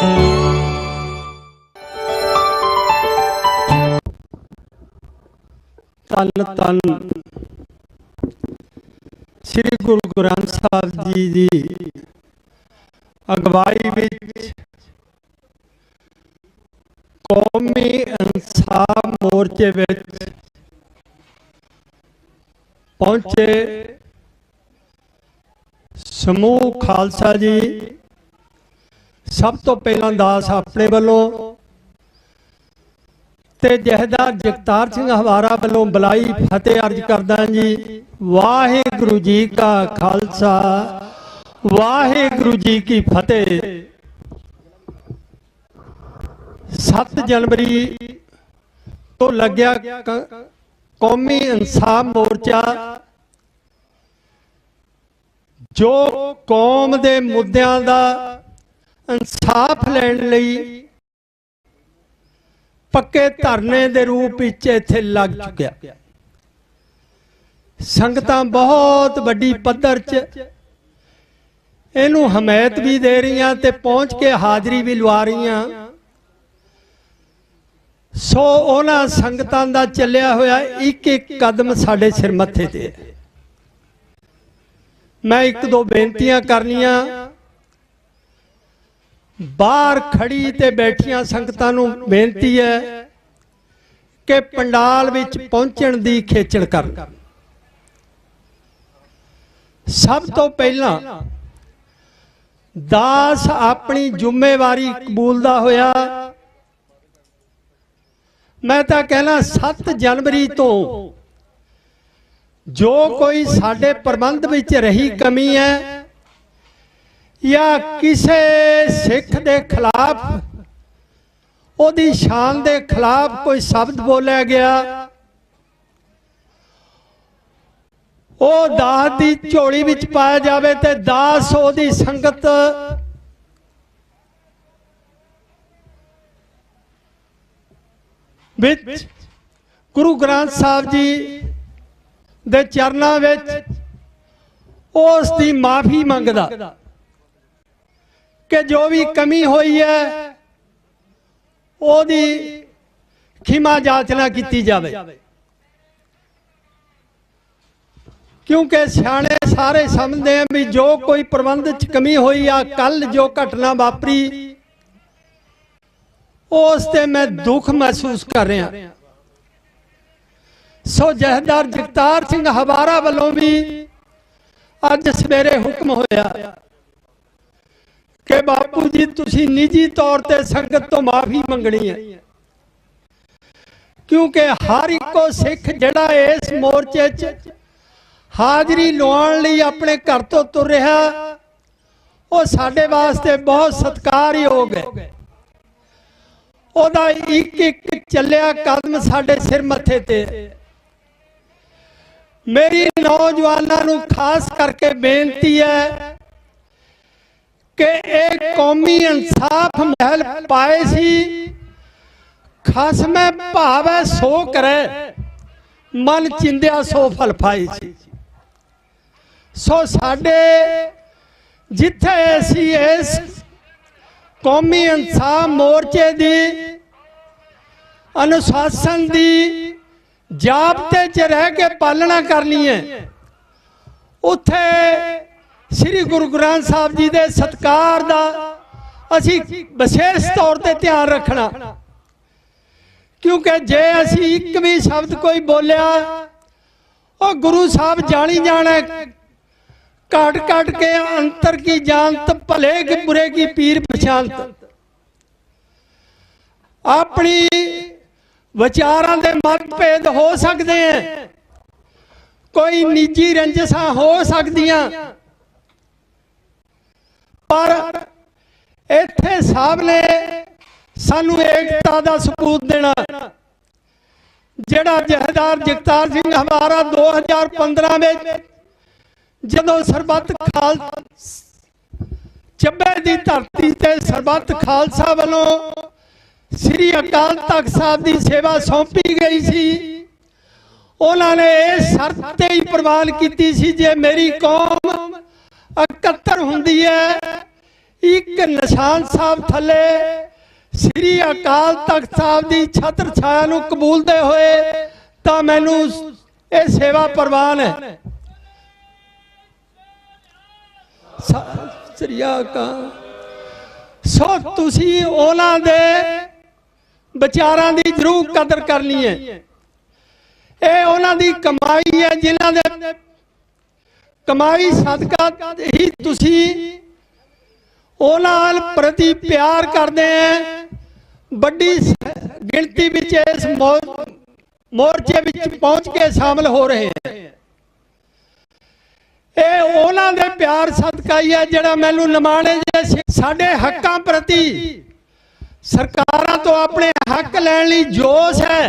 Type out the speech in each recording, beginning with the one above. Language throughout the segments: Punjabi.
तन तन श्री गुरु ग्रंथ साहिब जी की अगवाई विच कौमी इंसाफ मोर्चे विच पहुंचे समूह खालसा जी। सब तो पहला दास अपने वालों ते जहदार जगतार सिंह हवारा वालों बुलाई फतेह अर्ज करदा जी। वाहिगुरु जी का खालसा वाहिगुरु जी की फतेह। 7 जनवरी तो लग्या कौमी इंसाफ मोर्चा, जो कौम दे मुद्दों का इंसाफ लैण लई पक्के धरने दे रूप इत्थे लग चुकिया। संगतां बहुत वड्डी पद्धर च इनू हमायत भी दे रही ते पहुंच के हाजरी भी लवा रही। सो उन्हां संगतां दा चलिया होया एक एक कदम साडे सिर मत्थे ते। मैं एक दो बेनतियां करनियां। बाहर खड़ी ते बैठिया संगतां नूं बेनती है कि पंडाल विच पहुंचण दी खेचल कर। सब तो पहला दास अपनी जिम्मेवारी कबूलदा होया। मैं तां कहना 7 जनवरी तो जो कोई साडे प्रबंध विच रही कमी है या किसी सिख दे खिलाफ ओदी शान दे खिलाफ कोई शब्द बोलिया गया, वो दास दी झोली विच पाया जावे ते दास ओदी संगत विच गुरु ग्रंथ साहिब जी दे चरनां विच उस दी माफी मंगदा कि जो भी कमी हुई है ओदी खिमा जाचना की जावे। क्योंकि सियाणे सारे समझते हैं भी जो कोई प्रबंध च कमी हुई आ, कल जो घटना वापरी उसते मैं दुख महसूस कर रहा। सो जहदार जगतार सिंह हवारा वालों भी अज सवेरे हुक्म होया कि बापू जी तुसी निजी तौर पर संगत तो माफी मंगनी है, क्योंकि हर एक सिख जिहड़ा इस मोर्चे च हाजरी लवाउण लई अपने घर तो तुर रहा, वो साडे वास्ते बहुत सत्कारयोग है। ओदा एक एक चलिया कदम साडे सिर मत्थे ते। मेरी नौजवानों नूं खास करके बेनती है कि एक कौमी इंसाफ महल पाए सी, खसमै भावै सो करे, मन चिंदिया सो फल पाए सी। सो साडे जिथे असी इस कौमी इंसाफ मोर्चे दी अनुशासन दी जाबते च रह के पालना करनी है, उथे श्री गुरु ग्रंथ साहिब जी दे सत्कार दा असी विशेष तौर पर ध्यान रखना। क्योंकि जे असी एक भी शब्द कोई बोलिया और गुरु साहब जानी जाना काट काट के अंतर की जानत भले की बुरे की पीर पछानत। अपनी विचारां दे मतभेद हो सकते हैं, कोई निजी रंजिशां हो सकदियां, पर इत्थे साहब ने सानू एकता का सबूत देना। जिहड़ा जहदार जगतार सिंह हमारा 2015 में जदों सरबत खाल ਚੱਬੇ ਦੀ ਧਰਤੀ ਤੇ ਸਰਬੱਤ ਖਾਲਸਾ ਵੱਲੋਂ श्री अकाल तख्त साहब की सेवा सौंपी गई सी, उन्होंने शर्त ते ही प्रवान की सी जे मेरी कौम 71 हुंदी है एक निशान साहब थले श्री अकाल तख्त साहब की छत्र छाया नूं कबूलते हुए तो मैनू ये सेवा प्रवान है। श्री अकाल। सो तुसी उन्हां दे विचारां दी जरूर कदर करनी है। ये उन्हां दी कमाई है जिन्हां दे कमाई सदका ही तुसी उन्हां प्रति प्यार करते हैं। बड़ी गिनती विच इस मोर्चे विच पहुंच के शामिल हो रहे हैं। ये उन्हां दे प्यार सदका ही है जिहड़ा मैनूं निमाणे साडे हक्कां प्रति सरकारां तो अपने हक लैण लई जोश है,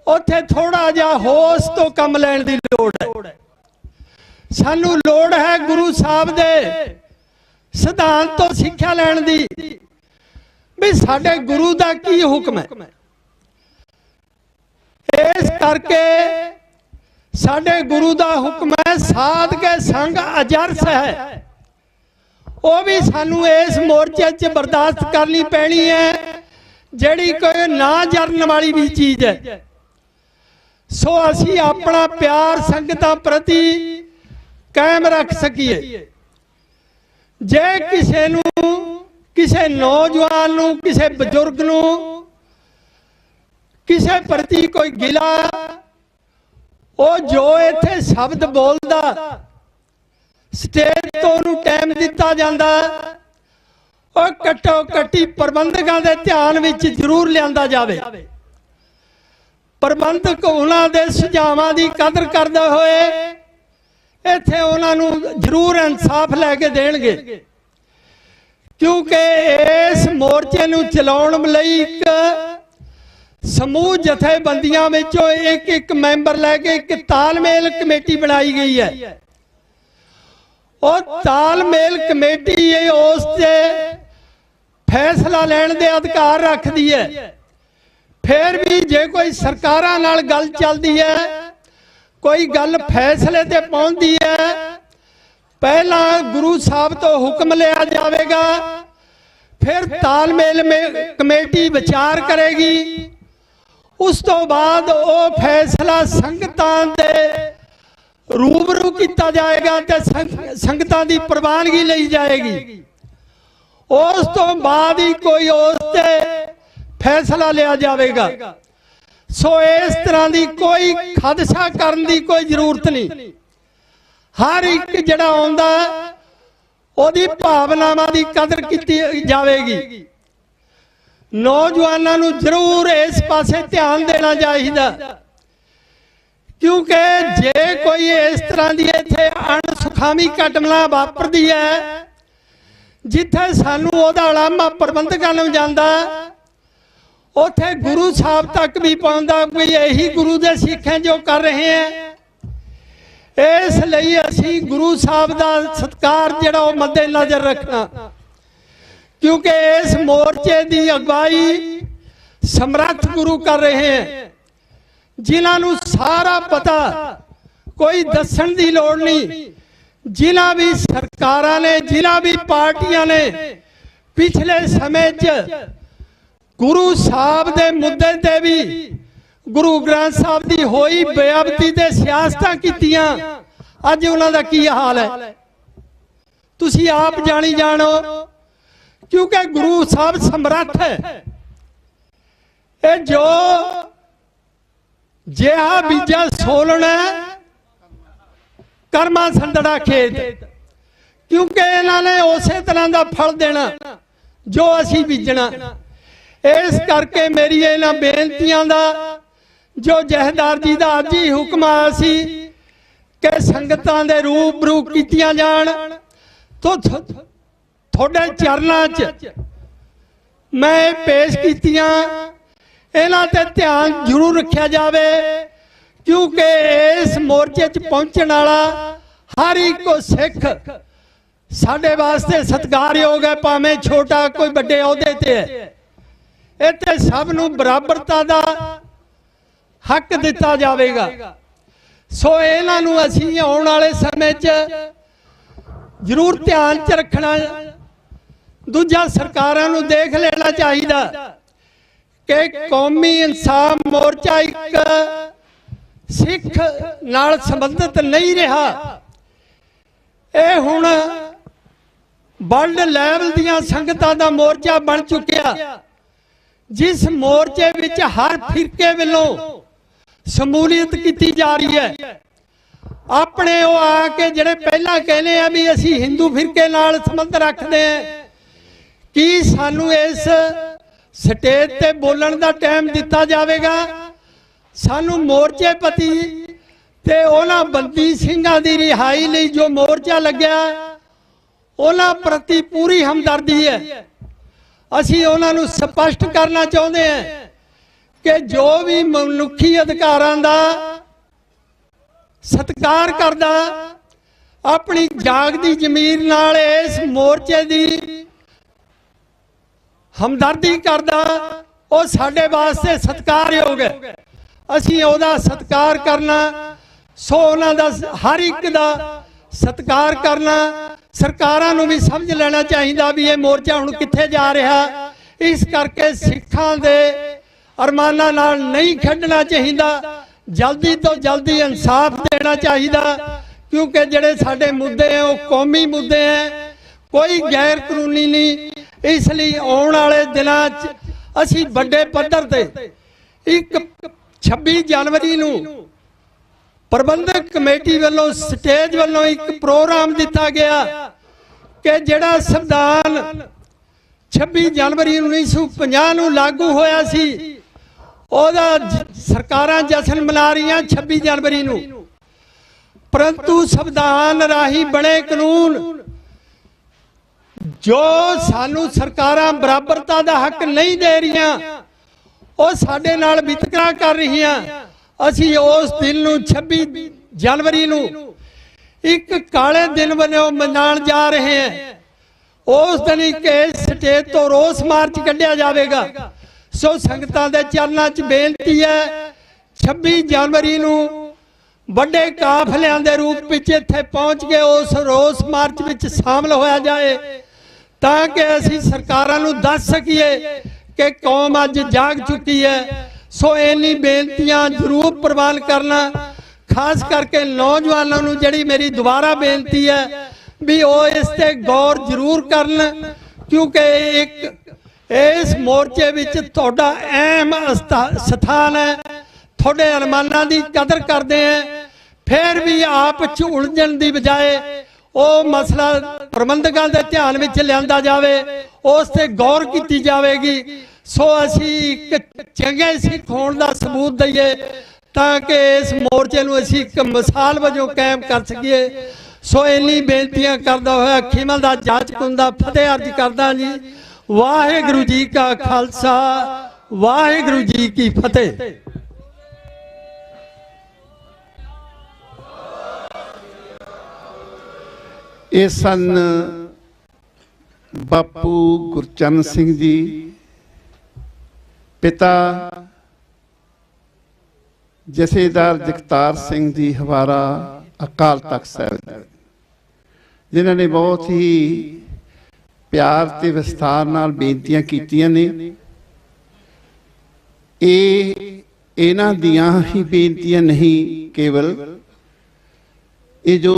उत्थे थोड़ा जिहा होश तो कम लैण दी लोड़ है। सानू लोड़ है गुरु साहब दे सिद्धांत तो सिक्ख्या लैण दी भी साडे गुरु दा की हुक्म है। इस करके साडे गुरु दा हुक्म है साध के संग अजरस है। वो भी सानू इस मोर्चे च बर्दाश्त करनी पैनी है जिहड़ी कोई ना जरन वाली भी चीज है। सो असी अपना प्यार संगतां प्रति कायम रख सकीए। जे किसे नूं किसे नौजवान नूं किसे बजुर्ग नूं किसे प्रति कोई गिला वो जो इत्थे शब्द बोलदा स्टेज तो उन्होंने टाइम दिता जाता और कट्टो कट्टी प्रबंधकों के ध्यान में जरूर लिया जाए। प्रबंधक उन्होंने सुझावों की कदर करते हुए इत्थे उन्होंने जरूर इंसाफ लैके देणगे, क्योंकि इस मोर्चे नूं चलाउण लई एक समूह जथेबंदियां विचों एक एक मैंबर लैके एक तालमेल कमेटी बनाई गई है। और तालमेल कमेटी उस फैसला लैण दे अधिकार रखती है। फिर भी जे कोई सरकारां नाल गल चलती है, कोई गल फैसले ते पहुंचती है, पहला गुरु साहब तो हुक्म लिया जाएगा, फिर तालमेल में कमेटी विचार करेगी, उस तो बाद वो फैसला संगतां दे रूबरू किया जाएगा तो संगतां दी प्रवानगी ली जाएगी। उस तो बाद ही कोई उस ते फैसला लिया जाएगा। सो इस तरह की कोई खदशा करने की कोई जरूरत नहीं। हर एक जिहड़ा आउंदा ओहदी भावनावां दी कदर की जाएगी। नौजवानों नूं जरूर इस पासे ध्यान देना चाहिए, क्योंकि जे कोई इस तरह की इत्थे अणसुखावी घटना वापरती है जिथे सानू ओहदा लामा प्रबंधकां नूं जांदा, उत्थे गुरु साहब तक भी पहुंचदा कोई यही गुरु दे सिख हैं जो कर रहे हैं। इसलिए असी गुरु साहब का सत्कार जिहड़ा ओह मद्दे नज़र रखना, क्योंकि इस मोर्चे की अगवाई समर्थ गुरु कर रहे हैं जिन्होंने सारा पता, कोई दसन की लोड़ नहीं। जिन्हां भी सरकारां ने जिन्हां भी पार्टियां ने पिछले समय गुरु साहब के मुद्दे ते भी गुरु ग्रंथ साहब की होई बेअदबी ते सियासतां कीतियां, अज उन्हां दा की हाल है तुसी आप जानी जानो, क्योंकि गुरु साहब समर्थ है। ये जो जिहा बीजा सोलना कर्मा संदड़ा खेत, क्योंकि इन्होंने उस तरह का फल देना जो असी बीजना। इस करके मेरी इन्हां बेनतियां दा जो जहदार जी का अज ही हुक्म आया सी कि संगतां दे रूबरू कीतियां जाण, तो थोड़े चरनां च मैं पेश कीतियां, इन्हां ते ध्यान जरूर रखा जाए, क्योंकि इस मोर्चे च पहुंचण वाला हर एक सिख साडे वास्ते सत्कारयोग है, भावें छोटा कोई बड़े अहुदे ते है। इत्थे सब नूं बराबरता दा हक दिता जाएगा। सो इन्हां नूं असीं आउण वाले समय च जरूर ध्यान च रखना। दूजा सरकारां नूं देख लेना चाहिए कि कौमी इंसाफ मोर्चा एक सिख नाल संबंधित नहीं रहा। यह हुण वर्ल्ड लैवल दियां संगतां दा मोर्चा बन चुकिया, जिस मोर्चे विच हर फिरके वालों शमूलीयत की जा रही है। अपने वो आके जिहड़े पहला कहने आ भी असी हिंदू फिरके नाल संबंध रखते हैं, कि सानू इस स्टेज ते बोलण दा टाइम दिता जाएगा। सानू मोर्चेपति ते उन्हां बंदी सिंघां दी रिहाई लई जो मोर्चा लग्या उन्हां प्रति पूरी हमदर्दी है। असी उन्हां नूं स्पष्ट करना चाहुंदे हैं कि जो भी मनुखी अधिकारां दा सत्कार करदा, अपनी जागदी जमीर नाल इस मोर्चे दी हमदर्दी करदा, वो साडे वास्ते सत्कारयोग है। असीं उहदा सत्कार करना, सो उन्हां दा हर एक दा सत्कार करना। सरकारां नूं भी समझ लेना चाहिए भी ये मोर्चा हुण कित्थे जा रहा। इस करके सिखां दे अरमानां नाल नहीं खड़ना चाहिए, जल्दी तो जल्दी इंसाफ देना चाहिए, क्योंकि जिहड़े साडे मुद्दे हैं वो कौमी मुद्दे हैं, कोई गैर कानूनी नहीं। इसलिए आने वाले दिनों असी बड़े पद्धर ते एक 26 जनवरी नूं प्रबंधक कमेटी वालों स्टेज वालों एक प्रोग्राम दिता गया कि जिहड़ा संविधान 26 जनवरी 1950 नूं लागू होया सी, ओहदा सरकारां जश्न मना रही 26 जनवरी नूं, परंतु संविधान राही बने कानून जो सानू सरकारां बराबरता दा हक नहीं दे रही, वो साडे नाल वितकरा कर रही। असी उस दिन नूं 26 जनवरी नूं एक काले दिन वजों मनाण जा रहे हैं। उस दिन एक स्टेज तो रोस मार्च कढ़िया जाएगा। सो संगतां दे चरनां च बेनती है 26 जनवरी नूं बड़े काफलियां दे रूप विच इत्थे पहुंच के उस रोस मार्च विच शामिल होया जाए, ताकि असी सरकारां नूं दस सकीए कि कौम अज जाग चुकी है। सो इन्नी बेनतियां जरूर प्रवान करना, खास करके नौजवानों नूं जिहड़ी मेरी दोबारा बेनती है भी वो इस ते गौर जरूर करन, क्योंकि एक इस मोर्चे विच तुहाडा अहम स्थान है। तुहाडे अरमानां दी कदर करते हैं, फिर भी आप च उलझण दी बजाय वो मसला प्रबंधकां दे ध्यान विच लिआंदा जावे, उस ते गौर की जाएगी। सो असी एक चंगे सिख होण दा सबूत दईए, ताकि इस मोर्चे नूं असी एक मिसाल वजों कायम कर सकीए। सो इन्नी बेनतियां करदा होया खिमल दा जाचक हुंदा फतेह अर्ज करदा जी। वाहिगुरू जी का खालसा, वाहिगुरू जी की फतेह। ये सन बापू गुरचरण सिंह जी, पिता जथेदार जगतार सिंह जी हवारा अकाल तख्त साहिब, जिन्हों ने बहुत ही प्यार ते विस्तार नाल बेनतियां कीतियां ने। इन्हां दियां ही बेनतियां नहीं, केवल ये जो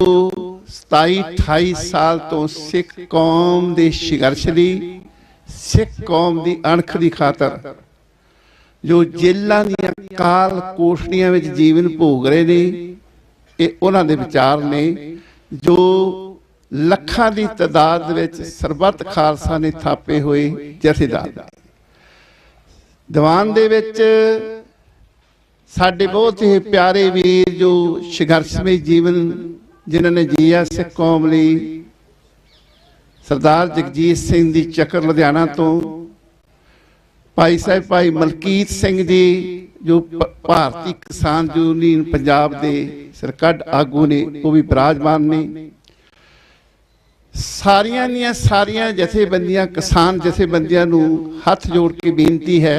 27-28 साल तो सिख कौम के संघर्ष दी, सिख कौम की अणख की खातर जो जेलों दी काल कोठड़ियां में जीवन भोग रहे ने, ये उन्हां दे विचार ने जो ਲੱਖਾਂ ਦੀ ਤਾਦਾਦ ਵਿੱਚ ਸਰਬੱਤ ਖਾਲਸਾ ਨੇ ਥਾਪੇ ਹੋਏ ਜਥੇਦਾਰ। ਦੀਵਾਨ ਦੇ ਵਿੱਚ ਸਾਡੇ ਬਹੁਤ ਹੀ ਪਿਆਰੇ ਵੀਰ ਜੋ ਸੰਘਰਸ਼ਮਈ ਜੀਵਨ ਜਿਨ੍ਹਾਂ ਨੇ ਜੀਆ ਸਿੱਖ ਕੌਮ ਲਈ, ਸਰਦਾਰ ਜਗਜੀਤ ਸਿੰਘ ਦੀ ਚੱਕਰ ਲੁਧਿਆਣਾ ਤੋਂ, ਭਾਈ ਸਾਹਿਬ ਭਾਈ ਮਲਕੀਤ ਸਿੰਘ जी जो भारतीय किसान यूनियन पंजाब के सरकट आगू ने, वो भी विराजमान ने। सारियां दियां सारियां जथेबंदियां किसान जथेबंदियां नूं हथ जोड़ के बेनती है,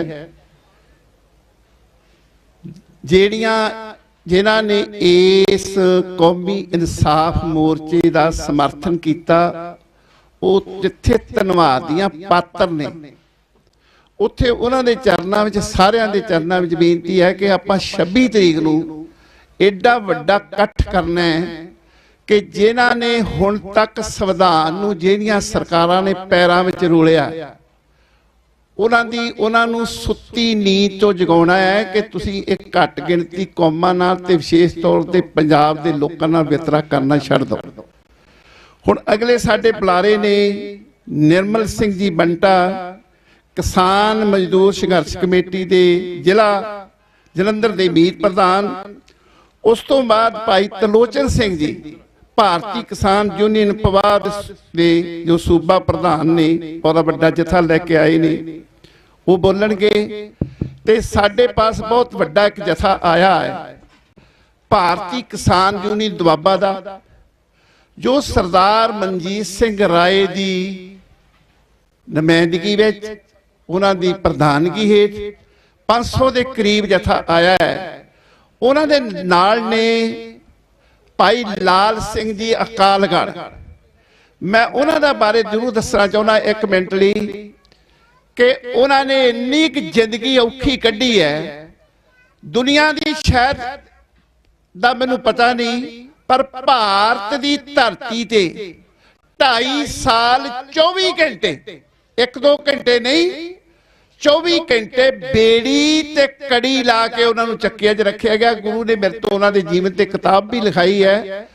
जिन्हां ने इस कौमी इंसाफ मोर्चे का समर्थन किया, ਉਹ ਜਿੱਥੇ ਧੰਨਵਾਦ ਦੀਆਂ ਪਾਤਰ ਨੇ, ਉੱਥੇ ਉਹਨਾਂ ਦੇ ਚਰਨਾਂ ਵਿੱਚ, ਸਾਰਿਆਂ ਦੇ ਚਰਨਾਂ ਵਿੱਚ ਬੇਨਤੀ ਹੈ ਕਿ ਆਪਾਂ 26 ਤਰੀਕ ਨੂੰ ਐਡਾ ਵੱਡਾ ਇਕੱਠ ਕਰਨਾ ਹੈ ਕਿ ਜਿਨ੍ਹਾਂ ਨੇ ਹੁਣ ਤੱਕ ਸੰਵਿਧਾਨ ਨੂੰ ਜਿਹੜੀਆਂ ਸਰਕਾਰਾਂ ਨੇ ਪੈਰਾਂ ਵਿੱਚ ਰੋਲਿਆ, ਉਹਨਾਂ ਨੂੰ ਸੁੱਤੀ ਨੀਂਦ ਤੋਂ ਜਗਾਉਣਾ ਹੈ ਕਿ ਤੁਸੀਂ ਇੱਕ ਘੱਟ ਗਿਣਤੀ ਕੌਮਾਂ ਨਾਲ ਤੇ ਵਿਸ਼ੇਸ਼ ਤੌਰ ਤੇ ਪੰਜਾਬ ਦੇ ਲੋਕਾਂ ਨਾਲ ਵਿਤਕਰਾ ਕਰਨਾ ਛੱਡ ਦਿਓ। ਹੁਣ ਅਗਲੇ ਸਾਡੇ ਬੁਲਾਰੇ ਨੇ ਨਿਰਮਲ ਸਿੰਘ ਜੀ ਬੰਟਾ, ਕਿਸਾਨ ਮਜ਼ਦੂਰ ਸੰਘਰਸ਼ ਕਮੇਟੀ ਦੇ ਜ਼ਿਲ੍ਹਾ ਜਲੰਧਰ ਦੇ ਮੀਤ ਪ੍ਰਧਾਨ। ਉਸ ਤੋਂ ਬਾਅਦ ਭਾਈ ਤਲੋਚਨ ਸਿੰਘ ਜੀ, ਭਾਰਤੀ ਕਿਸਾਨ ਯੂਨੀਅਨ ਪਵਾਦ ਦੇ ਜੋ ਸੂਬਾ ਪ੍ਰਧਾਨ ਨੇ, ਉਹਦਾ ਵੱਡਾ ਜਥਾ ਲੈ ਕੇ ਆਏ ਨੇ, ਉਹ ਬੋਲਣਗੇ। ਤੇ ਸਾਡੇ ਪਾਸ ਬਹੁਤ ਵੱਡਾ ਇੱਕ ਜਥਾ ਆਇਆ ਹੈ ਭਾਰਤੀ ਕਿਸਾਨ ਯੂਨੀਅਨ ਦੁਆਬਾ ਦਾ, ਜੋ ਸਰਦਾਰ ਮਨਜੀਤ ਸਿੰਘ ਰਾਏ ਦੀ ਨੁਮਾਇੰਦਗੀ ਵਿੱਚ, ਉਹਨਾਂ ਦੀ ਪ੍ਰਧਾਨਗੀ ਹੇਠ 500 ਦੇ ਕਰੀਬ ਜਥਾ ਆਇਆ ਹੈ। ਉਹਨਾਂ ਦੇ ਨਾਲ ਨੇ ਭਾਈ ਲਾਲ ਸਿੰਘ ਜੀ ਅਕਾਲਗੜ੍ਹ। ਮੈਂ ਉਹਨਾਂ ਦਾ ਬਾਰੇ ਜ਼ਰੂਰ ਦੱਸਣਾ ਚਾਹੁੰਦਾ ਇੱਕ ਮਿੰਟ ਲਈ ਕਿ ਉਹਨਾਂ ਨੇ ਇੰਨੀ ਕੁ ਜ਼ਿੰਦਗੀ ਔਖੀ ਕੱਢੀ ਹੈ, ਦੁਨੀਆ ਦੀ ਸ਼ਾਇਦ ਦਾ ਮੈਨੂੰ ਪਤਾ ਨਹੀਂ, ਪਰ ਭਾਰਤ ਦੀ ਧਰਤੀ ਤੇ 2.5 ਸਾਲ 24 ਘੰਟੇ, 1-2 ਘੰਟੇ ਨਹੀਂ, 24 ਘੰਟੇ ਬੇੜੀ ਤੇ ਕੜੀ ਲਾ ਕੇ ਉਹਨਾਂ ਨੂੰ ਚੱਕਿਆਂ 'ਚ ਰੱਖਿਆ ਗਿਆ। ਗੁਰੂ ਨੇ ਮੇਰੇ ਤੋਂ ਉਹਨਾਂ ਦੇ ਜੀਵਨ ਤੇ ਕਿਤਾਬ ਵੀ ਲਿਖਾਈ ਹੈ।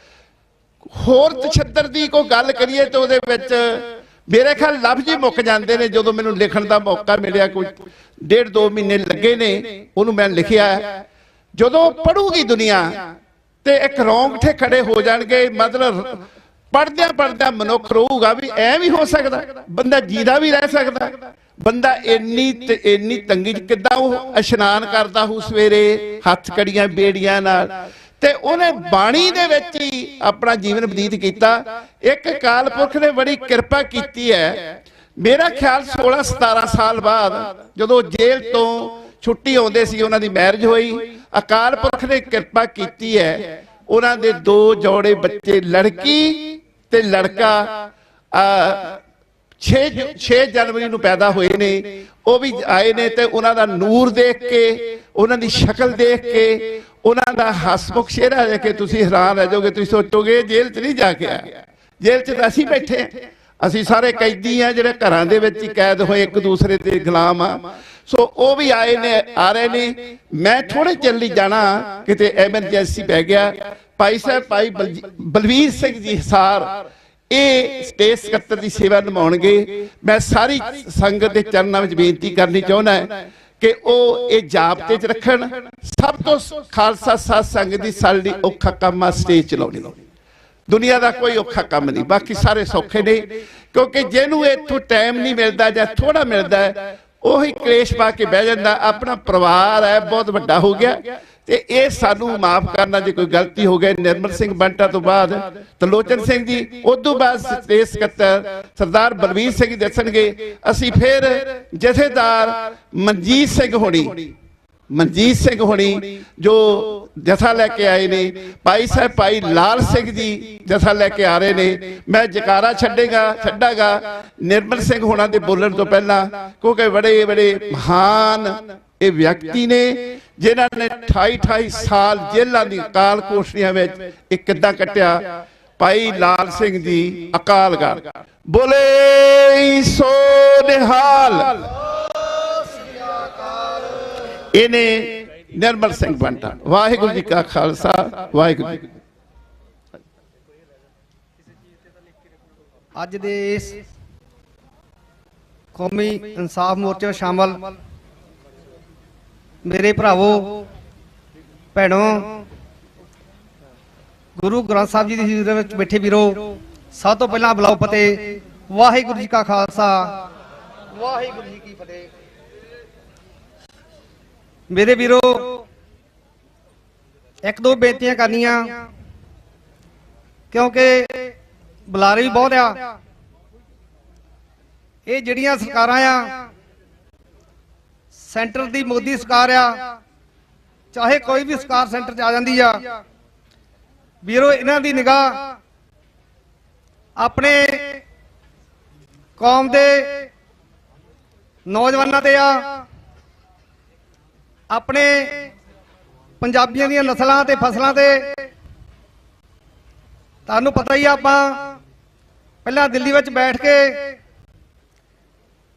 ਹੋਰ ਤਸ਼ੱਦਦ ਦੀ ਕੋਈ ਗੱਲ ਕਰੀਏ ਤਾਂ ਉਹਦੇ ਵਿੱਚ ਮੇਰੇ ਖਿਆਲ ਲਫ਼ਜ਼ ਹੀ ਮੁੱਕ ਜਾਂਦੇ ਨੇ। ਜਦੋਂ ਮੈਨੂੰ ਲਿਖਣ ਦਾ ਮੌਕਾ ਮਿਲਿਆ, ਕੋਈ 1.5-2 ਮਹੀਨੇ ਲੱਗੇ ਨੇ, ਉਹਨੂੰ ਮੈਂ ਲਿਖਿਆ। ਜਦੋਂ ਪੜੂਗੀ ਦੁਨੀਆ ਤੇ ਇੱਕ ਰੌਂਗਠੇ ਖੜੇ ਹੋ ਜਾਣਗੇ, ਮਤਲਬ ਪੜਦਿਆਂ ਮਨੁੱਖ ਰਹੂਗਾ ਵੀ ਐ ਵੀ ਹੋ ਸਕਦਾ, ਬੰਦਾ ਜੀਦਾ ਵੀ ਰਹਿ ਸਕਦਾ। ਬੰਦਾ ਇੰਨੀ ਤੰਗੀ 'ਚ ਕਿੱਦਾਂ ਉਹ ਇਸ਼ਨਾਨ ਕਰਦਾ ਹੋ ਸਵੇਰੇ ਹੱਥ ਕੜੀਆਂ ਬੇੜੀਆਂ ਨਾਲ, ਤੇ ਉਹਨੇ ਬਾਣੀ ਦੇ ਵਿੱਚ ਹੀ ਆਪਣਾ ਜੀਵਨ ਬਤੀਤ ਕੀਤਾ। ਇੱਕ ਅਕਾਲ ਪੁਰਖ ਨੇ ਬੜੀ ਕਿਰਪਾ ਕੀਤੀ ਹੈ। ਮੇਰਾ ਖਿਆਲ 16-17 ਸਾਲ ਬਾਅਦ ਜਦੋਂ ਜੇਲ੍ਹ ਤੋਂ ਛੁੱਟੀ ਆਉਂਦੇ ਸੀ, ਉਹਨਾਂ ਦੀ ਮੈਰਿਜ ਹੋਈ। ਅਕਾਲ ਪੁਰਖ ਨੇ ਕਿਰਪਾ ਕੀਤੀ ਹੈ, ਉਹਨਾਂ ਦੇ 2 ਜੋੜੇ ਬੱਚੇ, ਲੜਕੀ ਤੇ ਲੜਕਾ 6 ਜਨਵਰੀ ਨੂੰ ਪੈਦਾ ਹੋਏ ਨੇ। ਉਹ ਵੀ ਆਏ ਨੇ ਤੇ ਉਹਨਾਂ ਦਾ ਨੂਰ ਦੇਖ ਕੇ, ਉਹਨਾਂ ਦੀ ਸ਼ਕਲ ਦੇਖ ਕੇ, ਉਹਨਾਂ ਦਾ ਹਸਮੁਖ ਚਿਹਰਾ ਦੇਖ ਕੇ ਤੁਸੀਂ ਹੈਰਾਨ ਰਹਿ ਜਾਓਗੇ। ਤੁਸੀਂ ਸੋਚੋਗੇ ਜੇਲ੍ਹ 'ਚ ਨਹੀਂ ਜਾ ਕੇ ਆਇਆ, ਜੇਲ੍ਹ 'ਚ ਤਾਂ ਅਸੀਂ ਬੈਠੇ ਹਾਂ, ਅਸੀਂ ਸਾਰੇ ਕੈਦੀ ਆ ਜਿਹੜੇ ਘਰਾਂ ਦੇ ਵਿੱਚ ਹੀ ਕੈਦ ਹੋਏ, ਇੱਕ ਦੂਸਰੇ ਦੇ ਗੁਲਾਮ ਆ। ਸੋ ਉਹ ਵੀ ਆਏ ਨੇ, ਆ ਰਹੇ ਨੇ। ਮੈਂ ਥੋੜੇ ਚਿਰ ਲਈ ਜਾਣਾ, ਕਿਤੇ ਐਮਰਜੈਂਸੀ ਪੈ ਗਿਆ। ਭਾਈ ਸਾਹਿਬ ਭਾਈ ਬਲਵੀਰ ਸਿੰਘ ਜੀ ਹਿਸਾਰ ਇਹ ਸਟੇਜ ਸਕੱਤਰ ਦੀ ਸੇਵਾ ਨਿਭਾਉਣਗੇ। ਮੈਂ ਸਾਰੀ ਸੰਗਤ ਦੇ ਚਰਨਾਂ ਵਿੱਚ ਬੇਨਤੀ ਕਰਨੀ ਚਾਹੁੰਦਾ ਹੈ ਕਿ ਉਹ ਇਹ ਜਾਬਤੇ 'ਚ ਰੱਖਣ। ਸਭ ਤੋਂ ਖਾਲਸਾ ਸਾਧ ਸੰਗਤ ਦੀ ਸਾਡੀ ਔਖਾ ਕੰਮ ਆ ਸਟੇਜ ਚਲਾਉਣੀ। ਦੁਨੀਆ ਦਾ ਕੋਈ ਔਖਾ ਕੰਮ ਨਹੀਂ, ਬਾਕੀ ਸਾਰੇ ਸੌਖੇ ਨੇ, ਕਿਉਂਕਿ ਜਿਹਨੂੰ ਇੱਥੋਂ ਟਾਈਮ ਨਹੀਂ ਮਿਲਦਾ ਜਾਂ ਥੋੜਾ ਮਿਲਦਾ ਹੈ, ਉਹੀ ਕਲੇਸ਼ ਪਾ ਕੇ ਬਹਿ ਜਾਂਦਾ। ਆਪਣਾ ਪਰਿਵਾਰ ਹੈ ਬਹੁਤ ਵੱਡਾ ਹੋ ਗਿਆ, ਤੇ ਇਹ ਸਾਨੂੰ ਮਾਫ ਕਰਨਾ ਜੇ ਕੋਈ ਗਲਤੀ ਹੋ ਗਈ। ਨਿਰਮਲ ਸਿੰਘ ਬੰਟਾ ਤੋਂ ਬਾਅਦ ਤਲੋਚਨ ਸਿੰਘ ਜੀ, ਉਦੋਂ ਬਾਅਦ ਸਟੇਜ ਸਕੱਤਰ ਸਰਦਾਰ ਬਲਵੀਰ ਸਿੰਘ ਦੱਸਣਗੇ। ਅਸੀਂ ਫਿਰ ਜਥੇਦਾਰ ਮਨਜੀਤ ਸਿੰਘ ਹੋਣੀ ਜੋ ਜਥਾ ਲੈ ਕੇ ਆਏ ਨੇ। ਭਾਈ ਸਾਹਿਬ ਭਾਈ ਲਾਲ ਸਿੰਘ ਜੀ ਜਥਾ ਲੈ ਕੇ ਆ ਰਹੇ ਨੇ। ਮੈਂ ਜਕਾਰਾ ਛੱਡਾਂਗਾ ਨਿਰਮਲ ਸਿੰਘ ਹੋਣਾ ਦੇ ਬੋਲਣ ਤੋਂ ਪਹਿਲਾਂ, ਕਿਉਂਕਿ ਬੜੇ ਮਹਾਨ ਇਹ ਵਿਅਕਤੀ ਨੇ ਜਿਨ੍ਹਾਂ ਨੇ 28 ਸਾਲ ਜੇਲ੍ਹਾਂ ਦੀ ਕਾਲ ਕੋਠੜੀਆਂ ਵਿੱਚ ਇਹ ਕਿੱਦਾਂ ਕੱਟਿਆ। ਭਾਈ ਲਾਲ ਸਿੰਘ ਜੀ ਅਕਾਲਗੜ੍ਹ, ਬੋਲੇ ਸੋ ਨਿਹਾਲ। ਇਹਨੇ ਨਿਰਮਲ ਸਿੰਘ ਬੰਟਾ। ਵਾਹਿਗੁਰੂ ਜੀ ਕਾ ਖਾਲਸਾ, ਵਾਹਿਗੁਰੂ ਜੀ। ਅੱਜ ਦੇ ਇਸ ਕੌਮੀ ਇਨਸਾਫ ਮੋਰਚੇ ਵਿੱਚ ਸ਼ਾਮਲ ਮੇਰੇ ਭਰਾਵੋ ਭੈਣੋ, ਗੁਰੂ ਗ੍ਰੰਥ ਸਾਹਿਬ ਜੀ ਦੀ ਹਜ਼ੂਰੀ ਵਿੱਚ ਬੈਠੇ ਵੀਰੋ, ਸਭ ਤੋਂ ਪਹਿਲਾਂ ਬੁਲਾਓ ਫਤਿਹ। ਵਾਹਿਗੁਰੂ ਜੀ ਕਾ ਖਾਲਸਾ, ਵਾਹਿਗੁਰੂ ਜੀ ਕੀ ਫਤਿਹ। ਮੇਰੇ ਵੀਰੋ, ਇੱਕ ਦੋ ਬੇਨਤੀਆਂ ਕਰਨੀਆਂ, ਕਿਉਂਕਿ ਬੁਲਾਰੇ ਵੀ ਬਹੁਤ ਆ। ਇਹ ਜਿਹੜੀਆਂ ਸਰਕਾਰਾਂ ਆ, ਸੈਂਟਰ ਦੀ ਮੋਦੀ ਸਰਕਾਰ ਆ, ਚਾਹੇ ਕੋਈ ਵੀ ਸਰਕਾਰ ਸੈਂਟਰ 'ਚ ਆ ਜਾਂਦੀ ਆ, ਵੀਰੋ ਇਹਨਾਂ ਦੀ ਨਿਗਾਹ ਆਪਣੇ ਕੌਮ ਦੇ ਨੌਜਵਾਨਾਂ ਤੇ ਆ, ਆਪਣੇ ਪੰਜਾਬੀਆਂ ਦੀਆਂ ਨਸਲਾਂ ਤੇ ਫਸਲਾਂ ਤੇ। ਤੁਹਾਨੂੰ ਪਤਾ ਹੀ ਆ, ਆਪਾਂ ਪਹਿਲਾਂ ਦਿੱਲੀ ਵਿੱਚ ਬੈਠ ਕੇ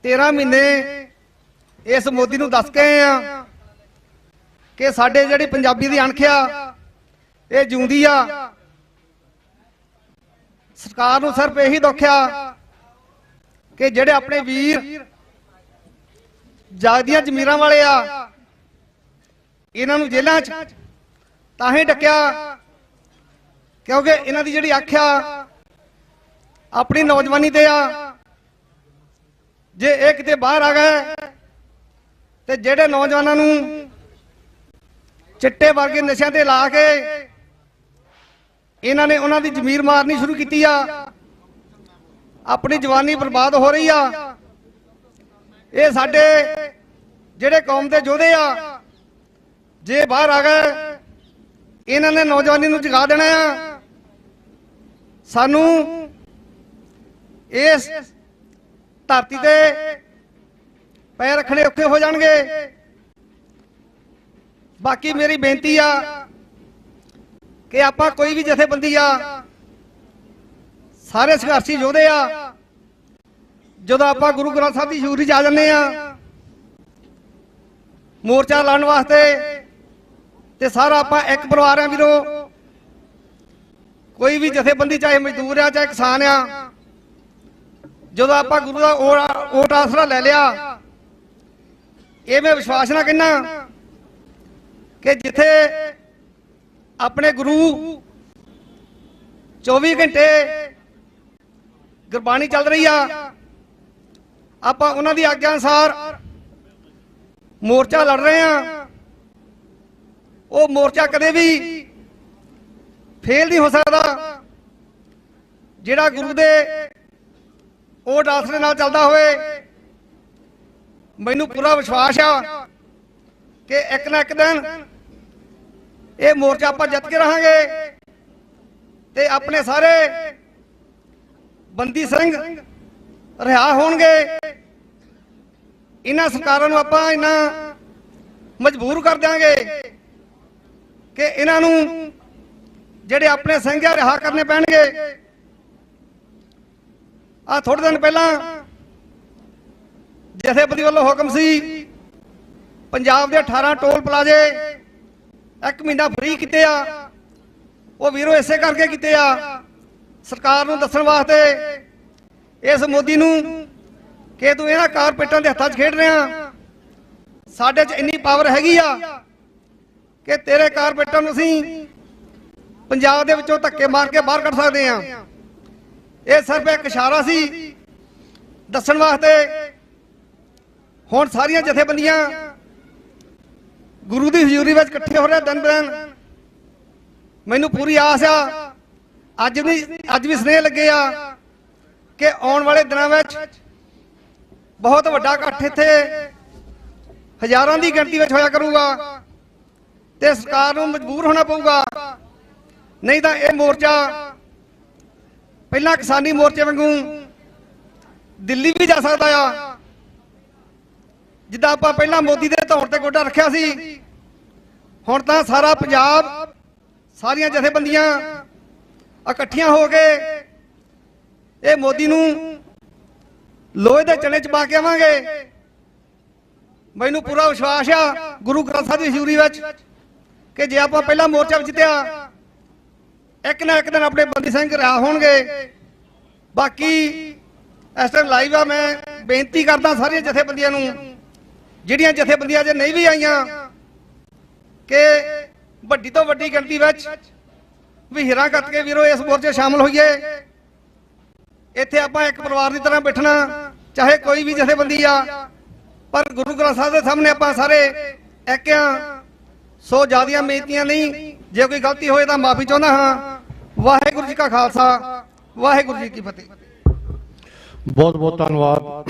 13 ਮਹੀਨੇ ਇਸ ਮੋਦੀ ਨੂੰ ਦੱਸ ਕੇ ਆਏ ਆ ਕਿ ਸਾਡੇ ਜਿਹੜੀ ਪੰਜਾਬੀ ਦੀ ਅਣਖ ਆ ਇਹ ਜਿਉਂਦੀ ਆ। ਸਰਕਾਰ ਨੂੰ ਸਿਰਫ ਇਹੀ ਦੁੱਖ ਆ ਕਿ ਜਿਹੜੇ ਆਪਣੇ ਵੀਰ ਜਾਗਦੀਆਂ ਜ਼ਮੀਰਾਂ ਵਾਲੇ ਆ, ਇਹਨਾਂ ਨੂੰ ਜੇਲ੍ਹਾਂ 'ਚ ਤਾਂ ਹੀ ਡੱਕਿਆ ਕਿਉਂਕਿ ਇਹਨਾਂ ਦੀ ਜਿਹੜੀ ਅੱਖ ਆ ਆਪਣੀ ਨੌਜਵਾਨੀ ਤੇ ਆ। ਜੇ ਇਹ ਕਿਤੇ ਬਾਹਰ ਆ ਗਏ ਤੇ ਜਿਹੜੇ ਨੌਜਵਾਨਾਂ ਨੂੰ ਚਿੱਟੇ ਵਰਗੇ ਨਸ਼ਿਆਂ ਤੇ ਲਾ ਕੇ ਇਹਨਾਂ ਨੇ ਉਹਨਾਂ ਦੀ ਜ਼ਮੀਰ ਮਾਰਨੀ ਸ਼ੁਰੂ ਕੀਤੀ ਆ, ਆਪਣੀ ਜਵਾਨੀ ਬਰਬਾਦ ਹੋ ਰਹੀ ਆ। ਇਹ ਸਾਡੇ ਜਿਹੜੇ ਕੌਮ ਦੇ ਯੋਧੇ ਆ, ਜੇ ਬਾਹਰ ਆ ਗਏ ਇਹਨਾਂ ਨੇ ਨੌਜਵਾਨੀ ਨੂੰ ਜਗਾ ਦੇਣਾ ਆ। ਸਾਨੂੰ ਇਸ ਧਰਤੀ ਤੇ ਪੈਰ ਰੱਖਣੇ ਔਖੇ ਹੋ ਜਾਣਗੇ। ਬਾਕੀ ਮੇਰੀ ਬੇਨਤੀ ਆ ਕਿ ਆਪਾਂ ਕੋਈ ਵੀ ਜਥੇਬੰਦੀ ਆ, ਸਾਰੇ ਸੰਘਰਸ਼ੀ ਯੋਧੇ ਆ, ਜਦੋਂ ਆਪਾਂ ਗੁਰੂ ਗ੍ਰੰਥ ਸਾਹਿਬ ਦੀ ਹਜ਼ੂਰੀ 'ਚ ਆ ਜਾਂਦੇ ਆ ਮੋਰਚਾ ਲਾਉਣ ਵਾਸਤੇ, ਤੇ ਸਾਰਾ ਆਪਾਂ ਇੱਕ ਪਰਿਵਾਰ ਆ ਵੀਰੋ। ਕੋਈ ਵੀ ਜਥੇਬੰਦੀ ਚਾਹੇ ਮਜ਼ਦੂਰ ਆ ਚਾਹੇ ਕਿਸਾਨ ਆ, ਜਦੋਂ ਆਪਾਂ ਗੁਰੂ ਦਾ ਓਟ ਆਸਰਾ ਲੈ ਲਿਆ, ਇਹ ਮੈਂ ਵਿਸ਼ਵਾਸ ਨਾਲ ਕਹਿੰਦਾ ਕਿ ਜਿੱਥੇ ਆਪਣੇ ਗੁਰੂ 24 ਘੰਟੇ ਗੁਰਬਾਣੀ ਚੱਲ ਰਹੀ ਆ, ਆਪਾਂ ਉਹਨਾਂ ਦੀ ਆਗਿਆ ਅਨੁਸਾਰ ਮੋਰਚਾ ਲੜ ਰਹੇ ਆ। ਉਹ ਮੋਰਚਾ ਕਦੇ ਵੀ ਫੇਲ ਨਹੀਂ ਹੋ ਸਕਦਾ ਜਿਹੜਾ ਗੁਰੂ ਦੇ ਓਟ ਆਸਰੇ ਨਾਲ ਚੱਲਦਾ ਹੋਵੇ। ਮੈਨੂੰ ਪੂਰਾ ਵਿਸ਼ਵਾਸ ਆ ਕਿ ਇੱਕ ਨਾ ਇੱਕ ਦਿਨ ਇਹ ਮੋਰਚਾ ਆਪਾਂ ਜਿੱਤ ਕੇ ਰਹਾਂਗੇ ਤੇ ਆਪਣੇ ਸਾਰੇ ਬੰਦੀ ਸਿੰਘ ਰਿਹਾ ਹੋਣਗੇ। ਇਹਨਾਂ ਸਰਕਾਰਾਂ ਨੂੰ ਆਪਾਂ ਇਹਨਾਂ ਮਜਬੂਰ ਕਰ ਦਿਆਂਗੇ ਕਿ ਇਹਨਾਂ ਨੂੰ ਜਿਹੜੇ ਆਪਣੇ ਸਿੰਘ ਆ ਰਿਹਾ ਕਰਨੇ ਪੈਣਗੇ। ਆ ਥੋੜੇ ਦਿਨ ਪਹਿਲਾਂ ਜਥੇਬੰਦੀ ਵੱਲੋਂ ਹੁਕਮ ਸੀ ਪੰਜਾਬ ਦੇ 18 ਟੋਲ ਪਲਾਜ਼ੇ 1 ਮਹੀਨਾ ਫ੍ਰੀ ਕੀਤੇ ਆ। ਉਹ ਵੀਰੋ ਇਸੇ ਕਰਕੇ ਕੀਤੇ ਆ ਸਰਕਾਰ ਨੂੰ ਦੱਸਣ ਵਾਸਤੇ, ਇਸ ਮੋਦੀ ਨੂੰ ਕਿ ਤੂੰ ਇਹਨਾਂ ਕਾਰਪੋਰੇਟਾਂ ਦੇ ਹੱਥਾਂ 'ਚ ਖੇਡ ਰਿਹਾ। ਸਾਡੇ 'ਚ ਇੰਨੀ ਪਾਵਰ ਹੈਗੀ ਆ ਕਿ ਤੇਰੇ ਕਾਰਪੋਰੇਟਾਂ ਨੂੰ ਅਸੀਂ ਪੰਜਾਬ ਦੇ ਵਿੱਚੋਂ ਧੱਕੇ ਮਾਰ ਕੇ ਬਾਹਰ ਕੱਢ ਸਕਦੇ ਆ। ਇਹ ਸਿਰਫ ਇੱਕ ਇਸ਼ਾਰਾ ਸੀ ਦੱਸਣ ਵਾਸਤੇ। ਹੁਣ ਸਾਰੀਆਂ ਜਥੇਬੰਦੀਆਂ ਗੁਰੂ ਦੀ ਹਜ਼ੂਰੀ ਵਿੱਚ ਇਕੱਠੇ ਹੋ ਰਹੇ ਦਿਨ ਬਦਨ। ਮੈਨੂੰ ਪੂਰੀ ਆਸ ਆ ਅੱਜ ਵੀ ਸਨੇਹ ਲੱਗੇ ਆ ਕਿ ਆਉਣ ਵਾਲੇ ਦਿਨਾਂ ਵਿੱਚ ਬਹੁਤ ਵੱਡਾ ਇਕੱਠ ਇੱਥੇ ਹਜ਼ਾਰਾਂ ਦੀ ਗਿਣਤੀ ਵਿੱਚ ਹੋਇਆ ਕਰੂਗਾ ਤੇ ਸਰਕਾਰ ਨੂੰ ਮਜਬੂਰ ਹੋਣਾ ਪਊਗਾ। ਨਹੀਂ ਤਾਂ ਇਹ ਮੋਰਚਾ ਪਹਿਲਾਂ ਕਿਸਾਨੀ ਮੋਰਚੇ ਵਾਂਗੂ ਦਿੱਲੀ ਵੀ ਜਾ ਸਕਦਾ ਆ। ਜਿੱਦਾਂ ਆਪਾਂ ਪਹਿਲਾਂ ਮੋਦੀ ਦੇ ਧੌਣ ਤੇ ਗੋਡਾ ਰੱਖਿਆ ਸੀ, ਹੁਣ ਤਾਂ ਸਾਰਾ ਪੰਜਾਬ, ਸਾਰੀਆਂ ਜਥੇਬੰਦੀਆਂ ਇਕੱਠੀਆਂ ਹੋ ਕੇ ਇਹ ਮੋਦੀ ਨੂੰ ਲੋਹੇ ਦੇ ਚਣੇ ਚ ਪਾ ਕੇ ਆਵਾਂਗੇ। ਮੈਨੂੰ ਪੂਰਾ ਵਿਸ਼ਵਾਸ ਆ ਗੁਰੂ ਗ੍ਰੰਥ ਸਾਹਿਬ ਦੀ ਹਜ਼ੂਰੀ ਵਿੱਚ ਕਿ ਜੇ ਆਪਾਂ ਪਹਿਲਾਂ ਮੋਰਚਾ ਜਿੱਤਿਆ, ਇੱਕ ਨਾ ਇੱਕ ਦਿਨ ਆਪਣੇ ਬੰਦੀ ਸਿੰਘ ਰਿਹਾ ਹੋਣਗੇ। ਬਾਕੀ ਇਸ ਟਾਈਮ ਲਾਈਵ ਆ, ਮੈਂ ਬੇਨਤੀ ਕਰਦਾ ਸਾਰੀਆਂ ਜਥੇਬੰਦੀਆਂ ਨੂੰ, ਜਿਹੜੀਆਂ ਜਥੇਬੰਦੀਆਂ ਜੇ ਨਹੀਂ ਵੀ ਆਈਆਂ, ਕਿ ਵੱਡੀ ਤੋਂ ਵੱਡੀ ਗਿਣਤੀ ਵਿੱਚ ਵਿਹਿਰਾਂ ਕੱਟ ਕੇ ਵੀਰੋ ਇਸ ਮੋਰਚੇ ਸ਼ਾਮਲ ਹੋਈਏ। ਇੱਥੇ ਆਪਾਂ ਇੱਕ ਪਰਿਵਾਰ ਦੀ ਤਰ੍ਹਾਂ ਬੈਠਣਾ, ਚਾਹੇ ਕੋਈ ਵੀ ਜਥੇਬੰਦੀ ਆ, ਪਰ ਗੁਰੂ ਗ੍ਰੰਥ ਸਾਹਿਬ ਦੇ ਸਾਹਮਣੇ ਆਪਾਂ ਸਾਰੇ ਇੱਕ ਆ। ਸੋ ਜ਼ਿਆਦੀਆਂ ਬੇਨਤੀਆਂ ਨਹੀਂ, ਜੇ ਕੋਈ ਗਲਤੀ ਹੋਏ ਤਾਂ ਮਾਫੀ ਚਾਹੁੰਦਾ ਹਾਂ। ਵਾਹਿਗੁਰੂ ਜੀ ਕਾ ਖਾਲਸਾ, ਵਾਹਿਗੁਰੂ ਜੀ ਕੀ ਫਤਿਹ। बहुत बहुत धन्यवाद।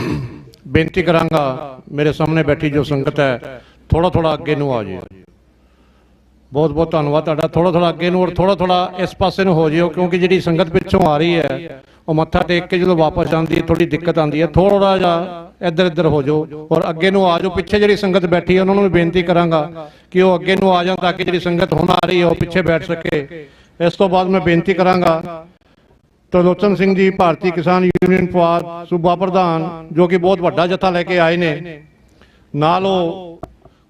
बेनती करांगा मेरे सामने बैठी जो संगत है थोड़ा थोड़ा अगे नू आ जाए। ਬਹੁਤ ਬਹੁਤ ਧੰਨਵਾਦ ਤੁਹਾਡਾ। ਥੋੜਾ ਥੋੜਾ ਅੱਗੇ ਨੂੰ ਔਰ ਥੋੜਾ ਥੋੜਾ ਇਸ ਪਾਸੇ ਨੂੰ ਹੋ ਜਿਓ, ਕਿਉਂਕਿ ਜਿਹੜੀ ਸੰਗਤ ਪਿੱਛੋਂ ਆ ਰਹੀ ਹੈ ਉਹ ਮੱਥਾ ਟੇਕ ਕੇ ਜਦੋਂ ਵਾਪਸ ਜਾਂਦੀ ਹੈ ਥੋੜੀ ਦਿੱਕਤ ਆਉਂਦੀ ਹੈ। ਥੋੜਾ ਜਿਹਾ ਇੱਧਰ ਇੱਧਰ ਹੋ ਜਾਓ ਔਰ ਅੱਗੇ ਨੂੰ ਆ ਜਾਓ। ਪਿੱਛੇ ਜਿਹੜੀ ਸੰਗਤ ਬੈਠੀ ਹੈ ਉਹਨਾਂ ਨੂੰ ਵੀ ਬੇਨਤੀ ਕਰਾਂਗਾ ਕਿ ਉਹ ਅੱਗੇ ਨੂੰ ਆ ਜਾਣ ਤਾਂ ਕਿ ਜਿਹੜੀ ਸੰਗਤ ਹੁਣ ਆ ਰਹੀ ਹੈ ਉਹ ਪਿੱਛੇ ਬੈਠ ਸਕੇ। ਇਸ ਤੋਂ ਬਾਅਦ ਮੈਂ ਬੇਨਤੀ ਕਰਾਂਗਾ ਤਰਲੋਚਨ ਸਿੰਘ ਜੀ, ਭਾਰਤੀ ਕਿਸਾਨ ਯੂਨੀਅਨ ਪੁਆਧ ਸੂਬਾ ਪ੍ਰਧਾਨ, ਜੋ ਕਿ ਬਹੁਤ ਵੱਡਾ ਜੱਥਾ ਲੈ ਕੇ ਆਏ ਨੇ, ਨਾਲ ਉਹ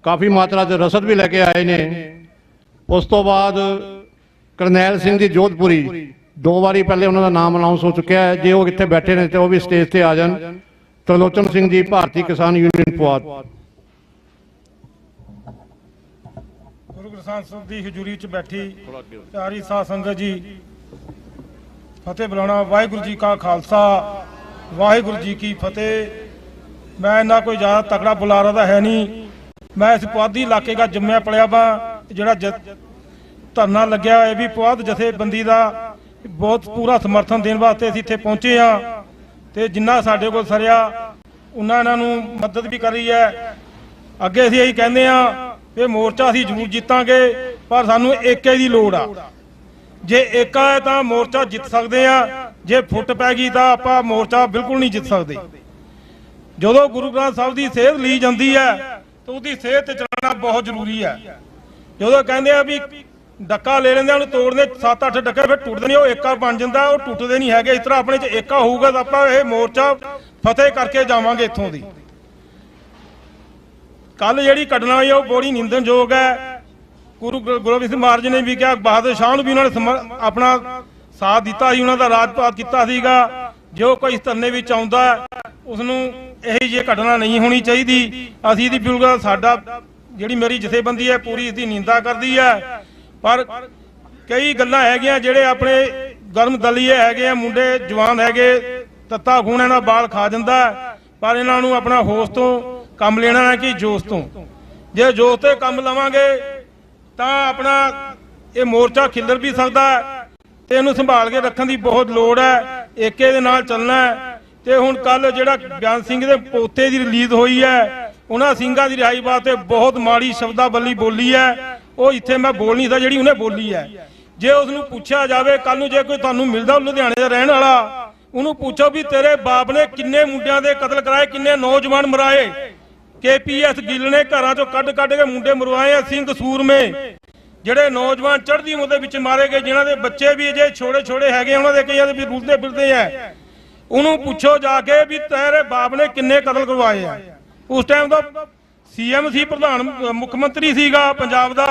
ਕਾਫੀ ਮਾਤਰਾ 'ਚ ਰਸਦ ਵੀ ਲੈ ਕੇ ਆਏ ਨੇ। ਉਸ ਤੋਂ ਬਾਅਦ ਕਰਨੈਲ ਸਿੰਘ ਜੀ ਜੋਧਪੁਰੀ, 2 ਵਾਰੀ ਪਹਿਲੇ ਉਹਨਾਂ ਦਾ ਨਾਮ ਅਨਾਉਂਸ ਹੋ ਚੁੱਕਿਆ ਹੈ। ਜੇ ਉਹ ਇੱਥੇ ਬੈਠੇ ਨੇ ਤੇ ਉਹ ਵੀ ਸਟੇਜ ਤੇ ਆ ਜਾਣ। ਤਰਲੋਚਨ ਸਿੰਘ ਜੀ, ਭਾਰਤੀ ਕਿਸਾਨ ਯੂਨੀਅਨ ਪੁਆਧ। ਗੁਰੂ ਗ੍ਰੰਥ ਸਾਹਿਬ ਦੀ ਹਜ਼ੂਰੀ ਵਿੱਚ ਬੈਠੀ ਪਿਆਰੀ ਸਾਧ ਸੰਗਤ ਜੀ, ਫਤਿਹ ਬੁਲਾਉਣਾ। ਵਾਹਿਗੁਰੂ ਜੀ ਕਾ ਖਾਲਸਾ, ਵਾਹਿਗੁਰੂ ਜੀ ਕੀ ਫਤਿਹ। ਮੈਂ ਇੰਨਾ ਕੋਈ ਜ਼ਿਆਦਾ ਤਕੜਾ ਬੁਲਾਰਾ ਤਾਂ ਹੈ ਨਹੀਂ। ਮੈਂ ਇਸ ਪੁਆਧੀ ਇਲਾਕੇ ਦਾ ਜੰਮਿਆ ਪਲਿਆ ਵਾ। ਜਿਹੜਾ ਧਰਨਾ ਲੱਗਿਆ ਇਹ ਵੀ ਪੁਆਧ ਜਥੇਬੰਦੀ ਦਾ ਬਹੁਤ ਪੂਰਾ ਸਮਰਥਨ ਦੇਣ ਵਾਸਤੇ ਅਸੀਂ ਇੱਥੇ ਪਹੁੰਚੇ ਹਾਂ, ਤੇ ਜਿੰਨਾ ਸਾਡੇ ਕੋਲ ਸਰਿਆ ਉਹਨਾਂ ਇਹਨਾਂ ਨੂੰ ਮਦਦ ਵੀ ਕਰੀ ਹੈ। ਅੱਗੇ ਅਸੀਂ ਇਹੀ ਕਹਿੰਦੇ ਹਾਂ ਇਹ ਮੋਰਚਾ ਅਸੀਂ ਜ਼ਰੂਰ ਜਿੱਤਾਂਗੇ, ਪਰ ਸਾਨੂੰ ਏਕੇ ਦੀ ਲੋੜ ਆ। ਜੇ ਏਕਾ ਹੈ ਤਾਂ ਮੋਰਚਾ ਜਿੱਤ ਸਕਦੇ ਆ, ਜੇ ਫੁੱਟ ਪੈ ਗਈ ਤਾਂ ਆਪਾਂ ਮੋਰਚਾ ਬਿਲਕੁਲ ਨਹੀਂ ਜਿੱਤ ਸਕਦੇ। ਜਦੋਂ ਗੁਰੂ ਗ੍ਰੰਥ ਸਾਹਿਬ ਦੀ ਸੇਧ ਲਈ ਜਾਂਦੀ ਹੈ ਤਾਂ ਉਹਦੀ ਸੇਧ ਤੇ ਚੱਲਣਾ ਬਹੁਤ ਜ਼ਰੂਰੀ ਹੈ। ਜਦੋਂ ਕਹਿੰਦੇ ਆ ਵੀ ਡੱਕਾ ਲੈ ਲੈਂਦੇ ਉਹਨੂੰ ਤੋੜਦੇ 7-8 ਡੱਕੇ, ਫਿਰ ਟੁੱਟਦੇ ਨਹੀਂ, ਉਹ ਏਕਾ ਬਣ ਜਾਂਦਾ, ਉਹ ਟੁੱਟਦੇ ਨਹੀਂ ਹੈਗੇ। ਇਸ ਤਰ੍ਹਾਂ ਆਪਣੇ 'ਚ ਏਕਾ ਹੋਊਗਾ ਤਾਂ ਆਪਾਂ ਇਹ ਮੋਰਚਾ ਫਤਿਹ ਕਰਕੇ ਜਾਵਾਂਗੇ ਇੱਥੋਂ ਦੀ। ਕੱਲ ਜਿਹੜੀ ਘਟਨਾ ਹੋਈ ਉਹ ਬੜੀ ਨਿੰਦਣਯੋਗ ਹੈ। ਗੁਰੂ ਗੋਬਿੰਦ ਸਿੰਘ ਮਹਾਰਾਜ ਨੇ ਵੀ ਕਿਹਾ, ਬਹਾਦਰ ਸ਼ਾਹ ਨੂੰ ਵੀ ਉਹਨਾਂ ਨੇ ਆਪਣਾ ਸਾਥ ਦਿੱਤਾ ਸੀ, ਉਹਨਾਂ ਦਾ ਰਾਜਪਾਤ ਕੀਤਾ ਸੀਗਾ। ਜੋ ਕੋਈ ਇਸ ਧਰਨੇ ਵਿੱਚ ਆਉਂਦਾ ਉਸ ਨੂੰ ਇਹੀ ਜਿਹੀ ਘਟਨਾ ਨਹੀਂ ਹੋਣੀ ਚਾਹੀਦੀ। ਅਸੀਂ ਇਹਦੀ ਬਿਲਕੁਲ ਸਾਡਾ ਜਿਹੜੀ ਮੇਰੀ ਜਥੇਬੰਦੀ ਹੈ ਪੂਰੀ ਇਸਦੀ ਨਿੰਦਾ ਕਰਦੀ ਹੈ। ਪਰ ਕਈ ਗੱਲਾਂ ਹੈਗੀਆਂ ਜਿਹੜੇ ਆਪਣੇ ਗਰਮ ਦਲੀਏ ਹੈਗੇ ਆ, ਮੁੰਡੇ ਜਵਾਨ ਹੈਗੇ, ਤੱਤਾ ਖੂਨ ਇਹਨਾਂ ਬਾਲ ਖਾ ਜਾਂਦਾ, ਪਰ ਇਹਨਾਂ ਨੂੰ ਆਪਣਾ ਹੋਸ਼ ਤੋਂ ਕੰਮ ਲੈਣਾ ਹੈ ਕਿ ਜੋਸ਼ ਤੋਂ। ਜੇ ਜੋਸ਼ ਤੇ ਕੰਮ ਲਵਾਂਗੇ ਤਾਂ ਆਪਣਾ ਇਹ ਮੋਰਚਾ ਖਿੱਲਰ ਵੀ ਸਕਦਾ ਤੇ ਇਹਨੂੰ ਸੰਭਾਲ ਕੇ ਰੱਖਣ ਦੀ ਬਹੁਤ ਲੋੜ ਹੈ। ਏਕੇ ਦੇ ਨਾਲ ਚੱਲਣਾ ਹੈ। ਤੇ ਹੁਣ ਕੱਲ ਜਿਹੜਾ ਬਿਆਨ ਸਿੰਘ ਦੇ ਪੋਤੇ ਦੀ ਰਿਲੀਜ਼ ਹੋਈ ਹੈ, ਉਹਨਾਂ ਸਿੰਘਾਂ ਦੀ ਰਿਹਾਈ ਵਾਸਤੇ ਬਹੁਤ ਮਾੜੀ ਸ਼ਬਦਾਵਲੀ ਬੋਲੀ ਹੈ। ਉਹ ਇੱਥੇ ਮੈਂ ਬੋਲ ਨਹੀਂ ਸਕਦਾ ਜਿਹੜੀ ਉਹਨੇ ਬੋਲੀ ਹੈ। ਜੇ ਉਸ ਨੂੰ ਪੁੱਛਿਆ ਜਾਵੇ ਕੱਲ ਨੂੰ, ਜੇ ਕੋਈ ਤੁਹਾਨੂੰ ਮਿਲਦਾ ਲੁਧਿਆਣੇ ਦਾ ਰਹਿਣ ਵਾਲਾ, ਉਹਨੂੰ ਪੁੱਛੋ ਵੀ ਤੇਰੇ ਬਾਪ ਨੇ ਕਿੰਨੇ ਮੁੰਡਿਆਂ ਦੇ ਕਤਲ ਕਰਾਏ, ਕਿੰਨੇ ਨੌਜਵਾਨ ਮਰਾਏ। KPS ਗਿੱਲ ਨੇ ਘਰਾਂ ਚੋਂ ਕੱਢ ਕੇ ਮੁੰਡੇ ਮਰਵਾਏ ਆ। ਸਿੰਘ ਸੂਰਮੇ ਜਿਹੜੇ ਨੌਜਵਾਨ ਚੜ੍ਹਦੀ ਉਮਰ ਦੇ ਵਿੱਚ ਮਾਰੇ ਗਏ, ਜਿਨ੍ਹਾਂ ਦੇ ਬੱਚੇ ਵੀ ਅਜੇ ਛੋਟੇ ਹੈਗੇ, ਉਹਨਾਂ ਦੇ ਕਈਆਂ ਦੇ ਵੀ ਰੁਲਦੇ ਫਿਰਦੇ ਆ। ਉਹਨੂੰ ਪੁੱਛੋ ਜਾ ਕੇ ਵੀ ਤੇਰੇ ਬਾਪ ਨੇ ਕਿੰਨੇ ਕਤਲ ਕਰਵਾਏ ਆ। ਉਸ ਟਾਈਮ ਦਾ CM ਸੀ, ਪ੍ਰਧਾਨ ਮੁੱਖ ਮੰਤਰੀ ਸੀਗਾ ਪੰਜਾਬ ਦਾ।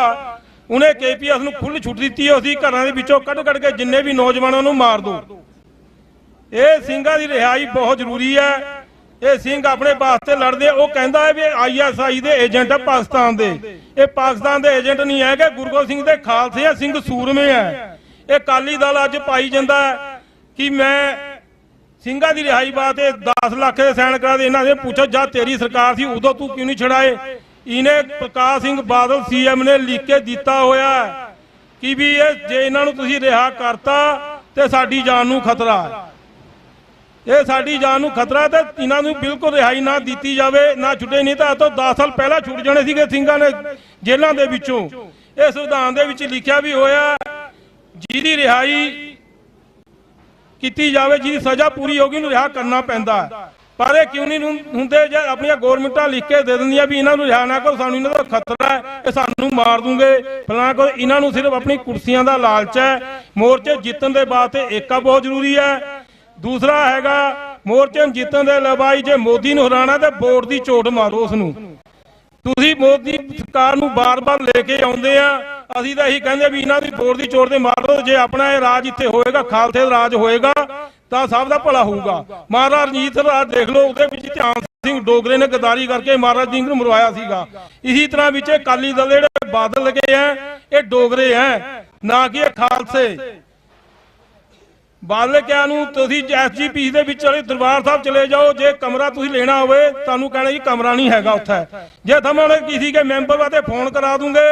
ਉਹਨੇ KPS ਨੂੰ ਖੁੱਲ੍ਹ ਛੁੱਟ ਦਿੱਤੀ ਹੋਈ ਸੀ, ਘਰਾਂ ਦੇ ਵਿੱਚੋਂ ਕੱਢ ਕੇ ਜਿੰਨੇ ਵੀ ਨੌਜਵਾਨਾਂ ਨੂੰ ਮਾਰ ਦੋ। ਇਹ ਸਿੰਘਾਂ ਦੀ ਰਿਹਾਈ ਬਹੁਤ ਜ਼ਰੂਰੀ ਹੈ। ਇਹ ਸਿੰਘ ਆਪਣੇ ਵਾਸਤੇ ਲੜਦੇ। ਉਹ ਕਹਿੰਦਾ ਹੈ ਵੀ ISI ਦੇ ਏਜੰਟ ਆ ਪਾਕਿਸਤਾਨ ਦੇ। ਇਹ ਪਾਕਿਸਤਾਨ ਦੇ ਏਜੰਟ ਨਹੀਂ ਹੈ ਕਿ ਗੁਰੂ ਗੋਬਿੰਦ ਸਿੰਘ ਦੇ ਖਾਲਸੇ ਆ, ਸਿੰਘ ਸੂਰਮੇ ਹੈ। ਇਹ ਅਕਾਲੀ ਦਲ ਅੱਜ ਪਾਈ ਜਾਂਦਾ ਕਿ ਮੈਂ ਸਿੰਘਾਂ ਦੀ ਰਿਹਾਈ ਵਾਸਤੇ 10 ਲੱਖ ਦੇ ਸਾਈਨ ਕਰਾ ਦੇ। ਇਹਨਾਂ ਦੇ ਪੁੱਛੋ ਜਦ ਤੇਰੀ ਸਰਕਾਰ ਸੀ ਉਦੋਂ ਤੂੰ ਕਿਉਂ ਨਹੀਂ ਛੜਾਏ। ਇਹਨੇ ਪ੍ਰਕਾਸ਼ ਸਿੰਘ ਬਾਦਲ CM ਨੇ ਲਿਖ ਕੇ ਦਿੱਤਾ ਹੋਇਆ ਕਿ ਵੀ ਇਹ ਜੇ ਇਹਨਾਂ ਨੂੰ ਤੁਸੀਂ ਰਿਹਾ ਕਰਤਾ ਤੇ ਸਾਡੀ ਜਾਨ ਨੂੰ ਖਤਰਾ ਹੈ। ਇਹ ਸਾਡੀ ਜਾਨ ਨੂੰ ਖਤਰਾ ਤੇ ਇਹਨਾਂ ਨੂੰ ਬਿਲਕੁਲ ਰਿਹਾਈ ਨਾ ਦਿੱਤੀ ਜਾਵੇ, ਨਾ ਛੁੱਟੇ। ਨਹੀਂ ਤਾਂ ਤੋਂ 10 ਸਾਲ ਪਹਿਲਾਂ ਛੁੱਟ ਜਾਣੇ ਸੀਗੇ ਸਿੰਘਾਂ ਨੇ ਜੇਲ੍ਹਾਂ ਦੇ ਵਿੱਚੋਂ। ਇਹ ਸੰਵਿਧਾਨ ਦੇ ਵਿੱਚ ਲਿਖਿਆ ਵੀ ਹੋਇਆ ਜਿਹਦੀ ਰਿਹਾਈ ਕੀਤੀ ਜਾਵੇ, ਜਿਹਦੀ ਸਜ਼ਾ ਪੂਰੀ ਹੋ ਗਈ ਉਹਨੂੰ ਰਿਹਾ ਕਰਨਾ ਪੈਂਦਾ। ਪਰ ਇਹ ਕਿਉਂ ਨਹੀਂ ਹੁੰਦੇ? ਜੇ ਆਪਣੀਆਂ ਗੌਰਮੈਂਟਾਂ ਲਿਖ ਕੇ ਦੇ ਦਿੰਦੀਆਂ ਵੀ ਇਹਨਾਂ ਨੂੰ ਰਿਹਾ ਨਾ ਕਰੋ, ਸਾਨੂੰ ਇਹਨਾਂ ਦਾ ਖਤਰਾ ਹੈ, ਇਹ ਸਾਨੂੰ ਮਾਰ ਦੂੰਗੇ ਫਲਾਣਾ ਕਰੋ। ਇਹਨਾਂ ਨੂੰ ਸਿਰਫ ਆਪਣੀ ਕੁਰਸੀਆਂ ਦਾ ਲਾਲਚ ਹੈ। ਮੋਰਚੇ ਜਿੱਤਣ ਦੇ ਵਾਸਤੇ ਏਕਾ ਬਹੁਤ ਜ਼ਰੂਰੀ ਹੈ। ਦੂਸਰਾ ਹੈਗਾ ਮੋਰਚੇ ਜਿੱਤਣ ਦੇ ਲਵਾਈ, ਜੇ ਮੋਦੀ ਨੂੰ ਹਰਾਣਾ ਤੇ ਵੋਟ ਦੀ ਝੋਟ ਮਾਰੋ ਉਸ ਨੂੰ। ਤੁਸੀਂ ਮੋਦੀ ਸਰਕਾਰ ਨੂੰ ਬਾਰ-ਬਾਰ ਲੈ ਕੇ ਆਉਂਦੇ ਆ, ਅਸੀਂ ਤਾਂ ਇਹੀ ਕਹਿੰਦੇ ਵੀ ਇਹਨਾਂ ਦੀ ਵੋਟ ਦੀ ਝੋਟ ਤੇ ਮਾਰੋ। ਜੇ ਆਪਣਾ ਇਹ ਰਾਜ ਇੱਥੇ ਹੋਏਗਾ, ਖਾਲਸੇ ਦਾ ਰਾਜ ਹੋਏਗਾ ਤਾਂ ਸਭ ਦਾ ਭਲਾ ਹੋਊਗਾ। ਮਹਾਰਾਜਾ ਰਣਜੀਤ ਰਾਜ ਦੇਖ ਲਓ, ਉਹਦੇ ਵਿੱਚ ਧਿਆਨ ਸਿੰਘ ਡੋਗਰੇ ਨੇ ਗਦਾਰੀ ਕਰਕੇ ਮਹਾਰਾਜਾ ਸਿੰਘ ਨੂੰ ਮਰਵਾਇਆ ਸੀਗਾ। ਇਸੇ ਤਰ੍ਹਾਂ ਵਿੱਚ ਅਕਾਲੀ ਦਲ ਦੇ ਜਿਹੜੇ ਬਾਦਲ ਲੱਗੇ ਆ ਇਹ ਡੋਗਰੇ ਹੈ, ਨਾ ਕਿ ਇਹ ਖਾਲਸੇ। ਬਾਦਲ ਕਿਆ ਨੂੰ ਤੁਸੀਂ SGPC ਦੇ ਵਿੱਚ ਚਲੇ ਦਰਬਾਰ ਸਾਹਿਬ ਚਲੇ ਜਾਓ, ਜੇ ਕਮਰਾ ਤੁਸੀਂ ਲੈਣਾ ਹੋਵੇ ਤੁਹਾਨੂੰ ਕਹਿਣਾ ਜੀ ਕਮਰਾ ਨਹੀਂ ਹੈਗਾ ਉੱਥੇ। ਜੇ ਤੁਹਾਨੂੰ ਕਿਸੇ ਕੇ ਮੈਂਬਰ ਵਾਸਤੇ ਫੋਨ ਕਰਾ ਦੂੰਗੇ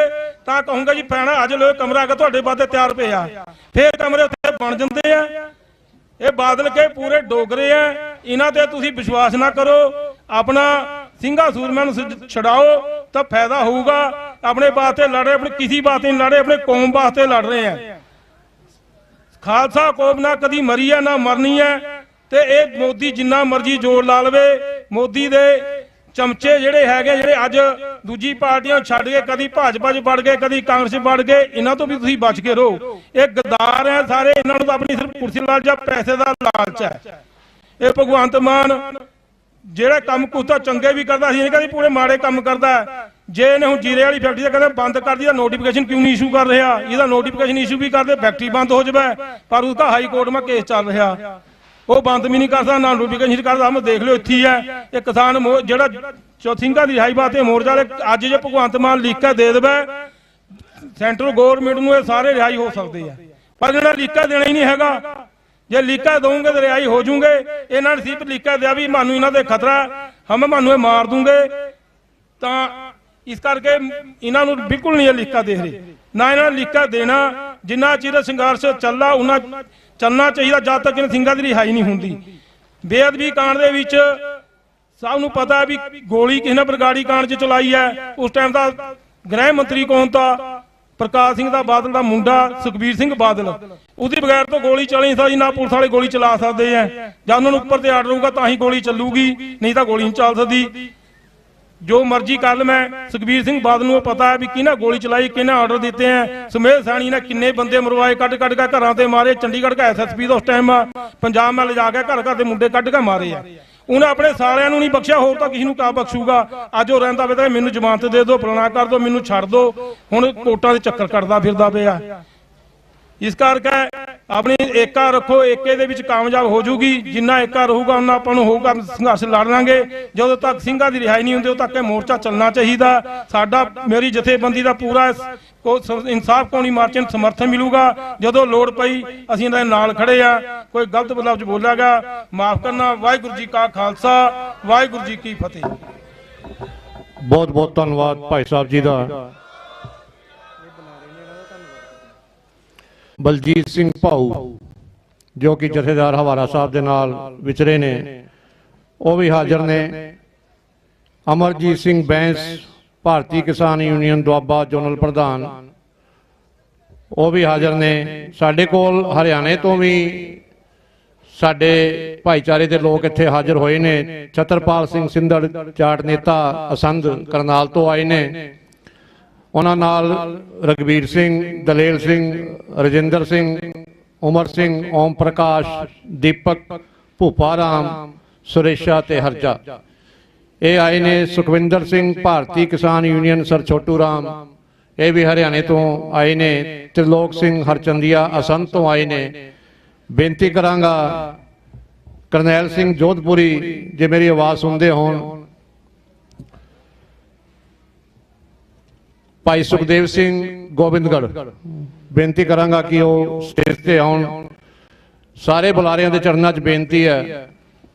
ਤਾਂ ਕਹੂੰਗਾ ਜੀ ਭੈਣਾ ਅੱਜ ਲੋ ਕਮਰਾ ਕਿ ਤੁਹਾਡੇ ਵਾਸਤੇ ਤਿਆਰ ਪਿਆ, ਫੇਰ ਕਮਰੇ ਉੱਥੇ ਬਣ ਜਾਂਦੇ ਆ। ਇਹ ਬਾਦਲ ਕੇ ਪੂਰੇ ਡੋਗਰੇ ਆ, ਇਹਨਾਂ ਤੇ ਤੁਸੀਂ ਵਿਸ਼ਵਾਸ ਨਾ ਕਰੋ। ਆਪਣਾ ਸਿੰਘਾਂ ਸੂਰਮਿਆਂ ਨੂੰ ਛਡਾਓ ਤਾਂ ਫਾਇਦਾ ਹੋਊਗਾ। अपने वास्ते लड़ रहे, अपने किसी वास्ते नहीं लड़ रहे, अपने कौम वास्ते लड़ रहे हैं। खालसा कौम ना कदी मरी है ना मरनी है। ते ये मोदी जिन्ना मर्जी जोर ला लवे, मोदी दे चमचे ਜਿਹੜੇ ਹੈਗੇ ਜਿਹੜੇ ਅੱਜ ਦੂਜੀ ਪਾਰਟੀਆਂ ਛੱਡ ਕੇ ਕਦੀ ਭਾਜਪਾ 'ਚ ਵੜ ਗਏ, ਕਦੀ ਕਾਂਗਰਸ 'ਚ ਵੜ ਗਏ, ਇਹਨਾਂ ਤੋਂ ਵੀ ਤੁਸੀਂ ਬਚ ਕੇ ਰਹੋ। ਇਹ ਗਦਾਰ ਹੈ ਸਾਰੇ, ਇਹਨਾਂ ਨੂੰ ਤਾਂ ਆਪਣੀ ਸਿਰਫ ਕੁਰਸੀ ਲਾਲਚ ਜਾਂ ਪੈਸੇ ਦਾ ਲਾਲਚ ਹੈ। ਇਹ ਭਗਵੰਤ ਮਾਨ ਜਿਹੜੇ ਕੰਮ ਕੁਛ ਤਾਂ ਚੰਗੇ ਵੀ ਕਰਦਾ ਸੀ, ਨਹੀਂ ਕਦੀ ਪੂਰੇ ਮਾੜੇ ਕੰਮ ਕਰਦਾ। ਜੇ ਇਹਨੇ ਹੁਣ ਜੀਰੇ ਵਾਲੀ ਫੈਕਟਰੀ ਦਾ ਕਹਿੰਦੇ ਬੰਦ ਕਰ ਦੀ ਤਾਂ ਨੋਟੀਫਿਕੇਸ਼ਨ ਕਿਉਂ ਨਹੀਂ ਇਸ਼ੂ ਕਰ ਰਿਹਾ? ਇਹਦਾ ਨੋਟੀਫਿਕੇਸ਼ਨ ਇਸ਼ੂ ਵੀ ਕਰਦੇ, ਫੈਕਟਰੀ ਬੰਦ ਹੋ ਜਾਵੇ, ਪਰ उसका हाई कोर्ट में केस चल रहा, वो बंद भी नहीं कर सकता, ना नोटिफिकेशन करता। हम देख लो इत्थे ही है ये किसान ਜਿਹੜਾ ਸਿੰਘਾਂ ਦੀ ਰਿਹਾਈ ਵਾਸਤੇ ਮੋਰਚਾ ਵਾਲੇ ਅੱਜ ਜੇ ਭਗਵੰਤ ਮਾਨ ਲੀਕਾ ਦੇ ਦੇਵੇ ਸੈਂਟਰਲ ਗਵਰਨਮੈਂਟ ਨੂੰ, ਇਹ ਸਾਰੇ ਰਿਹਾਈ ਹੋ ਸਕਦੇ ਆ। ਪਰ ਜਿਹੜਾ ਲੀਕਾ ਦੇਣਾ ਹੀ ਨਹੀਂ ਹੈਗਾ, ਜੇ ਲੀਕਾ ਦਊਂਗੇ ਤਾਂ ਰਿਹਾਈ ਹੋ ਜੂਗੇ। ਇਹਨਾਂ ਨੇ ਸਿਰਫ ਲੀਕਾ ਦਿਆ ਵੀ ਮਾਨੂੰ ਇਹਨਾਂ ਦੇ ਖਤਰਾ, ਹਮ ਮਾਨੂੰ ਇਹ ਮਾਰ ਦੂੰਗੇ, ਤਾਂ ਇਸ ਕਰਕੇ ਇਹਨਾਂ ਨੂੰ ਬਿਲਕੁਲ ਨਹੀਂ ਇਹ ਲੀਕਾ ਦੇ ਰਹੇ, ਨਾ ਇਹਨਾਂ ਨੇ ਲੀਕਾ ਦੇਣਾ। ਜਿੰਨਾ ਚਿਰ ਸੰਘਰਸ਼ ਚੱਲਦਾ ਉਹਨਾਂ ਚੱਲਣਾ ਚਾਹੀਦਾ, ਜਦ ਤੱਕ ਇਹਨਾਂ ਸਿੰਘਾਂ ਦੀ ਰਿਹਾਈ ਨਹੀਂ ਹੁੰਦੀ। ਬੇਅਦਬੀ ਕਾਂਡ ਦੇ ਵਿੱਚ ਸਭ ਨੂੰ ਪਤਾ ਹੈ ਵੀ ਗੋਲੀ ਕਿਸੇ ਨੇ ਬਰਗਾੜੀ ਕਾਂਡ 'ਚ ਚਲਾਈ ਹੈ। ਉਸ ਟਾਈਮ ਦਾ ਗ੍ਰਹਿ ਮੰਤਰੀ ਕੌਣ ਤਾਂ ਪ੍ਰਕਾਸ਼ ਸਿੰਘ ਦਾ ਬਾਦਲ ਦਾ ਮੁੰਡਾ ਸੁਖਬੀਰ ਸਿੰਘ ਬਾਦਲ, ਉਹਦੀ ਬਗੈਰ ਤੋਂ ਗੋਲੀ ਚੱਲ ਨਹੀਂ ਸਕਦੀ, ਨਾ ਪੁਲਿਸ ਵਾਲੇ ਗੋਲੀ ਚਲਾ ਸਕਦੇ ਆ। ਜਾਂ ਉਹਨਾਂ ਨੂੰ ਉੱਪਰ ਤੇ ਆਰਡਰ ਹੋਊਗਾ ਤਾਂ ਹੀ ਗੋਲੀ ਚੱਲੂਗੀ, ਨਹੀਂ ਤਾਂ ਗੋਲੀ ਨਹੀਂ ਚੱਲ ਸਕਦੀ। ਜੋ ਮਰਜ਼ੀ ਕਰ ਲੈ, ਮੈਂ ਸੁਖਬੀਰ ਸਿੰਘ ਬਾਦਲ ਨੂੰ ਪਤਾ ਹੈ ਵੀ ਕਿਹਨਾਂ ਗੋਲੀ ਚਲਾਈ, ਕਿਹਨਾਂ ਆਰਡਰ ਦਿੱਤੇ ਆ। ਸੁਮੇਧ ਸੈਣੀ ਨੇ ਕਿੰਨੇ ਬੰਦੇ ਮਰਵਾਏ, ਕੱਢ ਕੱਢ ਕੇ ਘਰਾਂ ਤੇ ਮਾਰੇ। ਚੰਡੀਗੜ੍ਹ ਦਾ ਐਸਐਸਪੀ ਦਾ ਉਸ ਟਾਈਮ ਪੰਜਾਬ ਮੈਂ ਲਿਜਾ ਕੇ ਘਰ ਘਰ ਦੇ ਮੁੰਡੇ ਕੱਢ ਕੇ ਮਾਰੇ ਆ। ਉਹਨੇ ਆਪਣੇ ਸਾਲਿਆਂ ਨੂੰ ਨਹੀਂ ਬਖਸ਼ਿਆ, ਹੋਰ ਤਾਂ ਕਿਸੇ ਨੂੰ ਕਾ ਬਖਸ਼ੂਗਾ। ਅੱਜ ਉਹ ਰਹਿੰਦਾ ਵੇ ਤਾਂ ਮੈਨੂੰ ਜ਼ਮਾਨਤ ਦੇ ਦਿਓ, ਫਲਾਣਾ ਕਰ ਦਿਓ, ਮੈਨੂੰ ਛੱਡ ਦਿਓ। ਹੁਣ ਕੋਰਟਾਂ ਦੇ ਚੱਕਰ ਕੱਢਦਾ ਫਿਰਦਾ ਪਿਆ। ਇਸ ਕਰਕੇ ਆਪਣੀ ਏਕਾ ਰੱਖੋ, ਏਕੇ ਦੇ ਵਿੱਚ ਕਾਮਯਾਬ ਹੋ ਜੂਗੀ। ਜਿੰਨਾ ਏਕਾ ਰਹੂਗਾ ਉਹਨਾਂ ਆਪਾਂ ਨੂੰ ਹੋਊਗਾ ਸੰਘਰਸ਼ ਲੜ ਲਾਂਗੇ। ਜਦੋਂ ਤੱਕ ਸਿੰਘਾਂ ਦੀ ਰਿਹਾਈ ਨਹੀਂ ਹੁੰਦੀ ਉਦੋਂ ਤੱਕ ਇਹ ਮੋਰਚਾ ਚੱਲਣਾ ਚਾਹੀਦਾ। ਸਾਡਾ ਮੇਰੀ ਜਥੇਬੰਦੀ ਦਾ ਪੂਰਾ ਇਨਸਾਫ ਕੌਣੀ ਮਾਰਚ ਨੂੰ ਸਮਰਥਨ ਮਿਲੂਗਾ। ਜਦੋਂ ਲੋੜ ਪਈ ਅਸੀਂ ਇਹਨਾਂ ਦੇ ਨਾਲ ਖੜੇ ਆ। ਕੋਈ ਗਲਤ ਲਫ਼ਜ਼ ਬੋਲਿਆ ਗਿਆ ਮਾਫ ਕਰਨਾ। ਵਾਹਿਗੁਰੂ ਜੀ ਕਾ ਖਾਲਸਾ, ਵਾਹਿਗੁਰੂ ਜੀ ਕੀ ਫਤਿਹ। ਬਹੁਤ ਬਹੁਤ ਧੰਨਵਾਦ ਭਾਈ ਸਾਹਿਬ ਜੀ ਦਾ। ਬਲਜੀਤ ਸਿੰਘ ਭਾਊ ਜੋ ਕਿ ਜਥੇਦਾਰ ਹਵਾਰਾ ਸਾਹਿਬ ਦੇ ਨਾਲ ਵਿਚਰੇ ਨੇ, ਉਹ ਵੀ ਹਾਜ਼ਰ ਨੇ। ਅਮਰਜੀਤ ਸਿੰਘ ਬੈਂਸ ਭਾਰਤੀ ਕਿਸਾਨ ਯੂਨੀਅਨ ਦੁਆਬਾ ਜ਼ੋਨਲ ਪ੍ਰਧਾਨ, ਉਹ ਵੀ ਹਾਜ਼ਰ ਨੇ। ਸਾਡੇ ਕੋਲ ਹਰਿਆਣੇ ਤੋਂ ਵੀ ਸਾਡੇ ਭਾਈਚਾਰੇ ਦੇ ਲੋਕ ਇੱਥੇ ਹਾਜ਼ਰ ਹੋਏ ਨੇ। ਛਤਰਪਾਲ ਸਿੰਘ ਸਿੰਧੜ ਜਾਟ ਨੇਤਾ ਅਸੰਧ ਕਰਨਾਲ ਤੋਂ ਆਏ ਨੇ। ਉਹਨਾਂ ਨਾਲ ਰਗਵੀਰ ਸਿੰਘ, ਦਲੇਲ ਸਿੰਘ, ਰਜਿੰਦਰ ਸਿੰਘ, ਉਮਰ ਸਿੰਘ, ਓਮ ਪ੍ਰਕਾਸ਼, ਦੀਪਕ, ਭੂਪਾ ਰਾਮ, ਸੁਰੇਸ਼ਾ ਤੇ ਹਰਜਾ ਇਹ ਆਏ ਨੇ। ਸੁਖਵਿੰਦਰ ਸਿੰਘ ਭਾਰਤੀ ਕਿਸਾਨ ਯੂਨੀਅਨ ਸਰ ਛੋਟੂ ਰਾਮ, ਇਹ ਵੀ ਹਰਿਆਣੇ ਤੋਂ ਆਏ ਨੇ। ਤ੍ਰਿਲੋਕ ਸਿੰਘ ਹਰਚੰਦੀਆ ਅਸੰਧ ਤੋਂ ਆਏ ਨੇ। ਬੇਨਤੀ ਕਰਾਂਗਾ ਕਰਨੈਲ ਸਿੰਘ ਜੋਧਪੁਰੀ ਜੇ ਮੇਰੀ ਆਵਾਜ਼ ਸੁਣਦੇ ਹੋਣ, ਭਾਈ ਸੁਖਦੇਵ ਸਿੰਘ ਗੋਬਿੰਦਗੜ੍ਹ, ਬੇਨਤੀ ਕਰਾਂਗਾ ਕਿ ਉਹ ਸਟੇਜ ਤੇ ਆਉਣ। ਸਾਰੇ ਬੁਲਾਰਿਆਂ ਦੇ ਚਰਨਾਂ 'ਚ ਬੇਨਤੀ ਹੈ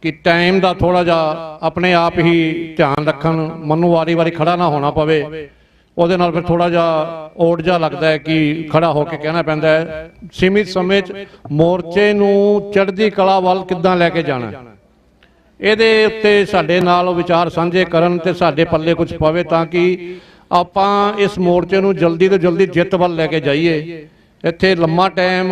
ਕਿ ਟਾਈਮ ਦਾ ਥੋੜਾ ਜਿਹਾ ਆਪਣੇ ਆਪ ਹੀ ਧਿਆਨ ਰੱਖਣ। ਮੈਨੂੰ ਵਾਰੀ-ਵਾਰੀ ਖੜਾ ਨਾ ਹੋਣਾ ਪਵੇ, ਉਹਦੇ ਨਾਲ ਫਿਰ ਥੋੜਾ ਜਿਹਾ ਓਟ ਜਿਹਾ ਲੱਗਦਾ ਹੈ ਕਿ ਖੜਾ ਹੋ ਕੇ ਕਹਿਣਾ ਪੈਂਦਾ ਹੈ। ਸੀਮਿਤ ਸਮੇਂ 'ਚ ਮੋਰਚੇ ਨੂੰ ਚੜ੍ਹਦੀ ਕਲਾ ਵੱਲ ਕਿੱਦਾਂ ਲੈ ਕੇ ਜਾਣਾ, ਇਹਦੇ ਉੱਤੇ ਸਾਡੇ ਨਾਲ ਵਿਚਾਰ ਸਾਂਝੇ ਕਰਨ ਤੇ ਸਾਡੇ ਪੱਲੇ ਕੁਝ ਪਵੇ, ਤਾਂ ਕਿ ਆਪਾਂ ਇਸ ਮੋਰਚੇ ਨੂੰ ਜਲਦੀ ਤੋਂ ਜਲਦੀ ਜਿੱਤ ਵੱਲ ਲੈ ਕੇ ਜਾਈਏ। ਇੱਥੇ ਲੰਮਾ ਟਾਈਮ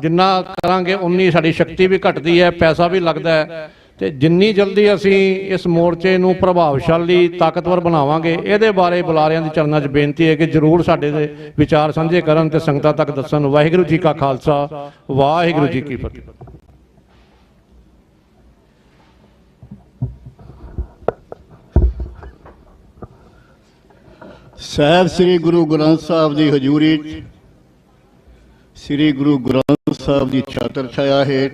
ਜਿੰਨਾ ਕਰਾਂਗੇ ਉਨੀ ਸਾਡੀ ਸ਼ਕਤੀ ਵੀ ਘਟਦੀ ਹੈ, ਪੈਸਾ ਵੀ ਲੱਗਦਾ ਹੈ। ਤੇ ਜਿੰਨੀ ਜਲਦੀ ਅਸੀਂ ਇਸ ਮੋਰਚੇ ਨੂੰ ਪ੍ਰਭਾਵਸ਼ਾਲੀ ਤਾਕਤਵਰ ਬਣਾਵਾਂਗੇ, ਇਹਦੇ ਬਾਰੇ ਬੁਲਾਰਿਆਂ ਦੇ ਚਰਨਾਂ 'ਚ ਬੇਨਤੀ ਹੈ ਕਿ ਜ਼ਰੂਰ ਸਾਡੇ ਦੇ ਵਿਚਾਰ ਸਾਂਝੇ ਕਰਨ ਤੇ ਸੰਗਤਾਂ ਤੱਕ ਦੱਸਣ। ਵਾਹਿਗੁਰੂ ਜੀ ਕਾ ਖਾਲਸਾ, ਵਾਹਿਗੁਰੂ ਜੀ ਕੀ ਫਤਿਹ। ਸਾਹਿਬ ਸ੍ਰੀ ਗੁਰੂ ਗ੍ਰੰਥ ਸਾਹਿਬ ਦੀ ਹਜ਼ੂਰੀ 'ਚ, ਸ੍ਰੀ ਗੁਰੂ ਗ੍ਰੰਥ ਸਾਹਿਬ ਦੀ ਛਤਰ ਛਾਇਆ ਹੇਠ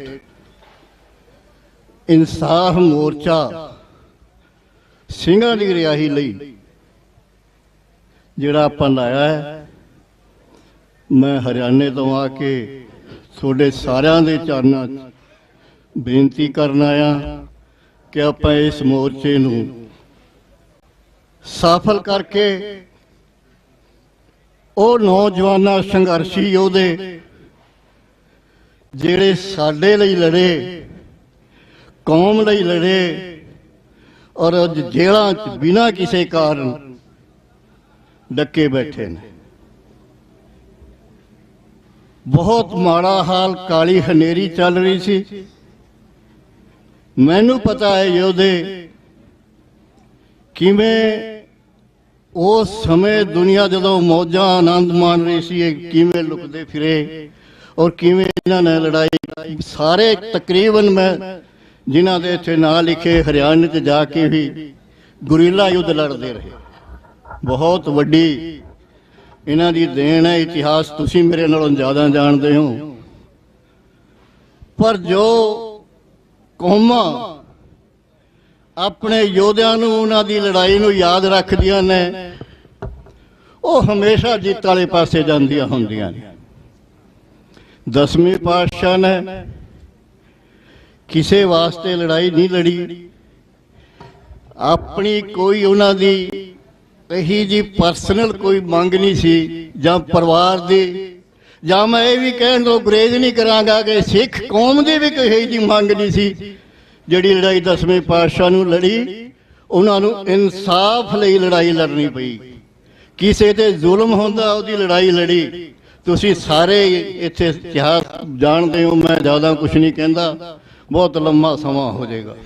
ਇਨਸਾਫ ਮੋਰਚਾ ਸਿੰਘਾਂ ਦੀ ਰਿਹਾਈ ਲਈ ਜਿਹੜਾ ਆਪਾਂ ਲਾਇਆ ਹੈ, ਮੈਂ ਹਰਿਆਣੇ ਤੋਂ ਆ ਕੇ ਤੁਹਾਡੇ ਸਾਰਿਆਂ ਦੇ ਚਰਨਾਂ 'ਚ ਬੇਨਤੀ ਕਰਨ ਆਇਆ ਕਿ ਆਪਾਂ ਇਸ ਮੋਰਚੇ ਨੂੰ ਸਫਲ ਕਰਕੇ ਉਹ ਨੌਜਵਾਨਾਂ ਸੰਘਰਸ਼ੀ ਯੋਧੇ ਜਿਹੜੇ ਸਾਡੇ ਲਈ ਲੜੇ, ਕੌਮ ਲਈ ਲੜੇ, ਔਰ ਅੱਜ ਜੇਲ੍ਹਾਂ 'ਚ ਬਿਨਾਂ ਕਿਸੇ ਕਾਰਨ ਡੱਕੇ ਬੈਠੇ ਨੇ। ਬਹੁਤ ਮਾੜਾ ਹਾਲ, ਕਾਲੀ ਹਨੇਰੀ ਚੱਲ ਰਹੀ ਸੀ। ਮੈਨੂੰ ਪਤਾ ਹੈ ਯੋਧੇ ਕਿਵੇਂ ਉਸ ਸਮੇਂ ਦੁਨੀਆ ਜਦੋਂ ਮੌਜਾਂ ਆਨੰਦ ਮਾਣ ਰਹੀ ਸੀ, ਇਹ ਕਿਵੇਂ ਲੁਕਦੇ ਫਿਰੇ ਔਰ ਕਿਵੇਂ ਇਹਨਾਂ ਨੇ ਲੜਾਈ। ਸਾਰੇ ਤਕਰੀਬਨ ਮੈਂ ਜਿਨ੍ਹਾਂ ਦੇ ਇੱਥੇ ਨਾਂ ਲਿਖੇ ਹਰਿਆਣੇ 'ਚ ਜਾ ਕੇ ਵੀ ਗੁਰੀਲਾ ਯੁੱਧ ਲੜਦੇ ਰਹੇ। ਬਹੁਤ ਵੱਡੀ ਇਹਨਾਂ ਦੀ ਦੇਣ ਹੈ। ਇਤਿਹਾਸ ਤੁਸੀਂ ਮੇਰੇ ਨਾਲੋਂ ਜ਼ਿਆਦਾ ਜਾਣਦੇ ਹੋ। ਪਰ ਜੋ ਕੌਮਾਂ ਆਪਣੇ ਯੋਧਿਆਂ ਨੂੰ, ਉਹਨਾਂ ਦੀ ਲੜਾਈ ਨੂੰ ਯਾਦ ਰੱਖਦੀਆਂ ਨੇ, ਉਹ ਹਮੇਸ਼ਾ ਜਿੱਤ ਵਾਲੇ ਪਾਸੇ ਜਾਂਦੀਆਂ ਹੁੰਦੀਆਂ ਨੇ। 10ਵੇਂ ਪਾਤਸ਼ਾਹ ਨੇ ਕਿਸੇ ਵਾਸਤੇ ਲੜਾਈ ਨਹੀਂ ਲੜੀ। ਆਪਣੀ ਕੋਈ ਉਹਨਾਂ ਦੀ ਇਹੀ ਜੀ ਪਰਸਨਲ ਕੋਈ ਮੰਗ ਨਹੀਂ ਸੀ, ਜਾਂ ਪਰਿਵਾਰ ਦੀ, ਜਾਂ ਮੈਂ ਇਹ ਵੀ ਕਹਿਣ ਤੋਂ ਗੁਰੇਜ਼ ਨਹੀਂ ਕਰਾਂਗਾ ਕਿ ਸਿੱਖ ਕੌਮ ਦੀ ਵੀ ਕੋਈ ਇਹੀ ਜੀ ਮੰਗ ਨਹੀਂ ਸੀ। ਜਿਹੜੀ ਲੜਾਈ 10ਵੇਂ ਪਾਤਸ਼ਾਹ ਨੂੰ ਲੜੀ, ਉਹਨਾਂ ਨੂੰ ਇਨਸਾਫ ਲਈ ਲੜਾਈ ਲੜਨੀ ਪਈ। ਕਿਸੇ ਤੇ ਜ਼ੁਲਮ ਹੁੰਦਾ ਉਹਦੀ ਲੜਾਈ ਲੜੀ। ਤੁਸੀਂ ਸਾਰੇ ਇੱਥੇ ਇਤਿਹਾਸ ਜਾਣਦੇ ਹੋ, ਮੈਂ ਜ਼ਿਆਦਾ ਕੁਝ ਨਹੀਂ ਕਹਿੰਦਾ, ਬਹੁਤ ਲੰਮਾ ਸਮਾਂ ਹੋ ਜਾਏਗਾ।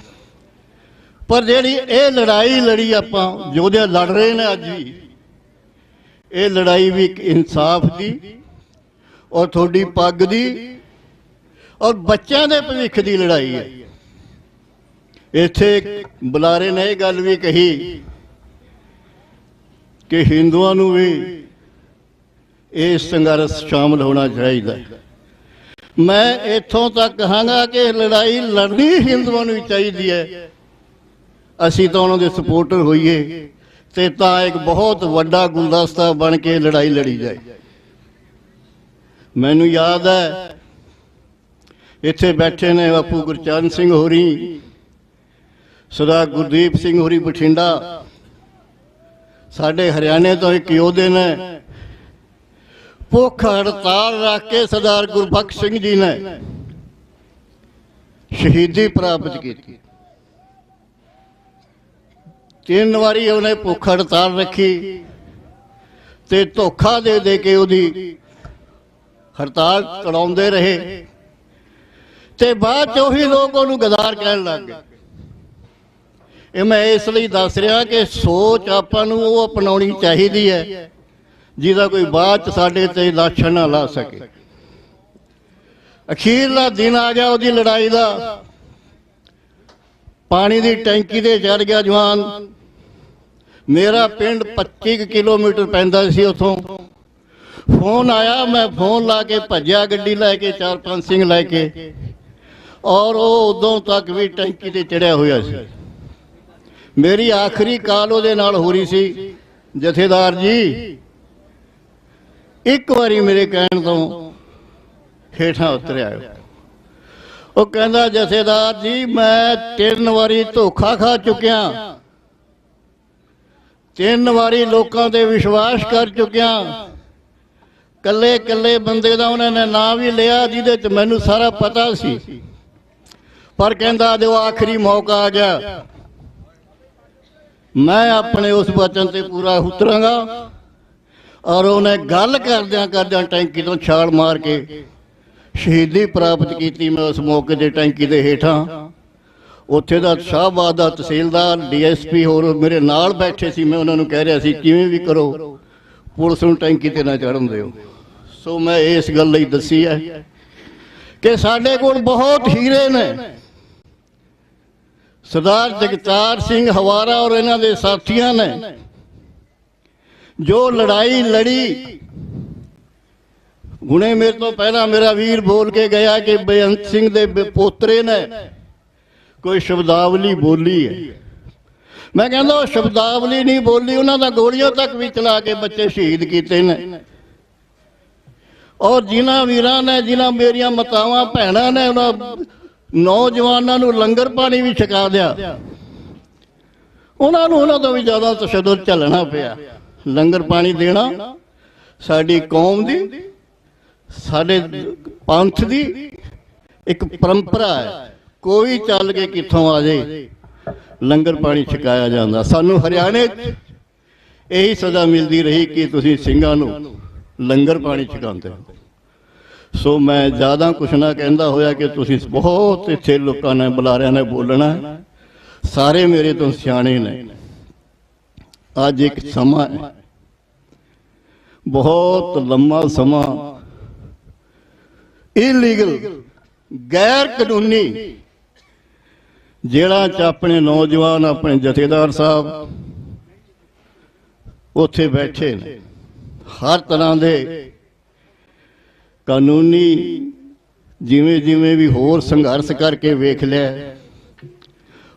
ਪਰ ਜਿਹੜੀ ਇਹ ਲੜਾਈ ਲੜੀ ਆਪਾਂ, ਯੋਧੇ ਲੜ ਰਹੇ ਨੇ ਅੱਜ ਵੀ, ਇਹ ਲੜਾਈ ਵੀ ਇੱਕ ਇਨਸਾਫ ਦੀ ਔਰ ਤੁਹਾਡੀ ਪੱਗ ਦੀ ਔਰ ਬੱਚਿਆਂ ਦੇ ਭਵਿੱਖ ਦੀ ਲੜਾਈ ਹੈ। ਇੱਥੇ ਬੁਲਾਰੇ ਨੇ ਇਹ ਗੱਲ ਵੀ ਕਹੀ ਕਿ ਹਿੰਦੂਆਂ ਨੂੰ ਵੀ ਇਸ ਸੰਘਰਸ਼ ਸ਼ਾਮਲ ਹੋਣਾ ਚਾਹੀਦਾ। ਮੈਂ ਇੱਥੋਂ ਤੱਕ ਕਹਾਂਗਾ ਕਿ ਲੜਾਈ ਲੜਨੀ ਹਿੰਦੂਆਂ ਨੂੰ ਵੀ ਚਾਹੀਦੀ ਹੈ। ਅਸੀਂ ਤਾਂ ਉਹਨਾਂ ਦੇ ਸਪੋਰਟਰ ਹੋਈਏ ਤੇ ਤਾਂ ਇੱਕ ਬਹੁਤ ਵੱਡਾ ਗੁਲਦਸਤਾ ਬਣ ਕੇ ਲੜਾਈ ਲੜੀ ਜਾਏ। ਮੈਨੂੰ ਯਾਦ ਹੈ ਇੱਥੇ ਬੈਠੇ ਨੇ ਬਾਪੂ ਗੁਰਚਰਨ ਸਿੰਘ ਹੋਰੀ, ਸਰਦਾਰ ਗੁਰਦੀਪ ਸਿੰਘ ਹੋਰੀ ਬਠਿੰਡਾ, ਸਾਡੇ ਹਰਿਆਣੇ ਤੋਂ ਇੱਕ ਯੋਧੇ ਨੇ ਭੁੱਖ ਹੜਤਾਲ ਰੱਖ ਕੇ ਸਰਦਾਰ ਗੁਰਬਖਸ਼ ਸਿੰਘ ਜੀ ਨੇ ਸ਼ਹੀਦੀ ਪ੍ਰਾਪਤ ਕੀਤੀ। 3 ਵਾਰੀ ਉਹਨੇ ਭੁੱਖ ਹੜਤਾਲ ਰੱਖੀ ਤੇ ਧੋਖਾ ਦੇ ਦੇ ਕੇ ਉਹਦੀ ਹੜਤਾਲ ਤੜਾਉਂਦੇ ਰਹੇ ਤੇ ਬਾਅਦ 'ਚ ਉਹੀ ਲੋਕ ਉਹਨੂੰ ਗਦਾਰ ਕਹਿਣ ਲੱਗ ਗਏ। ਇਹ ਮੈਂ ਇਸ ਲਈ ਦੱਸ ਰਿਹਾ ਕਿ ਸੋਚ ਆਪਾਂ ਨੂੰ ਉਹ ਅਪਣਾਉਣੀ ਚਾਹੀਦੀ ਹੈ ਜਿਹਦਾ ਕੋਈ ਬਾਅਦ 'ਚ ਸਾਡੇ ਤੇ ਲਾਛਣ ਨਾ ਲਾ ਸਕੇ। ਅਖੀਰਲਾ ਦਿਨ ਆ ਗਿਆ ਉਹਦੀ ਲੜਾਈ ਦਾ। ਪਾਣੀ ਦੀ ਟੈਂਕੀ ਤੇ ਚੜ ਗਿਆ ਜਵਾਨ। ਮੇਰਾ ਪਿੰਡ 25 ਕਿਲੋਮੀਟਰ ਪੈਂਦਾ ਸੀ ਉੱਥੋਂ। ਫੋਨ ਆਇਆ, ਮੈਂ ਫੋਨ ਲਾ ਕੇ ਭੱਜਿਆ, ਗੱਡੀ ਲੈ ਕੇ 4-5 ਸਿੰਘ ਲੈ ਕੇ, ਔਰ ਉਹ ਉਦੋਂ ਤੱਕ ਵੀ ਟੈਂਕੀ ਤੇ ਚੜਿਆ ਹੋਇਆ ਸੀ। ਮੇਰੀ ਆਖਰੀ ਕਾਲ ਉਹਦੇ ਨਾਲ ਹੋ ਰਹੀ ਸੀ, ਜਥੇਦਾਰ ਜੀ ਇੱਕ ਵਾਰੀ ਮੇਰੇ ਕਹਿਣ ਤੋਂ ਹੇਠਾਂ ਉਤਰਿਆ। ਉਹ ਕਹਿੰਦਾ ਜਥੇਦਾਰ ਜੀ ਮੈਂ 3 ਵਾਰੀ ਧੋਖਾ ਖਾ ਚੁੱਕਿਆ, 3 ਵਾਰੀ ਲੋਕਾਂ ਤੇ ਵਿਸ਼ਵਾਸ ਕਰ ਚੁੱਕਿਆ। ਕੱਲੇ ਕੱਲੇ ਬੰਦੇ ਦਾ ਉਹਨਾਂ ਨੇ ਨਾਂ ਵੀ ਲਿਆ ਜਿਹਦੇ 'ਚ ਮੈਨੂੰ ਸਾਰਾ ਪਤਾ ਸੀ, ਪਰ ਕਹਿੰਦਾ ਜੋ ਆਖਰੀ ਮੌਕਾ ਆ ਗਿਆ ਮੈਂ ਆਪਣੇ ਉਸ ਵਚਨ ਤੇ ਪੂਰਾ ਉਤਰਾਂਗਾ। ਔਰ ਉਹਨੇ ਗੱਲ ਕਰਦਿਆਂ ਕਰਦਿਆਂ ਟੈਂਕੀ ਤੋਂ ਛਾਲ ਮਾਰ ਕੇ ਸ਼ਹੀਦੀ ਪ੍ਰਾਪਤ ਕੀਤੀ। ਮੈਂ ਉਸ ਮੌਕੇ ਤੇ ਟੈਂਕੀ ਦੇ ਹੇਠਾਂ ਉੱਥੇ ਦਾ ਸ਼ਾਹਬਾਦ ਦਾ ਤਹਿਸੀਲਦਾਰ, DSP ਹੋਰ ਮੇਰੇ ਨਾਲ ਬੈਠੇ ਸੀ। ਮੈਂ ਉਹਨਾਂ ਨੂੰ ਕਹਿ ਰਿਹਾ ਸੀ ਕਿਵੇਂ ਵੀ ਕਰੋ ਪੁਲਿਸ ਨੂੰ ਟੈਂਕੀ ਤੇ ਨਾ ਚੜ੍ਹਨ ਦਿਓ। ਸੋ ਮੈਂ ਇਸ ਗੱਲ ਲਈ ਦੱਸੀ ਹੈ ਕਿ ਸਾਡੇ ਕੋਲ ਬਹੁਤ ਹੀਰੇ ਨੇ। ਸਰਦਾਰ ਜਗਤਾਰ ਸਿੰਘ ਹਵਾਰਾ ਔਰ ਇਹਨਾਂ ਦੇ ਸਾਥੀਆਂ ਨੇ ਜੋ ਲੜਾਈ ਲੜੀ। ਹੁਣੇ ਮੇਰੇ ਤੋਂ ਪਹਿਲਾਂ ਮੇਰਾ ਵੀਰ ਬੋਲ ਕੇ ਗਿਆ ਕਿ ਬੇਅੰਤ ਸਿੰਘ ਦੇ ਪੋਤਰੇ ਨੇ ਕੋਈ ਸ਼ਬਦਾਵਲੀ ਬੋਲੀ ਹੈ। ਮੈਂ ਕਹਿੰਦਾ ਉਹ ਸ਼ਬਦਾਵਲੀ ਨਹੀਂ ਬੋਲੀ, ਉਹਨਾਂ ਦਾ ਗੋਲੀਆਂ ਤੱਕ ਵੀ ਚਲਾ ਕੇ ਬੱਚੇ ਸ਼ਹੀਦ ਕੀਤੇ ਨੇ। ਔਰ ਜਿਨ੍ਹਾਂ ਵੀਰਾਂ ਨੇ, ਜਿਨ੍ਹਾਂ ਮੇਰੀਆਂ ਮਾਤਾਵਾਂ ਭੈਣਾਂ ਨੇ, ਉਹਨਾਂ ਨੌਜਵਾਨਾਂ ਨੂੰ ਲੰਗਰ ਪਾਣੀ ਵੀ ਛਕਾ ਦਿਆ। ਉਹਨਾਂ ਨੂੰ ਉਹਨਾਂ ਤੋਂ ਵੀ ਜ਼ਿਆਦਾ ਤਸ਼ੱਦਦ ਝੱਲਣਾ ਪਿਆ। ਲੰਗਰ ਪਾਣੀ ਦੇਣਾ ਸਾਡੀ ਕੌਮ ਦੀ, ਸਾਡੇ ਪੰਥ ਦੀ ਇੱਕ ਪਰੰਪਰਾ ਹੈ। ਕੋਈ ਚੱਲ ਕੇ ਕਿੱਥੋਂ ਆ ਜਾਏ ਲੰਗਰ ਪਾਣੀ ਛਕਾਇਆ ਜਾਂਦਾ। ਸਾਨੂੰ ਹਰਿਆਣੇ ਇਹੀ ਸਜ਼ਾ ਮਿਲਦੀ ਰਹੀ ਕਿ ਤੁਸੀਂ ਸਿੰਘਾਂ ਨੂੰ ਲੰਗਰ ਪਾਣੀ ਛਕਾਉਂਦੇ ਹੋ। ਸੋ ਮੈਂ ਜ਼ਿਆਦਾ ਕੁਛ ਨਾ ਕਹਿੰਦਾ ਹੋਇਆ ਕਿ ਤੁਸੀਂ ਬਹੁਤ ਇੱਥੇ ਲੋਕਾਂ ਨੇ ਬੁਲਾਰਿਆਂ ਨੇ ਬੋਲਣਾ, ਸਾਰੇ ਮੇਰੇ ਤੋਂ ਸਿਆਣੇ ਨੇ। ਅੱਜ ਇੱਕ ਸਮਾਂ ਹੈ, ਬਹੁਤ ਲੰਮਾ ਸਮਾਂ ਇਲੀਗਲ ਗੈਰ ਕਾਨੂੰਨੀ ਜਿਹੜਾ ਚ ਆਪਣੇ ਨੌਜਵਾਨ ਆਪਣੇ ਜਥੇਦਾਰ ਸਾਹਿਬ ਉੱਥੇ ਬੈਠੇ ਨੇ, ਹਰ ਤਰ੍ਹਾਂ ਦੇ ਕਾਨੂੰਨੀ ਜਿਵੇਂ ਜਿਵੇਂ ਵੀ ਹੋਰ ਸੰਘਰਸ਼ ਕਰਕੇ ਵੇਖ ਲਿਆ,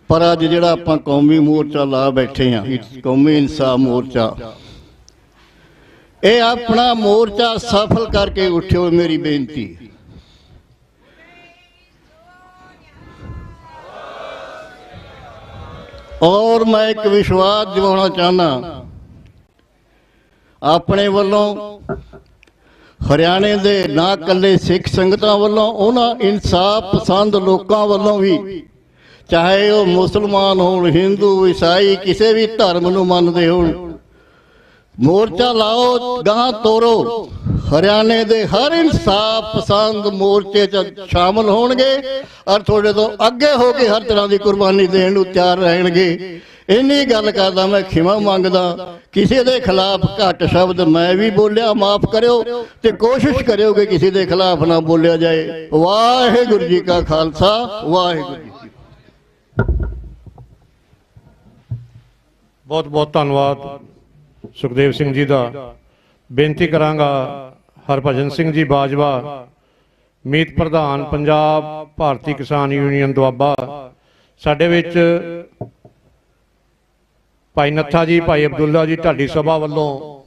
ਪਰ ਅੱਜ ਜਿਹੜਾ ਆਪਾਂ ਕੌਮੀ ਮੋਰਚਾ ਲਾ ਬੈਠੇ ਹਾਂ, ਕੌਮੀ ਇਨਸਾਫ ਮੋਰਚਾ, ਇਹ ਆਪਣਾ ਮੋਰਚਾ ਸਫਲ ਕਰਕੇ ਉੱਠਿਓ। ਮੇਰੀ ਬੇਨਤੀ ਔਰ ਮੈਂ ਇੱਕ ਵਿਸ਼ਵਾਸ ਦਿਵਾਉਣਾ ਚਾਹੁੰਦਾ ਆਪਣੇ ਵੱਲੋਂ, ਹਰਿਆਣੇ ਦੇ ਨਾ ਇਕੱਲੇ ਸਿੱਖ ਸੰਗਤਾਂ ਵੱਲੋਂ, ਉਹਨਾਂ ਇਨਸਾਫ ਪਸੰਦ ਲੋਕਾਂ ਵੱਲੋਂ ਵੀ, ਚਾਹੇ ਉਹ ਮੁਸਲਮਾਨ ਹੋਣ, ਹਿੰਦੂ, ਈਸਾਈ, ਕਿਸੇ ਵੀ ਧਰਮ ਨੂੰ ਮੰਨਦੇ ਹੋਣ, ਮੋਰਚਾ ਲਾਓ, ਗਾਂ ਤੋਰੋ। ਹਰਿਆਣੇ ਦੇ ਹਰ ਇਨਸਾਫ ਪਸੰਦ ਮੋਰਚੇ 'ਚ ਸ਼ਾਮਲ ਹੋਣਗੇ ਔਰ ਤੁਹਾਡੇ ਤੋਂ ਅੱਗੇ ਹੋ ਕੇ ਹਰ ਤਰ੍ਹਾਂ ਦੀ ਕੁਰਬਾਨੀ ਦੇਣ ਨੂੰ ਤਿਆਰ ਰਹਿਣਗੇ। ਇੰਨੀ ਗੱਲ ਕਰਦਾ ਮੈਂ ਖਿਮਾ ਮੰਗਦਾ, ਕਿਸੇ ਦੇ ਖਿਲਾਫ ਘੱਟ ਸ਼ਬਦ ਮੈਂ ਵੀ ਬੋਲਿਆ, ਮਾਫ ਕਰਿਓ, ਤੇ ਕੋਸ਼ਿਸ਼ ਕਰਿਓ ਕਿ ਕਿਸੇ ਦੇ ਖਿਲਾਫ ਨਾ ਬੋਲਿਆ ਜਾਏ। ਵਾਹਿਗੁਰੂ ਜੀ ਕਾ ਖਾਲਸਾ, ਵਾਹਿਗੁਰੂ ਜੀ ਕੀ ਫਤਿਹ। ਬਹੁਤ ਬਹੁਤ ਧੰਨਵਾਦ ਸੁਖਦੇਵ ਸਿੰਘ ਜੀ ਦਾ। ਬੇਨਤੀ ਕਰਾਂਗਾ ਹਰਭਜਨ ਸਿੰਘ ਜੀ ਬਾਜਵਾ, ਮੀਤ ਪ੍ਰਧਾਨ ਪੰਜਾਬ ਭਾਰਤੀ ਕਿਸਾਨ ਯੂਨੀਅਨ ਦੁਆਬਾ। ਸਾਡੇ ਵਿੱਚ ਭਾਈ ਨੱਥਾ ਜੀ, ਭਾਈ ਅਬਦੁੱਲਾ ਜੀ ਢਾਡੀ ਸਭਾ ਵੱਲੋਂ,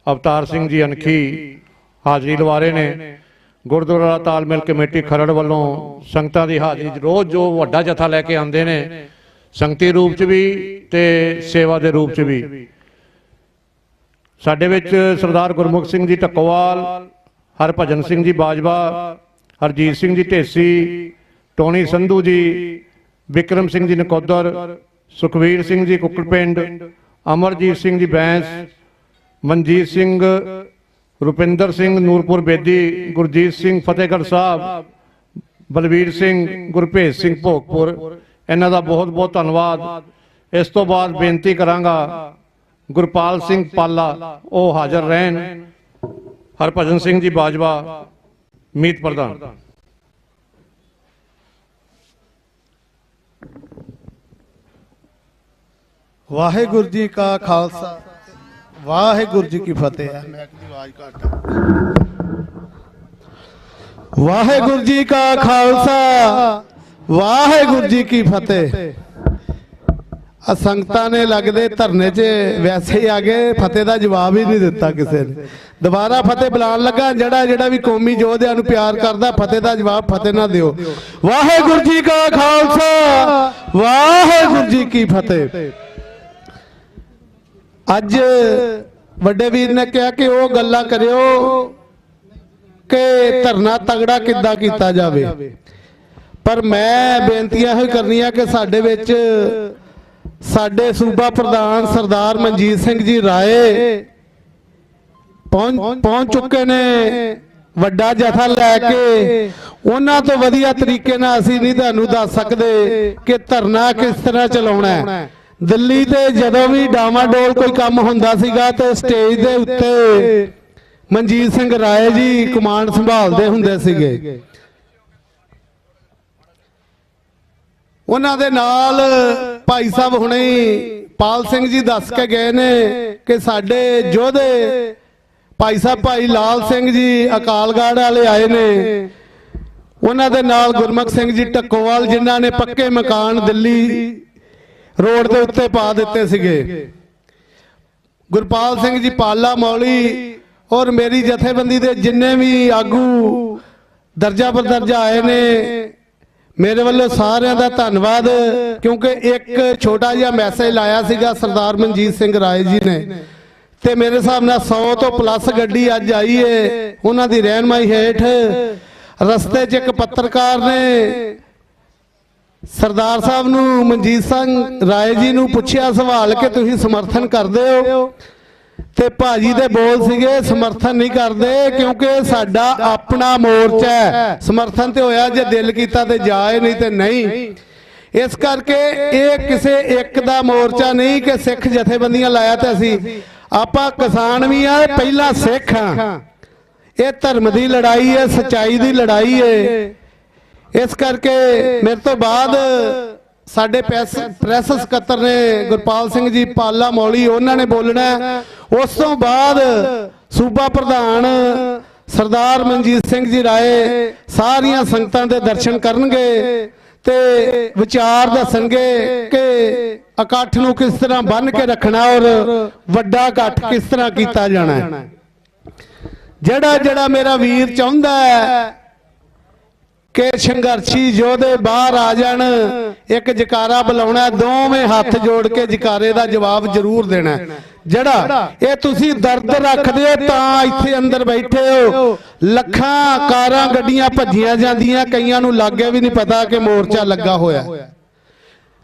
ਅਵਤਾਰ ਸਿੰਘ ਜੀ ਅਨਖੀ ਹਾਜ਼ਰੀ ਲਵਾ ਰਹੇ ਨੇ। ਗੁਰਦੁਆਰਾ ਤਾਲਮੇਲ ਕਮੇਟੀ ਖਰੜ ਵੱਲੋਂ ਸੰਗਤਾਂ ਦੀ ਹਾਜ਼ਰੀ ਰੋਜ਼ ਜੋ ਵੱਡਾ ਜਥਾ ਲੈ ਕੇ ਆਉਂਦੇ ਨੇ, ਸੰਗਤੀ ਰੂਪ 'ਚ ਵੀ ਤੇ ਸੇਵਾ ਦੇ ਰੂਪ 'ਚ ਵੀ। ਸਾਡੇ ਵਿੱਚ ਸਰਦਾਰ ਗੁਰਮੁਖ ਸਿੰਘ ਜੀ ਢੱਕੋਵਾਲ, ਹਰਭਜਨ ਸਿੰਘ ਜੀ ਬਾਜਵਾ, ਹਰਜੀਤ ਸਿੰਘ ਜੀ ਢੇਸੀ, ਟੋਨੀ ਸੰਧੂ ਜੀ, ਵਿਕਰਮ ਸਿੰਘ ਜੀ ਨਕੋਦਰ, ਸੁਖਵੀਰ ਸਿੰਘ ਜੀ ਕੁੱਕੜ ਪਿੰਡ, ਅਮਰਜੀਤ ਸਿੰਘ ਜੀ ਬੈਂਸ, ਮਨਜੀਤ ਸਿੰਘ, ਰੁਪਿੰਦਰ ਸਿੰਘ ਨੂਰਪੁਰ ਬੇਦੀ, ਗੁਰਜੀਤ ਸਿੰਘ ਫਤਿਹਗੜ੍ਹ ਸਾਹਿਬ, ਬਲਵੀਰ ਸਿੰਘ, ਗੁਰਭੇਜ ਸਿੰਘ ਭੋਗਪੁਰ, ਇਹਨਾਂ ਦਾ ਬਹੁਤ ਬਹੁਤ ਧੰਨਵਾਦ। ਇਸ ਤੋਂ ਬਾਅਦ ਬੇਨਤੀ ਕਰਾਂਗਾ ਗੁਰਪਾਲ ਸਿੰਘ ਪਾਲਾ, ਉਹ ਹਾਜ਼ਰ ਰਹਿਣ। ਹਰਭਜਨ ਸਿੰਘ ਜੀ ਬਾਜਵਾ, ਮੀਤ ਪ੍ਰਧਾਨ। ਵਾਹਿਗੁਰੂ ਜੀ ਕਾ ਖਾਲਸਾ, ਵਾਹਿਗੁਰੂ ਜੀ ਕੀ ਫਤਿਹ। ਵਾਹਿਗੁਰੂ ਜੀ ਕਾ ਖਾਲਸਾ, ਵਾਹਿਗੁਰੂ ਜੀ ਕੀ ਫਤਿਹ। ਸੰਗਤਾਂ ਨੇ ਲੱਗਦੇ ਧਰਨੇ 'ਚ ਵੈਸੇ ਹੀ ਆ ਗਏ, ਫਤਿਹ ਦਾ ਜਵਾਬ ਹੀ ਨਹੀਂ ਦਿੱਤਾ ਕਿਸੇ ਨੇ। ਦੁਬਾਰਾ ਫਤਿਹ ਬੁਲਾਉਣ ਲੱਗਾ, ਜਿਹੜਾ ਵੀ ਕੌਮੀ ਯੋਧਿਆਂ ਨੂੰ ਪਿਆਰ ਕਰਦਾ, ਫਤਿਹ ਦਾ ਜਵਾਬ ਫਤਿਹ ਨਾ ਦਿਓ। ਵਾਹਿਗੁਰੂ ਜੀ ਕਾ ਖਾਲਸਾ, ਵਾਹਿਗੁਰੂ ਜੀ ਕੀ ਫਤਿਹ। ਅੱਜ ਵੱਡੇ ਵੀਰ ਨੇ ਕਿਹਾ ਕਿ ਉਹ ਗੱਲਾਂ ਕਰਿਓ ਕਿ ਧਰਨਾ ਤਗੜਾ ਕਿੱਦਾਂ ਕੀਤਾ ਜਾਵੇ, ਪਰ ਮੈਂ ਬੇਨਤੀਆਂ ਇਹ ਕਰਨੀਆਂ ਕਿ ਸਾਡੇ ਵਿੱਚ ਸਾਡੇ ਸੂਬਾ ਪ੍ਰਧਾਨ ਸਰਦਾਰ ਮਨਜੀਤ ਸਿੰਘ ਜੀ ਰਾਏ ਪਹੁੰਚ ਚੁੱਕੇ ਨੇ, ਵੱਡਾ ਜਥਾ ਲੈ ਕੇ। ਉਹਨਾਂ ਤੋਂ ਵਧੀਆ ਤਰੀਕੇ ਨਾਲ ਅਸੀਂ ਨਹੀਂ ਤੁਹਾਨੂੰ ਦੱਸ ਸਕਦੇ ਕਿ ਧਰਨਾ ਕਿਸ ਤਰ੍ਹਾਂ ਚਲਾਉਣਾ ਹੈ। ਦਿੱਲੀ ਤੇ ਜਦੋਂ ਵੀ ਡਾਮਾਡੋਲ ਕੋਈ ਕੰਮ ਹੁੰਦਾ ਸੀਗਾ ਤੇ ਸਟੇਜ ਦੇ ਉੱਤੇ ਮਨਜੀਤ ਸਿੰਘ ਰਾਏ ਜੀ ਕਮਾਂਡ ਸੰਭਾਲਦੇ ਹੁੰਦੇ ਸੀਗੇ। ਉਹਨਾਂ ਦੇ ਨਾਲ ਭਾਈ ਸਾਹਿਬ ਹੁਣੇ ਪਾਲ ਸਿੰਘ ਜੀ ਦੱਸ ਕੇ ਗਏ ਨੇ ਕਿ ਸਾਡੇ ਯੋਧੇ ਭਾਈ ਸਾਹਿਬ ਭਾਈ ਲਾਲ ਸਿੰਘ ਜੀ ਅਕਾਲਗੜ੍ਹ ਵਾਲੇ ਆਏ ਨੇ। ਉਹਨਾਂ ਦੇ ਨਾਲ ਗੁਰਮੁਖ ਸਿੰਘ ਜੀ ਢੱਕੋਵਾਲ, ਜਿਨ੍ਹਾਂ ਨੇ ਪੱਕੇ ਮਕਾਨ ਦਿੱਲੀ ਰੋਡ ਦੇ ਉੱਤੇ ਪਾ ਦਿੱਤੇ ਸੀਗੇ। ਗੁਰਪਾਲ ਸਿੰਘ ਜੀ ਪਾਲਾ ਮੌਲੀ ਔਰ ਮੇਰੀ ਜਥੇਬੰਦੀ ਦੇ ਜਿੰਨੇ ਵੀ ਆਗੂ ਦਰਜਾ ਪਰ ਦਰਜਾ ਆਏ ਨੇ, ਮੇਰੇ ਵੱਲੋਂ ਸਾਰਿਆਂ ਦਾ ਧੰਨਵਾਦ। ਕਿਉਂਕਿ ਇੱਕ ਛੋਟਾ ਜਿਹਾ ਮੈਸੇਜ ਲਾਇਆ ਸੀਗਾ ਸਰਦਾਰ ਮਨਜੀਤ ਸਿੰਘ ਰਾਏ ਜੀ ਨੇ, ਤੇ ਮੇਰੇ ਹਿਸਾਬ ਨਾਲ 100 ਤੋਂ ਪਲੱਸ ਗੱਡੀ ਅੱਜ ਆਈ ਏ ਉਹਨਾਂ ਦੀ ਰਹਿਨਮਾਈ ਹੇਠ। ਰਸਤੇ 'ਚ ਇੱਕ ਪੱਤਰਕਾਰ ਨੇ ਸਰਦਾਰ ਸਾਹਿਬ ਨੂੰ, ਮਨਜੀਤ ਸਿੰਘ ਰਾਏ ਜੀ ਨੂੰ ਪੁੱਛਿਆ ਸਵਾਲ ਕਿ ਤੁਸੀਂ ਸਮਰਥਨ ਕਰਦੇ ਹੋ, ਤੇ ਭਾਜੀ ਦੇ ਬੋਲ ਸੀਗੇ ਸਮਰਥਨ ਨਹੀਂ ਕਰਦੇ, ਕਿਉਂਕਿ ਸਾਡਾ ਆਪਣਾ ਮੋਰਚਾ ਹੈ। ਸਮਰਥਨ ਤੇ ਹੋਇਆ ਜੇ ਦਿਲ ਕੀਤਾ ਤੇ ਜਾਏ, ਨਹੀਂ ਤੇ ਨਹੀਂ। ਇਸ ਕਰਕੇ ਇਹ ਕਿਸੇ ਇੱਕ ਦਾ ਮੋਰਚਾ ਨਹੀਂ ਕਿ ਸਿੱਖ ਜਥੇਬੰਦੀਆਂ ਲਾਇਆ ਤੇ ਅਸੀਂ ਆਪਾਂ ਕਿਸਾਨ ਵੀ ਆ, ਪਹਿਲਾਂ ਸਿੱਖ ਆ। ਇਹ ਧਰਮ ਦੀ ਲੜਾਈ ਹੈ, ਸੱਚਾਈ ਦੀ ਲੜਾਈ ਹੈ। ਇਸ ਕਰਕੇ ਮੇਰੇ ਤੋਂ ਬਾਅਦ ਸਾਡੇ ਪ੍ਰੈਸ ਸਕੱਤਰ ਨੇ ਗੁਰਪਾਲ ਸਿੰਘ ਜੀ ਪਾਲਾ ਮੌਲੀ, ਉਹਨਾਂ ਨੇ ਬੋਲਣਾ। ਉਸ ਤੋਂ ਬਾਅਦ ਸੂਬਾ ਪ੍ਰਧਾਨ ਸਰਦਾਰ ਮਨਜੀਤ ਸਿੰਘ ਜੀ ਰਾਏ ਸਾਰੀਆਂ ਸੰਗਤਾਂ ਦੇ ਦਰਸ਼ਨ ਕਰਨਗੇ ਤੇ ਵਿਚਾਰ ਦੱਸਣਗੇ ਕਿ ਇਕੱਠ ਨੂੰ ਕਿਸ ਤਰ੍ਹਾਂ ਬੰਨ੍ਹ ਕੇ ਰੱਖਣਾ ਔਰ ਵੱਡਾ ਇਕੱਠ ਕਿਸ ਤਰ੍ਹਾਂ ਕੀਤਾ ਜਾਣਾ ਹੈ। ਜਿਹੜਾ ਮੇਰਾ ਵੀਰ ਚਾਹੁੰਦਾ ਹੈ ਕਿ ਸੰਘਰਸ਼ੀ ਯੋਧੇ ਬਾਹਰ ਆ ਜਾਣ, ਇੱਕ ਜਕਾਰਾ ਬੁਲਾਉਣਾ, ਦੋਵੇਂ ਹੱਥ ਜੋੜ ਕੇ ਜਕਾਰੇ ਦਾ ਜਵਾਬ ਜ਼ਰੂਰ ਦੇਣਾ। ਜਿਹੜਾ ਇਹ ਤੁਸੀਂ ਦਰਦ ਰੱਖਦੇ ਹੋ ਤਾਂ ਇੱਥੇ ਅੰਦਰ ਬੈਠੇ ਹੋ, ਲੱਖਾਂ ਕਾਰਾਂ ਗੱਡੀਆਂ ਭੱਜੀਆਂ ਜਾਂਦੀਆਂ, ਕਈਆਂ ਨੂੰ ਲੱਗੇ ਵੀ ਨਹੀਂ ਪਤਾ ਕਿ ਮੋਰਚਾ ਲੱਗਾ ਹੋਇਆ।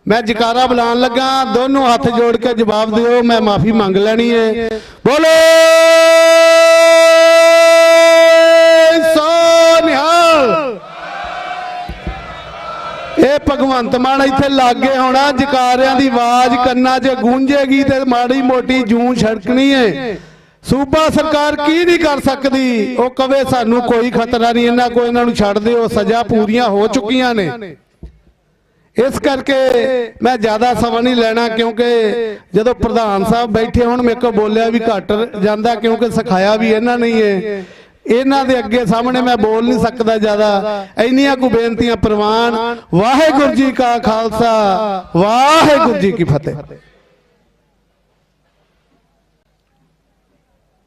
ਮੈਂ ਜਕਾਰਾ ਬੁਲਾਉਣ ਲੱਗਾ, ਦੋਨੋਂ ਹੱਥ ਜੋੜ ਕੇ ਜਵਾਬ ਦਿਓ, ਮੈਂ ਮਾਫੀ ਮੰਗ ਲੈਣੀ ਹੈ। ਬੋਲੇ ਸੋ ਨਿਹਾਲ। ਇਹ ਭਗਵੰਤ ਮਾਨ ਇੱਥੇ ਲਾਗੇ ਹੋਣਾ, ਜਕਾਰਿਆਂ ਦੀ ਆਵਾਜ਼ ਕੰਨਾਂ 'ਚ ਗੂੰਜੇਗੀ ਤੇ ਮਾੜੀ ਮੋਟੀ ਜੂੰ ਛੜਕਣੀ ਹੈ। ਸੂਬਾ ਸਰਕਾਰ ਕੀ ਨਹੀਂ ਕਰ ਸਕਦੀ, ਉਹ ਕਵੇ ਸਾਨੂੰ ਕੋਈ ਖਤਰਾ ਨਹੀਂ, ਇਹਨਾਂ ਕੋਈ, ਇਹਨਾਂ ਨੂੰ ਛੱਡ ਦਿਓ, ਸਜ਼ਾ ਪੂਰੀਆਂ ਹੋ ਚੁੱਕੀਆਂ ਨੇ। ਇਸ ਕਰਕੇ ਮੈਂ ਜ਼ਿਆਦਾ ਸਮਾਂ ਨਹੀਂ ਲੈਣਾ, ਕਿਉਂਕਿ ਜਦੋਂ ਪ੍ਰਧਾਨ ਸਾਹਿਬ ਬੈਠੇ ਹੁਣ ਮੇਰੇ ਕੋਲ ਬੋਲਿਆ ਵੀ ਘੱਟ ਜਾਂਦਾ, ਕਿਉਂਕਿ ਸਿਖਾਇਆ ਵੀ ਇਹਨਾਂ ਨਹੀਂ ਹੈ। ਇਹਨਾਂ ਦੇ ਅੱਗੇ ਸਾਹਮਣੇ ਮੈਂ ਬੋਲ ਨਹੀਂ ਸਕਦਾ ਜ਼ਿਆਦਾ। ਇੰਨੀਆਂ ਕੁ ਬੇਨਤੀਆਂ ਪ੍ਰਵਾਨ। ਵਾਹਿਗੁਰੂ ਜੀ ਕਾ ਖਾਲਸਾ, ਵਾਹਿਗੁਰੂ ਜੀ ਕੀ ਫਤਿਹ।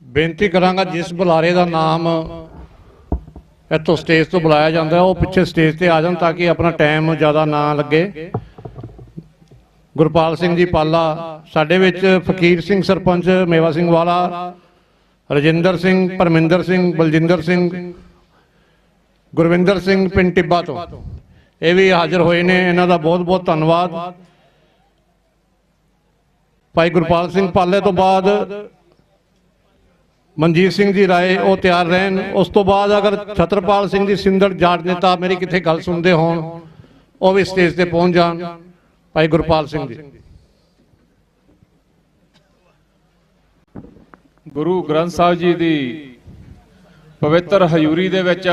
ਬੇਨਤੀ ਕਰਾਂਗਾ ਜਿਸ ਬੁਲਾਰੇ ਦਾ ਨਾਮ ਇੱਥੋਂ ਸਟੇਜ ਤੋਂ ਬੁਲਾਇਆ ਜਾਂਦਾ ਉਹ ਪਿੱਛੇ ਸਟੇਜ ਤੇ ਆ ਜਾਣ ਤਾਂ ਕਿ ਆਪਣਾ ਟਾਈਮ ਜ਼ਿਆਦਾ ਨਾ ਲੱਗੇ। ਗੁਰਪਾਲ ਸਿੰਘ ਜੀ ਪਾਲਾ, ਸਾਡੇ ਵਿੱਚ ਫਕੀਰ ਸਿੰਘ ਸਰਪੰਚ ਮੇਵਾ ਸਿੰਘ ਵਾਲਾ, ਰਜਿੰਦਰ ਸਿੰਘ, ਪਰਮਿੰਦਰ ਸਿੰਘ, ਬਲਜਿੰਦਰ ਸਿੰਘ, ਗੁਰਵਿੰਦਰ ਸਿੰਘ ਪਿੰਡ ਟਿੱਬਾ ਤੋਂ ਇਹ ਵੀ ਹਾਜ਼ਰ ਹੋਏ ਨੇ, ਇਹਨਾਂ ਦਾ ਬਹੁਤ ਬਹੁਤ ਧੰਨਵਾਦ। ਭਾਈ ਗੁਰਪਾਲ ਸਿੰਘ ਪਾਲੇ ਤੋਂ ਬਾਅਦ ਮਨਜੀਤ ਸਿੰਘ ਜੀ ਰਾਏ ਉਹ ਤਿਆਰ ਰਹਿਣ। ਉਸ ਤੋਂ ਬਾਅਦ ਅਗਰ ਛਤਰਪਾਲ ਸਿੰਘ ਜੀ ਸਿੰਧੜ ਜਾਟ ਨੇਤਾ ਮੇਰੀ ਕਿੱਥੇ ਗੱਲ ਸੁਣਦੇ ਹੋਣ ਉਹ ਵੀ ਸਟੇਜ ਤੇ ਪਹੁੰਚ ਜਾਣ। ਭਾਈ ਗੁਰਪਾਲ ਸਿੰਘ ਜੀ। ਗੁਰੂ ਗ੍ਰੰਥ ਸਾਹਿਬ ਜੀ ਦੀ ਪਵਿੱਤਰ ਹਜ਼ੂਰੀ ਦੇ ਵਿੱਚ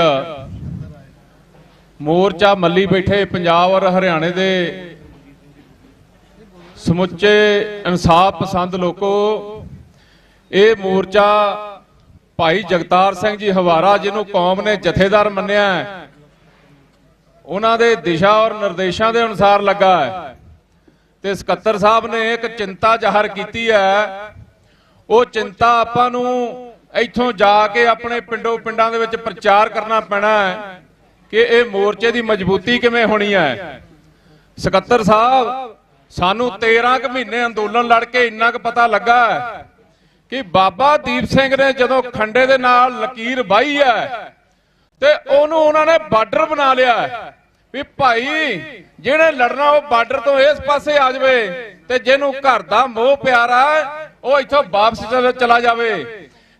ਮੋਰਚਾ ਮੱਲੀ ਬੈਠੇ ਪੰਜਾਬ ਔਰ ਹਰਿਆਣੇ ਦੇ ਸਮੁੱਚੇ ਇਨਸਾਫ ਪਸੰਦ ਲੋਕੋ, ਇਹ ਮੋਰਚਾ ਭਾਈ ਜਗਤਾਰ ਸਿੰਘ ਜੀ ਹਵਾਰਾ, ਜਿਹਨੂੰ ਕੌਮ ਨੇ ਜਥੇਦਾਰ ਮੰਨਿਆ, ਉਹਨਾਂ ਦੇ ਦਿਸ਼ਾ ਔਰ ਨਿਰਦੇਸ਼ਾਂ ਦੇ ਅਨੁਸਾਰ ਲੱਗਾ ਹੈ। ਤੇ ਸਕੱਤਰ ਸਾਹਿਬ ਨੇ ਇੱਕ ਚਿੰਤਾ ਜ਼ਾਹਰ ਕੀਤੀ ਹੈ, ਉਹ ਚਿੰਤਾ ਆਪਾਂ ਨੂੰ ਇੱਥੋਂ ਜਾ ਕੇ ਆਪਣੇ ਪਿੰਡਾਂ ਦੇ ਵਿੱਚ ਪ੍ਰਚਾਰ ਕਰਨਾ ਪੈਣਾ ਹੈ ਕਿ ਇਹ ਮੋਰਚੇ ਦੀ ਮਜ਼ਬੂਤੀ ਕਿਵੇਂ ਹੋਣੀ ਹੈ। ਸਕੱਤਰ ਸਾਹਿਬ, ਸਾਨੂੰ 13 ਕੁ ਮਹੀਨੇ ਅੰਦੋਲਨ ਲੜ ਕੇ ਇੰਨਾ ਕੁ ਪਤਾ ਲੱਗਾ ਕਿ ਬਾਬਾ ਦੀਪ ਸਿੰਘ ਨੇ ਜਦੋਂ ਖੰਡੇ ਦੇ ਨਾਲ ਲਕੀਰ ਵਾਹੀ ਹੈ ਤੇ ਉਹਨੂੰ ਉਹਨਾਂ ਨੇ ਬਾਰਡਰ ਬਣਾ ਲਿਆ ਵੀ ਭਾਈ ਜਿਹਨੇ ਲੜਨਾ ਉਹ ਬਾਰਡਰ ਤੋਂ ਇਸ ਪਾਸੇ ਆ ਜਾਵੇ ਤੇ ਜਿਹਨੂੰ ਘਰ ਦਾ ਮੋਹ ਪਿਆਰਾ ਉਹ ਇੱਥੋਂ ਵਾਪਸ ਚਲਾ ਜਾਵੇ।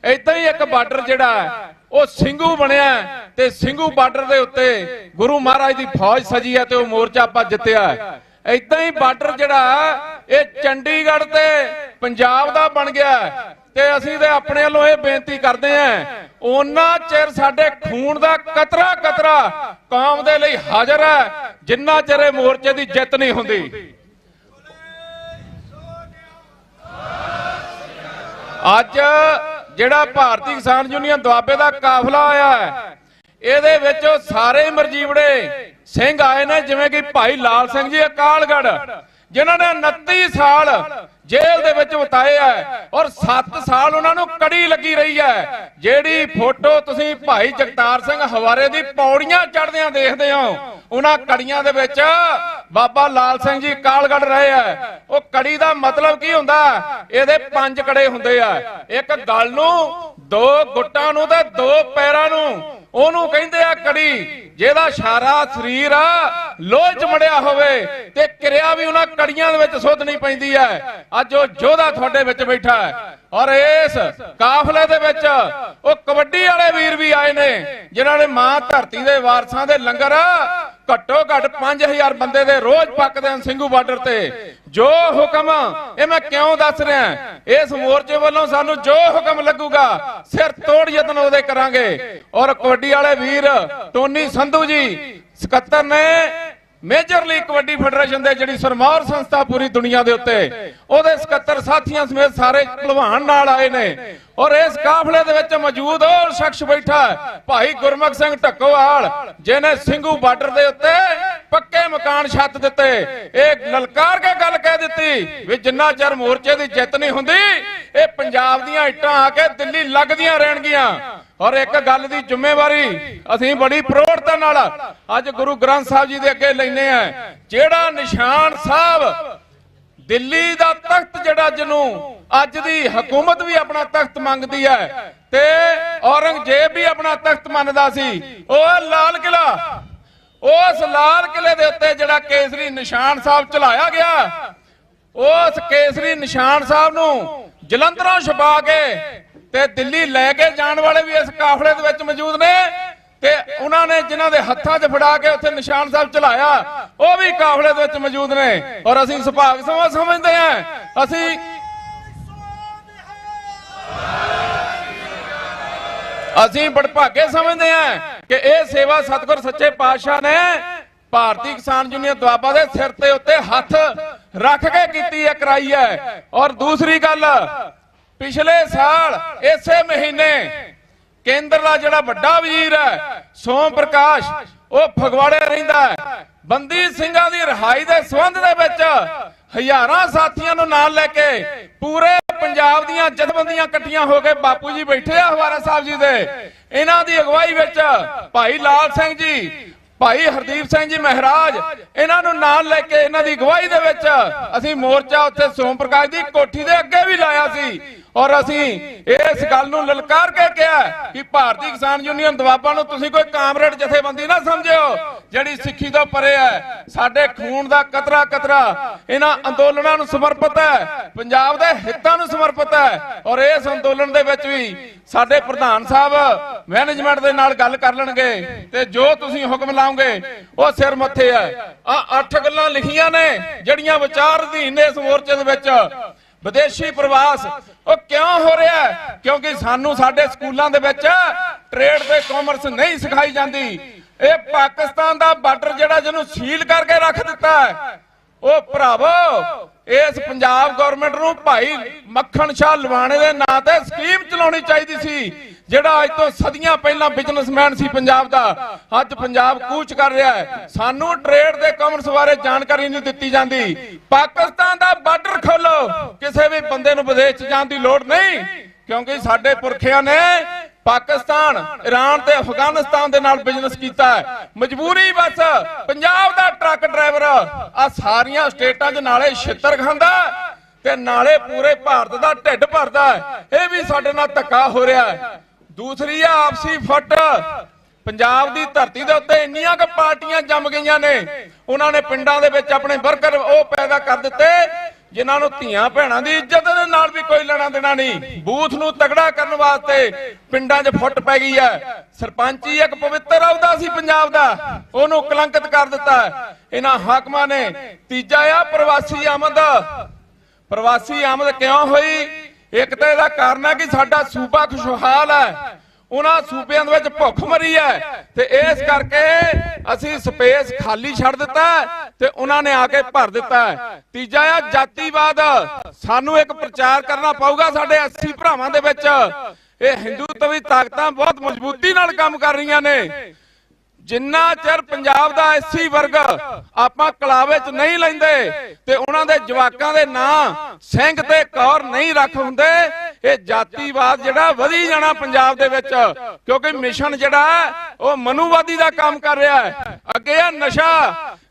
ਏਦਾਂ ਹੀ ਇੱਕ ਬਾਰਡਰ ਜਿਹੜਾ ਉਹ ਸਿੰਘੂ ਬਣਿਆ ਤੇ ਸਿੰਘੂ ਬਾਰਡਰ ਦੇ ਉੱਤੇ ਗੁਰੂ ਮਹਾਰਾਜ ਦੀ ਫੌਜ ਸਜੀ ਹੈ ਤੇ ਉਹ ਮੋਰਚਾ ਆਪਾਂ ਜਿੱਤਿਆ। ਏਦਾਂ ਹੀ ਬਾਰਡਰ ਜਿਹੜਾ ਇਹ ਚੰਡੀਗੜ੍ਹ ਤੇ ਪੰਜਾਬ ਦਾ ਬਣ ਗਿਆ ਤੇ ਅਸੀਂ ਤੇ ਆਪਣੇ ਵੱਲੋਂ ਇਹ ਬੇਨਤੀ ਕਰਦੇ ਆਂ, ਉਹਨਾਂ ਚਿਰ ਸਾਡੇ ਖੂਨ ਦਾ ਕਤਰਾ ਕਤਰਾ ਕੌਮ ਦੇ ਲਈ ਹਾਜ਼ਰ ਹੈ ਜਿੰਨਾ ਚਿਰ ਇਹ ਮੋਰਚੇ ਦੀ ਜਿੱਤ ਨਹੀਂ ਹੁੰਦੀ। ਅੱਜ ਜਿਹੜਾ ਭਾਰਤੀ ਕਿਸਾਨ ਯੂਨੀਅਨ ਦੁਆਬੇ ਦਾ ਕਾਫਲਾ ਆਇਆ ਹੈ, ਇਹਦੇ ਵਿੱਚ ਸਾਰੇ ਮਰਜੀਵੜੇ ਸਿੰਘ ਆਏ ਨੇ, ਜਿਵੇਂ ਕਿ ਭਾਈ ਲਾਲ ਸਿੰਘ ਜੀ ਅਕਾਲਗੜ੍ਹ, ਜਿਨ੍ਹਾਂ ਨੇ 29 ਸਾਲ ਜੇਲ੍ਹ ਦੇ ਵਿੱਚ ਬਿਤਾਏ ਹੈ ਔਰ 7 ਸਾਲ ਉਹਨਾਂ ਨੂੰ ਕੜੀ ਲੱਗੀ ਰਹੀ ਹੈ। ਜਿਹੜੀ ਫੋਟੋ ਤੁਸੀਂ ਭਾਈ ਜਗਤਾਰ ਸਿੰਘ ਹਵਾਰੇ ਦੀ ਪੌੜੀਆਂ ਚੜ੍ਹਦਿਆਂ ਦੇਖਦੇ ਹੋ, ਉਹਨਾਂ ਕੜੀਆਂ ਦੇ ਵਿੱਚ ਬਾਬਾ ਲਾਲ ਸਿੰਘ ਜੀ ਅਕਾਲਗੜ੍ਹ ਰਹੇ ਆ। ਉਹ ਕੜੀ ਦਾ ਮਤਲਬ ਕੀ ਹੁੰਦਾ? ਇਹਦੇ 5 ਕੜੇ ਹੁੰਦੇ ਆ, ਇੱਕ ਗਲ ਨੂੰ, 2 ਗੁੱਟਾਂ ਨੂੰ ਤੇ 2 ਪੈਰਾਂ ਨੂੰ। ਉਹਨੂੰ ਕਹਿੰਦੇ ਆ ਕੜੀ, ਜਿਹਦਾ ਸਾਰਾ ਸਰੀਰ ਲੋਹ ਚ ਮੜਿਆ ਹੋਵੇ ਤੇ ਕਿਰਿਆ ਵੀ ਉਹਨਾਂ ਕੜੀਆਂ ਦੇ ਵਿੱਚ ਸੁੱਧਣੀ ਪੈਂਦੀ ਹੈ। ਅੱਜ ਉਹ ਯੋਧਾ ਤੁਹਾਡੇ ਵਿੱਚ ਬੈਠਾ ਹੈ ਔਰ ਇਸ ਕਾਫਲੇ ਦੇ ਵਿੱਚ ਉਹ ਕਬੱਡੀ ਵਾਲੇ ਵੀਰ ਵੀ ਆਏ ਨੇ ਜਿਨ੍ਹਾਂ ਨੇ ਮਾਂ ਧਰਤੀ ਦੇ ਵਾਰਸਾਂ ਦੇ ਲੰਗਰ ਘੱਟੋ ਘੱਟ 5000 ਬੰਦੇ ਦੇ ਰੋਜ਼ ਪੱਕਦੇ ਹਨ ਸਿੰਘੂ ਬਾਰਡਰ ਤੇ। ਜੋ ਹੁਕਮ, ਇਹ ਮੈਂ ਕਿਉਂ ਦੱਸ ਰਿਹਾ, ਇਸ ਮੋਰਚੇ ਵੱਲੋਂ ਸਾਨੂੰ ਜੋ ਹੁਕਮ ਲੱਗੂਗਾ ਸਿਰ ਤੋੜ ਯਤਨ ਉਹਦੇ ਕਰਾਂਗੇ। ਔਰ ਕਬੱਡੀ ਵਾਲੇ ਵੀਰ ਟੋਨੀ ਸੰਧੂ ਜੀ ਸਕੱਤਰ ਨੇ ਮੇਜਰ ਲੀਗ ਕਬੱਡੀ ਫੈਡਰੇਸ਼ਨ ਦੇ ਜਿਹੜੀ ਸਰਮੌਰ ਸੰਸਥਾ ਪੂਰੀ ਦੁਨੀਆ ਦੇ ਉੱਤੇ, ਉਹਦੇ ਸਕੱਤਰ ਸਾਥੀਆਂ ਸਮੇਤ ਸਾਰੇ ਭਲਵਾਨ ਨਾਲ ਆਏ ਨੇ। ਔਰ ਇਸ ਕਾਫਲੇ ਦੇ ਵਿੱਚ ਮੌਜੂਦ ਉਹ ਸ਼ਖਸ ਬੈਠਾ ਭਾਈ ਗੁਰਮੁਖ ਸਿੰਘ ਢੱਕੋਵਾਲ, ਜਿਹਨੇ ਸਿੰਘੂ ਬਾਰਡਰ ਦੇ ਉੱਤੇ ਪੱਕੇ ਮਕਾਨ ਛੱਤ ਦਿੱਤੇ। ਇਹ ਲਲਕਾਰ ਕੇ ਗੱਲ ਕਹਿ ਦਿੱਤੀ ਵੀ ਜਿੰਨਾ ਚਿਰ ਮੋਰਚੇ ਦੀ ਜਿੱਤ ਨਹੀਂ ਹੁੰਦੀ ਇਹ ਪੰਜਾਬ ਦੀਆਂ ਇੱਟਾਂ ਆ ਕੇ ਦਿੱਲੀ ਲੱਗਦੀਆਂ ਰਹਿਣਗੀਆਂ। ਔਰ ਇੱਕ ਗੱਲ ਦੀ ਜ਼ਿੰਮੇਵਾਰੀ ਅਸੀਂ ਬੜੀ ਪ੍ਰੋੜਤਾ ਨਾਲ ਅੱਜ ਗੁਰੂ ਗ੍ਰੰਥ ਸਾਹਿਬ ਜੀ ਦੇ ਅੱਗੇ ਲੈਨੇ ਆ। ਜਿਹੜਾ ਨਿਸ਼ਾਨ ਸਾਹਿਬ ਦਿੱਲੀ ਦਾ ਤਖਤ, ਜਿਹੜਾ ਜਿਹਨੂੰ ਅੱਜ ਦੀ ਹਕੂਮਤ ਵੀ ਆਪਣਾ ਤਖਤ ਮੰਗਦੀ ਹੈ ਤੇ ਔਰੰਗਜ਼ੇਬ ਵੀ ਆਪਣਾ ਤਖਤ ਮੰਨਦਾ ਸੀ, ਉਹ ਲਾਲ ਕਿਲਾ, ਉਸ ਲਾਲ ਕਿਲੇ ਦੇ ਉੱਤੇ ਜਿਹੜਾ ਕੇਸਰੀ ਨਿਸ਼ਾਨ ਸਾਹਿਬ ਚਲਾਇਆ ਗਿਆ, ਉਸ ਕੇਸਰੀ ਨਿਸ਼ਾਨ ਸਾਹਿਬ ਨੂੰ ਜਲੰਧਰੋਂ ਛੁਪਾ ਕੇ ਤੇ ਦਿੱਲੀ ਲੈ ਕੇ ਜਾਣ ਵਾਲੇ ਵੀ ਇਸ ਕਾਫਲੇ ਦੇ ਵਿੱਚ ਮੌਜੂਦ ਨੇ ਤੇ ਉਹਨਾਂ ਨੇ ਜਿਨ੍ਹਾਂ ਦੇ ਹੱਥਾਂ 'ਚ ਫੜਾ ਕੇ ਉੱਥੇ ਨਿਸ਼ਾਨ ਸਾਹਿਬ ਚਲਾਇਆ ਉਹ ਵੀ ਕਾਫਲੇ ਦੇ ਵਿੱਚ ਮੌਜੂਦ ਨੇ। ਔਰ ਅਸੀਂ ਸੁਭਾਗ ਸਮਝਦੇ ਹਾਂ, ਅਸੀਂ ਬੜਭਾਗੇ ਸਮਝਦੇ ਹਾਂ ਕਿ ਇਹ ਸੇਵਾ ਸਤਿਗੁਰ ਸੱਚੇ ਪਾਤਸ਼ਾਹ ਨੇ ਭਾਰਤੀ ਕਿਸਾਨ ਯੂਨੀਅਨ ਦੁਆਬਾ ਦੇ ਸਿਰ ਤੇ ਉੱਤੇ ਹੱਥ ਰੱਖ ਕੇ ਕੀਤੀ ਹੈ, ਕਰਾਈ ਹੈ। ਔਰ ਦੂਸਰੀ ਗੱਲ, ਪਿਛਲੇ ਸਾਲ ਇਸੇ ਮਹੀਨੇ ਕੇਂਦਰ ਦਾ ਜਿਹੜਾ ਵੱਡਾ ਵਜ਼ੀਰ ਹੈ ਸੋਮ ਪ੍ਰਕਾਸ਼, ਉਹ ਫਗਵਾੜੇ ਰਹਿੰਦਾ ਹੈ, ਬੰਦੀ ਸਿੰਘਾਂ ਦੀ ਰਿਹਾਈ ਦੇ ਸੰਬੰਧ ਦੇ ਵਿੱਚ ਹਜ਼ਾਰਾਂ ਸਾਥੀਆਂ ਨੂੰ ਨਾਲ ਲੈ ਕੇ ਪੂਰੇ ਪੰਜਾਬ ਦੀਆਂ ਜਥੇਬੰਦੀਆਂ ਇਕੱਠੀਆਂ ਹੋ ਕੇ ਬਾਪੂ ਜੀ ਬੈਠੇ ਆ ਹਵਾਰਾ ਸਾਹਿਬ ਜੀ ਦੇ, ਇਹਨਾਂ ਦੀ ਅਗਵਾਈ ਵਿੱਚ ਭਾਈ ਲਾਲ ਸਿੰਘ ਜੀ, ਭਾਈ ਹਰਦੀਪ ਸਿੰਘ ਜੀ ਮਹਾਰਾਜ, ਇਹਨਾਂ ਨੂੰ ਨਾਲ ਲੈ ਕੇ ਇਹਨਾਂ ਦੀ ਅਗਵਾਈ ਦੇ ਵਿੱਚ ਅਸੀਂ ਮੋਰਚਾ ਉੱਥੇ ਸੋਮ ਪ੍ਰਕਾਸ਼ ਦੀ ਕੋਠੀ ਦੇ ਅੱਗੇ ਵੀ ਲਾਇਆ ਸੀ। ਔਰ ਅਸੀਂ ਇਸ ਗੱਲ ਨੂੰ ਲਲਕਾਰ ਕੇ ਕਿਹਾ ਕਿ ਭਾਰਤੀ ਕਿਸਾਨ ਯੂਨੀਅਨ ਦੁਆਬਾ ਨੂੰ ਤੁਸੀਂ ਕੋਈ ਕਾਮਰੇਡ ਜਥੇਬੰਦੀ ਨਾ ਸਮਝਿਓ ਜਿਹੜੀ ਸਿੱਖੀ ਤੋਂ ਪਰੇ ਹੈ। ਸਾਡੇ ਖੂਨ ਦਾ ਕਤਰਾ ਕਤਰਾ ਇਹਨਾਂ ਅੰਦੋਲਨਾਂ ਨੂੰ ਸਮਰਪਿਤ ਹੈ, ਪੰਜਾਬ ਦੇ ਹਿੱਤਾਂ ਨੂੰ ਸਮਰਪਿਤ ਹੈ। ਔਰ ਇਸ ਅੰਦੋਲਨ ਦੇ ਵਿੱਚ ਵੀ ਸਾਡੇ ਪ੍ਰਧਾਨ ਸਾਹਿਬ ਮੈਨੇਜਮੈਂਟ ਦੇ ਨਾਲ ਗੱਲ ਕਰ ਲੈਣਗੇ ਤੇ ਜੋ ਤੁਸੀਂ ਹੁਕਮ ਲਾਓਗੇ ਉਹ ਸਿਰ ਮੱਥੇ ਹੈ। ਆ 8 ਗੱਲਾਂ ਲਿਖੀਆਂ ਨੇ ਜਿਹੜੀਆਂ ਵਿਚਾਰ ਅਧੀਨ ਨੇ ਇਸ ਮੋਰਚੇ ਦੇ ਵਿੱਚ। ਵਿਦੇਸ਼ੀ ਪ੍ਰਵਾਸ ਉਹ ਕਿਉਂ ਹੋ ਰਿਹਾ? ਕਿਉਂਕਿ ਸਾਨੂੰ ਸਾਡੇ ਸਕੂਲਾਂ ਦੇ ਵਿੱਚ ਟ੍ਰੇਡ ਤੇ ਕਾਮਰਸ ਨਹੀਂ ਸਿਖਾਈ ਜਾਂਦੀ। ਇਹ ਪਾਕਿਸਤਾਨ ਦਾ ਬਾਰਡਰ ਜਿਹੜਾ ਜਿਹਨੂੰ ਸੀਲ ਕਰਕੇ ਰੱਖ ਦਿੱਤਾ ਹੈ, ਉਹ ਭਰਾਵੋ ਇਸ ਪੰਜਾਬ ਗਵਰਨਮੈਂਟ ਨੂੰ ਭਾਈ ਮੱਖਣ ਸ਼ਾਹ ਲਵਾਣੇ ਦੇ ਨਾਂ ਤੇ ਸਕੀਮ ਚਲਾਉਣੀ ਚਾਹੀਦੀ ਸੀ। ਜਿਹੜਾ ਅੱਜ ਤੋਂ ਸਦੀਆਂ ਪਹਿਲਾਂ ਬਿਜ਼ਨਸਮੈਨ ਸੀ ਪੰਜਾਬ ਦਾ, ਅੱਜ ਪੰਜਾਬ ਕੂਚ ਕਰ ਰਿਹਾ ਹੈ। ਸਾਨੂੰ ਟ੍ਰੇਡ ਦੇ ਕਾਮਰਸ ਬਾਰੇ ਜਾਣਕਾਰੀ ਨਹੀਂ ਦਿੱਤੀ ਜਾਂਦੀ। ਪਾਕਿਸਤਾਨ ਦਾ ਬਾਰਡਰ ਖੋਲੋ, ਕਿਸੇ ਵੀ ਬੰਦੇ ਨੂੰ ਵਿਦੇਸ਼ 'ਚ ਜਾਣ ਦੀ ਲੋੜ ਨਹੀਂ, ਕਿਉਂਕਿ ਸਾਡੇ ਪੁਰਖਿਆਂ ਨੇ ਪਾਕਿਸਤਾਨ, ਈਰਾਨ ਤੇ ਅਫਗਾਨਿਸਤਾਨ ਦੇ ਨਾਲ ਬਿਜ਼ਨਸ ਕੀਤਾ ਹੈ। ਮਜਬੂਰੀ ਬਸ ਪੰਜਾਬ ਦਾ ਟਰੱਕ ਡਰਾਈਵਰ ਆ ਸਾਰੀਆਂ ਸਟੇਟਾਂ 'ਚ ਨਾਲੇ ਛਿੱਤਰ ਖਾਂਦਾ ਤੇ ਨਾਲੇ ਪੂਰੇ ਭਾਰਤ ਦਾ ਢਿੱਡ ਭਰਦਾ। ਇਹ ਵੀ ਸਾਡੇ ਨਾਲ ਧੱਕਾ ਹੋ ਰਿਹਾ ਹੈ। ਦੂਸਰੀ ਆ ਆਪਸੀ ਫੁੱਟ। ਪੰਜਾਬ ਦੀ ਧਰਤੀ ਦੇ ਉੱਤੇ ਇੰਨੀਆਂ ਕੁ ਪਾਰਟੀਆਂ ਜੰਮ ਗਈਆਂ ਨੇ, ਉਹਨਾਂ ਨੇ ਪਿੰਡਾਂ ਦੇ ਵਿੱਚ ਆਪਣੇ ਵਰਕਰ ਉਹ ਪੈਦਾ ਕਰ ਦਿੱਤੇ ਜਿਨ੍ਹਾਂ ਨੂੰ ਧੀਆਂ ਭੈਣਾਂ ਦੀ ਇੱਜ਼ਤ ਦੇ ਨਾਲ ਵੀ ਕੋਈ ਲੈਣਾ ਦੇਣਾ ਨਹੀਂ। ਬੂਥ ਨੂੰ ਤਗੜਾ ਕਰਨ ਵਾਸਤੇ ਪਿੰਡਾਂ 'ਚ ਫੁੱਟ ਪੈ ਗਈ ਹੈ। ਸਰਪੰਚੀ ਇੱਕ ਪਵਿੱਤਰ ਅਹੁਦਾ ਸੀ ਪੰਜਾਬ ਦਾ, ਉਹਨੂੰ ਕਲੰਕਿਤ ਕਰ ਦਿੱਤਾ ਇਹਨਾਂ ਹਾਕਮਾਂ ਨੇ। ਤੀਜਾ ਆ ਪ੍ਰਵਾਸੀ ਆਮਦ। ਪ੍ਰਵਾਸੀ ਆਮਦ ਕਿਉਂ ਹੋਈ? ਇੱਕ ਤਾਂ ਇਹਦਾ ਕਾਰਨ ਹੈ ਕਿ ਸਾਡਾ ਸੂਬਾ ਖੁਸ਼ਹਾਲ ਹੈ, ਉਹਨਾਂ ਸੂਬਿਆਂ ਦੇ ਵਿੱਚ ਭੁੱਖ ਮਰੀ ਹੈ ਤੇ ਇਸ ਕਰਕੇ ਅਸੀਂ ਸਪੇਸ ਖਾਲੀ ਛੱਡ ਦਿੱਤਾ ਤੇ ਉਹਨਾਂ ਨੇ ਆ ਕੇ ਭਰ ਦਿੱਤਾ। ਤੀਜਾ ਆ ਜਾਤੀਵਾਦ। ਸਾਨੂੰ ਇੱਕ ਪ੍ਰਚਾਰ ਕਰਨਾ ਪਊਗਾ ਸਾਡੇ 80 ਭਰਾਵਾਂ ਦੇ ਵਿੱਚ। ਇਹ ਹਿੰਦੂਤਵੀ ਤਾਕਤਾਂ ਬਹੁਤ ਮਜ਼ਬੂਤੀ ਨਾਲ ਕੰਮ ਕਰ ਰਹੀਆਂ ਨੇ। ਜਿੰਨਾ ਚਿਰ ਪੰਜਾਬ ਦਾ ਐਸਸੀ ਵਰਗ ਆਪਾਂ ਕਲਾਵੇ 'ਚ ਨਹੀਂ ਲੈਂਦੇ ਤੇ ਉਹਨਾਂ ਦੇ ਜਵਾਕਾਂ ਦੇ ਨਾਂ ਸਿੰਘ ਤੇ ਕੌਰ ਨਹੀਂ ਰੱਖ ਹੁੰਦੇ, ਇਹ ਜਾਤੀਵਾਦ ਜਿਹੜਾ ਵਧੀ ਜਾਣਾ ਪੰਜਾਬ ਦੇ ਵਿੱਚ। ਕਿਉਂਕਿ ਮਿਸ਼ਨ ਜਿਹੜਾ ਉਹ ਮਨੂਵਾਦੀ ਦਾ ਕੰਮ ਕਰ ਰਿਹਾ ਹੈ। ਅੱਗੇ ਆ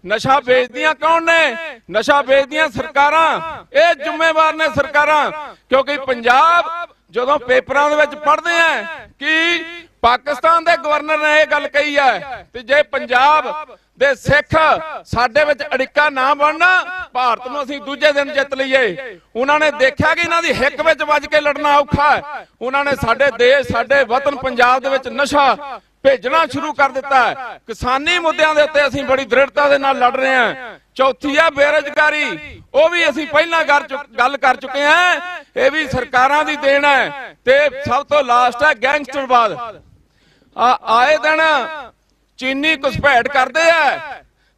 ਨਸ਼ਾ ਵੇਚਦੀਆਂ ਕੌਣ ਨੇ? ਨਸ਼ਾ ਵੇਚਦੀਆਂ ਸਰਕਾਰਾਂ। ਇਹ ਜ਼ਿੰਮੇਵਾਰ ਨੇ ਸਰਕਾਰਾਂ, ਕਿਉਂਕਿ ਪੰਜਾਬ ਜਦੋਂ ਪੇਪਰਾਂ ਦੇ ਵਿੱਚ ਪੜ੍ਹਦੇ ਆ ਕਿ ਪਾਕਿਸਤਾਨ ਦੇ ਗਵਰਨਰ ਨੇ ਇਹ ਗੱਲ ਕਹੀ ਹੈ ਤੇ ਜੇ ਪੰਜਾਬ ਦੇ ਸਿੱਖ ਸਾਡੇ ਵਿੱਚ ਅੜਿੱਕਾ ਨਾ ਬਣਨਾ, ਭਾਰਤ ਨੂੰ ਅਸੀਂ ਦੂਜੇ ਦਿਨ ਜਿੱਤ ਲਈਏ। ਉਹਨਾਂ ਨੇ ਦੇਖਿਆ ਕਿ ਇਹਨਾਂ ਦੀ ਹਿੱਕ ਵਿੱਚ ਵੱਜ ਕੇ ਲੜਨਾ ਔਖਾ ਹੈ। ਉਹਨਾਂ ਨੇ ਸਾਡੇ ਦੇਸ਼, ਸਾਡੇ ਵਤਨ ਪੰਜਾਬ ਦੇ ਵਿੱਚ ਨਸ਼ਾ ਭੇਜਣਾ ਸ਼ੁਰੂ ਕਰ ਦਿੱਤਾ ਹੈ। ਕਿਸਾਨੀ ਮੁੱਦਿਆਂ ਦੇ ਉੱਤੇ ਅਸੀਂ ਬੜੀ ਦ੍ਰਿੜਤਾ ਦੇ ਨਾਲ ਲੜ ਰਹੇ ਹਾਂ। ਚੌਥੀ ਆ ਬੇਰੁਜ਼ਗਾਰੀ, ਉਹ ਵੀ ਅਸੀਂ ਪਹਿਲਾਂ ਗੱਲ ਕਰ ਚੁੱਕੇ ਹਾਂ, ਇਹ ਵੀ ਸਰਕਾਰਾਂ ਦੀ ਦੇਣ ਹੈ। ਤੇ ਸਭ ਤੋਂ ਲਾਸਟ ਹੈ ਗੈਂਗਸਟਰਵਾਦ। ਆਏ ਦਿਨ ਚੀਨੀ ਘੁਸਪੈਠ ਕਰਦੇ ਆ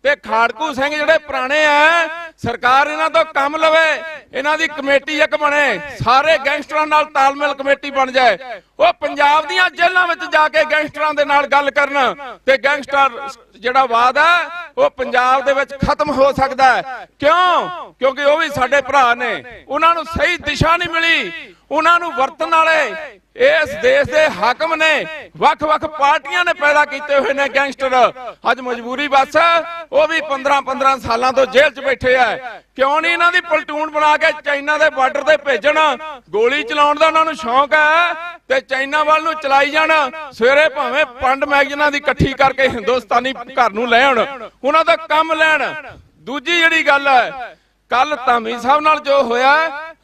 ਤੇ ਖਾੜਕੂ ਸਿੰਘ ਜਿਹੜੇ ਪੁਰਾਣੇ ਆ, ਸਰਕਾਰ ਇਹਨਾਂ ਤੋਂ ਕੰਮ ਲਵੇ, ਇਹਨਾਂ ਦੀ ਕਮੇਟੀ ਇੱਕ ਬਣੇ, ਸਾਰੇ ਗੈਂਗਸਟਰਾਂ ਨਾਲ ਤਾਲਮੇਲ ਕਮੇਟੀ ਬਣ ਜਾਏ। ਉਹ ਪੰਜਾਬ ਦੀਆਂ ਜੇਲ੍ਹਾਂ ਵਿੱਚ ਜਾ ਕੇ ਗੈਂਗਸਟਰਾਂ ਦੇ ਨਾਲ ਗੱਲ ਕਰਨ ਤੇ ਗੈਂਗਸਟਰ ਜਿਹੜਾ ਵਾਦ ਹੈ ਉਹ ਪੰਜਾਬ ਦੇ ਵਿੱਚ ਖਤਮ ਹੋ ਸਕਦਾ ਹੈ। ਕਿਉਂ? ਕਿਉਂਕਿ ਉਹ ਵੀ ਸਾਡੇ ਭਰਾ ਨੇ, ਉਹਨਾਂ ਨੂੰ ਸਹੀ ਦਿਸ਼ਾ ਨਹੀਂ ਮਿਲੀ। ਉਹਨਾਂ ਨੂੰ ਵਰਤਣ ਵਾਲੇ ਇਸ ਦੇਸ਼ ਦੇ ਹਾਕਮ ਨੇ, ਵੱਖ-ਵੱਖ ਪਾਰਟੀਆਂ ਨੇ ਪੈਦਾ ਕੀਤੇ ਹੋਏ ਨੇ ਗੈਂਗਸਟਰ। ਅੱਜ ਮਜਬੂਰੀ ਬਸ ਉਹ ਵੀ 15-15 ਸਾਲਾਂ ਤੋਂ ਜੇਲ੍ਹ 'ਚ ਬੈਠੇ ਆ। ਕਿਉਂ ਨਹੀਂ ਇਹਨਾਂ ਦੀ ਪਲਟੂਨ ਬਣਾ ਕੇ ਚਾਈਨਾ ਦੇ ਬਾਰਡਰ ਤੇ ਭੇਜਣ? ਗੋਲੀ ਚਲਾਉਣ ਦਾ ਉਹਨਾਂ ਨੂੰ ਸ਼ੌਂਕ ਹੈ ਤੇ ਚਾਈਨਾ ਵੱਲ ਨੂੰ ਚਲਾਈ ਜਾਣ। ਸਵੇਰੇ ਭਾਵੇਂ ਪੰਡ ਮੈਗਜ਼ੀਨਾਂ ਦੀ ਇਕੱਠੀ ਕਰਕੇ ਹਿੰਦੁਸਤਾਨੀ ਘਰ ਨੂੰ ਲੈ ਆਉਣ, ਉਹਨਾਂ ਦਾ ਕੰਮ ਲੈਣ। ਦੂਜੀ ਜਿਹੜੀ ਗੱਲ ਹੈ, ਕੱਲ ਧਾਮੀ ਸਾਹਿਬ ਨਾਲ ਜੋ ਹੋਇਆ,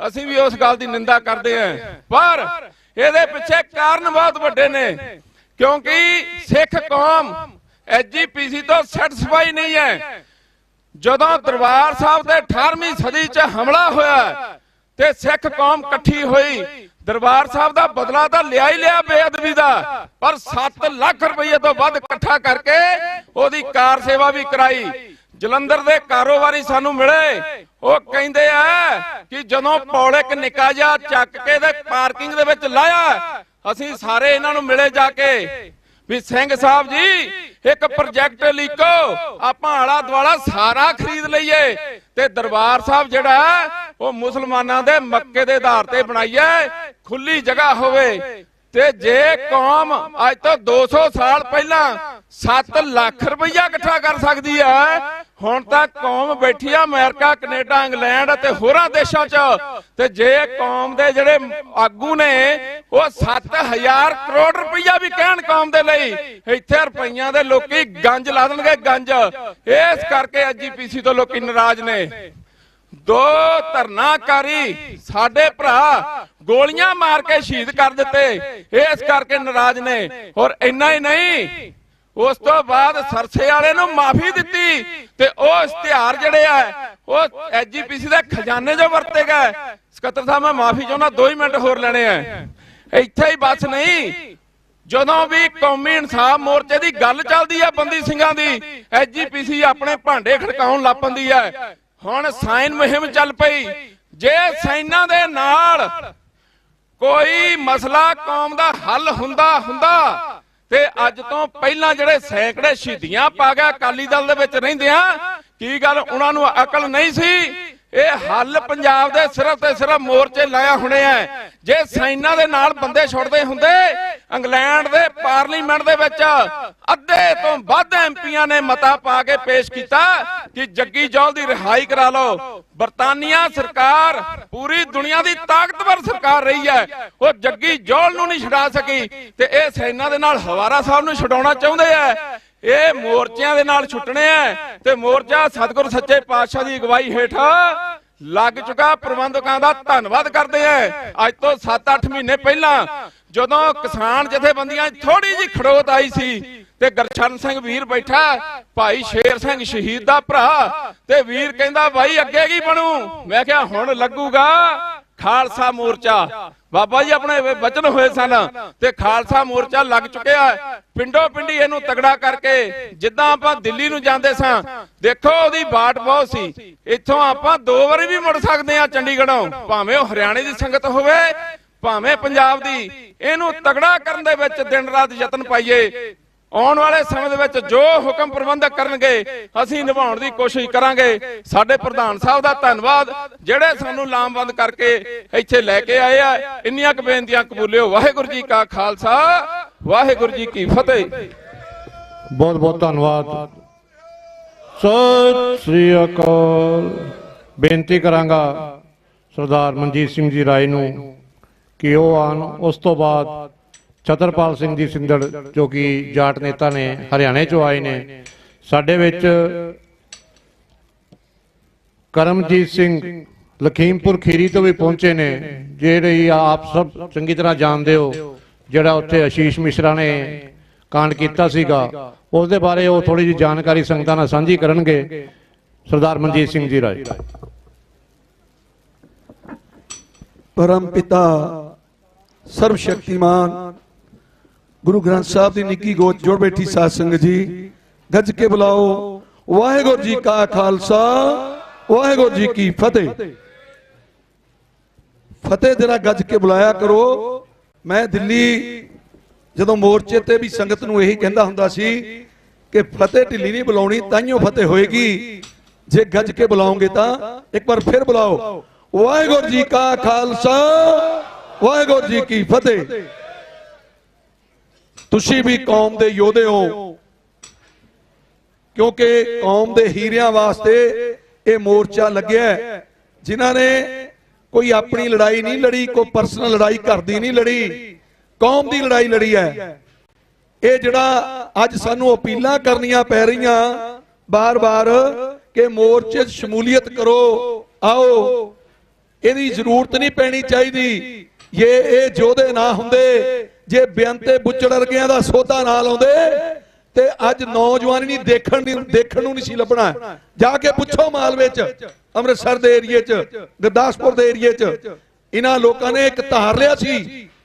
ਅਸੀਂ ਵੀ ਉਸ ਗੱਲ ਦੀ ਨਿੰਦਾ ਕਰਦੇ ਹਾਂ, ਪਰ ਇਹਦੇ ਪਿੱਛੇ ਕਾਰਨ ਬਹੁਤ ਵੱਡੇ ਨੇ। ਕਿਉਂਕਿ ਸਿੱਖ ਕੌਮ ਐਸਜੀਪੀਸੀ ਤੋਂ ਸੈਟੀਸਫਾਈ ਨਹੀਂ ਹੈ। ਜਦੋਂ ਦਰਬਾਰ ਸਾਹਿਬ ਤੇ 18ਵੀਂ ਸਦੀ 'ਚ ਹਮਲਾ ਹੋਇਆ ਤੇ ਸਿੱਖ ਕੌਮ ਇਕੱਠੀ ਹੋਈ, ਦਰਬਾਰ ਸਾਹਿਬ ਦਾ ਬਦਲਾ ਤਾਂ ਲਿਆ ਹੀ ਲਿਆ ਬੇਅਦਬੀ ਦਾ, ਪਰ 7 ਲੱਖ ਰੁਪਏ ਤੋਂ ਵੱਧ ਇਕੱਠਾ ਕਰਕੇ ਉਹਦੀ ਕਾਰ ਸੇਵਾ ਵੀ ਕਰਾਈ। ਜਲੰਧਰ ਦੇ ਕਾਰੋਬਾਰੀ ਸਾਨੂੰ ਮਿਲੇ, ਉਹ ਕਹਿੰਦੇ ਆ ਕਿ ਜਦੋਂ ਪੌੜਕ ਨਿੱਕਾ ਜਿਹਾ ਚੱਕ ਕੇ ਤੇ ਪਾਰਕਿੰਗ ਦੇ ਵਿੱਚ ਲਾਇਆ, ਅਸੀਂ ਸਾਰੇ ਇਹਨਾਂ ਨੂੰ ਮਿਲੇ ਜਾ ਕੇ ਵੀ ਸਿੰਘ ਸਾਹਿਬ ਜੀ ਇੱਕ ਪ੍ਰੋਜੈਕਟ ਲਿਖੋ, ਆਪਾਂ ਆਲਾ ਦੁਆਲਾ ਸਾਰਾ ਖਰੀਦ ਲਈਏ ਤੇ ਦਰਬਾਰ ਸਾਹਿਬ ਜਿਹੜਾ ਉਹ ਮੁਸਲਮਾਨਾਂ ਦੇ ਮੱਕੇ ਦੇ ਆਧਾਰ ਤੇ ਬਣਾਈਏ, ਖੁੱਲੀ ਜਗ੍ਹਾ ਹੋਵੇ। ਤੇ ਜੇ ਕੌਮ ਅੱਜ ਤੋਂ 200 ਸਾਲ ਪਹਿਲਾਂ 7 ਲੱਖ ਰੁਪਈਆ ਇਕੱਠਾ ਕਰ ਸਕਦੀ ਹੈ, ਹੁਣ ਤਾਂ ਕੌਮ ਬੈਠੀ ਆ ਅਮਰੀਕਾ, ਕੈਨੇਡਾ, ਇੰਗਲੈਂਡ ਅਤੇ ਹੋਰਾਂ ਦੇਸ਼ਾਂ 'ਚ। ਤੇ ਜੇ ਕੌਮ ਦੇ ਜਿਹੜੇ ਆਗੂ ਨੇ ਉਹ 7000 ਕਰੋੜ ਰੁਪਈਆ ਵੀ ਕਹਿਣ ਕੌਮ ਦੇ ਲਈ, ਇੱਥੇ ਰੁਪਈਆਂ ਦੇ ਲੋਕੀ ਗੰਜ ਲਾ ਦੇਣਗੇ, ਗੰਜ। ਇਸ ਕਰਕੇ ਐਸਜੀਪੀਸੀ ਤੋਂ ਲੋਕੀ ਨਾਰਾਜ਼ ਨੇ। 2 ਧਰਨਾਕਾਰੀ ਸਾਡੇ ਭਰਾ ਗੋਲੀਆਂ ਮਾਰ ਕੇ ਸ਼ਹੀਦ ਕਰ ਦਿੱਤੇ, ਇਸ ਕਰਕੇ ਨਾਰਾਜ਼ ਨੇ। ਔਰ ਇੰਨਾ ਹੀ ਨਹੀਂ, ਉਸ ਤੋਂ ਬਾਅਦ ਸਰਸੇ ਵਾਲੇ ਨੂੰ ਮਾਫੀ ਦਿੱਤੀ ਤੇ ਉਹ ਇਸ਼ਤਿਹਾਰ ਜਿਹੜੇ ਆ ਉਹ ਐਸਜੀਪੀਸੀ ਦੇ ਖਜ਼ਾਨੇ 'ਚੋਂ ਵਰਤੇ ਗਏ। ਸਕੱਤਰ ਸਾਹਿਬ ਮੈਂ ਮਾਫੀ ਚਾਹੁੰਦਾ, 2 ਮਿੰਟ ਹੋਰ ਲੈਣੇ ਆ। ਇੱਥੇ ਹੀ ਬਸ ਨਹੀਂ, ਜਦੋਂ ਵੀ ਕੌਮੀ ਇਨਸਾਫ ਮੋਰਚੇ ਦੀ ਗੱਲ ਚੱਲਦੀ ਆ ਬੰਦੀ ਸਿੰਘਾਂ ਦੀ, ਐਸਜੀਪੀਸੀ ਆਪਣੇ ਭਾਂਡੇ ਖੜਕਾਉਣ ਲੱਗ ਪੈਂਦੀ ਹੈ। ਹੁਣ ਸਾਈਨ ਮੁਹਿੰਮ ਚੱਲ ਪਈ। ਜੇ ਸਾਈਨਾਂ ਦੇ ਨਾਲ ਕੋਈ ਮਸਲਾ ਕੌਮ ਦਾ ਹੱਲ ਹੁੰਦਾ ਤੇ ਅੱਜ ਤੋਂ ਪਹਿਲਾਂ ਜਿਹੜੇ ਸੈਂਕੜੇ ਸ਼ਹੀਦੀਆਂ ਪਾ ਗਿਆ ਅਕਾਲੀ ਦਲ ਦੇ ਵਿੱਚ ਰਹਿੰਦਿਆਂ, ਕੀ ਗੱਲ ਉਹਨਾਂ ਨੂੰ ਅਕਲ ਨਹੀਂ ਸੀ? ਇਹ ਹੱਲ ਪੰਜਾਬ ਦੇ ਸਿਰਫ ਤੇ ਸਿਰਫ ਮੋਰਚੇ ਲਾਇਆ ਹੋਣੇ ਆ। ਜੇ ਸਾਈਨਾਂ ਦੇ ਨਾਲ ਬੰਦੇ ਛੁੱਟਦੇ ਹੁੰਦੇ, ਇੰਗਲੈਂਡ ਦੇ ਪਾਰਲੀਮੈਂਟ ਦੇ ਵਿੱਚ ਅੱਧੇ ਤੋਂ ਵੱਧ ਐਮਪੀਆਂ ਨੇ ਮਤਾ ਪਾ ਕੇ ਪੇਸ਼ ਕੀਤਾ ਕਿ ਜੱਗੀ ਜੌਲ ਦੀ ਰਿਹਾਈ ਕਰਾ ਲਓ। ਬਰਤਾਨੀਆ ਸਰਕਾਰ ਪੂਰੀ ਦੁਨੀਆ ਦੀ ਤਾਕਤਵਰ ਸਰਕਾਰ ਰਹੀ ਹੈ, ਉਹ ਜੱਗੀ ਜੌਲ ਨੂੰ ਨਹੀਂ ਛੁਡਾ ਸਕੀ ਤੇ ਇਹ ਸਾਈਨਾਂ ਦੇ ਨਾਲ ਹਵਾਰਾ ਸਾਹਿਬ ਨੂੰ ਛਡਾਉਣਾ ਚਾਹੁੰਦੇ ਆ। ਇਹ ਮੋਰਚਿਆਂ ਦੇ ਨਾਲ ਛੁੱਟਣੇ ਆ ਤੇ ਮੋਰਚਾ ਸਤਿਗੁਰ ਸੱਚੇ ਪਾਤਸ਼ਾਹ ਦੀ ਅਗਵਾਈ ਹੇਠ ਲੱਗ ਚੁੱਕਾ। ਪ੍ਰਬੰਧਕਾਂ ਦਾ ਧੰਨਵਾਦ ਕਰਦੇ ਆ। ਅੱਜ ਤੋਂ 7-8 ਮਹੀਨੇ ਪਹਿਲਾਂ ਜਦੋਂ ਕਿਸਾਨ ਜਥੇਬੰਦੀਆਂ ਥੋੜੀ ਜਿਹੀ ਖੜੋਤ ਆਈ ਸੀ ਤੇ ਗੁਰਸ਼ਰਨ ਸਿੰਘ ਵੀਰ ਬੈਠਾ, ਭਾਈ ਸ਼ੇਰ ਸਿੰਘ ਸ਼ਹੀਦ ਦਾ ਭਰਾ, ਤੇ ਵੀਰ ਕਹਿੰਦਾ ਭਾਈ ਅੱਗੇ ਕੀ ਬਣੂ? ਮੈਂ ਕਿਹਾ ਹੁਣ ਲੱਗੂਗਾ ਖਾਲਸਾ ਮੋਰਚਾ। ਬਾਬਾ ਜੀ ਆਪਣੇ ਵਚਨ ਹੋਏ ਸਨ ਤੇ ਖਾਲਸਾ ਮੋਰਚਾ ਲੱਗ ਚੁੱਕਿਆ। ਪਿੰਡੋ ਪਿੰਡੀ ਇਹਨੂੰ ਤਗੜਾ ਕਰਕੇ, ਜਿੱਦਾਂ ਆਪਾਂ ਦਿੱਲੀ ਨੂੰ ਜਾਂਦੇ ਸਾਂ, ਦੇਖੋ ਉਹਦੀ ਬਾਟ ਬਹੁਤ ਸੀ, ਇੱਥੋਂ ਆਪਾਂ 2 ਵਾਰੀ ਵੀ ਮੁੜ ਸਕਦੇ ਆ ਚੰਡੀਗੜ੍ਹੋਂ, ਭਾਵੇਂ ਉਹ ਹਰਿਆਣੇ ਦੀ ਸੰਗਤ ਹੋਵੇ ਭਾਵੇਂ ਪੰਜਾਬ ਦੀ। ਇਹਨੂੰ ਤਗੜਾ ਕਰਨ ਦੇ ਵਿੱਚ ਦਿਨ ਰਾਤ ਯਤਨ ਪਾਈਏ। ਆਉਣ ਵਾਲੇ ਸਮੇਂ ਦੇ ਵਿੱਚ ਜੋ ਹੁਕਮ ਪ੍ਰਬੰਧਕ ਕਰਨਗੇ ਅਸੀਂ ਨਿਭਾਉਣ ਦੀ ਕੋਸ਼ਿਸ਼ ਕਰਾਂਗੇ। ਸਾਡੇ ਪ੍ਰਧਾਨ ਸਾਹਿਬ ਦਾ ਧੰਨਵਾਦ ਜਿਹੜੇ ਸਾਨੂੰ ਲਾਮਬੰਦ ਕਰਕੇ ਇੱਥੇ ਲੈ ਕੇ ਆਏ ਆ। ਇੰਨੀਆਂ ਕੁ ਬੇਨਤੀਆਂ ਕਬੂਲਿਓ। ਵਾਹਿਗੁਰੂ ਜੀ ਕਾ ਖਾਲਸਾ, ਵਾਹਿਗੁਰੂ ਜੀ ਕੀ ਫਤਿਹ। ਬਹੁਤ ਬਹੁਤ ਧੰਨਵਾਦ। ਸਤਿ ਸ੍ਰੀ ਅਕਾਲ। ਬੇਨਤੀ ਕਰਾਂਗਾ ਸਰਦਾਰ ਮਨਜੀਤ ਸਿੰਘ ਜੀ ਰਾਏ ਨੂੰ ਕਿ ਉਹ ਆਉਣ। ਉਸ ਤੋਂ ਬਾਅਦ ਛਤਰਪਾਲ ਸਿੰਘ ਜੀ ਸਿੰਧੜ ਜੋ ਕਿ ਜਾਟ ਨੇਤਾ ਨੇ, ਹਰਿਆਣੇ ਚੋਂ ਆਏ ਨੇ। ਸਾਡੇ ਵਿੱਚ ਕਰਮਜੀਤ ਸਿੰਘ ਲਖੀਮਪੁਰ ਖੀਰੀ ਤੋਂ ਵੀ ਪਹੁੰਚੇ ਨੇ, ਜਿਹੜੇ ਆਪ ਸਭ ਚੰਗੀ ਤਰ੍ਹਾਂ ਜਾਣਦੇ ਹੋ, ਜਿਹੜਾ ਉੱਥੇ ਆਸ਼ੀਸ਼ ਮਿਸ਼ਰਾ ਨੇ ਕਾਂਡ ਕੀਤਾ ਸੀਗਾ, ਉਸ ਦੇ ਬਾਰੇ ਉਹ ਥੋੜੀ ਜਿਹੀ ਜਾਣਕਾਰੀ ਸੰਗਤਾਂ ਨਾਲ ਸਾਂਝੀ ਕਰਨਗੇ। ਸਰਦਾਰ ਮਨਜੀਤ ਸਿੰਘ ਜੀ ਰਾਏ। परम पिता सर्व शक्तिमान गुरु ग्रंथ साहब की निकी गोच जोड़ बैठी साध संगत जी, गज के बुलाओ वाहेगुरु जी का खालसा वाहेगुरु जी की फतेह। फतेह जरा गज के बुलाया करो। मैं दिल्ली जदों मोर्चे ते भी संगत नूं यही कहंदा हुंदा सी कि फतेह ढिल्ली नहीं बुलाउणी, ताइयों फतेह होएगी जे गज के बुलाओगे तां एक बार फिर बुलाओ वाहेगुरु जी का खालसा वाहेगुरु जी की फतेह। तुसी भी कौम दे योधे हो, क्योंकि कौम दे हीरियां वास्ते ये मोर्चा लग्या है, जिन्हां ने कोई अपनी लड़ाई नहीं लड़ी, कोई पर्सनल लड़ाई घर दी नहीं लड़ी, कौम दी लड़ाई लड़ी है। ये जिहड़ा अज सानू अपीलां करनियां पै रहीआं बार बार कि मोर्चे च शमूलीयत करो, आओ, ਇਹਦੀ ਜ਼ਰੂਰਤ ਨਹੀਂ ਪੈਣੀ ਚਾਹੀਦੀ। ਇਹ ਯੋਧੇ ਨਾ ਹੁੰਦੇ, ਜੇ ਬੇਅੰਤੇ ਬੁੱਚੜ ਵਰਗਿਆਂ ਦਾ ਸੌਦਾ ਨਾ ਲਾਉਂਦੇ ਤੇ ਅੱਜ ਨੌਜਵਾਨ ਨਹੀਂ ਦੇਖਣ ਨੂੰ ਨਹੀਂ ਸੀ ਲੱਭਣਾ। ਜਾ ਕੇ ਪੁੱਛੋ ਮਾਲਵੇ ਚ, ਅੰਮ੍ਰਿਤਸਰ ਦੇ ਏਰੀਏ ਚ, ਗੁਰਦਾਸਪੁਰ ਦੇ ਏਰੀਏ ਚ ਇਹਨਾਂ ਲੋਕਾਂ ਨੇ ਇੱਕ ਧਾਰ ਲਿਆ ਸੀ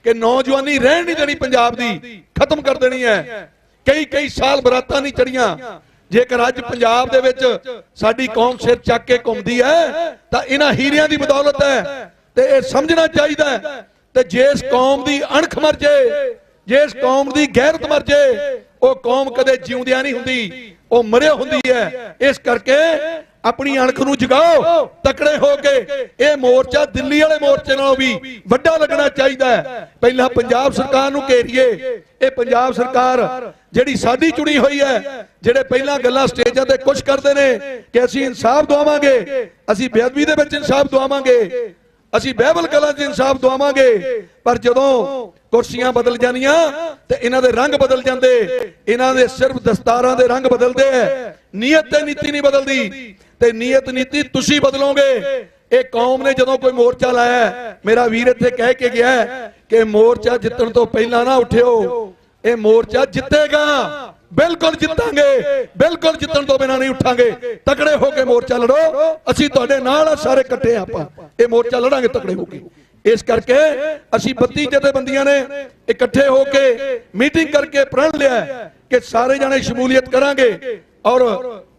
ਕਿ ਨੌਜਵਾਨੀ ਰਹਿਣ ਨਹੀਂ ਦੇਣੀ, ਪੰਜਾਬ ਦੀ ਖਤਮ ਕਰ ਦੇਣੀ ਹੈ। ਕਈ ਸਾਲ ਬਰਾਤਾਂ ਨਹੀਂ ਚੜੀਆਂ। जेकर अज पंजाब दे विच साडी कौम सिर चक के घूमदी है तां इन्हां हीरियां दी बदौलत है, ते इह समझना चाहिदा है। ते जिस कौम दी अणख मर जाए, जिस कौम दी गैरत मर जाए, वो कौम कदे जिउंदियां नहीं हुंदी, वो मरिया हुंदी है। इस करके अपनी अणख नूं जगाओ, तकड़े हो के यह मोर्चा दिल्ली वाले मोर्चे नालों भी वड्डा लगना चाहिए। पहला पंजाब सरकार नूं घेरीए। ये पंजाब सरकार जिहड़ी साडी चुनी हुई है, जिहड़े पहला गल्लां स्टेजां ते कुछ करदे ने कि असीं इंसाफ दवावांगे, असीं बेअदबी दे विच इंसाफ दवावांगे, असीं बाइबल कलां च इंसाफ दवावांगे, पर जदों कुर्सियां बदल जानियां ते इन्हां दे रंग बदल जांदे। इन्हां दे सिर्फ दस्तारां दे रंग बदलदे है, नीयत ते नीति नहीं बदलदी। ते नीयत नीति तुसी बदलोगे। एक कौम ने जदों कोई मोर्चा लाया, मेरा वीर इत्थे कह के गया कि मोर्चा जितण तो पहला ना उठियो, ये मोर्चा जितेगा, बिल्कुल जितांगे, बिल्कुल जितण तो बिना नहीं उठांगे। तकड़े होके मोर्चा लड़ो, असीं तुहाडे नाल आ, सारे इकट्ठे आपां ये मोर्चा लड़ांगे तकड़े होके। इस करके असीं 32 जथेबंदियां ने इकट्ठे होके मीटिंग करके प्रण लिया कि सारे जने शमूलियत करांगे और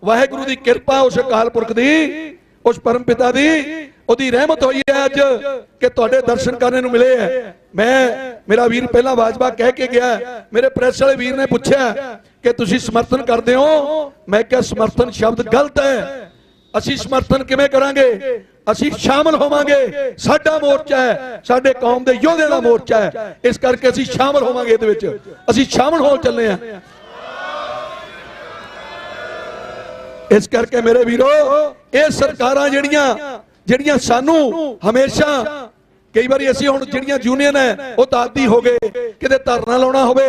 वाहेगुरु दी कृपा उस अकाल पुरख दी, उस परम पिता दी ओदी रहमत हुई है अज कि तुहाडे दर्शन करने नूं मिले है। मैं मेरा वीर पहला बाजवा कह के गया, मेरे प्रेस वाले वीर ने पूछा कि तुसीं समर्थन करदे हो। मैं कहा समर्थन शब्द गलत है, असीं समर्थन किवें करांगे, असीं शामिल होवांगे। साडा मोर्चा है, साडे कौम दे योधे दा मोर्चा है, इस करके असीं शामिल होवांगे, इहदे विच असीं शामिल हो चले हैं। इस करके मेरे वीरो ये सरकारां ਜਿਹੜੀਆਂ ਸਾਨੂੰ हमेशा कई बार असीं हुण ਜਿਹੜੀਆਂ यूनियन है वो तां आदी हो गए, किते धरना लाउणा होवे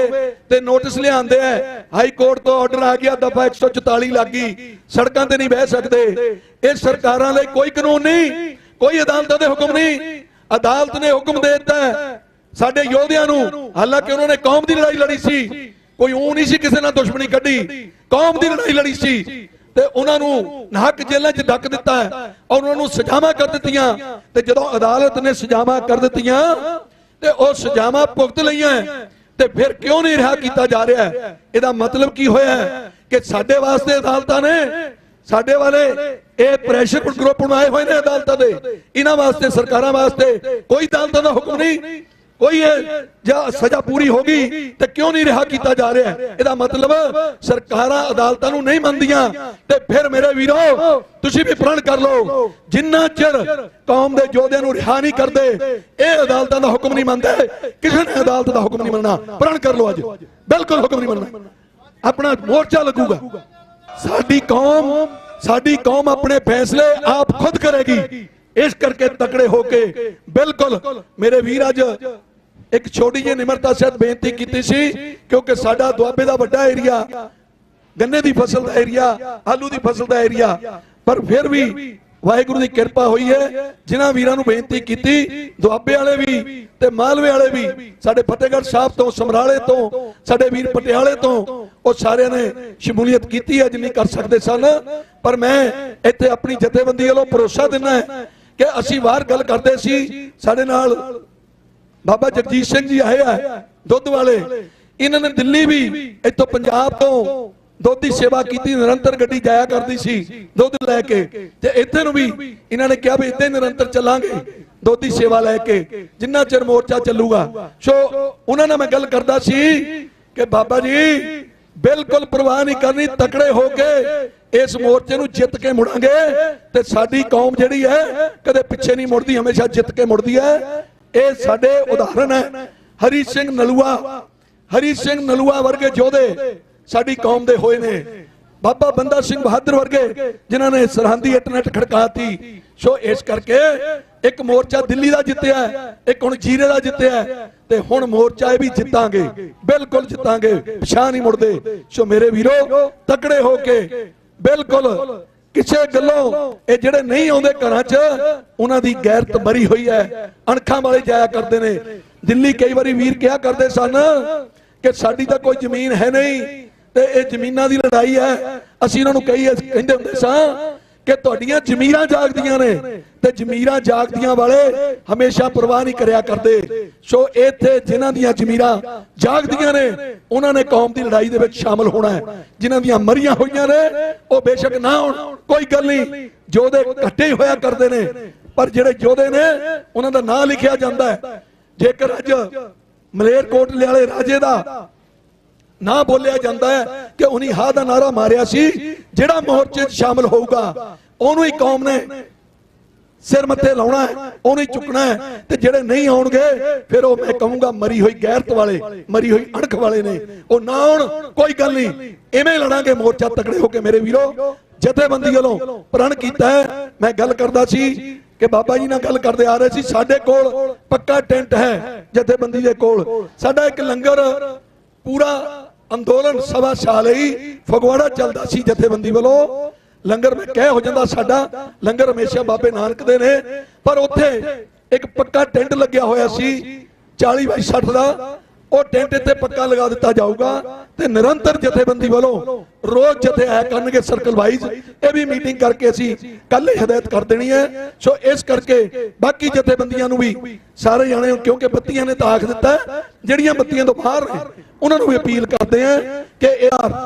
ते नोटिस लिआंदे है, हाई कोर्ट तो ऑर्डर आ गया, दफा 144 लग गई, सड़कां ते नहीं बह सकते। इस सरकारां लई कोई कानून नहीं, कोई अदालतां दे हुक्म नहीं। अदालत ने हुक्म दे दित्ता है साडे योधियां नूं, हालांकि उन्होंने कौम दी लड़ाई लड़ी सी, कोई ऊं नहीं सी किसी नाल दुश्मनी कड्ढी, कौम दी लड़ाई लड़ी सी ते उन्हां नूं नाहक जेलां 'च डक दित्ता है और उन्हां नूं सजावां कर दित्तियां। ते जदों अदालत ने सजावां कर दित्तियां ते ओह सजावां भुगत लईआं ते फिर क्यों नहीं रिहा कीता जा रहा है? इहदा मतलब की होया कि साडे वास्ते अदालतां ने, साडे वाले ये प्रेशर ग्रुप बनाए हुए ने अदालतां दे, इन्हां वास्ते सरकारां वास्ते कोई अदालतां दा हुक्म नहीं, कोई सजा पूरी होगी तो क्यों नहीं रिहा किया जा रहा है? इसका मतलब सरकारां अदालतां नूं नहीं मनदियां। ते फिर मेरे वीरो तुसीं भी प्रण कर लो, जिन्ना चिर कौम दे योधियां नूं रिहा नहीं करदे, ये अदालतां दा हुक्म नहीं मनदे, किसी ने अदालत दा हुक्म नहीं मनना। प्रण कर लो, अज बिल्कुल हुक्म नहीं मनना, अपना मोर्चा लगूगा। साडी कौम अपने फैसले आप खुद करेगी। इस करके तकड़े होके बिल्कुल मेरे वीर अज ਇੱਕ ਛੋਟੀ ਜਿਹੀ ਨਿਮਰਤਾ ਸਹਿਤ ਬੇਨਤੀ ਕੀਤੀ ਸੀ, ਕਿਉਂਕਿ ਸਾਡਾ ਦੁਆਬੇ ਦਾ ਵੱਡਾ ਏਰੀਆ, ਗੰਨੇ ਦੀ ਫਸਲ ਦਾ ਏਰੀਆ, ਆਲੂ ਦੀ ਫਸਲ ਦਾ ਏਰੀਆ, ਪਰ ਫਿਰ ਵੀ ਵਾਹਿਗੁਰੂ ਦੀ ਕਿਰਪਾ ਹੋਈ ਹੈ। ਜਿਨ੍ਹਾਂ ਵੀਰਾਂ ਨੂੰ ਬੇਨਤੀ ਕੀਤੀ, ਦੁਆਬੇ ਵਾਲੇ ਵੀ ਤੇ ਮਾਲਵੇ ਵਾਲੇ ਵੀ, ਸਾਡੇ ਫਤਿਹਗੜ੍ਹ ਸਾਹਿਬ ਤੋਂ, ਸਮਰਾਲੇ ਤੋਂ, ਸਾਡੇ ਵੀਰ ਪਟਿਆਲੇ ਤੋਂ, ਉਹ ਸਾਰਿਆਂ ਨੇ ਸ਼ਮੂਲੀਅਤ ਕੀਤੀ ਹੈ ਜਿੰਨੀ ਕਰ ਸਕਦੇ ਸਨ। ਪਰ ਮੈਂ ਇੱਥੇ ਆਪਣੀ ਜਥੇਬੰਦੀ ਵੱਲੋਂ ਭਰੋਸਾ ਦਿੰਦਾ ਹੈ ਕਿ ਅਸੀਂ ਬਾਹਰ ਗੱਲ ਕਰਦੇ ਸੀ, ਸਾਡੇ ਨਾਲ ਬਾਬਾ ਜਗਜੀਤ ਸਿੰਘ ਜੀ ਆਏ ਆ ਦੁੱਧ ਵਾਲੇ, ਇਹਨਾਂ ਨੇ ਦਿੱਲੀ ਵੀ ਇੱਥੋਂ ਪੰਜਾਬ ਤੋਂ ਦੁੱਧ ਦੀ ਸੇਵਾ ਕੀਤੀ, ਨਿਰੰਤਰ ਗੱਡੀ ਜਾਇਆ ਕਰਦੀ ਸੀ ਦੁੱਧ ਲੈ ਕੇ, ਤੇ ਇੱਥੇ ਨੂੰ ਵੀ ਇਹਨਾਂ ਨੇ ਕਿਹਾ ਵੀ ਇੱਥੇ ਨਿਰੰਤਰ ਚੱਲਾਂਗੇ ਦੁੱਧ ਦੀ ਸੇਵਾ ਲੈ ਕੇ ਜਿੰਨਾ ਚਿਰ ਮੋਰਚਾ ਚੱਲੂਗਾ। ਸੋ ਉਹਨਾਂ ਨਾਲ ਮੈਂ ਗੱਲ ਕਰਦਾ ਸੀ ਕਿ ਬਾਬਾ ਜੀ ਬਿਲਕੁਲ ਪਰਵਾਹ ਨਹੀਂ ਕਰਨੀ, ਤਕੜੇ ਹੋ ਕੇ ਇਸ ਮੋਰਚੇ ਨੂੰ ਜਿੱਤ ਕੇ ਮੁੜਾਂਗੇ, ਤੇ ਸਾਡੀ ਕੌਮ ਜਿਹੜੀ ਹੈ ਕਦੇ ਪਿੱਛੇ ਨਹੀਂ ਮੁੜਦੀ, ਹਮੇਸ਼ਾ ਜਿੱਤ ਕੇ ਮੁੜਦੀ ਹੈ। ਇਹ ਸਾਡੇ ਉਦਾਹਰਨ ਹੈ। ਹਰੀ ਸਿੰਘ ਨਲੂਆ ਵਰਗੇ ਯੋਧੇ ਸਾਡੀ ਕੌਮ ਦੇ ਹੋਏ ਨੇ, ਬਾਬਾ ਬੰਦਾ ਸਿੰਘ ਬਹਾਦਰ ਵਰਗੇ ਜਿਨ੍ਹਾਂ ਨੇ ਸਰਹੰਦੀ ਇੰਟਰਨੈਟ ਖੜਕਾਤੀ। ਸੋ ਇਸ ਕਰਕੇ ਇੱਕ ਮੋਰਚਾ ਦਿੱਲੀ ਦਾ ਜਿੱਤਿਆ, ਇੱਕ ਹੁਣ ਜੀਰੇ ਦਾ ਜਿੱਤਿਆ, ਤੇ ਹੁਣ ਮੋਰਚਾ ਇਹ ਵੀ ਜਿੱਤਾਂਗੇ, ਬਿਲਕੁਲ ਜਿੱਤਾਂਗੇ, ਪਿਛਾਂ ਨਹੀਂ ਮੁੜਦੇ। ਸੋ ਮੇਰੇ ਵੀਰੋ ਤਕੜੇ ਹੋ ਕੇ ਬਿਲਕੁਲ ਕਿਸੇ ਗੱਲੋਂ, ਇਹ ਜਿਹੜੇ ਨਹੀਂ ਆਉਂਦੇ ਘਰਾਂ 'ਚ ਉਹਨਾਂ ਦੀ ਗੈਰਤ ਮਰੀ ਹੋਈ ਹੈ, ਅਣਖਾਂ ਵਾਲੇ ਜਾਇਆ ਕਰਦੇ ਨੇ। ਦਿੱਲੀ ਕਈ ਵਾਰੀ ਵੀਰ ਕਿਹਾ ਕਰਦੇ ਸਨ ਕਿ ਸਾਡੀ ਤਾਂ ਕੋਈ ਜ਼ਮੀਨ ਹੈ ਨਹੀਂ ਤੇ ਇਹ ਜ਼ਮੀਨਾਂ ਦੀ ਲੜਾਈ ਹੈ। ਅਸੀਂ ਉਹਨਾਂ ਨੂੰ ਕਹਿੰਦੇ ਹੁੰਦੇ ਸਾਂ ਕਿ ਤੁਹਾਡੀਆਂ ਜ਼ਮੀਰਾਂ ਜਾਗਦੀਆਂ ਨੇ, ਤੇ ਜ਼ਮੀਰਾਂ ਜਾਗਦੀਆਂ ਵਾਲੇ ਹਮੇਸ਼ਾ ਪਰਵਾਹ ਨਹੀਂ ਕਰਿਆ ਕਰਦੇ। ਸੋ ਇੱਥੇ ਜਿਨ੍ਹਾਂ ਦੀਆਂ ਜ਼ਮੀਰਾਂ ਜਾਗਦੀਆਂ ਨੇ ਉਹਨਾਂ ਨੇ ਕੌਮ ਦੀ ਲੜਾਈ ਦੇ ਵਿੱਚ ਸ਼ਾਮਲ ਹੋਣਾ ਹੈ। ਜਿਨ੍ਹਾਂ ਦੀਆਂ ਮਰੀਆਂ ਹੋਈਆਂ ਨੇ ਉਹ ਬੇਸ਼ੱਕ ਨਾ ਹੋਣ, ਕੋਈ ਗੱਲ ਨਹੀਂ, ਯੋਧੇ ਇਕੱਠੇ ਹੋਇਆ ਕਰਦੇ ਨੇ, ਪਰ ਜਿਹੜੇ ਯੋਧੇ ਨੇ ਉਹਨਾਂ ਦਾ ਨਾਂ ਲਿਖਿਆ ਜਾਂਦਾ ਹੈ। ਜੇਕਰ ਅੱਜ ਮਲੇਰਕੋਟਲੇ ਵਾਲੇ ਰਾਜੇ ਦਾ ਨਾ ਬੋਲਿਆ ਜਾਂਦਾ ਹੈ ਕਿ ਉਹਨੇ ਹਾਂ ਦਾ ਨਾਰਾ ਮਾਰਿਆ ਸੀ, ਜਿਹੜਾ ਮੋਰਚੇ 'ਚ ਸ਼ਾਮਲ ਹੋਊਗਾ ਉਹਨੂੰ ਹੀ ਕੌਮ ਨੇ ਸਿਰ ਮੱਥੇ ਲਾਉਣਾ ਹੈ, ਉਹਨੂੰ ਹੀ ਚੁੱਕਣਾ ਹੈ, ਤੇ ਜਿਹੜੇ ਨਹੀਂ ਆਉਣਗੇ ਫਿਰ ਉਹ ਮੈਂ ਕਹੂੰਗਾ ਮਰੀ ਹੋਈ ਗੈਰਤ ਵਾਲੇ, ਮਰੀ ਹੋਈ ਅਣਖ ਵਾਲੇ ਨੇ। ਉਹ ਨਾ ਆਉਣ, ਕੋਈ ਗੱਲ ਨਹੀਂ, ਐਵੇਂ ਲੜਾਂਗੇ ਮੋਰਚਾ ਤਕੜੇ ਹੋ ਕੇ। ਮੇਰੇ ਵੀਰੋ ਜਥੇਬੰਦੀ ਵੱਲੋਂ ਪ੍ਰਣ ਕੀਤਾ ਹੈ। ਮੈਂ ਗੱਲ ਕਰਦਾ ਸੀ ਕਿ ਬਾਬਾ ਜੀ ਨਾਲ ਗੱਲ ਕਰਦੇ ਆ ਰਹੇ ਸੀ, ਸਾਡੇ ਕੋਲ ਪੱਕਾ ਟੈਂਟ ਹੈ ਜਥੇਬੰਦੀ ਦੇ ਕੋਲ। ਸਾਡਾ ਇੱਕ ਲੰਗਰ ਪੂਰਾ ਅੰਦੋਲਨ ਸਵਾ ਸਾਲ ਹੀ ਫਗਵਾੜਾ ਚੱਲਦਾ ਸੀ ਜਥੇਬੰਦੀ ਵੱਲੋਂ। ਲੰਗਰ ਮੈਂ ਕਹਿ ਹੋ ਜਾਂਦਾ, ਸਾਡਾ ਲੰਗਰ ਹਮੇਸ਼ਾ ਬਾਬੇ ਨਾਨਕ ਦੇ ਨੇ, ਪਰ ਉੱਥੇ ਇੱਕ ਪੱਕਾ ਟੈਂਟ ਲੱਗਿਆ ਹੋਇਆ ਸੀ 40 ਬਾਈ 60 ਦਾ। ਉਹ ਟੈਂਟ ਇੱਥੇ ਪੱਕਾ ਲਗਾ ਦਿੱਤਾ ਜਾਊਗਾ, ਤੇ ਨਿਰੰਤਰ ਜਥੇਬੰਦੀ ਵੱਲੋਂ ਰੋਜ਼ ਜਥੇ ਆਇਆ ਕਰਨਗੇ ਸਰਕਲ ਵਾਈਜ਼। ਇਹ ਵੀ ਮੀਟਿੰਗ ਕਰਕੇ ਅਸੀਂ ਕੱਲ ਹੀ ਹਦਾਇਤ ਕਰ ਦੇਣੀ ਹੈ। ਸੋ ਇਸ ਕਰਕੇ ਬਾਕੀ ਜਥੇਬੰਦੀਆਂ ਨੂੰ ਵੀ ਸਾਰੇ ਜਾਣੇ, ਕਿਉਂਕਿ ਬੱਤੀਆਂ ਨੇ ਤਾਂ ਆਖ ਦਿੱਤਾ, ਜਿਹੜੀਆਂ ਬੱਤੀਆਂ ਤੋਂ ਬਾਹਰ ਨੇ ਉਹਨਾਂ ਨੂੰ ਵੀ ਅਪੀਲ ਕਰਦੇ ਆ ਕਿ ਇਹ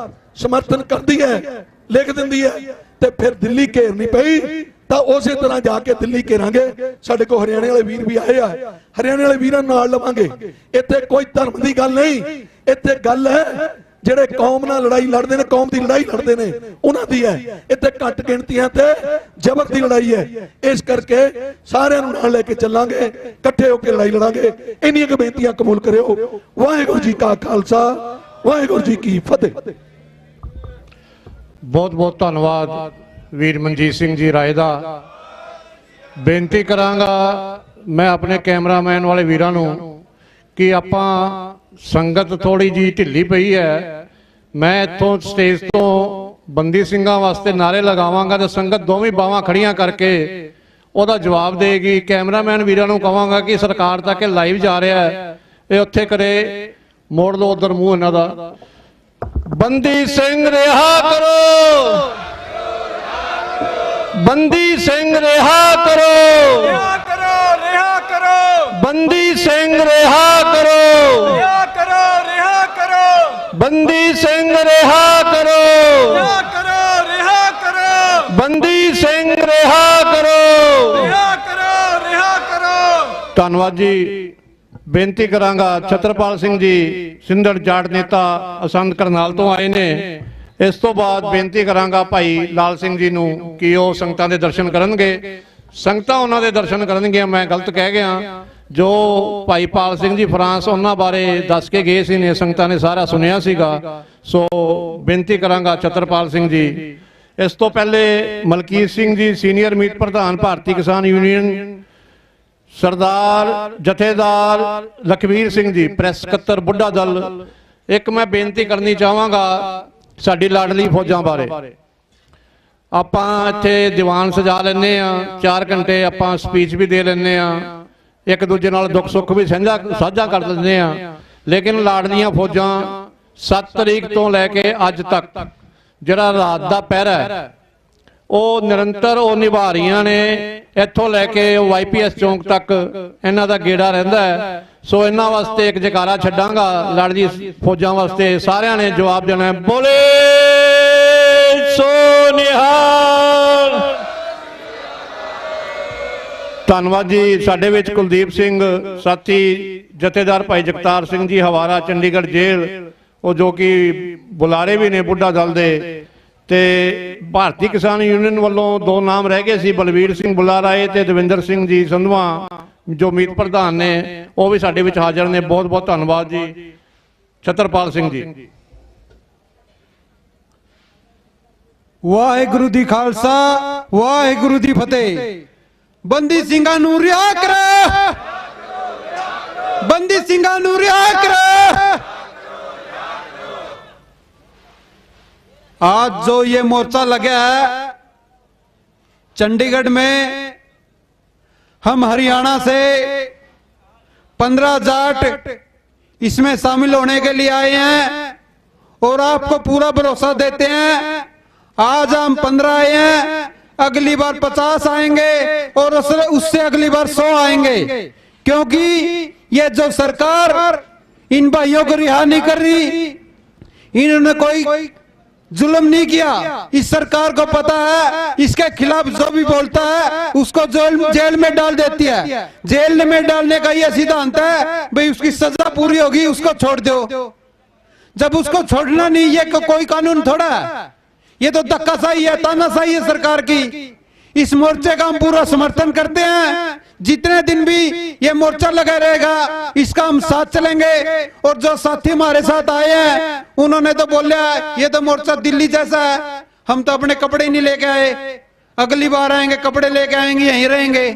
ਸਮਰਥਨ ਕਰਦੀ ਹੈ, ਲਿਖ ਦਿੰਦੀ ਹੈ, ਤੇ ਫਿਰ ਦਿੱਲੀ ਘੇਰਨੀ ਪਈ ਤਾਂ ਉਸੇ ਤਰ੍ਹਾਂ ਜਾ ਕੇ ਦਿੱਲੀ ਘੇਰਾਂਗੇ। ਸਾਡੇ ਕੋਲ ਹਰਿਆਣੇ ਵਾਲੇ ਵੀਰ ਵੀ ਆਏ ਆ, ਹਰਿਆਣੇ ਵਾਲੇ ਵੀਰਾਂ ਨਾਲ ਲਵਾਂਗੇ। ਇੱਥੇ ਕੋਈ ਧਰਮ ਦੀ ਗੱਲ ਨਹੀਂ, ਇੱਥੇ ਗੱਲ ਹੈ ਜਿਹੜੇ ਕੌਮ ਨਾਲ ਲੜਾਈ ਲੜਦੇ ਨੇ, ਕੌਮ ਦੀ ਲੜਾਈ ਲੜਦੇ ਨੇ, ਉਹਨਾਂ ਦੀ ਹੈ। ਇੱਥੇ ਘੱਟ ਗਿਣਤੀਆਂ ਤੇ ਜ਼ਬਰ ਦੀ ਲੜਾਈ ਹੈ। ਇਸ ਕਰਕੇ ਸਾਰਿਆਂ ਨੂੰ ਨਾਲ ਲੈ ਕੇ ਚੱਲਾਂਗੇ, ਇਕੱਠੇ ਹੋ ਕੇ ਲੜਾਈ ਲੜਾਂਗੇ। ਇੰਨੀਆਂ ਕੁ ਬੇਨਤੀਆਂ ਕਬੂਲ ਕਰਿਓ। ਵਾਹਿਗੁਰੂ ਜੀ ਕਾ ਖਾਲਸਾ, ਵਾਹਿਗੁਰੂ ਜੀ ਕੀ ਫਤਿਹ। ਬਹੁਤ ਬਹੁਤ ਧੰਨਵਾਦ ਵੀਰ ਮਨਜੀਤ ਸਿੰਘ ਜੀ ਰਾਏ ਦਾ। ਬੇਨਤੀ ਕਰਾਂਗਾ ਮੈਂ ਆਪਣੇ ਕੈਮਰਾਮੈਨ ਵਾਲੇ ਵੀਰਾਂ ਨੂੰ ਕਿ ਆਪਾਂ ਸੰਗਤ ਥੋੜੀ ਜੀ ਢਿੱਲੀ ਪਈ ਹੈ। ਮੈਂ ਇੱਥੋਂ ਸਟੇਜ ਤੋਂ ਬੰਦੀ ਸਿੰਘਾਂ ਵਾਸਤੇ ਨਾਰੇ ਲਗਾਵਾਂਗਾ ਤੇ ਸੰਗਤ ਦੋਵੇਂ ਬਾਹਾਂ ਖੜੀਆਂ ਕਰਕੇ ਉਹਦਾ ਜਵਾਬ ਦੇਗੀ। ਕੈਮਰਾਮੈਨ ਵੀਰਾਂ ਨੂੰ ਕਹਾਂਗਾ ਕਿ ਸਰਕਾਰ ਤੱਕ ਲਾਈਵ ਜਾ ਰਿਹਾ ਹੈ, ਇਹ ਉੱਥੇ ਕਰੇ, ਮੋੜ ਲਓ ਉਧਰ ਮੂੰਹ ਇਹਨਾਂ ਦਾ। ਬੰਦੀ ਸਿੰਘ ਰਿਹਾ ਕਰੋ, ਬੰਦੀ ਸਿੰਘ ਰਿਹਾ ਕਰੋ, ਰਿਹਾ ਕਰੋ, ਰਿਹਾ ਕਰੋ, ਬੰਦੀ ਸਿੰਘ ਰਿਹਾ ਕਰੋ, ਰਿਹਾ ਕਰੋ, ਰਿਹਾ ਕਰੋ, ਬੰਦੀ ਸਿੰਘ ਰਿਹਾ ਕਰੋ, ਰਿਹਾ ਕਰੋ, ਰਿਹਾ ਕਰੋ, ਬੰਦੀ ਸਿੰਘ ਰਿਹਾ ਕਰੋ, ਰਿਹਾ ਕਰੋ, ਰਿਹਾ ਕਰੋ। ਧੰਨਵਾਦ ਜੀ। ਬੇਨਤੀ ਕਰਾਂਗਾ ਛਤਰਪਾਲ ਸਿੰਘ ਜੀ ਸਿੰਧੜ ਜਾਟ ਨੇਤਾ ਅਸੰਧ ਕਰਨਾਲ ਤੋਂ ਆਏ ਨੇ। ਇਸ ਤੋਂ ਬਾਅਦ ਬੇਨਤੀ ਕਰਾਂਗਾ ਭਾਈ ਲਾਲ ਸਿੰਘ ਜੀ ਨੂੰ ਕਿ ਉਹ ਸੰਗਤਾਂ ਦੇ ਦਰਸ਼ਨ ਕਰਨਗੇ। ਸੰਗਤਾਂ ਉਹਨਾਂ ਦੇ ਦਰਸ਼ਨ ਕਰਨਗੀਆਂ, ਮੈਂ ਗਲਤ ਕਹਿ ਗਿਆ। ਜੋ ਭਾਈ ਪਾਲ ਸਿੰਘ ਜੀ ਫਰਾਂਸ ਉਹਨਾਂ ਬਾਰੇ ਦੱਸ ਕੇ ਗਏ ਸੀ ਨੇ, ਸੰਗਤਾਂ ਨੇ ਸਾਰਾ ਸੁਣਿਆ ਸੀਗਾ। ਸੋ ਬੇਨਤੀ ਕਰਾਂਗਾ ਛਤਰਪਾਲ ਸਿੰਘ ਜੀ। ਇਸ ਤੋਂ ਪਹਿਲੇ ਮਲਕੀਤ ਸਿੰਘ ਜੀ ਸੀਨੀਅਰ ਮੀਤ ਪ੍ਰਧਾਨ ਭਾਰਤੀ ਕਿਸਾਨ ਯੂਨੀਅਨ सरदार जथेदार लखवीर सिंह जी प्रैस सकत्तर बुढ़ा दल। एक मैं बेनती करनी चाहांगा साडी लाडली फौजां बारे। आपां इत्थे दीवान सजा लैने आ, 4 घंटे आपां स्पीच भी दे लैने आ, एक दूजे नाल दुख सुख भी साझा कर लैने आ, लेकिन लाडलियां फौजां 7 तरीक तो लैके अज तक जिहड़ा रात दा पहरा है ਉਹ ਨਿਰੰਤਰ ਉਹ ਨਿਭਾ ਰਹੀਆਂ ਨੇ। ਇੱਥੋਂ ਲੈ ਕੇ YPS ਚੌਂਕ ਤੱਕ ਇਹਨਾਂ ਦਾ ਗੇੜਾ ਰਹਿੰਦਾ ਹੈ। ਸੋ ਇਹਨਾਂ ਵਾਸਤੇ ਇੱਕ ਜਕਾਰਾ ਛੱਡਾਂਗਾ ਲਾੜਜੀ ਫੌਜਾਂ ਵਾਸਤੇ। ਸਾਰਿਆਂ ਨੇ ਜਵਾਬ ਦੇਣਾ ਹੈ, ਬੋਲੇ ਸੋ ਨਿਹਾਲ। ਧੰਨਵਾਦ ਜੀ। ਸਾਡੇ ਵਿੱਚ ਕੁਲਦੀਪ ਸਿੰਘ ਸਾਥੀ, ਜਥੇਦਾਰ ਭਾਈ ਜਗਤਾਰ ਸਿੰਘ ਜੀ ਹਵਾਰਾ ਚੰਡੀਗੜ੍ਹ ਜੇਲ੍ਹ, ਉਹ ਜੋ ਕਿ ਬੁਲਾਰੇ ਵੀ ਨੇ ਬੁੱਢਾ ਦਲ ਦੇ। ਤੇ ਭਾਰਤੀ ਕਿਸਾਨ ਯੂਨੀਅਨ ਵੱਲੋਂ 2 ਨਾਮ ਰਹਿ ਗਏ ਸੀ, ਬਲਵੀਰ ਸਿੰਘ ਬੁਲਾਰਾਏ ਤੇ ਦਵਿੰਦਰ ਸਿੰਘ ਜੀ ਸੰਧਵਾ ਜੋ ਮੀਤ ਪ੍ਰਧਾਨ ਨੇ, ਉਹ ਵੀ ਸਾਡੇ ਵਿੱਚ ਹਾਜ਼ਰ ਨੇ। ਬਹੁਤ ਬਹੁਤ ਧੰਨਵਾਦ ਜੀ। ਛਤਰਪਾਲ ਸਿੰਘ ਜੀ। ਵਾਹਿਗੁਰੂ ਦੀ ਖਾਲਸਾ, ਵਾਹਿਗੁਰੂ ਦੀ ਫਤਿਹ। ਬੰਦੀ ਸਿੰਘਾਂ ਨੂੰ ਰਿਹਾ ਕਰੋ, ਬੰਦੀ ਸਿੰਘਾਂ ਨੂੰ ਰਿਹਾ ਕਰੋ। आज जो ये मोर्चा लगा है चंडीगढ़ में, हम हरियाणा से 15 जाट इसमें शामिल होने के लिए आए हैं और आपको पूरा भरोसा देते हैं। आज हम 15 आए हैं, अगली बार 50 आएंगे और उससे अगली बार 100 आएंगे, क्योंकि ये जो सरकार इन भाइयों को रिहा नहीं कर रही, इन्होंने कोई जुल्म नहीं किया। इस सरकार को पता है इसके खिलाफ जो भी बोलता है उसको जेल में डाल देती है। जेल में डालने का यह सिद्धांत है, भाई उसकी सजा पूरी होगी उसको छोड़ दो। जब उसको छोड़ना नहीं, ये कोई कानून थोड़ा है, ये तो धक्काशाही है, तानाशाही है सरकार की। इस मोर्चे का हम पूरा समर्थन करते हैं। जितने दिन भी ये मोर्चा लगा रहेगा इसका हम साथ चलेंगे। और जो साथी हमारे साथ आए हैं उन्होंने तो बोला ये तो मोर्चा दिल्ली जैसा है, हम तो अपने कपड़े नहीं लेके आए, अगली बार आएंगे कपड़े लेके आएंगे, यहीं रहेंगे।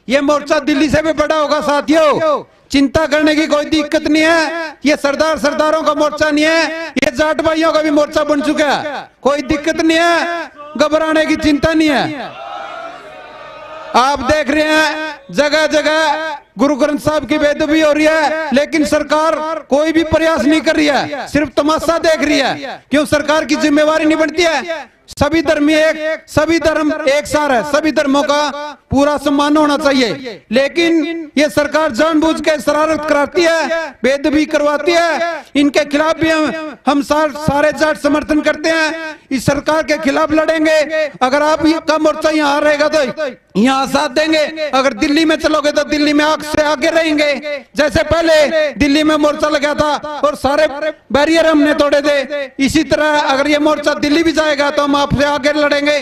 ये मोर्चा दिल्ली से भी बड़ा होगा साथियों, चिंता करने की कोई दिक्कत नहीं है। ये सरदारों का मोर्चा नहीं है, ये जाट भाइयों का भी मोर्चा बन चुका है, कोई दिक्कत नहीं है, घबराने की चिंता नहीं है। आप देख रहे हैं जगह जगह गुरु ग्रंथ साहब की बेअदबी हो रही है, लेकिन सरकार कोई भी प्रयास नहीं कर रही है, सिर्फ तमाशा देख रही है। क्यों सरकार की जिम्मेवारी नहीं बनती है? सभी धर्म एक, सभी धर्म एक सार है, सभी धर्मों का पूरा सम्मान होना चाहिए। लेकिन ये सरकार जानबूझ के शरारत कराती है, बेअदबी करवाती है। इनके खिलाफ भी हम सारे जाट समर्थन करते हैं, इस सरकार के खिलाफ लड़ेंगे। अगर आप का मोर्चा यहाँ रहेगा तो यहाँ साथ देंगे, अगर दिल्ली में चलोगे तो दिल्ली में आग से आगे रहेंगे। जैसे पहले दिल्ली में मोर्चा लगा था और सारे बैरियर हमने तोड़े थे, इसी तरह अगर ये मोर्चा दिल्ली भी जाएगा तो हम आपसे आगे लड़ेंगे।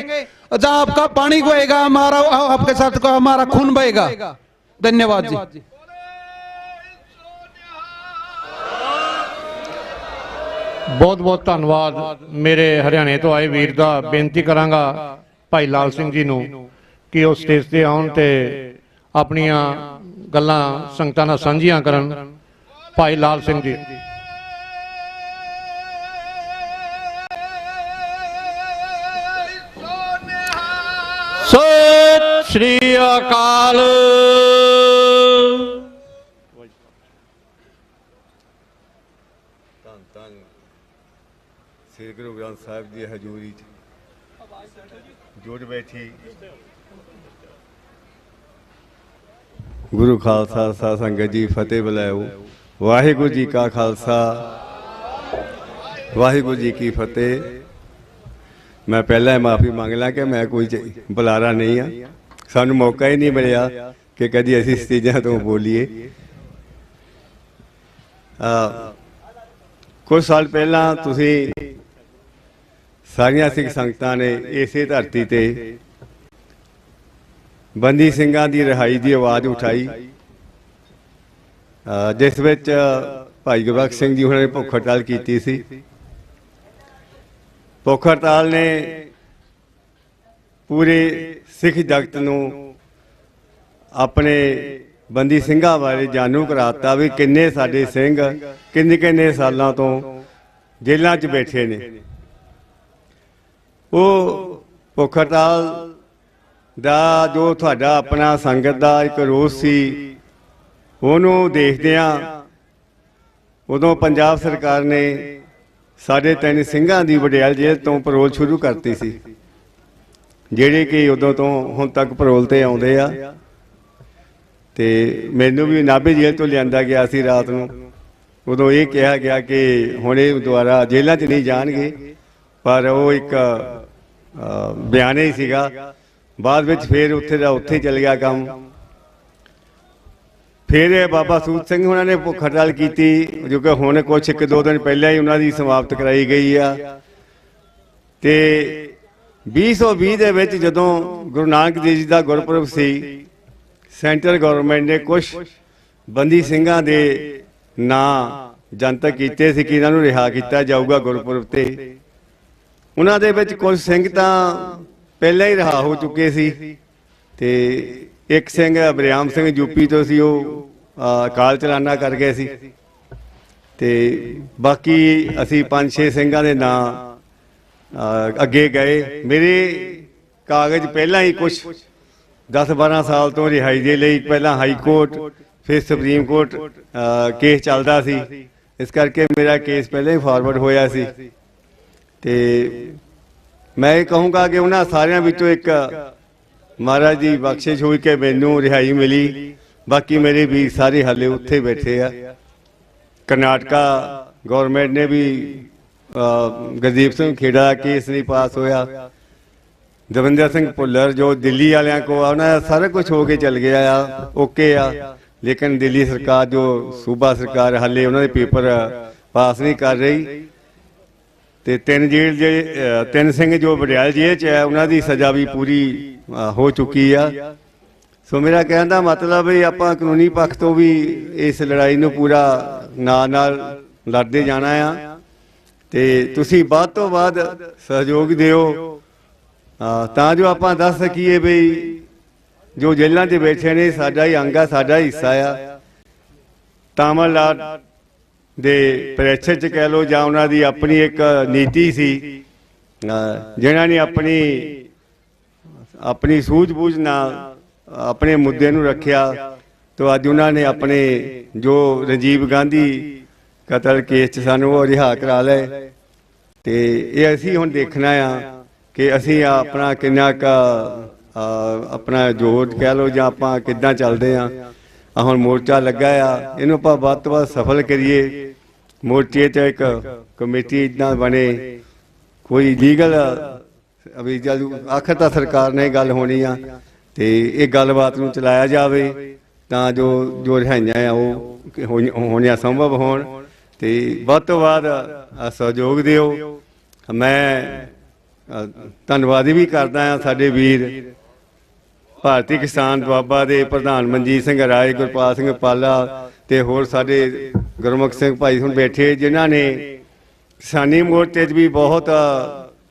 जहाँ आपका पानी बहेगा हमारा, आपके साथ हमारा खून बहेगा। धन्यवाद जी। बहुत बहुत धन्यवाद मेरे हरियाणे तो आए वीर दा। बेनती करांगा भाई लाल सिंह जी नूं कि वो स्टेज ते आउण ते अपनियां गल्लां संगतां नाल सांझियां करन। भाई लाल सिंह जी। सत श्री अकाल। श्री गुरु ग्रंथ साहिब की हजूरी जुड़ बैठी गुरु खालसा सा संगत जी फतेह बुलाओ। वाहिगुरु जी का खालसा वाहिगुरु जी की फतेह। मैं पहला माफ़ी मांग ला कि मैं कोई बुलारा नहीं हाँ, सानू मौका ही नहीं मिलया कि कभी असी स्टेजा तो बोलीए। कुछ साल पहला तुसी सारिया सिख संगतां ने इसे धरती ते बंदी ਸਿੰਘਾਂ ਦੀ रिहाई की आवाज़ उठाई, जिस विच भाई गुरबख्श सिंह जी उन्होंने भुख हड़ताल की सी। भुख हड़ताल ने पूरे सिख जगत नूं ਆਪਣੇ ਬੰਦੀ ਸਿੰਘਾਂ ਬਾਰੇ ਜਾਣੂ ਕਰਾਤਾ ਵੀ ਕਿੰਨੇ ਸਾਡੇ ਸਿੰਘ ਕਿੰਨੇ ਸਾਲਾਂ ਤੋਂ ਜੇਲ੍ਹਾਂ 'ਚ ਬੈਠੇ ਨੇ। ਉਹ ਭੁੱਖ ਹੜਤਾਲ ਦਾ ਜੋ ਤੁਹਾਡਾ ਆਪਣਾ ਸੰਗਤ ਦਾ ਇੱਕ ਰੋਸ ਸੀ, ਉਹਨੂੰ ਦੇਖਦਿਆਂ ਉਦੋਂ ਪੰਜਾਬ ਸਰਕਾਰ ਨੇ ਸਾਡੇ 3 ਸਿੰਘਾਂ ਦੀ ਵਡਿਆਲ ਜੇਲ੍ਹ ਤੋਂ ਪਰੋਲ ਸ਼ੁਰੂ ਕਰਤੀ ਸੀ, ਜਿਹੜੇ ਕਿ ਉਦੋਂ ਤੋਂ ਹੁਣ ਤੱਕ ਪਰੋਲ ਤੇ ਆਉਂਦੇ ਆ। ਤੇ ਮੈਨੂੰ ਵੀ ਨਾਭੇ ਜੇਲ੍ਹ ਤੋਂ ਲਿਆਂਦਾ ਗਿਆ ਸੀ ਰਾਤ ਨੂੰ। ਉਦੋਂ ਇਹ ਕਿਹਾ ਗਿਆ ਕਿ ਹੁਣ ਇਹ ਦੁਬਾਰਾ ਜੇਲ੍ਹਾਂ 'ਚ ਨਹੀਂ ਜਾਣਗੇ, ਪਰ ਉਹ ਇੱਕ ਬਿਆਨ ਹੀ ਸੀਗਾ। ਬਾਅਦ ਵਿੱਚ ਫਿਰ ਉੱਥੇ ਦਾ ਉੱਥੇ ਹੀ ਚੱਲ ਗਿਆ ਕੰਮ। ਫਿਰ ਇਹ ਬਾਬਾ ਸੂਤ ਸਿੰਘ ਉਹਨਾਂ ਨੇ ਭੁੱਖ ਹੜਤਾਲ ਕੀਤੀ, ਜੋ ਕਿ ਹੁਣ ਕੁਛ 1-2 ਦਿਨ ਪਹਿਲਾਂ ਹੀ ਉਹਨਾਂ ਦੀ ਸਮਾਪਤ ਕਰਾਈ ਗਈ ਆ। ਤੇ 2020 ਦੇ ਵਿੱਚ ਜਦੋਂ ਗੁਰੂ ਨਾਨਕ ਦੇਵ ਜੀ ਦਾ ਗੁਰਪੁਰਬ ਸੀ, ਸੈਂਟਰ ਗਵਰਨਮੈਂਟ ਨੇ ਕੁਛ ਬੰਦੀ ਸਿੰਘਾਂ ਦੇ ਨਾਂ ਜਨਤਕ ਕੀਤੇ ਸੀ ਕਿ ਇਹਨਾਂ ਨੂੰ ਰਿਹਾ ਕੀਤਾ ਜਾਊਗਾ ਗੁਰਪੁਰਬ ਤੇ। ਉਹਨਾਂ ਦੇ ਵਿੱਚ ਕੁਝ ਸਿੰਘ ਤਾਂ ਪਹਿਲਾਂ ਹੀ ਰਿਹਾ ਹੋ ਚੁੱਕੇ ਸੀ, ਤੇ ਇੱਕ ਸਿੰਘ ਬਰਿਆਮ ਸਿੰਘ ਯੂਪੀ ਤੋਂ ਸੀ, ਉਹ ਕਾਲ ਚਲਾਨਾ ਕਰ ਗਏ ਸੀ। ਤੇ ਬਾਕੀ ਅਸੀਂ 5-6 ਸਿੰਘਾਂ ਦੇ ਨਾਂ ਅੱਗੇ ਗਏ। ਮੇਰੇ ਕਾਗਜ਼ ਪਹਿਲਾਂ ਹੀ ਕੁਝ 10-12 ਸਾਲ ਤੋਂ ਰਿਹਾਈ ਦੇ ਲਈ ਪਹਿਲਾਂ ਹਾਈ ਕੋਰਟ ਫਿਰ ਸੁਪਰੀਮ ਕੋਰਟ ਕੇਸ ਚੱਲਦਾ ਸੀ, ਇਸ ਕਰਕੇ ਮੇਰਾ ਕੇਸ ਪਹਿਲਾਂ ਹੀ ਫਾਰਵਰਡ ਹੋਇਆ ਸੀ। ਤੇ ਮੈਂ ਇਹ ਕਹੂੰਗਾ ਕਿ ਉਹਨਾਂ ਸਾਰਿਆਂ ਵਿੱਚੋਂ ਇੱਕ ਮਹਾਰਾਜ ਦੀ ਬਖਸ਼ਿਸ਼ ਹੋਈ ਕਿ ਮੈਨੂੰ ਰਿਹਾਈ ਮਿਲੀ। ਬਾਕੀ ਮੇਰੇ ਵੀਰ ਸਾਰੇ ਹਾਲੇ ਉੱਥੇ ਬੈਠੇ ਆ। ਕਰਨਾਟਕਾ ਗਵਰਨਮੈਂਟ ਨੇ ਵੀ ਗੁਰਦੀਪ ਸਿੰਘ ਖੇੜਾ ਦਾ ਕੇਸ ਨਹੀਂ ਪਾਸ ਹੋਇਆ। ਦਵਿੰਦਰ ਸਿੰਘ ਭੁੱਲਰ ਜੋ ਦਿੱਲੀ ਵਾਲਿਆਂ ਕੋ ਆ, ਉਹਨਾਂ ਦਾ ਸਾਰਾ ਕੁਝ ਹੋ ਕੇ ਚੱਲ ਗਿਆ ਆ, ਓਕੇ ਆ। ਲੇਕਿਨ ਦਿੱਲੀ ਸਰਕਾਰ ਜੋ ਸੂਬਾ ਸਰਕਾਰ ਹਾਲੇ ਉਹਨਾਂ ਦੇ ਪੇਪਰ ਪਾਸ ਨਹੀਂ ਕਰ ਰਹੀ। ਤੇ 3 ਸਿੰਘ ਜੋ ਵਡਿਆਲ ਜੇਲ੍ਹ 'ਚ ਹੈ, ਉਹਨਾਂ ਦੀ ਸਜ਼ਾ ਵੀ ਪੂਰੀ ਹੋ ਚੁੱਕੀ ਆ। ਸੋ ਮੇਰਾ ਕਹਿਣ ਦਾ ਮਤਲਬ ਵੀ ਆਪਾਂ ਕਾਨੂੰਨੀ ਪੱਖ ਤੋਂ ਵੀ ਇਸ ਲੜਾਈ ਨੂੰ ਪੂਰਾ ਨਾਲ ਲੜਦੇ ਜਾਣਾ ਆ। ਤੇ ਤੁਸੀਂ ਵੱਧ ਤੋਂ ਵੱਧ ਸਹਿਯੋਗ ਦਿਓ ਤਾਂ ਜੋ ਆਪਾਂ ਦੱਸ ਸਕੀਏ ਵੀ ਜੋ ਜੇਲ੍ਹਾਂ 'ਚ ਬੈਠੇ ਨੇ ਸਾਡਾ ਹੀ ਅੰਗ ਆ, ਸਾਡਾ ਹੀ ਹਿੱਸਾ ਆ। ਤਾਮਿਲਨਾਡੂ ਦੇ ਪ੍ਰੈਸ਼ਰ 'ਚ ਕਹਿ ਲਓ ਜਾਂ ਉਹਨਾਂ ਦੀ ਆਪਣੀ ਇੱਕ ਨੀਤੀ ਸੀ, ਜਿਹਨਾਂ ਨੇ ਆਪਣੀ ਸੂਝ-ਬੂਝ ਨਾਲ ਆਪਣੇ ਮੁੱਦੇ ਨੂੰ ਰੱਖਿਆ। ਤਾਂ ਅੱਜ ਉਹਨਾਂ ਨੇ ਆਪਣੇ ਜੋ ਰਾਜੀਵ ਗਾਂਧੀ ਕਤਲ ਕੇਸ 'ਚ ਸਾਨੂੰ ਉਹ ਰਿਹਾ ਕਰਾ ਲਏ। ਤੇ ਇਹ ਅਸੀਂ ਹੁਣ ਦੇਖਣਾ ਆ ਕਿ ਅਸੀਂ ਆਪਣਾ ਕਿੰਨਾ ਕੁ ਆਪਣਾ ਜੋਰ ਕਹਿ ਲਓ ਜਾਂ ਆਪਾਂ ਕਿੱਦਾਂ ਚੱਲਦੇ ਆ। ਹੁਣ ਮੋਰਚਾ ਲੱਗਾ ਆ, ਇਹਨੂੰ ਆਪਾਂ ਵੱਧ ਤੋਂ ਵੱਧ ਸਫਲ ਕਰੀਏ। ਮੋਰਚੇ 'ਚ ਇੱਕ ਕਮੇਟੀ ਇੱਦਾਂ ਬਣੇ, ਕੋਈ ਲੀਗਲ ਅਭੀ ਜਦ ਆਖਰ ਤਾਂ ਸਰਕਾਰ ਨੇ ਗੱਲ ਹੋਣੀ ਆ, ਤੇ ਇਹ ਗੱਲਬਾਤ ਨੂੰ ਚਲਾਇਆ ਜਾਵੇ ਤਾਂ ਜੋ ਰਿਹਾਈਆਂ ਆ ਉਹ ਹੋਣੀਆਂ ਸੰਭਵ ਹੋਣ। ਤੇ ਵੱਧ ਤੋਂ ਵੱਧ ਸਹਿਯੋਗ ਦਿਓ। ਮੈਂ ਧੰਨਵਾਦ ਵੀ ਕਰਦਾ ਹਾਂ ਸਾਡੇ ਵੀਰ ਭਾਰਤੀ ਕਿਸਾਨ ਦੁਆਬਾ ਦੇ ਪ੍ਰਧਾਨ ਮਨਜੀਤ ਸਿੰਘ ਰਾਏ, ਗੁਰਪਾਲ ਸਿੰਘ ਪਾਲਾ ਤੇ ਹੋਰ ਸਾਡੇ ਗੁਰਮੁਖ ਸਿੰਘ ਭਾਈ ਹੁਣ ਬੈਠੇ, ਜਿਨ੍ਹਾਂ ਨੇ ਕਿਸਾਨੀ ਮੋਰਚੇ 'ਚ ਵੀ ਬਹੁਤ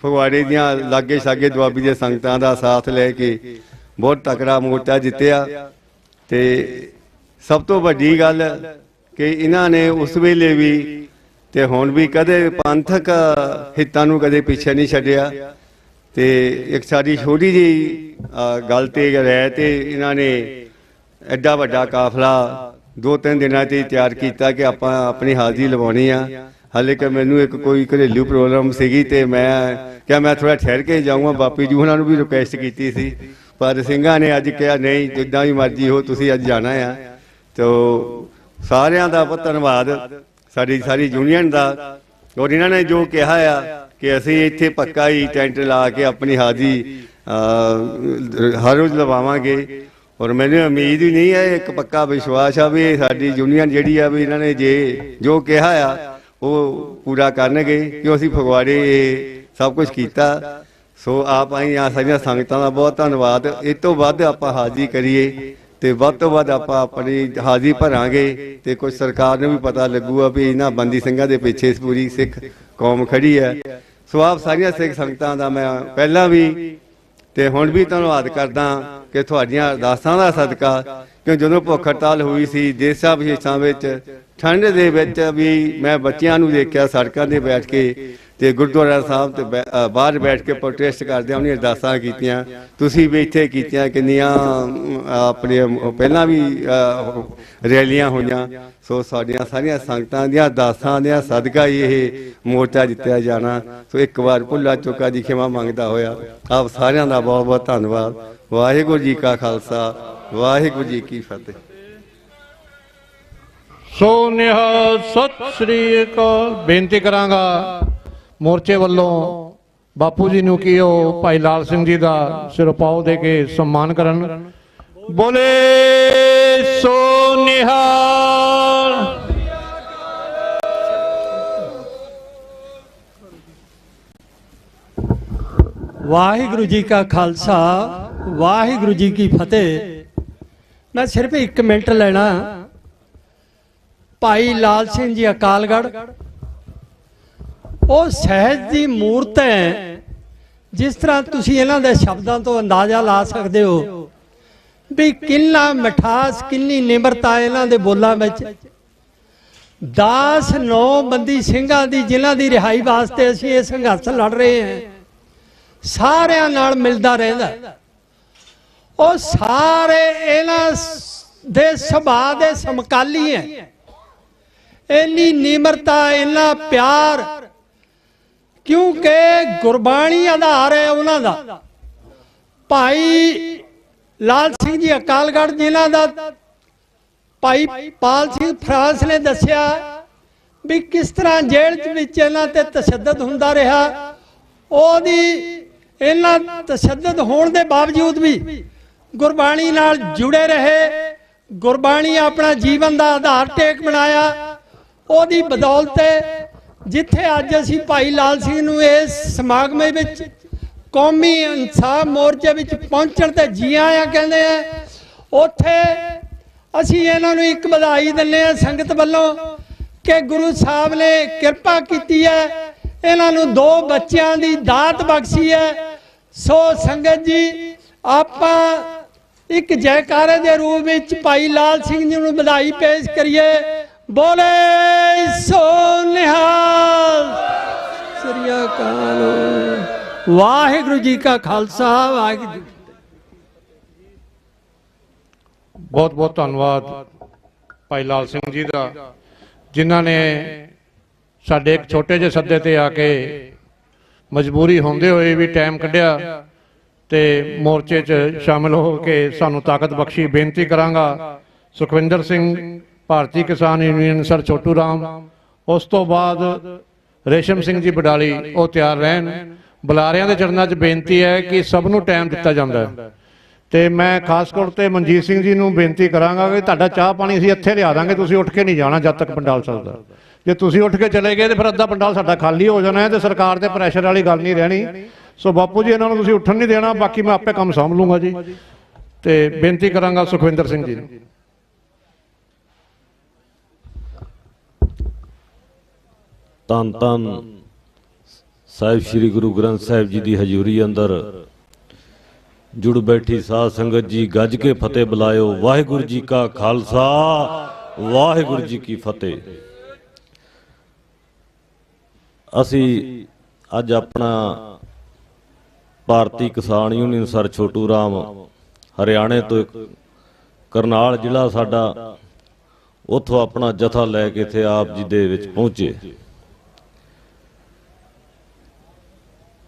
ਫਗਵਾੜੇ ਦੀਆਂ ਲਾਗੇ ਛਾਗੇ ਦੁਆਬੀ ਦੇ ਸੰਗਤਾਂ ਦਾ ਸਾਥ ਲੈ ਕੇ ਬਹੁਤ ਤਕੜਾ ਮੋਰਚਾ ਜਿੱਤਿਆ। ਤੇ ਸਭ ਤੋਂ ਵੱਡੀ ਗੱਲ ਕਿ ਇਹਨਾਂ ਨੇ ਉਸ ਵੇਲੇ ਵੀ ਤੇ ਹੁਣ ਵੀ ਕਦੇ ਪੰਥਕ ਹਿੱਤਾਂ ਨੂੰ ਕਦੇ ਪਿੱਛੇ ਨਹੀਂ ਛੱਡਿਆ। ਤੇ ਇੱਕ ਸਾਡੀ ਛੋਟੀ ਜਿਹੀ ਗੱਲ ਤੇ ਰਹਿ ਤੇ ਇਹਨਾਂ ਨੇ ਐਡਾ ਵੱਡਾ ਕਾਫਲਾ 2-3 ਦਿਨਾਂ 'ਚ ਤਿਆਰ ਕੀਤਾ ਕਿ ਆਪਾਂ ਆਪਣੀ ਹਾਜ਼ਰੀ ਲਵਾਉਣੀ ਆ। ਹਾਲੇ ਕਿ ਮੈਨੂੰ ਇੱਕ ਕੋਈ ਘਰੇਲੂ ਪ੍ਰੋਬਲਮ ਸੀਗੀ ਤੇ ਮੈਂ ਕਿਹਾ ਮੈਂ ਥੋੜਾ ਠਹਿਰ ਕੇ ਜਾਊਂਗਾ। ਬਾਪੀ ਜੀ ਉਹਨਾਂ ਨੂੰ ਵੀ ਰਿਕੁਐਸਟ ਕੀਤੀ ਸੀ, ਪਰ ਸਿੰਘਾਂ ਨੇ ਅੱਜ ਕਿਹਾ ਨਹੀਂ, ਜਿੱਦਾਂ ਵੀ ਮਰਜ਼ੀ ਹੋ, ਤੁਸੀਂ ਅੱਜ ਜਾਣਾ ਆ। ਤੋ ਸਾਰਿਆਂ ਦਾ ਬਹੁਤ ਧੰਨਵਾਦ, ਸਾਡੀ ਸਾਰੀ ਯੂਨੀਅਨ ਦਾ। ਔਰ ਇਹਨਾਂ ਨੇ ਜੋ ਕਿਹਾ ਆ ਕਿ ਅਸੀਂ ਇੱਥੇ ਪੱਕਾ ਹੀ ਟੈਂਟ ਲਾ ਕੇ ਆਪਣੀ ਹਾਜ਼ਰੀ ਹਰ ਰੋਜ਼ ਲਵਾਵਾਂਗੇ। ਔਰ ਮੈਨੂੰ ਉਮੀਦ ਹੀ ਨਹੀਂ ਹੈ, ਇੱਕ ਪੱਕਾ ਵਿਸ਼ਵਾਸ ਆ ਵੀ ਸਾਡੀ ਯੂਨੀਅਨ ਜਿਹੜੀ ਆ ਵੀ ਇਹਨਾਂ ਨੇ ਜੋ ਕਿਹਾ ਆ ਉਹ ਪੂਰਾ ਕਰਨਗੇ, ਕਿਉਂ ਅਸੀਂ ਫਗਵਾੜੇ ਸਭ ਕੁਝ ਕੀਤਾ। ਸੋ ਆਪ ਆਈਆਂ ਸਾਰੀਆਂ ਸੰਗਤਾਂ ਦਾ ਬਹੁਤ ਧੰਨਵਾਦ। ਇਸ ਤੋਂ ਵੱਧ ਆਪਾਂ ਹਾਜ਼ਰੀ ਕਰੀਏ ਤੇ ਵੱਧ ਤੋਂ ਵੱਧ ਆਪਾਂ ਆਪਣੀ ਹਾਜ਼ਰੀ ਭਰਾਂਗੇ ਤੇ ਕੁਝ ਸਰਕਾਰ ਨੂੰ ਵੀ ਪਤਾ ਲੱਗੂਗਾ ਵੀ ਇਹਨਾਂ ਬੰਦੀ ਸਿੰਘਾਂ ਦੇ ਪਿੱਛੇ ਪੂਰੀ ਸਿੱਖ ਕੌਮ ਖੜੀ ਹੈ। ਸੋ ਆਪ ਸਾਰੀਆਂ ਸਿੱਖ ਸੰਗਤਾਂ ਦਾ ਮੈਂ ਪਹਿਲਾਂ ਵੀ ਤੇ ਹੁਣ ਵੀ ਧੰਨਵਾਦ ਕਰਦਾ ਕਿ ਤੁਹਾਡੀਆਂ ਅਰਦਾਸਾਂ ਦਾ ਸਦਕਾ ਕਿ ਜਦੋਂ ਭੁੱਖ ਹੜਤਾਲ ਹੋਈ ਸੀ ਦੇਸ਼ਾਂ ਵਿਦੇਸ਼ਾਂ ਵਿੱਚ ਠੰਡ ਦੇ ਵਿੱਚ ਵੀ ਮੈਂ ਬੱਚਿਆਂ ਨੂੰ ਦੇਖਿਆ ਸੜਕਾਂ 'ਤੇ ਬੈਠ ਕੇ ਤੇ ਗੁਰਦੁਆਰਾ ਸਾਹਿਬ ਤੇ ਬਾਹਰ ਬੈਠ ਕੇ ਪ੍ਰੋਟੈਸਟ ਕਰਦੇ ਉਹਨੇ ਅਰਦਾਸਾਂ ਕੀਤੀਆਂ। ਤੁਸੀਂ ਵੀ ਇੱਥੇ ਕੀਤੀਆਂ ਕਿੰਨੀਆਂ ਆਪਣੇ ਪਹਿਲਾਂ ਵੀ ਰੈਲੀਆਂ ਹੋਈਆਂ। ਸੋ ਸਾਡੀਆਂ ਸਾਰੀਆਂ ਸੰਗਤਾਂ ਦੀਆਂ ਅਰਦਾਸਾਂ ਦੀਆਂ ਸਦਕਾ ਹੀ ਇਹ ਮੋਰਚਾ ਜਿੱਤਿਆ ਜਾਣਾ। ਸੋ ਇੱਕ ਵਾਰ ਭੁੱਲਾ ਚੁੱਕਾ ਦੀ ਖਿਮਾ ਮੰਗਦਾ ਹੋਇਆ ਆਪ ਸਾਰਿਆਂ ਦਾ ਬਹੁਤ ਬਹੁਤ ਧੰਨਵਾਦ। ਵਾਹਿਗੁਰੂ ਜੀ ਕਾ ਖਾਲਸਾ ਵਾਹਿਗੁਰੂ ਜੀ ਕੀ ਫਤਿਹ। ਸੋ ਨਿਹਾਲ ਸਤਿ ਸ੍ਰੀ ਅਕਾਲ। ਬੇਨਤੀ ਕਰਾਂਗਾ ਮੋਰਚੇ ਵੱਲੋਂ ਬਾਪੂ ਜੀ ਨੂੰ ਕਿ ਉਹ ਭਾਈ ਲਾਲ ਸਿੰਘ ਜੀ ਦਾ ਸਿਰਪਾਓ ਦੇ ਕੇ ਸਨਮਾਨ ਕਰਨ। ਬੋਲੇ ਸੋ ਨਿਹਾਲ। ਵਾਹਿਗੁਰੂ ਜੀ ਕਾ ਖਾਲਸਾ ਵਾਹਿਗੁਰੂ ਜੀ ਕੀ ਫਤਿਹ। ਮੈਂ ਸਿਰਫ 1 ਮਿੰਟ ਲੈਣਾ। ਭਾਈ ਲਾਲ ਸਿੰਘ ਜੀ ਅਕਾਲਗੜ੍ਹ ਉਹ ਸਹਿਜ ਦੀ ਮੂਰਤ ਹੈ। ਜਿਸ ਤਰ੍ਹਾਂ ਤੁਸੀਂ ਇਹਨਾਂ ਦੇ ਸ਼ਬਦਾਂ ਤੋਂ ਅੰਦਾਜ਼ਾ ਲਾ ਸਕਦੇ ਹੋ ਵੀ ਕਿੰਨਾ ਮਿਠਾਸ ਕਿੰਨੀ ਨਿਮਰਤਾ ਇਹਨਾਂ ਦੇ ਬੋਲਾਂ ਵਿੱਚ। 10-9 ਬੰਦੀ ਸਿੰਘਾਂ ਦੀ ਜਿਨ੍ਹਾਂ ਦੀ ਰਿਹਾਈ ਵਾਸਤੇ ਅਸੀਂ ਇਹ ਸੰਘਰਸ਼ ਲੜ ਰਹੇ ਹਾਂ ਸਾਰਿਆਂ ਨਾਲ ਮਿਲਦਾ ਰਹਿੰਦਾ। ਉਹ ਸਾਰੇ ਇਹਨਾਂ ਦੇ ਸੁਭਾਅ ਦੇ ਸਮਕਾਲੀ ਹੈ। ਇੰਨੀ ਨਿਮਰਤਾ ਇੰਨਾ ਪਿਆਰ ਕਿਉਂਕਿ ਗੁਰਬਾਣੀ ਆਧਾਰ ਹੈ ਉਹਨਾਂ ਦਾ। ਭਾਈ ਲਾਲ ਸਿੰਘ ਜੀ ਅਕਾਲਗੜ੍ਹ ਜਿਨ੍ਹਾਂ ਦਾ ਭਾਈ ਪਾਲ ਸਿੰਘ ਫਰਾਂਸ ਨੇ ਦੱਸਿਆ ਵੀ ਕਿਸ ਤਰ੍ਹਾਂ ਜੇਲ੍ਹ ਵਿੱਚ ਇਹਨਾਂ ਤੇ ਤਸ਼ੱਦਦ ਹੁੰਦਾ ਰਿਹਾ। ਉਹਦੀ ਇਹਨਾਂ ਤਸ਼ੱਦਦ ਹੋਣ ਦੇ ਬਾਵਜੂਦ ਵੀ ਗੁਰਬਾਣੀ ਨਾਲ ਜੁੜੇ ਰਹੇ। ਗੁਰਬਾਣੀ ਆਪਣਾ ਜੀਵਨ ਦਾ ਆਧਾਰ ਟੇਕ ਬਣਾਇਆ। ਉਹਦੀ ਬਦੌਲਤ ਜਿੱਥੇ ਅੱਜ ਅਸੀਂ ਭਾਈ ਲਾਲ ਸਿੰਘ ਨੂੰ ਇਸ ਸਮਾਗਮ ਵਿੱਚ ਕੌਮੀ ਇਨਸਾਫ ਮੋਰਚੇ ਵਿੱਚ ਪਹੁੰਚਣ ਤੇ ਜੀ ਆਇਆਂ ਕਹਿੰਦੇ ਆ, ਉੱਥੇ ਅਸੀਂ ਇਹਨਾਂ ਨੂੰ ਇੱਕ ਵਧਾਈ ਦਿੰਦੇ ਹਾਂ ਸੰਗਤ ਵੱਲੋਂ ਕਿ ਗੁਰੂ ਸਾਹਿਬ ਨੇ ਕਿਰਪਾ ਕੀਤੀ ਹੈ, ਇਹਨਾਂ ਨੂੰ 2 ਬੱਚਿਆਂ ਦੀ ਦਾਤ ਬਖਸ਼ੀ ਹੈ। ਸੋ ਸੰਗਤ ਜੀ ਆਪਾਂ ਇੱਕ ਜੈਕਾਰੇ ਦੇ ਰੂਪ ਵਿੱਚ ਭਾਈ ਲਾਲ ਸਿੰਘ ਜੀ ਨੂੰ ਵਧਾਈ ਪੇਸ਼ ਕਰੀਏ। ਬੋਲੇ ਸੋ ਨਿਹਾਲ ਸ੍ਰੀ ਅਕਾਲ। ਵਾਹਿਗੁਰੂ ਜੀ ਕਾ ਖਾਲਸਾ ਵਾਹਿਗੁਰੂ ਜੀ। ਬਹੁਤ ਬਹੁਤ ਧੰਨਵਾਦ ਭਾਈ ਲਾਲ ਸਿੰਘ ਜੀ ਦਾ ਜਿਨ੍ਹਾਂ ਨੇ ਸਾਡੇ ਇੱਕ ਛੋਟੇ ਜਿਹੇ ਸੱਦੇ ਤੇ ਆ ਕੇ ਮਜਬੂਰੀ ਹੁੰਦੇ ਹੋਏ ਵੀ ਟਾਈਮ ਕੱਢਿਆ ਤੇ ਮੋਰਚੇ 'ਚ ਸ਼ਾਮਿਲ ਹੋ ਕੇ ਸਾਨੂੰ ਤਾਕਤ ਬਖਸ਼ੀ। ਬੇਨਤੀ ਕਰਾਂਗਾ ਸੁਖਵਿੰਦਰ ਸਿੰਘ ਭਾਰਤੀ ਕਿਸਾਨ ਯੂਨੀਅਨ ਸਰ ਛੋਟੂ ਰਾਮ, ਉਸ ਤੋਂ ਬਾਅਦ ਰੇਸ਼ਮ ਸਿੰਘ ਜੀ ਬਡਾਲੀ ਉਹ ਤਿਆਰ ਰਹਿਣ। ਬੁਲਾਰਿਆਂ ਦੇ ਚਰਨਾਂ 'ਚ ਬੇਨਤੀ ਹੈ ਕਿ ਸਭ ਨੂੰ ਟਾਈਮ ਦਿੱਤਾ ਜਾਂਦਾ ਹੈ ਤੇ ਮੈਂ ਖਾਸ ਤੌਰ ਤੇ ਮਨਜੀਤ ਸਿੰਘ ਜੀ ਨੂੰ ਬੇਨਤੀ ਕਰਾਂਗਾ ਕਿ ਤੁਹਾਡਾ ਚਾਹ ਪਾਣੀ ਅਸੀਂ ਇੱਥੇ ਲਿਆ ਦਾਂਗੇ, ਤੁਸੀਂ ਉੱਠ ਕੇ ਨਹੀਂ ਜਾਣਾ ਜਦ ਤੱਕ ਪੰਡਾਲ ਚੱਲਦਾ। ਜੇ ਤੁਸੀਂ ਉੱਠ ਕੇ ਚਲੇ ਗਏ ਤੇ ਫਿਰ ਅੱਧਾ ਪੰਡਾਲ ਸਾਡਾ ਖਾਲੀ ਹੋ ਜਾਣਾ ਹੈ ਤੇ ਸਰਕਾਰ ਦੇ ਪ੍ਰੈਸ਼ਰ ਵਾਲੀ ਗੱਲ ਨਹੀਂ ਰਹਿਣੀ। ਸੋ ਬਾਪੂ ਜੀ ਇਹਨਾਂ ਨੂੰ ਤੁਸੀਂ ਉੱਠਣ ਨਹੀਂ ਦੇਣਾ, ਬਾਕੀ ਮੈਂ ਆਪੇ ਕੰਮ ਸਾਂਭ ਲੂੰਗਾ ਜੀ। ਤੇ ਬੇਨਤੀ ਕਰਾਂਗਾ ਸੁਖਵਿੰਦਰ ਸਿੰਘ ਜੀ ਨੂੰ। ਧੰਨ ਧੰਨ ਸਾਹਿਬ ਸ੍ਰੀ ਗੁਰੂ ਗ੍ਰੰਥ ਸਾਹਿਬ ਜੀ ਦੀ ਹਜ਼ੂਰੀ ਅੰਦਰ ਜੁੜ ਬੈਠੀ ਸਾਧ ਸੰਗਤ ਜੀ, ਗੱਜ ਕੇ ਫਤਿਹ ਬੁਲਾਇਓ। ਵਾਹਿਗੁਰੂ ਜੀ ਕਾ ਖਾਲਸਾ ਵਾਹਿਗੁਰੂ ਜੀ ਕੀ ਫਤਿਹ। ਅਸੀਂ ਅੱਜ ਆਪਣਾ ਭਾਰਤੀ ਕਿਸਾਨ ਯੂਨੀਅਨ ਸਰ ਛੋਟੂ ਰਾਮ ਹਰਿਆਣੇ ਤੋਂ ਇੱਕ ਕਰਨਾਲ ਜ਼ਿਲ੍ਹਾ ਸਾਡਾ, ਉੱਥੋਂ ਆਪਣਾ ਜਥਾ ਲੈ ਕੇ ਇੱਥੇ ਆਪ ਜੀ ਦੇ ਵਿੱਚ ਪਹੁੰਚੇ।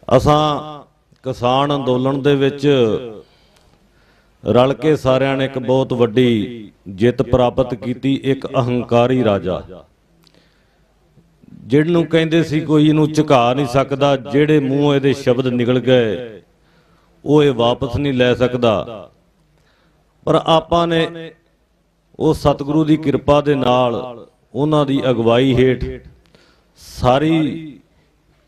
ਅਸਾਂ ਕਿਸਾਨ ਅੰਦੋਲਨ ਦੇ ਵਿੱਚ ਰਲ ਕੇ ਸਾਰਿਆਂ ਨੇ ਇੱਕ ਬਹੁਤ ਵੱਡੀ ਜਿੱਤ ਪ੍ਰਾਪਤ ਕੀਤੀ। ਇੱਕ ਅਹੰਕਾਰੀ ਰਾਜਾ ਜਿਹਨੂੰ ਕਹਿੰਦੇ ਸੀ ਕੋਈ ਇਹਨੂੰ ਝੁਕਾ ਨਹੀਂ ਸਕਦਾ, ਜਿਹੜੇ ਮੂੰਹੋਂ ਇਹਦੇ ਸ਼ਬਦ ਨਿਕਲ ਗਏ ਉਹ ਇਹ ਵਾਪਸ ਨਹੀਂ ਲੈ ਸਕਦਾ। ਪਰ ਆਪਾਂ ਨੇ ਉਹ ਸਤਿਗੁਰੂ ਦੀ ਕਿਰਪਾ ਦੇ ਨਾਲ ਉਹਨਾਂ ਦੀ ਅਗਵਾਈ ਹੇਠ ਸਾਰੀ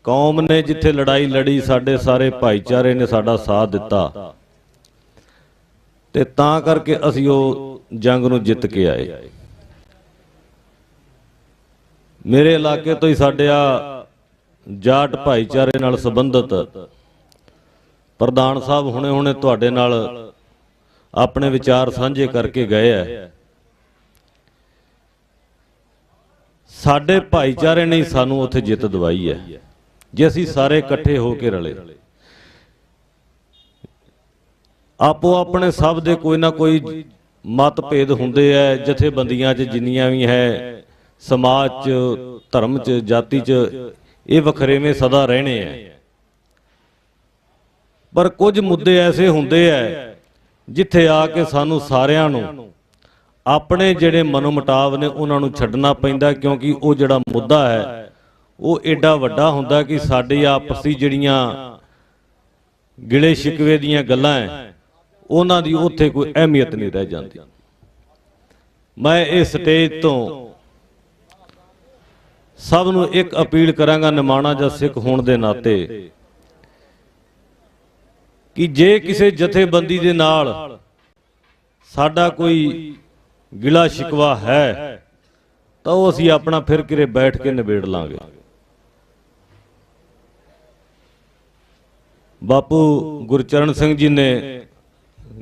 ਕੌਮ ਨੇ ਜਿੱਥੇ ਲੜਾਈ ਲੜੀ, ਸਾਡੇ ਸਾਰੇ ਭਾਈਚਾਰੇ ਨੇ ਸਾਡਾ ਸਾਥ ਦਿੱਤਾ ਤੇ ਤਾਂ ਕਰਕੇ ਅਸੀਂ ਉਹ ਜੰਗ ਨੂੰ ਜਿੱਤ ਕੇ ਆਏ। ਮੇਰੇ ਇਲਾਕੇ ਤੋਂ ਹੀ ਸਾਡੇ ਆ ਜਾਟ ਭਾਈਚਾਰੇ ਨਾਲ ਸੰਬੰਧਿਤ ਪ੍ਰਧਾਨ ਸਾਹਿਬ ਹੁਣੇ ਤੁਹਾਡੇ ਨਾਲ ਆਪਣੇ ਵਿਚਾਰ ਸਾਂਝੇ ਕਰਕੇ ਗਏ ਹੈ। ਸਾਡੇ ਭਾਈਚਾਰੇ ਨੇ ਸਾਨੂੰ ਉੱਥੇ ਜਿੱਤ ਦਿਵਾਈ ਹੈ ਜੇ ਅਸੀਂ ਸਾਰੇ ਇਕੱਠੇ ਹੋ ਕੇ ਰਲੇ। ਆਪੋ ਆਪਣੇ ਸਭ ਦੇ ਕੋਈ ਨਾ ਕੋਈ ਮਤਭੇਦ ਹੁੰਦੇ ਐ, ਜਥੇਬੰਦੀਆਂ 'ਚ ਜਿੰਨੀਆਂ ਵੀ ਹੈ, ਸਮਾਜ 'ਚ, ਧਰਮ 'ਚ, ਜਾਤੀ 'ਚ, ਇਹ ਵਖਰੇਵੇਂ ਸਦਾ ਰਹਿਣੇ ਐ। ਪਰ ਕੁਝ ਮੁੱਦੇ ਐਸੇ ਹੁੰਦੇ ਐ ਜਿੱਥੇ ਆ ਕੇ ਸਾਨੂੰ ਸਾਰਿਆਂ ਨੂੰ ਆਪਣੇ ਜਿਹੜੇ ਮਨੋਮਟਾਵ ਨੇ ਉਹਨਾਂ ਨੂੰ ਛੱਡਣਾ ਪੈਂਦਾ, ਕਿਉਂਕਿ ਉਹ ਜਿਹੜਾ ਮੁੱਦਾ ਹੈ ਉਹ ਏਡਾ ਵੱਡਾ ਹੁੰਦਾ ਕਿ ਸਾਡੀ ਆਪਸੀ ਜਿਹੜੀਆਂ ਗਿਲੇ ਸ਼ਿਕਵੇ ਦੀਆਂ ਗੱਲਾਂ ਐ ਉਹਨਾਂ ਦੀ ਉੱਥੇ ਕੋਈ ਅਹਿਮੀਅਤ ਨਹੀਂ ਰਹਿ ਜਾਂਦੀ। ਮੈਂ ਇਸ ਸਟੇਜ ਤੋਂ ਸਭ ਨੂੰ ਇੱਕ ਅਪੀਲ ਕਰਾਂਗਾ ਨਿਮਾਣਾ ਜਾਂ ਸਿੱਖ ਹੋਣ ਦੇ ਨਾਤੇ ਕਿ ਜੇ ਕਿਸੇ ਜਥੇਬੰਦੀ ਦੇ ਨਾਲ ਸਾਡਾ ਕੋਈ ਗਿਲਾ ਸ਼ਿਕਵਾ ਹੈ ਤਾਂ ਉਹ ਅਸੀਂ ਆਪਣਾ ਫਿਰ ਕਿਰੇ ਬੈਠ ਕੇ ਨਿਬੇੜ ਲਾਂਗੇ। ਬਾਪੂ ਗੁਰਚਰਨ ਸਿੰਘ ਜੀ ਨੇ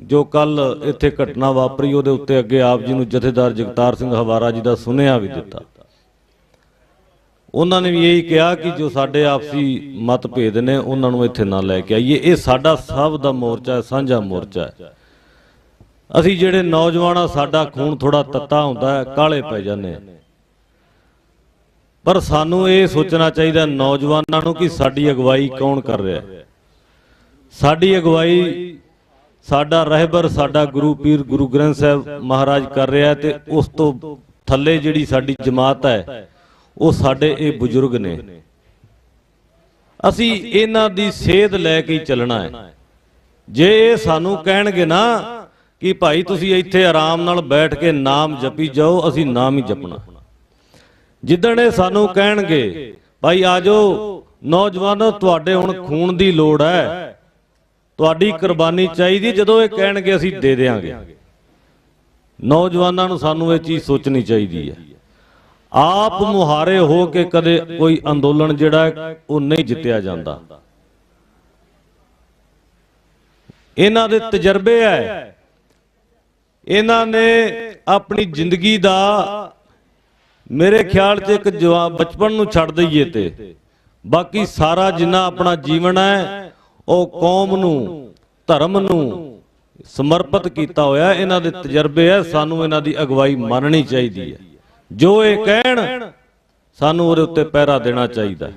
ਜੋ ਕੱਲ ਇੱਥੇ ਘਟਨਾ ਵਾਪਰੀ ਉਹਦੇ ਉੱਤੇ ਅੱਗੇ ਆਪ ਜੀ ਨੂੰ ਜਥੇਦਾਰ ਜਗਤਾਰ ਸਿੰਘ ਹਵਾਰਾ ਜੀ ਦਾ ਸੁਨੇਹਾ ਵੀ ਦਿੱਤਾ। ਉਹਨਾਂ ਨੇ ਵੀ ਇਹੀ ਕਿਹਾ ਕਿ ਜੋ ਸਾਡੇ ਆਪਸੀ ਮਤਭੇਦ ਨੇ ਉਹਨਾਂ ਨੂੰ ਇੱਥੇ ਨਾ ਲੈ ਕੇ ਆਈਏ। ਇਹ ਸਾਡਾ ਸਭ ਦਾ ਮੋਰਚਾ ਹੈ, ਸਾਂਝਾ ਮੋਰਚਾ ਹੈ। ਅਸੀਂ ਜਿਹੜੇ ਨੌਜਵਾਨ ਆ ਸਾਡਾ ਖੂਨ ਥੋੜਾ ਤੱਤਾ ਹੁੰਦਾ ਹੈ, ਕਾਲੇ ਪੈ ਜਾਂਦੇ ਆ, ਪਰ ਸਾਨੂੰ ਇਹ ਸੋਚਣਾ ਚਾਹੀਦਾ ਨੌਜਵਾਨਾਂ ਨੂੰ ਕਿ ਸਾਡੀ ਅਗਵਾਈ ਕੌਣ ਕਰ ਰਿਹਾ ਹੈ। ਸਾਡੀ ਅਗਵਾਈ ਸਾਡਾ ਰਹਿਬਰ ਸਾਡਾ ਗੁਰੂ ਪੀਰ ਗੁਰੂ ਗ੍ਰੰਥ ਸਾਹਿਬ ਮਹਾਰਾਜ ਕਰ ਰਿਹਾ ਤੇ ਉਸ ਤੋਂ ਥੱਲੇ ਜਿਹੜੀ ਸਾਡੀ ਜਮਾਤ ਹੈ ਉਹ ਸਾਡੇ ਇਹ ਬਜ਼ੁਰਗ ਨੇ। ਅਸੀਂ ਇਹਨਾਂ ਦੀ ਸੇਧ ਲੈ ਕੇ ਚੱਲਣਾ ਹੈ। ਜੇ ਇਹ ਸਾਨੂੰ ਕਹਿਣਗੇ ਨਾ ਕਿ ਭਾਈ ਤੁਸੀਂ ਇੱਥੇ ਆਰਾਮ ਨਾਲ ਬੈਠ ਕੇ ਨਾਮ ਜਪੀ ਜਾਓ, ਅਸੀਂ ਨਾਮ ਹੀ ਜਪਣਾ। ਜਿੱਦਣ ਇਹ ਸਾਨੂੰ ਕਹਿਣਗੇ ਭਾਈ ਆਜੋ ਨੌਜਵਾਨੋ ਤੁਹਾਡੇ ਹੁਣ ਖੂਨ ਦੀ ਲੋੜ ਹੈ, ਤੁਹਾਡੀ ਕੁਰਬਾਨੀ ਚਾਹੀਦੀ, ਜਦੋਂ ਇਹ ਕਹਿਣਗੇ ਅਸੀਂ ਦੇ ਦੇਵਾਂਗੇ। ਨੌਜਵਾਨਾਂ ਨੂੰ ਸਾਨੂੰ ਇਹ ਚੀਜ਼ ਸੋਚਣੀ ਚਾਹੀਦੀ ਹੈ। ਆਪ ਮੁਹਾਰੇ ਹੋ ਕੇ ਕਦੇ ਕੋਈ ਅੰਦੋਲਨ ਜਿਹੜਾ ਉਹ ਨਹੀਂ ਜਿੱਤਿਆ ਜਾਂਦਾ। ਇਹਨਾਂ ਦੇ ਤਜਰਬੇ ਹੈ, ਇਹਨਾਂ ਨੇ ਆਪਣੀ ਜ਼ਿੰਦਗੀ ਦਾ ਮੇਰੇ ਖਿਆਲ 'ਚ ਇੱਕ ਜਵਾਬ ਬਚਪਨ ਨੂੰ ਛੱਡ ਦਈਏ ਤੇ ਬਾਕੀ ਸਾਰਾ ਜਿੰਨਾ ਆਪਣਾ ਜੀਵਨ ਹੈ ਉਹ ਕੌਮ ਨੂੰ ਧਰਮ ਨੂੰ ਸਮਰਪਿਤ ਕੀਤਾ ਹੋਇਆ। ਇਹਨਾਂ ਦੇ ਤਜਰਬੇ ਹੈ, ਸਾਨੂੰ ਇਹਨਾਂ ਦੀ ਅਗਵਾਈ ਮੰਨਣੀ ਚਾਹੀਦੀ ਹੈ। ਜੋ ਇਹ ਕਹਿਣ ਸਾਨੂੰ ਉਹਦੇ ਉੱਤੇ ਪਹਿਰਾ ਦੇਣਾ ਚਾਹੀਦਾ।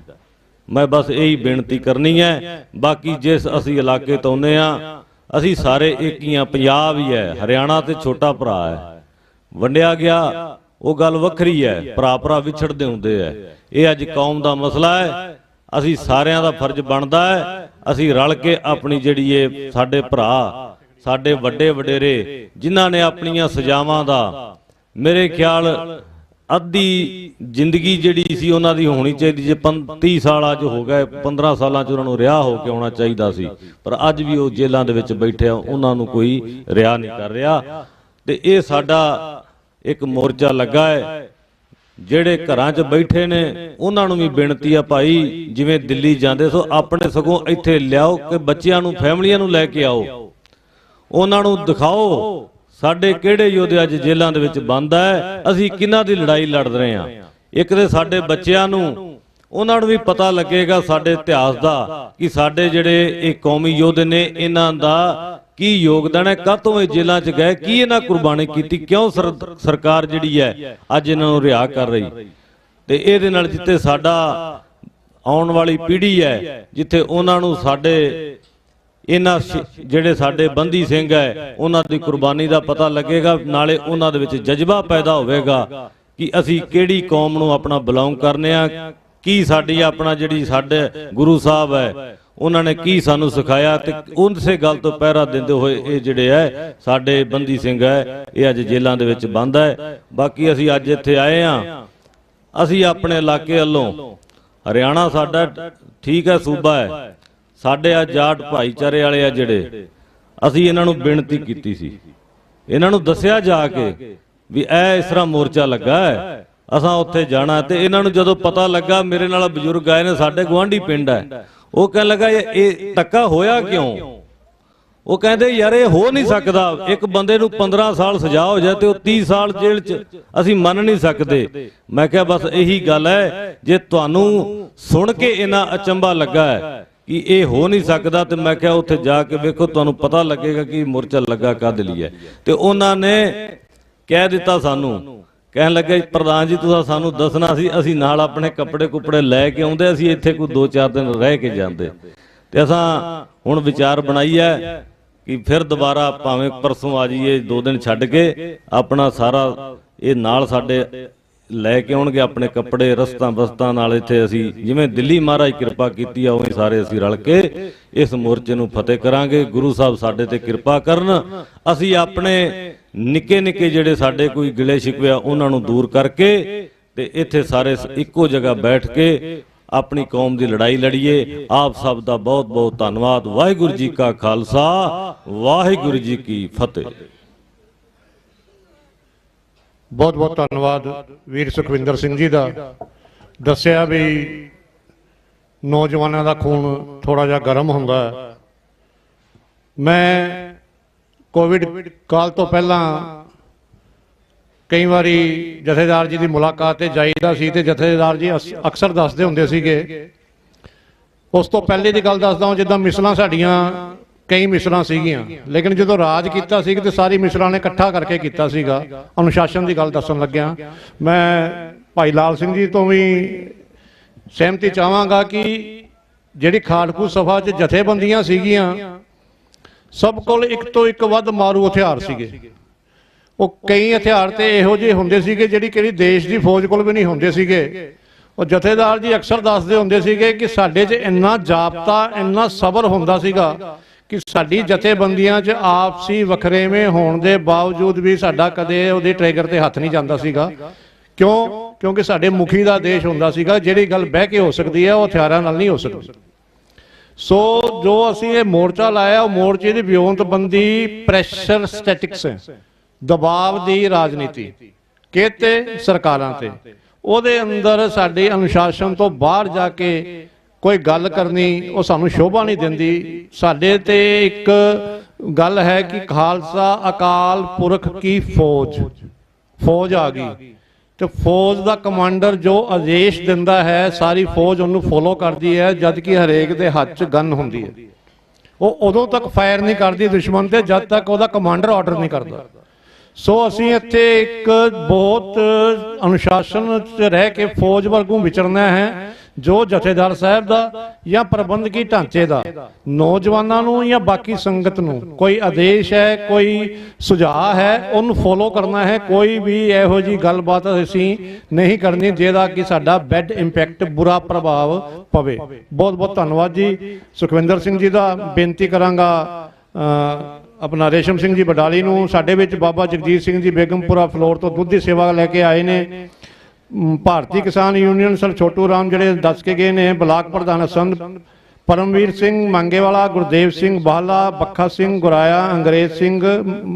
ਮੈਂ ਬਸ ਇਹੀ ਬੇਨਤੀ ਕਰਨੀ ਹੈ। ਬਾਕੀ ਜਿਸ ਅਸੀਂ ਇਲਾਕੇ ਤੋਂ ਆਉਂਦੇ ਆ ਅਸੀਂ ਸਾਰੇ ਇੱਕ ਹੀ ਆ, ਪੰਜਾਬ ਹੀ ਹੈ, ਹਰਿਆਣਾ ਤੇ ਛੋਟਾ ਭਰਾ ਹੈ, ਵੰਡਿਆ ਗਿਆ ਉਹ ਗੱਲ ਵੱਖਰੀ ਹੈ, ਭਰਾ ਭਰਾ ਵਿਛੜਦੇ ਹੁੰਦੇ ਆ। ਇਹ ਅੱਜ ਕੌਮ ਦਾ ਮਸਲਾ ਹੈ, ਅਸੀਂ ਸਾਰਿਆਂ ਦਾ ਫਰਜ਼ ਬਣਦਾ ਹੈ ਅਸੀਂ ਰਲ ਕੇ ਆਪਣੀ ਜਿਹੜੀ ਇਹ ਸਾਡੇ ਭਰਾ ਸਾਡੇ ਵੱਡੇ ਵਡੇਰੇ ਜਿਨ੍ਹਾਂ ਨੇ ਆਪਣੀਆਂ ਸਜ਼ਾਵਾਂ ਦਾ ਮੇਰੇ ਖਿਆਲ ਅੱਧੀ ਜ਼ਿੰਦਗੀ ਜਿਹੜੀ ਸੀ ਉਹਨਾਂ ਦੀ ਹੋਣੀ ਚਾਹੀਦੀ, ਜੇ 30 ਸਾਲ ਅੱਜ ਹੋ ਗਏ 15 ਸਾਲਾਂ 'ਚ ਉਹਨਾਂ ਨੂੰ ਰਿਹਾ ਹੋ ਕੇ ਆਉਣਾ ਚਾਹੀਦਾ ਸੀ, ਪਰ ਅੱਜ ਵੀ ਉਹ ਜੇਲ੍ਹਾਂ ਦੇ ਵਿੱਚ ਬੈਠੇ ਆ, ਉਹਨਾਂ ਨੂੰ ਕੋਈ ਰਿਹਾ ਨਹੀਂ ਕਰ ਰਿਹਾ। ਤੇ ਇਹ ਸਾਡਾ ਇੱਕ ਮੋਰਚਾ ਲੱਗਾ ਹੈ। ਜਿਹੜੇ ਘਰਾਂ 'ਚ ਬੈਠੇ ਨੇ ਉਹਨਾਂ ਨੂੰ ਵੀ ਬੇਨਤੀ ਆ ਭਾਈ ਜਿਵੇਂ ਦਿੱਲੀ ਜਾਂਦੇ ਸੋ ਆਪਣੇ ਸਗੋਂ ਇੱਥੇ ਲਿਆਓ ਕਿ ਬੱਚਿਆਂ ਨੂੰ ਫੈਮਲੀਆਂ ਨੂੰ ਲੈ ਕੇ ਆਓ, ਉਹਨਾਂ ਨੂੰ ਦਿਖਾਓ ਸਾਡੇ ਕਿਹੜੇ ਯੋਧੇ ਅੱਜ ਜੇਲ੍ਹਾਂ ਦੇ ਵਿੱਚ ਬੰਦ ਹੈ, ਅਸੀਂ ਕਿਹਨਾਂ ਦੀ ਲੜਾਈ ਲੜ ਰਹੇ ਹਾਂ। ਇੱਕ ਤੇ ਸਾਡੇ ਬੱਚਿਆਂ ਨੂੰ ਉਹਨਾਂ ਨੂੰ ਵੀ ਪਤਾ ਲੱਗੇਗਾ ਸਾਡੇ ਇਤਿਹਾਸ ਦਾ ਕਿ ਸਾਡੇ ਜਿਹੜੇ ਇਹ ਕੌਮੀ ਯੋਧੇ ਨੇ ਇਹਨਾਂ ਦਾ ਕੀ ਯੋਗਦਾਨ ਹੈ, ਕਾਹਤੋਂ ਇਹ ਜੇਲ੍ਹਾਂ 'ਚ ਗਏ, ਕੀ ਇਹਨਾਂ ਕੁਰਬਾਨੀ ਕੀਤੀ, ਕਿਉਂ ਸਰਕਾਰ ਜਿਹੜੀ ਹੈ ਅੱਜ ਇਹਨਾਂ ਨੂੰ ਰਿਹਾ ਕਰ ਰਹੀ। ਤੇ ਇਹਦੇ ਨਾਲ ਜਿੱਥੇ ਸਾਡਾ ਆਉਣ ਵਾਲੀ ਪੀੜ੍ਹੀ ਹੈ ਜਿੱਥੇ ਉਹਨਾਂ ਨੂੰ ਸਾਡੇ ਇਹਨਾਂ ਜਿਹੜੇ ਸਾਡੇ ਬੰਦੀ ਸਿੰਘ ਹੈ ਉਹਨਾਂ ਦੀ ਕੁਰਬਾਨੀ ਦਾ ਪਤਾ ਲੱਗੇਗਾ, ਨਾਲੇ ਉਹਨਾਂ ਦੇ ਵਿੱਚ ਜਜ਼ਬਾ ਪੈਦਾ ਹੋਵੇਗਾ ਕਿ ਅਸੀਂ ਕਿਹੜੀ ਕੌਮ ਨੂੰ ਆਪਣਾ ਬਿਲੋਂਗ ਕਰਨੇ ਆ, ਕੀ ਸਾਡੀ ਆਪਣਾ ਜਿਹੜੀ ਸਾਡੇ ਗੁਰੂ ਸਾਹਿਬ ਹੈ ਉਹਨਾਂ ਨੇ ਕੀ ਸਾਨੂੰ ਸਿਖਾਇਆ, ਤੇ ਉਸੇ ਗੱਲ ਤੋਂ ਪਹਿਰਾ ਦਿੰਦੇ ਹੋਏ ਇਹ ਜਿਹੜੇ ਹੈ ਸਾਡੇ ਬੰਦੀ ਸਿੰਘ ਹੈ ਇਹ ਅੱਜ ਜੇਲ੍ਹਾਂ ਦੇ ਵਿੱਚ ਬੰਦ ਹੈ। ਬਾਕੀ ਅਸੀਂ ਅੱਜ ਇੱਥੇ ਆਏ ਆ, ਅਸੀਂ ਆਪਣੇ ਇਲਾਕੇ ਵੱਲੋਂ ਹਰਿਆਣਾ ਸਾਡਾ ਠੀਕ ਹੈ ਸੂਬਾ ਹੈ, ਸਾਡੇ ਆ ਜਾਟ ਭਾਈਚਾਰੇ ਵਾਲੇ ਆ ਜਿਹੜੇ ਅਸੀਂ ਇਹਨਾਂ ਨੂੰ ਬੇਨਤੀ ਕੀਤੀ ਸੀ, ਇਹਨਾਂ ਨੂੰ ਦੱਸਿਆ ਜਾ ਕੇ ਵੀ ਇਹ ਇਸ ਤਰ੍ਹਾਂ ਮੋਰਚਾ ਲੱਗਾ ਹੈ ਅਸਾਂ ਉੱਥੇ ਜਾਣਾ। ਤੇ ਇਹਨਾਂ ਨੂੰ ਜਦੋਂ ਪਤਾ ਲੱਗਾ, ਮੇਰੇ ਨਾਲ ਬਜ਼ੁਰਗ ਆਏ ਨੇ, ਸਾਡੇ ਗੁਆਂਢੀ ਪਿੰਡ ਹੈ, ਉਹ ਕਹਿਣ ਲੱਗਾ ਇਹ ਧੱਕਾ ਹੋਇਆ ਕਿਉਂ? ਉਹ ਕਹਿੰਦੇ ਯਾਰ ਇਹ ਹੋ ਨਹੀਂ ਸਕਦਾ, ਇੱਕ ਬੰਦੇ ਨੂੰ 15 ਸਾਲ ਸਜ਼ਾ ਹੋ ਜਾਏ ਤੇ ਉਹ 30 ਸਾਲ ਜੇਲ੍ਹ 'ਚ, ਅਸੀਂ ਮੰਨ ਨਹੀਂ ਸਕਦੇ। ਮੈਂ ਕਿਹਾ ਬਸ ਇਹੀ ਗੱਲ ਹੈ, ਜੇ ਤੁਹਾਨੂੰ ਸੁਣ ਕੇ ਇਹਨਾਂ ਅਚੰਭਾ ਲੱਗਾ ਹੈ ਕਿ ਇਹ ਹੋ ਨਹੀਂ ਸਕਦਾ, ਤੇ ਮੈਂ ਕਿਹਾ ਉੱਥੇ ਜਾ ਕੇ ਵੇਖੋ, ਤੁਹਾਨੂੰ ਪਤਾ ਲੱਗੇਗਾ ਕਿ ਮੋਰਚਾ ਲੱਗਾ ਕਾਹਦੇ ਲਈ ਹੈ। ਤੇ ਉਹਨਾਂ ਨੇ ਕਹਿ ਦਿੱਤਾ ਸਾਨੂੰ, ਕਹਿਣ ਲੱਗੇ ਪ੍ਰਧਾਨ ਜੀ ਤੁਸੀਂ ਸਾਨੂੰ ਦੱਸਣਾ ਸੀ, ਅਸੀਂ ਨਾਲ ਆਪਣੇ ਕੱਪੜੇ ਕੁਪੜੇ ਲੈ ਕੇ ਆਉਂਦੇ, ਅਸੀਂ ਇੱਥੇ ਕੋਈ 2-4 ਦਿਨ ਰਹਿ ਕੇ ਜਾਂਦੇ। ਤੇ ਅਸਾਂ ਹੁਣ ਵਿਚਾਰ ਬਣਾਈ ਹੈ ਕਿ ਫਿਰ ਦੁਬਾਰਾ ਭਾਵੇਂ ਪਰਸੋਂ ਆ ਜਾਈਏ, 2 ਦਿਨ ਛੱਡ ਕੇ ਆਪਣਾ ਸਾਰਾ ਇਹ ਨਾਲ ਸਾਡੇ ਲੈ ਕੇ ਆਉਣਗੇ ਆਪਣੇ ਕੱਪੜੇ, ਰਸਤਾਂ ਬਸਤਾਂ ਨਾਲ। ਇੱਥੇ ਅਸੀਂ ਜਿਵੇਂ ਦਿੱਲੀ ਮਹਾਰਾਜ ਕਿਰਪਾ ਕੀਤੀ ਆ, ਉਵੇਂ ਸਾਰੇ ਅਸੀਂ ਰਲ ਕੇ ਇਸ ਮੋਰਚੇ ਨੂੰ ਫਤਿਹ ਕਰਾਂਗੇ। ਗੁਰੂ ਸਾਹਿਬ ਸਾਡੇ ਤੇ ਕਿਰਪਾ ਕਰਨ, ਅਸੀਂ ਆਪਣੇ ਨਿੱਕੇ ਨਿੱਕੇ ਜਿਹੜੇ ਸਾਡੇ ਕੋਈ ਗਿਲੇ ਸ਼ਿਕਵੇ ਆ ਉਹਨਾਂ ਨੂੰ ਦੂਰ ਕਰਕੇ ਤੇ ਇੱਥੇ ਸਾਰੇ ਇੱਕੋ ਜਗ੍ਹਾ ਬੈਠ ਕੇ ਆਪਣੀ ਕੌਮ ਦੀ ਲੜਾਈ ਲੜੀਏ। ਆਪ ਸਭ ਦਾ ਬਹੁਤ ਬਹੁਤ ਧੰਨਵਾਦ। ਵਾਹਿਗੁਰੂ ਜੀ ਕਾ ਖਾਲਸਾ, ਵਾਹਿਗੁਰੂ ਜੀ ਕੀ ਫਤਿਹ। ਬਹੁਤ ਬਹੁਤ ਧੰਨਵਾਦ ਵੀਰ ਸੁਖਵਿੰਦਰ ਸਿੰਘ ਜੀ ਦਾ। ਦੱਸਿਆ ਵੀ ਨੌਜਵਾਨਾਂ ਦਾ ਖੂਨ ਥੋੜਾ ਜਿਹਾ ਗਰਮ ਹੁੰਦਾ ਹੈ। ਮੈਂ ਕੋਵਿਡ ਕਾਲ ਤੋਂ ਪਹਿਲਾਂ ਕਈ ਵਾਰੀ ਜਥੇਦਾਰ ਜੀ ਦੀ ਮੁਲਾਕਾਤ ਤੇ ਜਾਈਦਾ ਸੀ, ਤੇ ਜਥੇਦਾਰ ਜੀ ਅਕਸਰ ਦੱਸਦੇ ਹੁੰਦੇ ਸੀਗੇ। ਉਸ ਤੋਂ ਪਹਿਲੇ ਦੀ ਗੱਲ ਦੱਸਦਾ ਹਾਂ, ਜਿੱਦਾਂ ਮਿਸਲਾਂ ਸਾਡੀਆਂ ਕਈ ਮਿਸਲਾਂ ਸੀਗੀਆਂ, ਲੇਕਿਨ ਜਦੋਂ ਰਾਜ ਕੀਤਾ ਸੀ ਤੇ ਸਾਰੀ ਮਿਸਲਾਂ ਨੇ ਇਕੱਠਾ ਕਰਕੇ ਕੀਤਾ ਸੀਗਾ। ਅਨੁਸ਼ਾਸਨ ਦੀ ਗੱਲ ਦੱਸਣ ਲੱਗਿਆ, ਮੈਂ ਭਾਈ ਲਾਲ ਸਿੰਘ ਜੀ ਤੋਂ ਵੀ ਸਹਿਮਤੀ ਚਾਹਾਂਗਾ ਕਿ ਜਿਹੜੀ ਖਾੜਕੂ ਸਭਾ 'ਚ ਜਥੇਬੰਦੀਆਂ ਸੀਗੀਆਂ, ਸਭ ਕੋਲ ਇੱਕ ਤੋਂ ਇੱਕ ਵੱਧ ਮਾਰੂ ਹਥਿਆਰ ਸੀਗੇ। ਉਹ ਕਈ ਹਥਿਆਰ ਤੇ ਇਹੋ ਜਿਹੇ ਹੁੰਦੇ ਸੀਗੇ ਜਿਹੜੀ ਕਿਹੜੀ ਦੇਸ਼ ਦੀ ਫੌਜ ਕੋਲ ਵੀ ਨਹੀਂ ਹੁੰਦੇ ਸੀਗੇ। ਉਹ ਜਥੇਦਾਰ ਜੀ ਅਕਸਰ ਦੱਸਦੇ ਹੁੰਦੇ ਸੀਗੇ ਕਿ ਸਾਡੇ 'ਚ ਇੰਨਾ ਜਾਬਤਾ, ਇੰਨਾ ਸਬਰ ਹੁੰਦਾ ਸੀਗਾ ਕਿ ਸਾਡੀ ਜਥੇਬੰਦੀਆਂ 'ਚ ਆਪਸੀ ਵਖਰੇਵੇਂ ਹੋਣ ਦੇ ਬਾਵਜੂਦ ਵੀ ਸਾਡਾ ਕਦੇ ਉਹਦੇ ਟ੍ਰਿਗਰ ਤੇ ਹੱਥ ਨਹੀਂ ਜਾਂਦਾ ਸੀਗਾ। ਕਿਉਂਕਿ ਸਾਡੇ ਮੁਖੀ ਦਾ ਦੇਸ਼ ਹੁੰਦਾ ਸੀਗਾ, ਜਿਹੜੀ ਗੱਲ ਬਹਿ ਕੇ ਹੋ ਸਕਦੀ ਹੈ ਉਹ ਹਥਿਆਰਾਂ ਨਾਲ ਨਹੀਂ ਹੋ ਸਕਦੀ। ਸੋ ਜੋ ਅਸੀਂ ਇਹ ਮੋਰਚਾ ਲਾਇਆ, ਉਹ ਮੋਰਚੇ ਦੀ ਵਿਉਂਤਬੰਦੀ ਪ੍ਰੈਸ਼ਰ ਸਟੈਟਿਕਸ ਹੈ, ਦਬਾਅ ਦੀ ਰਾਜਨੀਤੀ ਕਿਤੇ ਸਰਕਾਰਾਂ ਤੇ। ਉਹਦੇ ਅੰਦਰ ਸਾਡੇ ਅਨੁਸ਼ਾਸਨ ਤੋਂ ਬਾਹਰ ਜਾ ਕੇ ਕੋਈ ਗੱਲ ਕਰਨੀ ਉਹ ਸਾਨੂੰ ਸ਼ੋਭਾ ਨਹੀਂ ਦਿੰਦੀ। ਸਾਡੇ ਤੇ ਇੱਕ ਗੱਲ ਹੈ ਕਿ ਖਾਲਸਾ ਅਕਾਲ ਪੁਰਖ ਕੀ ਫੌਜ ਆ ਗਈ, ਤੇ ਫੌਜ ਦਾ ਕਮਾਂਡਰ ਜੋ ਆਦੇਸ਼ ਦਿੰਦਾ ਹੈ ਸਾਰੀ ਫੌਜ ਉਹਨੂੰ ਫੋਲੋ ਕਰਦੀ ਹੈ, ਜਦ ਕਿ ਹਰੇਕ ਦੇ ਹੱਥ 'ਚ ਗਨ ਹੁੰਦੀ ਹੈ। ਉਹ ਉਦੋਂ ਤੱਕ ਫਾਇਰ ਨਹੀਂ ਕਰਦੀ ਦੁਸ਼ਮਣ ਤੇ ਜਦ ਤੱਕ ਉਹਦਾ ਕਮਾਂਡਰ ਆਰਡਰ ਨਹੀਂ ਕਰਦਾ। ਸੋ ਅਸੀਂ ਇੱਥੇ ਇੱਕ ਬਹੁਤ ਅਨੁਸ਼ਾਸਨ 'ਚ ਰਹਿ ਕੇ ਫੌਜ ਵਰਗੂ ਵਿਚਰਨਾ ਹੈ। ਜੋ ਜਥੇਦਾਰ ਸਾਹਿਬ ਦਾ ਜਾਂ ਪ੍ਰਬੰਧਕੀ ਢਾਂਚੇ ਦਾ ਨੌਜਵਾਨਾਂ ਨੂੰ ਜਾਂ ਬਾਕੀ ਸੰਗਤ ਨੂੰ ਕੋਈ ਆਦੇਸ਼ ਹੈ, ਕੋਈ ਸੁਝਾਅ ਹੈ, ਉਹਨੂੰ ਫੋਲੋ ਕਰਨਾ ਹੈ। ਕੋਈ ਵੀ ਇਹੋ ਜਿਹੀ ਗੱਲਬਾਤ ਅਸੀਂ ਨਹੀਂ ਕਰਨੀ ਜਿਹਦਾ ਕਿ ਸਾਡਾ ਬੈਡ ਇੰਪੈਕਟ, ਬੁਰਾ ਪ੍ਰਭਾਵ ਪਵੇ। ਬਹੁਤ ਬਹੁਤ ਧੰਨਵਾਦ ਜੀ ਸੁਖਵਿੰਦਰ ਸਿੰਘ ਜੀ ਦਾ। ਬੇਨਤੀ ਕਰਾਂਗਾ ਆਪਣਾ ਰੇਸ਼ਮ ਸਿੰਘ ਜੀ ਬਡਾਲੀ ਨੂੰ। ਸਾਡੇ ਵਿੱਚ ਬਾਬਾ ਜਗਜੀਤ ਸਿੰਘ ਜੀ ਬੇਗਮਪੁਰਾ ਫਲੋਰ ਤੋਂ ਦੁੱਧ ਦੀ ਸੇਵਾ ਲੈ ਕੇ ਆਏ ਨੇ। ਭਾਰਤੀ ਕਿਸਾਨ ਯੂਨੀਅਨ ਸਰ ਛੋਟੂ ਰਾਮ ਜਿਹੜੇ ਦੱਸ ਕੇ ਗਏ ਨੇ। ਬਲਾਕ ਪ੍ਰਧਾਨ ਸੰਤ ਪਰਮਵੀਰ ਸਿੰਘ ਮੰਗੇਵਾਲਾ, ਗੁਰਦੇਵ ਸਿੰਘ ਬਾਲਾ, ਬੱਖਾ ਸਿੰਘ ਗੁਰਾਇਆ, ਅੰਗਰੇਜ਼ ਸਿੰਘ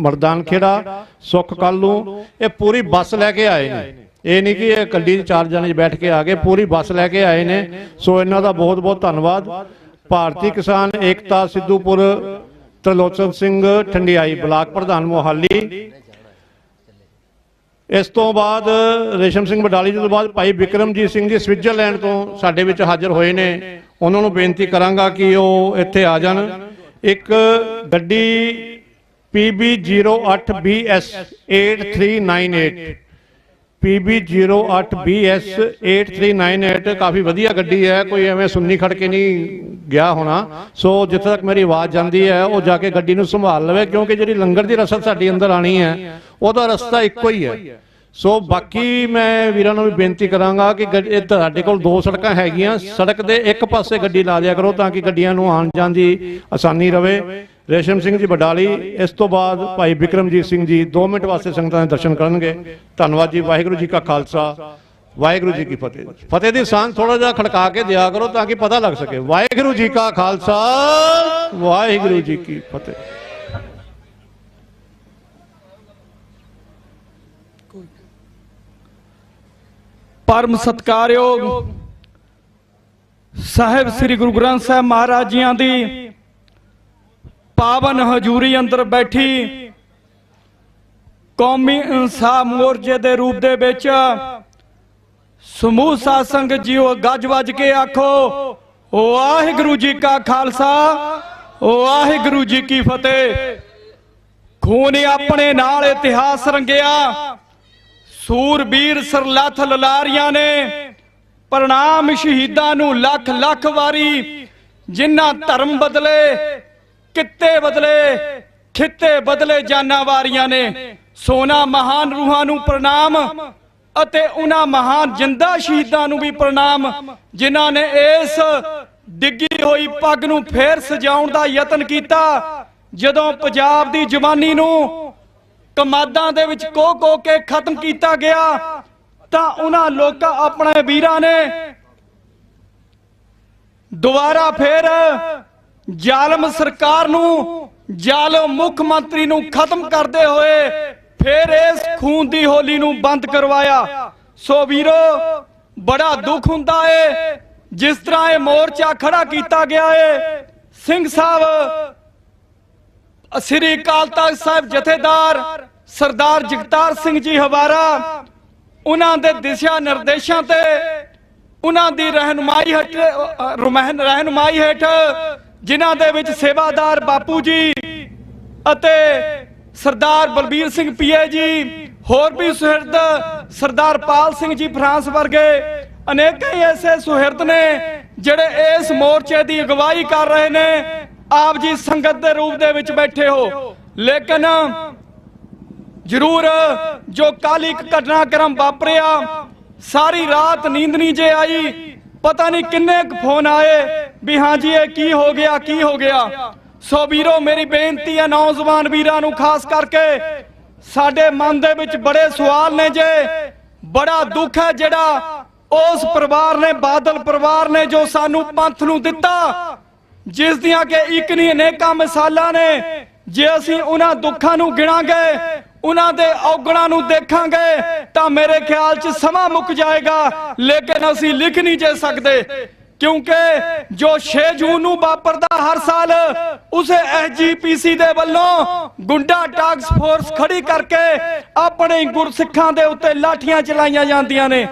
ਮਰਦਾਨ ਖੇੜਾ, ਸੁਖ ਕਾਲੂ, ਇਹ ਪੂਰੀ ਬੱਸ ਲੈ ਕੇ ਆਏ ਨੇ। ਇਹ ਨਹੀਂ ਕਿ ਇਹ ਗੱਡੀ 'ਚ 4 ਜਣੇ ਬੈਠ ਕੇ ਆ ਗਏ, ਪੂਰੀ ਬੱਸ ਲੈ ਕੇ ਆਏ ਨੇ। ਸੋ ਇਹਨਾਂ ਦਾ ਬਹੁਤ ਬਹੁਤ ਧੰਨਵਾਦ। ਭਾਰਤੀ ਕਿਸਾਨ ਏਕਤਾ ਸਿੱਧੂਪੁਰ ਤਰਲੋਚਨ ਸਿੰਘ ਠੰਡਿਆਈ, ਬਲਾਕ ਪ੍ਰਧਾਨ ਮੋਹਾਲੀ। ਇਸ ਤੋਂ ਬਾਅਦ ਰੇਸ਼ਮ ਸਿੰਘ ਬਡਾਲੀ ਜੀ ਤੋਂ ਬਾਅਦ ਭਾਈ ਬਿਕਰਮਜੀਤ ਸਿੰਘ ਜੀ ਸਵਿਟਜ਼ਰਲੈਂਡ ਤੋਂ ਸਾਡੇ ਵਿੱਚ ਹਾਜ਼ਰ ਹੋਏ ਨੇ। ਉਹਨਾਂ ਨੂੰ ਬੇਨਤੀ ਕਰਾਂਗਾ ਕਿ ਉਹ ਇੱਥੇ ਆ ਜਾਣ। ਇੱਕ ਗੱਡੀ PB08BS 8398 PB08BS 8398 ਕਾਫੀ ਵਧੀਆ ਗੱਡੀ ਹੈ, ਕੋਈ ਐਵੇਂ ਸੁੰਨੀ ਖੜ ਕੇ ਨਹੀਂ ਗਿਆ ਹੋਣਾ। ਸੋ ਜਿੱਥੇ ਤੱਕ ਮੇਰੀ ਆਵਾਜ਼ ਜਾਂਦੀ ਹੈ ਉਹ ਜਾ ਕੇ ਗੱਡੀ ਨੂੰ ਸੰਭਾਲ ਲਵੇ, ਕਿਉਂਕਿ ਜਿਹੜੀ ਲੰਗਰ ਦੀ ਰਸਦ ਸਾਡੀ ਅੰਦਰ ਆਣੀ ਹੈ ਉਹਦਾ ਰਸਤਾ ਇੱਕੋ ਹੀ ਹੈ। ਸੋ ਬਾਕੀ ਮੈਂ ਵੀਰਾਂ ਨੂੰ ਵੀ ਬੇਨਤੀ ਕਰਾਂਗਾ ਕਿ ਤੁਹਾਡੇ ਕੋਲ 2 ਸੜਕਾਂ ਹੈਗੀਆਂ, ਸੜਕ ਦੇ ਇੱਕ ਪਾਸੇ ਗੱਡੀ ਲਾ ਦਿਆ ਕਰੋ ਤਾਂ ਕਿ ਗੱਡੀਆਂ ਨੂੰ ਆਉਣ ਜਾਣ ਦੀ ਆਸਾਨੀ ਰਵੇ। ਰੇਸ਼ਮ ਸਿੰਘ ਜੀ ਬਡਾਲੀ, ਇਸ ਤੋਂ ਬਾਅਦ ਭਾਈ ਬਿਕਰਮਜੀਤ ਸਿੰਘ ਜੀ 2 ਮਿੰਟ ਵਾਸਤੇ ਸੰਗਤਾਂ ਦੇ ਦਰਸ਼ਨ ਕਰਨਗੇ। ਧੰਨਵਾਦ ਜੀ। ਵਾਹਿਗੁਰੂ ਜੀ ਕਾ ਖਾਲਸਾ, ਵਾਹਿਗੁਰੂ ਜੀ ਕੀ ਫਤਿਹ। ਫਤਿਹ ਦੀ ਸਾਂਝ ਥੋੜਾ ਜਿਹਾ ਖੜਕਾ ਕੇ ਦਿਆ ਕਰੋ ਤਾਂ ਕਿ ਪਤਾ ਲੱਗ ਸਕੇ। ਵਾਹਿਗੁਰੂ ਜੀ ਕਾ ਖਾਲਸਾ, ਵਾਹਿਗੁਰੂ ਜੀ ਕੀ ਫਤਿਹ। परम सत्कारयोग साहिब श्री गुरु ग्रंथ साहिब महाराज जियां दी पावन हजूरी अंदर बैठी कौमी इंसाफ मोर्चे दे रूप दे विच समूह साध संगत जीओ गज वज के आखो वाहिगुरू जी का खालसा वाहिगुरू जी की फतेह। खून अपने नाल इतिहास रंगिया, सूरबीर सरलथ ललारियां ने प्रणाम शहीदां नूं लख लख वारी। जिन्ना धर्म बदले कित्ते बदले खित्ते बदले जाना वारियां ने। सोना महान रूहां नूं प्रणाम ਅਤੇ ਉਹਨਾਂ महान जिंदा शहीदां नूं भी प्रणाम जिन्हां ने इस डिग्गी होई पग नूं फेर सजाउण दा यतन कीता। जदों पंजाब दी जवानी नूं कमादां दे विच कोह के खत्म कीता गया तां उन्हां लोकां अपने वीरां ने दोबारा फिर जालम सरकार नूं जालम मुख मंत्री नूं खत्म करदे होए फिर इस खून दी होली नूं बंद करवाया। सो वीरो बड़ा दुख हुंदा है जिस तरह ये मोर्चा खड़ा किया गया है। सिंह साहब श्री अकाल तख्त साहिब जथेदार सरदार जगतार सिंह जी हवारा उन्हां दे दिशा निर्देशों ते उन्हां दी रहनुमाई हेठ जिन्हां दे विच सेवादार बापू जी अते सरदार बलबीर सिंह पीए जी होर भी सुहिरद सरदार पाल सिंह जी फ्रांस वर्गे अनेक ही ऐसे सुहिरद ने जिहड़े इस मोर्चे की अगवाई कर रहे ने। आप जी संगत के रूप दे विच बैठे हो, लेकिन जरूर जो कल एक घटनाक्रम वापरिया सारी रात नींद नहीं जे आई। पता नहीं किन्ने फोन आए भी हाँ जी ये की हो गया की हो गया। सो वीरो मेरी बेनती है नौजवान वीरां नूं खास करके साडे मन दे विच बड़े सवाल ने जे बड़ा दुख है जिहड़ा उस परिवार ने बादल परिवार ने जो सानू पंथ नूं दिता जिस दियां के एक नहीं अनेकां मिसालां ने। जे असीं उन्हां दुखां नूं गिणांगे उन्हां दे औगणां नूं देखांगे तां मेरे ख्याल च समां मुक जाएगा, लेकिन असीं लिख नहीं जे सकदे क्योंकि जो 6 जून नूं वापरदा हर साल उसे SGPC दे वल्लों गुंडा टास्क फोर्स खड़ी करके अपने गुरसिखां दे उत्ते लाठियां चलाईयां जांदियां ने।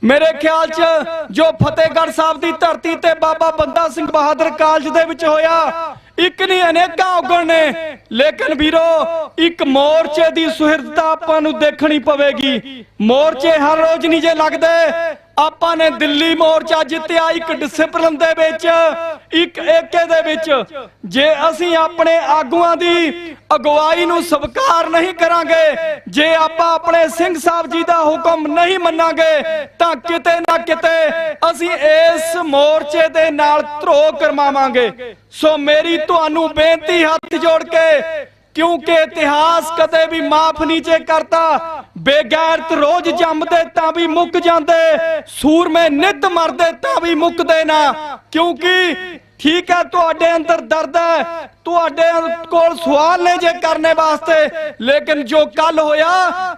मेरे ख्याल च जो फतेहगढ़ साहब दी धरती ते बाबा बंदा सिंह बहादुर कालज दे विच होया एक नहीं अनेकां औगण ने, लेकिन वीरो एक मोर्चे दी सुहिरदता आपां नूं देखनी पवेगी। मोर्चे हर रोज नहीं जे लगदे। आपां ने दिल्ली मोर्चा जित्तिया एक डिसिपलिन दे विच एक एके दे विच। जे असीं अपने आगूआं दी अगवाई नूं स्वीकार नहीं करांगे, जे आपां अपने सिंह साहब जी दा हुक्म नहीं मन्नांगे तां किते ना किते असीं इस मोर्चे दे नाल धरो करवावांगे। सो मेरी तुहानू बेनती हाथ जोड़ के, क्योंकि इतिहास कदे भी माफ नहीं जे करता। बेगैरत रोज जमदे तां भी मुक जांदे, सूरमे नित मरदे तां भी मुकदे ना। क्योंकि ठीक है तुहाडे अंदर दर्द है, तुहाडे कोल सवाल ने जे करने वास्ते, लेकिन जो कल होया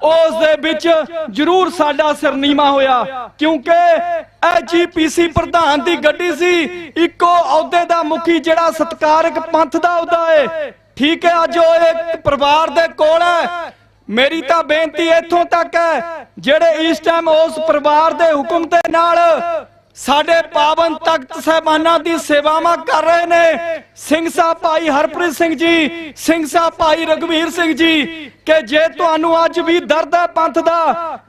उस दे विच जरूर साडा सिर नीवा होया। क्योंकि SGPC प्रधान दी गड्डी सी, इको अहुदे दा मुखी जिहड़ा सत्कारक पंथ दा अहुदा है। ठीक है अज एक परिवार दे कोल है। मेरी तां बेनती इत्थों तक है जिहड़े इस टाइम उस परिवार दे हुक्म दे नाल साडे पावन तख्त साहिबाना दी सेवावां कर रहे ने। सिंह साहब भाई हरप्रीत सिंह जी, सिंह साहब भाई रघुवीर सिंह जी कि जे तुहानू अज भी दर्द है पंथ दा,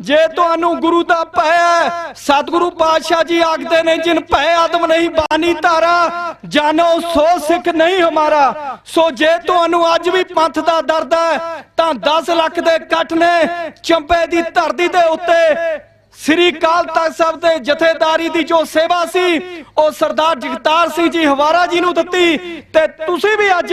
जे तुहानू गुरु दा भय है, सतगुरु पातशाह जी आखदे ने जिन भय आदम नहीं बानी धारा, जानो सो सिख नहीं हमारा। सो जे तुहानू अज भी पंथ दा दर्द है तां 10 लाख दे इकट्ठ ने चंबे दी धरती दे उत्ते श्री अकाल तख्त साहब दे जथेदारी दी जो सेवा सी ओ सरदार जगतार सिंह जी हवारा जी नूं दित्ती ते तुसीं भी अज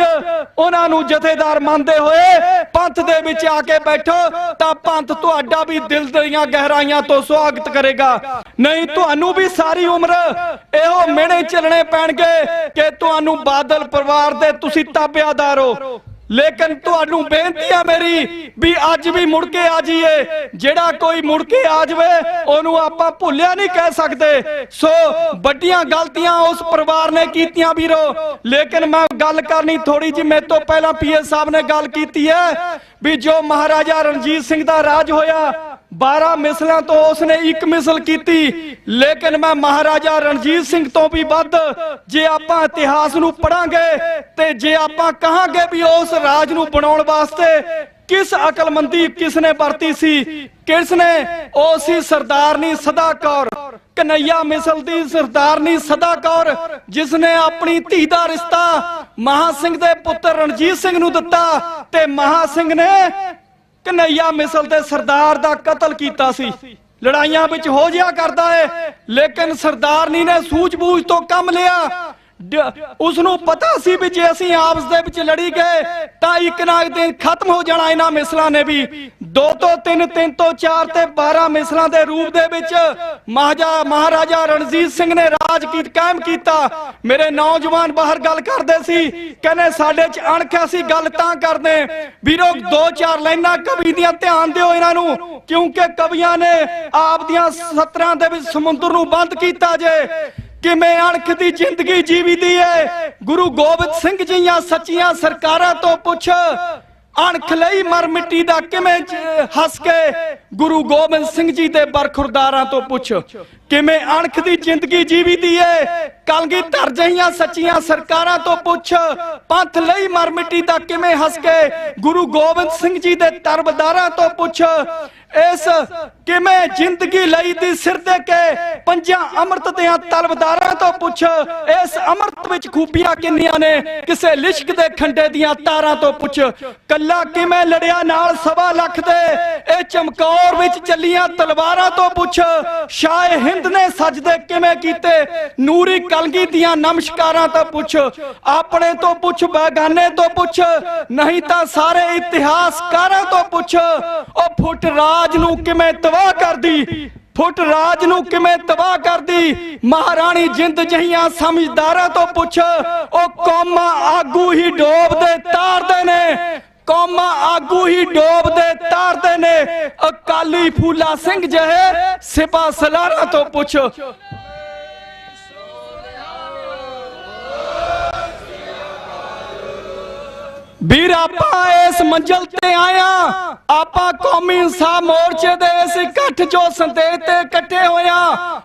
उन्हां नूं जथेदार मनदे होए पंथ दे विच आके बैठो तां पंथ तुहाडा भी दिल दीआं गहराइयां तो स्वागत करेगा। नहीं तुहानूं भी सारी उम्र इहो मेणे चलने पैणगे कि तुहानूं बादल परिवार दे तुसीं ताबेदार हो। लेकिन तुहानू बेनती है मेरी भी अज भी मुड़ के आ जाइए। जेड़ा कोई मुड़ के आ जाए ओनू आपां भुल्लिया नहीं कह सकते। सो बड़ियां गलतियां उस परिवार ने कीतियां वीरो। लेकिन मैं गल करनी थोड़ी जी, मेरे तो पहला पीए साहब ने गल की है भी जो महाराजा रणजीत सिंह दा राज होया 12 मिसलों तो उसने एक मिसल की। लेकिन मैं महाराजा रणजीत सिंह तो भी वध जे आपां इतिहास नूं पढ़ांगे ते जे आपां कहांगे भी उस राज नूं बनाउण वास्ते किस अकलमंदी किसने बरती सी, किसने ओ सी सरदारनी सदा कौर, कन्हैया मिसल दी सरदारनी सदा कौर, जिसने अपनी धी दा रिश्ता महा सिंह दे पुत्र रणजीत सिंह नूं दिता ते महा सिंह ने कन्हैया मिसल दे सरदार दा कतल कीता सी। लड़ाइयां विच हो जिया करदा है, लेकिन सरदारनी ने सूझबूझ तो कम लिया। उसनू पता सी भी जे असीं आपस दे विच लड़ी गए तां इक ना इक दिन खत्म हो जाना। इन्हां मिसलां ने भी 2 तो 3 3 तो 4 ते 12 मिसलां दे रूप दे विच महाराजा रणजीत सिंह ने राज कायम कीता। मेरे नौजवान बाहर गल करदे सी, कहने साडे च अणख असीं गल तां करदे वीरो 2-4 लाइनां कवि दियां ध्यान दिओ इन्हां नूं, क्योंकि कवियां ने आप दियां सतरां दे विच समुंदर नूं बंद कीता जे कि मैं अणख दी जिंदगी जीवी दी है। गुरु गोबिंद सिंह जियां सच्चियां सरकारां तो पुछ अणख लई मर मिट्टी दा किवें हस के, गुरु गोबिंद सिंह जी दे बरखुरदारां तो पुछ किवें अणख दी जिंदगी जीवी दी है। कलगीधर जिहियां सच्चियां सरकारां तो पुछ पंथ लई मर मिट्टी दा किवें हस के, गुरु गोबिंद सिंह जी दे तरबदारां तो पुछ इस किवें जिंदगी लई दी सिर दे के पंजां अमृत दियां तलबदारां तो पुछ इस अमृत विच खूबियां किन्नियां ने, किसे लिश्क दे खंडे दियां तारां तो पुछ कल्ला किवें लड़िया नाल 1.25 लाख दे ए चमकौर विच चलियां तलवारां तो पुछ शाह हिंद ने सजदे किवें कीते, नूरी कलगी दियां नमस्कारां तो पुछ अपने तो पुछ बेगाने तो पुछ नहीं तां सारे इतिहासकारां तो पुछ ओ फुट राज नूं किवें तबाह कर दी, फुट राज नूं किवें तबाह कर दी, महाराणी जिंद जहियां समझदारां तो पुछ ओ कौमां आगू ही डोब दे तारदे ने, कौमां आगू ही डोब दे तारदे ने, अकाली फूला सिंह जहे सिपा सलारां तो पुछ। ਵੀਰ ਆਪਾਂ ਇਸ ਮੰਜ਼ਲ ਤੇ ਆਇਆ, ਆਪਾਂ ਕੌਮੀ ਇਨਸਾਫ ਮੋਰਚੇ ਦੇ ਇਸ ਇਕੱਠ ਜੋ ਸੰਦੇਸ਼ ਤੇ ਇਕੱਠੇ ਹੋਇਆ,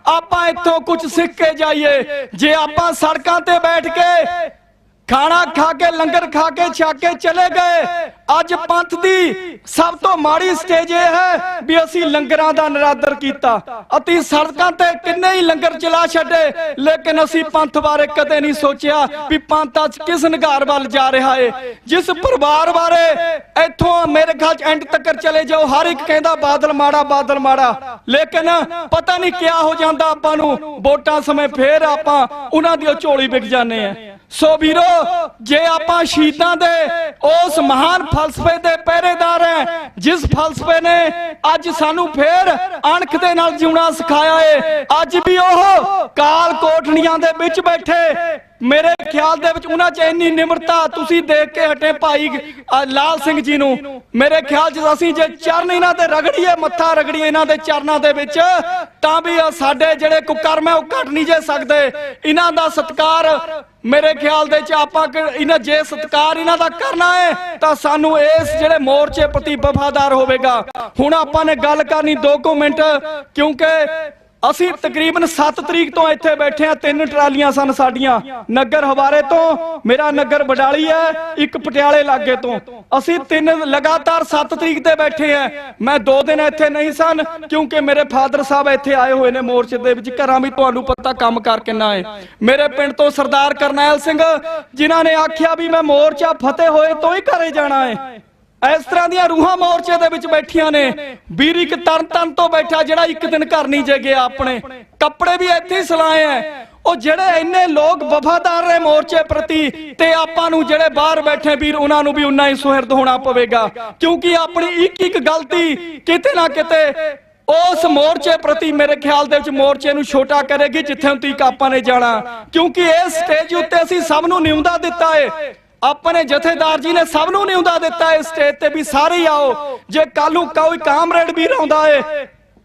ਆਪਾਂ ਇੱਥੋਂ ਕੁਝ ਸਿੱਖ ਕੇ ਜਾਈਏ। ਜੇ ਆਪਾਂ ਸੜਕਾਂ ਤੇ ਬੈਠ ਕੇ ਖਾਣਾ ਖਾ ਕੇ ਲੰਗਰ ਖਾ ਕੇ ਛਕ ਕੇ ਚਲੇ ਗਏ, ਅੱਜ ਪੰਥ ਦੀ ਸਭ ਤੋਂ ਮਾੜੀ ਸਟੇਜ ਇਹ ਹੈ ਵੀ ਅਸੀਂ ਲੰਗਰਾਂ ਦਾ ਨਿਰਾਦਰ ਕੀਤਾ। ਅਸੀਂ ਸੜਕਾਂ ਤੇ ਕਿੰਨੇ ਹੀ ਲੰਗਰ ਚਲਾ ਛੱਡੇ, ਲੇਕਿਨ ਅਸੀਂ ਪੰਥ ਬਾਰੇ ਕਦੇ ਨਹੀਂ ਸੋਚਿਆ ਵੀ ਪੰਥ ਅੱਜ ਕਿਸ ਨਿਗਾਰ ਵੱਲ ਜਾ ਰਿਹਾ ਹੈ। ਜਿਸ ਪਰਿਵਾਰ ਬਾਰੇ ਇੱਥੋਂ ਮੇਰੇ ਖਿਆਲ ਚ ਐਂਡ ਤੱਕ ਚਲੇ ਜਾਓ ਹਰ ਇੱਕ ਕਹਿੰਦਾ ਬਾਦਲ ਮਾੜਾ ਬਾਦਲ ਮਾੜਾ, ਲੇਕਿਨ ਪਤਾ ਨਹੀਂ ਕਿਆ ਹੋ ਜਾਂਦਾ ਆਪਾਂ ਨੂੰ ਵੋਟਾਂ ਸਮੇਂ ਫੇਰ ਆਪਾਂ ਉਹਨਾਂ ਦੀ ਝੋਲੀ ਵਿਕ ਜਾਂਦੇ ਆ। सो वीरो जे आपां शहीदां दे उस महान फलसफे दे पहरेदार हैं, जिस फलसफे ने अज सानू फिर अणख दे नाल जीउणा सिखाया है, अज भी ओह काल कोठड़ियां दे विच बैठे मेरे ख्याल दे विच उन्हां च इन्नी निमरता तुसीं देख के हटे भाई लाल सिंह जी नूं। मेरे ख्याल च असीं जे चरण इन्हां दे रगड़ीए मत्था रगड़ीए इन्हां दे चरनां दे विच तां भी साडे जिहड़े कुकर्म है ओह घट नहीं जे सकदे। इन्हां दा सत्कार मेरे ख्याल दे आपां इन्हां जे सत्कार इन्हां दा करना है तां सानू इस जिहड़े मोर्चे प्रति वफादार होवेगा। हुण आपां ने गल करनी 2 मिनट, क्योंकि ਅਸੀਂ ਤਕਰੀਬਨ 7 ਤਰੀਕ ਤੋਂ ਇੱਥੇ ਬੈਠੇ ਆ। 3 ਟਰਾਲੀਆਂ ਸਨ ਸਾਡੀਆਂ ਨਗਰ ਹਵਾਰੇ ਤੋਂ, ਮੇਰਾ ਨਗਰ ਬਡਾਲੀ ਹੈ, ਇੱਕ ਪਟਿਆਲੇ ਲਾਗੇ ਤੋਂ। ਅਸੀਂ 3 ਲਗਾਤਾਰ 7 ਤਰੀਕ ਤੇ ਬੈਠੇ ਆ। ਮੈਂ 2 ਦਿਨ ਇੱਥੇ ਨਹੀਂ ਸਨ ਕਿਉਂਕਿ ਮੇਰੇ ਫਾਦਰ ਸਾਹਿਬ ਇੱਥੇ ਆਏ ਹੋਏ ਨੇ ਮੋਰਚੇ ਦੇ ਵਿੱਚ। ਘਰਾਂ ਵੀ ਤੁਹਾਨੂੰ ਪਤਾ ਕੰਮ ਕਰ ਕਿੰਨਾ ਹੈ। ਮੇਰੇ ਪਿੰਡ ਤੋਂ ਸਰਦਾਰ ਕਰਨੈਲ ਸਿੰਘ ਜਿਨ੍ਹਾਂ ਨੇ ਆਖਿਆ ਵੀ ਮੈਂ ਮੋਰਚਾ ਫਤਿਹ ਹੋਏ ਤੋਂ ਹੀ ਘਰੇ ਜਾਣਾ ਹੈ। इस तरह ਦੀਆਂ रूहां मोर्चे ਦੇ ਵਿੱਚ ਬੈਠੀਆਂ ਨੇ। ਵੀਰ ਇੱਕ ਤਰਨ ਤੋਂ ਬੈਠਾ ਜਿਹੜਾ ਇੱਕ ਦਿਨ ਘਰ ਨਹੀਂ ਜੇ ਗਿਆ, ਆਪਣੇ ਕੱਪੜੇ ਵੀ ਇੱਥੇ ਹੀ ਸਲਾਏ ਐ। ਉਹ ਜਿਹੜੇ ਇੰਨੇ ਲੋਕ ਵਫਾਦਾਰ ਨੇ ਮੋਰਚੇ ਪ੍ਰਤੀ, ਤੇ ਆਪਾਂ ਨੂੰ ਜਿਹੜੇ ਬਾਹਰ ਬੈਠੇ ਵੀਰ ਉਹਨਾਂ ਨੂੰ ਵੀ ਉਨਾ ਹੀ ਸੁਹਿਰਦ ਹੋਣਾ ਪਵੇਗਾ, ਕਿਉਂਕਿ ਆਪਣੀ ਇੱਕ ਗਲਤੀ ਕਿਤੇ ਨਾ ਕਿਤੇ उस मोर्चे प्रति मेरे ख्याल दे विच मोर्चे नूं छोटा करेगी जिथे तक आपां ने जाना। क्योंकि इस स्टेज उत्ते असीं सब नूं निउंदा दिता है। अपने जथेदार जी ने सब नूं न्योंदा दिता है स्टेज ते भी सारे ही आओ। जे कल नूं कोई कामरेड भी आउंदा है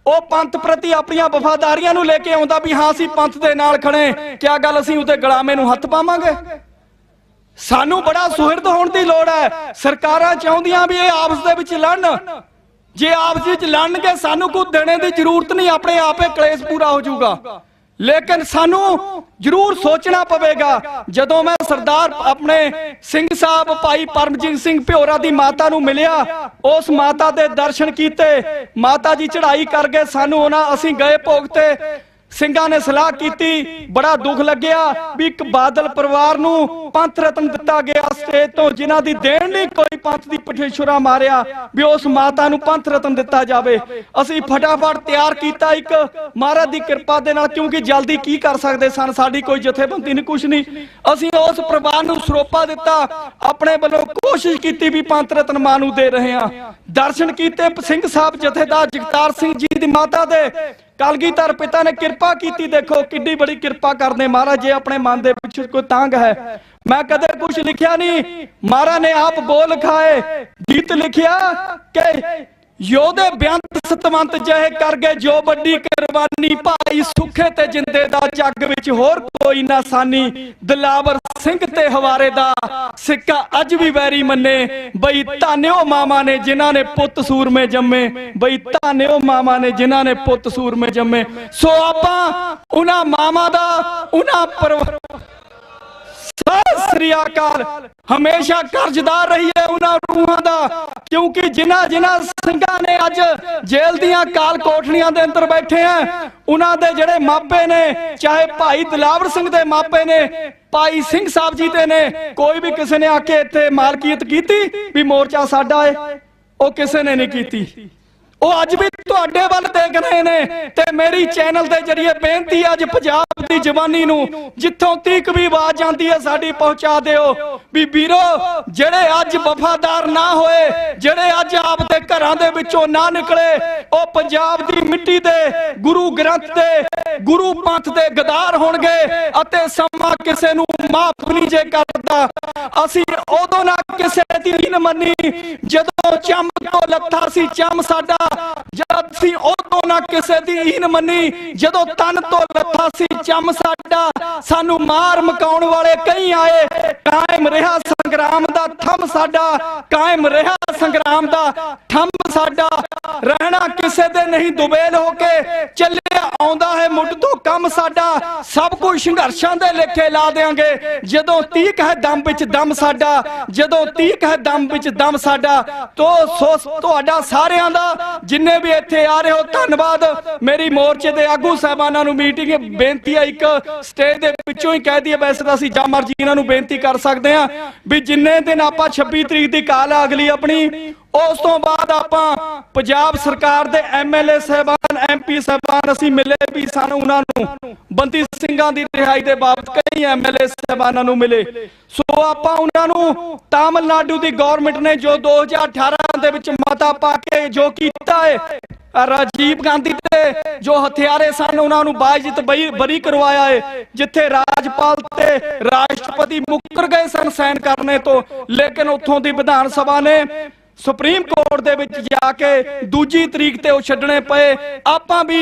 ਉਹ ਪੰਥ ਪ੍ਰਤੀ ਆਪਣੀਆਂ ਵਫਾਦਾਰੀਆਂ ਨੂੰ ਲੈ ਕੇ ਆਉਂਦਾ ਵੀ ਹਾਂ ਅਸੀਂ ਪੰਥ ਦੇ ਨਾਲ ਖੜੇ, ਕਿਆ ਗੱਲ ਅਸੀਂ ਉਹਦੇ ਗੁਲਾਮੇ ਨੂੰ ਹੱਥ ਪਾਵਾਂਗੇ? ਸਾਨੂੰ ਬੜਾ ਸੁਹਿਰਦ ਹੋਣ ਦੀ ਲੋੜ ਹੈ। ਸਰਕਾਰਾਂ ਚਾਹੁੰਦੀਆਂ ਵੀ ਇਹ ਆਪਸ ਦੇ ਵਿੱਚ ਲੜਨ, ਜੇ ਆਪਸ ਵਿੱਚ ਲੜਨਗੇ ਸਾਨੂੰ ਕੋਈ ਦੇਣੇ ਦੀ ਜ਼ਰੂਰਤ ਨਹੀਂ, ਆਪਣੇ ਆਪੇ ਕਲੇਸ਼ ਪੂਰਾ ਹੋ ਜਾਊਗਾ। लेकिन सानू जरूर सोचना पवेगा। जदों मैं सरदार अपने सिंह साहब भाई परमजीत सिंह भ्योरा दी माता नू मिलिया, उस माता दे दर्शन कीते, माता जी चढ़ाई कर गए, सानू उन्हां असीं गए भोग ते ਸਿੰਘਾਂ ਨੇ ਸਲਾਹ ਕੀਤੀ। ਬੜਾ ਦੁੱਖ ਲੱਗਿਆ ਵੀ ਇੱਕ ਬਾਦਲ ਪਰਿਵਾਰ ਨੂੰ ਪੰਥ ਰਤਨ ਦਿੱਤਾ ਗਿਆ ਸਟੇਜ ਤੋਂ, ਜਿਨ੍ਹਾਂ ਦੀ ਦੇਣ ਨਹੀਂ ਕੋਈ ਪੰਥ ਦੀ ਪਠੇਸ਼ੁਰਾ ਮਾਰਿਆ, ਵੀ ਉਸ ਮਾਤਾ ਨੂੰ ਪੰਥ ਰਤਨ ਦਿੱਤਾ ਜਾਵੇ। ਅਸੀਂ ਫਟਾਫਟ ਤਿਆਰ ਕੀਤਾ ਇੱਕ ਮਹਾਰਾਜ ਦੀ ਕਿਰਪਾ ਦੇ ਨਾਲ, ਕਿਉਂਕਿ ਜਲਦੀ ਕੀ ਕਰ ਸਕਦੇ ਸਨ, ਸਾਡੀ ਕੋਈ ਜਥੇਬੰਦੀ ਨਹੀਂ, ਕੁਛ ਨਹੀਂ। ਅਸੀਂ ਉਸ ਪਰਿਵਾਰ ਨੂੰ ਸਰੋਪਾ ਦਿੱਤਾ, ਆਪਣੇ ਵੱਲੋਂ ਕੋਸ਼ਿਸ਼ ਕੀਤੀ ਵੀ ਪੰਥ ਰਤਨ ਮਾਂ ਨੂੰ ਦੇ ਰਹੇ ਹਾਂ। ਦਰਸ਼ਨ ਕੀਤੇ ਸਿੰਘ ਸਾਹਿਬ ਜਥੇਦਾਰ ਜਗਤਾਰ ਸਿੰਘ ਜੀ ਦੀ ਮਾਤਾ ਦੇ, कलगीधर पिता ने किरपा की। देखो किड्डी बड़ी किरपा करने महाराज, जे अपने मन दे पिछे कोई तांग है। मैं कदे कुछ लिखिया नहीं, महाराज ने आप बोल खाए गीत लिखिया के योधे बेअंत सतवंत जहे कर गए जो बड़ी कुर्बानी, भाई सुखे ते जिंदे दा जग विच होर कोई ना सानी, दिलावर सिंह ते हवारे दा सिक्का अज भी वैरी मन्ने, बई धाने ओ मामा ने जिन्हां ने पुत सूर में जम्मे, बई धाने ओ मामा ने जिन्हां ने पुत सूर में जम्मे। सो आपां उन्हां मामा दा उन्हां सत श्री अकाल हमेशा कर्जदार रही है उन्हां रूहां दा, क्योंकि जिन्हां जिन्हां ਸਿੰਘਾਂ ने अज जेल दियां काल कोठड़ियां दे अंदर बैठे हैं, उन्हां दे जिहड़े मापे ने, चाहे भाई दिलावर सिंह दे मापे ने, भाई सिंह साहब जी दे ने, कोई भी किसी ने आके इत्थे मालकीयत कीती भी मोर्चा साडा है? ਉਹ ਕਿਸੇ ने नहीं कीती। ਉਹ ਅੱਜ ਵੀ ਤੁਹਾਡੇ ਵੱਲ ਦੇਖ ਰਹੇ ਨੇ ਤੇ ਮੇਰੀ ਚੈਨਲ ਦੇ ਜਰੀਏ ਬੇਨਤੀ ਅੱਜ ਪੰਜਾਬ ਦੀ ਜਵਾਨੀ ਨੂੰ ਜਿੱਥੋਂ ਤੀਕ ਵੀ ਆਵਾਜ਼ ਜਾਂਦੀ ਹੈ ਸਾਡੀ ਪਹੁੰਚਾ ਦਿਓ ਵੀ ਵੀਰੋ, ਜਿਹੜੇ ਅੱਜ ਵਫਾਦਾਰ ਨਾ ਹੋਏ, ਜਿਹੜੇ ਅੱਜ ਆਪ ਦੇ ਘਰਾਂ ਦੇ ਵਿੱਚੋਂ ਨਾ ਨਿਕਲੇ, ਉਹ ਪੰਜਾਬ ਦੀ ਮਿੱਟੀ ਦੇ ਗੁਰੂ ਗ੍ਰੰਥ ਦੇ ਗੁਰੂ ਪੰਥ ਦੇ ਗਦਾਰ ਹੋਣਗੇ ਅਤੇ ਸਮਾਂ ਕਿਸੇ ਨੂੰ ਮਾਫ ਨਹੀਂ ਜੇ ਕਰਦਾ। ਅਸੀਂ ਉਦੋਂ ਨਾ ਕਿਸੇ ਦੀ ਨਹੀਂ ਮੰਨੀ ਜਦੋਂ ਚੰਮ ਤੋਂ ਲੱਥਾ ਸੀ ਚੰਮ ਸਾਡਾ, ਜਦ ਅਸੀਂ ਉਦੋਂ ਨਾ ਕਿਸੇ ਦੀ ਹੀਨ ਮੰਨੀ ਜਦੋਂ ਤਨ ਤੋਂ ਲੱਥਾ ਸੀ ਚੰਮ ਸਾਡਾ। ਸਾਨੂੰ ਮਾਰ ਮਕਾਉਣ ਵਾਲੇ ਕਈ ਆਏ, ਕਾਇਮ ਰਿਹਾ ਸੰਗਰਾਮ ਦਾ ਥੰਮ ਸਾਡਾ, ਕਾਇਮ ਰਿਹਾ ਸੰਗਰਾਮ ਦਾ ਥੰਮ ਸਾਡਾ। ਰਹਿਣਾ ਕਿਸੇ ਦੇ ਨਹੀਂ ਦੁਬੇਲ ਹੋ ਕੇ, ਚੱਲਿਆ ਆਉਂਦਾ ਹੈ ਮੁੱਢ ਤੋਂ ਕੰਮ ਸਾਡਾ। ਸਭ ਕੁਝ ਸੰਘਰਸ਼ਾਂ ਦੇ ਲੇਖੇ ਲਾ ਦੇਾਂਗੇ ਜਦੋਂ ਤੀਕ ਹੈ ਦਮ ਵਿੱਚ ਦਮ ਸਾਡਾ, ਜਦੋਂ ਤੀਕ ਹੈ ਦਮ ਵਿੱਚ ਦਮ ਸਾਡਾ। ਤੁਹਾਡਾ ਸਾਰਿਆਂ ਦਾ जिन्ने भी इत्थे आ रहे हो धन्नवाद। मेरी मोर्चे के आगू साहबाना नूं मीटिंग बेनती है, एक स्टेज दे विचों ही कह दी, वैसे तो असीं जा मर्जी इन्हां नूं बेनती कर सकते हैं भी जिन्ने दिन आपां 26 तरीक की काल अगली अपनी, उस तो बाद आपां पंजाब सरकार दे MLA साहबान MP साहबान असीं मिले भी सन, उन्हां नूं बंदी ਸਿੰਘਾਂ ਦੀ रिहाई के बाबत कई MLA साहबाना नूं मिले। सो आपां उन्हां नूं तमिलनाडु की गौरमेंट ने जो 2018 दे विच मता पा के जो कीता है, राजीव गांधी ते जो हथियारे सन उन्होंने बाइज्जत बरी करवाया है, जिथे राजपाल ते राष्ट्रपति मुकर गए सन साइन करने तो, लेकिन उत्थों दी विधान सभा ने सुप्रीम कोर्ट दे विच जाके दूजी तरीक ते छड्डणे पए। आपां भी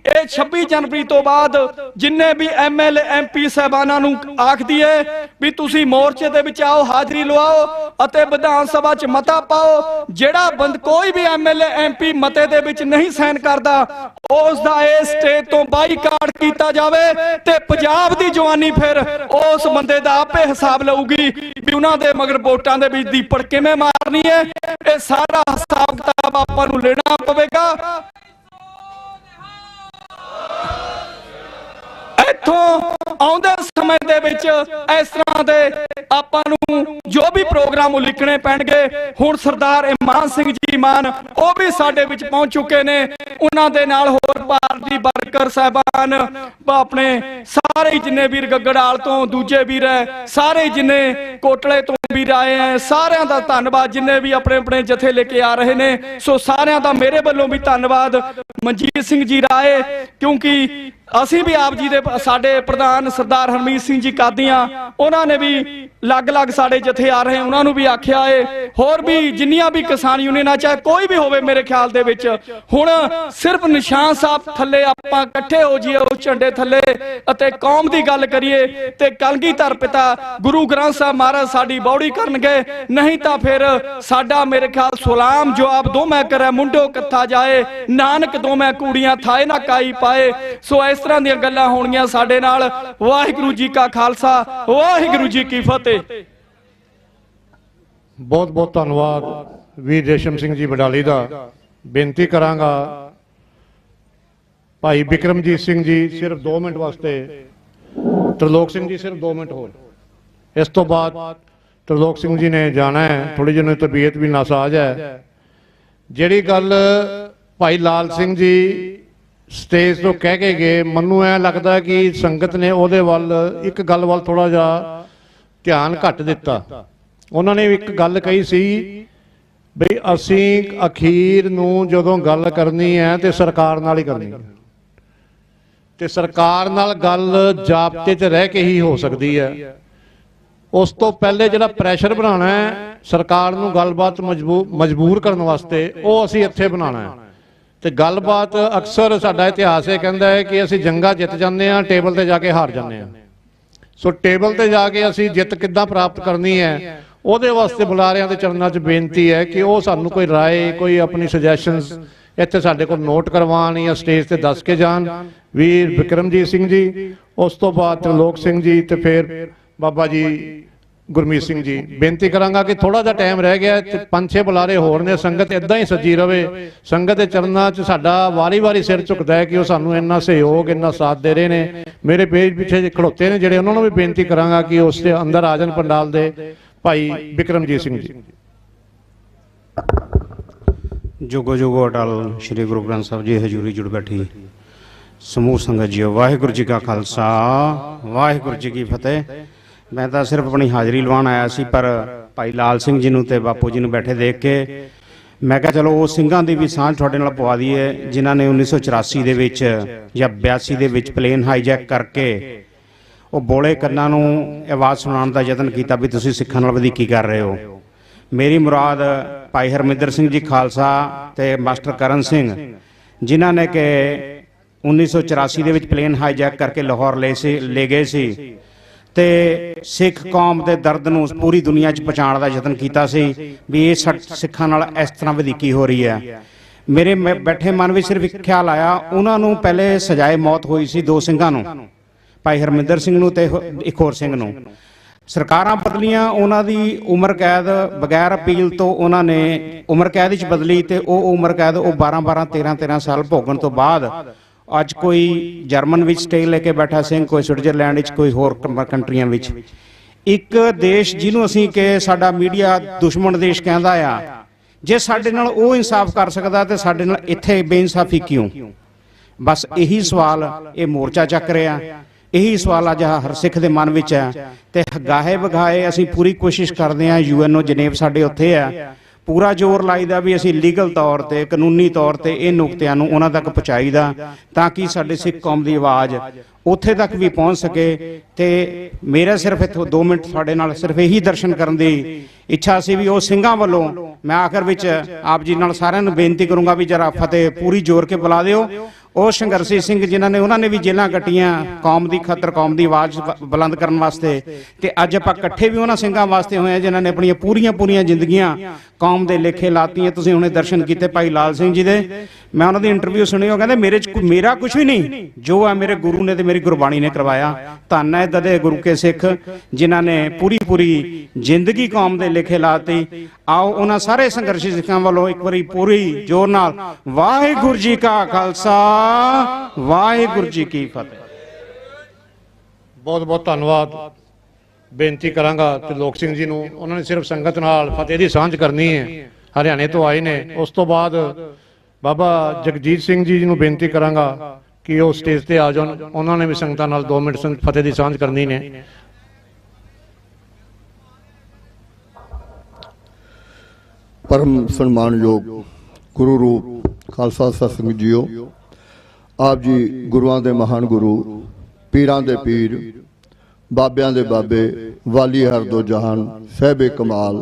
26 जनवरी तो बाद जिन्ने भी MLA MP साहबाना नूं आखदी है भी तुसीं मोर्चे दे विच आओ, हाजरी लवाओ अते विधान सभा च मता पाओ। जेड़ा बंद कोई भी MLA MP मते दे विच नहीं साइन करदा उस दा इस स्टेज तो बाईकाट कीता जावे ते पंजाब दी जवानी फिर उस बंदे दा आपे हिसाब लऊगी भी उन्हां दे मगर वोटां दे विच दीपड़ किवें मारनी है। ये सारा हिसाब किताब आपां नूं लेना पवेगा। इत्थों आउंदे समय दे विच इस तरह दे आपां नूं जो भी प्रोग्राम लिखने पैणगे। हुण सरदार इमान सिंह जी मान वो भी साडे विच पहुंच चुके ने, उन्हां दे नाल होर पार्टी वर्कर साहबान अपने सारे जिन्ने वीर गगड़ाल तो दूजे वीर है, सारे जिन्ने कोटले तो वीर आए हैं, सारियां दा धन्नवाद जिन्ने भी अपने अपने जथे लेके आ रहे ने। सो सारियां दा मेरे वल्लों भी धन्नवाद। मनजीत सिंह जी राय, क्योंकि ਅਸੀਂ ਵੀ ਆਪ ਜੀ ਦੇ ਸਾਡੇ ਪ੍ਰਧਾਨ ਸਰਦਾਰ ਹਰਮੀਤ ਸਿੰਘ ਜੀ ਕਾਦੀਆਂ, ਉਹਨਾਂ ਨੇ ਵੀ ਅਲੱਗ-ਅਲੱਗ ਸਾਡੇ ਜਥੇ ਆ ਰਹੇ ਉਹਨਾਂ ਨੂੰ ਵੀ ਆਖਿਆ ਏ, ਹੋਰ ਵੀ ਜਿੰਨੀਆਂ ਵੀ ਕਿਸਾਨ ਯੂਨੀਅਨਾਂ ਚਾਹੇ ਕੋਈ ਵੀ ਹੋਵੇ ਮੇਰੇ ਖਿਆਲ ਦੇ ਵਿੱਚ, ਹੁਣ ਸਿਰਫ ਨਿਸ਼ਾਨ ਸਾਹਿਬ ਥੱਲੇ ਆਪਾਂ ਇਕੱਠੇ ਹੋ ਜਾਈਏ ਉਸ ਝੰਡੇ ਥੱਲੇ ਅਤੇ ਕੌਮ ਦੀ ਗੱਲ ਕਰੀਏ ਤੇ ਕਲਗੀਧਰ ਪਿਤਾ ਗੁਰੂ ਗ੍ਰੰਥ ਸਾਹਿਬ ਮਹਾਰਾਜ ਸਾਡੀ ਬੌੜੀ ਕਰਨਗੇ, ਨਹੀਂ ਤਾਂ ਫਿਰ ਸਾਡਾ ਮੇਰੇ ਖਿਆਲ ਸੁਲਾਮ ਜਵਾਬ ਦੋ ਮੈਂ ਕਰੇ ਮੁੰਡੋ ਕਿੱਥਾ ਜਾਏ, ਨਾਨਕ ਦੋ ਮੈਂ ਕੂੜੀਆਂ ਥਾਏ ਨਾ ਕਾਈ ਪਾਏ। ਸੋ ਇਸ ਤਰ੍ਹਾਂ ਦੀਆਂ ਗੱਲਾਂ ਹੋਣਗੀਆਂ ਸਾਡੇ ਨਾਲ। ਵਾਹਿਗੁਰੂ ਜੀ ਕਾ ਖਾਲਸਾ, ਵਾਹਿਗੁਰੂ ਜੀ ਕੀ ਫਤਿਹ। ਬਹੁਤ ਬਹੁਤ ਧੰਨਵਾਦ ਵੀਰ ਰੇਸ਼ਮ ਸਿੰਘ ਜੀ ਬਡਾਲੀ ਦਾ। ਬੇਨਤੀ ਕਰਾਂਗਾ ਭਾਈ ਬਿਕਰਮਜੀਤ ਸਿੰਘ ਜੀ ਸਿਰਫ 2 ਮਿੰਟ ਵਾਸਤੇ, ਤਰਲੋਕ ਸਿੰਘ ਜੀ ਸਿਰਫ 2 ਮਿੰਟ ਹੋਰ, ਇਸ ਤੋਂ ਬਾਅਦ ਤਰਲੋਕ ਸਿੰਘ ਜੀ ਨੇ ਜਾਣਾ ਹੈ, ਥੋੜੀ ਜਿਹੀ ਤਬੀਅਤ ਵੀ ਨਾਸਾਜ਼ ਹੈ। ਜਿਹੜੀ ਗੱਲ ਭਾਈ ਲਾਲ ਸਿੰਘ ਜੀ ਸਟੇਜ ਤੋਂ ਕਹਿ ਕੇ ਗਏ, ਮੈਨੂੰ ਐ ਲੱਗਦਾ ਕਿ ਸੰਗਤ ਨੇ ਉਹਦੇ ਵੱਲ ਇੱਕ ਗੱਲ ਵੱਲ ਥੋੜਾ ਜਿਹਾ ਧਿਆਨ ਘੱਟ ਦਿੱਤਾ। ਉਹਨਾਂ ਨੇ ਇੱਕ ਗੱਲ ਕਹੀ ਸੀ ਬਈ ਅਸੀਂ ਅਖੀਰ ਨੂੰ ਜਦੋਂ ਗੱਲ ਕਰਨੀ ਹੈ ਤੇ ਸਰਕਾਰ ਨਾਲ ਹੀ ਕਰਨੀ ਹੈ, ਤੇ ਸਰਕਾਰ ਨਾਲ ਗੱਲ ਜਾਬਤੇ 'ਚ ਰਹਿ ਕੇ ਹੀ ਹੋ ਸਕਦੀ ਹੈ। ਉਸ ਤੋਂ ਪਹਿਲੇ ਜਿਹੜਾ ਪ੍ਰੈਸ਼ਰ ਬਣਾਉਣਾ ਹੈ ਸਰਕਾਰ ਨੂੰ ਗੱਲਬਾਤ ਮਜਬੂਰ ਕਰਨ ਵਾਸਤੇ, ਉਹ ਅਸੀਂ ਇੱਥੇ ਬਣਾਉਣਾ ਹੈ। ਤੇ ਗੱਲਬਾਤ ਅਕਸਰ ਸਾਡਾ ਇਤਿਹਾਸ ਇਹ ਕਹਿੰਦਾ ਹੈ ਕਿ ਅਸੀਂ ਜੰਗਾਂ ਜਿੱਤ ਜਾਂਦੇ ਹਾਂ, ਟੇਬਲ ਤੇ ਜਾ ਕੇ ਹਾਰ ਜਾਂਦੇ ਹਾਂ। ਸੋ ਟੇਬਲ ਤੇ ਜਾ ਕੇ ਅਸੀਂ ਜਿੱਤ ਕਿੱਦਾਂ ਪ੍ਰਾਪਤ ਕਰਨੀ ਹੈ, ਉਹਦੇ ਵਾਸਤੇ ਬੁਲਾਰਿਆਂ ਦੇ ਚਰਨਾਂ 'ਚ ਬੇਨਤੀ ਹੈ ਕਿ ਉਹ ਸਾਨੂੰ ਕੋਈ ਰਾਏ, ਕੋਈ ਆਪਣੀ ਸੁਜੈਸ਼ਨਸ ਇੱਥੇ ਸਾਡੇ ਕੋਲ ਨੋਟ ਕਰਵਾਉਣ ਜਾਂ ਸਟੇਜ ਤੇ ਦੱਸ ਕੇ ਜਾਣ। ਵੀਰ ਬਿਕਰਮਜੀਤ ਸਿੰਘ ਜੀ, ਉਸ ਤੋਂ ਬਾਅਦ ਤਰਲੋਕ ਸਿੰਘ ਜੀ ਤੇ ਫਿਰ ਬਾਬਾ ਜੀ ਗੁਰਮੀਤ ਸਿੰਘ ਜੀ। ਬੇਨਤੀ ਕਰਾਂਗਾ ਕਿ ਥੋੜਾ ਜਿਹਾ ਟਾਈਮ ਰਹਿ ਗਿਆ, 5-6 ਬੁਲਾਰੇ ਹੋਰ ਨੇ, ਸੰਗਤ ਇਦਾਂ ਹੀ ਸੱਜੀ ਰਵੇ। ਸੰਗਤ ਦੇ ਚਰਨਾਂ 'ਚ ਸਾਡਾ ਵਾਰੀ-ਵਾਰੀ ਸਿਰ ਝੁਕਦਾ ਹੈ ਕਿ ਉਹ ਸਾਨੂੰ ਇੰਨਾ ਸਹਿਯੋਗ, ਇੰਨਾ ਸਾਥ ਦੇ ਰਹੇ ਨੇ। ਮੇਰੇ ਪੇਜ ਪਿੱਛੇ ਖੜੋਤੇ ਨੇ ਜਿਹੜੇ, ਉਹਨਾਂ ਨੂੰ ਵੀ ਬੇਨਤੀ ਕਰਾਂਗਾ ਕਿ ਉਸ ਦੇ ਅੰਦਰ ਆ ਜਾਣ ਪੰਡਾਲ ਦੇ ਭਾਈ ਬਿਕਰਮਜੀਤ ਸਿੰਘ ਜੀ। ਜੁਗੋ ਜੁਗੋ ਅਟਲ ਸ਼੍ਰੀ ਗੁਰੂ ਗ੍ਰੰਥ ਸਾਹਿਬ ਜੀ ਹਜ਼ੂਰੀ ਜੁੜ ਬੈਠੀ ਸਮੂਹ ਸੰਗਤ ਜੀਓ, ਵਾਹਿਗੁਰੂ ਜੀ ਕਾ ਖਾਲਸਾ, ਵਾਹਿਗੁਰੂ ਜੀ ਕੀ ਫਤਿਹ। ਮੈਂ ਤਾਂ ਸਿਰਫ ਆਪਣੀ ਹਾਜ਼ਰੀ ਲਵਾਉਣ ਆਇਆ ਸੀ, ਪਰ ਭਾਈ ਲਾਲ ਸਿੰਘ ਜੀ ਨੂੰ ਤੇ ਬਾਪੂ ਜੀ ਨੂੰ ਬੈਠੇ ਦੇਖ ਕੇ ਮੈਂ ਕਿਹਾ ਚਲੋ ਉਹ ਸਿੰਘਾਂ ਦੀ ਵੀ ਸਾਂਝ ਤੁਹਾਡੇ ਨਾਲ ਪਵਾ ਦਈਏ ਜਿਨ੍ਹਾਂ ਨੇ 1984 ਦੇ ਵਿੱਚ ਜਾਂ 82 ਦੇ ਵਿੱਚ ਪਲੇਨ ਹਾਈਜੈਕ ਕਰਕੇ ਉਹ ਬੋਲੇ ਕੰਨਾਂ ਨੂੰ ਆਵਾਜ਼ ਸੁਣਾਉਣ ਦਾ ਯਤਨ ਕੀਤਾ ਵੀ ਤੁਸੀਂ ਸਿੱਖਾਂ ਨਾਲ ਵਧੀਕੀ ਕਰ ਰਹੇ ਹੋ। ਮੇਰੀ ਮੁਰਾਦ ਭਾਈ ਹਰਮਿੰਦਰ ਸਿੰਘ ਜੀ ਖਾਲਸਾ ਤੇ ਮਾਸਟਰ ਕਰਨ ਸਿੰਘ, ਜਿਨ੍ਹਾਂ ਨੇ ਕਿ 1984 ਦੇ ਵਿੱਚ ਪਲੇਨ ਹਾਈਜੈਕ ਕਰਕੇ ਲਾਹੌਰ ਲੈ ਗਏ ਸੀ ਤੇ ਸਿੱਖ ਕੌਮ ਦੇ ਦਰਦ ਨੂੰ ਪੂਰੀ ਦੁਨੀਆ 'ਚ ਪਹੁੰਚਾਉਣ ਦਾ ਯਤਨ ਕੀਤਾ ਸੀ ਵੀ ਇਹ ਸਿੱਖਾਂ ਨਾਲ ਇਸ ਤਰ੍ਹਾਂ ਵਧੀਕੀ ਹੋ ਰਹੀ ਹੈ। ਮੇਰੇ ਬੈਠੇ ਮਨ ਵਿੱਚ ਸਿਰਫ ਇੱਕ ਖਿਆਲ ਆਇਆ, ਉਹਨਾਂ ਨੂੰ ਪਹਿਲੇ ਸਜ਼ਾਏ ਮੌਤ ਹੋਈ ਸੀ 2 ਸਿੰਘਾਂ ਨੂੰ, ਭਾਈ ਹਰਮਿੰਦਰ ਸਿੰਘ ਨੂੰ ਤੇ ਇੱਕ ਹੋਰ ਸਿੰਘ ਨੂੰ। ਸਰਕਾਰਾਂ ਬਦਲੀਆਂ, ਉਹਨਾਂ ਦੀ ਉਮਰ ਕੈਦ ਬਗੈਰ ਅਪੀਲ ਤੋਂ ਉਹਨਾਂ ਨੇ ਉਮਰ ਕੈਦ ਵਿੱਚ ਬਦਲੀ ਤੇ ਉਹ ਉਮਰ ਕੈਦ ਉਹ 12-12 13-13 ਸਾਲ ਭੋਗਣ ਤੋਂ ਬਾਅਦ ਅੱਜ ਕੋਈ ਜਰਮਨ ਵਿੱਚ ਸਟੇ ਲੈ ਕੇ ਬੈਠਾ ਸਿੰਘ, ਕੋਈ ਸਵਿਟਜ਼ਰਲੈਂਡ ਵਿੱਚ, ਕੋਈ ਹੋਰ ਕੰਟਰੀਆਂ ਵਿੱਚ। ਇੱਕ ਦੇਸ਼ ਜਿਹਨੂੰ ਅਸੀਂ ਕਿ ਸਾਡਾ ਮੀਡੀਆ ਦੁਸ਼ਮਣ ਦੇਸ਼ ਕਹਿੰਦਾ ਆ, ਜੇ ਸਾਡੇ ਨਾਲ ਉਹ ਇਨਸਾਫ ਕਰ ਸਕਦਾ ਤੇ ਸਾਡੇ ਨਾਲ ਇੱਥੇ ਬੇਇਨਸਾਫੀ ਕਿਉਂ? ਬਸ ਇਹੀ ਸਵਾਲ ਇਹ ਮੋਰਚਾ ਚੱਕ ਰਿਹਾ, ਇਹੀ ਸਵਾਲ ਅੱਜ ਹਰ ਸਿੱਖ ਦੇ ਮਨ ਵਿੱਚ ਹੈ। ਤੇ ਗਾਹੇ ਵਗਾਏ ਅਸੀਂ ਪੂਰੀ ਕੋਸ਼ਿਸ਼ ਕਰਦੇ ਹਾਂ, ਯੂਐਨਓ ਜਨੇਵ ਸਾਡੇ ਉੱਥੇ ਆ, ਪੂਰਾ ਜ਼ੋਰ ਲਾਈਦਾ ਵੀ ਅਸੀਂ ਲੀਗਲ ਤੌਰ ਤੇ, ਕਾਨੂੰਨੀ ਤੌਰ ਤੇ ਇਹ ਨੁਕਤਿਆਂ ਨੂੰ ਉਹਨਾਂ ਤੱਕ ਪਹੁੰਚਾਈਦਾ ਤਾਂ ਕਿ ਸਾਡੇ ਸਿੱਖ ਕੌਮ ਦੀ ਆਵਾਜ਼ ਉੱਥੇ ਤੱਕ ਵੀ ਪਹੁੰਚ ਸਕੇ। ਤੇ ਮੇਰਾ ਸਿਰਫ ਇੱਥੋਂ 2 ਮਿੰਟ ਤੁਹਾਡੇ ਨਾਲ ਸਿਰਫ ਇਹੀ ਦਰਸ਼ਨ ਕਰਨ ਦੀ ਇੱਛਾ ਸੀ ਵੀ ਉਹ ਸਿੰਘਾਂ ਵੱਲੋਂ ਮੈਂ ਆਖਰ ਵਿੱਚ ਆਪ ਜੀ ਨਾਲ ਸਾਰਿਆਂ ਨੂੰ ਬੇਨਤੀ ਕਰੂੰਗਾ ਵੀ ਜਰਾ ਫਤਿਹ ਪੂਰੀ ਜ਼ੋਰ ਕੇ ਬੁਲਾ ਦਿਓ। ਉਹ ਸੰਘਰਸ਼ੀ ਸਿੰਘ ਜਿਨ੍ਹਾਂ ਨੇ ਉਹਨਾਂ ਨੇ ਵੀ ਜੇਲਾਂ ਕੱਟੀਆਂ ਕੌਮ ਦੀ ਖਾਤਰ, ਕੌਮ ਦੀ ਆਵਾਜ਼ ਬੁਲੰਦ ਕਰਨ ਵਾਸਤੇ, ਤੇ ਅੱਜ ਆਪਾਂ ਇਕੱਠੇ ਵੀ ਉਹਨਾਂ ਸਿੰਘਾਂ ਵਾਸਤੇ ਹੋਏ ਆ ਜਿਨ੍ਹਾਂ ਨੇ ਆਪਣੀਆਂ ਪੂਰੀਆਂ ਜ਼ਿੰਦਗੀਆਂ ਕੌਮ ਦੇ ਲੇਖੇ ਲਾਤੀਆਂ। ਤੁਸੀਂ ਹੁਣੇ ਦਰਸ਼ਨ ਕੀਤੇ ਭਾਈ ਲਾਲ ਸਿੰਘ ਜੀ ਦੇ, ਮੈਂ ਉਹਨਾਂ ਦੀ ਇੰਟਰਵਿਊ ਸੁਣੀ, ਉਹ ਕਹਿੰਦੇ ਮੇਰਾ ਕੁਝ ਵੀ ਨਹੀਂ, ਜੋ ਹੈ ਮੇਰੇ ਗੁਰੂ ਨੇ ਤੇ ਮੇਰੀ ਗੁਰਬਾਣੀ ਨੇ ਕਰਵਾਇਆ। ਧੰਨ ਹੈ ਏਦਾਂ ਦੇ ਗੁਰੂ ਕੇ ਸਿੱਖ ਜਿਨ੍ਹਾਂ ਨੇ ਪੂਰੀ ਜ਼ਿੰਦਗੀ ਕੌਮ ਦੇ ਲੇਖੇ ਲਾਤੀ। ਆਓ ਉਹਨਾਂ ਸਾਰੇ ਸੰਘਰਸ਼ੀ ਸਿੱਖਾਂ ਵੱਲੋਂ ਇੱਕ ਵਾਰੀ ਪੂਰੀ ਜ਼ੋਰ ਨਾਲ ਵਾਹਿਗੁਰੂ ਜੀ ਕਾ ਖਾਲਸਾ, ਵਾਹਿਗੁਰੂ ਜੀ ਕੀ ਫਤਿਹ। ਬਹੁਤ ਬਹੁਤ ਧੰਨਵਾਦ। ਬੇਨਤੀ ਕਰਾਂਗਾ ਤਰਲੋਕ ਸਿੰਘ ਜੀ ਨੂੰ, ਉਹਨਾਂ ਨੇ ਸਿਰਫ ਸੰਗਤ ਨਾਲ ਫਤਿਹ ਦੀ ਸਾਂਝ ਕਰਨੀ ਹੈ, ਹਰਿਆਣੇ ਤੋਂ ਆਏ ਨੇ। ਉਸ ਤੋਂ ਬਾਅਦ ਬਾਬਾ ਜਗਜੀਤ ਸਿੰਘ ਜੀ ਨੂੰ ਬੇਨਤੀ ਕਰਾਂਗਾ ਕਿ ਉਹ ਸਟੇਜ ਤੇ ਆ ਜਾਣ, ਉਹਨਾਂ ਨੇ ਵੀ ਸੰਗਤਾਂ ਨਾਲ 2 ਮਿੰਟ ਫਤਿਹ ਦੀ ਸਾਂਝ ਕਰਨੀ ਨੇ। ਪਰਮ ਸਨਮਾਨਯੋਗ ਗੁਰੂ ਰੂਪ ਖਾਲਸਾ ਸਤਿਸੰਗ ਜੀਓ, ਆਪ ਜੀ ਗੁਰੂਆਂ ਦੇ ਮਹਾਨ ਗੁਰੂ, ਪੀਰਾਂ ਦੇ ਪੀਰ, ਬਾਬਿਆਂ ਦੇ ਬਾਬੇ, ਵਾਲੀ ਹਰ ਦੋ ਜਹਾਨ, ਸਹਿਬੇ ਕਮਾਲ,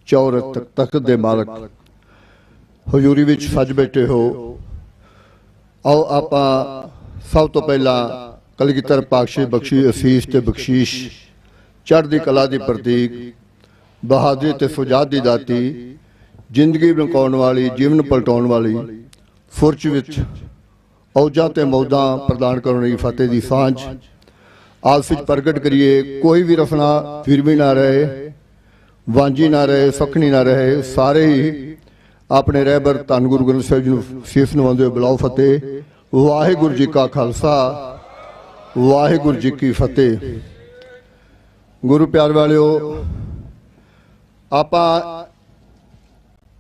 ਚੌਰਤ ਤਖਤ ਦੇ ਮਾਲਕ, ਹਜ਼ੂਰੀ ਵਿੱਚ ਸੱਜ ਬੈਠੇ ਹੋ। ਆਓ ਆਪਾਂ ਸਭ ਤੋਂ ਪਹਿਲਾਂ ਕਲਗੀਧਰ ਪਾਤਸ਼ਾਹ ਬਖਸ਼ੀ ਅਸੀਸ ਤੇ ਬਖਸ਼ੀਸ਼, ਚੜ੍ਹਦੀ ਕਲਾ ਦੀ ਪ੍ਰਤੀਕ, ਬਹਾਦਰੀ ਤੇ ਸੁਜਾਤ ਦੀ ਦਾਤੀ, ਜ਼ਿੰਦਗੀ ਬਚਾਉਣ ਵਾਲੀ, ਜੀਵਨ ਪਲਟਾਉਣ ਵਾਲੀ, ਫੁਰਚ ਵਿੱਚ ਔਜਾਂ ਤੇ ਮੌਜਾਂ ਪ੍ਰਦਾਨ ਕਰਨ ਲਈ ਫਤਿਹ ਦੀ ਸਾਂਝ ਆਪਸ ਵਿੱਚ ਪ੍ਰਗਟ ਕਰੀਏ। ਕੋਈ ਵੀ ਰਸਨਾ ਫਿਰ ਵੀ ਨਾ ਰਹੇ, ਵਾਂਝੀ ਨਾ ਰਹੇ, ਸਖਣੀ ਨਾ ਰਹੇ। ਸਾਰੇ ਹੀ ਆਪਣੇ ਰਹਿਬਰ ਧੰਨ ਗੁਰੂ ਗ੍ਰੰਥ ਸਾਹਿਬ ਜੀ ਨੂੰ ਸੀਸ ਨਿਵਾਉਂਦੇ ਹੋਏ ਬੁਲਾਓ ਫਤਿਹ। ਵਾਹਿਗੁਰੂ ਜੀ ਕਾ ਖਾਲਸਾ, ਵਾਹਿਗੁਰੂ ਜੀ ਕੀ ਫਤਿਹ। ਗੁਰੂ ਪਿਆਰ ਵਾਲਿਓ, ਆਪਾਂ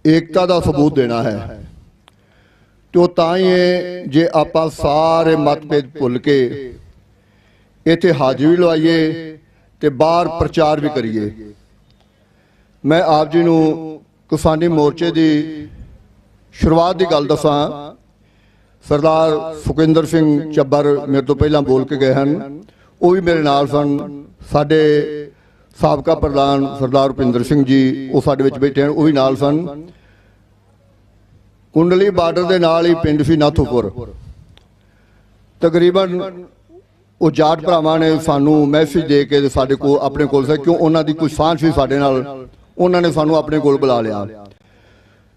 ਏਕਤਾ ਦਾ ਸਬੂਤ ਦੇਣਾ ਹੈ ਤੇ ਉਹ ਤਾਂ ਹੀ ਹੈ ਜੇ ਆਪਾਂ ਸਾਰੇ ਮਤਭੇਦ ਭੁੱਲ ਕੇ ਇੱਥੇ ਹਾਜ਼ਰੀ ਲਵਾਈਏ ਤੇ ਬਾਹਰ ਪ੍ਰਚਾਰ ਵੀ ਕਰੀਏ। ਮੈਂ ਆਪ ਜੀ ਨੂੰ ਕਿਸਾਨੀ ਮੋਰਚੇ ਦੀ ਸ਼ੁਰੂਆਤ ਦੀ ਗੱਲ ਦੱਸਾਂ। ਸਰਦਾਰ ਸੁਖਿੰਦਰ ਸਿੰਘ ਚੱਬਰ ਮੇਰੇ ਤੋਂ ਪਹਿਲਾਂ ਬੋਲ ਕੇ ਗਏ ਹਨ, ਉਹ ਵੀ ਮੇਰੇ ਨਾਲ ਸਨ। ਸਾਡੇ ਸਾਬਕਾ ਪ੍ਰਧਾਨ ਸਰਦਾਰ ਰੁਪਿੰਦਰ ਸਿੰਘ ਜੀ ਉਹ ਸਾਡੇ ਵਿੱਚ ਬੈਠੇ ਹਨ, ਉਹ ਵੀ ਨਾਲ ਸਨ। ਕੁੰਡਲੀ ਬਾਰਡਰ ਦੇ ਨਾਲ ਹੀ ਪਿੰਡ ਸੀ ਨਾਥੂਪੁਰ। ਤਕਰੀਬਨ ਉਹ ਜਾਟ ਭਰਾਵਾਂ ਨੇ ਸਾਨੂੰ ਮੈਸੇਜ ਦੇ ਕੇ ਸਾਡੇ ਕੋਲ ਆਪਣੇ ਕੋਲ ਸੀ, ਕਿਉਂ ਉਹਨਾਂ ਦੀ ਕੋਈ ਸਾਂਝ ਸੀ ਸਾਡੇ ਨਾਲ, ਉਹਨਾਂ ਨੇ ਸਾਨੂੰ ਆਪਣੇ ਕੋਲ ਬੁਲਾ ਲਿਆ।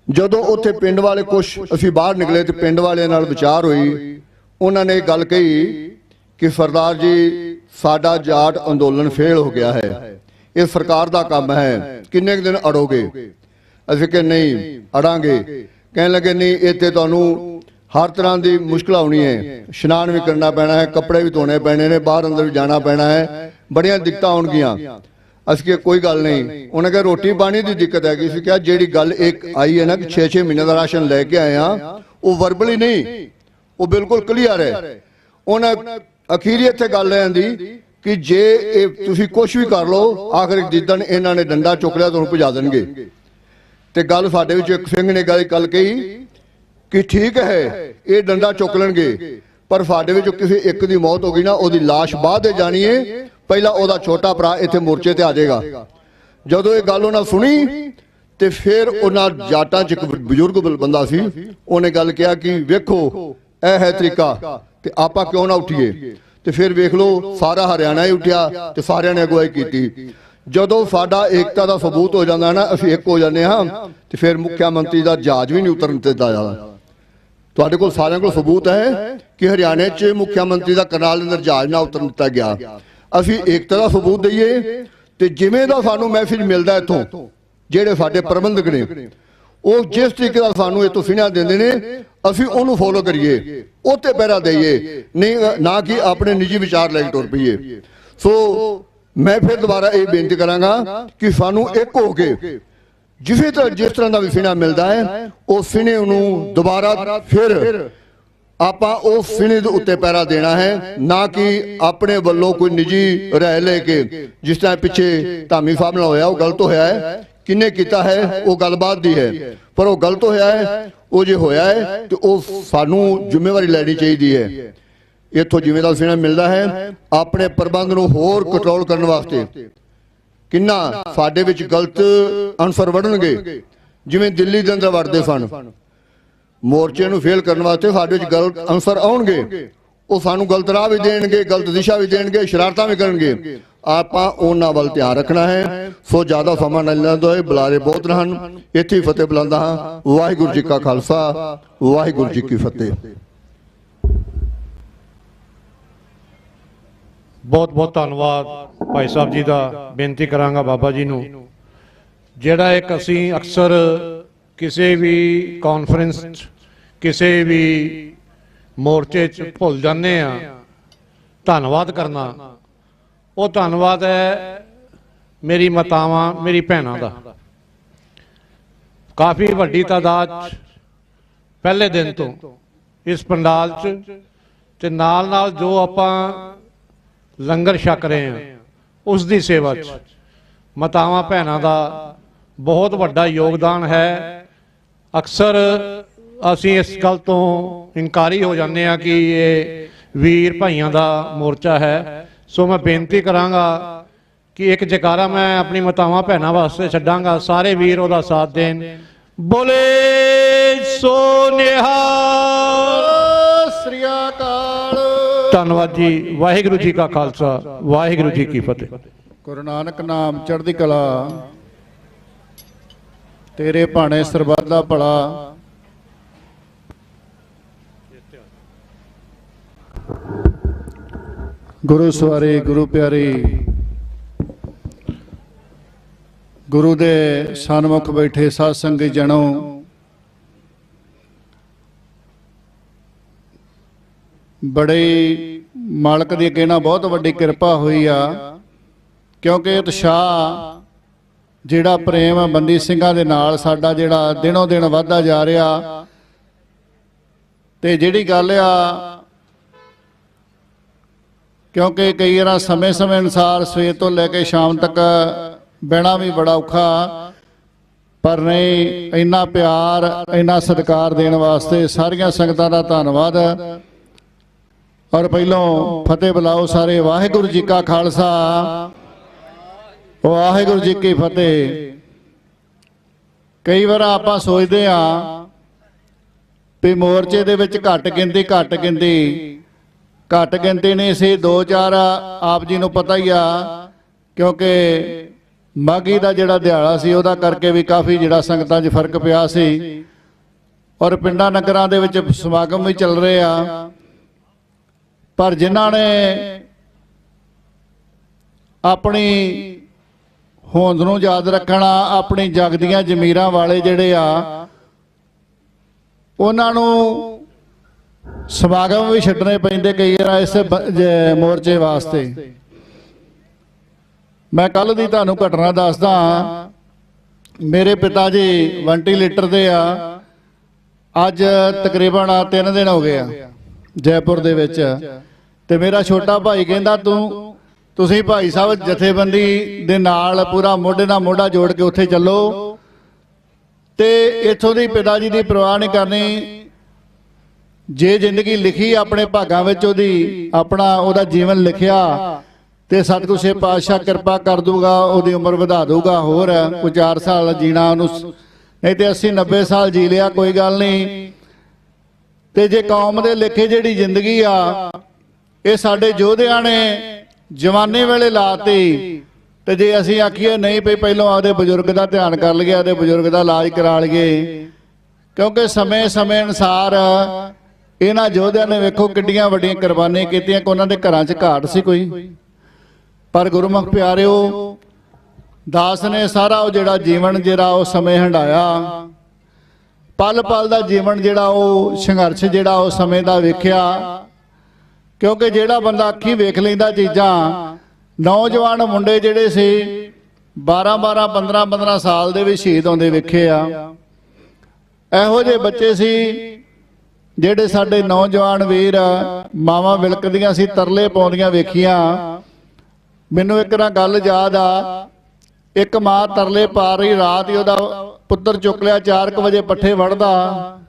ਜਦੋਂ ਉੱਥੇ ਪਿੰਡ ਵਾਲੇ ਕੁਛ ਅਸੀਂ ਬਾਹਰ ਨਿਕਲੇ ਤੇ ਪਿੰਡ ਵਾਲਿਆਂ ਨਾਲ ਵਿਚਾਰ ਹੋਈ। ਉਹਨਾਂ ਨੇ ਗੱਲ ਕਹੀ ਕਿ ਸਰਦਾਰ ਜੀ ਸਾਡਾ ਜਾਟ ਅੰਦੋਲਨ ਫੇਲ ਹੋ ਗਿਆ ਹੈ, ਇਹ ਸਰਕਾਰ ਦਾ ਕੰਮ ਹੈ, ਕਿੰਨੇ ਕੁ ਦਿਨ ਅੜੋਗੇ? ਅਸੀਂ ਕਿ ਨਹੀਂ ਅੜਾਂਗੇ। ਕਹਿਣ ਲੱਗੇ ਨਹੀਂ, ਇੱਥੇ ਤੁਹਾਨੂੰ ਹਰ ਤਰ੍ਹਾਂ ਦੀ ਮੁਸ਼ਕਲ ਆਉਣੀ ਹੈ, ਇਸ਼ਨਾਨ ਵੀ ਕਰਨਾ ਪੈਣਾ ਹੈ, ਕੱਪੜੇ ਵੀ ਧੋਣੇ ਪੈਣੇ ਨੇ, ਬਾਹਰ ਅੰਦਰ ਵੀ ਜਾਣਾ ਪੈਣਾ ਹੈ, ਬੜੀਆਂ ਦਿੱਕਤਾਂ ਆਉਣਗੀਆਂ। ਅਸੀਂ ਕਿਹਾ ਕੋਈ ਗੱਲ ਨਹੀਂ। ਉਹਨੇ ਕਿਹਾ ਰੋਟੀ ਪਾਣੀ ਦੀ ਦਿੱਕਤ ਹੈਗੀ। ਅਸੀਂ ਕਿਹਾ ਜਿਹੜੀ ਗੱਲ ਇੱਕ ਆਈ ਹੈ ਨਾ ਕਿ 6-6 ਮਹੀਨੇ ਦਾ ਰਾਸ਼ਨ ਲੈ ਕੇ ਆਏ ਆ, ਉਹ ਵਰਬਲੀ ਨਹੀਂ, ਉਹ ਬਿਲਕੁਲ ਕਲੀਅਰ ਹੈ। ਉਹਨਾਂ ਅਖੀਰੀ ਇੱਥੇ ਗੱਲ ਇਹ ਆਂਦੀ ਕਿ ਜੇ ਇਹ ਤੁਸੀਂ ਕੁਝ ਵੀ ਕਰ ਲਓ, ਆਖਰ ਜਿੱਦਣ ਇਹਨਾਂ ਨੇ ਡੰਡਾ ਚੁੱਕ ਲਿਆ ਤੁਹਾਨੂੰ ਭਜਾ ਦੇਣਗੇ। ਤੇ ਗੱਲ ਸਾਡੇ ਵਿੱਚ ਇੱਕ ਸਿੰਘ ਨੇ ਗੱਲ ਕਹੀ ਕਿ ਠੀਕ ਹੈ ਇਹ ਡੰਡਾ ਚੁੱਕ ਲੈਣਗੇ, ਪਰ ਸਾਡੇ ਵਿੱਚੋਂ ਕਿਸੇ ਇੱਕ ਦੀ ਮੌਤ ਹੋ ਗਈ ਨਾ, ਉਹਦੀ ਲਾਸ਼ ਬਾਅਦ ਦੇ ਜਾਣੀ ਹੈ, ਪਹਿਲਾਂ ਉਹਦਾ ਛੋਟਾ ਭਰਾ ਇੱਥੇ ਮੋਰਚੇ ਤੇ ਆ ਜਾਏਗਾ। ਜਦੋਂ ਇਹ ਗੱਲ ਉਹਨਾਂ ਸੁਣੀ ਤੇ ਫਿਰ ਉਹਨਾਂ ਜਾਟਾਂ 'ਚ ਇੱਕ ਬਜ਼ੁਰਗ ਬੰਦਾ ਸੀ, ਉਹਨੇ ਗੱਲ ਕਿਹਾ ਕਿ ਵੇਖੋ ਇਹ ਹੈ ਤਰੀਕਾ ਤੇ ਆਪਾਂ ਕਿਉਂ ਨਾ ਉੱਠੀਏ। ਤੇ ਫਿਰ ਵੇਖ ਲਓ ਸਾਰਾ ਹਰਿਆਣਾ ਹੀ ਉੱਠਿਆ ਤੇ ਸਾਰਿਆਂ ਨੇ ਅਗਵਾਈ ਕੀਤੀ। ਜਦੋਂ ਸਾਡਾ ਏਕਤਾ ਦਾ ਸਬੂਤ ਹੋ ਜਾਂਦਾ ਨਾ, ਅਸੀਂ ਇੱਕ ਹੋ ਜਾਂਦੇ ਹਾਂ, ਤੇ ਫਿਰ ਮੁੱਖ ਮੰਤਰੀ ਦਾ ਜਹਾਜ਼ ਵੀ ਨਹੀਂ ਉਤਰਨ ਦਿੱਤਾ ਜਾਂਦਾ। ਤੁਹਾਡੇ ਕੋਲ ਸਾਰਿਆਂ ਕੋਲ ਸਬੂਤ ਹੈ ਕਿ ਹਰਿਆਣੇ 'ਚ ਮੁੱਖ ਮੰਤਰੀ ਦਾ ਕਰਨਾਲ ਦੇ ਅੰਦਰ ਜਹਾਜ਼ ਨਾ ਉਤਰਨ ਦਿੱਤਾ ਗਿਆ। ਅਸੀਂ ਏਕਤਾ ਦਾ ਸਬੂਤ ਦਈਏ ਤੇ ਜਿਵੇਂ ਦਾ ਸਾਨੂੰ ਮੈਸੇਜ ਮਿਲਦਾ ਇੱਥੋਂ, ਜਿਹੜੇ ਸਾਡੇ ਪ੍ਰਬੰਧਕ ਨੇ ਉਹ ਜਿਸ ਤਰੀਕੇ ਦਾ ਸਾਨੂੰ ਇੱਥੋਂ ਸੁਨੇਹਾ ਦਿੰਦੇ ਨੇ, ਅਸੀਂ ਉਹਨੂੰ ਫੋਲੋ ਕਰੀਏ, ਉਹ ਤੇ ਪਹਿਰਾ ਦਈਏ, ਨਹੀਂ ਨਾ ਕਿ ਆਪਣੇ ਨਿੱਜੀ ਵਿਚਾਰ ਲੈ ਕੇ ਤੁਰ ਪਈਏ। ਸੋ ਮੈਂ ਫਿਰ ਦੁਬਾਰਾ ਇਹ ਬੇਨਤੀ ਕਰਾਂਗਾ ਕਿ ਸਾਨੂੰ ਇੱਕ ਹੋ ਕੇ ਜਿਸ ਤਰ੍ਹਾਂ ਦਾ ਵੀ ਸੁਨੇਹਾ ਮਿਲਦਾ ਹੈ, ਉਹ ਸੁਨੇਹੇ ਨੂੰ ਦੁਬਾਰਾ ਫਿਰ ਆਪਾਂ ਉਹ ਸੁਨੇਹੇ ਦੇ ਉੱਤੇ ਪਹਿਰਾ ਦੇਣਾ ਹੈ, ਨਾ ਕਿ ਆਪਣੇ ਵੱਲੋਂ ਕੋਈ ਨਿੱਜੀ ਰਾਏ ਲੈ ਕੇ, ਜਿਸ ਤਰ੍ਹਾਂ ਪਿੱਛੇ ਧਾਮੀ ਸਾਹਿਬ ਨਾਲ ਹੋਇਆ, ਉਹ ਗਲਤ ਹੋਇਆ ਹੈ। ਕਿੰਨੇ ਕੀਤਾ ਹੈ ਉਹ ਗੱਲਬਾਤ ਦੀ ਹੈ, ਪਰ ਉਹ ਗਲਤ ਹੋਇਆ ਹੈ। ਉਹ ਜੇ ਹੋਇਆ ਹੈ ਤੇ ਉਹ ਸਾਨੂੰ ਜ਼ਿੰਮੇਵਾਰੀ ਲੈਣੀ ਚਾਹੀਦੀ ਹੈ। ਇੱਥੋਂ ਜਿਵੇਂ ਦਾ ਸੁਨੇਹਾ ਮਿਲਦਾ ਹੈ, ਆਪਣੇ ਪ੍ਰਬੰਧ ਨੂੰ ਹੋਰ ਕੰਟਰੋਲ ਕਰਨ ਵਾਸਤੇ ਕਿੰਨਾ ਸਾਡੇ ਵਿੱਚ ਗਲਤ ਅਨਸਰ ਵੜਨਗੇ, ਜਿਵੇਂ ਦਿੱਲੀ ਦੇ ਅੰਦਰ ਵੜਦੇ ਸਨ, ਮੋਰਚੇ ਨੂੰ ਫੇਲ ਕਰਨ ਵਾਸਤੇ ਸਾਡੇ ਵਿੱਚ ਗਲਤ ਅਨਸਰ ਆਉਣਗੇ, ਉਹ ਸਾਨੂੰ ਗਲਤ ਰਾਹ ਵੀ ਦੇਣਗੇ, ਗਲਤ ਦਿਸ਼ਾ ਵੀ ਦੇਣਗੇ, ਸ਼ਰਾਰਤਾਂ ਵੀ ਕਰਨਗੇ। ਆਪਾਂ ਉਹਨਾਂ ਵੱਲ ਧਿਆਨ ਰੱਖਣਾ ਹੈ। ਸੋ ਜ਼ਿਆਦਾ ਸਮਾਂ ਨਾ ਲੈਂਦੇ ਹੋਏ, ਬੁਲਾਰੇ ਬਹੁਤ ਹਨ, ਇੱਥੇ ਹੀ ਫਤਿਹ ਬੁਲਾਉਂਦਾ ਹਾਂ। ਵਾਹਿਗੁਰੂ ਜੀ ਕਾ ਖਾਲਸਾ, ਵਾਹਿਗੁਰੂ ਜੀ ਕੀ ਫਤਿਹ। ਬਹੁਤ ਬਹੁਤ ਧੰਨਵਾਦ ਭਾਈ ਸਾਹਿਬ ਜੀ ਦਾ। ਬੇਨਤੀ ਕਰਾਂਗਾ ਬਾਬਾ ਜੀ ਨੂੰ, ਜਿਹੜਾ ਇੱਕ ਅਸੀਂ ਅਕਸਰ ਕਿਸੇ ਵੀ ਕਾਨਫਰੰਸ 'ਚ, ਕਿਸੇ ਵੀ ਮੋਰਚੇ 'ਚ ਭੁੱਲ ਜਾਂਦੇ ਆ, ਧੰਨਵਾਦ ਕਰਨਾ। ਉਹ ਧੰਨਵਾਦ ਹੈ ਮੇਰੀ ਮਾਤਾਵਾਂ, ਮੇਰੀ ਭੈਣਾਂ ਦਾ। ਕਾਫੀ ਵੱਡੀ ਤਾਦਾਦ 'ਚ ਪਹਿਲੇ ਦਿਨ ਤੋਂ ਇਸ ਪੰਡਾਲ 'ਚ ਤੇ ਨਾਲ ਜੋ ਆਪਾਂ ਲੰਗਰ ਛਕ ਰਹੇ ਹਾਂ ਉਸ ਦੀ ਸੇਵਾ 'ਚ ਮਾਤਾਵਾਂ ਭੈਣਾਂ ਦਾ ਬਹੁਤ ਵੱਡਾ ਯੋਗਦਾਨ ਹੈ। ਅਕਸਰ ਅਸੀਂ ਇਸ ਗੱਲ ਤੋਂ ਇਨਕਾਰੀ ਹੋ ਜਾਂਦੇ ਆ ਕਿ ਇਹ ਵੀਰ ਭਾਈਆਂ ਦਾ ਮੋਰਚਾ ਹੈ। ਸੋ ਮੈਂ ਬੇਨਤੀ ਕਰਾਂਗਾ ਕਿ ਇੱਕ ਜੈਕਾਰਾ ਮੈਂ ਆਪਣੀ ਮਾਤਾਵਾਂ ਭੈਣਾਂ ਵਾਸਤੇ ਛੱਡਾਂਗਾ, ਸਾਰੇ ਵੀਰ ਉਹਦਾ ਸਾਥ ਦੇਣ। ਬੋਲੇ ਸੋ ਨਿਹਾਲ, ਸ੍ਰੀ ਅਕਾਲ। ਧੰਨਵਾਦ ਜੀ। ਵਾਹਿਗੁਰੂ ਜੀ ਕਾ ਖਾਲਸਾ, ਵਾਹਿਗੁਰੂ ਜੀ ਕੀ ਫਤਿਹ। ਗੁਰੂ ਨਾਨਕ ਨਾਮ ਚੜ੍ਹਦੀ ਕਲਾ, ਤੇਰੇ ਭਾਣੇ ਸਰਬੱਤ ਦਾ ਭਲਾ। ਗੁਰੂ ਸਵਾਰੇ, ਗੁਰੂ ਪਿਆਰੇ, ਗੁਰੂ ਦੇ ਸਨਮੁਖ ਬੈਠੇ ਸਾਧ ਸੰਗਤ ਜਣੋ, ਬੜੇ ਮਾਲਕ ਦੀ ਅੱਗੇ ਨਾਲ ਬਹੁਤ ਵੱਡੀ ਕਿਰਪਾ ਹੋਈ ਆ, ਕਿਉਂਕਿ ਉਤਸ਼ਾਹ ਜਿਹੜਾ ਪ੍ਰੇਮ ਆ ਬੰਦੀ ਸਿੰਘਾਂ ਦੇ ਨਾਲ ਸਾਡਾ ਜਿਹੜਾ ਦਿਨੋਂ ਦਿਨ ਵੱਧਦਾ ਜਾ ਰਿਹਾ। ਤੇ ਜਿਹੜੀ ਗੱਲ ਆ, ਕਿਉਂਕਿ ਕਈ ਵਾਰ ਸਮੇਂ ਅਨੁਸਾਰ ਸਵੇਰ ਤੋਂ ਲੈ ਕੇ ਸ਼ਾਮ ਤੱਕ ਬਹਿਣਾ ਵੀ ਬੜਾ ਔਖਾ, ਪਰ ਨਹੀਂ, ਇੰਨਾ ਪਿਆਰ, ਇੰਨਾ ਸਤਿਕਾਰ ਦੇਣ ਵਾਸਤੇ ਸਾਰੀਆਂ ਸੰਗਤਾਂ ਦਾ ਧੰਨਵਾਦ। ਔਰ ਪਹਿਲੋਂ ਫਤਿਹ ਬੁਲਾਓ ਸਾਰੇ। ਵਾਹਿਗੁਰੂ ਜੀ ਕਾ ਖਾਲਸਾ, ਵਾਹਿਗੁਰੂ ਜੀ ਕੀ ਫਤਿਹ। ਕਈ ਵਾਰ ਆਪਾਂ ਸੋਚਦੇ ਆ ਵੀ ਮੋਰਚੇ ਦੇ ਵਿੱਚ ਘੱਟ ਗਿਣਤੀ ਨਹੀਂ ਸੀ, 2-4 ਆਪ ਜੀ ਨੂੰ ਪਤਾ ਹੀ ਆ, ਕਿਉਂਕਿ ਮਾਘੀ ਦਾ ਜਿਹੜਾ ਦਿਹਾੜਾ ਸੀ ਉਹਦਾ ਕਰਕੇ ਵੀ ਕਾਫੀ ਜਿਹੜਾ ਸੰਗਤਾਂ 'ਚ ਫਰਕ ਪਿਆ ਸੀ। ਔਰ ਪਿੰਡਾਂ ਨਗਰਾਂ ਦੇ ਵਿੱਚ ਸਮਾਗਮ ਵੀ ਚੱਲ ਰਹੇ ਆ, ਪਰ ਜਿਨ੍ਹਾਂ ਨੇ ਆਪਣੀ ਹੋਂਦ ਨੂੰ ਯਾਦ ਰੱਖਣਾ, ਆਪਣੀ ਜਗਦੀਆਂ ਜ਼ਮੀਰਾਂ ਵਾਲੇ ਜਿਹੜੇ ਆ, ਉਹਨਾਂ ਨੂੰ ਸਮਾਗਮ ਵੀ ਛੱਡਣੇ ਪੈਂਦੇ ਕਈ ਵਾਰ ਇਸ ਮੋਰਚੇ ਵਾਸਤੇ। ਮੈਂ ਕੱਲ ਦੀ ਤੁਹਾਨੂੰ ਘਟਨਾ ਦੱਸਦਾ। ਮੇਰੇ ਪਿਤਾ ਜੀ ਵੈਂਟੀਲੇਟਰ ਤੇ ਆ, ਅੱਜ ਤਕਰੀਬਨ 3 ਦਿਨ ਹੋ ਗਏ ਆ ਜੈਪੁਰ ਦੇ ਵਿੱਚ। ਤੇ ਮੇਰਾ ਛੋਟਾ ਭਾਈ ਕਹਿੰਦਾ ਤੁਸੀਂ ਭਾਈ ਸਾਹਿਬ ਜਥੇਬੰਦੀ ਦੇ ਨਾਲ ਪੂਰਾ ਮੋਢੇ ਨਾਲ ਮੋਢਾ ਜੋੜ ਕੇ ਉੱਥੇ ਚੱਲੋ, ਤੇ ਇੱਥੋਂ ਦੀ ਪਿਤਾ ਜੀ ਦੀ ਪਰਵਾਹ ਨਹੀਂ ਕਰਨੀ। ਜੇ ਜ਼ਿੰਦਗੀ ਲਿਖੀ ਆਪਣੇ ਭਾਗਾਂ ਵਿੱਚ, ਉਹਦਾ ਜੀਵਨ ਲਿਖਿਆ, ਤੇ ਸਤਿਗੁਰੂ ਸੇ ਪਾਤਸ਼ਾਹ ਕਿਰਪਾ ਕਰ ਦੂਗਾ, ਉਹਦੀ ਉਮਰ ਵਧਾ ਦੂਗਾ, ਹੋਰ ਕੋਈ 4 ਸਾਲ ਜੀਣਾ ਉਹਨੂੰ, ਨਹੀਂ ਤੇ 80-90 ਸਾਲ ਜੀ ਲਿਆ, ਕੋਈ ਗੱਲ ਨਹੀਂ। ਤੇ ਜੇ ਕੌਮ ਦੇ ਲਿਖੇ ਜਿਹੜੀ ਜ਼ਿੰਦਗੀ ਆ, ਇਹ ਸਾਡੇ ਯੋਧਿਆਂ ਨੇ ਜਵਾਨੀ ਵੇਲੇ ਲਾਤੀ। ਤੇ ਜੇ ਅਸੀਂ ਆਖੀਏ ਨਹੀਂ ਪਈ, ਪਹਿਲਾਂ ਆਪਦੇ ਬਜ਼ੁਰਗ ਦਾ ਧਿਆਨ ਕਰ ਲਈਏ, ਆਪਦੇ ਬਜ਼ੁਰਗ ਦਾ ਇਲਾਜ ਕਰਾ ਲਈਏ, ਕਿਉਂਕਿ ਸਮੇਂ ਅਨੁਸਾਰ ਇਹਨਾਂ ਯੋਧਿਆਂ ਨੇ ਵੇਖੋ ਕਿੱਡੀਆਂ ਵੱਡੀਆਂ ਕੁਰਬਾਨੀਆਂ ਕੀਤੀਆਂ ਕਿ ਉਹਨਾਂ ਦੇ ਘਰਾਂ 'ਚ ਘਾਟ ਸੀ ਕੋਈ। ਪਰ ਗੁਰਮੁਖ ਪਿਆਰਿਓ, ਦਾਸ ਨੇ ਸਾਰਾ ਉਹ ਜਿਹੜਾ ਜੀਵਨ ਜਿਹੜਾ ਉਹ ਸਮੇਂ ਹੰਡਾਇਆ, ਪਲ ਦਾ ਜੀਵਨ ਜਿਹੜਾ ਉਹ ਸੰਘਰਸ਼ ਜਿਹੜਾ ਉਹ ਸਮੇਂ ਦਾ ਵੇਖਿਆ। ਕਿਉਂਕਿ ਜਿਹੜਾ ਬੰਦਾ ਅੱਖੀਂ ਵੇਖ ਲੈਂਦਾ ਚੀਜ਼ਾਂ, ਨੌਜਵਾਨ ਮੁੰਡੇ ਜਿਹੜੇ ਸੀ 12-12 15-15 ਸਾਲ ਦੇ ਵੀ ਸ਼ਹੀਦ ਹੁੰਦੇ ਵੇਖੇ ਆ। ਇਹੋ ਜਿਹੇ ਬੱਚੇ ਸੀ ਜਿਹੜੇ ਸਾਡੇ ਨੌਜਵਾਨ ਵੀਰ, ਮਾਵਾਂ ਵਿਲਕਦੀਆਂ ਸੀ, ਤਰਲੇ ਪਾਉਂਦੀਆਂ ਵੇਖੀਆਂ। ਮੈਨੂੰ ਇੱਕ ਨਾ ਗੱਲ ਯਾਦ ਆ, ਇੱਕ ਮਾਂ ਤਰਲੇ ਪਾ ਰਹੀ, ਰਾਤ ਹੀ ਉਹਦਾ ਪੁੱਤਰ ਚੁੱਕ ਲਿਆ, 4 ਵਜੇ ਪੱਠੇ ਵੜਦਾ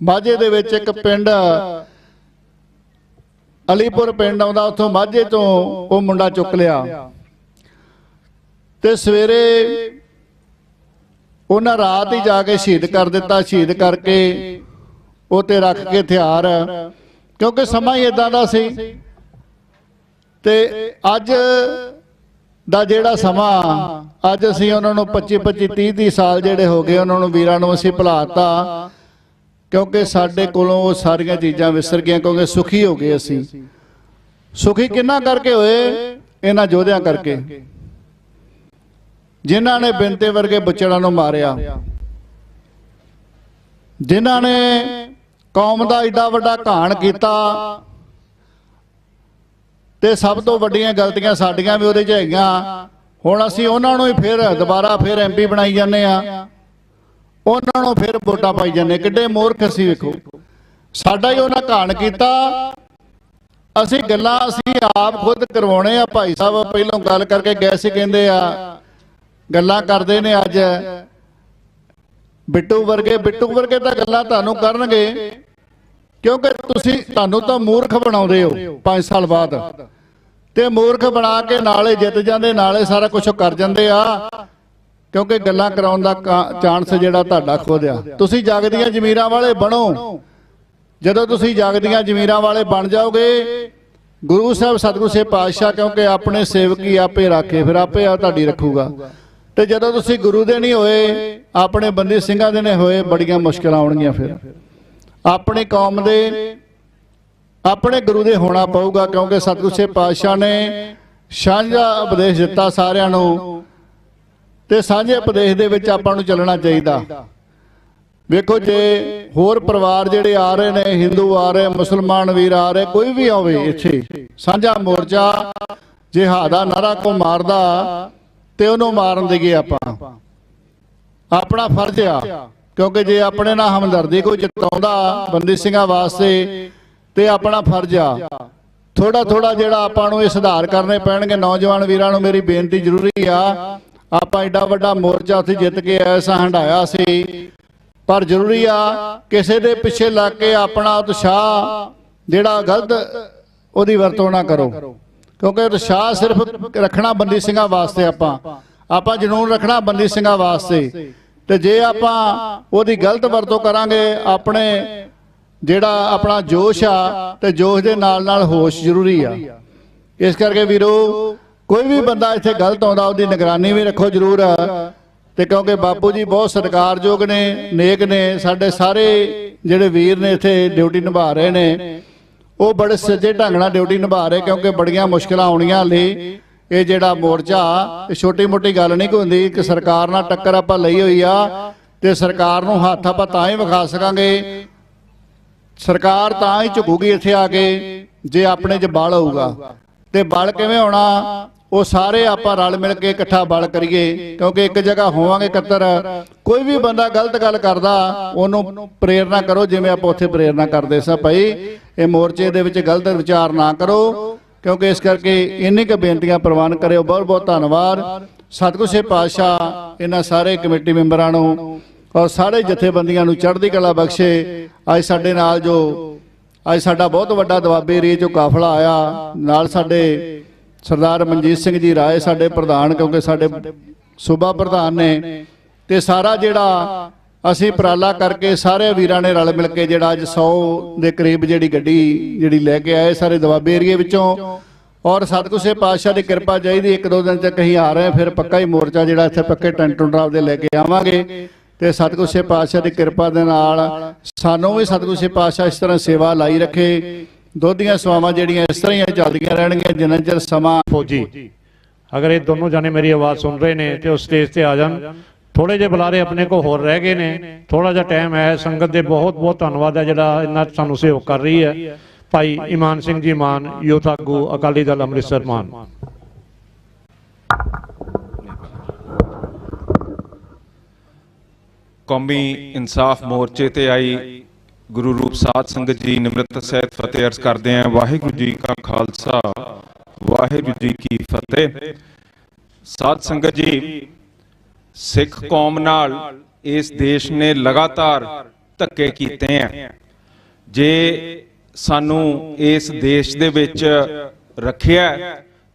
ਮਾਝੇ ਦੇ ਵਿੱਚ ਇੱਕ ਪਿੰਡ ਅਲੀਪੁਰ ਪਿੰਡ ਆਉਂਦਾ, ਉੱਥੋਂ ਮਾਝੇ ਤੋਂ ਉਹ ਮੁੰਡਾ ਚੁੱਕ ਲਿਆ। ਤੇ ਸਵੇਰੇ ਉਹਨਾਂ ਰਾਤ ਹੀ ਜਾ ਕੇ ਸ਼ਹੀਦ ਕਰ ਦਿੱਤਾ। ਸ਼ਹੀਦ ਕਰਕੇ ਉਹ ਤੇ ਰੱਖ ਕੇ ਹਥਿਆਰ, ਕਿਉਂਕਿ ਸਮਾਂ ਹੀ ਇਦਾਂ ਦਾ ਸੀ। ਤੇ ਅੱਜ ਦਾ ਜਿਹੜਾ ਸਮਾਂ, ਅੱਜ ਅਸੀਂ ਉਹਨਾਂ ਨੂੰ 25-30 ਸਾਲ ਜਿਹੜੇ ਹੋ ਗਏ, ਉਹਨਾਂ ਨੂੰ ਵੀਰਾਂ ਨੂੰ ਅਸੀਂ ਭੁਲਾਤਾ, ਕਿਉਂਕਿ ਸਾਡੇ ਕੋਲੋਂ ਉਹ ਸਾਰੀਆਂ ਚੀਜ਼ਾਂ ਵਿਸਰ ਗਈਆਂ, ਕਿਉਂਕਿ ਸੁਖੀ ਹੋ ਗਏ ਅਸੀਂ। ਸੁਖੀ ਕਿੰਨਾ ਕਰਕੇ ਹੋਏ? ਇਹਨਾਂ ਯੋਧਿਆਂ ਕਰਕੇ, ਜਿਨ੍ਹਾਂ ਨੇ ਬਿੰਤੇ ਵਰਗੇ ਬੱਚੜਾਂ ਨੂੰ ਮਾਰਿਆ, ਜਿਨ੍ਹਾਂ ਨੇ ਕੌਮ ਦਾ ਏਡਾ ਵੱਡਾ ਘਾਣ ਕੀਤਾ। ਤੇ ਸਭ ਤੋਂ ਵੱਡੀਆਂ ਗਲਤੀਆਂ ਸਾਡੀਆਂ ਵੀ ਉਹਦੇ 'ਚ ਹੈਗੀਆਂ। ਹੁਣ ਅਸੀਂ ਉਹਨਾਂ ਨੂੰ ਹੀ ਦੁਬਾਰਾ MP ਬਣਾਈ ਜਾਂਦੇ ਆ, ਉਹਨਾਂ ਨੂੰ ਫਿਰ ਵੋਟਾਂ ਪਾਈ ਜਾਂਦੇ। ਕਿੱਡੇ ਮੂਰਖ ਸੀ ਵੇਖੋ, ਸਾਡਾ ਹੀ ਉਹਨਾਂ ਘਾਣ ਕੀਤਾ। ਅਸੀਂ ਗੱਲਾਂ ਅਸੀਂ ਆਪ ਖੁਦ ਕਰਵਾਉਣੇ ਆ। ਭਾਈ ਸਾਹਿਬ ਪਹਿਲਾਂ ਗੱਲ ਕਰਕੇ ਗਏ ਸੀ, ਕਹਿੰਦੇ ਆ ਗੱਲਾਂ ਕਰਦੇ ਨੇ ਅੱਜ ਬਿੱਟੂ ਵਰਗੇ ਤਾਂ ਗੱਲਾਂ ਤੁਹਾਨੂੰ ਕਰਨਗੇ, ਕਿਉਂਕਿ ਤੁਸੀਂ ਤੁਹਾਨੂੰ ਤਾਂ ਮੂਰਖ ਬਣਾਉਂਦੇ ਹੋ 5 ਸਾਲ ਬਾਅਦ, ਤੇ ਮੂਰਖ ਬਣਾ ਕੇ ਨਾਲੇ ਜਿੱਤ ਜਾਂਦੇ, ਨਾਲੇ ਸਾਰਾ ਕੁਝ ਕਰ ਜਾਂਦੇ ਆ, ਕਿਉਂਕਿ ਗੱਲਾਂ ਕਰਾਉਣ ਦਾ ਚਾਂਸ ਜਿਹੜਾ ਤੁਹਾਡਾ ਖੋਦਿਆ। ਤੁਸੀਂ ਜਗਦੀਆਂ ਜ਼ਮੀਰਾਂ ਵਾਲੇ ਬਣੋ। ਜਦੋਂ ਤੁਸੀਂ ਜਗਦੀਆਂ ਜ਼ਮੀਰਾਂ ਵਾਲੇ ਬਣ ਜਾਓਗੇ, ਗੁਰੂ ਸਾਹਿਬ ਸਤਿਗੁਰੂ ਸੇ ਪਾਤਸ਼ਾਹ ਕਿਉਂਕਿ ਆਪਣੇ ਸੇਵਕ ਹੀ ਆਪੇ ਰਾਖੇ, ਫਿਰ ਆਪੇ ਆ ਤੁਹਾਡੀ ਰੱਖੂਗਾ। ਤੇ ਜਦੋਂ ਤੁਸੀਂ ਗੁਰੂ ਦੇ ਨਹੀਂ ਹੋਏ, ਆਪਣੇ ਬੰਦੀ ਸਿੰਘਾਂ ਦੇ ਨਹੀਂ ਹੋਏ, ਬੜੀਆਂ ਮੁਸ਼ਕਲਾਂ ਆਉਣਗੀਆਂ। ਫਿਰ ਆਪਣੀ ਕੌਮ ਦੇ, ਆਪਣੇ ਗੁਰੂ ਦੇ ਹੋਣਾ ਪਊਗਾ, ਕਿਉਂਕਿ ਸਤਿਗੁਰੂ ਸੇ ਪਾਤਸ਼ਾਹ ਨੇ ਸਾਂਝਾ ਉਪਦੇਸ਼ ਦਿੱਤਾ ਸਾਰਿਆਂ ਨੂੰ, ਤੇ ਸਾਂਝੇ ਉਪਦੇਸ਼ ਦੇ ਵਿੱਚ ਆਪਾਂ ਨੂੰ ਚੱਲਣਾ ਚਾਹੀਦਾ। ਵੇਖੋ, ਜੇ ਹੋਰ ਪਰਿਵਾਰ ਜਿਹੜੇ ਆ ਰਹੇ ਨੇ, ਹਿੰਦੂ ਆ ਰਹੇ, ਮੁਸਲਮਾਨ ਵੀਰ ਆ ਰਹੇ, ਕੋਈ ਵੀ ਆਵੇ ਇੱਥੇ, ਸਾਂਝਾ ਮੋਰਚਾ ਜਿਹਾਦ ਦਾ ਨਾਰਾ ਕੋ ਮਾਰਦਾ ਤੇ ਉਹਨੂੰ ਮਾਰਨ ਦੇਈਏ ਆਪਾਂ, ਆਪਣਾ ਫਰਜ਼ ਆ। ਕਿਉਂਕਿ ਜੇ ਆਪਣੇ ਨਾਲ ਹਮਦਰਦੀ ਕੋਈ ਜਤਾਉਂਦਾ ਬੰਦੀ ਸਿੰਘਾਂ ਵਾਸਤੇ, ਤੇ ਆਪਣਾ ਫਰਜ਼ ਆ। ਥੋੜਾ ਥੋੜਾ ਜਿਹੜਾ ਆਪਾਂ ਨੂੰ ਇਹ ਸੁਧਾਰ ਕਰਨੇ ਪੈਣਗੇ। ਨੌਜਵਾਨ ਵੀਰਾਂ ਨੂੰ ਮੇਰੀ ਬੇਨਤੀ ਜ਼ਰੂਰੀ ਆ, ਆਪਾਂ ਐਡਾ ਵੱਡਾ ਮੋਰਚਾ ਉੱਥੇ ਜਿੱਤ ਕੇ ਐਸਾ ਹੰਡਾਇਆ ਸੀ, ਪਰ ਜ਼ਰੂਰੀ ਆ ਕਿਸੇ ਦੇ ਪਿੱਛੇ ਲੱਗ ਕੇ ਆਪਣਾ ਉਤਸ਼ਾਹ ਜਿਹੜਾ ਗਲਤ ਉਹਦੀ ਵਰਤੋਂ ਨਾ ਕਰੋ, ਕਿਉਂਕਿ ਉਤਸ਼ਾਹ ਸਿਰਫ ਰੱਖਣਾ ਬੰਦੀ ਸਿੰਘਾਂ ਵਾਸਤੇ, ਆਪਾਂ ਜਨੂਨ ਰੱਖਣਾ ਬੰਦੀ ਸਿੰਘਾਂ ਵਾਸਤੇ। ਤੇ ਜੇ ਆਪਾਂ ਉਹਦੀ ਗਲਤ ਵਰਤੋਂ ਕਰਾਂਗੇ, ਆਪਣੇ ਜਿਹੜਾ ਆਪਣਾ ਜੋਸ਼ ਆ, ਤੇ ਜੋਸ਼ ਦੇ ਨਾਲ ਨਾਲ ਹੋਸ਼ ਜ਼ਰੂਰੀ ਆ। ਇਸ ਕਰਕੇ ਵੀਰੋ, ਕੋਈ ਵੀ ਬੰਦਾ ਇੱਥੇ ਗਲਤ ਆਉਂਦਾ, ਉਹਦੀ ਨਿਗਰਾਨੀ ਵੀ ਰੱਖੋ ਜ਼ਰੂਰ। ਤੇ ਕਿਉਂਕਿ ਬਾਪੂ ਜੀ ਬਹੁਤ ਸਤਿਕਾਰਯੋਗ ਨੇ, ਨੇਕ ਨੇ, ਸਾਡੇ ਸਾਰੇ ਜਿਹੜੇ ਵੀਰ ਨੇ ਇੱਥੇ ਡਿਊਟੀ ਨਿਭਾ ਰਹੇ ਨੇ, ਉਹ ਬੜੇ ਸੱਜੇ ਢੰਗ ਨਾਲ ਡਿਊਟੀ ਨਿਭਾ ਰਹੇ, ਕਿਉਂਕਿ ਬੜੀਆਂ ਮੁਸ਼ਕਲਾਂ ਆਉਣੀਆਂ ਲਈ। ਇਹ ਜਿਹੜਾ ਮੋਰਚਾ ਇਹ ਛੋਟੀ ਮੋਟੀ ਗੱਲ ਨਹੀਂ ਹੁੰਦੀ, ਕਿ ਸਰਕਾਰ ਨਾਲ ਟੱਕਰ ਆਪਾਂ ਲਈ ਹੋਈ ਆ, ਤੇ ਸਰਕਾਰ ਨੂੰ ਹੱਥ ਆਪਾਂ ਤਾਂ ਹੀ ਵਿਖਾ ਸਕਾਂਗੇ, ਸਰਕਾਰ ਤਾਂ ਹੀ ਝੁਕੂਗੀ ਇੱਥੇ ਆ ਕੇ, ਜੇ ਆਪਣੇ 'ਚ ਬਲ ਹੋਊਗਾ। ਤੇ ਬਲ ਕਿਵੇਂ ਹੋਣਾ? ਉਹ ਸਾਰੇ ਆਪਾਂ ਰਲ ਮਿਲ ਕੇ ਇਕੱਠਾ ਬਲ ਕਰੀਏ, ਕਿਉਂਕਿ ਇੱਕ ਜਗ੍ਹਾ ਹੋਵਾਂਗੇ ਇਕੱਤਰ। ਕੋਈ ਵੀ ਬੰਦਾ ਗਲਤ ਗੱਲ ਕਰਦਾ, ਉਹਨੂੰ ਪ੍ਰੇਰਨਾ ਕਰੋ, ਜਿਵੇਂ ਆਪਾਂ ਉੱਥੇ ਪ੍ਰੇਰਨਾ ਕਰਦੇ ਸਾਂ, ਭਾਈ ਇਹ ਮੋਰਚੇ ਦੇ ਵਿੱਚ ਗਲਤ ਵਿਚਾਰ ਨਾ ਕਰੋ। ਕਿਉਂਕਿ ਇਸ ਕਰਕੇ ਇੰਨੀ ਕੁ ਬੇਨਤੀਆਂ ਪ੍ਰਵਾਨ ਕਰਿਓ। ਬਹੁਤ ਬਹੁਤ ਧੰਨਵਾਦ। ਸਤਿਗੁਰੂ ਸੇ ਪਾਤਸ਼ਾਹ ਇਹਨਾਂ ਸਾਰੇ ਕਮੇਟੀ ਮੈਂਬਰਾਂ ਨੂੰ ਔਰ ਸਾਰੇ ਜਥੇਬੰਦੀਆਂ ਨੂੰ ਚੜ੍ਹਦੀ ਕਲਾ ਬਖਸ਼ੇ। ਅੱਜ ਸਾਡੇ ਨਾਲ ਜੋ ਅੱਜ ਸਾਡਾ ਬਹੁਤ ਵੱਡਾ ਦੁਆਬੇ ਏਰੀਏ ਚੋਂ ਕਾਫਲਾ ਆਇਆ, ਨਾਲ ਸਾਡੇ ਸਰਦਾਰ ਮਨਜੀਤ ਸਿੰਘ ਜੀ ਰਾਏ ਸਾਡੇ ਪ੍ਰਧਾਨ, ਕਿਉਂਕਿ ਸਾਡੇ ਸੂਬਾ ਪ੍ਰਧਾਨ ਨੇ, ਤੇ ਸਾਰਾ ਜਿਹੜਾ ਅਸੀਂ ਉਪਰਾਲਾ ਕਰਕੇ ਸਾਰੇ ਵੀਰਾਂ ਨੇ ਰਲ ਮਿਲ ਕੇ ਜਿਹੜਾ ਅੱਜ 100 ਦੇ ਕਰੀਬ ਜਿਹੜੀ ਗੱਡੀ ਜਿਹੜੀ ਲੈ ਕੇ ਆਏ ਸਾਰੇ ਦੁਆਬੇ ਏਰੀਏ ਵਿੱਚੋਂ। ਔਰ ਸਤਿਗੁਰੂ ਸੇ ਪਾਤਸ਼ਾਹ ਦੀ ਕਿਰਪਾ ਚਾਹੀਦੀ, 1-2 ਦਿਨ ਤੱਕ ਅਸੀਂ ਆ ਰਹੇ, ਫਿਰ ਪੱਕਾ ਹੀ ਮੋਰਚਾ ਜਿਹੜਾ ਇੱਥੇ ਪੱਕੇ ਟੈਂਟ ਟੁੰਟ ਆਪਦੇ ਲੈ ਕੇ ਆਵਾਂਗੇ। ਤੇ ਸਤਿਗੁਰੂ ਸੇ ਪਾਤਸ਼ਾਹ ਦੀ ਕਿਰਪਾ ਦੇ ਨਾਲ ਸਾਨੂੰ ਵੀ ਸਤਿਗੁਰੂ ਸੇ ਪਾਤਸ਼ਾਹ ਇਸ ਤਰ੍ਹਾਂ ਸੇਵਾ ਲਾਈ ਰੱਖੇ। ਦੋਧੀਆਂ ਸੇਵਾਵਾਂ ਜਿਹੜੀਆਂ ਇਸ ਤਰ੍ਹਾਂ ਹੀ ਚੱਲਦੀਆਂ ਰਹਿਣਗੀਆਂ ਜਿੰਨਾ ਚਿਰ ਸਮਾਂ। ਫੌਜੀ ਅਗਰ ਇਹ ਦੋਨੋਂ ਜਾਨੇ ਮੇਰੀ ਆਵਾਜ਼ ਸੁਣ ਰਹੇ ਨੇ ਤੇ ਉਹ ਸਟੇਜ ਤੇ ਆ ਜਾਣ। ਥੋੜੇ ਜਿਹੇ ਬੁਲਾਰੇ ਆਪਣੇ ਕੋਲ ਹੋਰ ਰਹਿ ਗਏ ਨੇ, ਥੋੜਾ ਜਿਹਾ ਟਾਈਮ ਹੈ। ਸੰਗਤ ਦੇ ਬਹੁਤ ਬਹੁਤ ਧੰਨਵਾਦ ਹੈ ਜਿਹੜਾ ਇੰਨਾ ਸਾਨੂੰ ਸਹਿਯੋਗ ਕਰ ਰਹੀ ਹੈ। ਭਾਈ ਇਮਾਨ ਸਿੰਘ ਜੀ ਮਾਨ, ਯੂਥ ਆਗੂ ਅਕਾਲੀ ਦਲ ਅੰਮ੍ਰਿਤਸਰ ਮਾਨ। ਕੌਮੀ ਇਨਸਾਫ ਮੋਰਚੇ ਤੇ ਆਈ ਗੁਰੂ ਰੂਪ ਸਾਧ ਸੰਗਤ ਜੀ ਨਿਮਰਤ ਸਹਿਤ ਫਤਿਹ ਅਰਜ਼ ਕਰਦੇ ਆਂ। ਵਾਹਿਗੁਰੂ ਜੀ ਕਾ ਖਾਲਸਾ, ਵਾਹਿਗੁਰੂ ਜੀ ਕੀ ਫਤਿਹ। ਸਾਧ ਸੰਗਤ ਜੀ, ਸਿੱਖ ਕੌਮ ਨਾਲ ਇਸ ਦੇਸ਼ ਨੇ ਲਗਾਤਾਰ ਧੱਕੇ ਕੀਤੇ ਆ। ਜੇ ਸਾਨੂੰ ਇਸ ਦੇਸ਼ ਦੇ ਵਿੱਚ ਰੱਖਿਆ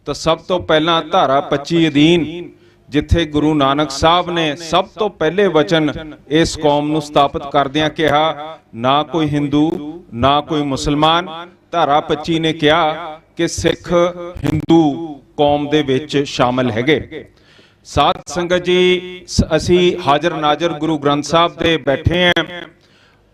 ਤਾਂ ਸਭ ਤੋਂ ਪਹਿਲਾਂ ਧਾਰਾ 25 ਅਧੀਨ, ਜਿੱਥੇ ਗੁਰੂ ਨਾਨਕ ਸਾਹਿਬ ਨੇ ਸਭ ਤੋਂ ਪਹਿਲੇ ਵਚਨ ਇਸ ਕੌਮ ਨੂੰ ਸਥਾਪਿਤ ਕਰਦਿਆਂ ਕਿਹਾ, ਨਾ ਕੋਈ ਹਿੰਦੂ ਨਾ ਕੋਈ ਮੁਸਲਮਾਨ। ਧਾਰਾ 25 ਨੇ ਕਿਹਾ ਕਿ ਸਿੱਖ ਹਿੰਦੂ ਕੌਮ ਦੇ ਵਿੱਚ ਸ਼ਾਮਲ ਹੈਗੇ। ਸਾਧ ਸੰਗਤ ਜੀ, ਅਸੀਂ ਹਾਜ਼ਰ ਨਾਜ਼ਰ ਗੁਰੂ ਗ੍ਰੰਥ ਸਾਹਿਬ ਦੇ ਬੈਠੇ ਆਂ।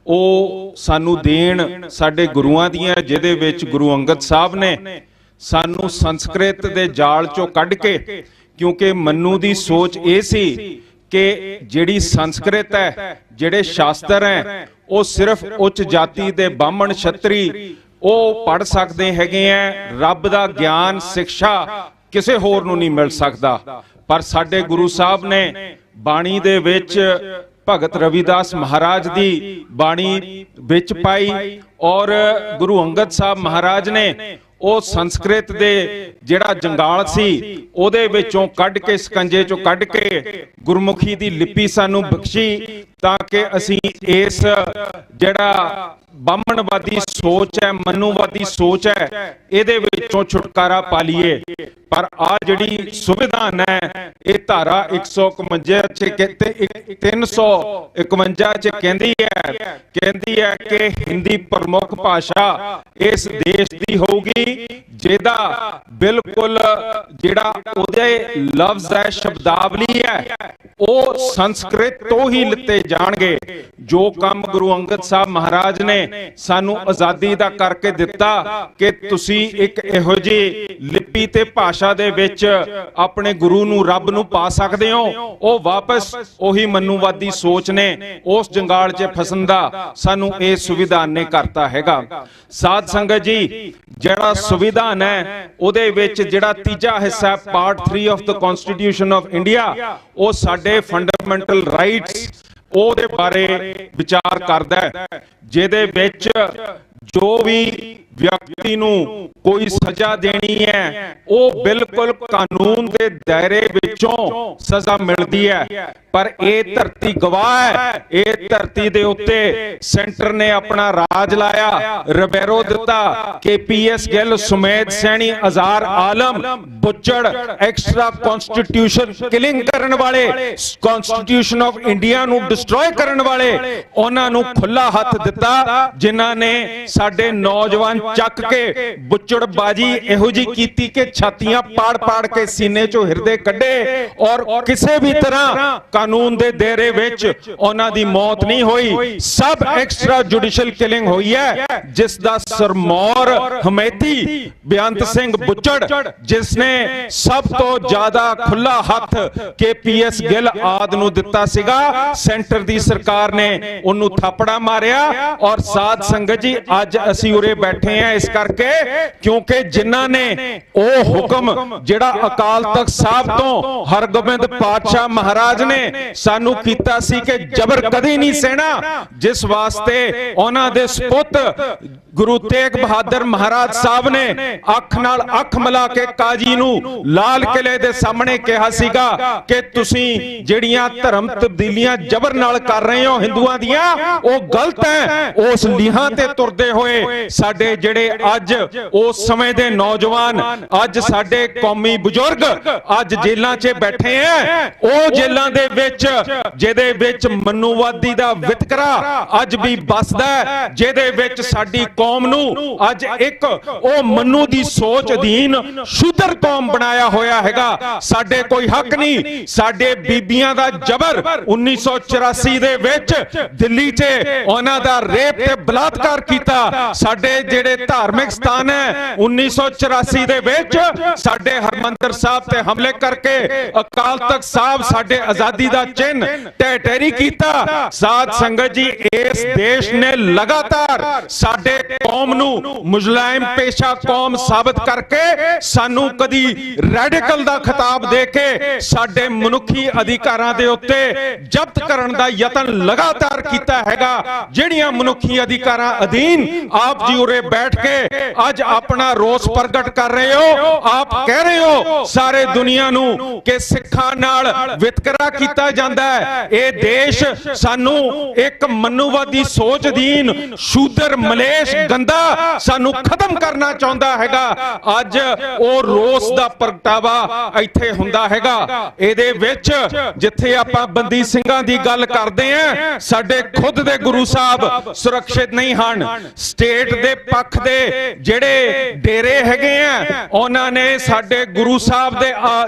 ਉਹ ਸਾਨੂੰ ਦੇਣ ਸਾਡੇ ਗੁਰੂਆਂ ਦੀਆਂ, ਜਿਹਦੇ ਵਿੱਚ ਗੁਰੂ ਅੰਗਦ ਸਾਹਿਬ ਨੇ ਸਾਨੂੰ ਸੰਸਕ੍ਰਿਤ ਦੇ ਜਾਲ ਚੋਂ ਕੱਢ ਕੇ, ਕਿਉਂਕਿ ਮਨੂ ਦੀ ਸੋਚ ਇਹ ਸੀ ਕਿ ਜਿਹੜੀ ਸੰਸਕ੍ਰਿਤ ਹੈ, ਜਿਹੜੇ ਸ਼ਾਸਤਰ ਹੈ, ਉਹ ਸਿਰਫ ਉੱਚ ਜਾਤੀ ਦੇ ਬਾਹਮਣ ਛਤਰੀ ਉਹ ਪੜ੍ਹ ਸਕਦੇ ਹੈਗੇ ਆ। ਰੱਬ ਦਾ ਗਿਆਨ ਸਿੱਖਿਆ ਕਿਸੇ ਹੋਰ ਨੂੰ ਨਹੀਂ ਮਿਲ ਸਕਦਾ। ਪਰ ਸਾਡੇ ਗੁਰੂ ਸਾਹਿਬ ਨੇ ਬਾਣੀ ਦੇ ਵਿੱਚ ਭਗਤ ਰਵਿਦਾਸ ਮਹਾਰਾਜ ਦੀ ਬਾਣੀ ਵਿੱਚ ਪਾਈ, ਔਰ ਗੁਰੂ ਅੰਗਦ ਸਾਹਿਬ ਮਹਾਰਾਜ ਨੇ ਉਹ ਸੰਸਕ੍ਰਿਤ ਦੇ ਜਿਹੜਾ ਜੰਗਾਲ ਸੀ ਉਹਦੇ ਵਿੱਚੋਂ ਕੱਢ ਕੇ, ਸਕੰਜੇ ਚੋਂ ਕੱਢ ਕੇ ਗੁਰਮੁਖੀ ਦੀ ਲਿਪੀ ਸਾਨੂੰ ਬਖਸ਼ੀ। ਤਾਂ ਕਿ ਅਸੀਂ ਇਸ ਜਿਹੜਾ ਬਾਹਮਣਵਾਦੀ ਸੋਚ ਹੈ, ਮਨੂਵਾਦੀ ਸੋਚ ਹੈ, ਇਹਦੇ ਵਿੱਚੋਂ ਛੁਟਕਾਰਾ ਪਾ ਲਈਏ। ਪਰ ਆ ਜਿਹੜੀ ਸੰਵਿਧਾਨ ਹੈ ਇਹ ਧਾਰਾ 151 ਚ 351 ਚ ਕਹਿੰਦੀ ਹੈ ਕਿ ਹਿੰਦੀ ਪ੍ਰਮੁੱਖ ਭਾਸ਼ਾ ਇਸ ਦੇਸ਼ ਦੀ ਹੋਊਗੀ, ਜਿਹਦਾ ਬਿਲਕੁਲ ਜਿਹੜਾ ਉਹਦੇ ਲਫ਼ਜ਼ ਹੈ, ਸ਼ਬਦਾਵਲੀ ਹੈ, ਉਹ ਸੰਸਕ੍ਰਿਤ ਤੋਂ ਹੀ ਲਿੱਤੇ ਜਾਣਗੇ। ਜੋ ਕੰਮ ਗੁਰੂ ਅੰਗਦ ਸਾਹਿਬ ਮਹਾਰਾਜ ਨੇ ਸਾਨੂੰ ਆਜ਼ਾਦੀ ਦਾ ਕਰਕੇ ਦਿੱਤਾ ਕਿ ਤੁਸੀਂ ਇੱਕ ਇਹੋ ਜਿਹੀ ਲਿਪੀ ਤੇ ਭਾਸ਼ਾ ਦੇ ਵਿੱਚ ਆਪਣੇ ਗੁਰੂ ਨੂੰ, ਰੱਬ ਨੂੰ ਪਾ ਸਕਦੇ ਹੋ, ਉਹ ਵਾਪਸ ਉਹੀ ਮਨੂਵਾਦੀ ਸੋਚ ਨੇ ਉਸ ਜੰਗਾਲ 'ਚ ਫਸਣ ਦਾ ਸਾਨੂੰ ਇਹ ਸੰਵਿਧਾਨ ਨੇ ਕਰਤਾ ਹੈਗਾ। ਸਾਧ ਸੰਗਤ ਜੀ, ਜਿਹੜਾ ਸੰਵਿਧਾਨ ਹੈ ਉਹਦੇ ਵਿੱਚ ਜਿਹੜਾ ਤੀਜਾ ਹਿੱਸਾ part 3 of the constitution of India, ਉਹ ਸਾਡੇ ਫੰਡਾਮੈਂਟਲ ਰਾਈਟਸ ਉਹਦੇ ਬਾਰੇ ਵਿਚਾਰ ਕਰਦਾ ਹੈ, ਜਿਹਦੇ ਵਿੱਚ ਜੋ ਵੀ ਵਿਅਕਤੀ ਨੂੰ ਕੋਈ ਸਜ਼ਾ ਦੇਣੀ ਹੈ ਉਹ ਬਿਲਕੁਲ ਕਾਨੂੰਨ ਦੇ ਦਾਇਰੇ ਵਿੱਚੋਂ ਸਜ਼ਾ ਮਿਲਦੀ ਹੈ। ਪਰ ਇਹ ਧਰਤੀ ਗਵਾਹ ਹੈ, ਇਹ ਧਰਤੀ ਦੇ ਉੱਤੇ ਸੈਂਟਰ ਨੇ ਆਪਣਾ ਰਾਜ ਲਾਇਆ, ਰਬੇਰੋ ਦਿੱਤਾ ਕਿ ਪੀਐਸ ਗਿੱਲ, ਸੁਮੇਧ ਸੈਣੀ, ਅਜ਼ਾਰ ਆਲਮ, ਬੁੱਚੜ, ਐਕਸਟਰਾ ਕਨਸਟੀਟਿਊਸ਼ਨ ਕਿਲਿੰਗ ਕਰਨ ਵਾਲੇ, ਕਨਸਟੀਟਿਊਸ਼ਨ ਆਫ ਇੰਡੀਆ ਨੂੰ ਡਿਸਟਰੋਏ ਕਰਨ ਵਾਲੇ, ਉਹਨਾਂ ਨੂੰ ਖੁੱਲਾ ਹੱਥ ਦਿੱਤਾ, ਜਿਨ੍ਹਾਂ ਨੇ ਸਾਡੇ ਨੌਜਵਾਨ ਚੱਕ ਕੇ ਬੁੱਚੜਬਾਜੀ ਇਹੋ ਜੀ ਕੀਤੀ ਕਿ ਛਾਤੀਆਂ ਪਾੜ ਕੇ ਸੀਨੇ ਚੋਂ ਹਿਰਦੇ ਕੱਢੇ, ਔਰ ਕਿਸੇ ਵੀ ਤਰ੍ਹਾਂ ਕਾਨੂੰਨ ਦੇ ਦਾਇਰੇ ਵਿੱਚ ਉਹਨਾਂ ਦੀ ਮੌਤ ਨਹੀਂ ਹੋਈ। ਸਭ ਐਕਸਟਰਾ ਜੁਡੀਸ਼ੀਅਲ ਕਿਲਿੰਗ ਹੋਈ ਹੈ, ਜਿਸ ਦਾ ਸਰਮੌਰ ਹਮੇਤੀ ਬੇਅੰਤ ਸਿੰਘ ਬੁੱਚੜ, ਜਿਸ ਨੇ ਸਭ ਤੋਂ ਜ਼ਿਆਦਾ ਖੁੱਲਾ ਹੱਥ ਕੇਪੀਐਸ ਗਿੱਲ ਆਦ ਨੂੰ ਦਿੱਤਾ ਸੀਗਾ। ਸੈਂਟਰ ਦੀ ਸਰਕਾਰ ਨੇ ਉਹਨੂੰ ਥਾਪੜਾ ਮਾਰਿਆ। ਔਰ ਸਾਧ ਸੰਗਤ ਜੀ, ਅੱਜ ਅਸੀਂ ਉਰੇ ਬੈਠੇ ਆ ਇਸ ਕਰਕੇ ਕਿਉਂਕਿ ਜਿਨ੍ਹਾਂ ਨੇ ਉਹ ਹੁਕਮ ਜਿਹੜਾ ਅਕਾਲ ਤਖਤ ਸਾਹਿਬ ਤੋਂ ਹਰਗੋਬਿੰਦ ਪਾਤਸ਼ਾਹ ਮਹਾਰਾਜ ਨੇ ਸਾਨੂੰ ਕੀਤਾ ਸੀ ਕਿ ਜ਼ਬਰ ਕਦੇ ਨਹੀਂ ਸਹਿਣਾ, ਜਿਸ ਵਾਸਤੇ ਉਹਨਾਂ ਦੇ ਸਪੁੱਤ ਗੁਰੂ ਤੇਗ ਬਹਾਦਰ ਮਹਾਰਾਜ ਸਾਹਿਬ ਨੇ ਅੱਖ ਨਾਲ ਅੱਖ ਮਿਲਾ ਕੇ ਕਾਜੀ ਨੂੰ ਲਾਲ ਕਿਲੇ ਦੇ ਸਾਹਮਣੇ ਕਿਹਾ ਸੀਗਾ ਕਿ ਤੁਸੀਂ ਜਿਹੜੀਆਂ ਧਰਮ ਤਬਦੀਲੀਆਂ ਜ਼ਬਰ ਨਾਲ ਕਰ ਰਹੇ ਹੋ ਹਿੰਦੂਆਂ ਦੀਆਂ, ਉਹ ਗਲਤ ਹੈ। ਉਸ ਲੀਹਾਂ ਤੇ ਤੁਰਦੇ ਹੋਏ ਸਾਡੇ ਜਿਹੜੇ ਅੱਜ ਉਸ ਸਮੇਂ ਦੇ ਨੌਜਵਾਨ, ਅੱਜ ਸਾਡੇ ਕੌਮੀ ਬਜ਼ੁਰਗ ਅੱਜ ਜੇਲ੍ਹਾਂ 'ਚ ਬੈਠੇ ਆ, ਉਹ ਜੇਲ੍ਹਾਂ ਦੇ ਵਿੱਚ ਜਿਹਦੇ ਵਿੱਚ ਮਨੂਵਾਦੀ ਦਾ ਵਿਤਕਰਾ ਅੱਜ ਵੀ ਵੱਸਦਾ ਹੈ, ਜਿਹਦੇ ਵਿੱਚ ਸਾਡੀ ਕੌਮ ਨੂੰ ਅੱਜ ਇੱਕ ਉਹ ਮਨੂ ਦੀ ਸੋਚ ਅਧੀਨ ਸ਼ੂਦਰ ਕੌਮ ਬਣਾਇਆ ਹੋਇਆ ਹੈਗਾ। ਸਾਡੇ ਕੋਈ ਹੱਕ ਨਹੀਂ। ਸਾਡੇ ਬੀਬੀਆਂ ਦਾ ਜ਼ਬਰ 1984 ਦੇ ਵਿੱਚ ਦਿੱਲੀ 'ਚ ਉਹਨਾਂ ਦਾ ਰੇਪ ਤੇ ਬਲਾਤਕਾਰ ਕੀਤਾ। ਸਾਡੇ ਜਿਹੜੇ ਧਾਰਮਿਕ ਸਥਾਨ ਹੈ 1984 ਦੇ ਵਿੱਚ ਸਾਡੇ ਹਰਮੰਦਰ ਸਾਹਿਬ ਤੇ ਹਮਲੇ ਕਰਕੇ ਅਕਾਲ ਤਖਤ ਸਾਹਿਬ ਸਾਡੇ ਆਜ਼ਾਦੀ ਦਾ ਚਿੰਨ ਢਹਿ ਕੀਤਾ। ਸਾਧ ਸੰਗਤ ਜੀ, ਇਸ ਦੇਸ਼ ਨੇ ਲਗਾਤਾਰ ਸਾਡੇ ਕੌਮ ਨੂੰ ਮੁਜਲਾਇਮ ਪੇਸ਼ਾ ਕੌਮ ਸਾਬਤ ਕਰਕੇ ਸਾਨੂੰ ਕਦੀ ਰੈਡੀਕਲ ਦਾ ਖਿਤਾਬ ਦੇ ਕੇ ਸਾਡੇ ਮਨੁੱਖੀ ਅਧਿਕਾਰਾਂ ਦੇ ਉੱਤੇ ਜ਼ਬਤ ਕਰਨ ਦਾ ਯਤਨ ਲਗਾਤਾਰ ਕੀਤਾ ਹੈਗਾ। ਜਿਹੜੀਆਂ ਮਨੁੱਖੀ ਅਧਿਕਾਰਾਂ ਅਧੀਨ ਆਪ ਜੀ ਉਰੇ ਬੈਠ ਕੇ ਅੱਜ ਆਪਣਾ ਰੋਸ ਪ੍ਰਗਟ ਕਰ ਰਹੇ ਹੋ, ਆਪ ਕਹਿ ਰਹੇ ਹੋ ਸਾਰੇ ਦੁਨੀਆ ਨੂੰ ਕਿ ਸਿੱਖਾਂ ਨਾਲ ਵਿਤਕਰਾ ਕੀਤਾ ਜਾਂਦਾ ਹੈ। ਇਹ ਦੇਸ਼ ਸਾਨੂੰ ਇੱਕ ਮਨੂਵਾਦੀ ਸੋਚ ਅਧੀਨ ਸ਼ੂਦਰ ਮਲੇਸ਼ ਗੰਦਾ ਸਾਨੂੰ ਖਤਮ ਕਰਨਾ ਚਾਹੁੰਦਾ ਹੈਗਾ। ਅੱਜ ਉਹ ਰੋਸ ਦਾ ਪ੍ਰਗਟਾਵਾ ਇੱਥੇ ਹੁੰਦਾ ਹੈਗਾ। ਇਹਦੇ ਵਿੱਚ ਜਿੱਥੇ ਆਪਾਂ ਬੰਦੀ ਸਿੰਘਾਂ ਦੀ ਗੱਲ ਕਰਦੇ ਆਂ, ਸਾਡੇ ਖੁਦ ਦੇ ਗੁਰੂ ਸਾਹਿਬ ਸੁਰੱਖਿਅਤ ਨਹੀਂ ਹਨ। ਸਟੇਟ ਦੇ ਪੱਖ ਦੇ ਜਿਹੜੇ ਡੇਰੇ ਹੈਗੇ ਆ, ਉਹਨਾਂ ਨੇ ਸਾਡੇ ਗੁਰੂ ਸਾਹਿਬ ਦੇ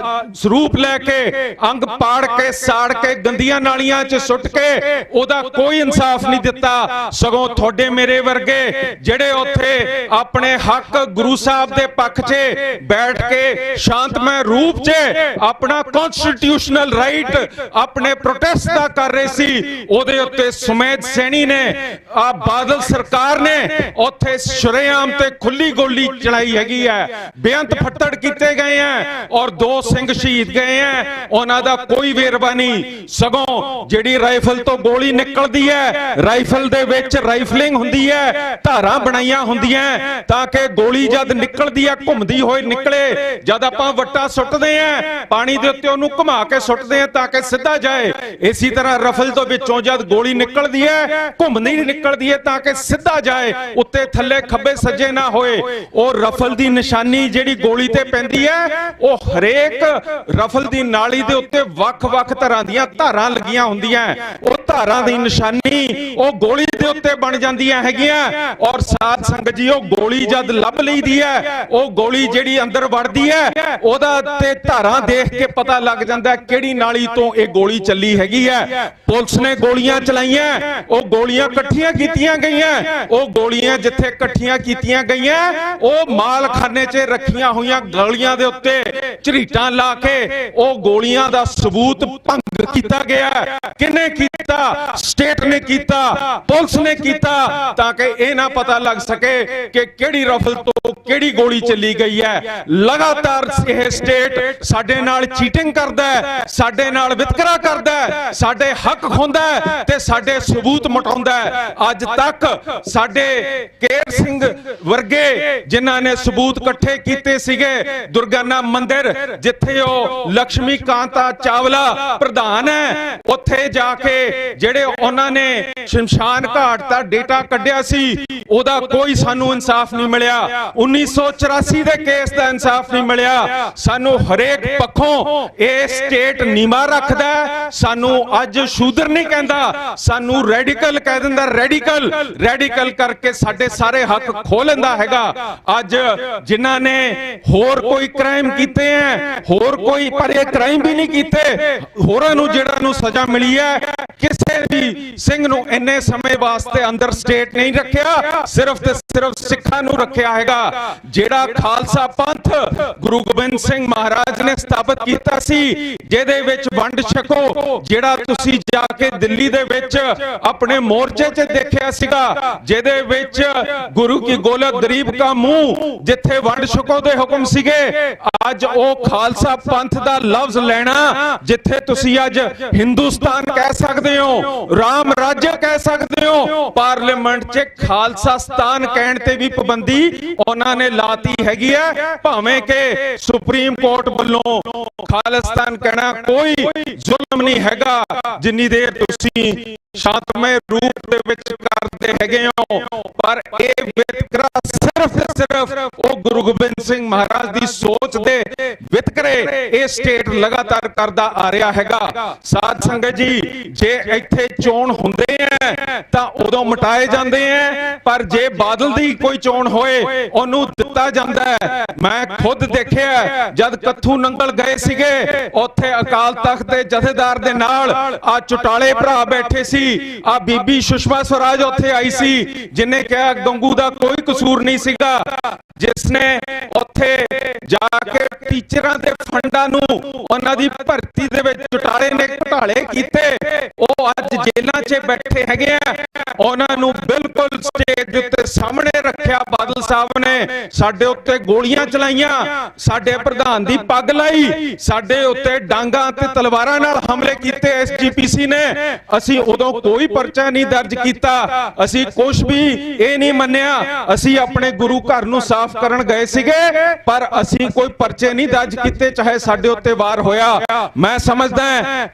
ਸਰੂਪ ਲੈ ਕੇ ਅੰਗ ਪਾੜ ਕੇ ਸਾੜ ਕੇ ਗੰਦੀਆਂ ਨਾਲੀਆਂ 'ਚ ਸੁੱਟ ਕੇ ਉਹਦਾ ਕੋਈ ਇਨਸਾਫ ਨਹੀਂ ਦਿੱਤਾ। ਸਗੋਂ ਤੁਹਾਡੇ ਮੇਰੇ ਵਰਗੇ ਜਿਹੜੇ ਉੱਥੇ ਆਪਣੇ ਹੱਕ ਗੁਰੂ ਸਾਹਿਬ ਦੇ ਪੱਖ 'ਚ ਬੈਠ ਕੇ ਸ਼ਾਂਤਮਈ ਰੂਪ 'ਚ ਆਪਣਾ ਕਨਸਟੀਟਿਊਸ਼ਨਲ ਰਾਈਟ ਆਪਣੇ ਪ੍ਰੋਟੈਸਟ ਦਾ ਕਰ ਰਹੇ ਸੀ, ਉਹਦੇ ਉੱਤੇ ਸੁਮੇਧ ਸੈਣੀ ਨੇ, ਆ ਬਾਦਲ ਸਰਕਾਰ ਨੇ ਨੇ ਉੱਥੇ ਸ਼ਰੇਆਮ ਤੇ ਖੁੱਲੀ ਗੋਲੀ ਚਲਾਈ ਹੈਗੀ ਹੈ, ਬੇਅੰਤ ਫੱਟੜ ਕੀਤੇ ਗਏ ਹੈ ਔਰ 2 ਸਿੰਘ ਸ਼ਹੀਦ ਗਏ ਹੈ। ਉਹਨਾਂ ਦਾ ਕੋਈ ਵੇਰਵਾ ਨਹੀਂ, ਸਗੋਂ ਜਿਹੜੀ ਰਾਈਫਲ ਤੋਂ ਗੋਲੀ ਨਿਕਲਦੀ ਹੈ, ਰਾਈਫਲ ਦੇ ਵਿੱਚ ਰਾਈਫਲਿੰਗ ਹੁੰਦੀ ਹੈ, ਧਾਰਾਂ ਬਣਾਈਆਂ ਹੁੰਦੀਆਂ ਤਾਂ ਕਿ ਗੋਲੀ ਜਦ ਨਿਕਲਦੀ ਹੈ ਘੁੰਮਦੀ ਹੋਈ ਨਿਕਲੇ। ਜਦ ਆਪਾਂ ਵੱਟਾ ਸੁੱਟਦੇ ਆ ਪਾਣੀ ਦੇ ਉੱਤੇ ਉਹਨੂੰ ਘੁਮਾ ਕੇ ਸੁੱਟਦੇ ਆ ਤਾਂ ਕਿ ਸਿੱਧਾ ਜਾਏ, ਇਸੇ ਤਰ੍ਹਾਂ ਰਫਲ ਤੋਂ ਵਿੱਚੋਂ ਜਦ ਗੋਲੀ ਨਿਕਲਦੀ ਹੈ ਘੁੰਮਦੀ ਨਿਕਲਦੀ ਹੈ ਤਾਂ ਕਿ ਸਿੱਧਾ ਜਾਏ, ਉੱਤੇ ਥੱਲੇ ਖੱਬੇ ਸੱਜੇ ਨਾ ਹੋਏ। ਉਹ ਰਫਲ ਦੀ ਨਿਸ਼ਾਨੀ ਜਿਹੜੀ ਗੋਲੀ ਤੇ ਪੈਂਦੀ ਹੈ ਉਹ ਹਰੇਕ ਰਫਲ ਦੀ ਨਾਲੀ ਦੇ ਉੱਤੇ ਵੱਖ-ਵੱਖ ਤਰ੍ਹਾਂ ਦੀਆਂ ਧਾਰਾਂ ਲੱਗੀਆਂ ਹੁੰਦੀਆਂ, ਉਹ ਧਾਰਾਂ ਦੀ ਨਿਸ਼ਾਨੀ ਉਹ ਗੋਲੀ ਦੇ ਉੱਤੇ ਬਣ ਜਾਂਦੀਆਂ ਹੈਗੀਆਂ। ਔਰ ਸਾਧ ਸੰਗਤ ਜੀ ਉਹ ਗੋਲੀ ਜਦ ਲੱਭ ਲਈਦੀ ਹੈ, ਉਹ ਗੋਲੀ ਜਿਹੜੀ ਅੰਦਰ ਵੜਦੀ ਹੈ ਉਹਦਾ ਤੇ ਧਾਰਾਂ ਦੇਖ ਕੇ ਪਤਾ ਲੱਗ ਜਾਂਦਾ ਕਿਹੜੀ ਨਾਲੀ ਤੋਂ ਇਹ ਗੋਲੀ ਚੱਲੀ ਹੈਗੀ ਹੈ। ਪੁਲਿਸ ਨੇ ਗੋਲੀਆਂ ਚਲਾਈਆਂ, ਉਹ ਗੋਲੀਆਂ ਇਕੱਠੀਆਂ ਕੀਤੀਆਂ ਗਈਆਂ, ਉਹ ਗੋਲੀਆਂ ਜਿੱਥੇ ਇਕੱਠੀਆਂ ਕੀਤੀਆਂ ਗਈਆਂ ਉਹ ਮਾਲਖਾਨੇ 'ਚ ਰੱਖੀਆਂ ਹੋਈਆਂ ਗੋਲੀਆਂ ਦੇ ਉੱਤੇ ਝਰੀਟਾਂ ਲਾ ਕੇ ਉਹ ਗੋਲੀਆਂ ਦਾ ਸਬੂਤ ਭੰਗ ਕੀਤਾ ਗਿਆ। ਕਿਹਨੇ ਕੀਤਾ? ਸਟੇਟ ਨੇ ਕੀਤਾ, ਪੁਲਿਸ ਨੇ ਕੀਤਾ, ਤਾਂ ਕਿ ਇਹ ਨਾ ਪਤਾ ਲੱਗ ਸਕੇ ਕਿ ਕਿਹੜੀ ਰਫਲ ਤੋਂ ਕਿਹੜੀ ਗੋਲੀ ਚੱਲੀ ਗਈ ਹੈ। ਲਗਾਤਾਰ ਇਹ ਸਟੇਟ ਸਾਡੇ ਨਾਲ ਚੀਟਿੰਗ ਕਰਦਾ ਹੈ, ਸਾਡੇ ਨਾਲ ਵਿਤਕਰਾ ਕਰਦਾ ਹੈ, ਸਾਡੇ ਹੱਕ ਖੋਂਦਾ ਹੈ ਤੇ ਸਾਡੇ ਸਬੂਤ ਮਟਾਉਂਦਾ ਹੈ। ਅੱਜ ਤੱਕ ਸਾਡੇ ਕੇਰ ਸਿੰਘ ਵਰਗੇ ਜਿਨ੍ਹਾਂ ਨੇ ਸਬੂਤ ਇਕੱਠੇ ਕੀਤੇ ਸੀਗੇ, ਦੁਰਗਾਨਾ ਮੰਦਿਰ ਜਿੱਥੇ ਉਹ ਲక్ష్ਮੀ ਕਾਂਤਾ ਚਾਵਲਾ ਪ੍ਰਧਾਨ ਹੈ, ਉੱਥੇ ਜਾ ਕੇ ਜਿਹੜੇ ਉਹਨਾਂ ਨੇ ਸ਼ਮਸ਼ਾਨ ਘਾਟ ਦਾ ਡੇਟਾ ਕੱਢਿਆ ਸੀ ਉਹਦਾ ਕੋਈ ਸਾਨੂੰ ਇਨਸਾਫ ਨਹੀਂ ਮਿਲਿਆ। 1984 ਦੇ ਕੇਸ ਦਾ ਇਨਸਾਫ ਨਹੀਂ ਮਿਲਿਆ। ਸਾਨੂੰ ਹਰੇਕ ਪੱਖੋਂ ਇਹ ਸਟੇਟ ਨੀਮਾ ਰੱਖਦਾ, ਸਾਨੂੰ ਅੱਜ ਸ਼ੂਦਰ ਨਹੀਂ ਕਹਿੰਦਾ, ਸਾਨੂੰ ਰੈਡੀਕਲ ਕਹਿ ਦਿੰਦਾ। ਰੈਡੀਕਲ ਕਰਕੇ ਸਾਡੇ ਸਾਰੇ ਹੱਕ ਖੋਹ ਲੈਂਦਾ ਹੈਗਾ। ਅੱਜ ਜਿਨ੍ਹਾਂ ਨੇ ਹੋਰ ਕੋਈ ਕ੍ਰਾਈਮ ਕੀਤੇ ਹੈ, ਹੋਰ ਕੋਈ ਪਰ ਇਹ ਕ੍ਰਾਈਮ ਵੀ ਨਹੀਂ ਕੀਤੇ, ਹੋਰਾਂ ਨੂੰ ਜਿਹੜਾ ਨੂੰ ਸਜ਼ਾ ਮਿਲੀ ਹੈ, ਕਿਸੇ ਵੀ ਸਿੰਘ ਨੂੰ ਇੰਨੇ ਸਮੇਂ ਵਾਸਤੇ ਅੰਦਰ ਸਟੇਟ ਨਹੀਂ ਰੱਖਿਆ, ਸਿਰਫ ਤੇ ਸਿਰਫ ਸਿੱਖਾਂ ਨੂੰ ਰੱਖਿਆ ਹੈਗਾ। ਜਿਹੜਾ ਖਾਲਸਾ ਪੰਥ ਗੁਰੂ ਗੋਬਿੰਦ ਸਿੰਘ ਮਹਾਰਾਜ ਨੇ ਸਥਾਪਿਤ ਕੀਤਾ ਸੀ, ਜਿਹਦੇ ਵਿੱਚ ਵੰਡ ਛਕੋ, ਜਿਹੜਾ ਤੁਸੀਂ ਜਾ ਕੇ ਦਿੱਲੀ ਦੇ ਵਿੱਚ ਆਪਣੇ ਮੋਰਚੇ 'ਚ ਦੇਖਿਆ ਸੀਗਾ, ਜਿਹਦੇ ਵਿੱਚ ਗੁਰੂ ਕੀ ਗੋਲਕ ਗਰੀਬ ਕਾ ਮੂੰਹ, ਜਿੱਥੇ ਵੰਡ ਛਕੋ ਦੇ ਹੁਕਮ ਸੀਗੇ, ਅੱਜ ਉਹ ਖਾਲਸਾ ਪੰਥ ਦਾ ਲਫ਼ਜ਼ ਲੈਣਾ, ਜਿੱਥੇ ਤੁਸੀਂ ਅੱਜ ਹਿੰਦੁਸਤਾਨ ਕਹਿ ਸਕਦੇ ਹੋ, ਰਾਮ ਰਾਜ ਕਹਿ ਸਕਦੇ ਹੋ, ਪਾਰਲੀਮੈਂਟ 'ਚ ਖਾਲਸਾਸਤਾਨ ਕਹਿਣ ਤੇ ਵੀ ਪਾਬੰਦੀ ਉਹਨਾਂ ਨੇ ਲਾਤੀ ਹੈਗੀ ਹੈ। ਭਾਵੇਂ ਕਿ ਸੁਪਰੀਮ ਕੋਰਟ ਵੱਲੋਂ ਖਾਲਿਸਤਾਨ ਕਹਿਣਾ ਕੋਈ ਜ਼ੁਲਮ ਨਹੀਂ ਹੈਗਾ, ਜਿੰਨੀ ਦੇਰ ਤੁਸੀਂ ਸ਼ਾਂਤਮਈ ਰੂਪ ਦੇ ਵਿੱਚ ਕਰਦੇ ਹੈਗੇ ਹੋ, ਪਰ ਇਹ ਵਿਤਕਰਾ ਸਿਰਫ ਉਹ ਗੁਰੂ ਗੋਬਿੰਦ ਸਿੰਘ ਮਹਾਰਾਜ ਦੀ ਸੋਚ ਦੇ ਵਿਤਕਰੇ ਇਹ ਸਟੇਟ ਲਗਾਤਾਰ ਕਰਦਾ ਆ ਰਿਹਾ ਹੈਗਾ। ਸਾਧ ਸੰਗਤ ਜੀ, ਜੇ ਇੱਥੇ ਚੋਣ ਹੁੰਦੇ ਆ ਤਾਂ ਉਦੋਂ ਮਟਾਏ ਜਾਂਦੇ ਆ, ਪਰ ਜੇ ਬਾਦਲ ਦੀ ਕੋਈ ਚੋਣ ਹੋਏ ਉਹਨੂੰ ਦਿੱਤਾ ਜਾਂਦਾ ਹੈ। ਮੈਂ ਖੁਦ ਦੇਖਿਆ ਜਦ ਕੱਥੂ ਨੰਗਲ ਗਏ ਸੀਗੇ, ਉੱਥੇ ਅਕਾਲ ਤਖਤ ਦੇ ਜਥੇਦਾਰ ਦੇ ਨਾਲ ਆ ਚੁਟਾਲੇ ਭਰਾ ਬੈਠੇ ਸੀ, ਆ ਬੀਬੀ ਸੁਸ਼ਮਾ ਸਵਰਾਜ ਉੱਥੇ ਆਈ ਸੀ, ਜਿਨੇ ਕਿਹਾ ਗੰਗੂ ਦਾ ਕੋਈ ਕਸੂਰ ਨਹੀਂ ਸੀਗਾ, ਜਿਸ ਨੇ ਉੱਥੇ ਜਾ ਕੇ ਟੀਚਰਾਂ ਦੇ ਫੰਡਾਂ ਨੂੰ ਉਹਨਾਂ ਦੀ ਭਰਤੀ ਦੇ ਵਿੱਚ ਚੁਟਾਲੇ ਨੇ ਘੁਟਾਲੇ ਕੀਤੇ, ਉਹ ਅੱਜ ਜੇਲ੍ਹਾਂ 'ਚ ਬੈਠੇ ਹੈਗੇ ਆ। ਉਹਨਾਂ ਨੂੰ ਬਿਲਕੁਲ ਸਟੇਜ ਦੇ ਉੱਤੇ ਸਾਹਮਣੇ ਰੱਖਿਆ ਬਾਦਲ ਸਾਹਿਬ ਨੇ, ਸਾਡੇ ਉੱਤੇ ਗੋਲੀਆਂ ਚਲਾਈਆਂ, ਸਾਡੇ ਪ੍ਰਧਾਨ ਦੀ ਪੱਗ ਲਾਈ, ਸਾਡੇ ਉੱਤੇ ਡਾਂਗਾਂ ਤੇ ਤਲਵਾਰਾਂ ਨਾਲ ਹਮਲੇ ਕੀਤੇ ਐਸਜੀਪੀਸੀ ਨੇ। ਅਸੀਂ ਉਦੋਂ ਕੋਈ ਪਰਚਾ ਨਹੀਂ ਦਰਜ ਕੀਤਾ, ਅਸੀਂ ਕੁਝ ਵੀ ਇਹ ਨਹੀਂ ਮੰਨਿਆ, ਅਸੀਂ ਆਪਣੇ ਗੁਰੂ ਘਰ ਨੂੰ ਸਾਫ਼ ਕਰਨ ਗਏ ਸੀਗੇ, ਪਰ ਅਸੀਂ ਕੋਈ ਪਰਚੇ ਨਹੀਂ ਦਰਜ ਕੀਤੇ, ਚਾਹੇ ਸਾਡੇ ਉੱਤੇ ਵਾਰ ਹੋਇਆ। ਮੈਂ ਸਮਝਦਾ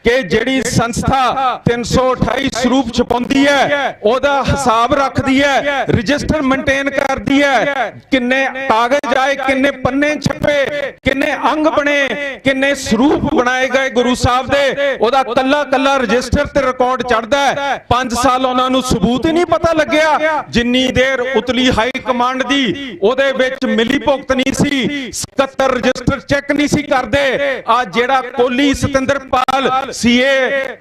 ਕਿ ਜਿਹੜੀ ਸੰਸਥਾ 328 ਸਰੂਪ ਛਪਾਉਂਦੀ ਹੈ, ਉਹਦਾ ਹਿਸਾਬ ਰੱਖਦੀ ਹੈ, ਰਜਿਸਟਰ ਮੇਨਟੇਨ ਕਰਦੀ ਹੈ, ਕਿੰਨੇ ਕਾਗਜ਼ ਆਏ, ਕਿੰਨੇ ਪੰਨੇ ਛਪੇ, ਕਿੰਨੇ ਅੰਗ ਬਣੇ, ਕਿੰਨੇ ਸਰੂਪ ਬਣਾਏ ਗਏ ਗੁਰੂ ਸਾਹਿਬ ਦੇ, ਉਹਦਾ ਕੱਲਾ ਰਜਿਸਟਰ ਤੇ ਰਿਕਾਰਡ ਚੜਦਾ ਹੈ। 5 ਸਾਲ ਉਹਨਾਂ ਨੂੰ ਸਬੂਤ ਹੀ ਨਹੀਂ ਪਤਾ ਲੱਗਿਆ, ਜਿੰਨੀ ਦੇਰ ਉਤਲੀ ਹਾਈ ਕਮਾਂਡ ਦੀ ਉਹਦੇ ਵਿੱਚ ਮਿਲੀ ਭੁਗਤ ਨਹੀਂ ਸੀ। 77 ਰਜਿਸਟਰ ਰਜਿਸਟਰ ਚੈੱਕ ਨਹੀਂ ਸੀ ਕਰਦੇ। ਆ ਜਿਹੜਾ ਕੋਲੀ ਸਤਿੰਦਰਪਾਲ ਸੀਏ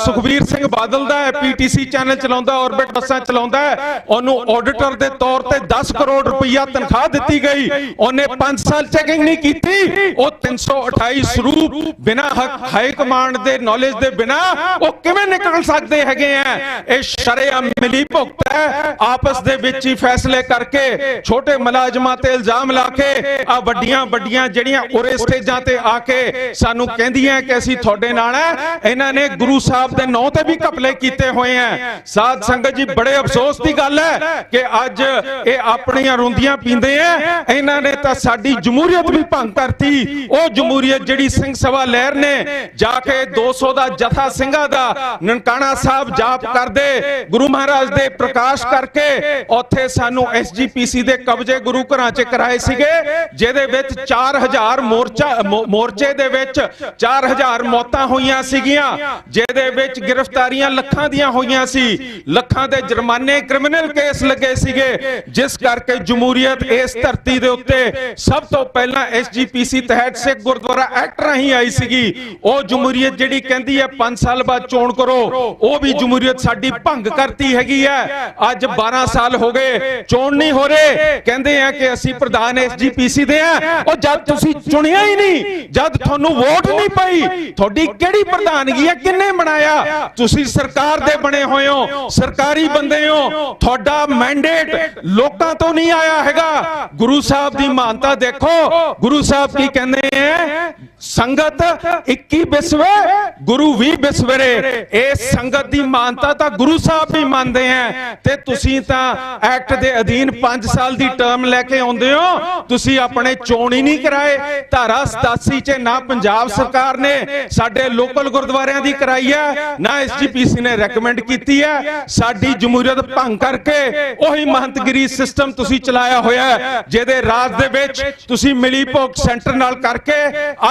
ਸੁਖਬੀਰ ਸਿੰਘ ਬਾਦਲ ਦਾ ਹੈ, ਪੀਟੀਸੀ ਚੈਨਲ ਚਲਾਉਂਦਾ, ਔਰਬਿਟ ਬੱਸਾਂ ਚਲਾਉਂਦਾ, ਉਹਨੂੰ ਆਡੀਟਰ ਦੇ ਤੌਰ ਤੇ 10 ਕਰੋੜ ਰੁਪਈਆ ਤਨਖਾਹ ਦਿੱਤੀ ਗਈ। ਉਹਨੇ 5 ਸਾਲ ਚੈਕਿੰਗ ਨਹੀਂ ਕੀਤੀ। ਉਹ 328 ਸਰੂਪ ਬਿਨਾਂ ਹਾਈ ਕਮਾਂਡ ਦੇ ਨੌਲੇਜ ਦੇ ਬਿਨਾਂ ਉਹ ਕਿਵੇਂ ਨਿਕਲ ਸਕਦੇ ਹੈਗੇ ਆ? ਇਹ ਸ਼ਰੇਆਮ ਮਿਲੀ ਭੁਗਤ ਹੈ। ਆਪਸ ਦੇ ਵਿੱਚ ਹੀ ਫੈਸਲੇ ਕਰਕੇ ਛੋਟੇ ਮੁਲਾਜ਼ਮਾਂ ਤੇ ਇਲਜ਼ਾਮ ਲਾ ਕੇ ਆ ਵੱਡੀਆਂ ਵੱਡੀਆਂ ਜਿਹੜੀਆਂ ਉਰੇ ਸਟੇਜਾਂ ਤੇ ਆ ਕੇ ਸਾਨੂੰ ਕਹਿੰਦੀਆਂ ਕਿ ਅਸੀਂ ਤੁਹਾਡੇ ਨਾਲ ਹੈ, ਇਹਨਾਂ ਨੇ ਗੁਰੂ ਸਾਹਿਬ ਦੇ ਨਾਂ ਤੇ ਵੀ ਘਪਲੇ ਕੀਤੇ ਹੋਏ ਆ। ਸਾਧ ਸੰਗਤ ਜੀ, ਬੜੇ ਅਫਸੋਸ ਦੀ ਗੱਲ ਹੈ ਕਿ ਅੱਜ ਇਹ ਆਪਣੀਆਂ ਰੁੰਦੀਆਂ ਪੀਂਦੇ ਆ। ਇਹਨਾਂ ਨੇ ਤਾਂ ਸਾਡੀ ਜਮਹੂਰੀਅਤ ਵੀ ਭੰਗ ਕਰਤੀ। ਉਹ ਜਮਹੂਰੀਅਤ ਜਿਹੜੀ ਸਿੰਘ ਸਭਾ ਲਹਿਰ ਨੇ ਜਾ ਕੇ 200 ਦਾ ਜਥਾ ਸਿੰਘਾਂ ਦਾ ਨਨਕਾਣਾ ਸਾਹਿਬ ਜਾਪ ਕਰਦੇ, ਗੁਰੂ ਮਹਾਰਾਜ ਦੇ ਪ੍ਰਕਾਸ਼ ਕਰਕੇ ਉੱਥੇ ਸਾਨੂੰ ਐਸਜੀਪੀਸੀ ਦੇ ਕਬਜ਼ੇ ਗੁਰੂ ਘਰਾਂ 'ਚ ਕਰਾਏ ਸੀਗੇ, ਜਿਹਦੇ ਵਿੱਚ 4000 ਮੋਰਚੇ ਦੇ ਵਿੱਚ 4000 ਮੌਤਾਂ ਹੋਈਆਂ ਸੀਗੀਆਂ, ਜਿਹਦੇ ਵਿੱਚ ਗ੍ਰਿਫਤਾਰੀਆਂ ਲੱਖਾਂ ਦੀਆਂ ਹੋਈਆਂ ਸੀ, ਲੱਖਾਂ ਦੇ ਜੁਰਮਾਨੇ ਕ੍ਰਿਮੀਨਲ ਕੇਸ ਲੱਗੇ ਸੀਗੇ, ਜਿਸ ਕਰਕੇ ਜਮਹੂਰੀਅਤ ਇਸ ਧਰਤੀ ਦੇ ਉੱਤੇ ਸਭ ਤੋਂ ਪਹਿਲਾਂ ਐਸਜੀਪੀਸੀ ਤਹਿਤ ਸਿੱਖ ਗੁਰਦੁਆਰਾ ਐਕਟ ਰਾਹੀਂ ਆਈ ਸੀਗੀ। ਉਹ ਜਮਹੂਰੀਅਤ ਜਿਹੜੀ ਕਹਿੰਦੀ ਹੈ 5 ਸਾਲ ਬਾਅਦ ਚੋਣ ਕਰੋ, ਉਹ ਵੀ ਜਮਹੂਰੀਅਤ ਸਾਡੀ ਭੰਗ ਕਰਤੀ ਹੈਗੀ ਹੈ। ਅੱਜ 12 ਸਾਲ ਹੋ ਗਏ, ਚੋਣ ਨਹੀਂ ਹੋ ਰਹੇ, ਕਹਿੰਦੇ ਆ ਕਿ ਅਸੀਂ ਪ੍ਰਧਾਨ ਐਸਜੀਪੀਸੀ ਦੇ ਆ। ਉਹ ਜਦ ਤੁਸੀਂ ਚੁਣਿਆ ਹੀ ਨਹੀਂ, ਜਦ ਤੁਹਾਨੂੰ ਵੋਟ ਨਹੀਂ ਪਈ, ਤੁਹਾਡੀ ਕਿਹੜੀ ਪ੍ਰਧਾਨਗੀ ਹੈ? ਕਿੰਨੇ ਬਣਾਇਆ? ਤੁਸੀਂ ਸਰਕਾਰ ਦੇ ਬਣੇ ਹੋਏ ਹੋ, ਸਰਕਾਰੀ ਬੰਦੇ ਹੋ, ਤੁਹਾਡਾ ਮੈਂਡੇਟ ਲੋਕਾਂ ਤੋਂ ਨਹੀਂ ਆਇਆ ਹੈਗਾ। ਗੁਰੂ ਸਾਹਿਬ ਦੀ ਮਾਨਤਾ ਦੇਖੋ, ਗੁਰੂ ਸਾਹਿਬ ਕੀ ਕਹਿੰਦੇ ਆ? ਸੰਗਤ 21 ਬਿਸਵੇ ਗੁਰੂ 20 ਬਿਸਵੇਰੇ। ਇਹ ਸੰਗਤ ਦੀ ਮਾਨਤਾ ਤਾਂ ਗੁਰੂ ਸਾਹਿਬ ਵੀ ਮੰਨਦੇ ਆ, ਤੇ ਤੁਸੀਂ ਤਾਂ ਐਕਟ ਦੇ ਅਧੀਨ 5 ਸਾਲ ਦੀ ਟਰਮ ਲੈ ਕੇ ਆਉਂਦੇ ਹੋ। ਤੁਸੀਂ ਆਪਣੇ ਚੋਣ ਹੀ ਨਹੀਂ ਕਰਾਏ। ਧਾਰਾ 87 ਚ ਨਾ ਪੰਜਾਬ ਸਰਕਾਰ ਨੇ ਸਾਡੇ ਲੋਕਲ ਗੁਰਦੁਆਰਿਆਂ ਦੀ ਕਰਾਈ ਹੈ, ਨਾ ਐਸਜੀਪੀਸੀ ਨੇ ਰეკਮੈਂਡ ਕੀਤੀ ਹੈ। ਸਾਡੀ ਜਮਹੂਰੀਅਤ ਭੰਗ ਕਰਕੇ ਉਹੀ ਮਹੰਤਗਿਰੀ ਸਿਸਟਮ ਤੁਸੀਂ ਚਲਾਇਆ ਹੋਇਆ ਹੈ, ਜਿਹਦੇ ਰਾਜ ਦੇ ਵਿੱਚ ਤੁਸੀਂ ਮਿਲੀ ਭੋਗ ਸੈਂਟਰ ਨਾਲ ਕਰਕੇ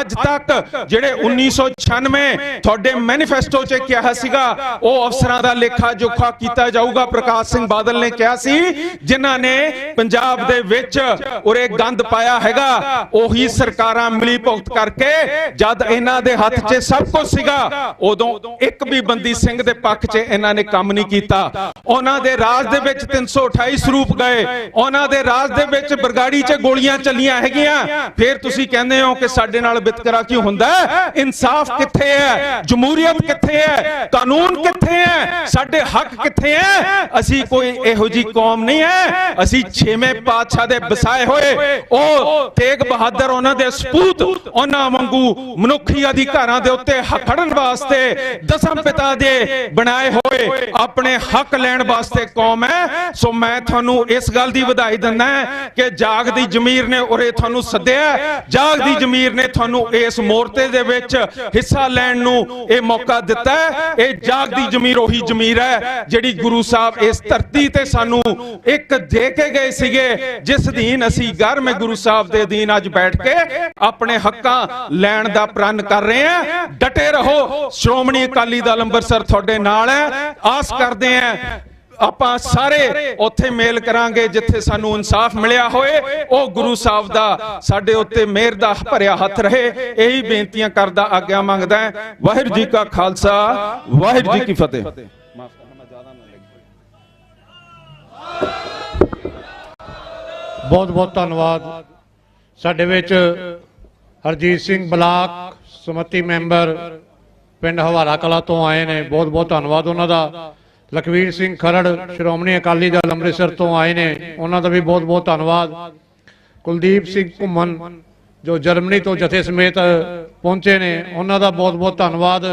ਅੱਜ ਤੱਕ ਜਿਹੜੇ 1996 ਤੁਹਾਡੇ ਮੈਨੀਫੈਸਟੋ 'ਚ ਕਿਹਾ ਸੀਗਾ, ਉਹ ਅਫਸਰਾਂ ਦਾ ਲੇਖਾ ਜੋਖਾ ਕੀਤਾ ਜਾਊਗਾ। ਪ੍ਰਕਾਸ਼ ਸਿੰਘ ਬਾਦਲ ਨੇ ਕਿਹਾ ਸੀ, ਜਿਨ੍ਹਾਂ ਨੇ ਪੰਜਾਬ ਦੇ ਵਿੱਚ ਉਰੇ ਗੰਦ ਪਾਇਆ ਹੈਗਾ, ਉਹੀ ਸਰਕਾਰਾਂ ਮਿਲੀ ਭੁਗਤ ਕਰਕੇ ਜਦ ਇਹਨਾਂ ਦੇ ਹੱਥ 'ਚ ਸਭ ਕੁਝ ਸੀਗਾ, ਉਦੋਂ ਇੱਕ ਵੀ ਬੰਦੀ ਸਿੰਘ ਦੇ ਪੱਖ 'ਚ ਇਹਨਾਂ ਨੇ ਕੰਮ ਨਹੀਂ ਕੀਤਾ। ਉਹਨਾਂ ਦੇ ਰਾਜ ਦੇ ਵਿੱਚ 328 ਸਰੂਪ ਗਏ, ਉਹਨਾਂ ਦੇ ਰਾਜ ਦੇ ਵਿੱਚ ਬਰਗਾੜੀ 'ਚ ਗੋਲੀਆਂ ਚੱਲੀਆਂ ਹੈਗੀਆਂ। ਫਿਰ ਤੁਸੀਂ ਕਹਿੰਦੇ ਹੋ ਕਿ ਸਾਡੇ ਨਾਲ ਵਿਤਕਰਾ ਕਿਉਂ ਹੁੰਦਾ ਹੈ? ਇਨਸਾਫ ਕਿੱਥੇ ਹੈ? ਜਮਹੂਰੀਅਤ ਕਿੱਥੇ ਹੈ? ਕਾਨੂੰਨ ਕਿੱਥੇ ਹੈ? ਸਾਡੇ ਹੱਕ ਕਿੱਥੇ ਹੈ? ਅਸੀਂ ਕੋਈ ਇਹੋ ਜੀ ਕੌਮ ਨਹੀਂ ਹੈ। ਅਸੀਂ 6ਵੇਂ ਪਾਤਸ਼ਾਹ ਦੇ ਵਸਾਏ ਹੋਏ ਉਹ ਤੇਗ ਬਹਾਦਰ, ਉਹਨਾਂ ਦੇ ਸਪੂਤ, ਉਹਨਾਂ ਵਾਂਗੂ ਮਨੁੱਖੀ ਅਧਿਕਾਰਾਂ ਦੇ ਉੱਤੇ ਖੜਨ ਵਾਸਤੇ ਦਸਮ ਪਿਤਾ ਦੇ ਬਣਾਏ ਹੋਏ ਆਪਣੇ ਹੱਕ ਲੈਣ ਵਾਸਤੇ ਕੌਮ ਹੈ। ਸੋ ਮੈਂ ਤੁਹਾਨੂੰ ਇਸ ਗੱਲ ਦੀ ਵਧਾਈ ਦਿੰਦਾ ਕਿ ਜਾਗਦੀ ਜ਼ਮੀਰ ਨੇ ਉਰੇ ਤੁਹਾਨੂੰ ਸੱਦਿਆ, ਜਾਗਦੀ ਜ਼ਮੀਰ ਨੇ ਤੁਹਾਨੂੰ ਇਸ ਮੋਰਚੇ ਦੇ ਵਿੱਚ ਹਿੱਸਾ ਲੈਣ ਨੂੰ ਇਹ ਮੌਕਾ ਦਿੱਤਾ ਹੈ। ਇਹ ਜਾਗਦੀ ਜ਼ਮੀਰ ਉਹੀ ਜ਼ਮੀਰ ਹੈ ਜਿਹੜੀ ਗੁਰੂ ਸਾਹਿਬ ਇਸ ਧਰਤੀ ਤੇ ਸਾਨੂੰ ਇੱਕ ਦੇ ਕੇ ਗਏ ਸੀਗੇ, ਜਿਸ ਦੀਨ ਅਸੀਂ 11ਵੇਂ ਗੁਰੂ ਸਾਹਿਬ ਦੇ ਅਧੀਨ ਅੱਜ ਬੈਠ ਕੇ ਆਪਣੇ ਹੱਕਾਂ ਲੈਣ ਦਾ ਪ੍ਰਣ ਕਰ ਰਹੇ ਹਾਂ। ਡਟੇ ਰਹੋ। ਸ਼੍ਰੋਮਣੀ ਅਕਾਲੀ ਦਲ ਅੰਮ੍ਰਿਤਸਰ ਤੁਹਾਡੇ ਨਾਲ ਹੈ। ਆਸ ਕਰਦੇ ਹਾਂ ਆਪਾਂ ਸਾਰੇ ਉੱਥੇ ਮੇਲ ਕਰਾਂਗੇ ਜਿੱਥੇ ਸਾਨੂੰ ਇਨਸਾਫ ਮਿਲਿਆ ਹੋਏ। ਉਹ ਗੁਰੂ ਸਾਹਿਬ ਦਾ ਸਾਡੇ ਉੱਤੇ ਮਿਹਰ ਦਾ ਭਰਿਆ ਹੱਥ ਰਹੇ। ਇਹੀ ਬੇਨਤੀਆਂ ਕਰਦਾ ਆਗਿਆ ਮੰਗਦਾ। ਵਾਹਿਗੁਰੂ ਜੀ ਕਾ ਖਾਲਸਾ, ਵਾਹਿਗੁਰੂ ਜੀ ਕੀ ਫਤਿਹ। ਬਹੁਤ ਬਹੁਤ ਧੰਨਵਾਦ। ਸਾਡੇ ਵਿੱਚ ਹਰਜੀਤ ਸਿੰਘ ਬਲਾਕ ਸਮਿਤੀ ਮੈਂਬਰ ਪਿੰਡ ਹਵਾਲਾ ਕਲਾ ਤੋਂ ਆਏ ਨੇ, ਬਹੁਤ ਬਹੁਤ ਧੰਨਵਾਦ ਉਹਨਾਂ ਦਾ। ਲਖਵੀਰ ਸਿੰਘ ਖਰੜ ਸ਼੍ਰੋਮਣੀ ਅਕਾਲੀ ਦਲ ਅੰਮ੍ਰਿਤਸਰ ਤੋਂ ਆਏ ਨੇ, ਉਹਨਾਂ ਦਾ ਵੀ ਬਹੁਤ ਬਹੁਤ ਧੰਨਵਾਦ। ਕੁਲਦੀਪ ਸਿੰਘ ਘੁੰਮਣ ਜੋ ਜਰਮਨੀ ਤੋਂ ਜਥੇ ਸਮੇਤ ਪਹੁੰਚੇ ਨੇ, ਉਹਨਾਂ ਦਾ ਬਹੁਤ ਬਹੁਤ ਧੰਨਵਾਦ।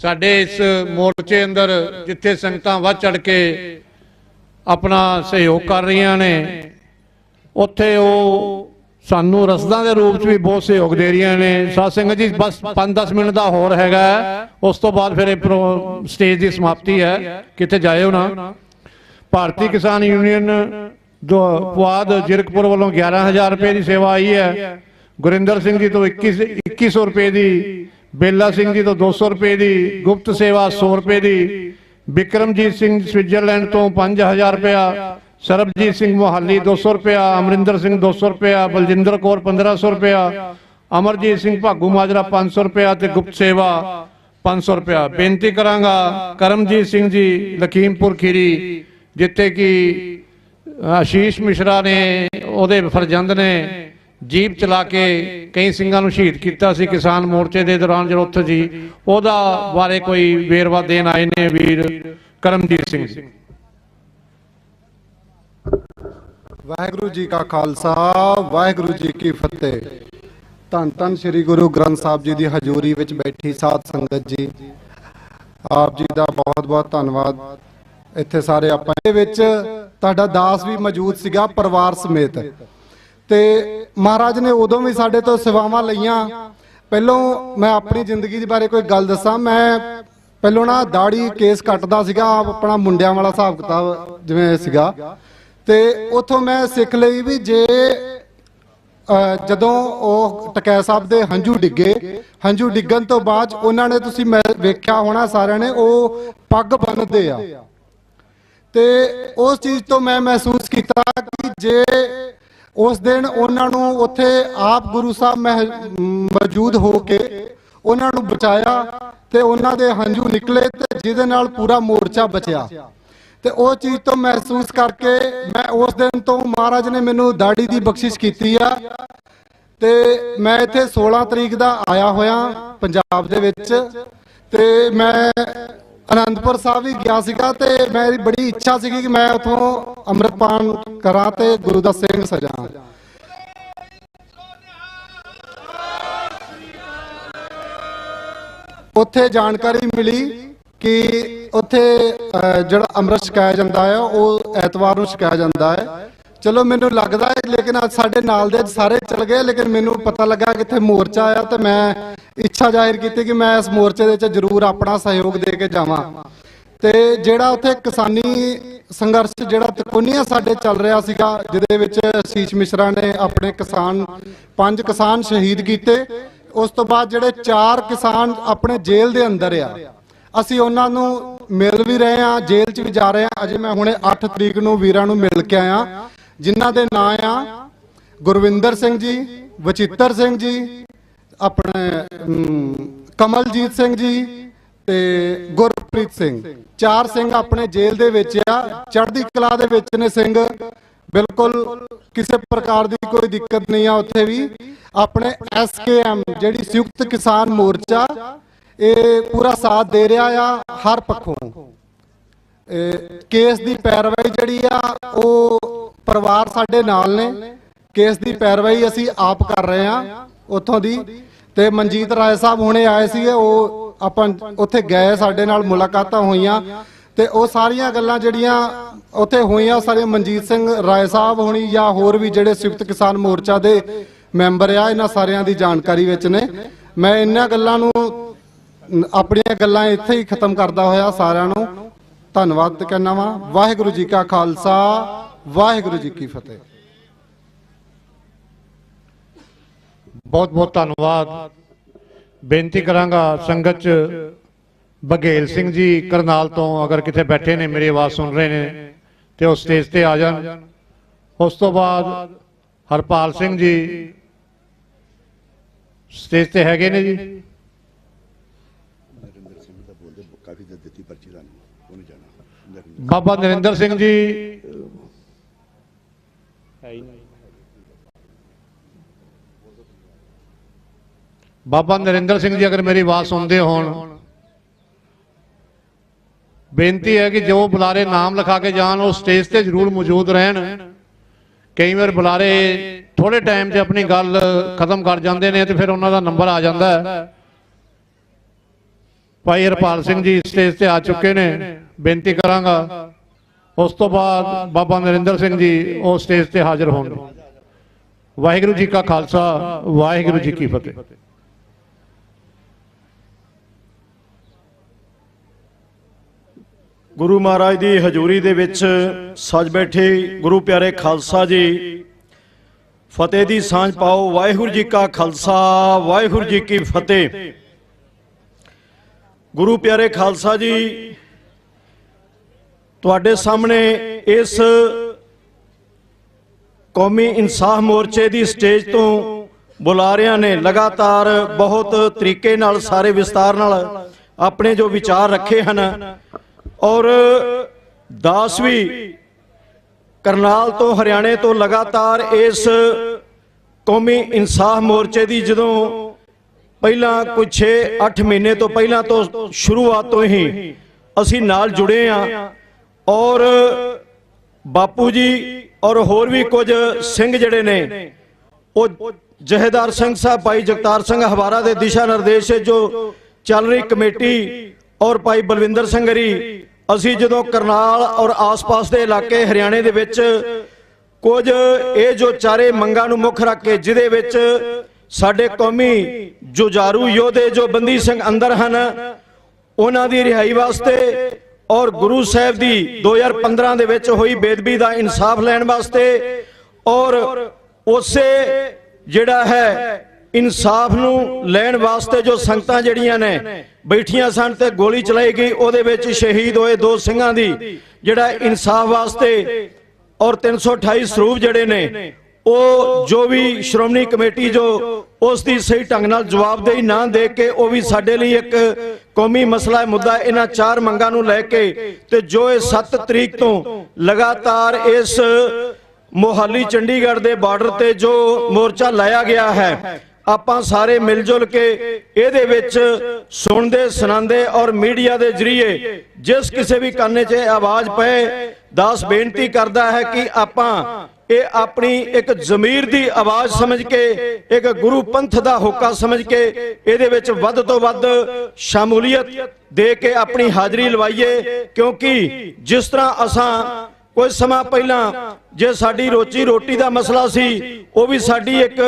ਸਾਡੇ ਇਸ ਮੋਰਚੇ ਅੰਦਰ ਜਿੱਥੇ ਸੰਗਤਾਂ ਵੱਧ ਚੜ ਕੇ ਆਪਣਾ ਸਹਿਯੋਗ ਕਰ ਰਹੀਆਂ ਨੇ, ਉੱਥੇ ਉਹ ਸਾਨੂੰ ਰਸਦਾਂ ਦੇ ਰੂਪ 'ਚ ਵੀ ਬਹੁਤ ਸਹਿਯੋਗ ਦੇ ਰਹੀਆਂ ਨੇ। ਸਾਧ ਸੰਗਤ ਜੀ, ਬਸ 5-10 ਮਿੰਟ ਦਾ ਹੋਰ ਹੈਗਾ, ਉਸ ਤੋਂ ਬਾਅਦ ਫਿਰ ਇਹ ਸਟੇਜ ਦੀ ਸਮਾਪਤੀ ਹੈ, ਕਿਤੇ ਜਾਇਓ ਨਾ। ਭਾਰਤੀ ਕਿਸਾਨ ਯੂਨੀਅਨ ਜੋ ਪੁਆਧ ਜਿਰਕਪੁਰ ਵੱਲੋਂ 11,000 ਰੁਪਏ ਦੀ ਸੇਵਾ ਆਈ ਹੈ। ਗੁਰਿੰਦਰ ਸਿੰਘ ਜੀ ਤੋਂ 2100 ਰੁਪਏ ਦੀ, ਬੇਲਾ ਸਿੰਘ ਜੀ ਤੋਂ 200 ਰੁਪਏ ਦੀ, ਗੁਪਤ ਸੇਵਾ 100 ਰੁਪਏ ਦੀ, ਬਿਕਰਮਜੀਤ ਸਿੰਘ ਸਵਿਟਜ਼ਰਲੈਂਡ ਤੋਂ 5000 ਰੁਪਇਆ, सरबजीत सिंह मोहाली 200 रुपया, अमरिंदर सिंह 200 रुपया, बलजिंदर कौर 1500 रुपया, अमरजीत सिंह भागू माजरा 500 रुपया ते गुप्त सेवा 500 रुपया। बेनती करांगा करमजीत सिंह जी लखीमपुर खीरी, जिथे कि आशीष मिश्रा ने ਉਹਦੇ फरजंद ने जीप चला के कई ਸਿੰਘਾਂ ਨੂੰ शहीद किया सी किसान मोर्चे के दौरान जरोथ जी, ਉਹਦਾ बारे कोई वेरवा देन आए ने वीर करमजीत सिंह जी। वाहिगुरु जी का खालसा वाहिगुरु जी की फतेह। धन धन श्री गुरु ग्रंथ साहब जी की हजूरी विच बैठी साध संगत जी, आप जी का बहुत बहुत धन्यवाद। इत्थे सारे आपां दे विच तुहाडा दास भी मौजूद सीगा परिवार समेत, ते महाराज ने उदों भी साडे तो सेवावां लईआं। पहलों मैं अपनी जिंदगी दे बारे कोई गल दसां, मैं पहलों ना दाड़ी केस कटदा सीगा, अपना मुंडियां वाला हिसाब किताब जिवें सीगा, ते उथों मैं सिख लई भी जे जदों ਉਹ ਟਕੈ ਸਾਹਿਬ ਦੇ ਹੰਝੂ ਡਿੱਗੇ, ਹੰਝੂ ਡਿੱਗਣ ਤੋਂ ਬਾਅਦ ਉਹਨਾਂ ਨੇ ਤੁਸੀਂ ਵੇਖਿਆ ਹੋਣਾ ਸਾਰਿਆਂ ਨੇ ਉਹ ਪੱਗ ਬੰਨਦੇ ਆ, ਤੇ ਉਸ ਚੀਜ਼ ਤੋਂ ਮੈਂ ਮਹਿਸੂਸ ਕੀਤਾ ਕਿ ਜੇ ਉਸ ਦਿਨ ਉਹਨਾਂ ਨੂੰ ਉੱਥੇ ਆਪ ਗੁਰੂ ਸਾਹਿਬ ਮੌਜੂਦ ਹੋ ਕੇ ਉਹਨਾਂ ਨੂੰ ਬਚਾਇਆ ਤੇ ਉਹਨਾਂ ਦੇ ਹੰਝੂ ਨਿਕਲੇ ਤੇ ਜਿਹਦੇ ਨਾਲ ਪੂਰਾ ਮੋਰਚਾ ਬਚਿਆ। ਤੇ ਉਹ ਚੀਜ਼ ਤੋਂ ਮਹਿਸੂਸ ਕਰਕੇ ਮੈਂ ਉਸ ਦਿਨ ਤੋਂ ਮਹਾਰਾਜ ਨੇ ਮੈਨੂੰ ਦਾੜੀ ਦੀ ਬਖਸ਼ਿਸ਼ ਕੀਤੀ ਆ, ਤੇ ਮੈਂ ਇੱਥੇ 16 ਤਰੀਕ ਦਾ ਆਇਆ ਹੋਇਆ ਪੰਜਾਬ ਦੇ ਵਿੱਚ, ਤੇ ਮੈਂ ਆਨੰਦਪੁਰ ਸਾਹਿਬ ਵੀ ਗਿਆ ਸੀਗਾ, ਤੇ ਮੇਰੀ ਬੜੀ ਇੱਛਾ ਸੀਗੀ ਕਿ ਮੈਂ ਉੱਥੋਂ ਅੰਮ੍ਰਿਤਪਾਨ ਕਰਾਂ ਤੇ ਗੁਰੂ ਦਾ ਸਿੰਘ ਸਜਾਂ। ਉੱਥੇ ਜਾਣਕਾਰੀ ਮਿਲੀ कि उत्थे जिहड़ा अमृत छकाया जाता है वो ऐतवार नूं छकाया जाता है। चलो मैनूं लगदा है, लेकिन अज साडे नाल दे सारे चल गए, लेकिन मैनूं पता लगा कि इत्थे मोर्चा आया, तो मैं इच्छा जाहिर की कि मैं इस मोर्चे दे जरूर अपना सहयोग दे के जावां। ते जिहड़ा उत्थे किसानी संघर्ष जिहड़ा तकोनिया साडे चल रहा सीगा, जिहदे विच आशीष मिश्रा ने अपने किसान 5 किसान शहीद कीते, उस तो बाद जिहड़े 4 किसान अपने जेल दे अंदर आ, ਅਸੀਂ ਉਹਨਾਂ ਨੂੰ ਮਿਲ ਵੀ ਰਹੇ ਹਾਂ, ਜੇਲ੍ਹ 'ਚ ਵੀ ਜਾ ਰਹੇ ਹਾਂ। ਅਜੇ ਮੈਂ ਹੁਣੇ 8 ਤਰੀਕ ਨੂੰ ਵੀਰਾਂ ਨੂੰ ਮਿਲ ਕੇ ਆਇਆ, ਜਿਨ੍ਹਾਂ ਦੇ ਨਾਂ ਆ ਗੁਰਵਿੰਦਰ ਸਿੰਘ ਜੀ, ਵਚਿੱਤਰ ਸਿੰਘ ਜੀ, ਆਪਣੇ ਕਮਲਜੀਤ ਸਿੰਘ ਜੀ ਤੇ ਗੁਰਪ੍ਰੀਤ ਸਿੰਘ। 4 ਸਿੰਘ ਆਪਣੇ ਜੇਲ੍ਹ ਦੇ ਵਿੱਚ ਆ, ਚੜ੍ਹਦੀ ਕਲਾ ਦੇ ਵਿੱਚ ਨੇ ਸਿੰਘ, ਬਿਲਕੁਲ ਕਿਸੇ ਪ੍ਰਕਾਰ ਦੀ ਕੋਈ ਦਿੱਕਤ ਨਹੀਂ ਆ। ਉੱਥੇ ਵੀ ਆਪਣੇ SKM ਜਿਹੜੀ ਸੰਯੁਕਤ ਕਿਸਾਨ ਮੋਰਚਾ ਇਹ ਪੂਰਾ ਸਾਥ ਦੇ ਰਿਹਾ ਆ ਹਰ ਪੱਖੋਂ। ਕੇਸ ਦੀ ਪੈਰਵਾਈ ਜਿਹੜੀ ਆ ਉਹ ਪਰਿਵਾਰ ਸਾਡੇ ਨਾਲ ਨੇ, ਕੇਸ ਦੀ ਪੈਰਵਾਈ ਅਸੀਂ ਆਪ ਕਰ ਰਹੇ ਆ ਉੱਥੋਂ ਦੀ। ਤੇ ਮਨਜੀਤ ਰਾਏ ਸਾਹਿਬ ਹੁਣੇ ਆਏ ਸੀਗੇ, ਉਹ ਆਪਾਂ ਉੱਥੇ ਗਏ, ਸਾਡੇ ਨਾਲ ਮੁਲਾਕਾਤਾਂ ਹੋਈਆਂ, ਤੇ ਉਹ ਸਾਰੀਆਂ ਗੱਲਾਂ ਜਿਹੜੀਆਂ ਉੱਥੇ ਹੋਈਆਂ ਸਾਰੀਆਂ ਮਨਜੀਤ ਸਿੰਘ ਰਾਏ ਸਾਹਿਬ ਹੋਣੀ ਜਾਂ ਹੋਰ ਵੀ ਜਿਹੜੇ ਸੰਯੁਕਤ ਕਿਸਾਨ ਮੋਰਚਾ ਦੇ ਮੈਂਬਰ ਆ, ਇਹਨਾਂ ਸਾਰਿਆਂ ਦੀ ਜਾਣਕਾਰੀ ਵਿੱਚ ਨੇ। ਮੈਂ ਇਹਨਾਂ ਗੱਲਾਂ ਨੂੰ ਆਪਣੀਆਂ ਗੱਲਾਂ ਇੱਥੇ ਹੀ ਖਤਮ ਕਰਦਾ ਹੋਇਆ ਸਾਰਿਆਂ ਨੂੰ ਧੰਨਵਾਦ ਕਹਿਣਾ ਵਾ। ਵਾਹਿਗੁਰੂ ਜੀ ਕਾ ਖਾਲਸਾ ਵਾਹਿਗੁਰੂ ਜੀ ਕੀ ਫਤਿਹ। बहुत बहुत धन्यवाद। बेनती करांगा संगत च बघेल सिंह जी करनाल तो अगर किथे बैठे ने मेरी आवाज़ सुन रहे ने तो स्टेज ते आ जान। उस तो बाद हरपाल सिंह जी स्टेज ते हैगे ने जी। बाबा नरिंदर सिंह जी बाबा नरिंदर सिंह जी अगर मेरी आवाज़ सुनते हो, बेनती है कि जो बुलारे नाम लिखा के जान वो स्टेज ते जरूर मौजूद रहन। कई बार बुलारे थोड़े टाइम से अपनी गल खत्म कर जाते हैं तो फिर उन्होंने नंबर आ जाता है। भाई हरपाल सिंह जी स्टेज ते आ चुके ने, बेनती करांगा उस तो बाद बाबा नरिंदर सिंह जी वो स्टेज ते हाजिर होंगे। वाहिगुरू जी का खालसा वाहिगुरू जी की फतेह। गुरु महाराज की हजूरी दे विच सज बैठे गुरु प्यारे खालसा जी फतेह दी सांझ पाओ। वाहिगुरू जी का खालसा वाहिगुरू जी की फतेह। गुरु प्यारे खालसा जी तुहाडे सामने इस ਕੌਮੀ ਇਨਸਾਫ ਮੋਰਚੇ ਦੀ ਸਟੇਜ ਤੋਂ ਬੁਲਾਰਿਆਂ ਨੇ ਲਗਾਤਾਰ ਬਹੁਤ ਤਰੀਕੇ ਨਾਲ ਸਾਰੇ ਵਿਸਤਾਰ ਨਾਲ ਆਪਣੇ ਜੋ ਵਿਚਾਰ ਰੱਖੇ ਹਨ ਔਰ ਦਾਸ ਵੀ ਕਰਨਾਲ ਤੋਂ ਹਰਿਆਣੇ ਤੋਂ ਲਗਾਤਾਰ ਇਸ ਕੌਮੀ ਇਨਸਾਫ ਮੋਰਚੇ ਦੀ ਜਦੋਂ ਪਹਿਲਾਂ ਕੁਝ 6-8 ਮਹੀਨੇ ਤੋਂ ਪਹਿਲਾਂ ਤੋਂ ਸ਼ੁਰੂਆਤ ਤੋਂ ਹੀ ਅਸੀਂ ਨਾਲ ਜੁੜੇ ਹਾਂ ਔਰ ਬਾਪੂ ਜੀ ਔਰ ਹੋਰ ਵੀ ਕੁਝ ਸਿੰਘ ਜਿਹੜੇ ਨੇ ਉਹ ਜਹੇਦਾਰ ਸਿੰਘ ਸਾਹਿਬ ਭਾਈ ਜਗਤਾਰ ਸਿੰਘ ਹਵਾਰਾ ਦੇ ਦਿਸ਼ਾ ਨਿਰਦੇਸ਼ ਜੋ ਚੱਲ ਰਹੀ ਕਮੇਟੀ ਔਰ ਭਾਈ ਬਲਵਿੰਦਰ ਸਿੰਘ ਹਰੀ ਅਸੀਂ ਜਦੋਂ ਕਰਨਾਲ ਔਰ ਆਸ-ਪਾਸ ਦੇ ਇਲਾਕੇ ਹਰਿਆਣੇ ਦੇ ਵਿੱਚ ਕੁਝ ਇਹ ਜੋ ਚਾਰੇ ਮੰਗਾਂ ਨੂੰ ਮੁੱਖ ਰੱਖ ਕੇ ਜਿਹਦੇ ਵਿੱਚ ਸਾਡੇ ਕੌਮੀ ਜੁਝਾਰੂ ਯੋਧੇ ਜੋ ਬੰਦੀ ਸਿੰਘ ਅੰਦਰ ਹਨ ਉਹਨਾਂ ਦੀ ਰਿਹਾਈ ਵਾਸਤੇ ਔਰ ਗੁਰੂ ਸਾਹਿਬ ਦੀ 2015 ਦੇ ਵਿੱਚ ਹੋਈ ਬੇਦਬੀ ਦਾ ਇਨਸਾਫ ਲੈਣ ਵਾਸਤੇ ਔਰ ਉਸੇ ਜਿਹੜਾ ਹੈ ਇਨਸਾਫ ਨੂੰ ਲੈਣ ਵਾਸਤੇ ਜੋ ਸੰਗਤਾਂ ਜਿਹੜੀਆਂ ਨੇ ਬੈਠੀਆਂ ਸਨ ਤੇ ਗੋਲੀ ਚਲਾਈ ਗਈ ਉਹਦੇ ਵਿੱਚ ਸ਼ਹੀਦ ਹੋਏ 2 ਸਿੰਘਾਂ ਦੀ ਜਿਹੜਾ ਇਨਸਾਫ ਵਾਸਤੇ ਔਰ 328 ਸਰੂਪ ਜਿਹੜੇ ਨੇ ਉਹ ਜੋ ਵੀ ਸ਼੍ਰੋਮਣੀ ਕਮੇਟੀ ਜੋ ਉਸ ਦੀ ਸਹੀ ਢੰਗ ਨਾਲ ਜਵਾਬਦੇਹੀ ਨਾ ਦੇ ਕੇ ਉਹ ਵੀ ਸਾਡੇ ਲਈ ਇੱਕ ਕੌਮੀ ਮਸਲਾ ਹੈ ਮੁੱਦਾ ਇਹਨਾਂ 4 ਮੰਗਾਂ ਨੂੰ ਲੈ ਕੇ ਤੇ ਜੋ ਇਹ 7 ਤਰੀਕ ਤੋਂ ਲਗਾਤਾਰ ਇਸ ਮੋਹਾਲੀ ਚੰਡੀਗੜ੍ਹ ਦੇ ਬਾਰਡਰ ਤੇ ਜੋ ਮੋਰਚਾ ਲਾਇਆ ਗਿਆ ਹੈ ਆਪਾਂ ਸਾਰੇ ਮਿਲ ਜੁਲ ਕੇ ਇਹਦੇ ਵਿੱਚ ਸੁਣਦੇ ਸੁਣਾਉਂਦੇ ਔਰ ਮੀਡੀਆ ਦੇ ਜ਼ਰੀਏ ਜਿਸ ਕਿਸੇ ਵੀ ਕਾਨੇ 'ਚ ਆਵਾਜ਼ ਪਏ ਦਾਸ ਬੇਨਤੀ ਕਰਦਾ ਹੈ ਕਿ ਆਪਾਂ ਇਹ ਆਪਣੀ ਇੱਕ ਜ਼ਮੀਰ ਦੀ ਆਵਾਜ਼ ਸਮਝ ਕੇ ਇੱਕ ਗੁਰੂ ਪੰਥ ਦਾ ਹੋਕਾ ਸਮਝ ਕੇ ਇਹਦੇ ਵਿੱਚ ਵੱਧ ਤੋਂ ਵੱਧ ਸ਼ਮੂਲੀਅਤ ਦੇ ਕੇ ਆਪਣੀ ਹਾਜ਼ਰੀ ਲਵਾਈਏ ਕਿਉਂਕਿ ਜਿਸ ਤਰ੍ਹਾਂ ਅਸਾਂ ਕੁਝ ਸਮਾਂ ਪਹਿਲਾਂ ਜੇ ਸਾਡੀ ਰੋਜੀ ਰੋਟੀ ਦਾ ਮਸਲਾ ਸੀ ਉਹ ਵੀ ਸਾਡੀ ਇੱਕ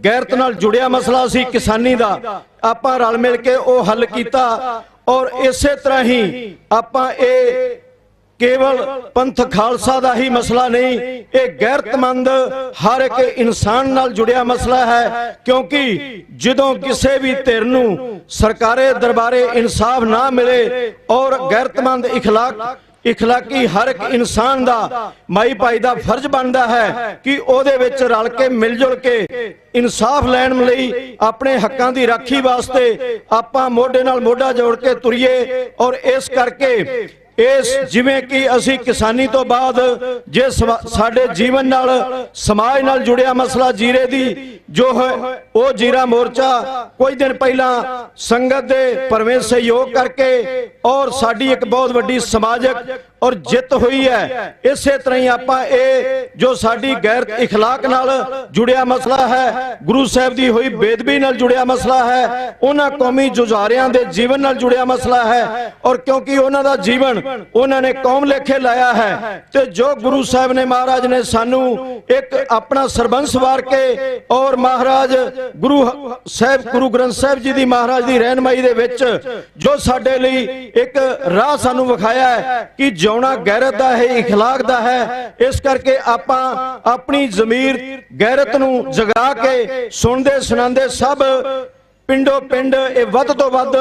ਗੈਰਤ ਨਾਲ ਜੁੜਿਆ ਮਸਲਾ ਸੀ ਕਿਸਾਨੀ ਦਾ ਆਪਾਂ ਰਲ ਮਿਲ ਕੇ ਉਹ ਹੱਲ ਕੀਤਾ ਔਰ ਇਸੇ ਤਰ੍ਹਾਂ ਹੀ ਆਪਾਂ ਇਹ ਕੇਵਲ ਪੰਥ ਖਾਲਸਾ ਦਾ ਹੀ ਮਸਲਾ ਨਹੀਂ ਇਹ ਗੈਰਤਮੰਦ ਹਰ ਇੱਕ ਇਨਸਾਨ ਨਾਲ ਜੁੜਿਆ ਮਸਲਾ ਹੈ ਕਿਉਂਕਿ ਜਦੋਂ ਕਿਸੇ ਵੀ ਧਿਰ ਨੂੰ ਸਰਕਾਰੇ ਦਰਬਾਰੇ ਇਨਸਾਫ ਨਾ ਮਿਲੇ ਔਰ ਗੈਰਤਮੰਦ ਇਖਲਾਕੀ ਹਰ ਇੱਕ ਇਨਸਾਨ ਦਾ ਮਾਈ ਭਾਈ ਦਾ ਫਰਜ਼ ਬਣਦਾ ਹੈ ਕਿ ਉਹਦੇ ਵਿੱਚ ਰਲ ਕੇ ਮਿਲ ਜੁਲ ਕੇ ਇਨਸਾਫ ਲੈਣ ਲਈ ਆਪਣੇ ਹੱਕਾਂ ਦੀ ਰਾਖੀ ਵਾਸਤੇ ਆਪਾਂ ਮੋਢੇ ਨਾਲ ਮੋਢਾ ਜੋੜ ਕੇ ਤੁਰੀਏ ਔਰ ਇਸ ਕਰਕੇ ਇਸ ਜਿਵੇਂ ਕਿ ਅਸੀਂ ਕਿਸਾਨੀ ਤੋਂ ਬਾਅਦ ਜੇ ਸਾਡੇ ਜੀਵਨ ਨਾਲ ਸਮਾਜ ਨਾਲ ਜੁੜਿਆ ਮਸਲਾ ਜੀਰੇ ਦੀ ਜੋ ਹੈ ਉਹ ਜੀਰਾ ਮੋਰਚਾ ਕੁਝ ਦਿਨ ਪਹਿਲਾਂ ਸੰਗਤ ਦੇ ਭਰਵੇਂ ਸਹਿਯੋਗ ਕਰਕੇ ਔਰ ਸਾਡੀ ਇੱਕ ਬਹੁਤ ਵੱਡੀ ਸਮਾਜਿਕ ਔਰ ਜਿੱਤ ਹੋਈ ਹੈ ਇਸੇ ਤਰ੍ਹਾਂ ਹੀ ਆਪਾਂ ਇਹ ਜੋ ਸਾਡੀ ਗੈਰਤ ਇਖਲਾਕ ਨਾਲ ਜੁੜਿਆ ਮਸਲਾ ਹੈ ਗੁਰੂ ਸਾਹਿਬ ਦੀ ਹੋਈ ਬੇਦਬੀ ਨਾਲ ਜੁੜਿਆ ਮਸਲਾ ਹੈ ਉਹਨਾਂ ਕੌਮੀ ਜੁਝਾਰਿਆਂ ਦੇ ਜੀਵਨ ਨਾਲ ਜੁੜਿਆ ਮਸਲਾ ਹੈ ਔਰ ਕਿਉਂਕਿ ਉਹਨਾਂ ਦਾ ਜੀਵਨ ਉਹਨਾਂ ਨੇ ਕੌਮ ਲੇਖੇ ਲਾਇਆ ਹੈ ਤੇ ਜੋ ਗੁਰੂ ਸਾਹਿਬ ਨੇ ਮਹਾਰਾਜ ਨੇ ਸਾਨੂੰ ਇੱਕ ਆਪਣਾ ਸਰਬੰਸ ਵਾਰ ਕੇ ਔਰ ਮਹਾਰਾਜ ਗੁਰੂ ਸਾਹਿਬ ਗੁਰੂ ਗ੍ਰੰਥ ਸਾਹਿਬ ਜੀ ਦੀ ਮਹਾਰਾਜ ਦੀ ਰਹਿਨਮਾਈ ਦੇ ਵਿੱਚ ਜੋ ਸਾਡੇ ਲਈ ਇੱਕ ਰਾਹ ਸਾਨੂੰ ਵਿਖਾਇਆ ਹੈ ਕਿ ਜਿਉਣਾ ਗੈਰਤ ਦਾ ਹੈ ਇਖਲਾਕ ਦਾ ਹੈ ਇਸ ਕਰਕੇ ਆਪਾਂ ਆਪਣੀ ਜ਼ਮੀਰ ਗੈਰਤ ਨੂੰ ਜਗਾ ਕੇ ਸੁਣਦੇ ਸੁਣਾਉਂਦੇ ਸਭ ਪਿੰਡੋ ਪਿੰਡ ਇਹ ਵੱਧ ਤੋਂ ਵੱਧ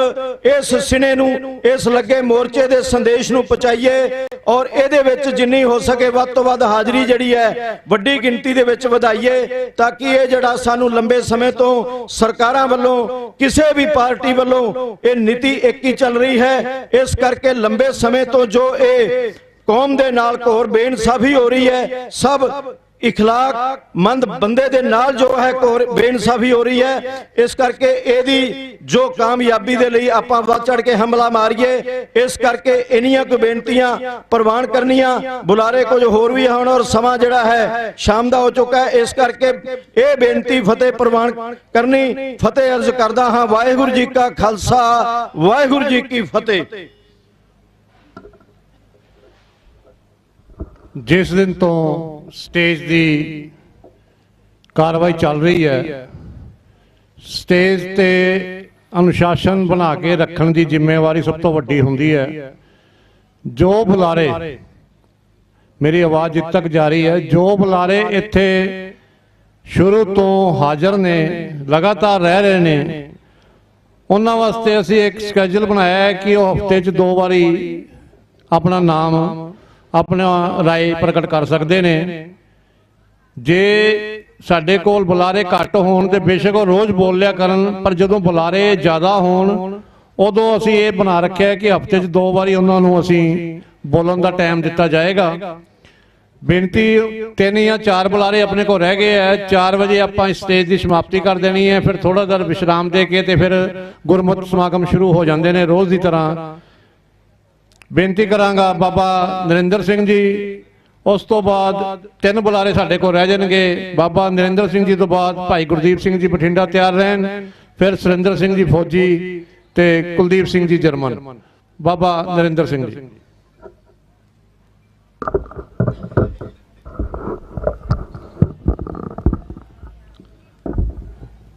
ਇਸ ਸਿਨੇ ਨੂੰ ਇਸ ਲੱਗੇ ਮੋਰਚੇ ਦੇ ਸੰਦੇਸ਼ ਨੂੰ ਪਹੁੰਚਾਈਏ ਔਰ ਇਹਦੇ ਵਿੱਚ ਜਿੰਨੀ ਹੋ ਸਕੇ ਵੱਧ ਤੋਂ ਵੱਧ ਹਾਜ਼ਰੀ ਜਿਹੜੀ ਹੈ ਵੱਡੀ ਗਿਣਤੀ ਦੇ ਵਿੱਚ ਵਧਾਈਏ ਤਾਂ ਕਿ ਇਹ ਜਿਹੜਾ ਸਾਨੂੰ ਲੰਬੇ ਸਮੇਂ ਤੋਂ ਸਰਕਾਰਾਂ ਵੱਲੋਂ ਕਿਸੇ ਵੀ ਪਾਰਟੀ ਵੱਲੋਂ ਇਹ ਨੀਤੀ ਇੱਕ ਹੀ ਚੱਲ ਰਹੀ ਹੈ ਇਸ ਕਰਕੇ ਲੰਬੇ ਸਮੇਂ ਤੋਂ ਜੋ ਇਹ ਕੌਮ ਦੇ ਨਾਲ ਘੋਰ ਬੇਇਨਸਾਫੀ ਹੋ ਰਹੀ ਹੈ ਸਭ ਇਖਲਾਕ ਮੰਦ ਬੰਦੇ ਦੇ ਨਾਲ ਜੋ ਹੈ ਬੇਇਨਸਾਫੀ ਹੋ ਰਹੀ ਹੈ ਇਸ ਕਰਕੇ ਇਹਦੀ ਜੋ ਕਾਮਯਾਬੀ ਦੇ ਲਈ ਆਪਾਂ ਵੱਧ ਚੜ ਕੇ ਹਮਲਾ ਮਾਰੀਏ ਇਸ ਕਰਕੇ ਇਨੀਆਂ ਕੁ ਬੇਨਤੀਆਂ ਪ੍ਰਵਾਨ ਕਰਨੀਆਂ ਬੁਲਾਰੇ ਕੁਝ ਹੋਰ ਵੀ ਹਨ ਔਰ ਸਮਾਂ ਜਿਹੜਾ ਹੈ ਸ਼ਾਮ ਦਾ ਹੋ ਚੁੱਕਾ ਹੈ ਇਸ ਕਰਕੇ ਇਹ ਬੇਨਤੀ ਫਤਿਹ ਪ੍ਰਵਾਨ ਕਰਨੀ ਫਤਿਹ ਅਰਜ਼ ਕਰਦਾ ਹਾਂ ਵਾਹਿਗੁਰੂ ਜੀ ਕਾ ਖਾਲਸਾ ਵਾਹਿਗੁਰੂ ਜੀ ਕੀ ਫਤਿਹ। ਜਿਸ ਦਿਨ ਤੋਂ ਸਟੇਜ ਦੀ ਕਾਰਵਾਈ ਚੱਲ ਰਹੀ ਹੈ ਸਟੇਜ ਤੇ ਅਨੁਸ਼ਾਸਨ ਬਣਾ ਕੇ ਰੱਖਣ ਦੀ ਜ਼ਿੰਮੇਵਾਰੀ ਸਭ ਤੋਂ ਵੱਡੀ ਹੁੰਦੀ ਹੈ ਜੋ ਬੁਲਾਰੇ ਮੇਰੀ ਆਵਾਜ਼ ਜਿੱਥੇ ਤੱਕ ਜਾਰੀ ਹੈ ਜੋ ਬੁਲਾਰੇ ਇੱਥੇ ਸ਼ੁਰੂ ਤੋਂ ਹਾਜ਼ਰ ਨੇ ਲਗਾਤਾਰ ਰਹਿ ਰਹੇ ਨੇ ਉਹਨਾਂ ਵਾਸਤੇ ਅਸੀਂ ਇੱਕ ਸਕੇਜੂਲ ਬਣਾਇਆ ਹੈ ਕਿ ਉਹ ਹਫ਼ਤੇ 'ਚ 2 ਵਾਰੀ ਆਪਣਾ ਨਾਮ ਆਪਣਾ ਰਾਏ ਪ੍ਰਗਟ ਕਰ ਸਕਦੇ ਨੇ ਜੇ ਸਾਡੇ ਕੋਲ ਬੁਲਾਰੇ ਘੱਟ ਹੋਣ ਤੇ ਬੇਸ਼ੱਕ ਉਹ ਰੋਜ਼ ਬੋਲ ਲਿਆ ਕਰਨ, ਪਰ ਜਦੋਂ ਬੁਲਾਰੇ ਜ਼ਿਆਦਾ ਹੋਣ ਉਦੋਂ ਅਸੀਂ ਇਹ ਬਣਾ ਰੱਖਿਆ ਕਿ ਹਫ਼ਤੇ 'ਚ 2 ਵਾਰੀ ਉਹਨਾਂ ਨੂੰ ਅਸੀਂ ਬੋਲਣ ਦਾ ਟਾਈਮ ਦਿੱਤਾ ਜਾਏਗਾ। ਬੇਨਤੀ 3 ਜਾਂ 4 ਬੁਲਾਰੇ ਆਪਣੇ ਕੋਲ ਰਹਿ ਗਏ ਹੈ। 4 ਵਜੇ ਆਪਾਂ ਇਸ ਸਟੇਜ ਦੀ ਸਮਾਪਤੀ ਕਰ ਦੇਣੀ ਹੈ, ਫਿਰ ਥੋੜਾ ਜਿਹਾ ਵਿਸ਼ਰਾਮ ਦੇ ਕੇ ਤੇ ਫਿਰ ਗੁਰਮਤਿ ਸਮਾਗਮ ਸ਼ੁਰੂ ਹੋ ਜਾਂਦੇ ਨੇ ਰੋਜ਼ ਦੀ ਤਰ੍ਹਾਂ। ਬੇਨਤੀ ਕਰਾਂਗਾ ਬਾਬਾ ਨਰਿੰਦਰ ਸਿੰਘ ਜੀ, ਉਸ ਤੋਂ ਬਾਅਦ 3 ਬੁਲਾਰੇ ਸਾਡੇ ਕੋਲ ਰਹਿ ਜਾਣਗੇ। ਬਾਬਾ ਨਰਿੰਦਰ ਸਿੰਘ ਜੀ ਤੋਂ ਬਾਅਦ ਭਾਈ ਗੁਰਦੀਪ ਸਿੰਘ ਜੀ ਬਠਿੰਡਾ ਤਿਆਰ ਰਹਿਣ, ਫਿਰ ਸੁਰਿੰਦਰ ਸਿੰਘ ਜੀ ਫੌਜੀ ਤੇ ਕੁਲਦੀਪ ਸਿੰਘ ਜੀ ਜਰਮਨ। ਬਾਬਾ ਨਰਿੰਦਰ ਸਿੰਘ ਜੀ।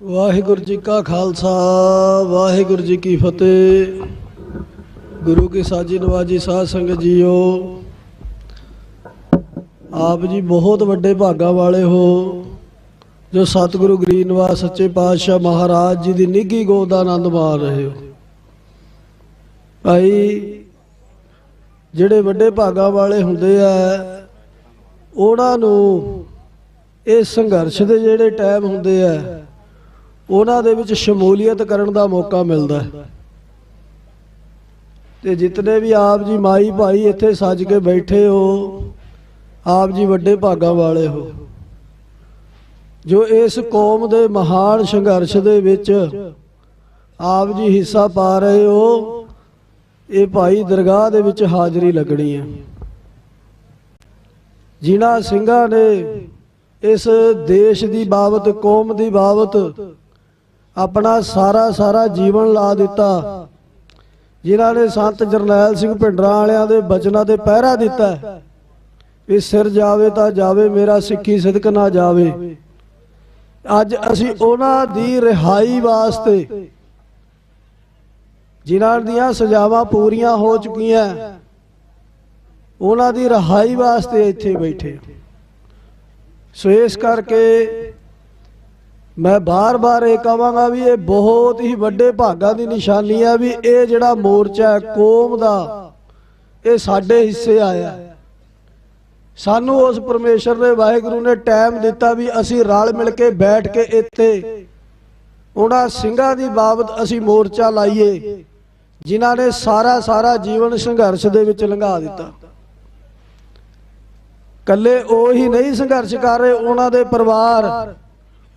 ਵਾਹਿਗੁਰੂ ਜੀ ਕਾ ਖਾਲਸਾ, ਵਾਹਿਗੁਰੂ ਜੀ ਕੀ ਫਤਿਹ। ਗੁਰੂ ਕੀ ਸਾਜੀ ਨਵਾਜੀ ਸਾਧ ਸੰਗਤ ਜੀਓ, ਆਪ ਜੀ ਬਹੁਤ ਵੱਡੇ ਭਾਗਾਂ ਵਾਲੇ ਹੋ ਜੋ ਸਤਿਗੁਰੂ ਗਰੀਬ ਨਿਵਾਸ ਸੱਚੇ ਪਾਤਸ਼ਾਹ ਮਹਾਰਾਜ ਜੀ ਦੀ ਨਿੱਘੀ ਗੋਦ ਦਾ ਆਨੰਦ ਮਾਣ ਰਹੇ ਹੋ। ਭਾਈ ਜਿਹੜੇ ਵੱਡੇ ਭਾਗਾਂ ਵਾਲੇ ਹੁੰਦੇ ਆ ਉਹਨਾਂ ਨੂੰ ਇਹ ਸੰਘਰਸ਼ ਦੇ ਜਿਹੜੇ ਟਾਈਮ ਹੁੰਦੇ ਆ ਉਹਨਾਂ ਦੇ ਵਿੱਚ ਸ਼ਮੂਲੀਅਤ ਕਰਨ ਦਾ ਮੌਕਾ ਮਿਲਦਾ ਹੈ। ਤੇ ਜਿਤਨੇ ਵੀ ਆਪ ਜੀ ਮਾਈ ਭਾਈ ਇੱਥੇ ਸੱਜ ਕੇ ਬੈਠੇ ਹੋ, ਆਪ ਜੀ ਵੱਡੇ ਭਾਗਾਂ ਵਾਲੇ ਹੋ ਜੋ ਇਸ ਕੌਮ ਦੇ ਮਹਾਨ ਸੰਘਰਸ਼ ਦੇ ਵਿੱਚ ਆਪ ਜੀ ਹਿੱਸਾ ਪਾ ਰਹੇ ਹੋ। ਇਹ ਭਾਈ ਦਰਗਾਹ ਦੇ ਵਿੱਚ ਹਾਜ਼ਰੀ ਲੱਗਣੀ ਹੈ। ਜਿਨ੍ਹਾਂ ਸਿੰਘਾਂ ਨੇ ਇਸ ਦੇਸ਼ ਦੀ ਬਾਬਤ, ਕੌਮ ਦੀ ਬਾਬਤ ਆਪਣਾ ਸਾਰਾ ਜੀਵਨ ਲਾ ਦਿੱਤਾ, ਜਿਨ੍ਹਾਂ ਨੇ ਸੰਤ ਜਰਨੈਲ ਸਿੰਘ ਭਿੰਡਰਾਂ ਵਾਲਿਆਂ ਦੇ ਬਚਨਾਂ ਤੇ ਪਹਿਰਾ ਦਿੱਤਾ ਵੀ ਸਿਰ ਜਾਵੇ ਤਾਂ ਜਾਵੇ, ਮੇਰਾ ਸਿੱਖੀ ਸਿਦਕ ਨਾ ਜਾਵੇ। ਅੱਜ ਅਸੀਂ ਉਹਨਾਂ ਦੀ ਰਿਹਾਈ ਵਾਸਤੇ, ਜਿਨ੍ਹਾਂ ਦੀਆਂ ਸਜ਼ਾਵਾਂ ਪੂਰੀਆਂ ਹੋ ਚੁੱਕੀਆਂ, ਉਹਨਾਂ ਦੀ ਰਿਹਾਈ ਵਾਸਤੇ ਇੱਥੇ ਬੈਠੇ। ਸੋ ਇਸ ਕਰਕੇ ਮੈਂ ਬਾਰ-ਬਾਰ ਇਹ ਕਹਾਂਗਾ ਵੀ ਇਹ ਬਹੁਤ ਹੀ ਵੱਡੇ ਭਾਗਾਂ ਦੀ ਨਿਸ਼ਾਨੀ ਹੈ ਵੀ ਇਹ ਜਿਹੜਾ ਮੋਰਚਾ ਹੈ ਕੌਮ ਦਾ, ਇਹ ਸਾਡੇ ਹਿੱਸੇ ਆਇਆ। ਸਾਨੂੰ ਉਸ ਪਰਮੇਸ਼ਰ ਦੇ ਵਾਹਿਗੁਰੂ ਨੇ ਟਾਈਮ ਦਿੱਤਾ ਵੀ ਅਸੀਂ ਰਲ ਮਿਲ ਕੇ ਬੈਠ ਕੇ ਇੱਥੇ ਉਹਨਾਂ ਸਿੰਘਾਂ ਦੀ ਬਾਬਤ ਅਸੀਂ ਮੋਰਚਾ ਲਾਈਏ ਜਿਨ੍ਹਾਂ ਨੇ ਸਾਰਾ ਜੀਵਨ ਸੰਘਰਸ਼ ਦੇ ਵਿੱਚ ਲੰਘਾ ਦਿੱਤਾ। ਕੱਲੇ ਉਹ ਹੀ ਨਹੀਂ ਸੰਘਰਸ਼ ਕਰ ਰਹੇ, ਉਹਨਾਂ ਦੇ ਪਰਿਵਾਰ,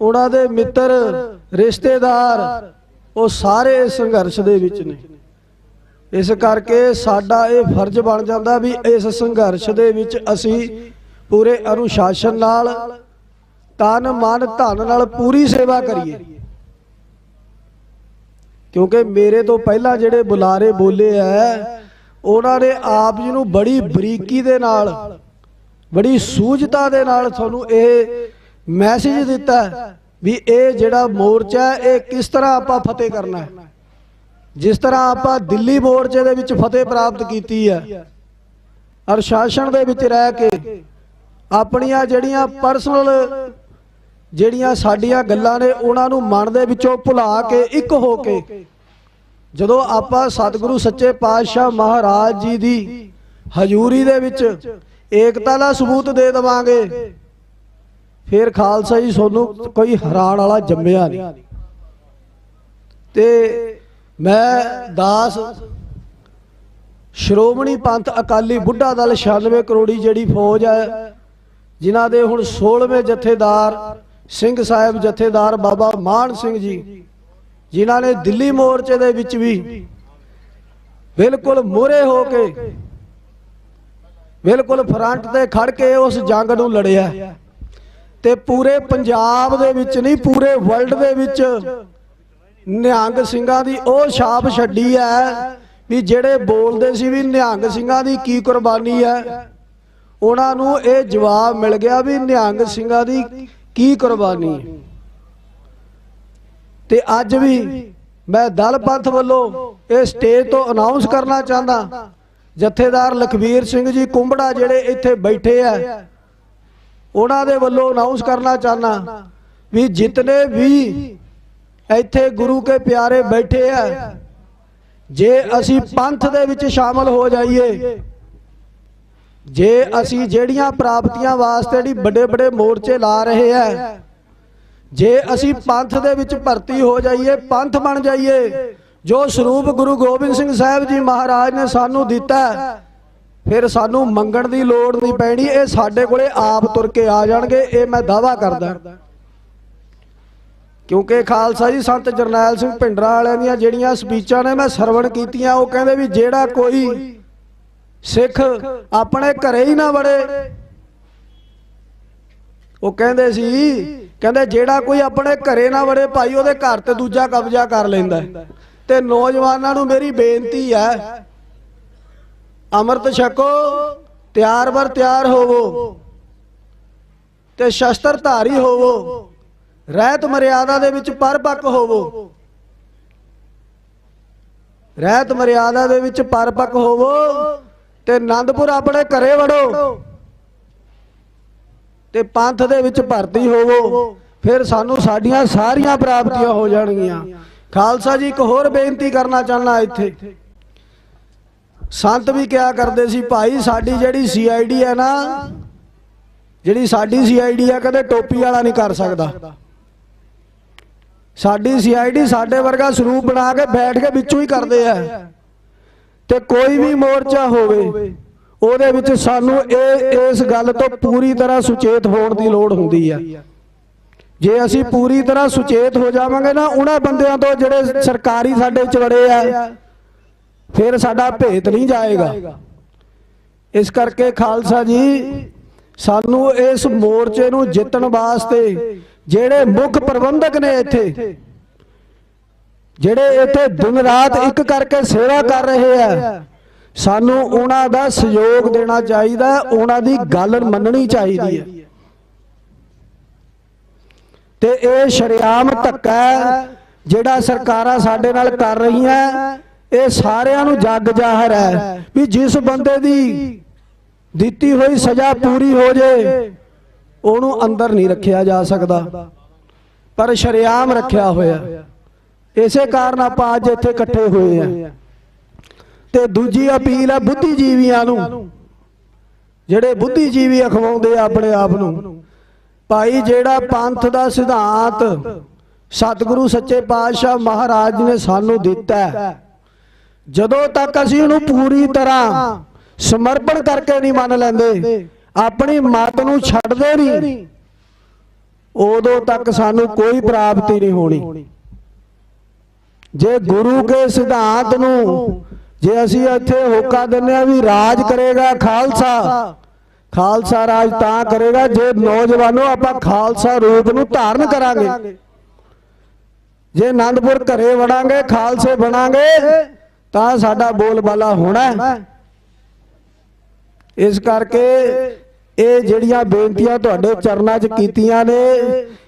ਉਹਨਾਂ ਦੇ ਮਿੱਤਰ, ਰਿਸ਼ਤੇਦਾਰ, ਉਹ ਸਾਰੇ ਸੰਘਰਸ਼ ਦੇ ਵਿੱਚ ਨੇ। ਇਸ ਕਰਕੇ ਸਾਡਾ ਇਹ ਫਰਜ਼ ਬਣ ਜਾਂਦਾ ਵੀ ਇਸ ਸੰਘਰਸ਼ ਦੇ ਵਿੱਚ ਅਸੀਂ ਪੂਰੇ ਅਨੁਸ਼ਾਸਨ ਨਾਲ, ਤਨ ਮਨ ਧਨ ਨਾਲ ਪੂਰੀ ਸੇਵਾ ਕਰੀਏ। ਕਿਉਂਕਿ ਮੇਰੇ ਤੋਂ ਪਹਿਲਾਂ ਜਿਹੜੇ ਬੁਲਾਰੇ ਬੋਲੇ ਆ ਉਹਨਾਂ ਨੇ ਆਪ ਜੀ ਨੂੰ ਬੜੀ ਬਰੀਕੀ ਦੇ ਨਾਲ, ਬੜੀ ਸੂਝਤਾ ਦੇ ਨਾਲ ਤੁਹਾਨੂੰ ਇਹ ਮੈਸੇਜ ਦਿੱਤਾ ਵੀ ਇਹ ਜਿਹੜਾ ਮੋਰਚਾ ਇਹ ਕਿਸ ਤਰ੍ਹਾਂ ਆਪਾਂ ਫਤਿਹ ਕਰਨਾ ਹੈ। ਜਿਸ ਤਰ੍ਹਾਂ ਆਪਾਂ ਦਿੱਲੀ ਮੋਰਚੇ ਦੇ ਵਿੱਚ ਫਤਿਹ ਪ੍ਰਾਪਤ ਕੀਤੀ ਹੈ, ਅਨੁਸ਼ਾਸਨ ਦੇ ਵਿੱਚ ਰਹਿ ਕੇ ਆਪਣੀਆਂ ਜਿਹੜੀਆਂ ਪਰਸਨਲ ਜਿਹੜੀਆਂ ਸਾਡੀਆਂ ਗੱਲਾਂ ਨੇ ਉਹਨਾਂ ਨੂੰ ਮਨ ਦੇ ਵਿੱਚੋਂ ਭੁਲਾ ਕੇ ਇੱਕ ਹੋ ਕੇ ਜਦੋਂ ਆਪਾਂ ਸਤਿਗੁਰੂ ਸੱਚੇ ਪਾਤਸ਼ਾਹ ਮਹਾਰਾਜ ਜੀ ਦੀ ਹਜ਼ੂਰੀ ਦੇ ਵਿੱਚ ਏਕਤਾ ਦਾ ਸਬੂਤ ਦੇ ਦੇਵਾਂਗੇ, ਫਿਰ ਖਾਲਸਾ ਜੀ ਤੁਹਾਨੂੰ ਕੋਈ ਹੈਰਾਨ ਵਾਲਾ ਜੰਮਿਆ ਨਹੀਂ। ਤੇ ਮੈਂ ਦਾਸ ਸ਼੍ਰੋਮਣੀ ਪੰਥ ਅਕਾਲੀ ਬੁੱਢਾ ਦਲ 96 ਕਰੋੜੀ ਜਿਹੜੀ ਫੌਜ ਹੈ, ਜਿਨ੍ਹਾਂ ਦੇ ਹੁਣ 16ਵੇਂ ਜਥੇਦਾਰ ਸਿੰਘ ਸਾਹਿਬ ਜਥੇਦਾਰ ਬਾਬਾ ਮਾਨ ਸਿੰਘ ਜੀ, ਜਿਨ੍ਹਾਂ ਨੇ ਦਿੱਲੀ ਮੋਰਚੇ ਦੇ ਵਿੱਚ ਵੀ ਬਿਲਕੁਲ ਮੂਹਰੇ ਹੋ ਕੇ, ਬਿਲਕੁਲ ਫਰੰਟ ਤੇ ਖੜ ਕੇ ਉਸ ਜੰਗ ਨੂੰ ਲੜਿਆ। ਤੇ ਪੂਰੇ ਪੰਜਾਬ ਦੇ ਵਿੱਚ ਨਹੀਂ, ਪੂਰੇ ਵਰਲਡ ਦੇ ਵਿੱਚ ਨਿਹੰਗ ਸਿੰਘਾਂ ਦੀ ਉਹ ਛਾਪ ਛੱਡੀ ਹੈ ਵੀ ਜਿਹੜੇ ਬੋਲਦੇ ਸੀ ਵੀ ਨਿਹੰਗ ਸਿੰਘਾਂ ਦੀ ਕੀ ਕੁਰਬਾਨੀ ਹੈ, ਉਹਨਾਂ ਨੂੰ ਇਹ ਜਵਾਬ ਮਿਲ ਗਿਆ ਵੀ ਨਿਹੰਗ ਸਿੰਘਾਂ ਦੀ ਕੀ ਕੁਰਬਾਨੀ ਹੈ। ਤੇ ਅੱਜ ਵੀ ਮੈਂ ਦਲ ਪੰਥ ਵੱਲੋਂ ਇਹ ਸਟੇਜ ਤੋਂ ਅਨਾਉਂਸ ਕਰਨਾ ਚਾਹੁੰਦਾ, ਜਥੇਦਾਰ ਲਖਵੀਰ ਸਿੰਘ ਜੀ ਕੁੰਬੜਾ ਜਿਹੜੇ ਇੱਥੇ ਬੈਠੇ ਆ, ਉਹਨਾਂ ਦੇ ਵੱਲੋਂ ਅਨਾਉਂਸ ਕਰਨਾ ਚਾਹੁੰਦਾ ਵੀ ਜਿਤਨੇ ਵੀ ਇੱਥੇ ਗੁਰੂ ਕੇ ਪਿਆਰੇ ਬੈਠੇ ਆ, ਜੇ ਅਸੀਂ ਪੰਥ ਦੇ ਵਿੱਚ ਸ਼ਾਮਲ ਹੋ ਜਾਈਏ ਜੇ ਅਸੀਂ ਜਿਹੜੀਆਂ ਪ੍ਰਾਪਤੀਆਂ ਵਾਸਤੇ ਜਿਹੜੀ ਵੱਡੇ ਵੱਡੇ ਮੋਰਚੇ ਲਾ ਰਹੇ ਆ, ਜੇ ਅਸੀਂ ਪੰਥ ਦੇ ਵਿੱਚ ਭਰਤੀ ਹੋ ਜਾਈਏ, ਪੰਥ ਬਣ ਜਾਈਏ, ਜੋ ਸਰੂਪ ਗੁਰੂ ਗੋਬਿੰਦ ਸਿੰਘ ਸਾਹਿਬ ਜੀ ਮਹਾਰਾਜ ਨੇ ਸਾਨੂੰ ਦਿੱਤਾ, ਫਿਰ ਸਾਨੂੰ ਮੰਗਣ ਦੀ ਲੋੜ ਨਹੀਂ ਪੈਣੀ। ਇਹ ਸਾਡੇ ਕੋਲੇ ਆਪ ਤੁਰ ਕੇ ਆ ਜਾਣਗੇ, ਇਹ ਮੈਂ ਦਾਅਵਾ ਕਰਦਾ। ਕਿਉਂਕਿ ਖਾਲਸਾ ਜੀ ਸੰਤ ਜਰਨੈਲ ਸਿੰਘ ਭਿੰਡਰਾਂ ਵਾਲਿਆਂ ਦੀਆਂ ਜਿਹੜੀਆਂ ਸਪੀਚਾਂ ਨੇ ਮੈਂ ਸਰਵਣ ਕੀਤੀਆਂ, ਉਹ ਕਹਿੰਦੇ ਵੀ ਜਿਹੜਾ ਕੋਈ ਸਿੱਖ ਆਪਣੇ ਘਰੇ ਹੀ ਨਾ ਵੜੇ, ਉਹ ਕਹਿੰਦੇ ਸੀ, ਕਹਿੰਦੇ ਜਿਹੜਾ ਕੋਈ ਆਪਣੇ ਘਰੇ ਨਾ ਵੜੇ ਭਾਈ, ਉਹਦੇ ਘਰ ਤੇ ਦੂਜਾ ਕਬਜ਼ਾ ਕਰ ਲੈਂਦਾ। ਤੇ ਨੌਜਵਾਨਾਂ ਨੂੰ ਮੇਰੀ ਬੇਨਤੀ ਹੈ, ਅੰਮ੍ਰਿਤ ਛਕੋ, ਤਿਆਰ ਬਰ ਤਿਆਰ ਹੋਵੋ ਤੇ ਸ਼ਸਤਰ ਧਾਰੀ ਹੋਵੋ, ਰਹਿਤ ਮਰਿਆਦਾ ਦੇ ਵਿੱਚ ਪਰਪੱਕ ਹੋਵੋ, ਰਹਿਤ ਮਰਿਆਦਾ ਦੇ ਵਿੱਚ ਪਰਪੱਕ ਹੋਵੋ ਤੇ ਆਨੰਦਪੁਰ ਆਪਣੇ ਘਰੇ ਵੜੋ ਤੇ ਪੰਥ ਦੇ ਵਿੱਚ ਭਰਤੀ ਹੋਵੋ, ਫਿਰ ਸਾਨੂੰ ਸਾਡੀਆਂ ਸਾਰੀਆਂ ਪ੍ਰਾਪਤੀਆਂ ਹੋ ਜਾਣਗੀਆਂ। ਖਾਲਸਾ ਜੀ ਇੱਕ ਹੋਰ ਬੇਨਤੀ ਕਰਨਾ ਚਾਹੁੰਦਾ, ਇੱਥੇ ਸੰਤ ਵੀ ਕਿਹਾ ਕਰਦੇ ਸੀ, ਭਾਈ ਸਾਡੀ ਜਿਹੜੀ CID ਹੈ ਨਾ, ਜਿਹੜੀ ਸਾਡੀ CID ਹੈ, ਕਦੇ ਟੋਪੀ ਵਾਲਾ ਨਹੀਂ ਕਰ ਸਕਦਾ। ਸਾਡੀ CID ਸਾਡੇ ਵਰਗਾ ਸਰੂਪ ਬਣਾ ਕੇ ਬੈਠ ਕੇ ਵਿੱਚੋਂ ਹੀ ਕਰਦੇ ਆ। ਤੇ ਕੋਈ ਵੀ ਮੋਰਚਾ ਹੋਵੇ, ਉਹਦੇ ਵਿੱਚ ਸਾਨੂੰ ਇਸ ਗੱਲ ਤੋਂ ਪੂਰੀ ਤਰ੍ਹਾਂ ਸੁਚੇਤ ਹੋਣ ਦੀ ਲੋੜ ਹੁੰਦੀ ਆ। ਜੇ ਅਸੀਂ ਪੂਰੀ ਤਰ੍ਹਾਂ ਸੁਚੇਤ ਹੋ ਜਾਵਾਂਗੇ ਨਾ ਉਹਨਾਂ ਬੰਦਿਆਂ ਤੋਂ ਜਿਹੜੇ ਸਰਕਾਰੀ ਸਾਡੇ ਚ ਵੜੇ ਆ, ਫਿਰ ਸਾਡਾ ਭੇਤ ਨਹੀਂ ਜਾਏਗਾ। ਇਸ ਕਰਕੇ ਖਾਲਸਾ ਜੀ ਸਾਨੂੰ ਇਸ ਮੋਰਚੇ ਨੂੰ ਜਿੱਤਣ ਵਾਸਤੇ ਜਿਹੜੇ ਮੁੱਖ ਪ੍ਰਬੰਧਕ ਨੇ ਇੱਥੇ, ਜਿਹੜੇ ਇੱਥੇ ਦਿਨ ਰਾਤ ਇੱਕ ਕਰਕੇ ਸੇਵਾ ਕਰ ਰਹੇ ਆ, ਸਾਨੂੰ ਉਹਨਾਂ ਦਾ ਸਹਿਯੋਗ ਦੇਣਾ ਚਾਹੀਦਾ, ਉਹਨਾਂ ਦੀ ਗੱਲ ਮੰਨਣੀ ਚਾਹੀਦੀ ਹੈ। ਤੇ ਇਹ ਸ਼ਰੇਆਮ ਧੱਕਾ ਜਿਹੜਾ ਸਰਕਾਰਾਂ ਸਾਡੇ ਨਾਲ ਕਰ ਰਹੀਆਂ, ਇਹ ਸਾਰਿਆਂ ਨੂੰ ਜੱਗ ਜ਼ਾਹਰ ਹੈ ਵੀ ਜਿਸ ਬੰਦੇ ਦੀ ਦਿੱਤੀ ਹੋਈ ਸਜ਼ਾ ਪੂਰੀ ਹੋ ਜੇ, ਉਹਨੂੰ ਅੰਦਰ ਨਹੀਂ ਰੱਖਿਆ ਜਾ ਸਕਦਾ, ਪਰ ਸ਼ਰੇਆਮ ਰੱਖਿਆ ਹੋਇਆ। ਇਸੇ ਕਾਰਨ ਆਪਾਂ ਅੱਜ ਇੱਥੇ ਇਕੱਠੇ ਹੋਏ ਆ। ਤੇ ਦੂਜੀ ਅਪੀਲ ਹੈ ਬੁੱਧੀਜੀਵੀਆਂ ਨੂੰ, ਜਿਹੜੇ ਬੁੱਧੀਜੀਵੀ ਅਖਵਾਉਂਦੇ ਆ ਆਪਣੇ ਆਪ ਨੂੰ, ਭਾਈ ਜਿਹੜਾ ਪੰਥ ਦਾ ਸਿਧਾਂਤ ਸਤਿਗੁਰੂ ਸੱਚੇ ਪਾਤਸ਼ਾਹ ਮਹਾਰਾਜ ਨੇ ਸਾਨੂੰ ਦਿੱਤਾ, ਜਦੋਂ ਤੱਕ ਅਸੀਂ ਉਹਨੂੰ ਪੂਰੀ ਤਰ੍ਹਾਂ ਸਮਰਪਣ ਕਰਕੇ ਨਹੀਂ ਮੰਨ ਲੈਂਦੇ, ਆਪਣੀ ਮੱਤ ਨੂੰ ਛੱਡਦੇ ਨਹੀਂ, ਉਦੋਂ ਤੱਕ ਸਾਨੂੰ ਕੋਈ ਪ੍ਰਾਪਤੀ ਨਹੀਂ ਹੋਣੀ। ਜੇ ਗੁਰੂ ਕੇ ਸਿਧਾਂਤ ਨੂੰ ਜੇ ਅਸੀਂ ਇੱਥੇ ਹੋਕਾ ਦਿੰਦੇ ਆ ਵੀ ਰਾਜ ਕਰੇਗਾ ਖਾਲਸਾ, ਖਾਲਸਾ ਰਾਜ ਤਾਂ ਕਰੇਗਾ ਜੇ ਨੌਜਵਾਨੋ ਆਪਾਂ ਖਾਲਸਾ ਰੂਪ ਨੂੰ ਧਾਰਨ ਕਰਾਂਗੇ। ਜੇ ਆਨੰਦਪੁਰ ਘਰੇ ਵੜਾਂਗੇ, ਖਾਲਸੇ ਬਣਾਂਗੇ, ਤਾਂ ਸਾਡਾ ਬੋਲਬਾਲਾ ਹੋਣਾ। ਇਸ ਕਰਕੇ ਇਹ ਜਿਹੜੀਆਂ ਬੇਨਤੀਆਂ ਤੁਹਾਡੇ ਚਰਨਾਂ 'ਚ ਕੀਤੀਆਂ ਨੇ,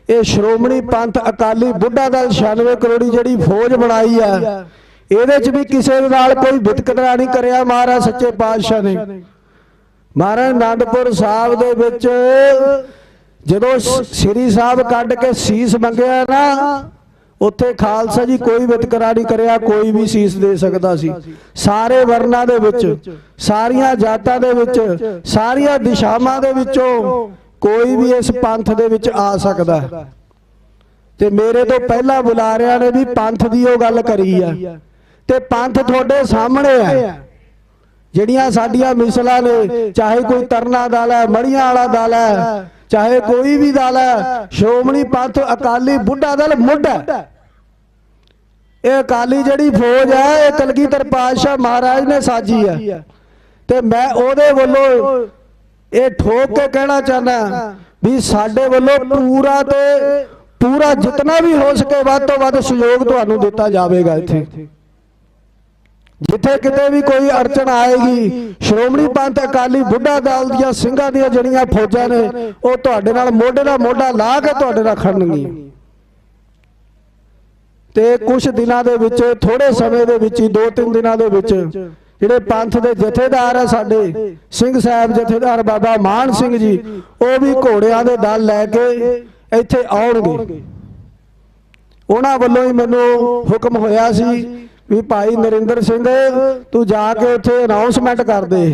ਇਹ ਸ਼੍ਰੋਮਣੀ ਪੰਥ ਅਕਾਲੀ ਬੁੱਢਾ ਦਲ 96 ਕਰੋੜੀ ਜਿਹੜੀ ਫੌਜ ਬਣਾਈ ਆ, ਇਹਦੇ 'ਚ ਵੀ ਕਿਸੇ ਦੇ ਨਾਲ ਕੋਈ ਵਿਤਕਰਾ ਨਹੀਂ ਕਰਿਆ ਮਹਾਰਾਜ ਸੱਚੇ ਪਾਤਸ਼ਾਹ ਨੇ। ਮਹਾਰਾਜ ਆਨੰਦਪੁਰ ਸਾਹਿਬ ਦੇ ਵਿੱਚ ਜਦੋਂ ਸ੍ਰੀ ਸਾਹਿਬ ਕੱਢ ਕੇ ਸੀਸ ਮੰਗਿਆ ਨਾ, ਉੱਥੇ ਖਾਲਸਾ ਜੀ ਕੋਈ ਵਿਤਕਰਾ ਨਹੀਂ ਕਰਿਆ, ਕੋਈ ਵੀ ਸੀਸ ਦੇ ਸਕਦਾ ਸੀ। ਸਾਰੇ ਵਰਨਾਂ ਦੇ ਵਿੱਚ, ਸਾਰੀਆਂ ਜਾਤਾਂ ਦੇ ਵਿੱਚ, ਸਾਰੀਆਂ ਦਿਸ਼ਾਵਾਂ ਦੇ ਵਿੱਚੋਂ ਕੋਈ ਵੀ ਇਸ ਪੰਥ ਦੇ ਵਿੱਚ ਆ ਸਕਦਾ। ਤੇ ਮੇਰੇ ਤੋਂ ਪਹਿਲਾਂ ਬੁਲਾਰਿਆਂ ਨੇ ਵੀ ਪੰਥ ਦੀ ਉਹ ਗੱਲ ਕਰੀ ਆ, ਤੇ ਪੰਥ ਤੁਹਾਡੇ ਸਾਹਮਣੇ ਆ। ਜਿਹੜੀਆਂ ਸਾਡੀਆਂ ਮਿਸਲਾਂ ਨੇ, ਚਾਹੇ ਕੋਈ ਤਰਨਾ ਦਲ ਹੈ, ਮੜੀਆਂ ਵਾਲਾ ਦਲ ਹੈ, ਚਾਹੇ ਕੋਈ ਵੀ ਦਲ ਹੈ, ਸ਼੍ਰੋਮਣੀ ਪੰਥ ਅਕਾਲੀ ਬੁੱਢਾ ਦਲ ਮੁੱਢ ਹੈ। ਇਹ ਅਕਾਲੀ ਜਿਹੜੀ ਫੌਜ ਹੈ, ਇਹ ਕਲਗੀਧਰ ਪਾਤਸ਼ਾਹ ਮਹਾਰਾਜ ਨੇ ਸਾਜੀ ਹੈ। ਤੇ ਮੈਂ ਉਹਦੇ ਵੱਲੋਂ ਇਹ ਠੋਕ ਕੇ ਕਹਿਣਾ ਚਾਹੁੰਦਾ ਵੀ ਸਾਡੇ ਵੱਲੋਂ ਪੂਰਾ ਤੇ ਪੂਰਾ ਜਿੰਨਾ ਵੀ ਹੋ ਸਕੇ ਵੱਧ ਤੋਂ ਵੱਧ ਸਹਿਯੋਗ ਤੁਹਾਨੂੰ ਦਿੱਤਾ ਜਾਵੇਗਾ। ਇੱਥੇ ਜਿੱਥੇ ਕਿਤੇ ਵੀ ਕੋਈ ਅੜਚਣ ਆਏਗੀ, ਸ਼੍ਰੋਮਣੀ ਪੰਥ ਅਕਾਲੀ ਬੁੱਢਾ ਦਲ ਦੀਆਂ ਸਿੰਘਾਂ ਦੀਆਂ ਜਿਹੜੀਆਂ ਫੌਜਾਂ ਨੇ, ਉਹ ਤੁਹਾਡੇ ਨਾਲ ਮੋਢੇ ਨਾਲ ਮੋਢਾ ਲਾ ਕੇ ਤੁਹਾਡੇ ਨਾਲ ਖੜਨਗੀਆਂ। ਤੇ ਕੁਝ ਦਿਨਾਂ ਦੇ ਵਿੱਚ, ਥੋੜੇ ਸਮੇਂ ਦੇ ਵਿੱਚ ਹੀ, 2-3 ਦਿਨਾਂ ਦੇ ਵਿੱਚ ਜਿਹੜੇ ਪੰਥ ਦੇ ਜਥੇਦਾਰ ਆ ਸਾਡੇ ਸਿੰਘ ਸਾਹਿਬ ਜਥੇਦਾਰ ਬਾਬਾ ਮਾਨ ਸਿੰਘ ਜੀ, ਉਹ ਵੀ ਘੋੜਿਆਂ ਦੇ ਦਲ ਲੈ ਕੇ ਇੱਥੇ ਆਉਣਗੇ। ਉਹਨਾਂ ਵੱਲੋਂ ਹੀ ਮੈਨੂੰ ਹੁਕਮ ਹੋਇਆ ਸੀ ਵੀ ਭਾਈ ਨਰਿੰਦਰ ਸਿੰਘ ਤੂੰ ਜਾ ਕੇ ਉੱਥੇ ਅਨਾਉਂਸਮੈਂਟ ਕਰ ਦੇ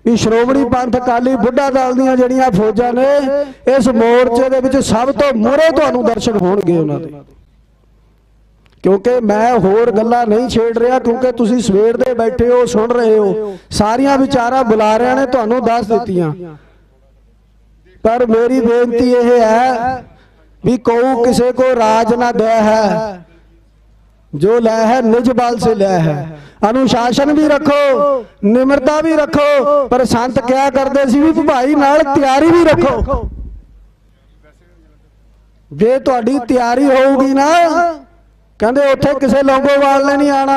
ਵੀ ਸ਼੍ਰੋਮਣੀ ਪੰਥ ਅਕਾਲੀ ਬੁੱਢਾ ਦਲ ਦੀਆਂ ਜਿਹੜੀਆਂ ਫੌਜਾਂ ਨੇ ਇਸ ਮੋਰਚੇ ਦੇ ਵਿੱਚ ਸਭ ਤੋਂ ਮੂਹਰੇ ਤੁਹਾਨੂੰ ਦਰਸ਼ਨ ਹੋਣਗੇ ਉਹਨਾਂ ਦੇ। ਕਿਉਂਕਿ ਮੈਂ ਹੋਰ ਗੱਲਾਂ ਨਹੀਂ ਛੇੜ ਰਿਹਾ, ਕਿਉਂਕਿ ਤੁਸੀਂ ਸਵੇਰ ਦੇ ਬੈਠੇ ਹੋ, ਸੁਣ ਰਹੇ ਹੋ, ਸਾਰੀਆਂ ਵਿਚਾਰਾਂ ਬੁਲਾਰਿਆਂ ਨੇ ਤੁਹਾਨੂੰ ਦੱਸ ਦਿੱਤੀਆਂ। ਪਰ ਮੇਰੀ ਬੇਨਤੀ ਇਹ ਹੈ भी कऊ किसे को राज ना दे है, जो ले है निज बल से ले है। अनुशासन भी रखो, निम्रता भी रखो, पर संत क्या करते सी भी भाई नाल तैयारी भी रखो। जे तुहाडी तैयारी होगी ना, कहंदे उत्थे किसे लौंगोवाल ने नहीं आना,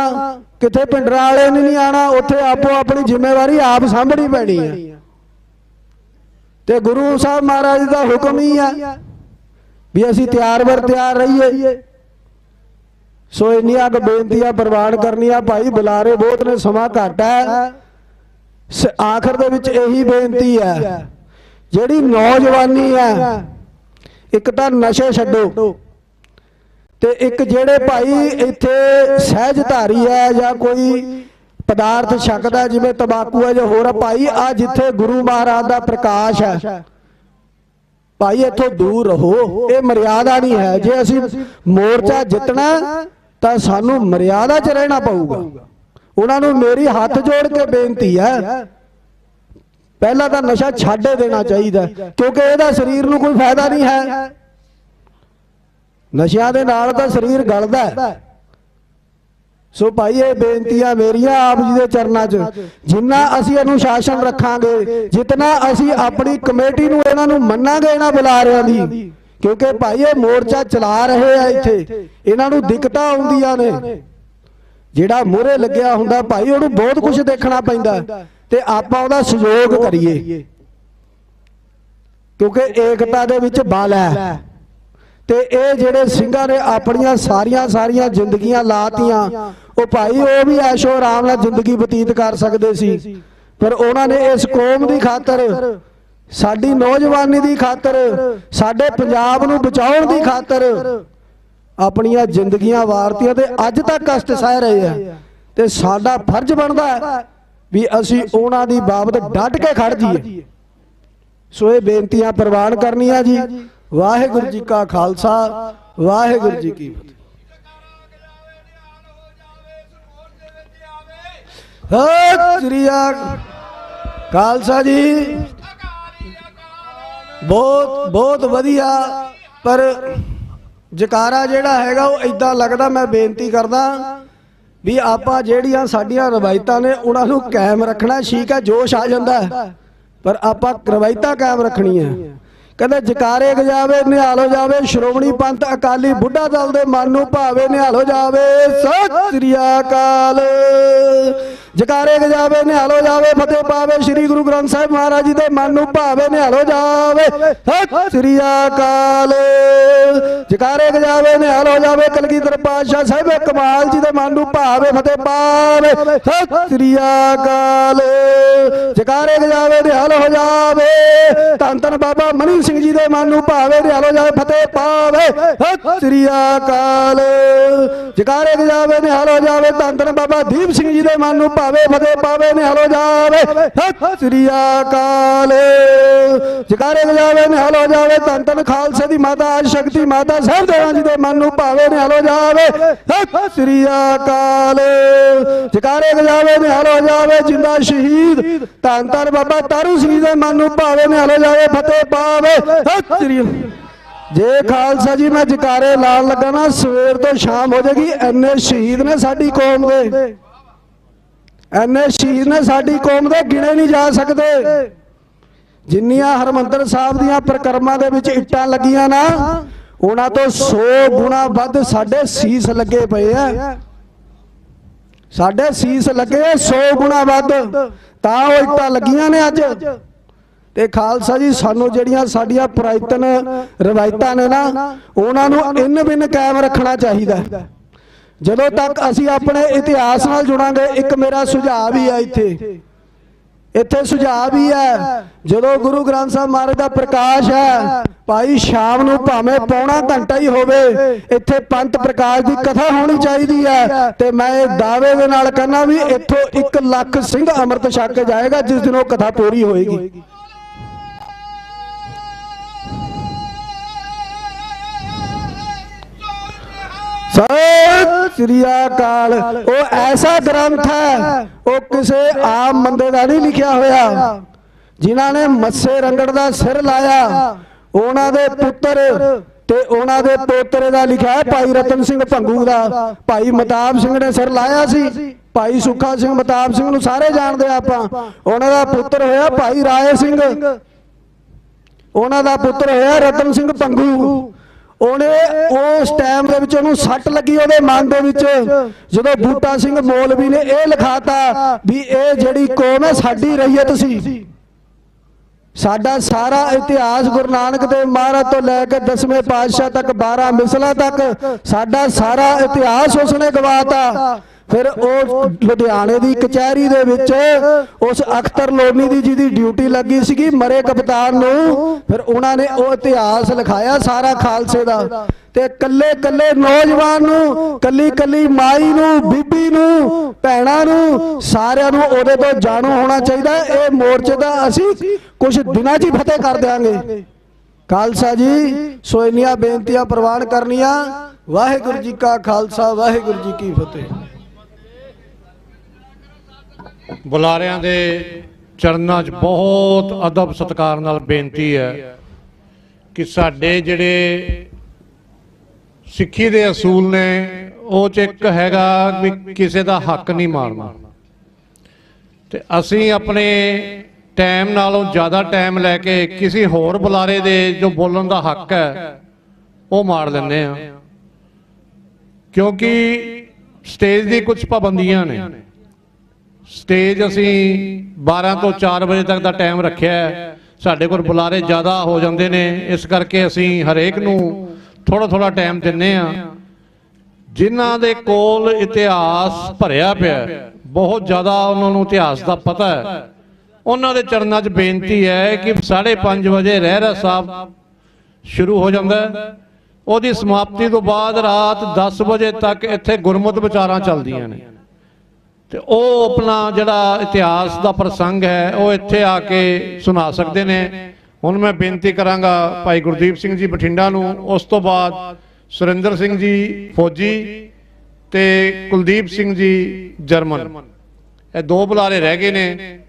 किथे पिंडरां वाले ने नहीं आना, उत्थे आपो अपनी जिम्मेवारी आप सामभणी पैनी है। ते गुरु साहब महाराज दा हुक्म ही है भी असी तैयार बर तैयार रहिए। सो इन्नियां क बेनतियां प्रवान करनियां भाई, बुलारे बहुत ने, समा घट है। आखिर दे विच यही बेनती है, जिहड़ी नौजवानी है, एक तां नशे छड्डो, ते एक जिहड़े भाई इत्थे सहजधारी है जां कोई पदार्थ छकदा जिवें तंबाकू है जां होर, भाई आ जिथे गुरु महाराज दा प्रकाश है भाई इत्थों दूर रहो। ये मर्यादा नहीं है। जे असी मोर्चा जितना तो सानू मर्यादा च रहना पऊगा। उन्होंने मेरी हाथ जोड़ के बेनती है, पहला तो नशा छाड़े देना चाहिए, क्योंकि ਇਹਦਾ शरीर ਨੂੰ कोई फायदा नहीं है। नशियां दे नाल तां शरीर गलदा है। सो भाई ये बेनतियां मेरियां आप जी के चरणों च, जिन्ना असी अनुशासन रखांगे, जितना असी अपनी कमेटी नूं इन्हां नूं मन्नांगे इन्हां बुलारियां दी, क्योंकि भाई ये मोर्चा चला रहे हैं, इत्थे इन्हां नूं दिक्कतां आउंदियां ने। जिहड़ा मूहरे लग्गिया हुंदा भाई उहनूं बहुत कुछ देखना पैंदा, ते आपां उहदा सहयोग करिए, क्योंकि एकता दे विच बल है। ते ये जिहड़े ਸਿੰਘਾਂ ने अपनियां सारियां जिंदगियां लातियां, वो भाई वो भी ऐशो आराम नाल जिंदगी बतीत कर सकते सी, पर उन्होंने इस कौम की खातर, साडी नौजवानी की खातर, साडे पंजाब नूं बचाउण की खातर अपनियां जिंदगियां वारतियां ते अज तक कष्ट सह रहे हैं। ते साडा फर्ज बनता है भी असी उन्हां दी बाबत डट के खड़ जाइए। सो ये बेनतियां प्रवान करनियां जी। वाहिगुरू जी का खालसा, वाहिगुरू जी की फतेह। खालसा जी बहुत वधिया, पर जकारा जिहड़ा हैगा वो इदां लगदा, मैं बेनती करदा भी आपां जिहड़ियां साडीआं रवायतां ने उन्हां नूं कायम रखना। ठीक है, जोश आ जांदा है, पर आपां रवायतां कायम रखनी है। कहते जकारे गजावे निहालो जावे, श्रोमणी पंथ अकाली बुढ़ा दल दे मन नूं भावे निहालो जावे। सत श्री अकाल। जकारे गजावे निहालो जावे, फतेह पावे श्री गुरु ग्रंथ साहिब महाराज जी दे मन नूं भावे निहालो जावे। सत श्री अकाल। जकारे गजावे निहालो जावे, कलगीधर पातशाह साहिब कमाल जी दे मन नूं भावे, फतेह पावे। सत श्री अकाल। जकारे गजावे निहालो जावे, धन धन बाबा मनी सिंह जी दे मन नूं भावे निहालो जावे, फतेह पावे। सत श्री अकाल। जकारे गजावे निहालो जावे, धन धन बाबा दीप सिंह जी दे मन नूं भावे, फतेह पावे निहालो जावे। सत श्री अकाल। जकारे गजावे निहालो जावे, धन धन खालसे दी माता शक्ति माता साहिब देवां जी दे मन नूं भावे निहालो जावे। सत श्री अकाल। जकारे गजावे निहालो जावे, जिंदा शहीद धन धन बाबा तारू सिंह दे मन नूं भावे निहालो जावे, फतेह पावे। सत श्री। जे खालसा जी मैं जकारे लान लगा ना, सवेर तो शाम हो जाएगी। इन्ने शहीद ने साडी कौम दे, इन्ने शहीद ने साडी कौम दे, गिने नहीं जा सकते। जिन्नियां हरमंदर साहब दियां परिक्रमा दे विच इट्टां लगियां ना, उन्हां तो 100 गुणा वध साडे सीस लगे पे है। साडे सीस लगे 100 गुणा वध, तां ओह इट्टां लगियां ने अज। ते खालसा जी सानू जिहड़ियां साडियां पुरातन रवायतां ने ना, उन्हां नूं इन बिन कायम रखना चाहिए। जदों तक असी अपने इतिहास नाल जुड़ांगे, एक मेरा सुझाव ही है इत्थे, ਇੱਥੇ ਸੁਝਾਅ ਵੀ ਹੈ, ਜਦੋਂ ਗੁਰੂ ਗ੍ਰੰਥ ਸਾਹਿਬ ਮਹਾਰਾਜ ਦਾ ਪ੍ਰਕਾਸ਼ ਹੈ ਭਾਈ ਸ਼ਾਮ ਨੂੰ ਭਾਵੇਂ ਪੌਣਾ ਘੰਟਾ ਹੀ ਹੋਵੇ ਇੱਥੇ ਪੰਥ ਪ੍ਰਕਾਸ਼ ਦੀ ਕਥਾ ਹੋਣੀ ਚਾਹੀਦੀ ਹੈ। ਤੇ ਮੈਂ ਇਹ ਦਾਅਵੇ ਦੇ ਨਾਲ ਕਹਿੰਦਾ ਵੀ ਇੱਥੋਂ 1 ਲੱਖ ਸਿੰਘ ਅੰਮ੍ਰਿਤ ਛਕ ਕੇ ਜਾਏਗਾ ਜਿਸ ਦਿਨ ਉਹ ਕਥਾ ਪੂਰੀ ਹੋਏਗੀ। ਸਤਿ ਸ੍ਰੀ ਅਕਾਲ। ਉਹ ਐਸਾ ਗ੍ਰੰਥ ਹੈ, ਉਹ ਕਿਸੇ ਆਮ ਬੰਦੇ ਦਾ ਨਹੀਂ ਲਿਖਿਆ ਹੋਇਆ। ਜਿਨ੍ਹਾਂ ਨੇ ਮੱਸੇ ਰੰਗੜ ਦਾ ਸਿਰ ਲਾਇਆ ਉਹਨਾਂ ਦੇ ਪੁੱਤਰ ਤੇ ਉਹਨਾਂ ਦੇ ਪੋਤਰੇ ਦਾ ਲਿਖਿਆ ਹੈ ਭਾਈ ਰਤਨ ਸਿੰਘ ਭੰਗੂ ਦਾ। ਭਾਈ ਮਤਾਬ ਸਿੰਘ ਨੇ ਸਿਰ ਲਾਇਆ ਸੀ, ਭਾਈ ਸੁੱਖਾ ਸਿੰਘ ਮਤਾਬ ਸਿੰਘ ਨੂੰ ਸਾਰੇ ਜਾਣਦੇ ਆਪਾਂ। ਉਹਨਾਂ ਦਾ ਪੁੱਤਰ ਹੋਇਆ ਭਾਈ ਰਾਏ ਸਿੰਘ, ਉਹਨਾਂ ਦਾ ਪੁੱਤਰ ਹੋਇਆ ਰਤਨ ਸਿੰਘ ਭੰਗੂ। ਉਹਨੇ ਉਸ ਟਾਈਮ ਦੇ ਵਿੱਚ ਉਹਨੂੰ ਸੱਟ ਲੱਗੀ ਉਹਦੇ ਮਨ ਦੇ ਵਿੱਚ, ਜਦੋਂ ਬੂਟਾ ਸਿੰਘ ਮੌਲਵੀ ਨੇ ਇਹ ਲਿਖਾਤਾ ਵੀ ਇਹ ਜਿਹੜੀ ਕੌਮ ਹੈ ਸਾਡੀ ਰਈਅਤ ਸੀ। ਸਾਡਾ ਸਾਰਾ ਇਤਿਹਾਸ ਗੁਰੂ ਨਾਨਕ ਦੇਵ ਮਹਾਰਾਜ ਤੋਂ ਲੈ ਕੇ 10ਵੇਂ ਪਾਤਸ਼ਾਹ ਤੱਕ 12 ਮਿਸਲਾਂ ਤੱਕ ਸਾਡਾ ਸਾਰਾ ਇਤਿਹਾਸ ਉਸਨੇ ਗਵਾਤਾ। ਫਿਰ ਉਹ ਲੁਧਿਆਣੇ ਦੀ ਕਚਹਿਰੀ ਦੇ ਵਿੱਚ ਉਸ ਅਖਤਰ ਲੋਨੀ ਦੀ ਜਿਹਦੀ ਡਿਊਟੀ ਲੱਗੀ ਸੀਗੀ ਮਰੇ ਕਪਤਾਨ ਨੂੰ, ਫਿਰ ਉਹਨਾਂ ਨੇ ਉਹ ਇਤਿਹਾਸ ਲਿਖਾਇਆ ਸਾਰਾ ਖਾਲਸੇ ਦਾ। ਤੇ ਕੱਲੇ ਕੱਲੇ ਨੌਜਵਾਨ ਨੂੰ, ਕੱਲੀ ਕੱਲੀ ਮਾਈ ਨੂੰ, ਬੀਬੀ ਨੂੰ, ਭੈਣਾਂ ਨੂੰ, ਸਾਰਿਆਂ ਨੂੰ ਉਹਦੇ ਤੋਂ ਜਾਣੂ ਹੋਣਾ ਚਾਹੀਦਾ। ਇਹ ਮੋਰਚੇ ਦਾ ਅਸੀਂ ਕੁਝ ਦਿਨਾਂ 'ਚ ਹੀ ਫਤਿਹ ਕਰ ਦਿਆਂਗੇ। ਖਾਲਸਾ ਜੀ ਸੋ ਇੰਨੀਆਂ ਬੇਨਤੀਆਂ ਪ੍ਰਵਾਨ ਕਰਨੀਆਂ। ਵਾਹਿਗੁਰੂ ਜੀ ਕਾ ਖਾਲਸਾ, ਵਾਹਿਗੁਰੂ ਜੀ ਕੀ ਫਤਿਹ। ਬੁਲਾਰਿਆਂ ਦੇ ਚਰਨਾਂ 'ਚ ਬਹੁਤ ਅਦਬ ਸਤਿਕਾਰ ਨਾਲ ਬੇਨਤੀ ਹੈ ਕਿ ਸਾਡੇ ਜਿਹੜੇ ਸਿੱਖੀ ਦੇ ਅਸੂਲ ਨੇ ਉਹ 'ਚ ਇੱਕ ਹੈਗਾ ਵੀ ਕਿਸੇ ਦਾ ਹੱਕ ਨਹੀਂ ਮਾਰਨਾ। ਤੇ ਅਸੀਂ ਆਪਣੇ ਟਾਈਮ ਨਾਲੋਂ ਜ਼ਿਆਦਾ ਟਾਈਮ ਲੈ ਕੇ ਕਿਸੇ ਹੋਰ ਬੁਲਾਰੇ ਦੇ ਜੋ ਬੋਲਣ ਦਾ ਹੱਕ ਹੈ ਉਹ ਮਾਰ ਲੈਂਦੇ ਆ, ਕਿਉਂਕਿ ਸਟੇਜ ਦੀ ਕੁਝ ਪਾਬੰਦੀਆਂ ਨੇ। ਸਟੇਜ ਅਸੀਂ 12 ਤੋਂ 4 ਵਜੇ ਤੱਕ ਦਾ ਟਾਈਮ ਰੱਖਿਆ ਹੈ। ਸਾਡੇ ਕੋਲ ਬੁਲਾਰੇ ਜ਼ਿਆਦਾ ਹੋ ਜਾਂਦੇ ਨੇ, ਇਸ ਕਰਕੇ ਅਸੀਂ ਹਰੇਕ ਨੂੰ ਥੋੜਾ ਥੋੜਾ ਟਾਈਮ ਦਿੰਨੇ ਆ। ਜਿਨ੍ਹਾਂ ਦੇ ਕੋਲ ਇਤਿਹਾਸ ਭਰਿਆ ਪਿਆ, ਬਹੁਤ ਜ਼ਿਆਦਾ ਉਹਨਾਂ ਨੂੰ ਇਤਿਹਾਸ ਦਾ ਪਤਾ ਹੈ, ਉਹਨਾਂ ਦੇ ਚਰਨਾਂ 'ਚ ਬੇਨਤੀ ਹੈ ਕਿ 5:30 ਵਜੇ ਰਹਿਰਾਸ ਸਾਹਿਬ ਸ਼ੁਰੂ ਹੋ ਜਾਂਦਾ ਹੈ। ਉਹਦੀ ਸਮਾਪਤੀ ਤੋਂ ਬਾਅਦ ਰਾਤ 10 ਵਜੇ ਤੱਕ ਇੱਥੇ ਗੁਰਮਤਿ ਵਿਚਾਰਾਂ ਚੱਲਦੀਆਂ ਨੇ। ਤੇ ਉਹ ਆਪਣਾ ਜਿਹੜਾ ਇਤਿਹਾਸ ਦਾ ਪ੍ਰਸੰਗ ਹੈ ਉਹ ਇੱਥੇ ਆ ਕੇ ਸੁਣਾ ਸਕਦੇ ਨੇ। ਹੁਣ ਮੈਂ ਬੇਨਤੀ ਕਰਾਂਗਾ ਭਾਈ ਗੁਰਦੀਪ ਸਿੰਘ ਜੀ ਬਠਿੰਡਾ ਨੂੰ, ਉਸ ਤੋਂ ਬਾਅਦ ਸੁਰਿੰਦਰ ਸਿੰਘ ਜੀ ਫੌਜੀ ਤੇ ਕੁਲਦੀਪ ਸਿੰਘ ਜੀ ਜਰਮਨ। ਇਹ 2 ਬੁਲਾਰੇ ਰਹਿ ਗਏ ਨੇ।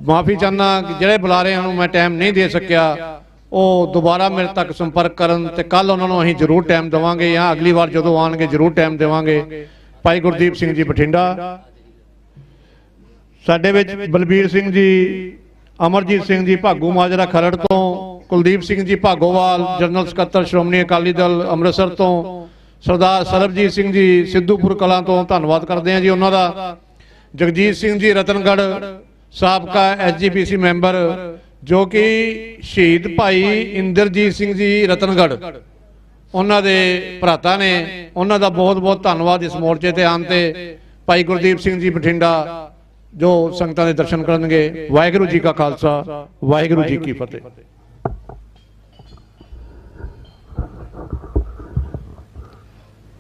ਮਾਫੀ ਚਾਹੁੰਦਾ ਕਿ ਜਿਹੜੇ ਬੁਲਾਰਿਆਂ ਨੂੰ ਮੈਂ ਟਾਈਮ ਨਹੀਂ ਦੇ ਸਕਿਆ ਉਹ ਦੁਬਾਰਾ ਮੇਰੇ ਤੱਕ ਸੰਪਰਕ ਕਰਨ ਤੇ ਕੱਲ ਉਹਨਾਂ ਨੂੰ ਅਸੀਂ ਜ਼ਰੂਰ ਟਾਈਮ ਦੇਵਾਂਗੇ, ਜਾਂ ਅਗਲੀ ਵਾਰ ਜਦੋਂ ਆਉਣਗੇ ਜ਼ਰੂਰ ਟਾਈਮ ਦੇਵਾਂਗੇ। ਭਾਈ ਗੁਰਦੀਪ ਸਿੰਘ ਜੀ ਬਠਿੰਡਾ, ਸਾਡੇ ਵਿੱਚ ਬਲਬੀਰ ਸਿੰਘ ਜੀ, ਅਮਰਜੀਤ ਸਿੰਘ ਜੀ ਭਾਗੂ ਮਾਜਰਾ ਖਰੜ ਤੋਂ, ਕੁਲਦੀਪ ਸਿੰਘ ਜੀ ਭਾਗੋਵਾਲ ਜਨਰਲ ਸਕੱਤਰ ਸ਼੍ਰੋਮਣੀ ਅਕਾਲੀ ਦਲ ਅੰਮ੍ਰਿਤਸਰ ਤੋਂ, ਸਰਦਾਰ ਸਰਬਜੀਤ ਸਿੰਘ ਜੀ ਸਿੱਧੂਪੁਰ ਕਲਾਂ ਤੋਂ, ਧੰਨਵਾਦ ਕਰਦੇ ਹਾਂ ਜੀ ਉਹਨਾਂ ਦਾ। ਜਗਜੀਤ ਸਿੰਘ ਜੀ ਰਤਨਗੜ੍ਹ ਸਾਬਕਾ SGPC ਮੈਂਬਰ, ਜੋ ਕਿ ਸ਼ਹੀਦ ਭਾਈ ਇੰਦਰਜੀਤ ਸਿੰਘ ਜੀ ਰਤਨਗੜ੍ਹ ਉਹਨਾਂ ਦੇ ਭਰਾਤਾ ਨੇ, ਉਹਨਾਂ ਦਾ ਬਹੁਤ ਬਹੁਤ ਧੰਨਵਾਦ ਇਸ ਮੋਰਚੇ ਤੇ ਆਉਣ ਤੇ। ਭਾਈ ਗੁਰਦੀਪ ਸਿੰਘ ਜੀ ਬਠਿੰਡਾ ਜੋ ਸੰਗਤਾਂ ਦੇ ਦਰਸ਼ਨ ਕਰਨਗੇ। ਵਾਹਿਗੁਰੂ ਜੀ ਕਾ ਖਾਲਸਾ, ਵਾਹਿਗੁਰੂ ਜੀ ਕੀ ਫਤਿਹ।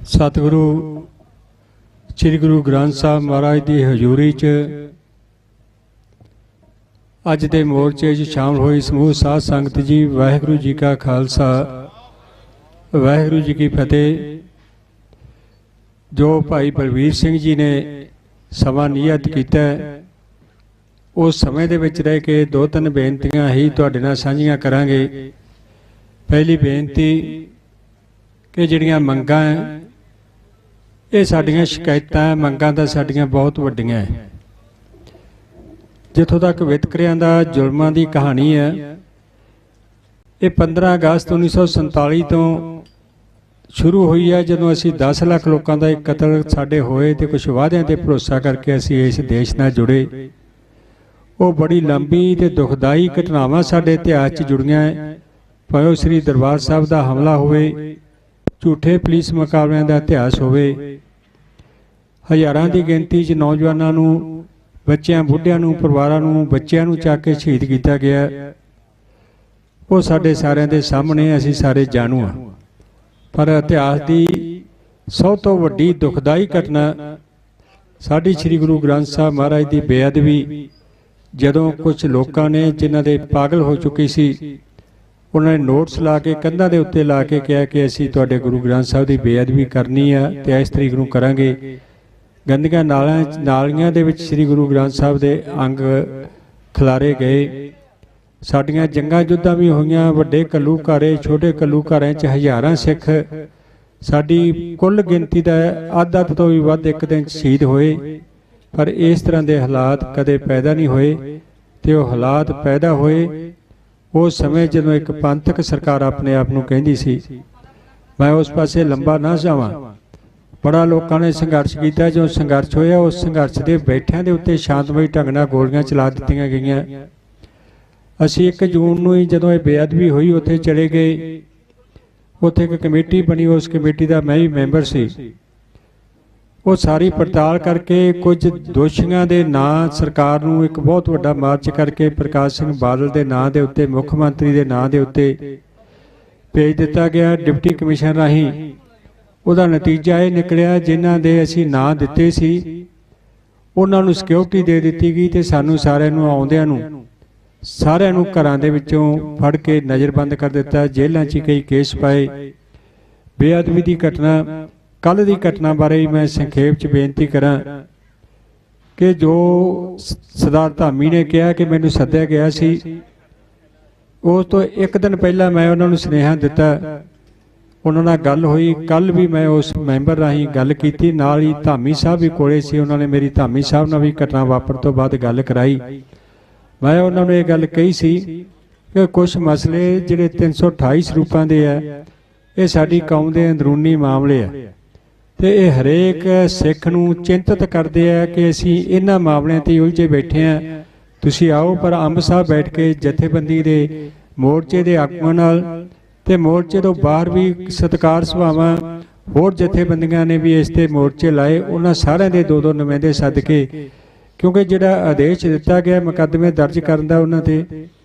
ਸਤਿਗੁਰੂ ਸ੍ਰੀ ਗੁਰੂ ਗ੍ਰੰਥ ਸਾਹਿਬ ਮਹਾਰਾਜ ਦੀ ਹਜ਼ੂਰੀ 'ਚ ਅੱਜ ਦੇ ਮੋਰਚੇ 'ਚ ਸ਼ਾਮਲ ਹੋਈ ਸਮੂਹ ਸਾਧ ਸੰਗਤ ਜੀ, ਵਾਹਿਗੁਰੂ ਜੀ ਕਾ ਖਾਲਸਾ, ਵਾਹਿਗੁਰੂ ਜੀ ਕੀ ਫਤਿਹ। ਜੋ ਭਾਈ ਬਲਵੀਰ ਸਿੰਘ ਜੀ ਨੇ ਸਮਾਂ ਨਿਯਤ ਕੀਤਾ, ਉਸ ਸਮੇਂ ਦੇ ਵਿੱਚ ਰਹਿ ਕੇ 2-3 ਬੇਨਤੀਆਂ ਹੀ ਤੁਹਾਡੇ ਨਾਲ ਸਾਂਝੀਆਂ ਕਰਾਂਗੇ। ਪਹਿਲੀ ਬੇਨਤੀ ਕਿ ਜਿਹੜੀਆਂ ਮੰਗਾਂ ਇਹ ਸਾਡੀਆਂ ਸ਼ਿਕਾਇਤਾਂ, ਮੰਗਾਂ ਤਾਂ ਸਾਡੀਆਂ ਬਹੁਤ ਵੱਡੀਆਂ ਹੈ। ਜਿੱਥੋਂ ਤੱਕ ਵਿਤਕਰਿਆਂ ਦਾ, ਜ਼ੁਲਮਾਂ ਦੀ ਕਹਾਣੀ ਹੈ, ਇਹ 15 ਅਗਸਤ 1947 ਤੋਂ ਸ਼ੁਰੂ ਹੋਈ ਹੈ, ਜਦੋਂ ਅਸੀਂ 10 ਲੱਖ ਲੋਕਾਂ ਦਾ ਇੱਕ ਕਤਲ ਸਾਡੇ ਹੋਏ ਤੇ ਕੁਝ ਵਾਅਦਿਆਂ ਤੇ ਭਰੋਸਾ ਕਰਕੇ ਅਸੀਂ ਇਸ ਦੇਸ਼ ਨਾਲ ਜੁੜੇ। ਉਹ ਬੜੀ ਲੰਬੀ ਤੇ ਦੁਖਦਾਈ ਘਟਨਾਵਾਂ ਸਾਡੇ ਇਤਿਹਾਸ 'ਚ ਜੁੜੀਆਂ ਹੈ। ਭਾਵੇਂ ਸ੍ਰੀ ਦਰਬਾਰ ਸਾਹਿਬ ਦਾ ਹਮਲਾ ਹੋਵੇ, ਝੂਠੇ ਪੁਲਿਸ ਮੁਕਾਬਲਿਆਂ ਦਾ ਇਤਿਹਾਸ ਹੋਵੇ, ਹਜ਼ਾਰਾਂ ਦੀ ਗਿਣਤੀ 'ਚ ਨੌਜਵਾਨਾਂ ਨੂੰ ਬੱਚਿਆਂ ਬੁੱਢਿਆਂ ਨੂੰ ਪਰਿਵਾਰਾਂ ਨੂੰ ਬੱਚਿਆਂ ਨੂੰ ਚੱਕ ਕੇ ਸ਼ਹੀਦ ਕੀਤਾ ਗਿਆ, ਉਹ ਸਾਡੇ ਸਾਰਿਆਂ ਦੇ ਸਾਹਮਣੇ ਅਸੀਂ ਸਾਰੇ ਜਾਣੂ ਹਾਂ। ਪਰ ਇਤਿਹਾਸ ਦੀ ਸਭ ਤੋਂ ਵੱਡੀ ਦੁਖਦਾਈ ਘਟਨਾ ਸਾਡੀ ਸ੍ਰੀ ਗੁਰੂ ਗ੍ਰੰਥ ਸਾਹਿਬ ਮਹਾਰਾਜ ਦੀ ਬੇਅਦਬੀ, ਜਦੋਂ ਕੁਝ ਲੋਕਾਂ ਨੇ ਜਿਨ੍ਹਾਂ ਦੇ ਪਾਗਲ ਹੋ ਚੁੱਕੀ ਸੀ, ਉਹਨਾਂ ਨੇ ਨੋਟਸ ਲਾ ਕੇ ਕੰਧਾਂ ਦੇ ਉੱਤੇ ਲਾ ਕੇ ਕਿਹਾ ਕਿ ਅਸੀਂ ਤੁਹਾਡੇ ਗੁਰੂ ਗ੍ਰੰਥ ਸਾਹਿਬ ਦੀ ਬੇਅਦਬੀ ਕਰਨੀ ਆ ਤੇ ਇਸ ਤਰੀਕ ਨੂੰ ਕਰਾਂਗੇ। ਗੰਦੀਆਂ ਨਾਲੀਆਂ ਦੇ ਵਿੱਚ ਸ੍ਰੀ ਗੁਰੂ ਗ੍ਰੰਥ ਸਾਹਿਬ ਦੇ ਅੰਗ ਖਿਲਾਰੇ ਗਏ। ਸਾਡੀਆਂ ਜੰਗਾਂ ਯੁੱਧਾਂ ਵੀ ਹੋਈਆਂ, ਵੱਡੇ ਘੱਲੂਘਾਰੇ ਛੋਟੇ ਘੱਲੂਘਾਰਿਆਂ 'ਚ ਹਜ਼ਾਰਾਂ ਸਿੱਖ, ਸਾਡੀ ਕੁੱਲ ਗਿਣਤੀ ਦਾ ਅੱਧ ਤੋਂ ਵੀ ਵੱਧ ਇੱਕ ਦਿਨ ਸ਼ਹੀਦ ਹੋਏ। ਪਰ ਇਸ ਤਰ੍ਹਾਂ ਦੇ ਹਾਲਾਤ ਕਦੇ ਪੈਦਾ ਨਹੀਂ ਹੋਏ, ਤੇ ਉਹ ਹਾਲਾਤ ਪੈਦਾ ਹੋਏ ਉਸ ਸਮੇਂ ਜਦੋਂ ਇੱਕ ਪੰਥਕ ਸਰਕਾਰ ਆਪਣੇ ਆਪ ਨੂੰ ਕਹਿੰਦੀ ਸੀ। ਮੈਂ ਉਸ ਪਾਸੇ ਲੰਬਾ ਨਾ ਜਾਵਾਂ, ਬੜਾ ਲੋਕਾਂ ਨੇ ਸੰਘਰਸ਼ ਕੀਤਾ। ਜੋ ਸੰਘਰਸ਼ ਹੋਇਆ ਉਸ ਸੰਘਰਸ਼ ਦੇ ਬੈਠਿਆਂ ਦੇ ਉੱਤੇ ਸ਼ਾਂਤਮਈ ਢੰਗ ਨਾਲ ਗੋਲੀਆਂ ਚਲਾ ਦਿੱਤੀਆਂ ਗਈਆਂ। ਅਸੀਂ 1 ਜੂਨ ਨੂੰ ਹੀ ਜਦੋਂ ਇਹ ਬੇਅਦਬੀ ਹੋਈ ਉੱਥੇ ਚਲੇ ਗਏ। ਉੱਥੇ ਇੱਕ ਕਮੇਟੀ ਬਣੀ, ਉਸ ਕਮੇਟੀ ਦਾ ਮੈਂ ਵੀ ਮੈਂਬਰ ਸੀ। ਉਹ ਸਾਰੀ ਪੜਤਾਲ ਕਰਕੇ ਕੁਝ ਦੋਸ਼ੀਆਂ ਦੇ ਨਾਂ ਸਰਕਾਰ ਨੂੰ ਇੱਕ ਬਹੁਤ ਵੱਡਾ ਮਾਰਚ ਕਰਕੇ ਪ੍ਰਕਾਸ਼ ਸਿੰਘ ਬਾਦਲ ਦੇ ਨਾਂ ਦੇ ਉੱਤੇ, ਮੁੱਖ ਮੰਤਰੀ ਦੇ ਨਾਂ ਦੇ ਉੱਤੇ ਭੇਜ ਦਿੱਤਾ ਗਿਆ ਡਿਪਟੀ ਕਮਿਸ਼ਨ ਰਾਹੀਂ। ਉਹਦਾ ਨਤੀਜਾ ਇਹ ਨਿਕਲਿਆ, ਜਿਨ੍ਹਾਂ ਦੇ ਅਸੀਂ ਨਾਂ ਦਿੱਤੇ ਸੀ ਉਹਨਾਂ ਨੂੰ ਸਿਕਿਉਰਿਟੀ ਦੇ ਦਿੱਤੀ ਗਈ ਤੇ ਸਾਨੂੰ ਸਾਰਿਆਂ ਨੂੰ ਆਉਂਦਿਆਂ ਨੂੰ ਸਾਰਿਆਂ ਨੂੰ ਘਰਾਂ ਦੇ ਵਿੱਚੋਂ ਫੜ ਕੇ ਨਜ਼ਰਬੰਦ ਕਰ ਦਿੱਤਾ। ਜੇਲ੍ਹਾਂ 'ਚ ਕਈ ਕੇਸ ਪਾਏ। ਬੇਅਦਬੀ ਦੀ ਘਟਨਾ, ਕੱਲ੍ਹ ਦੀ ਘਟਨਾ ਬਾਰੇ ਮੈਂ ਸੰਖੇਪ 'ਚ ਬੇਨਤੀ ਕਰਾਂ ਕਿ ਜੋ ਸਰਦਾਰ ਧਾਮੀ ਨੇ ਕਿਹਾ ਕਿ ਮੈਨੂੰ ਸੱਦਿਆ ਗਿਆ ਸੀ, ਉਸ ਤੋਂ 1 ਦਿਨ ਪਹਿਲਾਂ ਮੈਂ ਉਹਨਾਂ ਨੂੰ ਸੁਨੇਹਾ ਦਿੱਤਾ, ਉਹਨਾਂ ਨਾਲ ਗੱਲ ਹੋਈ। ਕੱਲ੍ਹ ਵੀ ਮੈਂ ਉਸ ਮੈਂਬਰ ਰਾਹੀਂ ਗੱਲ ਕੀਤੀ, ਨਾਲ ਹੀ ਧਾਮੀ ਸਾਹਿਬ ਵੀ ਕੋਲੇ ਸੀ। ਉਹਨਾਂ ਨੇ ਮੇਰੀ ਧਾਮੀ ਸਾਹਿਬ ਨਾਲ ਵੀ ਘਟਨਾ ਵਾਪਰਨ ਤੋਂ ਬਾਅਦ ਗੱਲ ਕਰਾਈ। ਮੈਂ ਉਹਨਾਂ ਨੂੰ ਇਹ ਗੱਲ ਕਹੀ ਸੀ ਕਿ ਕੁਝ ਮਸਲੇ ਜਿਹੜੇ 328 ਸਰੂਪਾਂ ਦੇ ਆ, ਇਹ ਸਾਡੀ ਕੌਮ ਦੇ ਅੰਦਰੂਨੀ ਮਾਮਲੇ ਆ ਤੇ ਇਹ ਹਰੇਕ ਸਿੱਖ ਨੂੰ ਚਿੰਤਤ ਕਰਦੇ ਆ ਕਿ ਅਸੀਂ ਇਹਨਾਂ ਮਾਮਲਿਆਂ ਤੇ ਉਲਝੇ ਬੈਠੇ ਆ। ਤੁਸੀਂ ਆਓ, ਪਰ ਅੰਬ ਸਾਹਿਬ ਬੈਠ ਕੇ ਜਥੇਬੰਦੀ ਦੇ ਮੋਰਚੇ ਦੇ ਆਗੂਆਂ ਨਾਲ ਤੇ ਮੋਰਚੇ ਤੋਂ ਬਾਹਰ ਵੀ ਸਤਿਕਾਰ ਸਭਾਵਾਂ ਹੋਰ ਜਥੇਬੰਦੀਆਂ ਨੇ ਵੀ ਇਸ ਤੇ ਮੋਰਚੇ ਲਾਏ। ਉਹਨਾਂ ਸਾਰਿਆਂ ਦੇ 2-2 ਨੁਮਾਇੰਦੇ ਸੱਦ ਕੇ, ਕਿਉਂਕਿ ਜਿਹੜਾ ਆਦੇਸ਼ ਦਿੱਤਾ ਗਿਆ ਮੁਕੱਦਮੇ ਦਰਜ ਕਰਨ ਦਾ ਉਹਨਾਂ ਤੇ,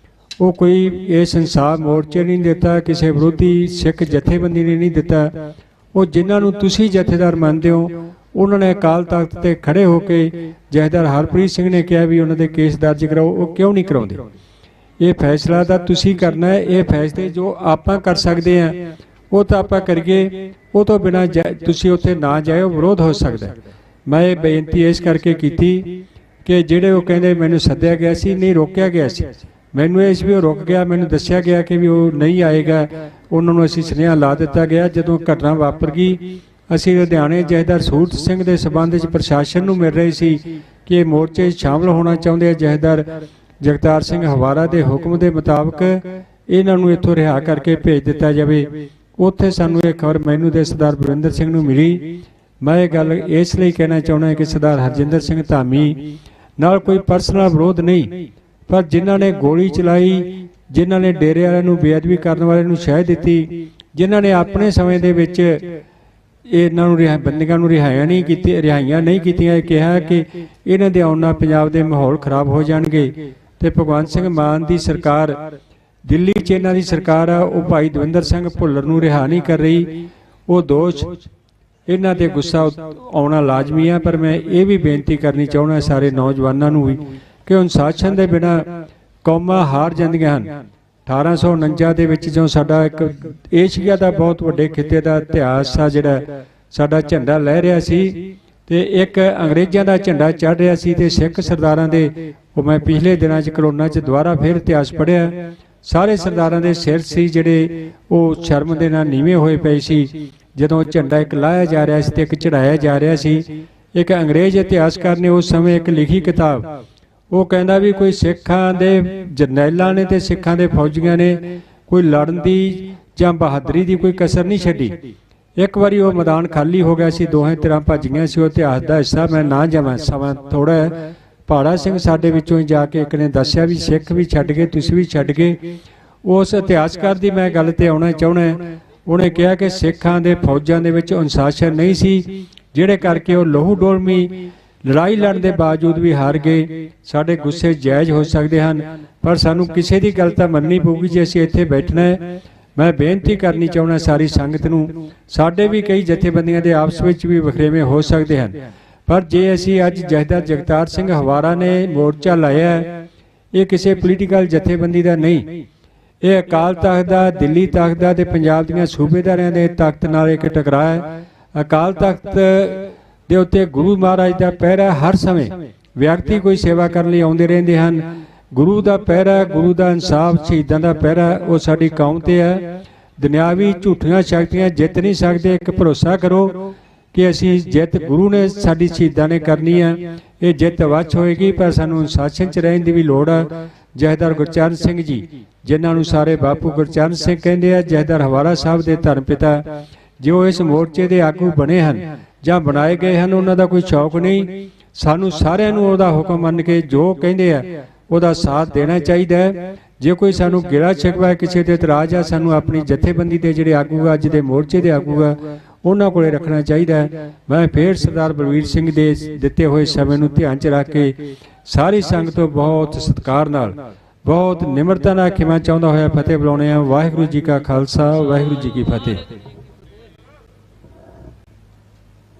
ਉਹ ਕੋਈ ਇਸ ਇਨਸਾਫ ਮੋਰਚੇ ਨਹੀਂ ਦਿੱਤਾ, ਕਿਸੇ ਵਿਰੋਧੀ ਸਿੱਖ ਜਥੇਬੰਦੀ ਨੇ ਨਹੀਂ ਦਿੱਤਾ। ਉਹ ਜਿਨ੍ਹਾਂ ਨੂੰ ਤੁਸੀਂ ਜਥੇਦਾਰ ਮੰਨਦੇ ਹੋ, ਉਹਨਾਂ ਨੇ ਅਕਾਲ ਤਖਤ ਤੇ ਖੜੇ ਹੋ ਕੇ ਜਥੇਦਾਰ ਹਰਪ੍ਰੀਤ ਸਿੰਘ ਨੇ ਕਿਹਾ ਵੀ ਉਹਨਾਂ ਦੇ ਕੇਸ ਦਰਜ ਕਰਾਓ, ਉਹ ਕਿਉਂ ਨਹੀਂ ਕਰਾਉਂਦੇ? ਇਹ ਫੈਸਲਾ ਤਾਂ ਤੁਸੀਂ ਕਰਨਾ ਹੈ। ਇਹ ਫੈਸਲੇ ਜੋ ਆਪਾਂ ਕਰ ਸਕਦੇ ਆ ਉਹ ਤਾਂ ਆਪਾਂ ਕਰੀਏ, ਉਹ ਤੋਂ ਬਿਨਾਂ ਤੁਸੀਂ ਉੱਥੇ ਨਾ ਜਾਇਓ, ਵਿਰੋਧ ਹੋ ਸਕਦਾ। ਮੈਂ ਇਹ ਬੇਨਤੀ ਇਸ ਕਰਕੇ ਕੀਤੀ ਕਿ ਜਿਹੜੇ ਉਹ ਕਹਿੰਦੇ ਮੈਨੂੰ ਸੱਦਿਆ ਗਿਆ ਸੀ, ਨਹੀਂ ਰੋਕਿਆ ਗਿਆ ਸੀ। ਮੈਨੂੰ ਇਸ ਵੀ ਉਹ ਰੁਕ ਗਿਆ, ਮੈਨੂੰ ਦੱਸਿਆ ਗਿਆ ਕਿ ਵੀ ਉਹ ਨਹੀਂ ਆਏਗਾ। ਉਹਨਾਂ ਨੂੰ ਅਸੀਂ ਸੁਨੇਹਾ ਲਾ ਦਿੱਤਾ ਗਿਆ। ਜਦੋਂ ਘਟਨਾ ਵਾਪਰ ਗਈ, ਅਸੀਂ ਲੁਧਿਆਣੇ ਜਥੇਦਾਰ ਸੂਰਤ ਸਿੰਘ ਦੇ ਸਬੰਧ ਵਿੱਚ ਪ੍ਰਸ਼ਾਸਨ ਨੂੰ ਮਿਲ ਰਹੇ ਸੀ ਕਿ ਇਹ ਮੋਰਚੇ 'ਚ ਸ਼ਾਮਲ ਹੋਣਾ ਚਾਹੁੰਦੇ ਆ। ਜਥੇਦਾਰ ਜਗਤਾਰ ਸਿੰਘ ਹਵਾਰਾ ਦੇ ਹੁਕਮ ਦੇ ਮੁਤਾਬਕ ਇਹਨਾਂ ਨੂੰ ਇੱਥੋਂ ਰਿਹਾ ਕਰਕੇ ਭੇਜ ਦਿੱਤਾ ਜਾਵੇ। ਉੱਥੇ ਸਾਨੂੰ ਇਹ ਖਬਰ ਮੈਨੂੰ ਤੇ ਸਰਦਾਰ ਬਲਵਿੰਦਰ ਸਿੰਘ ਨੂੰ ਮਿਲੀ। ਮੈਂ ਇਹ ਗੱਲ ਇਸ ਲਈ ਕਹਿਣਾ ਚਾਹੁੰਦਾ ਕਿ ਸਰਦਾਰ ਹਰਜਿੰਦਰ ਸਿੰਘ ਧਾਮੀ ਨਾਲ ਕੋਈ ਪਰਸਨਲ ਵਿਰੋਧ ਨਹੀਂ, ਪਰ ਜਿਨ੍ਹਾਂ ਨੇ ਗੋਲੀ ਚਲਾਈ, ਜਿਨ੍ਹਾਂ ਨੇ ਡੇਰੇ ਵਾਲਿਆਂ ਨੂੰ ਬੇਅਦਬੀ ਕਰਨ ਵਾਲਿਆਂ ਨੂੰ ਸ਼ਹਿ ਦਿੱਤੀ, ਜਿਨ੍ਹਾਂ ਨੇ ਆਪਣੇ ਸਮੇਂ ਦੇ ਵਿੱਚ ਇਹਨਾਂ ਨੂੰ ਬੰਦਿਆਂ ਨੂੰ ਰਿਹਾਈਆਂ ਨਹੀਂ ਕੀਤੀਆਂ, ਕਿਹਾ ਕਿ ਇਹਨਾਂ ਦੇ ਆਉਣ ਨਾਲ ਪੰਜਾਬ ਦੇ ਮਾਹੌਲ ਖਰਾਬ ਹੋ ਜਾਣਗੇ। ਤੇ ਭਗਵੰਤ ਸਿੰਘ ਮਾਨ ਦੀ ਸਰਕਾਰ, ਦਿੱਲੀ 'ਚ ਇਹਨਾਂ ਦੀ ਸਰਕਾਰ ਆ, ਉਹ ਭਾਈ ਦਵਿੰਦਰ ਸਿੰਘ ਭੁੱਲਰ ਨੂੰ ਰਿਹਾ ਨਹੀਂ ਕਰ ਰਹੀ। ਉਹ ਦੋਸ਼ ਇਹਨਾਂ ਤੇ ਗੁੱਸਾ ਆਉਣਾ ਲਾਜ਼ਮੀ ਆ। ਪਰ ਮੈਂ ਇਹ ਵੀ ਬੇਨਤੀ ਕਰਨੀ ਚਾਹੁੰਦਾ ਸਾਰੇ ਨੌਜਵਾਨਾਂ ਨੂੰ ਵੀ ਕਿ ਅਨੁਸ਼ਾਸਨ ਦੇ ਬਿਨਾਂ ਕੌਮਾਂ ਹਾਰ ਜਾਂਦੀਆਂ ਹਨ। 1849 ਦੇ ਵਿੱਚ ਜੋ ਸਾਡਾ ਇੱਕ ਏਸ਼ੀਆ ਦਾ ਬਹੁਤ ਵੱਡੇ ਖਿੱਤੇ ਦਾ ਇਤਿਹਾਸ ਆ, ਜਿਹੜਾ ਸਾਡਾ ਝੰਡਾ ਲਹਿ ਰਿਹਾ ਸੀ ਤੇ ਇੱਕ ਅੰਗਰੇਜ਼ਾਂ ਦਾ ਝੰਡਾ ਚੜ੍ਹ ਰਿਹਾ ਸੀ ਤੇ ਸਿੱਖ ਸਰਦਾਰਾਂ ਦੇ, ਉਹ ਮੈਂ ਪਿਛਲੇ ਦਿਨਾਂ 'ਚ ਕਰੋਨਾ 'ਚ ਦੁਬਾਰਾ ਫਿਰ ਇਤਿਹਾਸ ਪੜ੍ਹਿਆ, ਸਾਰੇ ਸਰਦਾਰਾਂ ਦੇ ਸਿਰ ਸੀ ਜਿਹੜੇ ਉਹ ਸ਼ਰਮ ਦੇ ਨਾਲ ਨੀਵੇਂ ਹੋਏ ਪਏ ਸੀ ਜਦੋਂ ਝੰਡਾ ਇੱਕ ਲਾਇਆ ਜਾ ਰਿਹਾ ਸੀ ਤੇ ਇੱਕ ਚੜਾਇਆ ਜਾ ਰਿਹਾ ਸੀ। ਇੱਕ ਅੰਗਰੇਜ਼ ਇਤਿਹਾਸਕਾਰ ਨੇ ਉਸ ਸਮੇਂ ਇੱਕ ਲਿਖੀ ਕਿਤਾਬ, ਉਹ ਕਹਿੰਦਾ ਵੀ ਕੋਈ ਸਿੱਖਾਂ ਦੇ ਜਰਨੈਲਾਂ ਨੇ ਤੇ ਸਿੱਖਾਂ ਦੇ ਫੌਜੀਆਂ ਨੇ ਕੋਈ ਲੜਨ ਦੀ ਜਾਂ ਬਹਾਦਰੀ ਦੀ ਕੋਈ ਕਸਰ ਨਹੀਂ ਛੱਡੀ। ਇੱਕ ਵਾਰੀ ਉਹ ਮੈਦਾਨ ਖਾਲੀ ਹੋ ਗਿਆ ਸੀ, ਦੋਹੇ ਧਿਰਾਂ ਭੱਜ ਗਈਆਂ ਸੀ। ਉਹ ਇਤਿਹਾਸ ਦਾ ਹਿੱਸਾ ਮੈਂ ਨਾ ਜਾਵਾਂ, ਸਮਾਂ ਥੋੜਾ ਹੈ। ਭਾੜਾ ਸਿੰਘ ਸਾਡੇ ਵਿੱਚੋਂ ਹੀ ਜਾ ਕੇ ਇੱਕ ਨੇ ਦੱਸਿਆ ਵੀ ਸਿੱਖ ਵੀ ਛੱਡ ਗਏ, ਤੁਸੀਂ ਵੀ ਛੱਡ ਗਏ। ਉਸ ਇਤਿਹਾਸਕਾਰ ਦੀ ਮੈਂ ਗੱਲ ਤੇ ਆਉਣਾ ਚਾਹੁੰਦਾ। ਉਹਨੇ ਕਿਹਾ ਕਿ ਸਿੱਖਾਂ ਦੇ ਫੌਜਾਂ ਦੇ ਵਿੱਚ ਅਨੁਸ਼ਾਸਨ ਨਹੀਂ ਸੀ, ਜਿਹੜੇ ਕਰਕੇ ਉਹ ਲਹੂ ਡੋਲਮੀ ਲੜਾਈ ਲੜਨ ਦੇ ਬਾਵਜੂਦ ਵੀ ਹਾਰ ਗਏ। ਸਾਡੇ ਗੁੱਸੇ ਜਾਇਜ਼ ਹੋ ਸਕਦੇ ਹਨ, ਪਰ ਸਾਨੂੰ ਕਿਸੇ ਦੀ ਗੱਲ ਤਾਂ ਮੰਨਣੀ ਪਊਗੀ ਜੇ ਅਸੀਂ ਇੱਥੇ ਬੈਠਣਾ ਹੈ। ਮੈਂ ਬੇਨਤੀ ਕਰਨੀ ਚਾਹੁੰਦਾ ਸਾਰੀ ਸੰਗਤ ਨੂੰ, ਸਾਡੇ ਵੀ ਕਈ ਜਥੇਬੰਦੀਆਂ ਦੇ ਆਪਸ ਵਿੱਚ ਵੀ ਵਖਰੇਵੇਂ ਹੋ ਸਕਦੇ ਹਨ, ਪਰ ਜੇ ਅਸੀਂ ਅੱਜ ਜਥੇਦਾਰ ਜਗਤਾਰ ਸਿੰਘ ਹਵਾਰਾ ਨੇ ਮੋਰਚਾ ਲਾਇਆ ਹੈ, ਇਹ ਕਿਸੇ ਪੋਲੀਟੀਕਲ ਜਥੇਬੰਦੀ ਦਾ ਨਹੀਂ, ਇਹ ਅਕਾਲ ਤਖਤ ਦਾ, ਦਿੱਲੀ ਤਖਤ ਦਾ ਤੇ ਪੰਜਾਬ ਦੀਆਂ ਸੂਬੇਦਾਰਾਂ ਦੇ ਤਖਤ ਨਾਲ ਇੱਕ ਟਕਰਾਅ ਹੈ। ਅਕਾਲ ਤਖਤ ਦੇ ਉੱਤੇ ਗੁਰੂ ਮਹਾਰਾਜ ਦਾ ਪਹਿਰਾ ਹਰ ਸਮੇਂ ਵਿਅਕਤੀ ਕੋਈ ਸੇਵਾ ਕਰਨ ਲਈ ਆਉਂਦੇ ਰਹਿੰਦੇ ਹਨ। ਗੁਰੂ ਦਾ ਪਹਿਰਾ, ਗੁਰੂ ਦਾ ਇਨਸਾਫ, ਸ਼ਹੀਦਾਂ ਦਾ ਪਹਿਰਾ ਉਹ ਸਾਡੀ ਕੌਮ ਤੇ ਹੈ। ਦੁਨਿਆਵੀ ਝੂਠੀਆਂ ਸ਼ਕਤੀਆਂ ਜਿੱਤ ਨਹੀਂ ਸਕਦੇ। ਇੱਕ ਭਰੋਸਾ ਕਰੋ ਕਿ ਅਸੀਂ ਜਿੱਤ ਗੁਰੂ ਨੇ ਸਾਡੀ ਸ਼ਹੀਦਾਂ ਨੇ ਕਰਨੀ ਹੈ, ਇਹ ਜਿੱਤ ਅਵੱਛ ਹੋਏਗੀ, ਪਰ ਸਾਨੂੰ ਅਨੁਸ਼ਾਸਨ 'ਚ ਰਹਿਣ ਦੀ ਵੀ ਲੋੜ ਹੈ। ਜਥੇਦਾਰ ਗੁਰਚਰਨ ਸਿੰਘ ਜੀ, ਜਿਨ੍ਹਾਂ ਨੂੰ ਸਾਰੇ ਬਾਪੂ ਗੁਰਚਰਨ ਸਿੰਘ ਕਹਿੰਦੇ ਆ, ਜਥੇਦਾਰ ਹਵਾਰਾ ਸਾਹਿਬ ਦੇ ਧਰਮ ਪਿਤਾ, ਜੋ ਇਸ ਮੋਰਚੇ ਦੇ ਆਗੂ ਬਣੇ ਹਨ ਜਾਂ ਬਣਾਏ ਗਏ ਹਨ, ਉਹਨਾਂ ਦਾ ਕੋਈ ਸ਼ੌਕ ਨਹੀਂ। ਸਾਨੂੰ ਸਾਰਿਆਂ ਨੂੰ ਉਹਦਾ ਹੁਕਮ ਮੰਨ ਕੇ ਜੋ ਕਹਿੰਦੇ ਆ ਉਹਦਾ ਸਾਥ ਦੇਣਾ ਚਾਹੀਦਾ ਹੈ। ਜੇ ਕੋਈ ਸਾਨੂੰ ਗਿਲਾ ਸ਼ਿਕਵਾ ਕਿਸੇ ਤੇ ਇਤਰਾਜ਼ ਆ, ਸਾਨੂੰ ਆਪਣੀ ਜਥੇਬੰਦੀ ਦੇ ਜਿਹੜੇ ਆਗੂ ਆ, ਅੱਜ ਦੇ ਮੋਰਚੇ ਦੇ ਆਗੂ ਆ, ਉਹਨਾਂ ਕੋਲੇ ਰੱਖਣਾ ਚਾਹੀਦਾ ਹੈ। ਮੈਂ ਫੇਰ ਸਰਦਾਰ ਬਲਵੀਰ ਸਿੰਘ ਦੇ ਦਿੱਤੇ ਹੋਏ ਸਮੇਂ ਨੂੰ ਧਿਆਨ 'ਚ ਰੱਖ ਕੇ ਸਾਰੀ ਸੰਗਤ ਤੋਂ ਬਹੁਤ ਸਤਿਕਾਰ ਨਾਲ, ਬਹੁਤ ਨਿਮਰਤਾ ਨਾਲ ਖਿਮਾ ਚਾਹੁੰਦਾ ਹੋਇਆ ਫਤਿਹ ਬੁਲਾਉਣੇ ਆ। ਵਾਹਿਗੁਰੂ ਜੀ ਕਾ ਖਾਲਸਾ, ਵਾਹਿਗੁਰੂ ਜੀ ਕੀ ਫਤਿਹ।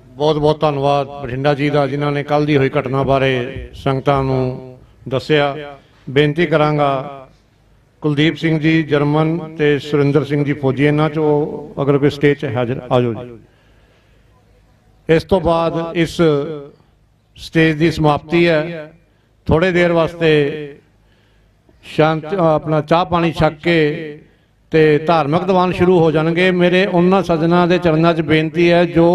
ਬਹੁਤ ਬਹੁਤ ਧੰਨਵਾਦ ਬਠਿੰਡਾ ਜੀ ਦਾ, ਜਿਨ੍ਹਾਂ ਨੇ ਕੱਲ੍ਹ ਦੀ ਹੋਈ ਘਟਨਾ ਬਾਰੇ ਸੰਗਤਾਂ ਨੂੰ ਦੱਸਿਆ। ਬੇਨਤੀ ਕਰਾਂਗਾ ਕੁਲਦੀਪ ਸਿੰਘ ਜੀ ਜਰਮਨ ਤੇ ਸੁਰਿੰਦਰ ਸਿੰਘ ਜੀ ਫੌਜੀ, ਇਹਨਾਂ 'ਚੋਂ ਅਗਰ ਕੋਈ ਸਟੇਜ 'ਚ ਹਾਜ਼ਰ ਆ ਜਾਓ ਜੀ। ਇਸ ਤੋਂ ਬਾਅਦ ਇਸ ਸਟੇਜ ਦੀ ਸਮਾਪਤੀ ਹੈ। ਥੋੜੇ ਦੇਰ ਵਾਸਤੇ ਸ਼ਾਂਤ ਆਪਣਾ ਚਾਹ ਪਾਣੀ ਛਕ ਕੇ ਤੇ ਧਾਰਮਿਕ ਦੀਵਾਨ ਸ਼ੁਰੂ ਹੋ ਜਾਣਗੇ। ਮੇਰੇ ਉਹਨਾਂ ਸੱਜਣਾ ਦੇ ਚਰਨਾਂ 'ਚ ਬੇਨਤੀ ਹੈ ਜੋ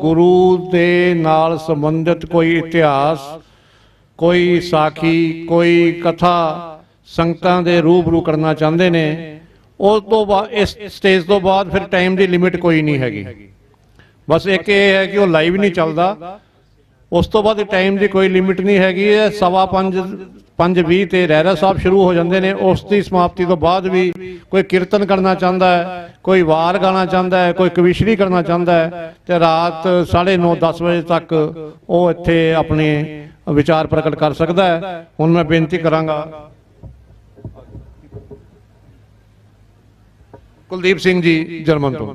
ਗੁਰੂ ਦੇ ਨਾਲ ਸੰਬੰਧਿਤ ਕੋਈ ਇਤਿਹਾਸ, ਕੋਈ ਸਾਖੀ, ਕੋਈ ਕਥਾ ਸੰਗਤਾਂ ਦੇ ਰੂਬਰੂ ਕਰਨਾ ਚਾਹੁੰਦੇ ਨੇ, ਉਸ ਤੋਂ ਬਾਅਦ ਇਸ ਸਟੇਜ ਤੋਂ ਬਾਅਦ ਫਿਰ ਟਾਈਮ ਦੀ ਲਿਮਿਟ ਕੋਈ ਨਹੀਂ ਹੈਗੀ। ਬਸ ਇੱਕ ਇਹ ਹੈ ਕਿ ਉਹ ਲਾਈਵ ਨਹੀਂ ਚੱਲਦਾ, ਉਸ ਤੋਂ ਬਾਅਦ ਟਾਈਮ ਦੀ ਕੋਈ ਲਿਮਿਟ ਨਹੀਂ ਹੈਗੀ। 5:20 ਤੇ ਰਹਿਰਾ ਸਾਹਿਬ ਸ਼ੁਰੂ ਹੋ ਜਾਂਦੇ ਨੇ। ਉਸ ਦੀ ਸਮਾਪਤੀ ਤੋਂ ਬਾਅਦ ਵੀ ਕੋਈ ਕੀਰਤਨ ਕਰਨਾ ਚਾਹੁੰਦਾ ਹੈ, ਕੋਈ ਵਾਰ ਗਾਣਾ ਚਾਹੁੰਦਾ ਹੈ, ਕੋਈ ਕਵਿਸ਼ਰੀ ਕਰਨਾ ਚਾਹੁੰਦਾ ਹੈ, ਤੇ ਰਾਤ 9:30-10 ਵਜੇ ਤੱਕ ਉਹ ਇੱਥੇ ਆਪਣੇ ਵਿਚਾਰ ਪ੍ਰਗਟ ਕਰ ਸਕਦਾ ਹੈ। ਹੁਣ ਮੈਂ ਬੇਨਤੀ ਕਰਾਂਗਾ ਕੁਲਦੀਪ ਸਿੰਘ ਜੀ ਜਰਮਨ ਤੋਂ।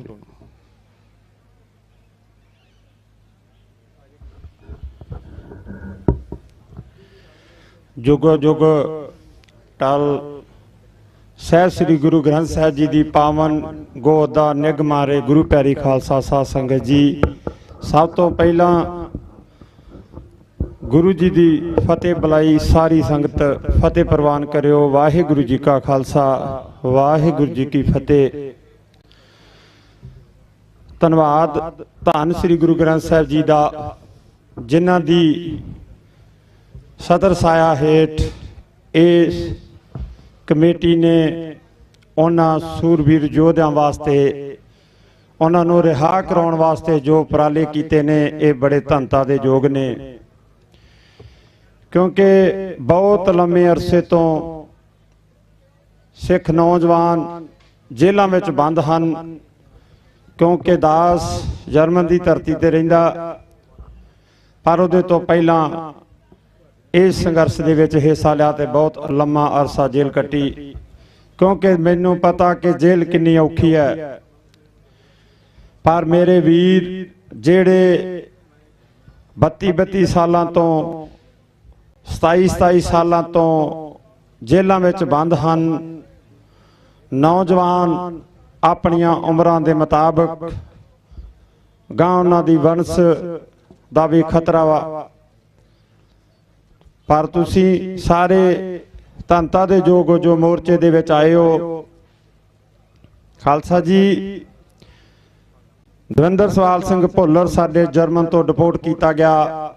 ਜੁਗੋ ਜੁਗ ਟਲ ਸਹਿਬ ਸ੍ਰੀ ਗੁਰੂ ਗ੍ਰੰਥ ਸਾਹਿਬ ਜੀ ਦੀ ਪਾਵਨ ਗੋਦ ਦਾ ਨਿੱਘ ਮਾਰੇ ਗੁਰੂ ਪਿਆਰੀ ਖਾਲਸਾ ਸਾਧ ਸੰਗਤ ਜੀ, ਸਭ ਤੋਂ ਪਹਿਲਾਂ ਗੁਰੂ ਜੀ ਦੀ ਫਤਿਹ ਬੁਲਾਈ। ਸਾਰੀ ਸੰਗਤ ਫਤਿਹ ਪ੍ਰਵਾਨ ਕਰਿਓ। ਵਾਹਿਗੁਰੂ ਜੀ ਕਾ ਖਾਲਸਾ, ਵਾਹਿਗੁਰੂ ਜੀ ਕੀ ਫਤਿਹ। ਧੰਨਵਾਦ ਧੰਨ ਸ੍ਰੀ ਗੁਰੂ ਗ੍ਰੰਥ ਸਾਹਿਬ ਜੀ ਦਾ, ਜਿਨ੍ਹਾਂ ਦੀ ਸਦਰ ਸਾਇਆ ਹੇਠ ਇਸ ਕਮੇਟੀ ਨੇ ਉਹਨਾਂ ਸੂਰਬੀਰ ਯੋਧਿਆਂ ਵਾਸਤੇ, ਉਹਨਾਂ ਨੂੰ ਰਿਹਾ ਕਰਾਉਣ ਵਾਸਤੇ ਜੋ ਉਪਰਾਲੇ ਕੀਤੇ ਨੇ, ਇਹ ਬੜੇ ਧੰਨਤਾ ਦੇ ਯੋਗ ਨੇ। ਕਿਉਂਕਿ ਬਹੁਤ ਲੰਮੇ ਅਰਸੇ ਤੋਂ ਸਿੱਖ ਨੌਜਵਾਨ ਜੇਲ੍ਹਾਂ ਵਿੱਚ ਬੰਦ ਹਨ, ਕਿਉਂਕਿ ਦਾਸ ਜਰਮਨ ਦੀ ਧਰਤੀ ਤੇ ਰਹਿੰਦਾ, ਪਰ ਉਹਦੇ ਤੋਂ ਪਹਿਲਾਂ ਇਸ ਸੰਘਰਸ਼ ਦੇ ਵਿੱਚ ਹਿੱਸਾ ਲਿਆ ਤੇ ਬਹੁਤ ਲੰਮਾ ਅਰਸਾ ਜੇਲ੍ਹ ਕੱਟੀ। ਕਿਉਂਕਿ ਮੈਨੂੰ ਪਤਾ ਕਿ ਜੇਲ੍ਹ ਕਿੰਨੀ ਔਖੀ ਹੈ, ਪਰ ਮੇਰੇ ਵੀਰ ਜਿਹੜੇ 32 ਸਾਲਾਂ ਤੋਂ 27 ਸਾਲਾਂ ਤੋਂ ਜੇਲ੍ਹਾਂ ਵਿੱਚ ਬੰਦ ਹਨ, ਨੌਜਵਾਨ ਆਪਣੀਆਂ ਉਮਰਾਂ ਦੇ ਮੁਤਾਬਕ ਗਾਂ ਉਹਨਾਂ ਦੀ ਵੰਸ਼ ਦਾ ਵੀ ਖਤਰਾ ਵਾ, ਪਰ ਤੁਸੀਂ ਸਾਰੇ ਧੰਨਤਾ ਦੇ ਯੋਗ ਜੋ ਮੋਰਚੇ ਦੇ ਵਿੱਚ ਆਏ ਹੋ। ਖਾਲਸਾ ਜੀ, ਦਵਿੰਦਰ ਸਵਾਲ ਸਿੰਘ ਭੁੱਲਰ ਸਾਡੇ ਜਰਮਨ ਤੋਂ ਡਿਪੋਰਟ ਕੀਤਾ ਗਿਆ।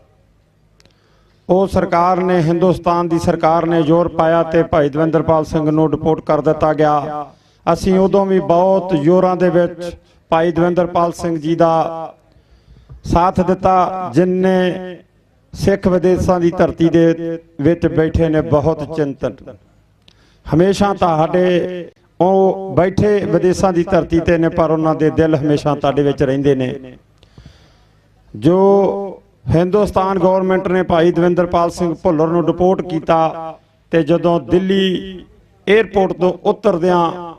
ਉਹ ਸਰਕਾਰ ਨੇ, ਹਿੰਦੁਸਤਾਨ ਦੀ ਸਰਕਾਰ ਨੇ ਜ਼ੋਰ ਪਾਇਆ ਤੇ ਭਾਈ ਦਵਿੰਦਰਪਾਲ ਸਿੰਘ ਨੂੰ ਡਿਪੋਰਟ ਕਰ ਦਿੱਤਾ ਗਿਆ। ਅਸੀਂ ਉਦੋਂ ਵੀ ਬਹੁਤ ਜ਼ੋਰਾਂ ਦੇ ਵਿੱਚ ਭਾਈ ਦਵਿੰਦਰਪਾਲ ਸਿੰਘ ਜੀ ਦਾ ਸਾਥ ਦਿੱਤਾ, ਜਿਨਨੇ ਸਿੱਖ ਵਿਦੇਸ਼ਾਂ ਦੀ ਧਰਤੀ ਦੇ ਵਿੱਚ ਬੈਠੇ ਨੇ ਬਹੁਤ ਚਿੰਤਨ। ਹਮੇਸ਼ਾ ਤੁਹਾਡੇ ਉਹ ਬੈਠੇ ਵਿਦੇਸ਼ਾਂ ਦੀ ਧਰਤੀ ਤੇ ਨੇ, ਪਰ ਉਹਨਾਂ ਦੇ ਦਿਲ ਹਮੇਸ਼ਾ ਤੁਹਾਡੇ ਵਿੱਚ ਰਹਿੰਦੇ ਨੇ। ਜੋ ਹਿੰਦੁਸਤਾਨ ਗਵਰਨਮੈਂਟ ਨੇ ਭਾਈ ਦਵਿੰਦਰਪਾਲ ਸਿੰਘ ਭੁੱਲਰ ਨੂੰ ਡਿਪੋਰਟ ਕੀਤਾ ਤੇ ਜਦੋਂ ਦਿੱਲੀ 에ਅਰਪੋਰਟ ਤੋਂ ਉਤਰਦਿਆਂ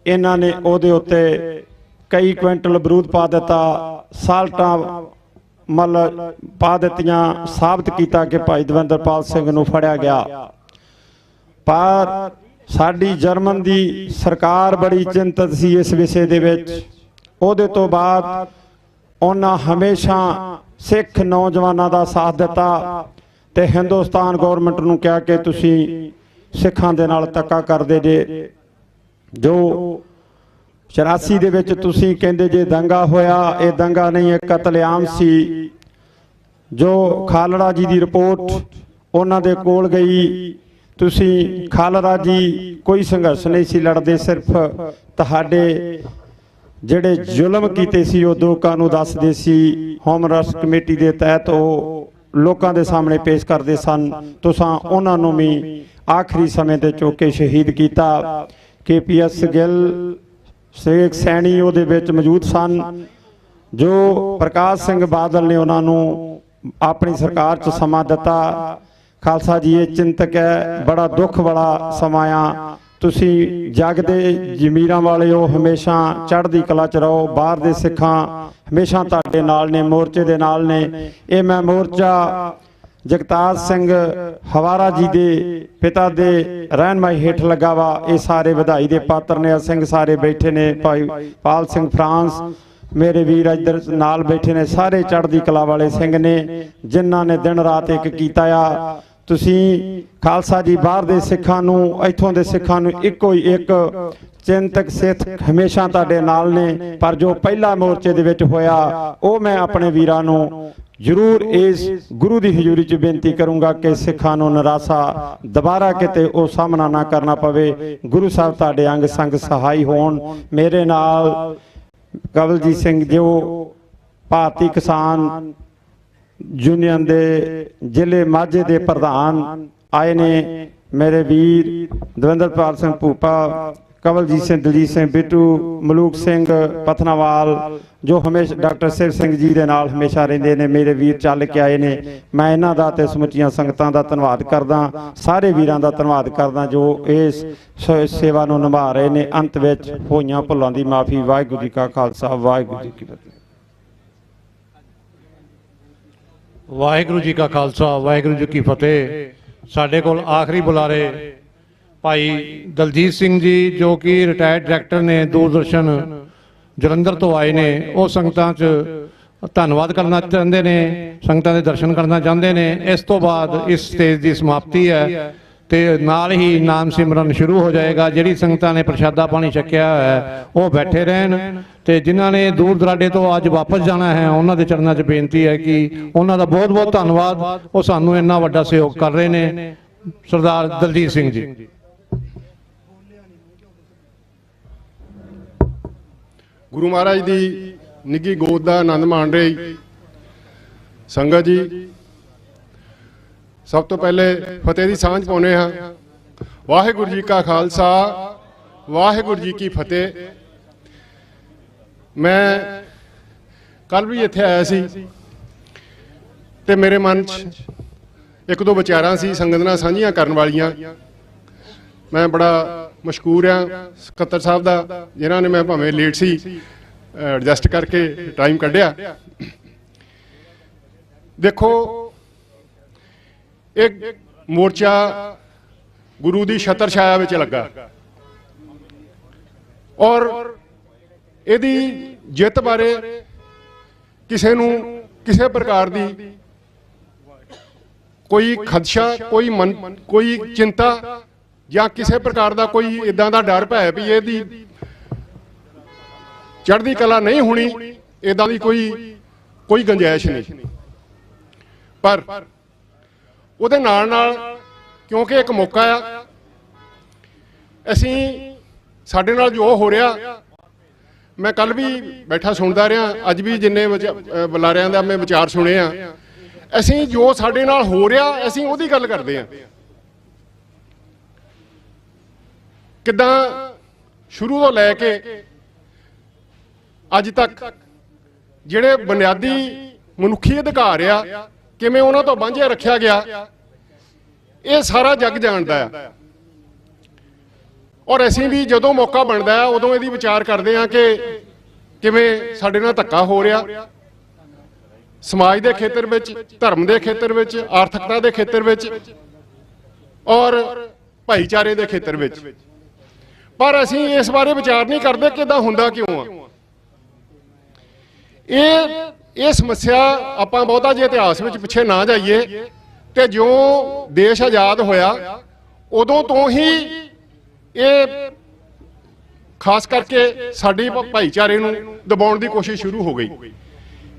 ਇਹਨਾਂ ਨੇ ਉਹਦੇ ਉੱਤੇ ਕਈ ਕੁਇੰਟਲ ਬਰੂਦ ਪਾ ਦਿੱਤਾ, ਸਾਲਟਾਂ ਮਤਲਬ ਪਾ ਦਿੱਤੀਆਂ, ਸਾਬਤ ਕੀਤਾ ਕਿ ਭਾਈ ਦਵਿੰਦਰਪਾਲ ਸਿੰਘ ਨੂੰ ਫੜਿਆ ਗਿਆ। ਪਰ ਸਾਡੀ ਜਰਮਨ ਦੀ ਸਰਕਾਰ ਬੜੀ ਚਿੰਤਤ ਸੀ ਇਸ ਵਿਸ਼ੇ ਦੇ ਵਿੱਚ। ਉਹਦੇ ਤੋਂ ਬਾਅਦ ਉਹਨਾਂ ਹਮੇਸ਼ਾ ਸਿੱਖ ਨੌਜਵਾਨਾਂ ਦਾ ਸਾਥ ਦਿੱਤਾ ਤੇ ਹਿੰਦੁਸਤਾਨ ਗਵਰਨਮੈਂਟ ਨੂੰ ਕਿਹਾ ਕਿ ਤੁਸੀਂ ਸਿੱਖਾਂ ਦੇ ਨਾਲ ਧੱਕਾ ਕਰਦੇ ਜੇ। ਜੋ 84 ਦੇ ਵਿੱਚ ਤੁਸੀਂ ਕਹਿੰਦੇ ਜੇ ਦੰਗਾ ਹੋਇਆ, ਇਹ ਦੰਗਾ ਨਹੀਂ, ਇਹ ਕਤਲੇਆਮ ਸੀ। ਜੋ ਖਾਲੜਾ ਜੀ ਦੀ ਰਿਪੋਰਟ ਉਹਨਾਂ ਦੇ ਕੋਲ ਗਈ, ਤੁਸੀਂ ਖਾਲੜਾ ਜੀ ਕੋਈ ਸੰਘਰਸ਼ ਨਹੀਂ ਸੀ ਲੜਦੇ, ਸਿਰਫ ਤੁਹਾਡੇ ਜਿਹੜੇ ਜ਼ੁਲਮ ਕੀਤੇ ਸੀ ਉਹ ਲੋਕਾਂ ਨੂੰ ਦੱਸਦੇ ਸੀ। ਹੋਮ ਰੂਲਸ ਕਮੇਟੀ ਦੇ ਤਹਿਤ ਉਹ ਲੋਕਾਂ ਦੇ ਸਾਹਮਣੇ ਪੇਸ਼ ਕਰਦੇ ਸਨ। ਤੁਸੀਂ ਉਹਨਾਂ ਨੂੰ ਵੀ ਆਖਰੀ ਸਮੇਂ ਤੇ ਚੁੱਕ ਸ਼ਹੀਦ ਕੀਤਾ। KPS ਗਿੱਲ ਸੇਖ ਸੈਣੀ ਉਹਦੇ ਵਿੱਚ ਮੌਜੂਦ ਸਨ। ਜੋ ਪ੍ਰਕਾਸ਼ ਸਿੰਘ ਬਾਦਲ ਨੇ ਉਹਨਾਂ ਨੂੰ ਆਪਣੀ ਸਰਕਾਰ 'ਚ ਸਮਾਂ ਦਿੱਤਾ। ਖਾਲਸਾ ਜੀ ਇਹ ਚਿੰਤਕ ਹੈ, ਬੜਾ ਦੁੱਖ ਵਾਲਾ ਸਮਾਂ ਆ। ਤੁਸੀਂ ਜਗ ਦੇ ਜ਼ਮੀਰਾਂ ਵਾਲੇ ਹੋ, ਹਮੇਸ਼ਾ ਚੜ੍ਹਦੀ ਕਲਾ 'ਚ ਰਹੋ। ਬਾਹਰ ਦੇ ਸਿੱਖਾਂ ਹਮੇਸ਼ਾ ਤੁਹਾਡੇ ਨਾਲ ਨੇ, ਮੋਰਚੇ ਦੇ ਨਾਲ ਨੇ। ਇਹ ਮੈਂ ਮੋਰਚਾ ਜਗਤਾਰ ਸਿੰਘ ਹਵਾਰਾ ਜੀ ਦੇ ਪਿਤਾ ਦੇ ਰਹਿਨਮਾਈ ਹੇਠ ਲੱਗਾ ਵਾ। ਇਹ ਸਾਰੇ ਵਧਾਈ ਦੇ ਪਾਤਰ ਨੇ। ਸਿੰਘ ਸਾਰੇ ਬੈਠੇ ਨੇ, ਭਾਈ ਪਾਲ ਸਿੰਘ ਫਰਾਂਸ ਮੇਰੇ ਵੀਰ ਇੱਧਰ ਨਾਲ ਬੈਠੇ ਨੇ, ਸਾਰੇ ਚੜ੍ਹਦੀ ਕਲਾ ਵਾਲੇ ਸਿੰਘ ਨੇ ਜਿਨ੍ਹਾਂ ਨੇ ਦਿਨ ਰਾਤ ਇੱਕ ਕੀਤਾ ਆ। ਤੁਸੀਂ ਖਾਲਸਾ ਜੀ ਬਾਹਰ ਦੇ ਸਿੱਖਾਂ ਨੂੰ, ਇੱਥੋਂ ਦੇ ਸਿੱਖਾਂ ਨੂੰ ਇੱਕੋ ਹੀ ਇੱਕ ਚਿੰਤਕ ਸਿੱਖ ਹਮੇਸ਼ਾ ਤੁਹਾਡੇ ਨਾਲ ਨੇ। ਪਰ ਜੋ ਪਹਿਲਾ ਮੋਰਚੇ ਦੇ ਵਿੱਚ ਹੋਇਆ ਉਹ ਮੈਂ ਆਪਣੇ ਵੀਰਾਂ ਨੂੰ ਜ਼ਰੂਰ ਇਸ ਗੁਰੂ ਦੀ ਹਜ਼ੂਰੀ 'ਚ ਬੇਨਤੀ ਕਰੂੰਗਾ ਕਿ ਸਿੱਖਾਂ ਨੂੰ ਨਿਰਾਸ਼ਾ ਦੁਬਾਰਾ ਕਿਤੇ ਉਹ ਸਾਹਮਣਾ ਨਾ ਕਰਨਾ ਪਵੇ। ਗੁਰੂ ਸਾਹਿਬ ਤੁਹਾਡੇ ਅੰਗ ਸੰਗ ਸਹਾਈ ਹੋਣ। ਮੇਰੇ ਨਾਲ ਕਵਲਜੀਤ ਸਿੰਘ ਜੋ ਭਾਰਤੀ ਕਿਸਾਨ ਯੂਨੀਅਨ ਦੇ ਜ਼ਿਲ੍ਹੇ ਮਾਝੇ ਦੇ ਪ੍ਰਧਾਨ ਆਏ ਨੇ, ਮੇਰੇ ਵੀਰ ਦਵਿੰਦਰਪਾਲ ਸਿੰਘ ਭੂਪਾ, ਕਵਲਜੀਤ ਸਿੰਘ, ਦਲਜੀਤ ਸਿੰਘ ਬਿੱਟੂ, ਮਲੂਕ ਸਿੰਘ ਪਥਨਾਵਾਲ ਜੋ ਹਮੇਸ਼ਾ ਡਾਕਟਰ ਸਿਵ ਸਿੰਘ ਜੀ ਦੇ ਨਾਲ ਹਮੇਸ਼ਾ ਰਹਿੰਦੇ ਨੇ, ਮੇਰੇ ਵੀਰ ਚੱਲ ਕੇ ਆਏ ਨੇ। ਮੈਂ ਇਹਨਾਂ ਦਾ ਤੇ ਸਮੁੱਚੀਆਂ ਸੰਗਤਾਂ ਦਾ ਧੰਨਵਾਦ ਕਰਦਾ, ਸਾਰੇ ਵੀਰਾਂ ਦਾ ਧੰਨਵਾਦ ਕਰਦਾ ਜੋ ਇਸ ਸੇਵਾ ਨੂੰ ਨਿਭਾ ਰਹੇ ਨੇ। ਅੰਤ ਵਿੱਚ ਹੋਈਆਂ ਭੁੱਲਾਂ ਦੀ ਮਾਫੀ। ਵਾਹਿਗੁਰੂ ਜੀ ਕਾ ਖਾਲਸਾ, ਵਾਹਿਗੁਰੂ ਜੀ ਕੀ ਫਤਿਹ। ਵਾਹਿਗੁਰੂ ਜੀ ਕਾ ਖਾਲਸਾ, ਵਾਹਿਗੁਰੂ ਜੀ ਕੀ ਫਤਿਹ। ਸਾਡੇ ਕੋਲ ਆਖਰੀ ਬੁਲਾਰੇ ਭਾਈ ਦਲਜੀਤ ਸਿੰਘ ਜੀ ਜੋ ਕਿ ਰਿਟਾਇਰਡ ਡਾਇਰੈਕਟਰ ਨੇ ਦੂਰਦਰਸ਼ਨ ਜਲੰਧਰ ਤੋਂ ਆਏ ਨੇ। ਉਹ ਸੰਗਤਾਂ 'ਚ ਧੰਨਵਾਦ ਕਰਨਾ ਚਾਹੁੰਦੇ ਨੇ, ਸੰਗਤਾਂ ਦੇ ਦਰਸ਼ਨ ਕਰਨਾ ਚਾਹੁੰਦੇ ਨੇ। ਇਸ ਤੋਂ ਬਾਅਦ ਇਸ ਸਟੇਜ ਦੀ ਸਮਾਪਤੀ ਹੈ ਤੇ ਨਾਲ ਹੀ ਨਾਮ ਸਿਮਰਨ ਸ਼ੁਰੂ ਹੋ ਜਾਏਗਾ। ਜਿਹੜੀ ਸੰਗਤਾਂ ਨੇ ਪ੍ਰਸ਼ਾਦਾ ਪਾਣੀ ਛਕਿਆ ਹੈ ਉਹ ਬੈਠੇ ਰਹਿਣ ਤੇ ਜਿਨ੍ਹਾਂ ਨੇ ਦੂਰ ਦਰਾਡੇ ਤੋਂ ਅੱਜ ਵਾਪਸ ਜਾਣਾ ਹੈ ਉਹਨਾਂ ਦੇ ਚਰਨਾਂ 'ਚ ਬੇਨਤੀ ਹੈ ਕਿ ਉਹਨਾਂ ਦਾ ਬਹੁਤ ਬਹੁਤ ਧੰਨਵਾਦ। ਉਹ ਸਾਨੂੰ ਇੰਨਾ ਵੱਡਾ ਸਹਿਯੋਗ ਕਰ ਰਹੇ ਨੇ। ਸਰਦਾਰ ਦਲਜੀਤ ਸਿੰਘ ਜੀ। ਗੁਰੂ ਮਹਾਰਾਜ ਦੀ ਨਿੱਘੀ ਗੋਦ ਦਾ ਆਨੰਦ ਮਾਣ ਰਹੀ ਸੰਗਤ ਜੀ, ਸਭ ਤੋਂ ਪਹਿਲੇ ਫਤਿਹ ਦੀ ਸਾਂਝ ਪਾਉਂਦੇ ਹਾਂ। ਵਾਹਿਗੁਰੂ ਜੀ ਕਾ ਖਾਲਸਾ, ਵਾਹਿਗੁਰੂ ਜੀ ਕੀ ਫਤਿਹ। ਮੈਂ ਕੱਲ ਵੀ ਇੱਥੇ ਆਇਆ ਸੀ ਤੇ ਮੇਰੇ ਮਨ 'ਚ ਇੱਕ ਦੋ ਵਿਚਾਰਾਂ ਸੀ ਸੰਗਤ ਨਾਲ ਸਾਂਝੀਆਂ ਕਰਨ ਵਾਲੀਆਂ। ਮੈਂ ਬੜਾ ਮਸ਼ਕੂਰ ਹਾਂ ਸਕੱਤਰ ਸਾਹਿਬ ਦਾ, ਜਿਨ੍ਹਾਂ ਨੇ ਮੈਂ ਭਾਵੇਂ ਲੇਟ ਸੀ ਐਡਜਸਟ ਕਰਕੇ ਟਾਈਮ ਕੱਢਿਆ। ਦੇਖੋ, ਇੱਕ ਮੋਰਚਾ ਗੁਰੂ ਦੀ ਛਤਰ ਛਾਇਆ ਵਿੱਚ ਲੱਗਾ ਔਰ ਇਹਦੀ ਜਿੱਤ ਬਾਰੇ ਕਿਸੇ ਨੂੰ ਕਿਸੇ ਪ੍ਰਕਾਰ ਦੀ ਕੋਈ ਖਦਸ਼ਾ, ਕੋਈ ਚਿੰਤਾ ਜਾਂ ਕਿਸੇ ਪ੍ਰਕਾਰ ਦਾ ਕੋਈ ਇਦਾਂ ਦਾ ਡਰ ਭੈ ਵੀ ਇਹਦੀ ਚੜ੍ਹਦੀ ਕਲਾ ਨਹੀਂ ਹੋਣੀ, ਇਦਾਂ ਦੀ ਕੋਈ ਗੁੰਜਾਇਸ਼ ਨਹੀਂ। ਪਰ ਉਹਦੇ ਨਾਲ ਨਾਲ ਕਿਉਂਕਿ ਇੱਕ ਮੌਕਾ ਆ, ਅਸੀਂ ਸਾਡੇ ਨਾਲ ਜੋ ਹੋ ਰਿਹਾ, ਮੈਂ ਕੱਲ ਵੀ ਬੈਠਾ ਸੁਣਦਾ ਰਿਹਾ, ਅੱਜ ਵੀ ਜਿੰਨੇ ਬੁਲਾਰਿਆਂ ਦਾ ਮੈਂ ਵਿਚਾਰ ਸੁਣੇ ਆ, ਅਸੀਂ ਜੋ ਸਾਡੇ ਨਾਲ ਹੋ ਰਿਹਾ ਅਸੀਂ ਉਹਦੀ ਗੱਲ ਕਰਦੇ ਹਾਂ। ਕਿੱਦਾਂ ਸ਼ੁਰੂ ਤੋਂ ਲੈ ਕੇ ਅੱਜ ਤੱਕ ਜਿਹੜੇ ਬੁਨਿਆਦੀ ਮਨੁੱਖੀ ਅਧਿਕਾਰ ਆ ਕਿਵੇਂ ਉਹਨਾਂ ਤੋਂ ਵਾਂਝੇ ਰੱਖਿਆ ਗਿਆ, ਇਹ ਸਾਰਾ ਜੱਗ ਜਾਣਦਾ ਆ। ਔਰ ਅਸੀਂ ਵੀ ਜਦੋਂ ਮੌਕਾ ਬਣਦਾ ਹੈ ਉਦੋਂ ਇਹਦੀ ਵਿਚਾਰ ਕਰਦੇ ਹਾਂ ਕਿ ਕਿਵੇਂ ਸਾਡੇ ਨਾਲ ਧੱਕਾ ਹੋ ਰਿਹਾ ਸਮਾਜ ਦੇ ਖੇਤਰ ਵਿੱਚ, ਧਰਮ ਦੇ ਖੇਤਰ ਵਿੱਚ, ਆਰਥਿਕਤਾ ਦੇ ਖੇਤਰ ਵਿੱਚ ਔਰ ਭਾਈਚਾਰੇ ਦੇ ਖੇਤਰ ਵਿੱਚ। ਪਰ ਅਸੀਂ ਇਸ ਬਾਰੇ ਵਿਚਾਰ ਨਹੀਂ ਕਰਦੇ ਕਿ ਇਦਾਂ ਹੁੰਦਾ ਕਿਉਂ ਆ। ਇਹ ਸਮੱਸਿਆ ਆਪਾਂ ਬਹੁਤਾ ਜੇ ਇਤਿਹਾਸ ਵਿੱਚ ਪਿੱਛੇ ਨਾ ਜਾਈਏ ਤੇ ਜਿਉਂ ਦੇਸ਼ ਆਜ਼ਾਦ ਹੋਇਆ ਉਦੋਂ ਤੋਂ ਹੀ ਇਹ ਖਾਸ ਕਰਕੇ ਸਾਡੀ ਭਾਈਚਾਰੇ ਨੂੰ ਦਬਾਉਣ ਦੀ ਕੋਸ਼ਿਸ਼ ਸ਼ੁਰੂ ਹੋ ਗਈ।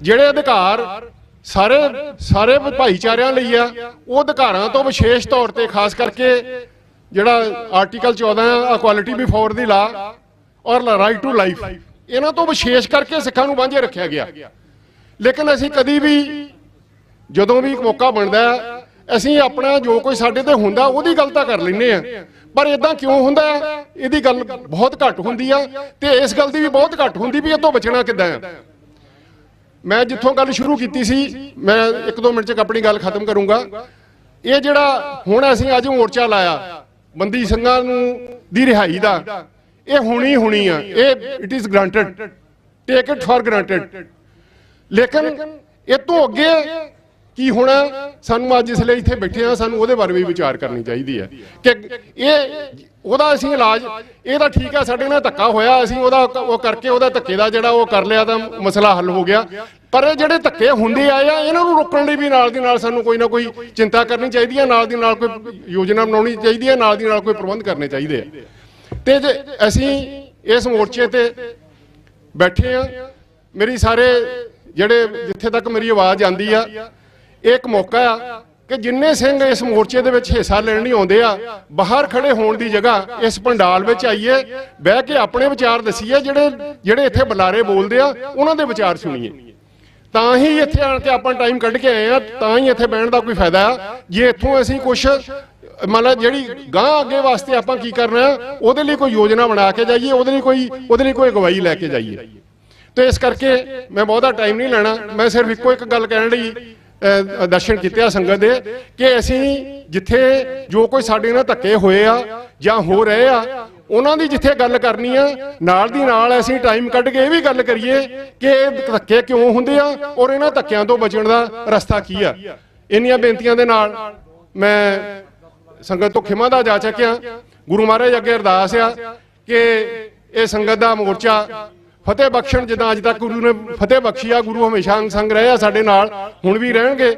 ਜਿਹੜੇ ਅਧਿਕਾਰ ਸਾਰੇ ਭਾਈਚਾਰਿਆਂ ਲਈ ਆ, ਉਹ ਅਧਿਕਾਰਾਂ ਤੋਂ ਵਿਸ਼ੇਸ਼ ਤੌਰ ਤੇ ਖਾਸ ਕਰਕੇ ਜਿਹੜਾ ਆਰਟੀਕਲ 14 ਇਕੁਐਲਿਟੀ ਬਿਫੋਰ ਦੀ ਲਾ ਔਰ ਰਾਈਟ ਟੂ ਲਾਈਫ, ਇਹਨਾਂ ਤੋਂ ਵਿਸ਼ੇਸ਼ ਕਰਕੇ ਸਿੱਖਾਂ ਨੂੰ ਵਾਂਝੇ ਰੱਖਿਆ ਗਿਆ। ਲੇਕਿਨ ਅਸੀਂ ਕਦੀ ਵੀ ਜਦੋਂ ਵੀ ਮੌਕਾ ਬਣਦਾ ਅਸੀਂ ਆਪਣਾ ਜੋ ਕੋਈ ਸਾਡੇ ਤੇ ਹੁੰਦਾ ਉਹਦੀ ਗੱਲ ਤਾਂ ਕਰ ਲੈਂਦੇ ਆ, ਪਰ ਇਦਾਂ ਕਿਉਂ ਹੁੰਦਾ ਹੈ ਇਹਦੀ ਗੱਲ ਬਹੁਤ ਘੱਟ ਹੁੰਦੀ ਆ ਤੇ ਇਸ ਗੱਲ ਦੀ ਵੀ ਬਹੁਤ ਘੱਟ ਹੁੰਦੀ ਵੀ ਇਹ ਤੋਂ ਬਚਣਾ ਕਿੱਦਾਂ ਆ। ਮੈਂ ਜਿੱਥੋਂ ਗੱਲ ਸ਼ੁਰੂ ਕੀਤੀ ਸੀ, ਮੈਂ 1-2 ਮਿੰਟ 'ਚ ਆਪਣੀ ਗੱਲ ਖਤਮ ਕਰੂੰਗਾ। ਇਹ ਜਿਹੜਾ ਹੁਣ ਅਸੀਂ ਅੱਜ ਮੋਰਚਾ ਲਾਇਆ ਬੰਦੀ ਸਿੰਘਾਂ ਨੂੰ ਦੀ ਰਿਹਾਈ ਦਾ, ਇਹ ਹੋਣੀ ਆ, ਇਹ it is granted, take it for granted. ਲੇਕਿਨ ਇਹ ਤੋਂ ਅੱਗੇ ਕੀ ਹੋਣਾ ਸਾਨੂੰ ਅੱਜ ਇਸ ਲਈ ਇੱਥੇ ਬੈਠੇ ਆ, ਸਾਨੂੰ ਉਹਦੇ ਬਾਰੇ ਵੀ ਵਿਚਾਰ ਕਰਨੀ ਚਾਹੀਦੀ ਹੈ ਕਿ ਉਹਦਾ ਅਸੀਂ ਇਲਾਜ, ਇਹ ਤਾਂ ਠੀਕ ਹੈ ਸਾਡੇ ਨਾਲ ਧੱਕਾ ਹੋਇਆ, ਅਸੀਂ ਉਹਦਾ ਉਹ ਕਰਕੇ ਉਹਦਾ ਧੱਕੇ ਦਾ ਜਿਹੜਾ ਉਹ ਕਰ ਲਿਆ ਤਾਂ ਮਸਲਾ ਹੱਲ ਹੋ ਗਿਆ। ਪਰ ਇਹ ਜਿਹੜੇ ਧੱਕੇ ਹੁੰਦੇ ਆਏ ਆ ਇਹਨਾਂ ਨੂੰ ਰੋਕਣ ਲਈ ਵੀ ਨਾਲ ਦੀ ਨਾਲ ਸਾਨੂੰ ਕੋਈ ਨਾ ਕੋਈ ਚਿੰਤਾ ਕਰਨੀ ਚਾਹੀਦੀ ਹੈ, ਨਾਲ ਦੀ ਨਾਲ ਕੋਈ ਯੋਜਨਾ ਬਣਾਉਣੀ ਚਾਹੀਦੀ ਹੈ, ਨਾਲ ਦੀ ਨਾਲ ਕੋਈ ਪ੍ਰਬੰਧ ਕਰਨੇ ਚਾਹੀਦੇ ਆ। ਤੇ ਜੇ ਅਸੀਂ ਇਸ ਮੋਰਚੇ ਤੇ ਬੈਠੇ ਆ, ਮੇਰੀ ਸਾਰੇ ਜਿਹੜੇ ਜਿੱਥੇ ਤੱਕ ਮੇਰੀ ਆਵਾਜ਼ ਆਉਂਦੀ ਆ, ਇਹ ਇੱਕ ਮੌਕਾ ਆ ਕਿ ਜਿੰਨੇ ਸਿੰਘ ਇਸ ਮੋਰਚੇ ਦੇ ਵਿੱਚ ਹਿੱਸਾ ਲੈਣ ਨਹੀਂ ਆਉਂਦੇ ਆ, ਬਾਹਰ ਖੜੇ ਹੋਣ ਦੀ ਜਗ੍ਹਾ ਇਸ ਪੰਡਾਲ ਵਿੱਚ ਆਈਏ, ਬਹਿ ਕੇ ਆਪਣੇ ਵਿਚਾਰ ਦਸੀਏ। ਜਿਹੜੇ ਇੱਥੇ ਬੁਲਾਰੇ ਬੋਲਦੇ ਆ ਉਹਨਾਂ ਦੇ ਵਿਚਾਰ ਸੁਣੀਏ, ਤਾਂ ਹੀ ਇੱਥੇ ਆਣ ਕੇ ਆਪਾਂ ਟਾਈਮ ਕੱਢ ਕੇ ਆਏ ਆ, ਤਾਂ ਹੀ ਇੱਥੇ ਬਹਿਣ ਦਾ ਕੋਈ ਫਾਇਦਾ ਆ। ਜੇ ਇੱਥੋਂ ਅਸੀਂ ਕੁਛ ਮੰਨ ਲਾ ਜਿਹੜੀ ਗਾਂ ਅੱਗੇ ਵਾਸਤੇ ਆਪਾਂ ਕੀ ਕਰਨਾ ਉਹਦੇ ਲਈ ਕੋਈ ਯੋਜਨਾ ਬਣਾ ਕੇ ਜਾਈਏ, ਉਹਦੇ ਲਈ ਕੋਈ ਅਗਵਾਈ ਲੈ ਕੇ ਜਾਈਏ। ਤੇ ਇਸ ਕਰਕੇ ਮੈਂ ਬਹੁਤਾ ਟਾਈਮ ਨਹੀਂ ਲੈਣਾ, ਮੈਂ ਸਿਰਫ ਇੱਕੋ ਇੱਕ ਗੱਲ ਕਹਿਣ ਲਈ ਦਰਸ਼ਨ ਕੀਤੇ ਆ ਸੰਗਤ ਦੇ ਕਿ ਅਸੀਂ ਜਿੱਥੇ ਜੋ ਕੋਈ ਸਾਡੇ ਨਾਲ ਧੱਕੇ ਹੋਏ ਆ ਜਾਂ ਹੋ ਰਹੇ ਆ ਉਹਨਾਂ ਦੀ ਜਿੱਥੇ ਗੱਲ ਕਰਨੀ ਆ, ਨਾਲ ਦੀ ਨਾਲ ਅਸੀਂ ਟਾਈਮ ਕੱਢ ਕੇ ਇਹ ਵੀ ਗੱਲ ਕਰੀਏ ਕਿ ਇਹ ਧੱਕੇ ਕਿਉਂ ਹੁੰਦੇ ਆ ਔਰ ਇਹਨਾਂ ਧੱਕਿਆਂ ਤੋਂ ਬਚਣ ਦਾ ਰਸਤਾ ਕੀ ਆ। ਇੰਨੀਆਂ ਬੇਨਤੀਆਂ ਦੇ ਨਾਲ ਮੈਂ ਸੰਗਤ ਤੋਂ ਖਿਮਾ ਦਾ ਜਾ ਚੱਕਿਆ। ਗੁਰੂ ਮਹਾਰਾਜ ਅੱਗੇ ਅਰਦਾਸ ਆ ਕਿ ਇਹ ਸੰਗਤ ਦਾ ਮੋਰਚਾ ਫਤਿਹ ਬਖਸ਼ਣ, ਜਿੱਦਾਂ ਅੱਜ ਤੱਕ ਗੁਰੂ ਨੇ ਫਤਿਹ ਬਖਸ਼ੀ ਆ। ਗੁਰੂ ਹਮੇਸ਼ਾ ਅੰਗ ਸੰਗ ਰਹੇ ਆ ਸਾਡੇ ਨਾਲ, ਹੁਣ ਵੀ ਰਹਿਣਗੇ।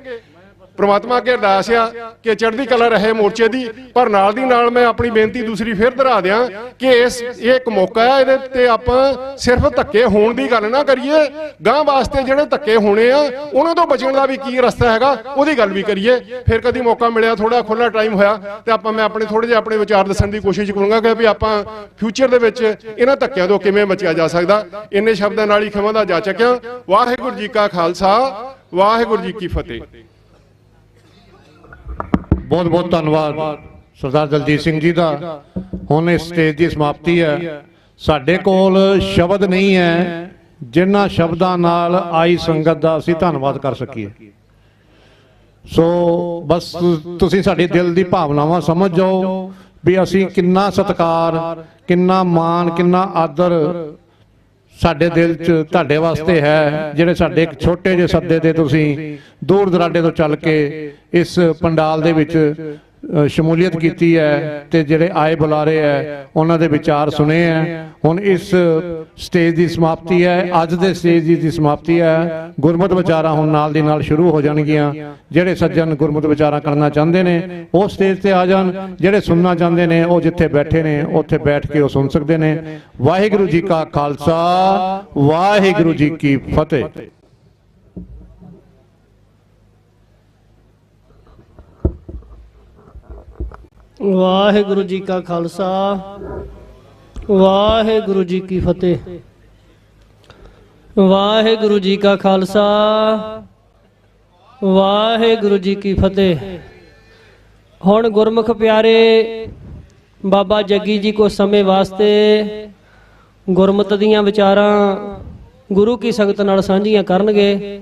ਪ੍ਰਮਾਤਮਾ ਅੱਗੇ ਅਰਦਾਸ ਆ ਕਿ ਚੜ੍ਹਦੀ ਕਲਾ ਰਹੇ ਮੋਰਚੇ ਦੀ। ਪਰ ਨਾਲ ਦੀ ਨਾਲ ਮੈਂ ਆਪਣੀ ਬੇਨਤੀ ਦੂਸਰੀ ਫਿਰ ਦੁਹਰਾ ਦਿਆਂ ਕਿ ਇਹ ਇੱਕ ਮੌਕਾ ਆ, ਇਹਦੇ ਤੇ ਆਪਾਂ ਸਿਰਫ ਧੱਕੇ ਹੋਣ ਦੀ ਗੱਲ ਨਾ ਕਰੀਏ, ਗਾਂ ਵਾਸਤੇ ਜਿਹੜੇ ਧੱਕੇ ਹੋਣੇ ਆ ਉਹਨਾਂ ਤੋਂ ਬਚਣ ਦਾ ਵੀ ਕੀ ਰਸਤਾ ਹੈਗਾ ਉਹਦੀ ਗੱਲ ਵੀ ਕਰੀਏ। ਫਿਰ ਕਦੀ ਮੌਕਾ ਮਿਲਿਆ, ਥੋੜਾ ਖੁੱਲਾ ਟਾਈਮ ਹੋਇਆ ਤੇ ਮੈਂ ਆਪਣੇ ਥੋੜੇ ਜਿਹੇ ਆਪਣੇ ਵਿਚਾਰ ਦੱਸਣ ਦੀ ਕੋਸ਼ਿਸ਼ ਕਰੂੰਗਾ ਕਿ ਵੀ ਆਪਾਂ ਫਿਊਚਰ ਦੇ ਵਿੱਚ ਇਹਨਾਂ ਧੱਕਿਆਂ ਤੋਂ ਕਿਵੇਂ ਬਚਿਆ ਜਾ ਸਕਦਾ। ਇੰਨੇ ਸ਼ਬਦਾਂ ਨਾਲ ਹੀ ਖਿਮਾ ਦਾ ਜਾ ਚੱਕਿਆ। ਵਾਹਿਗੁਰੂ ਜੀ ਕਾ ਖਾਲਸਾ, ਵਾਹਿਗੁਰੂ ਜੀ ਕੀ ਫਤਿਹ। ਬਹੁਤ ਬਹੁਤ ਧੰਨਵਾਦ ਸਰਦਾਰ ਦਲਜੀਤ ਸਿੰਘ ਜੀ ਦਾ। ਹੁਣ ਇਸ ਸਟੇਜ ਦੀ ਸਮਾਪਤੀ ਹੈ। ਸਾਡੇ ਕੋਲ ਸ਼ਬਦ ਨਹੀਂ ਹੈ ਜਿਨ੍ਹਾਂ ਸ਼ਬਦਾਂ ਨਾਲ ਆਈ ਸੰਗਤ ਦਾ ਅਸੀਂ ਧੰਨਵਾਦ ਕਰ ਸਕੀਏ। ਸੋ ਬਸ ਤੁਸੀਂ ਸਾਡੀ ਦਿਲ ਦੀ ਭਾਵਨਾਵਾਂ ਸਮਝ ਜਾਓ ਵੀ ਅਸੀਂ ਕਿੰਨਾ ਸਤਿਕਾਰ, ਕਿੰਨਾ ਮਾਣ, ਕਿੰਨਾ ਆਦਰ ਸਾਡੇ ਦਿਲ 'ਚ ਤੁਹਾਡੇ ਵਾਸਤੇ ਹੈ, ਜਿਹੜੇ ਸਾਡੇ ਇੱਕ ਛੋਟੇ ਜਿਹੇ ਸੱਦੇ ਤੇ ਤੁਸੀਂ ਦੂਰ ਦਰਾਡੇ ਤੋਂ ਚੱਲ ਕੇ ਇਸ ਪੰਡਾਲ ਦੇ ਵਿੱਚ ਸ਼ਮੂਲੀਅਤ ਕੀਤੀ ਹੈ ਤੇ ਜਿਹੜੇ ਆਏ ਬੁਲਾਰੇ ਹੈ ਉਹਨਾਂ ਦੇ ਵਿਚਾਰ ਸੁਣੇ ਹੈ। ਹੁਣ ਇਸ ਸਟੇਜ ਦੀ ਸਮਾਪਤੀ ਹੈ, ਅੱਜ ਦੇ ਸਟੇਜ ਦੀ ਸਮਾਪਤੀ ਹੈ। ਗੁਰਮਤਿ ਵਿਚਾਰਾਂ ਹੁਣ ਨਾਲ ਦੀ ਨਾਲ ਸ਼ੁਰੂ ਹੋ ਜਾਣਗੀਆਂ। ਜਿਹੜੇ ਸੱਜਣ ਗੁਰਮਤਿ ਵਿਚਾਰਾਂ ਕਰਨਾ ਚਾਹੁੰਦੇ ਨੇ ਉਹ ਸਟੇਜ ਤੇ ਆ ਜਾਣ, ਜਿਹੜੇ ਸੁਣਨਾ ਚਾਹੁੰਦੇ ਨੇ ਉਹ ਜਿੱਥੇ ਬੈਠੇ ਨੇ ਉੱਥੇ ਬੈਠ ਕੇ ਉਹ ਸੁਣ ਸਕਦੇ ਨੇ। ਵਾਹਿਗੁਰੂ ਜੀ ਕਾ ਖਾਲਸਾ, ਵਾਹਿਗੁਰੂ ਜੀ ਕੀ ਫਤਿਹ। ਵਾਹਿਗੁਰੂ ਜੀ ਕਾ ਖਾਲਸਾ, ਵਾਹਿਗੁਰੂ ਜੀ ਕੀ ਫਤਿਹ। ਵਾਹਿਗੁਰੂ ਜੀ ਕਾ ਖਾਲਸਾ, ਵਾਹਿਗੁਰੂ ਜੀ ਕੀ ਫਤਿਹ। ਹੁਣ ਗੁਰਮੁਖ ਪਿਆਰੇ ਬਾਬਾ ਜੱਗੀ ਜੀ ਕੋ ਸਮੇਂ ਵਾਸਤੇ ਗੁਰਮਤਿ ਦੀਆਂ ਵਿਚਾਰਾਂ ਗੁਰੂ ਕੀ ਸੰਗਤ ਨਾਲ ਸਾਂਝੀਆਂ ਕਰਨਗੇ।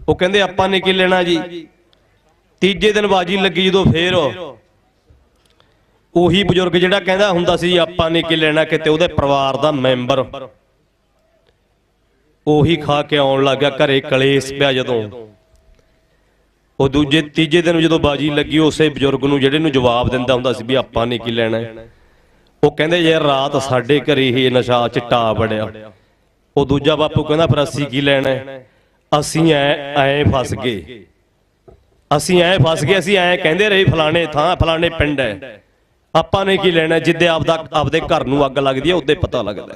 ਉਹ ਕਹਿੰਦੇ ਆਪਾਂ ਨੇ ਕੀ ਲੈਣਾ ਜੀ। ਤੀਜੇ ਦਿਨ ਬਾਜੀ ਲੱਗੀ ਜਦੋਂ ਫੇਰ ਉਹੀ ਬਜ਼ੁਰਗ ਜਿਹੜਾ ਕਹਿੰਦਾ ਹੁੰਦਾ ਸੀ ਆਪਾਂ ਨੇ ਕੀ ਲੈਣਾ, ਕਿਤੇ ਉਹਦੇ ਪਰਿਵਾਰ ਦਾ ਮੈਂਬਰ ਉਹੀ ਖਾ ਕੇ ਆਉਣ ਲੱਗ ਗਿਆ ਘਰੇ, ਕਲੇਸ਼ ਪਿਆ ਜਦੋਂ। ਉਹ ਤੀਜੇ ਦਿਨ ਜਦੋਂ ਬਾਜੀ ਲੱਗੀ ਉਸੇ ਬਜ਼ੁਰਗ ਨੂੰ ਜਿਹੜੇ ਨੂੰ ਜਵਾਬ ਦਿੰਦਾ ਹੁੰਦਾ ਸੀ ਵੀ ਆਪਾਂ ਨੇ ਕੀ ਲੈਣਾ, ਉਹ ਕਹਿੰਦੇ ਯਾਰ ਰਾਤ ਸਾਡੇ ਘਰੇ ਹੀ ਨਸ਼ਾ ਚਿੱਟਾ ਵੜਿਆ। ਉਹ ਦੂਜਾ ਬਾਪੂ ਕਹਿੰਦਾ ਫਿਰ ਅਸੀਂ ਕੀ ਲੈਣਾ, ਅਸੀਂ ਐ ਫਸ ਗਏ, ਅਸੀਂ ਐ ਕਹਿੰਦੇ ਰਹੇ ਫਲਾਣੇ ਥਾਂ ਫਲਾਣੇ ਪਿੰਡ ਹੈ, ਆਪਾਂ ਨੇ ਕੀ ਲੈਣਾ। ਜਿੱਦੇ ਆਪਦੇ ਘਰ ਨੂੰ ਅੱਗ ਲੱਗਦੀ ਹੈ ਉਦੋਂ ਪਤਾ ਲੱਗਦਾ।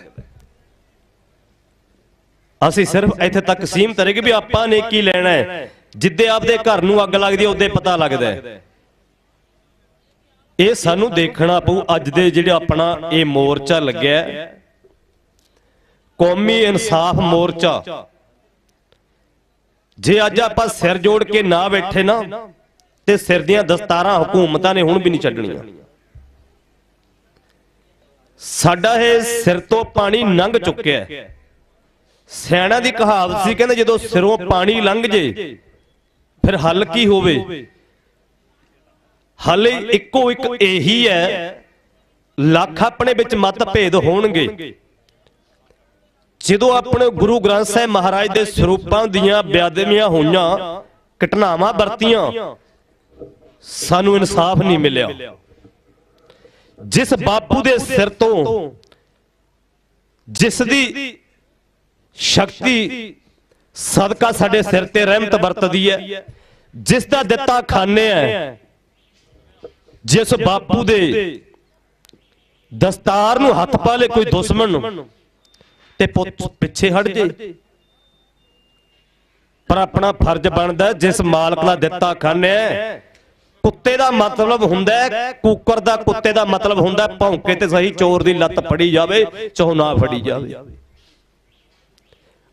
ਅਸੀਂ ਸਿਰਫ ਇੱਥੇ ਤੱਕ ਸੀਮਤ ਰਹੇ ਕਿ ਵੀ ਆਪਾਂ ਨੇ ਕੀ ਲੈਣਾ ਹੈ, ਜਿੱਦੇ ਆਪਦੇ ਘਰ ਨੂੰ ਅੱਗ ਲੱਗਦੀ ਹੈ ਉਦੋਂ ਪਤਾ ਲੱਗਦਾ। ਇਹ ਸਾਨੂੰ ਦੇਖਣਾ ਪਊ। ਅੱਜ ਦੇ ਜਿਹੜੇ ਆਪਣਾ ਇਹ ਮੋਰਚਾ ਲੱਗਿਆ ਕੌਮੀ ਇਨਸਾਫ ਮੋਰਚਾ, ਜੇ ਅੱਜ ਆਪਾਂ ਸਿਰ ਜੋੜ ਕੇ ਨਾ ਬੈਠੇ ਨਾ ਤੇ ਸਿਰ ਦੀਆਂ ਦਸਤਾਰਾਂ ਹਕੂਮਤਾਂ ਨੇ ਹੁਣ ਵੀ ਨਹੀਂ ਛੱਡਣੀਆਂ। ਸਾਡਾ ਇਹ ਸਿਰ ਤੋਂ ਪਾਣੀ ਲੰਘ ਚੁੱਕਿਆ। ਸਿਆਣਾ ਦੀ ਕਹਾਵਤ ਸੀ, ਕਹਿੰਦੇ ਜਦੋਂ ਸਿਰੋਂ ਪਾਣੀ ਲੰਘ ਜੇ ਫਿਰ ਹੱਲ ਕੀ ਹੋਵੇ। ਹੱਲ ਇੱਕੋ ਇੱਕ ਇਹੀ ਹੈ, ਲੱਖ ਆਪਣੇ ਵਿੱਚ ਮਤਭੇਦ ਹੋਣਗੇ, ਜਦੋਂ ਆਪਣੇ ਗੁਰੂ ਗ੍ਰੰਥ ਸਾਹਿਬ ਮਹਾਰਾਜ ਦੇ ਸਰੂਪਾਂ ਦੀਆਂ ਬੇਅਦਬੀਆਂ ਹੋਈਆਂ, ਘਟਨਾਵਾਂ ਵਰਤੀਆਂ, ਸਾਨੂੰ ਇਨਸਾਫ ਨਹੀਂ ਮਿਲਿਆ। ਜਿਸ ਬਾਪੂ ਦੇ ਸਿਰ ਤੋਂ, ਜਿਸ ਦੀ ਸ਼ਕਤੀ ਸਦਕਾ ਸਾਡੇ ਸਿਰ ਤੇ ਰਹਿਮਤ ਵਰਤਦੀ ਹੈ, ਜਿਸ ਦਾ ਦਿੱਤਾ ਖਾਨੇ ਹੈ, ਜਿਸ ਬਾਪੂ ਦੇ ਦਸਤਾਰ ਨੂੰ ਹੱਥ ਪਾ ਲੇ ਕੋਈ ਦੁਸ਼ਮਣ ਤੇ ਪਿੱਛੇ ਹਟ ਜੇ। ਪਰ ਆਪਣਾ ਫਰਜ਼ ਬਣਦਾ, ਜਿਸ ਮਾਲਕ ਦਾ ਦਿੱਤਾ ਖਾਨੇ ਹੈ। ਕੁੱਤੇ ਦਾ ਮਤਲਬ ਹੁੰਦਾ ਕੁੱਕਰ ਦਾ, ਕੁੱਤੇ ਦਾ ਮਤਲਬ ਹੁੰਦਾ ਭੌਂਕੇ ਤੇ ਸਹੀ, ਚੋਰ ਦੀ ਲੱਤ ਫੜੀ ਜਾਵੇ ਚਾਹੇ ਨਾ ਫੜੀ ਜਾਵੇ।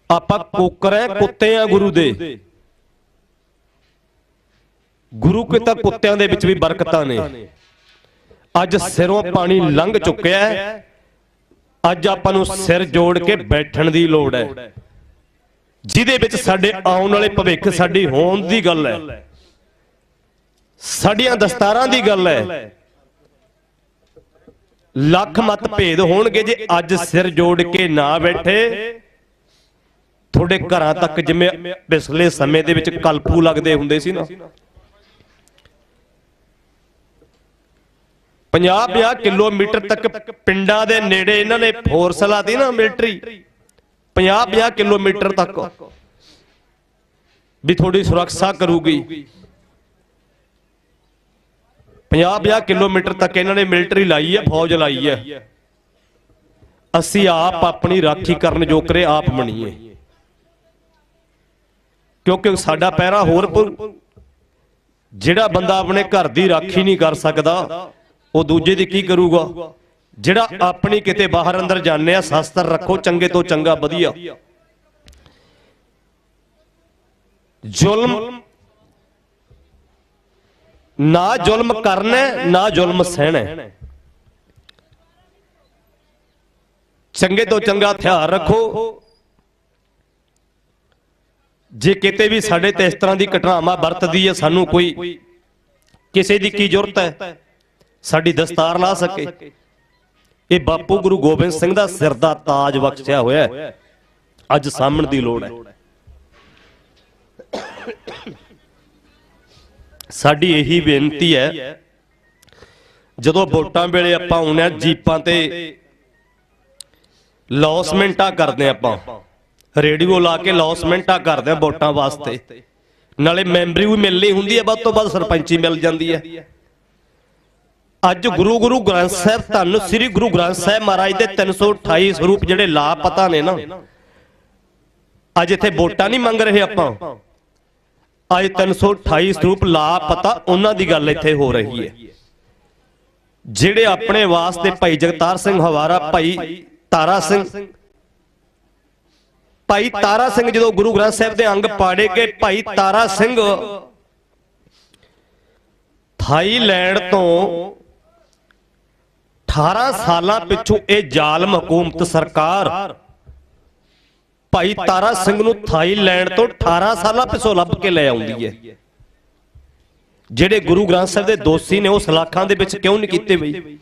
ਆਪਾਂ ਕੁੱਕਰ ਹੈ, ਕੁੱਤੇ ਆ ਗੁਰੂ ਦੇ। ਗੁਰੂ ਕੇ ਤਾਂ ਕੁੱਤਿਆਂ ਦੇ ਵਿੱਚ ਵੀ ਬਰਕਤਾਂ ਨੇ। ਅੱਜ ਸਿਰੋਂ ਪਾਣੀ ਲੰਘ ਚੁੱਕਿਆ ਹੈ। ਅੱਜ ਆਪਾਂ ਨੂੰ ਸਿਰ ਜੋੜ ਕੇ ਬੈਠਣ ਦੀ ਲੋੜ ਹੈ, ਜਿਹਦੇ ਵਿੱਚ ਸਾਡੇ ਆਉਣ ਵਾਲੇ ਭਵਿੱਖ, ਸਾਡੀ ਹੋਂਦ ਦੀ ਗੱਲ ਹੈ, ਸਾਡੀਆਂ ਦਸਤਾਰਾਂ ਦੀ ਗੱਲ ਹੈ। ਲੱਖ ਮਤਭੇਦ ਹੋਣਗੇ, ਜੇ ਅੱਜ ਸਿਰ ਜੋੜ ਕੇ ਨਾ ਬੈਠੇ, ਤੁਹਾਡੇ ਘਰਾਂ ਤੱਕ ਜਿਵੇਂ ਪਿਛਲੇ ਸਮੇਂ ਦੇ ਵਿੱਚ ਕਲਪੂ ਲੱਗਦੇ ਹੁੰਦੇ ਸੀ ਨਾ, 50-50 ਕਿਲੋਮੀਟਰ ਤੱਕ ਪਿੰਡਾਂ ਦੇ ਨੇੜੇ ਇਹਨਾਂ ਨੇ ਫੋਰਸ ਲਾਤੀ ਨਾ ਮਿਲਟਰੀ, 50-50 ਕਿਲੋਮੀਟਰ ਤੱਕ ਵੀ ਥੋੜੀ ਸੁਰੱਖਿਆ ਕਰੂਗੀ। 50-50 ਕਿਲੋਮੀਟਰ ਤੱਕ ਇਹਨਾਂ ਨੇ ਮਿਲਟਰੀ ਲਾਈ ਹੈ, ਫੌਜ ਲਾਈ ਹੈ। ਅਸੀਂ ਆਪ ਆਪਣੀ ਰਾਖੀ ਕਰਨ ਜੋਕਰੇ ਆਪ ਬਣੀਏ, ਕਿਉਂਕਿ ਸਾਡਾ ਪਹਿਰਾ ਹੋਰ। ਜਿਹੜਾ ਬੰਦਾ ਆਪਣੇ ਘਰ ਦੀ ਰਾਖੀ ਨਹੀਂ ਕਰ ਸਕਦਾ, ਉਹ ਦੂਜੇ ਦੀ ਕੀ ਕਰੂਗਾ। ਜਿਹੜਾ ਆਪਣੀ ਕਿਤੇ ਬਾਹਰ ਅੰਦਰ ਜਾਂਦੇ ਆ, ਸ਼ਸਤਰ ਰੱਖੋ, ਚੰਗੇ ਤੋਂ ਚੰਗਾ ਵਧੀਆ। ਜ਼ੁਲਮ ਨਾ ਜ਼ੁਲਮ ਕਰਨਾ, ਨਾ ਜ਼ੁਲਮ ਸਹਿਣਾ। ਚੰਗੇ ਤੋਂ ਚੰਗਾ ਹਥਿਆਰ ਰੱਖੋ। ਜੇ ਕਿਤੇ ਵੀ ਸਾਡੇ ਤੇ ਇਸ ਤਰ੍ਹਾਂ ਦੀ ਘਟਨਾਵਾਂ ਵਰਤਦੀ ਹੈ, ਸਾਨੂੰ ਕੋਈ ਕਿਸੇ ਦੀ ਕੀ ਜ਼ਰੂਰਤ ਹੈ ਸਾਡੀ ਦਸਤਾਰ ਲਾ ਸਕੇ। ਇਹ ਬਾਪੂ ਗੁਰੂ ਗੋਬਿੰਦ ਸਿੰਘ ਦਾ ਸਿਰ ਦਾ ਤਾਜ ਬਖਸ਼ਿਆ ਹੋਇਆ ਹੈ, ਅੱਜ ਸਾਂਭਣ ਦੀ ਲੋੜ ਹੈ। ਸਾਡੀ ਇਹੀ ਬੇਨਤੀ ਹੈ, ਜਦੋਂ ਵੋਟਾਂ ਵੇਲੇ ਆਪਾਂ ਆਉਂਦੇ ਆ, ਜੀਪਾਂ ਤੇ ਲੌਸਮੈਂਟਾਂ ਕਰਦੇ ਆਪਾਂ, ਰੇਡੀਓ ਲਾ ਕੇ ਲੌਸਮੈਂਟਾਂ ਕਰਦੇ ਆ ਵੋਟਾਂ ਵਾਸਤੇ। ਨਾਲੇ ਮੈਂਬਰੀ ਵੀ ਮਿਲਣੀ ਹੁੰਦੀ ਹੈ, ਵੱਧ ਤੋਂ ਵੱਧ ਸਰਪੰਚੀ ਮਿਲ ਜਾਂਦੀ ਹੈ। ਅੱਜ ਗੁਰੂ ਗ੍ਰੰਥ ਸਾਹਿਬ, ਧੰਨ ਸ੍ਰੀ ਗੁਰੂ ਗ੍ਰੰਥ ਸਾਹਿਬ ਮਹਾਰਾਜ ਦੇ 328 ਸਰੂਪ ਜਿਹੜੇ ਲਾਪਤਾ ਨੇ ਨਾ, ਅੱਜ ਇੱਥੇ ਵੋਟਾਂ ਨਹੀਂ ਮੰਗ ਰਹੇ ਆਪਾਂ, ਅੱਜ 328 ਸਰੂਪ ਲਾਪਤਾ, ਉਹਨਾਂ ਦੀ ਗੱਲ ਇੱਥੇ ਹੋ ਰਹੀ ਹੈ। ਜਿਹੜੇ ਆਪਣੇ ਵਾਸਤੇ ਭਾਈ ਜਗਤਾਰ ਸਿੰਘ ਹਵਾਰਾ, ਭਾਈ ਤਾਰਾ ਸਿੰਘ ਜਦੋਂ ਗੁਰੂ ਗ੍ਰੰਥ ਸਾਹਿਬ ਦੇ ਅੰਗ ਪਾੜੇ ਗਏ, ਭਾਈ ਤਾਰਾ ਸਿੰਘ ਥਾਈਲੈਂਡ ਤੋਂ 18 ਸਾਲਾਂ ਪਿੱਛੋਂ ਇਹ ਜ਼ਾਲਮ ਹਕੂਮਤ ਸਰਕਾਰ ਭਾਈ ਤਾਰਾ ਸਿੰਘ ਨੂੰ ਥਾਈਲੈਂਡ ਤੋਂ 18 ਸਾਲਾਂ ਪਿੱਛੋਂ ਲੱਭ ਕੇ ਲੈ ਆਉਂਦੀ ਹੈ। ਜਿਹੜੇ ਗੁਰੂ ਗ੍ਰੰਥ ਸਾਹਿਬ ਦੇ ਦੋਸ਼ੀ ਨੇ ਉਹ ਸਲਾਖਾਂ ਦੇ ਵਿੱਚ ਕਿਉਂ ਨਹੀਂ ਕੀਤੇ ਬਈ?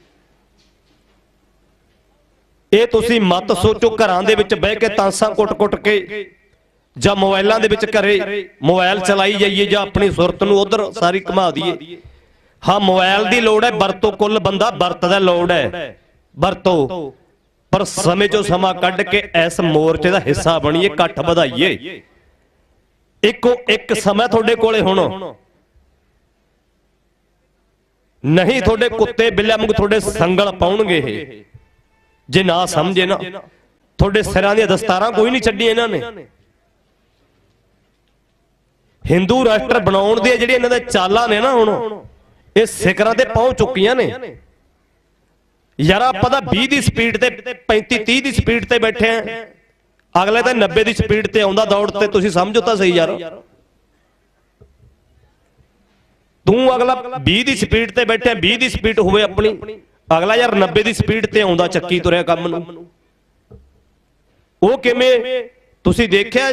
ਇਹ ਤੁਸੀਂ ਮਤ ਸੋਚੋ ਘਰਾਂ ਦੇ ਵਿੱਚ ਬਹਿ ਕੇ ਤਾਂਸਾਂ ਕੁੱਟ-ਕੁੱਟ ਕੇ ਜਾਂ ਮੋਬਾਈਲਾਂ ਦੇ ਵਿੱਚ ਘਰੇ ਮੋਬਾਈਲ ਚਲਾਈ ਜਾਈਏ ਜਾਂ ਆਪਣੀ ਸੁਰਤ ਨੂੰ ਉਧਰ ਸਾਰੀ ਘੁਮਾ ਦਈਏ। ਹਾਂ ਮੋਬਾਈਲ ਦੀ ਲੋੜ ਹੈ, ਵਰਤੋਂ ਕੁੱਲ ਬੰਦਾ ਵਰਤਦਾ, ਲੋੜ ਹੈ ਵਰਤੋਂ, ਪਰ ਸਮੇਂ ਚੋਂ ਸਮਾਂ ਕੱਢ ਕੇ ਇਸ ਮੋਰਚੇ ਦਾ ਹਿੱਸਾ ਬਣੀਏ, ਇਕੱਠ ਵਧਾਈਏ। ਇੱਕੋ ਇੱਕ ਸਮਾਂ ਤੁਹਾਡੇ ਕੋਲੇ ਹੁਣ ਨਹੀਂ, ਤੁਹਾਡੇ ਕੁੱਤੇ ਬਿੱਲਿਆਂ ਵਾਂਗ ਤੁਹਾਡੇ ਸੰਗਲ ਪਾਉਣਗੇ ਇਹ ਜੇ ਨਾ ਸਮਝੇ ਨਾ। ਤੁਹਾਡੇ ਸਿਰਾਂ ਦੀਆਂ ਦਸਤਾਰਾਂ ਕੋਈ ਨਹੀਂ ਛੱਡੀਆਂ ਇਹਨਾਂ ਨੇ। ਹਿੰਦੂ ਰਾਸ਼ਟਰ ਬਣਾਉਣ ਦੀਆਂ ਜਿਹੜੀਆਂ ਇਹਨਾਂ ਦੇ ਚਾਲਾਂ ਨੇ ਨਾ ਹੁਣ ਇਹ ਸਿਖਰਾਂ ਤੇ ਪਹੁੰਚ ਚੁੱਕੀਆਂ ਨੇ। ਯਾਰ ਆਪਾਂ ਤਾਂ 20 ਦੀ ਸਪੀਡ ਤੇ 35-30 ਦੀ ਸਪੀਡ ਤੇ ਬੈਠੇ ਆ, ਅਗਲੇ ਤਾਂ 90 ਦੀ ਸਪੀਡ ਤੇ ਆਉਂਦਾ ਦੌੜ ਤੇ। ਤੁਸੀਂ ਸਮਝੋ ਤਾਂ ਸਹੀ ਯਾਰ, ਤੂੰ ਅਗਲਾ 20 ਦੀ ਸਪੀਡ ਤੇ ਬੈਠਿਆ, 20 ਦੀ ਸਪੀਡ ਹੋਵੇ ਆਪਣੀ, ਅਗਲਾ ਯਾਰ 90 ਦੀ ਸਪੀਡ ਤੇ ਆਉਂਦਾ ਚੱਕੀ ਤੁਰਿਆ ਕੰਮ ਨੂੰ। ਉਹ ਕਿਵੇਂ? ਤੁਸੀਂ ਦੇਖਿਆ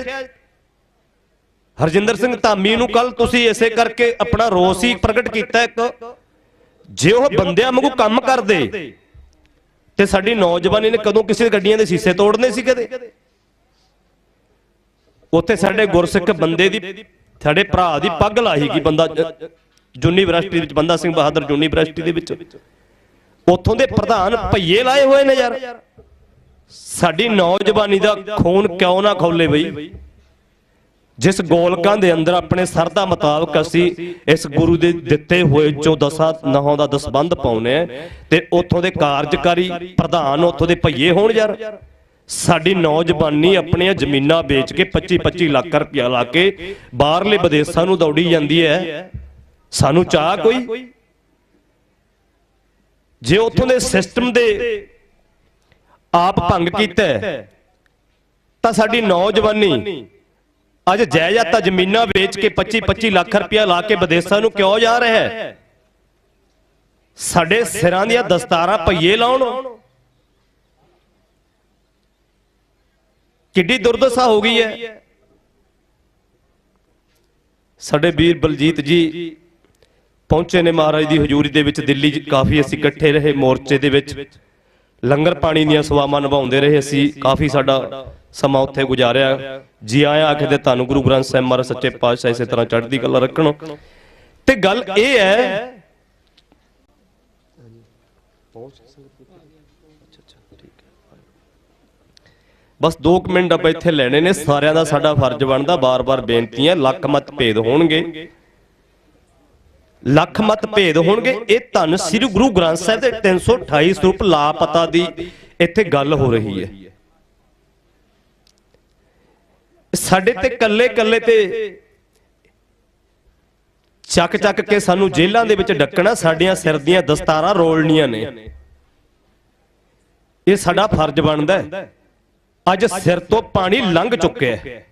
ਹਰਜਿੰਦਰ ਸਿੰਘ ਧਾਮੀ ਨੂੰ ਕੱਲ ਤੁਸੀਂ ਇਸੇ ਕਰਕੇ ਆਪਣਾ ਰੋਸ ਹੀ ਪ੍ਰਗਟ ਕੀਤਾ ਇੱਕ, ਜੇ ਉਹ ਬੰਦਿਆਂ ਵਾਂਗੂ ਕੰਮ ਕਰਦੇ ਤੇ ਸਾਡੀ ਨੌਜਵਾਨੀ ਨੇ ਕਦੋਂ ਕਿਸੇ ਗੱਡੀਆਂ ਦੇ ਸ਼ੀਸ਼ੇ ਤੋੜਨੇ ਸੀ? ਕਦੇ ਉੱਥੇ ਸਾਡੇ ਗੁਰਸਿੱਖ ਬੰਦੇ ਦੀ, ਸਾਡੇ ਭਰਾ ਦੀ ਪੱਗ ਲਾਹੀਗੀ ਬੰਦਾ ਯੂਨੀਵਰਸਿਟੀ ਵਿੱਚ, ਬੰਦਾ ਸਿੰਘ ਬਹਾਦਰ ਯੂਨੀਵਰਸਿਟੀ ਦੇ ਵਿੱਚ। ਉੱਥੋਂ ਦੇ ਪ੍ਰਧਾਨ ਭਈਏ ਲਾਏ ਹੋਏ ਨੇ ਯਾਰ। ਸਾਡੀ ਨੌਜਵਾਨੀ ਦਾ ਖੂਨ ਕਿਉਂ ਨਾ ਖੋਲੇ ਬਈ? ਜਿਸ ਗੋਲਕਾਂ ਦੇ ਅੰਦਰ ਆਪਣੇ ਸਰਦਾ ਮੁਤਾਬਕ ਅਸੀਂ ਇਸ ਗੁਰੂ ਦੇ ਦਿੱਤੇ ਹੋਏ ਚੋਂ 10 ਨਹੁੰ ਦਾ ਦਸਬੰਧ ਪਾਉਨੇ ਆ, ਤੇ ਉੱਥੋਂ ਦੇ ਕਾਰਜਕਾਰੀ ਪ੍ਰਧਾਨ ਉੱਥੋਂ ਦੇ ਭਈਏ ਹੋਣ ਯਾਰ। ਸਾਡੀ ਨੌਜਵਾਨੀ ਆਪਣੀਆਂ ਜ਼ਮੀਨਾਂ ਵੇਚ ਕੇ 25-25 ਲੱਖ ਰੁਪਇਆ ਲਾ ਕੇ ਬਾਹਰਲੇ ਵਿਦੇਸ਼ਾਂ ਨੂੰ ਦੌੜੀ ਜਾਂਦੀ ਹੈ। ਸਾਨੂੰ ਚਾਹ ਕੋਈ? ਜੇ ਉੱਥੋਂ ਦੇ ਸਿਸਟਮ ਦੇ ਆਪ ਭੰਗ ਕੀਤਾ ਤਾਂ ਸਾਡੀ ਨੌਜਵਾਨੀ ਅੱਜ ਜਾਇਦਾਦਾਂ ਜ਼ਮੀਨਾਂ ਵੇਚ ਕੇ 25-25 ਲੱਖ ਰੁਪਇਆ ਲਾ ਕੇ ਵਿਦੇਸ਼ਾਂ ਨੂੰ ਕਿਉਂ ਜਾ ਰਿਹਾ ਹੈ? ਸਾਡੇ ਸਿਰਾਂ ਦੀਆਂ ਦਸਤਾਰਾਂ ਭਈਏ ਲਾਉਣ। ਕਿੱਡੀ ਦੁਰਦਸ਼ਾ ਹੋ ਗਈ ਹੈ। ਸਾਡੇ ਵੀਰ ਬਲਜੀਤ ਜੀ ਪਹੁੰਚੇ ਨੇ ਮਹਾਰਾਜ ਦੀ ਹਜ਼ੂਰੀ ਦੇ ਵਿੱਚ ਦਿੱਲੀ 'ਚ। ਕਾਫੀ ਅਸੀਂ ਇਕੱਠੇ ਰਹੇ ਮੋਰਚੇ ਦੇ ਵਿੱਚ, ਲੰਗਰ ਪਾਣੀ ਦੀਆਂ ਸੇਵਾਵਾਂ ਨਿਭਾਉਂਦੇ ਰਹੇ ਅਸੀਂ, ਕਾਫੀ ਸਾਡਾ ਸਮਾਂ ਉੱਥੇ ਗੁਜ਼ਾਰਿਆ। ਜੀ ਆਇਆਂ ਆਖਦੇ ਤੁਹਾਨੂੰ ਗੁਰੂ ਗ੍ਰੰਥ ਸਾਹਿਬ ਮਹਾਰਾਜ ਸੱਚੇ ਪਾਤਸ਼ਾਹ ਇਸੇ ਤਰ੍ਹਾਂ ਚੜ੍ਹਦੀ ਕਲਾ ਰੱਖਣ। ਤੇ ਗੱਲ ਇਹ ਹੈ, ਬਸ 2 ਮਿੰਟ ਆਪਾਂ ਇੱਥੇ ਲੈਣੇ ਨੇ। ਸਾਰਿਆਂ ਦਾ ਸਾਡਾ ਫਰਜ਼ ਬਣਦਾ, ਬਾਰ-ਬਾਰ ਬੇਨਤੀਆਂ, ਲੱਖ ਮਤ ਭੇਦ ਹੋਣਗੇ, ਲੱਖ ਮਤ ਭੇਦ ਹੋਣਗੇ। ਇਹ ਧੰਨ ਸ੍ਰੀ ਗੁਰੂ ਗ੍ਰੰਥ ਸਾਹਿਬ ਦੇ 328 ਸਰੂਪ ਲਾਪਤਾ ਦੀ ਇੱਥੇ ਗੱਲ ਹੋ ਰਹੀ ਹੈ। ਸਾਡੇ ਤੇ ਕੱਲੇ ਤੇ ਚੱਕ ਕੇ ਸਾਨੂੰ ਜੇਲ੍ਹਾਂ ਦੇ ਵਿੱਚ ਡੱਕਣਾ, ਸਾਡੀਆਂ ਸਿਰ ਦੀਆਂ ਦਸਤਾਰਾਂ ਰੋਲਣੀਆਂ ਨੇ। ਇਹ ਸਾਡਾ ਫਰਜ਼ ਬਣਦਾ ਹੈ। ਅੱਜ ਸਿਰ ਤੋਂ ਪਾਣੀ ਲੰਘ ਚੁੱਕਿਆ ਹੈ।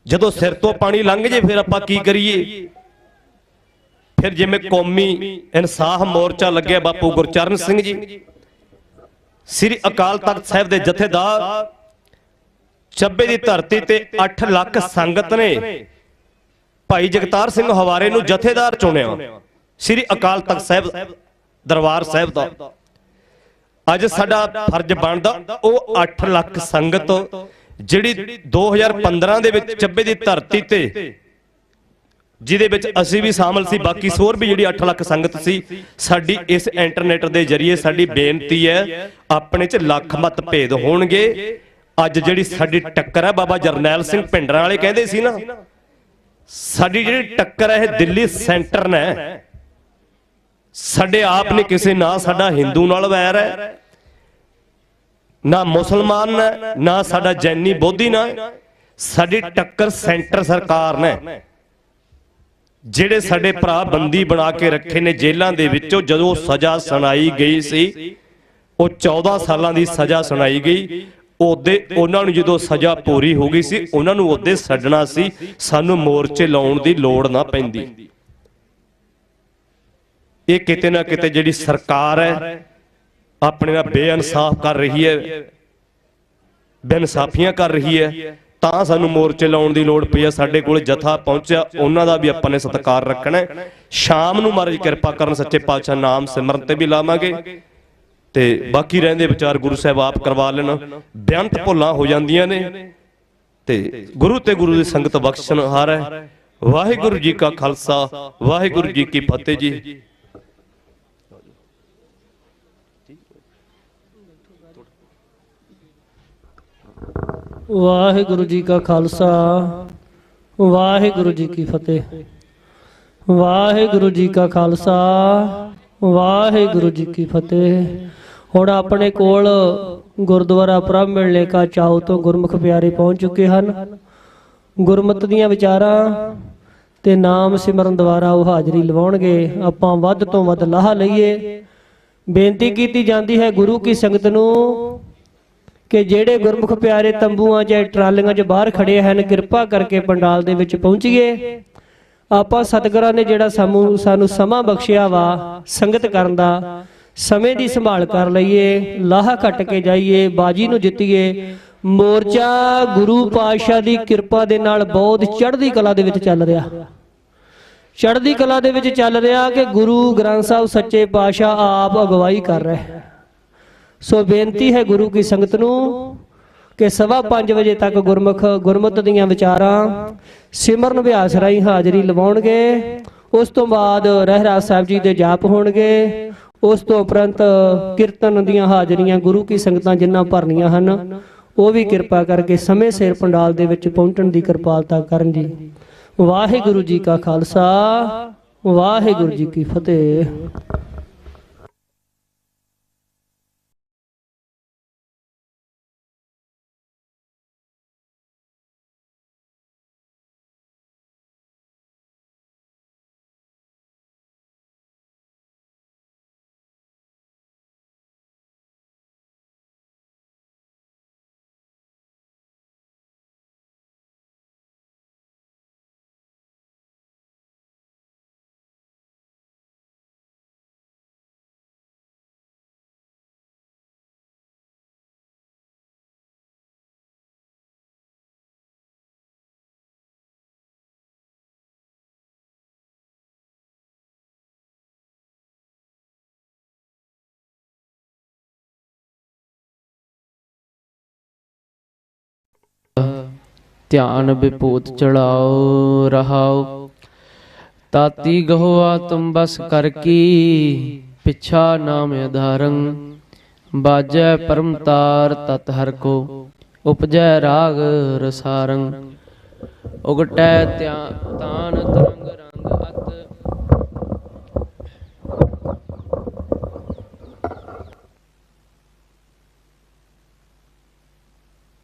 ਜਦੋਂ ਸਿਰ ਤੋਂ ਪਾਣੀ ਲੰਘ ਜੇ ਫਿਰ ਆਪਾਂ ਕੀ ਕਰੀਏ? ਫਿਰ ਜਿਵੇਂ ਕੌਮੀ ਇਨਸਾਫ ਮੋਰਚਾ ਲੱਗਿਆ ਬਾਪੂ ਗੁਰਚਰਨ ਸਿੰਘ ਜੀ, ਸ੍ਰੀ ਅਕਾਲ ਤਖਤ ਸਾਹਿਬ ਦੇ ਜਥੇਦਾਰ, ਚੱਬੇ ਦੀ ਧਰਤੀ ਤੇ 8 ਲੱਖ ਸੰਗਤ ਨੇ ਭਾਈ ਜਗਤਾਰ ਸਿੰਘ ਹਵਾਰੇ ਨੂੰ ਜਥੇਦਾਰ ਚੁਣਿਆ ਸ੍ਰੀ ਅਕਾਲ ਤਖਤ ਸਾਹਿਬ ਦਰਬਾਰ ਸਾਹਿਬ ਦਾ। ਅੱਜ ਸਾਡਾ ਫਰਜ਼ ਬਣਦਾ ਉਹ 8 ਲੱਖ ਸੰਗਤ ਜਿਹੜੀ 2015 ਦੇ ਵਿੱਚ ਚੱਬੇ ਦੀ ਧਰਤੀ ਤੇ, ਜਿਹਦੇ ਵਿੱਚ ਅਸੀਂ ਵੀ ਸ਼ਾਮਲ ਸੀ, ਬਾਕੀ ਹੋਰ ਵੀ ਜਿਹੜੀ 8 ਲੱਖ ਸੰਗਤ ਸੀ, ਸਾਡੀ ਇਸ ਇੰਟਰਨੈਟ ਦੇ ਜ਼ਰੀਏ ਸਾਡੀ ਬੇਨਤੀ ਹੈ, ਆਪਣੇ 'ਚ ਲੱਖ ਮਤ ਭੇਦ ਹੋਣਗੇ। ਅੱਜ ਜਿਹੜੀ ਸਾਡੀ ਟੱਕਰ ਹੈ, ਬਾਬਾ ਜਰਨੈਲ ਸਿੰਘ ਭਿੰਡਰਾਂ ਵਾਲੇ ਕਹਿੰਦੇ ਸੀ ਨਾ, ਸਾਡੀ ਜਿਹੜੀ ਟੱਕਰ ਹੈ ਇਹ ਦਿੱਲੀ ਸੈਂਟਰ ਨੇ। ਸਾਡੇ ਆਪ ਨੇ ਕਿਸੇ ਨਾ ਸਾਡਾ ਹਿੰਦੂ ਨਾਲ ਵੈਰ ਹੈ, ਨਾ ਮੁਸਲਮਾਨ ਨੇ, ਨਾ ਸਾਡਾ ਜੈਨੀ ਬੋਧੀ ਨਾ। ਸਾਡੀ ਟੱਕਰ ਸੈਂਟਰ ਸਰਕਾਰ ਨੇ। ਜਿਹੜੇ ਸਾਡੇ ਭਰਾ ਬੰਦੀ ਬਣਾ ਕੇ ਰੱਖੇ ਨੇ ਜੇਲ੍ਹਾਂ ਦੇ ਵਿੱਚੋਂ, ਜਦੋਂ ਸਜ਼ਾ ਸੁਣਾਈ ਗਈ ਸੀ, ਉਹ 14 ਸਾਲਾਂ ਦੀ ਸਜ਼ਾ ਸੁਣਾਈ ਗਈ, ਉਹਦੇ ਉਹਨਾਂ ਨੂੰ ਜਦੋਂ ਸਜ਼ਾ ਪੂਰੀ ਹੋ ਗਈ ਸੀ, ਉਹਨਾਂ ਨੂੰ ਉਹਦੇ ਛੱਡਣਾ ਸੀ, ਸਾਨੂੰ ਮੋਰਚੇ ਲਾਉਣ ਦੀ ਲੋੜ ਨਾ ਪੈਂਦੀ। ਇਹ ਕਿਤੇ ਨਾ ਕਿਤੇ ਜਿਹੜੀ ਸਰਕਾਰ ਹੈ ਆਪਣੇ ਨਾਲ ਬੇਇਨਸਾਫ ਕਰ ਰਹੀ ਹੈ। ਬੇਇਨਸਾਫੀਆਂ ਕਰ ਰਹੀ ਹੈ ਤਾਂ ਸਾਨੂੰ ਮੋਰਚੇ ਲਾਉਣ ਦੀ ਲੋੜ ਪਈ ਆ। ਸਾਡੇ ਕੋਲ ਜਥਾ ਪਹੁੰਚਿਆ, ਉਹਨਾਂ ਦਾ ਵੀ ਆਪਾਂ ਨੇ ਸਤਿਕਾਰ ਰੱਖਣਾ। ਸ਼ਾਮ ਨੂੰ ਮਹਾਰਾਜ ਕਿਰਪਾ ਕਰਨ ਸੱਚੇ ਪਾਤਸ਼ਾਹ ਨਾਮ ਸਿਮਰਨ ਤੇ ਵੀ ਲਾਵਾਂਗੇ ਤੇ ਬਾਕੀ ਰਹਿੰਦੇ ਵਿਚਾਰ ਗੁਰੂ ਸਾਹਿਬ ਆਪ ਕਰਵਾ ਲੈਣ। ਬੇਅੰਤ ਭੁੱਲਾਂ ਹੋ ਜਾਂਦੀਆਂ ਨੇ ਤੇ ਗੁਰੂ ਤੇ ਗੁਰੂ ਦੀ ਸੰਗਤ ਬਖਸ਼ਣਹਾਰ ਹੈ। ਵਾਹਿਗੁਰੂ ਜੀ ਕਾ ਖਾਲਸਾ, ਵਾਹਿਗੁਰੂ ਜੀ ਕੀ ਫਤਿਹ ਜੀ। ਵਾਹਿਗੁਰੂ ਜੀ ਕਾ ਖਾਲਸਾ, ਵਾਹਿਗੁਰੂ ਜੀ ਕੀ ਫਤਿਹ। ਵਾਹਿਗੁਰੂ ਜੀ ਕਾ ਖਾਲਸਾ, ਵਾਹਿਗੁਰੂ ਜੀ ਕੀ ਫਤਿਹ। ਹੁਣ ਆਪਣੇ ਕੋਲ ਗੁਰਦੁਆਰਾ ਪ੍ਰਭ ਮਿਲਣੇ ਕਾ ਚਾਉ ਤੋਂ ਗੁਰਮੁਖ ਪਿਆਰੇ ਪਹੁੰਚ ਚੁੱਕੇ ਹਨ। ਗੁਰਮਤਿ ਦੀਆਂ ਵਿਚਾਰਾਂ ਤੇ ਨਾਮ ਸਿਮਰਨ ਦੁਆਰਾ ਉਹ ਹਾਜ਼ਰੀ ਲਵਾਉਣਗੇ। ਆਪਾਂ ਵੱਧ ਤੋਂ ਵੱਧ ਲਾਹਾ ਲਈਏ। ਬੇਨਤੀ ਕੀਤੀ ਜਾਂਦੀ ਹੈ ਗੁਰੂ ਕੀ ਸੰਗਤ ਨੂੰ ਕਿ ਜਿਹੜੇ ਗੁਰਮੁਖ ਪਿਆਰੇ ਤੰਬੂਆਂ 'ਚ ਟਰਾਲੀਆਂ 'ਚ ਬਾਹਰ ਖੜੇ ਹਨ, ਕਿਰਪਾ ਕਰਕੇ ਪੰਡਾਲ ਦੇ ਵਿੱਚ ਪਹੁੰਚੀਏ। ਆਪਾਂ ਸਤਿਗੁਰਾਂ ਨੇ ਜਿਹੜਾ ਸਾਨੂੰ ਸਮਾਂ ਬਖਸ਼ਿਆ ਵਾ ਸੰਗਤ ਕਰਨ ਦਾ, ਸਮੇਂ ਦੀ ਸੰਭਾਲ ਕਰ ਲਈਏ, ਲਾਹਾ ਕੱਟ ਕੇ ਜਾਈਏ, ਬਾਜੀ ਨੂੰ ਜਿੱਤੀਏ। ਮੋਰਚਾ ਗੁਰੂ ਪਾਤਸ਼ਾਹ ਦੀ ਕਿਰਪਾ ਦੇ ਨਾਲ ਬਹੁਤ ਚੜ੍ਹਦੀ ਕਲਾ ਦੇ ਵਿੱਚ ਚੱਲ ਰਿਹਾ, ਚੜ੍ਹਦੀ ਕਲਾ ਦੇ ਵਿੱਚ ਚੱਲ ਰਿਹਾ ਕਿ ਗੁਰੂ ਗ੍ਰੰਥ ਸਾਹਿਬ ਸੱਚੇ ਪਾਤਸ਼ਾਹ ਆਪ ਅਗਵਾਈ ਕਰ ਰਹੇ। ਸੋ ਬੇਨਤੀ ਹੈ ਗੁਰੂ ਕੀ ਸੰਗਤ ਨੂੰ ਕਿ 5:15 ਵਜੇ ਤੱਕ ਗੁਰਮਤਿ ਦੀਆਂ ਵਿਚਾਰਾਂ ਸਿਮਰਨ ਅਭਿਆਸ ਰਾਹੀਂ ਹਾਜ਼ਰੀ ਲਵਾਉਣਗੇ। ਉਸ ਤੋਂ ਬਾਅਦ ਰਹਿਰਾਸ ਸਾਹਿਬ ਜੀ ਦੇ ਜਾਪ ਹੋਣਗੇ। ਉਸ ਤੋਂ ਉਪਰੰਤ ਕੀਰਤਨ ਦੀਆਂ ਹਾਜ਼ਰੀਆਂ ਗੁਰੂ ਕੀ ਸੰਗਤਾਂ ਜਿਨ੍ਹਾਂ ਭਰਨੀਆਂ ਹਨ ਉਹ ਵੀ ਕਿਰਪਾ ਕਰਕੇ ਸਮੇਂ ਸਿਰ ਪੰਡਾਲ ਦੇ ਵਿੱਚ ਪਹੁੰਚਣ ਦੀ ਕਿਰਪਾਲਤਾ ਕਰਨ ਜੀ। ਵਾਹਿਗੁਰੂ ਜੀ ਕਾ ਖਾਲਸਾ, ਵਾਹਿਗੁਰੂ ਜੀ ਕੀ ਫਤਿਹ। ਧਿਆਨ ਵਿਭੂਤ ਚੜਾਓ ਰਹਾਓ। ਤਾਤੀ ਗਹੁਆ ਤੁਮ ਬਸ ਕਰ ਕੀ, ਪਿਛਾ ਨਾਮ ਆਧਾਰੰ। ਬਾਜੈ ਪਰਮ ਤਾਰ ਤਤ ਹਰ ਕੋ, ਉਪਜੈ ਰਾਗ ਰਸਾਰੰ। ਉਗਟੈ ਤਾਨ ਤਰੰਗ ਰੰਗ ਅਤ,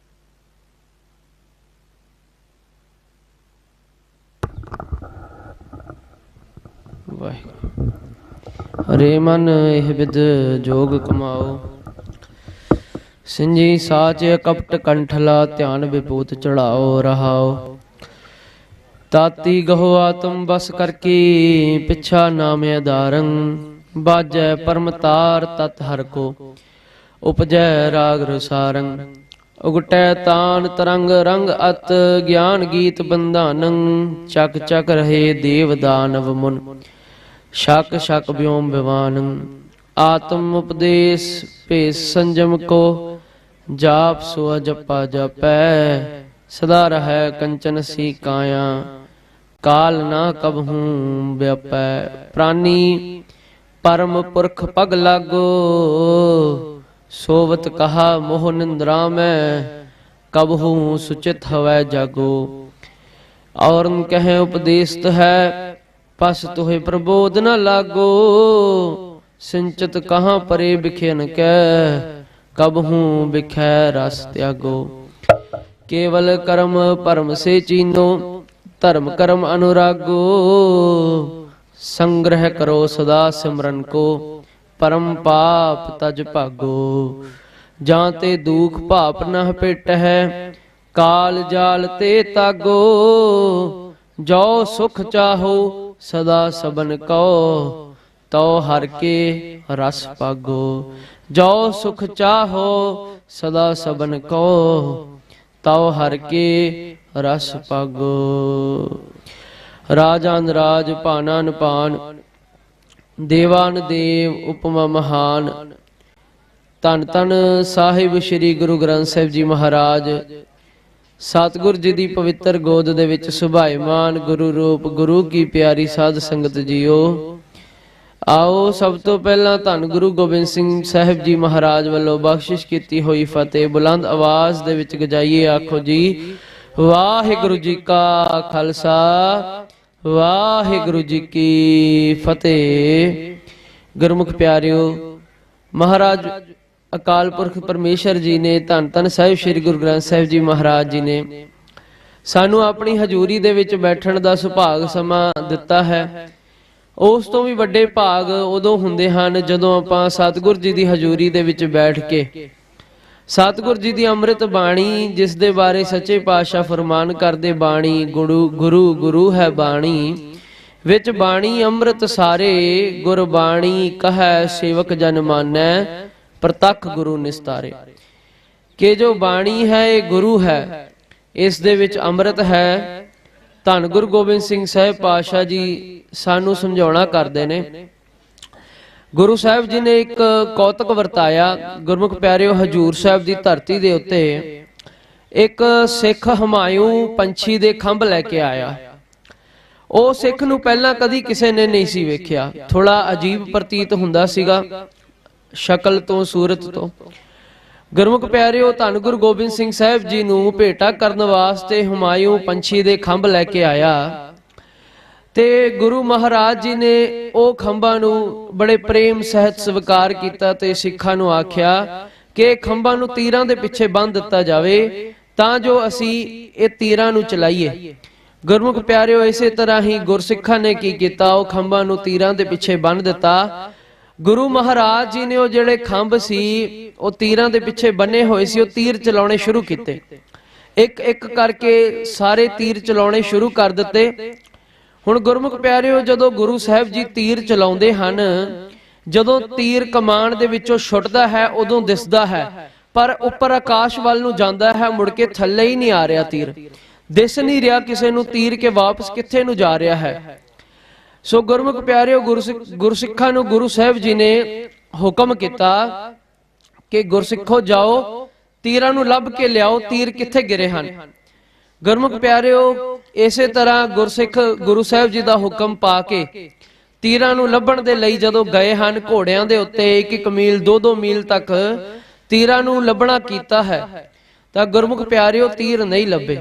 ਹਰੇ ਮਨ ਇਹ ਵਿਦ ਜੋਗ ਕਮਾਓ। ਸਿੰਜੀ ਸਾਚ ਕਪਟ ਕੰਠਲਾ, ਧਿਆਨ ਵਿਭੂਤ ਚੜਾਓ ਰਹਾਓ। ਤਾਤੀ ਗਹੁਆ ਤੁਮ ਬਸ ਕਰ ਕੀ, ਪਿਛਾ ਨਾਮ ਆਧਾਰੰ। ਬਾਜੈ ਪਰਮ ਤਾਰ ਤਤ ਹਰ ਕੋ, ਉਪਜੈ ਰਾਗ ਰਸਾਰੰ। ਉਗਟੈ ਤਾਨ ਤਰੰਗ ਰੰਗ ਅਤ, ਗਿਆਨ ਗੀਤ ਬੰਧਾਨੰ। ਚੱਕ ਚੱਕ ਰਹੇ ਦੇਵ ਦਾਨਵ ਮੁਨ, ਸ਼ਕ ਸ਼ਕ ਵਿਓਮ ਵਿਵਾਨੰ। ਆਤਮ ਉਪਦੇਸ਼ ਭੇਸ ਸੰਜਮ ਕੋ, ਜਾਪ ਸੋ ਜਪਾ ਜਪੈ। ਸਦਾ ਰਹੈ ਕੰਚਨ ਸੀ ਕਾਇਆ, ਕਾਲ ਨਾ ਕਬਹੂ ਵਿਅਪੈ। ਪ੍ਰਾਨੀ ਪਰਮ ਪੁਰਖ ਪਗ ਲਾਗੋ, ਸੋਵਤ ਕਹਾ ਮੋਹ ਨਿੰਦਰਾ ਮੈਂ। ਕਬਹੂ ਸੁਚਿਤ ਹਵੈ ਜਾਗੋ, ਔਰਨ ਕਹੈ ਉਪਦੇਸ਼ਤ ਹੈ। ਪਸ ਤੁਹੇ ਪ੍ਰਬੋਧ ਨ ਲਾਗੋ, ਸਿੰਚਤ ਕਹਾਂ ਪਰੇ ਬਿਖਿਨ ਕੈ। ਕਬਹੂ ਬਿਖੈ ਰਸ ਤਿਆਗੋ। ਕੇਵਲ ਕਰਮ ਭਰਮ ਸੇ ਚੀਨੋ, ਧਰਮ ਕਰਮ ਅਨੁਰਾਗੋ। ਸੰਗ੍ਰਹਿ ਕਰੋ ਸਦਾ ਸਿਮਰਨ ਕੋ, ਪਰਮ ਪਾਪ ਤਜ ਭਾਗੋ। ਜਾਂ ਤੇ ਦੁਖ ਭਾਪ ਨਹ ਪਿਟ ਹੈ, ਕਾਲ ਜਾਲ ਤੇ ਤਾਗੋ। ਜੋ ਸੁਖ ਚਾਹੋ ਸਦਾ ਸਬਨ ਕੋ, ਤਉ ਹਰ ਕੇ ਰਸ ਪਾਗੋ। ਜੋ ਸੁਖ ਚਾਹੋ सदा सबन को ताओ हर के रस पागो। राजान राज भानान भान देवान देव उपमा महान। धन धन साहिब श्री गुरु ग्रंथ साहिब जी महाराज सतगुर जी दी पवित्र गोद दे विच सुभाईमान गुरु रूप गुरु की प्यारी साध संगत जीओ। आओ सब तो पहला धन गुरु गोबिंद सिंह साहिब जी महाराज वालों बख्शिश की हुई फतेह बुलंद आवाज दे विच गजाइए। आखो जी वाहिगुरु जी का खालसा वाहिगुरु जी की फतेह। गुरमुख प्यारियो, महाराज अकाल पुरख परमेश्वर जी ने धन धन साहिब श्री गुरु ग्रंथ साहिब जी महाराज जी ने सानू अपनी हजूरी दे विच बैठण दा सुभाग समा दिता है। उस तो भी वड्डे भाग उदों हुंदे हन जदों आपां सतगुर जी दी हजूरी दे विच बैठ के सतगुर जी दी अमृत बाणी जिस दे बारे सच्चे पातशाह फरमान करदे बाणी गुरु गुरु गुरु है बाणी विच बाणी अमृत सारे गुर बाणी कहै सेवक जन मानै प्रतख गुरु निस्तारे। के जो बाणी है ये गुरु है, इस दे विच अमृत है। धन गुरु गोबिंद सिंह साहिब पातशाह जी सानू समझाउणा करदे ने। गुरु साहिब जी ने एक कौतक वरताया। गुरमुख प्यारिओ, हजूर साहिब दी धरती दे उत्ते एक सिख हमायूं पंछी दे खंभ लैके आया। ਉਹ ਸਿੱਖ ਨੂੰ ਪਹਿਲਾਂ ਕਦੀ ਕਿਸੇ ਨੇ ਨਹੀਂ ਸੀ ਵੇਖਿਆ। ਥੋੜਾ ਅਜੀਬ ਪ੍ਰਤੀਤ ਹੁੰਦਾ ਸੀਗਾ ਸ਼ਕਲ ਤੋਂ ਸੂਰਤ ਤੋਂ। ਗੁਰਮੁਖ ਪਿਆਰਿਓ, ਧੰਨ ਗੁਰੂ ਗੋਬਿੰਦ ਸਿੰਘ ਸਾਹਿਬ ਜੀ ਨੂੰ ਭੇਟਾ ਕਰਨ ਵਾਸਤੇ ਹੁਮਾਯੂੰ ਪੰਛੀ ਦੇ ਖੰਭ ਲੈ ਕੇ ਆਇਆ ਤੇ ਗੁਰੂ ਮਹਾਰਾਜ ਜੀ ਨੇ ਉਹ ਖੰਭਾਂ ਨੂੰ ਬੜੇ ਪ੍ਰੇਮ ਸਹਿਤ ਸਵੀਕਾਰ ਕੀਤਾ ਤੇ ਸਿੱਖਾਂ ਨੂੰ ਆਖਿਆ ਕਿ ਖੰਭਾਂ ਨੂੰ ਤੀਰਾਂ ਦੇ ਪਿੱਛੇ ਬੰਨ੍ਹ ਦਿੱਤਾ ਜਾਵੇ ਤਾਂ ਜੋ ਅਸੀਂ ਇਹ ਤੀਰਾਂ ਨੂੰ ਚਲਾਈਏ। ਗੁਰਮੁਖ ਪਿਆਰਿਓ, ਇਸੇ ਤਰ੍ਹਾਂ ਹੀ ਗੁਰਸਿੱਖਾਂ ਨੇ ਕੀ ਕੀਤਾ, ਉਹ ਖੰਭਾਂ ਨੂੰ ਤੀਰਾਂ ਦੇ ਪਿੱਛੇ ਬੰਨ੍ਹ ਦਿੱਤਾ। ਗੁਰੂ ਮਹਾਰਾਜ ਜੀ ਨੇ ਉਹ ਜਿਹੜੇ ਖੰਭ ਸੀ ਉਹ ਤੀਰਾਂ ਦੇ ਪਿੱਛੇ ਬੰਨੇ ਹੋਏ ਸੀ, ਉਹ ਤੀਰ ਚਲਾਉਣੇ ਸ਼ੁਰੂ ਕੀਤੇ। ਇੱਕ ਇੱਕ ਕਰਕੇ ਸਾਰੇ ਤੀਰ ਚਲਾਉਣੇ ਸ਼ੁਰੂ ਕਰ ਦਿੱਤੇ। ਹੁਣ ਗੁਰਮੁਖ ਪਿਆਰਿਓ, ਜਦੋਂ ਗੁਰੂ ਸਾਹਿਬ ਜੀ ਤੀਰ ਚਲਾਉਂਦੇ ਹਨ, ਜਦੋਂ ਤੀਰ ਕਮਾਨ ਦੇ ਵਿੱਚੋਂ ਛੁੱਟਦਾ ਹੈ ਉਦੋਂ ਦਿਸਦਾ ਹੈ, ਪਰ ਉੱਪਰ ਆਕਾਸ਼ ਵੱਲ ਨੂੰ ਜਾਂਦਾ ਹੈ, ਮੁੜ ਕੇ ਥੱਲੇ ਹੀ ਨਹੀਂ ਆ ਰਿਹਾ ਤੀਰ। ਦਿਸ ਨਹੀਂ ਰਿਹਾ ਕਿਸੇ ਨੂੰ ਤੀਰ ਕੇ ਵਾਪਸ ਕਿੱਥੇ ਨੂੰ ਜਾ ਰਿਹਾ ਹੈ। ਸੋ ਗੁਰਮੁਖ ਪਿਆਰਿਓ, ਗੁਰਸਿੱਖਾਂ ਨੂੰ ਗੁਰੂ ਸਾਹਿਬ ਜੀ ਨੇ ਹੁਕਮ ਕੀਤਾ ਕਿ ਗੁਰਸਿੱਖੋ ਜਾਓ ਤੀਰਾਂ ਨੂੰ ਲੱਭ ਕੇ ਲਿਆਓ, ਤੀਰ ਕਿੱਥੇ ਗਿਰੇ ਹਨ। ਗੁਰਮੁਖ ਪਿਆਰਿਓ, ਇਸੇ ਤਰ੍ਹਾਂ ਗੁਰਸਿੱਖ ਗੁਰੂ ਸਾਹਿਬ ਜੀ ਦਾ ਹੁਕਮ ਪਾ ਕੇ ਤੀਰਾਂ ਨੂੰ ਲੱਭਣ ਦੇ ਲਈ ਜਦੋਂ ਗਏ ਹਨ, ਘੋੜਿਆਂ ਦੇ ਉੱਤੇ 1-1 ਮੀਲ 2-2 ਮੀਲ ਤੱਕ ਤੀਰਾਂ ਨੂੰ ਲੱਭਣਾ ਕੀਤਾ ਹੈ, ਤਾਂ ਗੁਰਮੁਖ ਪਿਆਰਿਓ ਤੀਰ ਨਹੀਂ ਲੱਭੇ।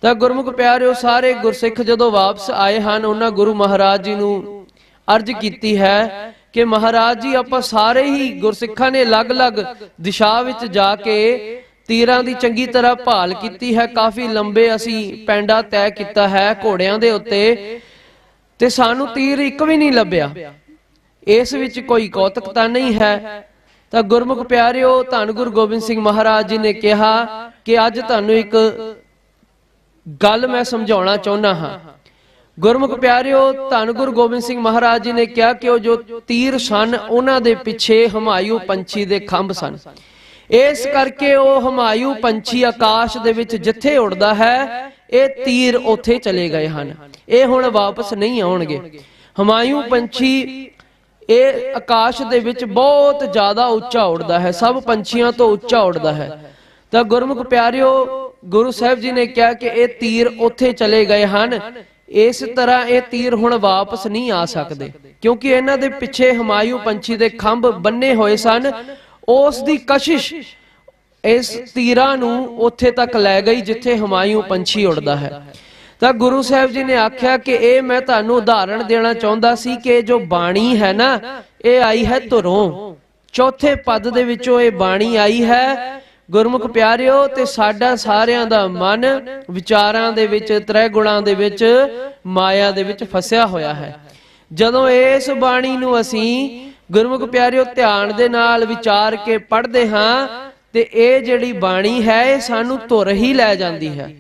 ਤਾਂ ਗੁਰਮੁਖ ਪਿਆਰਿਓ, ਸਾਰੇ ਗੁਰਸਿੱਖ ਜਦੋਂ ਵਾਪਸ ਆਏ ਹਨ, ਉਹਨਾਂ ਗੁਰੂ ਮਹਾਰਾਜ ਜੀ ਨੂੰ ਅਰਜ਼ ਕੀਤੀ ਹੈ ਕਿ ਮਹਾਰਾਜ ਜੀ, ਆਪਾਂ ਸਾਰੇ ਹੀ ਗੁਰਸਿੱਖਾਂ ਨੇ ਅਲੱਗ-ਅਲੱਗ ਦਿਸ਼ਾ ਵਿੱਚ ਜਾ ਕੇ ਤੀਰਾਂ ਦੀ ਚੰਗੀ ਤਰ੍ਹਾਂ ਭਾਲ ਕੀਤੀ ਹੈ, ਕਾਫੀ ਲੰਬੇ ਅਸੀਂ ਪੈਂਡਾ ਤੈਅ ਕੀਤਾ ਹੈ ਘੋੜਿਆਂ ਦੇ ਉੱਤੇ, ਤੇ ਸਾਨੂੰ ਤੀਰ ਇੱਕ ਵੀ ਨਹੀਂ ਲੱਭਿਆ। ਇਸ ਵਿੱਚ ਕੋਈ ਕੌਤਕਤਾ ਨਹੀਂ ਹੈ। ਤਾਂ ਗੁਰਮੁਖ ਪਿਆਰਿਓ, ਧੰਨ ਗੁਰੂ ਗੋਬਿੰਦ ਸਿੰਘ ਮਹਾਰਾਜ ਜੀ ਨੇ ਕਿਹਾ ਕਿ ਅੱਜ ਤੁਹਾਨੂੰ ਇੱਕ ਗੱਲ ਮੈਂ ਸਮਝਾਉਣਾ ਚਾਹੁੰਦਾ ਹਾਂ। ਗੁਰਮੁਖ ਪਿਆਰਿਓ, ਧੰਨ ਗੁਰੂ ਗੋਬਿੰਦ ਸਿੰਘ ਮਹਾਰਾਜ ਜੀ ਨੇ ਕਿਹਾ ਕਿ ਉਹ ਜੋ ਤੀਰ ਸਨ ਉਹਨਾਂ ਦੇ ਪਿੱਛੇ ਹੁਮਾਯੂੰ ਪੰਛੀ ਦੇ ਖੰਭ ਸਨ। ਇਸ ਕਰਕੇ ਉਹ ਹੁਮਾਯੂੰ ਪੰਛੀ ਆਕਾਸ਼ ਦੇ ਵਿੱਚ ਜਿੱਥੇ ਉੱਡਦਾ ਹੈ, ਇਹ ਤੀਰ ਉੱਥੇ ਚਲੇ ਗਏ ਹਨ, ਇਹ ਹੁਣ ਵਾਪਸ ਨਹੀਂ ਆਉਣਗੇ। ਹੁਮਾਯੂੰ ਪੰਛੀ ਇਹ ਆਕਾਸ਼ ਦੇ ਵਿੱਚ ਬਹੁਤ ਜ਼ਿਆਦਾ ਉੱਚਾ ਉੱਡਦਾ ਹੈ, ਸਭ ਪੰਛੀਆਂ ਤੋਂ ਉੱਚਾ ਉੱਡਦਾ ਹੈ। ਤਾਂ ਗੁਰਮੁਖ ਪਿਆਰਿਓ, ਗੁਰੂ ਸਾਹਿਬ ਜੀ ਨੇ ਕਿਹਾ ਕਿ ਇਹ ਤੀਰ ਉੱਥੇ ਚਲੇ ਗਏ ਹਨ, ਇਸ ਤਰ੍ਹਾਂ ਇਹ ਤੀਰ ਹੁਣ ਵਾਪਸ ਨਹੀਂ ਆ ਸਕਦੇ, ਕਿਉਂਕਿ ਇਹਨਾਂ ਦੇ ਪਿੱਛੇ ਹੁਮਾਯੂੰ ਪੰਛੀ ਦੇ ਖੰਭ ਬੰਨੇ ਹੋਏ ਸਨ। ਉਸ ਦੀ ਕਸ਼ਿਸ਼ ਇਸ ਤੀਰਾਂ ਨੂੰ ਉੱਥੇ ਤੱਕ ਲੈ ਗਈ ਜਿੱਥੇ ਹੁਮਾਯੂੰ ਪੰਛੀ ਉੱਡਦਾ ਹੈ। ਤਾਂ ਗੁਰੂ ਸਾਹਿਬ ਜੀ ਨੇ ਆਖਿਆ ਕਿ ਇਹ ਮੈਂ ਤੁਹਾਨੂੰ ਉਦਾਹਰਣ ਦੇਣਾ ਚਾਹੁੰਦਾ ਸੀ ਕਿ ਜੋ ਬਾਣੀ ਹੈ ਨਾ, ਇਹ ਆਈ ਹੈ ਧੁਰੋਂ, ਚੌਥੇ ਪਦ ਦੇ ਵਿੱਚੋਂ ਇਹ ਬਾਣੀ ਆਈ ਹੈ। ਗੁਰਮੁਖ ਪਿਆਰਿਓ, ਤੇ ਸਾਡਾ ਸਾਰਿਆਂ ਦਾ ਮਨ ਵਿਚਾਰਾਂ ਦੇ ਵਿੱਚ, ਤ੍ਰੈ ਗੁਣਾਂ ਦੇ ਵਿੱਚ, ਮਾਇਆ ਦੇ ਵਿੱਚ ਫਸਿਆ ਹੋਇਆ ਹੈ। ਜਦੋਂ ਇਸ ਬਾਣੀ ਨੂੰ ਅਸੀਂ ਗੁਰਮੁਖ ਪਿਆਰਿਓ ਧਿਆਨ ਦੇ ਨਾਲ ਵਿਚਾਰ ਕੇ ਪੜ੍ਹਦੇ ਹਾਂ, ਤੇ ਇਹ ਜਿਹੜੀ ਬਾਣੀ ਹੈ ਇਹ ਸਾਨੂੰ ਧੁਰ ਹੀ ਲੈ ਜਾਂਦੀ ਹੈ।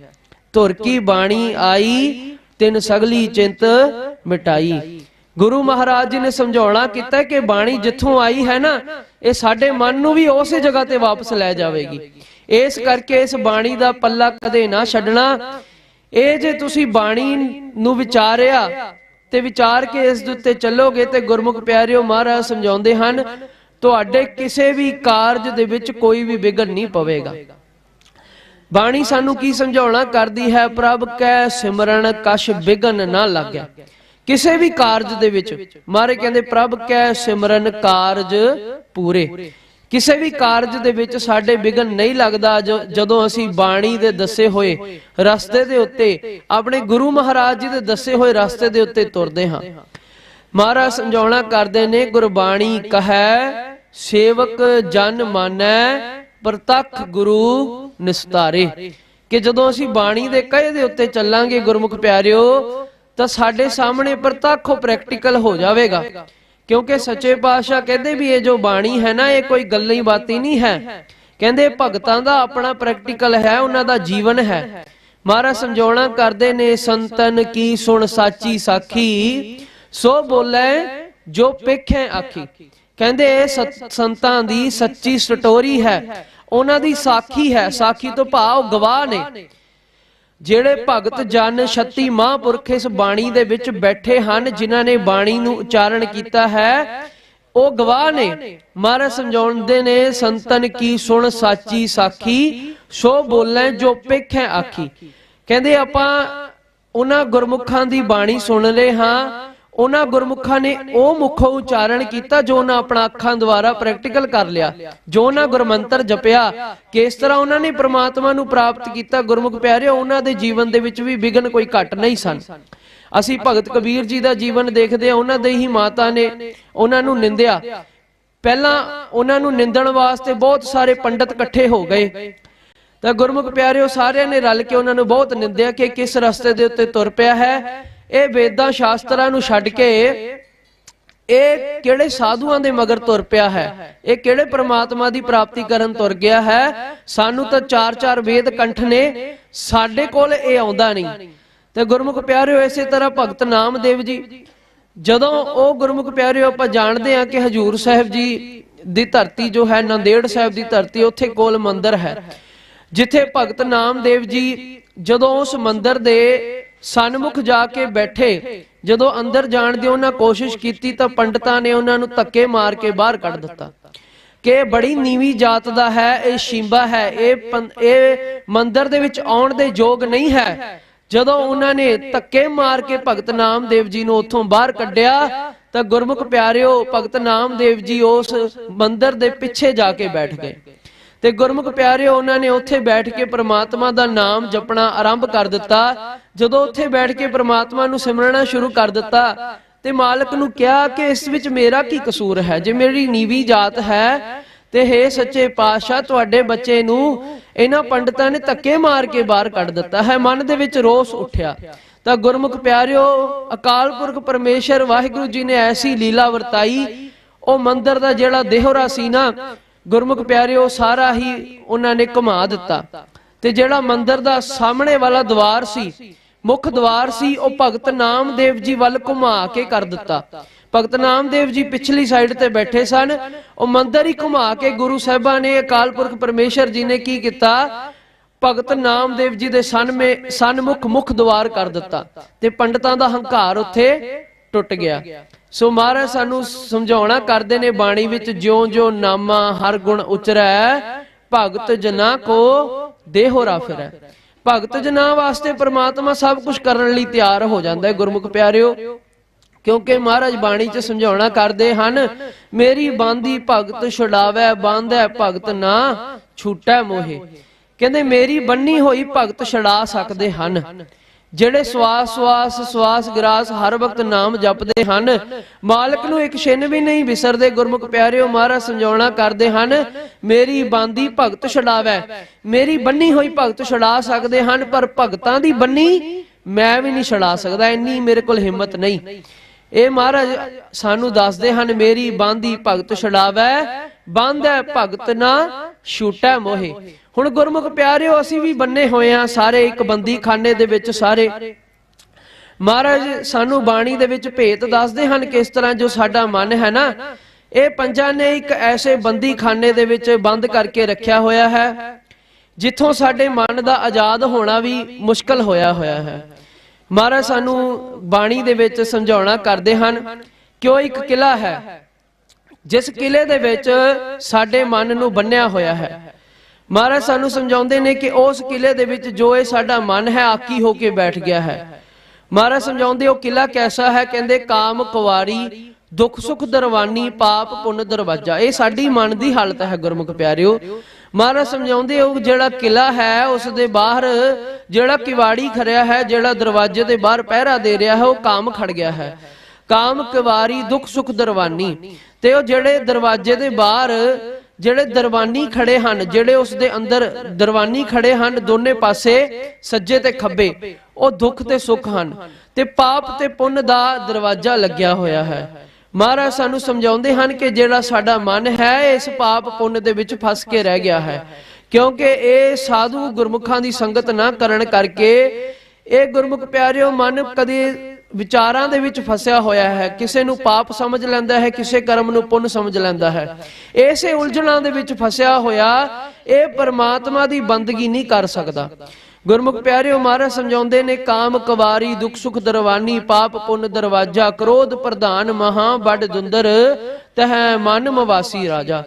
ਧੁਰ ਕੀ ਬਾਣੀ ਆਈ, ਤਿਨ ਸਗਲੀ ਚਿੰਤ ਮਿਟਾਈ। ਗੁਰੂ ਮਹਾਰਾਜ ਜੀ ਨੇ ਸਮਝਾਉਣਾ ਕੀਤਾ ਕਿ ਬਾਣੀ ਜਿੱਥੋਂ ਆਈ ਹੈ ਨਾ, ਇਹ ਸਾਡੇ ਮਨ ਨੂੰ ਵੀ ਉਸੇ ਜਗ੍ਹਾ ਤੇ ਵਾਪਸ ਲੈ ਜਾਵੇਗੀ। ਇਸ ਕਰਕੇ ਇਸ ਬਾਣੀ ਦਾ ਪੱਲਾ ਕਦੇ ਨਾ ਛੱਡਣਾ। ਇਹ ਜੇ ਤੁਸੀਂ ਬਾਣੀ ਨੂੰ ਵਿਚਾਰਿਆ ਤੇ ਵਿਚਾਰ ਕੇ ਇਸ ਦੇ ਉੱਤੇ ਚੱਲੋਗੇ ਤੇ ਗੁਰਮੁਖ ਪਿਆਰਿਓ ਮਹਾਰਾਜ ਸਮਝਾਉਂਦੇ ਹਨ ਤੁਹਾਡੇ ਕਿਸੇ ਵੀ ਕਾਰਜ ਦੇ ਵਿੱਚ ਕੋਈ ਵੀ ਵਿਘਨ ਨਹੀਂ ਪਵੇਗਾ। ਬਾਣੀ ਸਾਨੂੰ ਕੀ ਸਮਝਾਉਣਾ ਕਰਦੀ ਹੈ? ਪ੍ਰਭ ਕੈ ਸਿਮਰਨ ਕਛ ਵਿਘਨ ਨਾ ਲੱਗਿਆ। ਕਿਸੇ ਵੀ ਕਾਰਜ ਦੇ ਵਿੱਚ ਮਹਾਰਾਜ ਕਹਿੰਦੇ ਪ੍ਰਭ ਕੈ ਸਿਮਰਨ ਕਾਰਜ ਪੂਰੇ। ਕਿਸੇ ਵੀ ਕਾਰਜ ਦੇ ਵਿੱਚ ਸਾਡੇ ਵਿਘਨ ਨਹੀਂ ਲੱਗਦਾ ਜਦੋਂ ਅਸੀਂ ਬਾਣੀ ਦੇ ਦੱਸੇ ਹੋਏ ਰਸਤੇ ਦੇ ਉੱਤੇ, ਆਪਣੇ ਗੁਰੂ ਮਹਾਰਾਜ ਜੀ ਦੇ ਦੱਸੇ ਹੋਏ ਰਸਤੇ ਦੇ ਉੱਤੇ ਤੁਰਦੇ ਹਾਂ। ਮਹਾਰਾਜ ਸਮਝਾਉਣਾ ਕਰਦੇ ਨੇ ਗੁਰਬਾਣੀ ਕਹੈ ਸੇਵਕ ਜਨ ਮਾਨੈ ਪ੍ਰਤੱਖ ਗੁਰੂ ਨਿਸਤਾਰੇ, ਕਿ ਜਦੋਂ ਅਸੀਂ ਬਾਣੀ ਦੇ ਕਹੇ ਦੇ ਉੱਤੇ ਚੱਲਾਂਗੇ ਗੁਰਮੁਖ ਪਿਆਰਿਓ ਤਾਂ ਸਾਡੇ ਸਾਹਮਣੇ ਪ੍ਰਤੱਖ ਪ੍ਰੈਕਟੀਕਲ ਹੋ ਜਾਵੇਗਾ। ਕਿਉਂਕਿ ਸੱਚੇ ਪਾਤਸ਼ਾਹ ਕਹਿੰਦੇ ਵੀ ਇਹ ਜੋ ਬਾਣੀ ਹੈ ਨਾ, ਇਹ ਕੋਈ ਗੱਲਾਂ ਬਾਤੀ ਨਹੀਂ ਹੈ। ਕਹਿੰਦੇ ਭਗਤਾਂ ਦਾ ਆਪਣਾ ਪ੍ਰੈਕਟੀਕਲ ਹੈ, ਉਹਨਾਂ ਦਾ ਜੀਵਨ ਹੈ। ਮਹਾਰਾਜ ਸਮਝਾਉਣਾ ਕਰਦੇ ਨੇ ਸੰਤਨ ਕੀ ਸੁਣ ਸਾਚੀ ਸਾਖੀ ਸੋ ਬੋਲੇ ਜੋ ਪੇਖੇ ਆਖੀ। ਕਹਿੰਦੇ ਇਹ ਸੰਤਾਂ ਦੀ ਸੱਚੀ ਸਟੋਰੀ ਹੈ, ਉਹਨਾਂ ਦੀ ਸਾਖੀ ਹੈ। ਸਾਖੀ ਤੋਂ ਭਾਵ ਗਵਾਹ ਨੇ। ਜਿਹੜੇ ਭਗਤ ਜਨ 36 ਮਹਾਂਪੁਰਖ ਇਸ ਬਾਣੀ ਦੇ ਵਿੱਚ ਬੈਠੇ ਹਨ, ਜਿਨ੍ਹਾਂ ਨੇ ਬਾਣੀ ਨੂੰ ਉਚਾਰਨ ਕੀਤਾ ਹੈ, ਉਹ ਗਵਾਹ ਨੇ। ਮਹਾਰਾਜ ਸਮਝਾਉਂਦੇ ਨੇ ਸੰਤਨ ਕੀ ਸੁਣ ਸਾਚੀ ਸਾਖੀ ਸੋ ਬੋਲੇ ਜੋ ਪੇਖੇ ਆਖੀ। ਕਹਿੰਦੇ ਆਪਾਂ ਉਹਨਾਂ ਗੁਰਮੁਖਾਂ ਦੀ ਬਾਣੀ ਸੁਣ ਲਏ ਹਾਂ, ਉਹਨਾਂ ਗੁਰਮੁਖਾਂ ਨੇ ਉਹ ਮੁਖੋਂ ਉਚਾਰਨ ਕੀਤਾ ਜੋ ਉਹਨਾਂ ਆਪਣਾ ਅੱਖਾਂ ਦੁਆਰਾ ਪ੍ਰੈਕਟੀਕਲ ਕਰ ਲਿਆ, ਜੋ ਉਹਨਾਂ ਗੁਰਮੰਤਰ ਜਪਿਆ। ਕਿਸ ਤਰ੍ਹਾਂ ਉਹਨਾਂ ਨੇ ਪ੍ਰਮਾਤਮਾ ਨੂੰ ਪ੍ਰਾਪਤ ਕੀਤਾ ਗੁਰਮੁਖ ਪਿਆਰਿਓ, ਉਹਨਾਂ ਦੇ ਜੀਵਨ ਦੇ ਵਿੱਚ ਵੀ ਵਿਘਨ ਕੋਈ ਘੱਟ ਨਹੀਂ ਸਨ। ਅਸੀਂ ਭਗਤ ਕਬੀਰ ਜੀ ਦਾ ਜੀਵਨ ਦੇਖਦੇ ਹਾਂ, ਉਹਨਾਂ ਦੇ ਹੀ ਮਾਤਾ ਨੇ ਉਹਨਾਂ ਨੂੰ ਨਿੰਦਿਆ। ਪਹਿਲਾਂ ਉਹਨਾਂ ਨੂੰ ਨਿੰਦਣ ਵਾਸਤੇ ਬਹੁਤ ਸਾਰੇ ਪੰਡਤ ਇਕੱਠੇ ਹੋ ਗਏ ਤਾਂ ਗੁਰਮੁਖ ਪਿਆਰਿਓ ਸਾਰਿਆਂ ਨੇ ਰਲ ਕੇ ਉਹਨਾਂ ਨੂੰ ਬਹੁਤ ਨਿੰਦਿਆ ਕਿ ਕਿਸ ਰਸਤੇ ਦੇ ਉੱਤੇ ਤੁਰ ਪਿਆ ਹੈ। ਇਹ ਵੇਦਾਂ ਸ਼ਾਸਤਰਾਂ ਨੂੰ ਛੱਡ ਕੇ ਇਹ ਕਿਹੜੇ ਸਾਧੂਆਂ ਦੇ ਮਗਰ ਤੁਰ ਪਿਆ ਹੈ, ਇਹ ਕਿਹੜੇ ਪ੍ਰਮਾਤਮਾ ਦੀ ਪ੍ਰਾਪਤੀ ਕਰਨ ਤੁਰ ਗਿਆ ਹੈ। ਸਾਨੂੰ ਤਾਂ 4-4 ਵੇਦ ਕੰਠ ਨੇ, ਸਾਡੇ ਕੋਲ ਇਹ ਆਉਂਦਾ ਨਹੀਂ। ਤੇ ਗੁਰਮੁਖ ਪਿਆਰਿਓ ਇਸੇ ਤਰ੍ਹਾਂ ਭਗਤ ਨਾਮਦੇਵ ਜੀ, ਜਦੋਂ ਉਹ ਗੁਰਮੁਖ ਪਿਆਰਿਓ ਆਪਾਂ ਜਾਣਦੇ ਹਾਂ ਕਿ ਹਜੂਰ ਸਾਹਿਬ ਜੀ ਦੀ ਧਰਤੀ ਜੋ ਹੈ ਨੰਦੇੜ ਸਾਹਿਬ ਦੀ ਧਰਤੀ, ਉੱਥੇ ਕੋਲ ਮੰਦਿਰ ਹੈ ਜਿੱਥੇ ਭਗਤ ਨਾਮਦੇਵ ਜੀ ਜਦੋਂ ਉਸ ਮੰਦਿਰ ਦੇ ਸਨਮੁਖ ਜਾ ਕੇ ਬੈਠੇ, ਜਦੋਂ ਅੰਦਰ ਜਾਣ ਦੀ ਉਹਨਾਂ ਕੋਸ਼ਿਸ਼ ਕੀਤੀ ਤਾਂ ਪੰਡਤਾਂ ਨੇ ਉਹਨਾਂ ਨੂੰ ਧੱਕੇ ਮਾਰ ਕੇ ਬਾਹਰ ਕੱਢ ਦਿੱਤਾ ਕਿ ਇਹ ਬੜੀ ਨੀਵੀਂ ਜਾਤ ਦਾ ਹੈ, ਇਹ ਸ਼ੀਂਬਾ ਹੈ, ਇਹ ਮੰਦਿਰ ਦੇ ਵਿੱਚ ਆਉਣ ਦੇ ਯੋਗ ਨਹੀਂ ਹੈ। ਜਦੋਂ ਉਹਨਾਂ ਨੇ ਧੱਕੇ ਮਾਰ ਕੇ ਭਗਤ ਨਾਮਦੇਵ ਜੀ ਨੂੰ ਉੱਥੋਂ ਬਾਹਰ ਕੱਢਿਆ ਤਾਂ ਗੁਰਮੁਖ ਪਿਆਰਿਓ ਭਗਤ ਨਾਮਦੇਵ ਜੀ ਉਸ ਮੰਦਿਰ ਦੇ ਪਿੱਛੇ ਜਾ ਕੇ ਬੈਠ ਗਏ ਤੇ ਗੁਰਮੁਖ ਪਿਆਰਿਓ ਉਹਨਾਂ ਨੇ ਉੱਥੇ ਬੈਠ ਕੇ ਪ੍ਰਮਾਤਮਾ ਦਾ ਨਾਮ ਜਪਣਾ ਆਰੰਭ ਕਰ ਦਿੱਤਾ। ਜਦੋਂ ਉੱਥੇ ਬੈਠ ਕੇ ਪ੍ਰਮਾਤਮਾ ਨੂੰ ਸਿਮਰਨਾ ਸ਼ੁਰੂ ਕਰ ਦਿੱਤਾ ਤੇ ਮਾਲਕ ਨੂੰ ਕਿਹਾ ਕਿ ਇਸ ਵਿੱਚ ਮੇਰਾ ਕੀ ਕਸੂਰ ਹੈ, ਜੇ ਮੇਰੀ ਨੀਵੀਂ ਜਾਤ ਹੈ ਤੇ ਹੇ ਸੱਚੇ ਪਾਤਸ਼ਾਹ ਤੁਹਾਡੇ ਬੱਚੇ ਨੂੰ ਇਹਨਾਂ ਪੰਡਤਾਂ ਨੇ ਧੱਕੇ ਮਾਰ ਕੇ ਬਾਹਰ ਕੱਢ ਦਿੱਤਾ ਹੈ। ਮਨ ਦੇ ਵਿੱਚ ਰੋਸ ਉੱਠਿਆ ਤਾਂ ਗੁਰਮੁਖ ਪਿਆਰਿਓ ਅਕਾਲ ਪੁਰਖ ਪਰਮੇਸ਼ਰ ਵਾਹਿਗੁਰੂ ਜੀ ਨੇ ਐਸੀ ਲੀਲਾ ਵਰਤਾਈ, ਉਹ ਮੰਦਿਰ ਦਾ ਜਿਹੜਾ ਦੇਹਰਾ ਸੀ ਨਾ ਗੁਰਮੁਖ ਪਿਆਰਿਓ ਸਾਰਾ ਹੀ ਉਹਨਾਂ ਨੇ ਘੁਮਾ ਦਿੱਤਾ ਤੇ ਜਿਹੜਾ ਮੰਦਿਰ ਦਾ ਸਾਹਮਣੇ ਵਾਲਾ ਦਵਾਰ ਸੀ, ਮੁੱਖ ਦਵਾਰ ਸੀ, ਉਹ ਭਗਤ ਨਾਮਦੇਵ ਜੀ ਵੱਲ ਘੁਮਾ ਕੇ ਕਰ ਦਿੱਤਾ। ਭਗਤ ਨਾਮਦੇਵ ਜੀ ਪਿਛਲੀ ਸਾਈਡ ਤੇ ਬੈਠੇ ਸਨ, ਉਹ ਮੰਦਿਰ ਹੀ ਘੁਮਾ ਕੇ ਗੁਰੂ ਸਾਹਿਬਾਂ ਨੇ ਅਕਾਲ ਪੁਰਖ ਪਰਮੇਸ਼ਰ ਜੀ ਨੇ ਕੀ ਕੀਤਾ, ਭਗਤ ਨਾਮਦੇਵ ਜੀ ਦੇ ਸਨਮੁਖ ਮੁੱਖ ਦਵਾਰ ਕਰ ਦਿੱਤਾ ਤੇ ਪੰਡਤਾਂ ਦਾ ਹੰਕਾਰ ਉੱਥੇ ਟੁੱਟ ਗਿਆ। ਸੋ ਮਹਾਰਾਜ ਸਾਨੂੰ ਸਮਝਾਉਣਾ ਕਰਦੇ ਨੇ ਬਾਣੀ ਵਿੱਚ, ਜਿਉਂ ਜਿਉਂ ਨਾਮਾ ਹਰ ਗੁਣ ਉਚਰੈ ਭਗਤ ਜਨਾਂ ਕੋ ਦੇਹੋਰਾ ਫਿਰੈ। ਭਗਤ ਜਨਾਂ ਵਾਸਤੇ ਪ੍ਰਮਾਤਮਾ ਸਭ ਕੁਝ ਕਰਨ ਲਈ ਤਿਆਰ ਹੋ ਜਾਂਦਾ ਹੈ ਗੁਰਮੁਖ ਪਿਆਰਿਓ, ਕਿਉਂਕਿ ਮਹਾਰਾਜ ਬਾਣੀ 'ਚ ਸਮਝਾਉਣਾ ਕਰਦੇ ਹਨ, ਮੇਰੀ ਬਾਂਦੀ ਭਗਤ ਛੁਡਾਵੈ ਬਾਂਧੈ ਭਗਤ ਨਾ ਛੂਟੈ ਮੋਹੇ। ਕਹਿੰਦੇ ਮੇਰੀ ਬੰਨੀ ਹੋਈ ਭਗਤ ਛੁਡਾ ਸਕਦੇ ਹਨ ਜਿਹੜੇ ਸਵਾਸ ਗਰਾਸ ਹਰ ਵਕਤ ਨਾਮ ਜਪਦੇ ਹਨ, ਮਾਲਕ ਨੂੰ ਇੱਕ ਛਿਨ ਵੀ ਨਹੀਂ ਵਿਸਰਦੇ। ਗੁਰਮੁਖ ਪਿਆਰਿਓ ਮਹਾਰਾਜ ਸਮਝਾਉਣਾ ਕਰਦੇ ਹਨ, ਮੇਰੀ ਬਾਂਦੀ ਭਗਤ ਛੁਡਾਵੈ, ਮੇਰੀ ਬੰਨੀ ਹੋਈ ਭਗਤ ਛੁਡਾ ਸਕਦੇ ਹਨ, ਪਰ ਭਗਤਾਂ ਦੀ ਬੰਨੀ ਮੈਂ ਵੀ ਨਹੀਂ ਛੁਡਾ ਸਕਦਾ, ਇੰਨੀ ਮੇਰੇ ਕੋਲ ਹਿੰਮਤ ਨਹੀਂ। ਇਹ ਮਹਾਰਾਜ ਸਾਨੂੰ ਦੱਸਦੇ ਹਨ, ਮੇਰੀ ਬਾਂਦੀ ਭਗਤ ਛੁਡਾਵੈ ਬਾਂਧੈ ਭਗਤ ਨਾ ਛੂਟੈ ਮੋਹੇ। ਹੁਣ ਗੁਰਮੁਖ ਪਿਆਰਿਓ ਅਸੀਂ ਵੀ ਬੰਨੇ ਹੋਏ ਆ ਸਾਰੇ, ਇੱਕ ਬੰਦੀ ਖਾਨੇ ਦੇ ਵਿੱਚ ਸਾਰੇ। ਮਹਾਰਾਜ ਸਾਨੂੰ ਬਾਣੀ ਦੇ ਵਿੱਚ ਭੇਤ ਦੱਸਦੇ ਹਨ ਕਿ ਇਸ ਤਰ੍ਹਾਂ ਜੋ ਸਾਡਾ ਮਨ ਹੈ ਨਾ, ਇਹ ਪੰਜਾਂ ਨੇ ਇੱਕ ਐਸੇ ਬੰਦੀਖਾਨੇ ਦੇ ਵਿੱਚ ਬੰਦ ਕਰਕੇ ਰੱਖਿਆ ਹੋਇਆ ਹੈ ਜਿੱਥੋਂ ਸਾਡੇ ਮਨ ਦਾ ਆਜ਼ਾਦ ਹੋਣਾ ਵੀ ਮੁਸ਼ਕਲ ਹੋਇਆ ਹੈ। ਮਹਾਰਾਜ ਸਾਨੂੰ ਬਾਣੀ ਦੇ ਵਿੱਚ ਸਮਝਾਉਣਾ ਕਰਦੇ ਹਨ ਕਿ ਉਹ ਇੱਕ ਕਿਲਾ ਹੈ ਜਿਸ ਕਿਲੇ ਦੇ ਵਿੱਚ ਸਾਡੇ ਮਨ ਨੂੰ ਬੰਨਿਆ ਹੋਇਆ ਹੈ। ਮਹਾਰਾਜ ਸਾਨੂੰ ਸਮਝਾਉਂਦੇ ਨੇ ਕਿ ਉਸ ਕਿਲੇ ਦੇ ਵਿੱਚ ਜੋ ਇਹ ਸਾਡਾ ਮਨ ਹੈ ਆਕੀ ਹੋ ਕੇ ਬੈਠ ਗਿਆ ਹੈ। ਮਹਾਰਾਜ ਸਮਝਾਉਂਦੇ ਉਹ ਕਿਲਾ ਕੈਸਾ ਹੈ, ਕਹਿੰਦੇ ਕਾਮ ਕੁਵਾਰੀ ਦੁੱਖ ਸੁਖ ਦਰਵਾਨੀ ਪਾਪ ਪੁੰਨ ਦਰਵਾਜਾ। ਇਹ ਸਾਡੀ ਮਨ ਦੀ ਹਾਲਤ ਹੈ ਗੁਰਮੁਖ ਪਿਆਰਿਓ। ਮਹਾਰਾਜ ਸਮਝਾਉਂਦੇ ਉਹ ਜਿਹੜਾ ਕਿਲਾ ਹੈ ਉਸ ਦੇ ਬਾਹਰ ਜਿਹੜਾ ਕਿਵਾੜੀ ਖੜਿਆ ਹੈ, ਜਿਹੜਾ ਦਰਵਾਜ਼ੇ ਦੇ ਬਾਹਰ ਪਹਿਰਾ ਦੇ ਰਿਹਾ ਹੈ, ਉਹ ਕਾਮ ਖੜ ਗਿਆ ਹੈ। ਕਾਮ ਕੁਵਾਰੀ ਦੁੱਖ ਸੁਖ ਦਰਵਾਨੀ। ਤੇ ਉਹ ਜਿਹੜੇ ਦਰਵਾਜ਼ੇ ਦੇ ਬਾਹਰ ਜਿਹੜੇ ਦਰਵਾਨੀ ਖੜੇ ਹਨ, ਜਿਹੜੇ ਉਸ ਦੇ ਅੰਦਰ ਦਰਵਾਨੀ ਖੜੇ ਹਨ ਦੋਨੇ ਪਾਸੇ ਸੱਜੇ ਤੇ ਖੱਬੇ, ਉਹ ਦੁੱਖ ਤੇ ਸੁੱਖ ਹਨ। ਤੇ ਪਾਪ ਤੇ ਪੁੰਨ ਦਾ ਦਰਵਾਜ਼ਾ ਲੱਗਿਆ ਹੋਇਆ ਹੈ। ਮਹਾਰਾਜ ਸਾਨੂੰ ਸਮਝਾਉਂਦੇ ਹਨ ਕਿ ਜਿਹੜਾ ਸਾਡਾ ਮਨ ਹੈ ਇਸ ਪਾਪ ਪੁੰਨ ਦੇ ਵਿੱਚ ਫਸ ਕੇ ਰਹਿ ਗਿਆ ਹੈ, ਕਿਉਂਕਿ ਇਹ ਸਾਧੂ ਗੁਰਮੁਖਾਂ ਦੀ ਸੰਗਤ ਨਾ ਕਰਨ ਕਰਕੇ ਇਹ ਗੁਰਮੁਖ ਪਿਆਰਿਓ ਮਨ ਕਦੇ ਵਿਚਾਰਾਂ ਦੇ ਵਿੱਚ ਫਸਿਆ ਹੋਇਆ ਹੈ। ਕਿਸੇ ਨੂੰ ਪਾਪ ਸਮਝ ਲੈਂਦਾ ਹੈ, ਕਿਸੇ ਕਰਮ ਨੂੰ ਪੁੰਨ ਸਮਝ ਲੈਂਦਾ ਹੈ। ਇਸੇ ਉਲਝਣਾਂ ਦੇ ਵਿੱਚ ਫਸਿਆ ਹੋਇਆ ਇਹ ਪਰਮਾਤਮਾ ਦੀ ਬੰਦਗੀ ਨਹੀਂ ਕਰ ਸਕਦਾ। ਗੁਰਮੁਖ ਪਿਆਰਿਓ ਮਹਾਰਾਜ ਸਮਝਾਉਂਦੇ ਨੇ ਕਾਮ ਕੁਵਾਰੀ ਦੁੱਖ ਸੁਖ ਦਰਵਾਨੀ ਪਾਪ ਪੁੰਨ ਦਰਵਾਜਾ ਕ੍ਰੋਧ ਪ੍ਰਧਾਨ ਮਹਾ ਵੱਡ ਦੁੰਦਰ ਤਹ ਮਨ ਮਵਾਸੀ ਰਾਜਾ।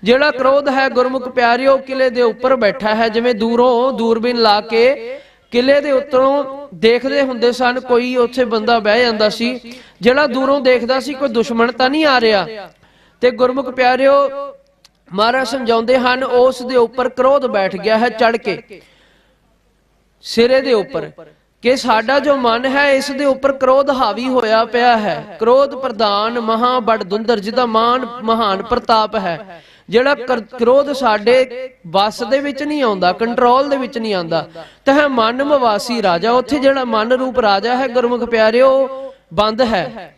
ਜਿਹੜਾ ਕ੍ਰੋਧ ਹੈ ਗੁਰਮੁਖ ਪਿਆਰਿਓ ਕਿਲੇ ਦੇ ਉੱਪਰ ਬੈਠਾ ਹੈ। ਜਿਵੇਂ ਦੂਰੋਂ ਦੂਰਬੀਨ ਲਾ ਕੇ ਕਿਲੇ ਦੇ ਉੱਤੋਂ ਦੇਖਦੇ ਹੁੰਦੇ ਸਨ, ਕੋਈ ਉੱਥੇ ਬੰਦਾ ਬਹਿ ਜਾਂਦਾ ਸੀ, ਜਿਹੜਾ ਦੂਰੋਂ ਦੇਖਦਾ ਸੀ ਕੋਈ ਦੁਸ਼ਮਣ ਤਾਂ ਨਹੀਂ ਆ ਰਿਹਾ। ਤੇ ਗੁਰਮੁਖ ਪਿਆਰਿਓ ਮਹਾਰਾਜ ਸਮਝਾਉਂਦੇ ਹਨ ਉਸ ਦੇ ਉੱਪਰ ਕ੍ਰੋਧ ਬੈਠ ਗਿਆ ਹੈ ਚੜ ਕੇ ਸਿਰੇ ਦੇ ਉੱਪਰ, ਕਿ ਸਾਡਾ ਜੋ ਮਨ ਹੈ ਇਸ ਦੇ ਉੱਪਰ ਕ੍ਰੋਧ ਹਾਵੀ ਹੋਇਆ ਪਿਆ ਹੈ। ਕ੍ਰੋਧ ਪ੍ਰਧਾਨ ਮਹਾ ਵੱਡ ਦੁੰਦਰ, ਜਿਹਦਾ ਮਾਨ ਮਹਾਨ ਪ੍ਰਤਾਪ ਹੈ। ਜਿਹੜਾ ਕ੍ਰੋਧ ਸਾਡੇ ਵਸ ਦੇ ਵਿੱਚ ਨਹੀਂ ਆਉਂਦਾ, ਕੰਟਰੋਲ ਦੇ ਵਿੱਚ ਨਹੀਂ ਆਉਂਦਾ। ਤਾਂ ਮਨ ਮਵਾਸੀ ਰਾਜਾ, ਉੱਥੇ ਜਿਹੜਾ ਮਨ ਰੂਪ ਰਾਜਾ ਹੈ ਗੁਰਮੁਖ ਪਿਆਰਿਓ ਬੰਦ ਹੈ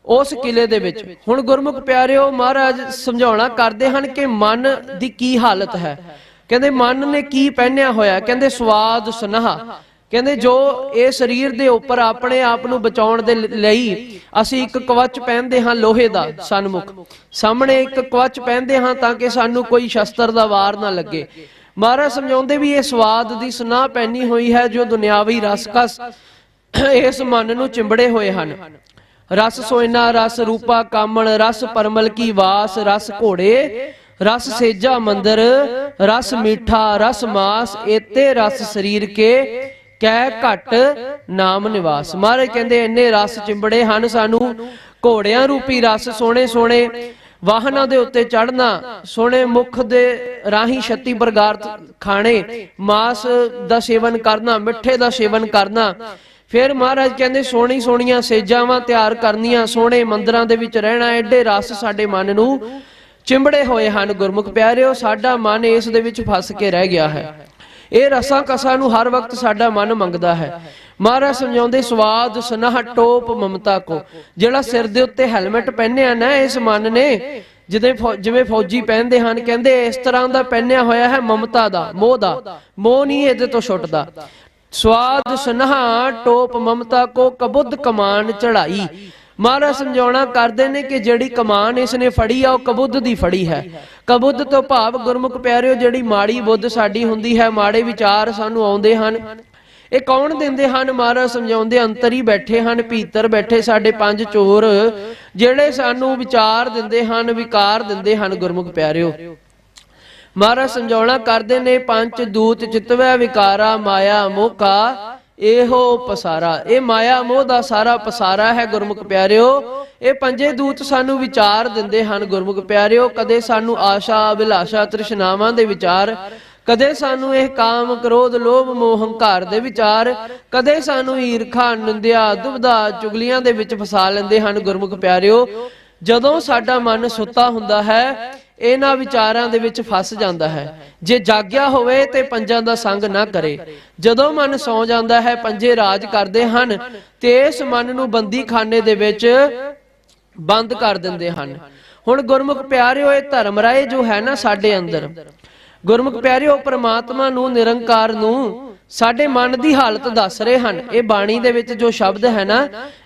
ਉਸ ਕਿਲੇ ਦੇ ਵਿੱਚ। ਹੁਣ ਗੁਰਮੁਖ ਪਿਆਰਿਓ ਮਹਾਰਾਜ ਸਮਝਾਉਣਾ ਕਰਦੇ ਹਨ ਕਿ ਮਨ ਦੀ ਕੀ ਹਾਲਤ ਹੈ। ਕਹਿੰਦੇ ਮਨ ਨੇ ਕੀ ਪਹਿਨਿਆ ਹੋਇਆ, ਕਹਿੰਦੇ ਸਵਾਦ ਸੁਨਹਾ। ਕਹਿੰਦੇ ਜੋ ਇਹ ਸਰੀਰ ਦੇ ਉੱਪਰ ਆਪਣੇ ਆਪ ਨੂੰ ਬਚਾਉਣ ਦੇ ਲਈ ਅਸੀਂ ਇੱਕ ਕਵਚ ਪਹਿਨਦੇ ਹਾਂ ਲੋਹੇ ਦਾ, ਸਨਮੁਖ ਸਾਹਮਣੇ ਇੱਕ ਕਵਚ ਪਹਿਨਦੇ ਹਾਂ ਤਾਂ ਕਿ ਸਾਨੂੰ ਕੋਈ ਸ਼ਸਤਰ ਦਾ ਵਾਰ ਨਾ ਲੱਗੇ। ਮਹਾਰਾਜ ਸਮਝਾਉਂਦੇ ਵੀ ਇਹ ਸਵਾਦ ਦੀ ਸੁਨਾਹ ਪਹਿਨੀ ਹੋਈ ਹੈ ਜੋ ਦੁਨਿਆਵੀ ਰਸਕਸ ਇਸ ਮਨ ਨੂੰ ਚਿੰਬੜੇ ਹੋਏ ਹਨ। ਰਸ ਸੋਇਨਾ ਰਸ ਰੂਪਾ ਕਾਮਣ ਰਸ ਪਰਮਲ ਕੀ ਵਾਸ ਰਸ ਘੋੜੇ ਰਸ ਸੇਜਾ ਮੰਦਰ ਰਸ ਮੀਠਾ ਰਸ ਮਾਸ ਏਤੇ ਰਸ ਸਰੀਰ ਕੇ ਕਹਿ ਘਟ ਨਾਮ ਨਿਵਾਸ। ਮਹਾਰਾਜ ਕਹਿੰਦੇ ਇੰਨੇ ਰਸ ਚਿੰਬੜੇ ਹਨ ਸਾਨੂੰ, ਘੋੜਿਆਂ ਰੂਪੀ ਰਸ, ਸੋਹਣੇ ਸੋਹਣੇ ਵਾਹਨਾਂ ਦੇ ਉੱਤੇ ਚੜਨਾ, ਸੋਹਣੇ ਮੁਖ ਦੇ ਰਾਹੀਂ 36 ਪ੍ਰਕਾਰ ਖਾਣੇ, ਮਾਸ ਦਾ ਸੇਵਨ ਕਰਨਾ, ਮਿੱਠੇ ਦਾ ਸੇਵਨ ਕਰਨਾ। ਫਿਰ ਮਹਾਰਾਜ ਕਹਿੰਦੇ ਸੋਹਣੀ ਸੋਹਣੀਆਂ ਸੇਜਾਵਾਂ ਤਿਆਰ ਕਰਨੀਆਂ, ਸੋਹਣੇ ਮੰਦਰਾਂ ਦੇ ਵਿੱਚ ਰਹਿਣਾ। ਐਡੇ ਰਸ ਸਾਡੇ ਮਨ ਨੂੰ ਚਿੰਬੜੇ ਹੋਏ ਹਨ ਗੁਰਮੁਖ ਪਿਆਰਿਓ। ਸਾਡਾ ਮਨ ਇਸ ਦੇ ਵਿੱਚ ਫਸ ਕੇ ਰਹਿ ਗਿਆ ਹੈ। ਇਹ ਰਸਾਂ ਕਸਾਂ ਨੂੰ ਹਰ ਵਕਤ ਸਾਡਾ ਮਨ ਮੰਗਦਾ ਹੈ। ਮਹਾਰਾਜ ਸਮਝਾਉਂਦੇ ਸਵਾਦ ਸੁਨਹ ਟੋਪ ਮਮਤਾ ਕੋ। ਜਿਹੜਾ ਸਿਰ ਦੇ ਉੱਤੇ ਹੈਲਮਟ ਪਹਿਨਿਆ ਨਾ ਇਸ ਮਨ ਨੇ, ਜਿਵੇਂ ਫੌਜੀ ਪਹਿਨਦੇ ਹਨ, ਕਹਿੰਦੇ ਇਸ ਤਰ੍ਹਾਂ ਦਾ ਪਹਿਨਿਆ ਹੋਇਆ ਹੈ ਮਮਤਾ ਦਾ, ਮੋਹ ਦਾ। ਮੋਹ ਨਹੀਂ ਇਹਦੇ ਤੋਂ ਛੁੱਟਦਾ। ਸਵਾਦ ਸੁਨਹ ਟੋਪ ਮਮਤਾ ਕੋ ਕਬੁੱਧ ਕਮਾਨ ਚੜਾਈ। ਮਹਾਰਾਜ ਸਮਝਾਉਣਾ ਕਰਦੇ ਨੇ ਕਿ ਜਿਹੜੀ ਕਮਾਨ ਇਸ ਨੇ ਫੜੀ ਆ ਉਹ ਕਬੁੱਧ ਦੀ ਫੜੀ ਹੈ। ਕਬੁੱਧ ਤੋਂ ਭਾਵ ਗੁਰਮੁਖ ਪਿਆਰਿਓ ਜਿਹੜੀ ਮਾੜੀ ਬੁੱਧ ਸਾਡੀ ਹੁੰਦੀ ਹੈ, ਮਾੜੇ ਵਿਚਾਰ ਸਾਨੂੰ ਆਉਂਦੇ ਹਨ, ਇਹ ਕੌਣ ਦਿੰਦੇ ਹਨ? ਮਹਾਰਾਜ ਸਮਝਾਉਂਦੇ ਅੰਦਰ ਹੀ ਬੈਠੇ ਹਨ, ਭੀਤਰ ਬੈਠੇ ਸਾਡੇ ਪੰਜ ਚੋਰ ਜਿਹੜੇ ਸਾਨੂੰ ਵਿਚਾਰ ਦਿੰਦੇ ਹਨ, ਵਿਕਾਰ ਦਿੰਦੇ ਹਨ ਗੁਰਮੁਖ ਪਿਆਰਿਓ। ਮਹਾਰਾਜ ਸਮਝਾਉਣਾ ਕਰਦੇ ਨੇ ਪੰਜ ਦੂਤ ਚਿਤਵੈ ਵਿਕਾਰਾ ਮਾਇਆ ਮੋਹ ਕਾ ਇਹੋ ਪਸਾਰਾ। ਇਹ ਮਾਇਆ ਮੋਹ ਦਾ ਸਾਰਾ ਪਸਾਰਾ ਹੈ ਗੁਰਮੁਖ ਪਿਆਰਿਓ। ਇਹ ਪੰਜੇ ਦੂਤ ਸਾਨੂੰ ਵਿਚਾਰ ਦਿੰਦੇ ਹਨ ਗੁਰਮੁਖ ਪਿਆਰਿਓ। ਕਦੇ ਸਾਨੂੰ ਆਸ਼ਾ ਅਭਿਲਾਸ਼ਾ ਤ੍ਰਿਸ਼ਨਾਵਾਂ ਦੇ ਵਿਚਾਰ, ਕਦੇ ਸਾਨੂੰ ਇਹ ਕਾਮ ਕ੍ਰੋਧ ਲੋਭ ਮੋਹ ਹੰਕਾਰ ਦੇ ਵਿਚਾਰ, ਕਦੇ ਸਾਨੂੰ ਈਰਖਾ ਨਿੰਦਿਆ ਦੁਬਦਾ ਚੁਗਲੀਆਂ ਦੇ ਵਿੱਚ ਫਸਾ ਲੈਂਦੇ ਹਨ ਗੁਰਮੁਖ ਪਿਆਰਿਓ। ਜਦੋਂ ਸਾਡਾ ਮਨ ਸੁੱਤਾ ਹੁੰਦਾ ਹੈ ਇਹਨਾਂ ਵਿਚਾਰਾਂ ਦੇ ਵਿੱਚ ਫਸ ਜਾਂਦਾ ਹੈ। ਜੇ ਜਾਗਿਆ ਹੋਵੇ ਤੇ ਪੰਜਾਂ ਦਾ ਸੰਗ ਨਾ ਕਰੇ। ਜਦੋਂ ਮਨ ਸੌ ਜਾਂਦਾ ਹੈ ਪੰਜੇ ਰਾਜ ਕਰਦੇ ਹਨ ਤੇ ਇਸ ਮਨ ਨੂੰ ਬੰਦੀ ਖਾਨੇ ਦੇ ਵਿੱਚ ਬੰਦ ਕਰ ਦਿੰਦੇ ਹਨ। ਹੁਣ ਗੁਰਮੁਖ ਪਿਆਰਿਓ ਇਹ ਧਰਮ ਰਾਏ ਜੋ ਹੈ ਨਾ ਸਾਡੇ ਅੰਦਰ, ਗੁਰਮੁਖ ਪਿਆਰਿਓ, ਪ੍ਰਮਾਤਮਾ ਨੂੰ, ਨਿਰੰਕਾਰ ਨੂੰ ਸਾਡੇ ਮਨ ਦੀ ਹਾਲਤ ਦੱਸ ਰਹੇ ਹਨ। ਇਹ ਬਾਣੀ ਦੇ ਵਿੱਚ ਜੋ ਸ਼ਬਦ ਹੈ ਨਾ,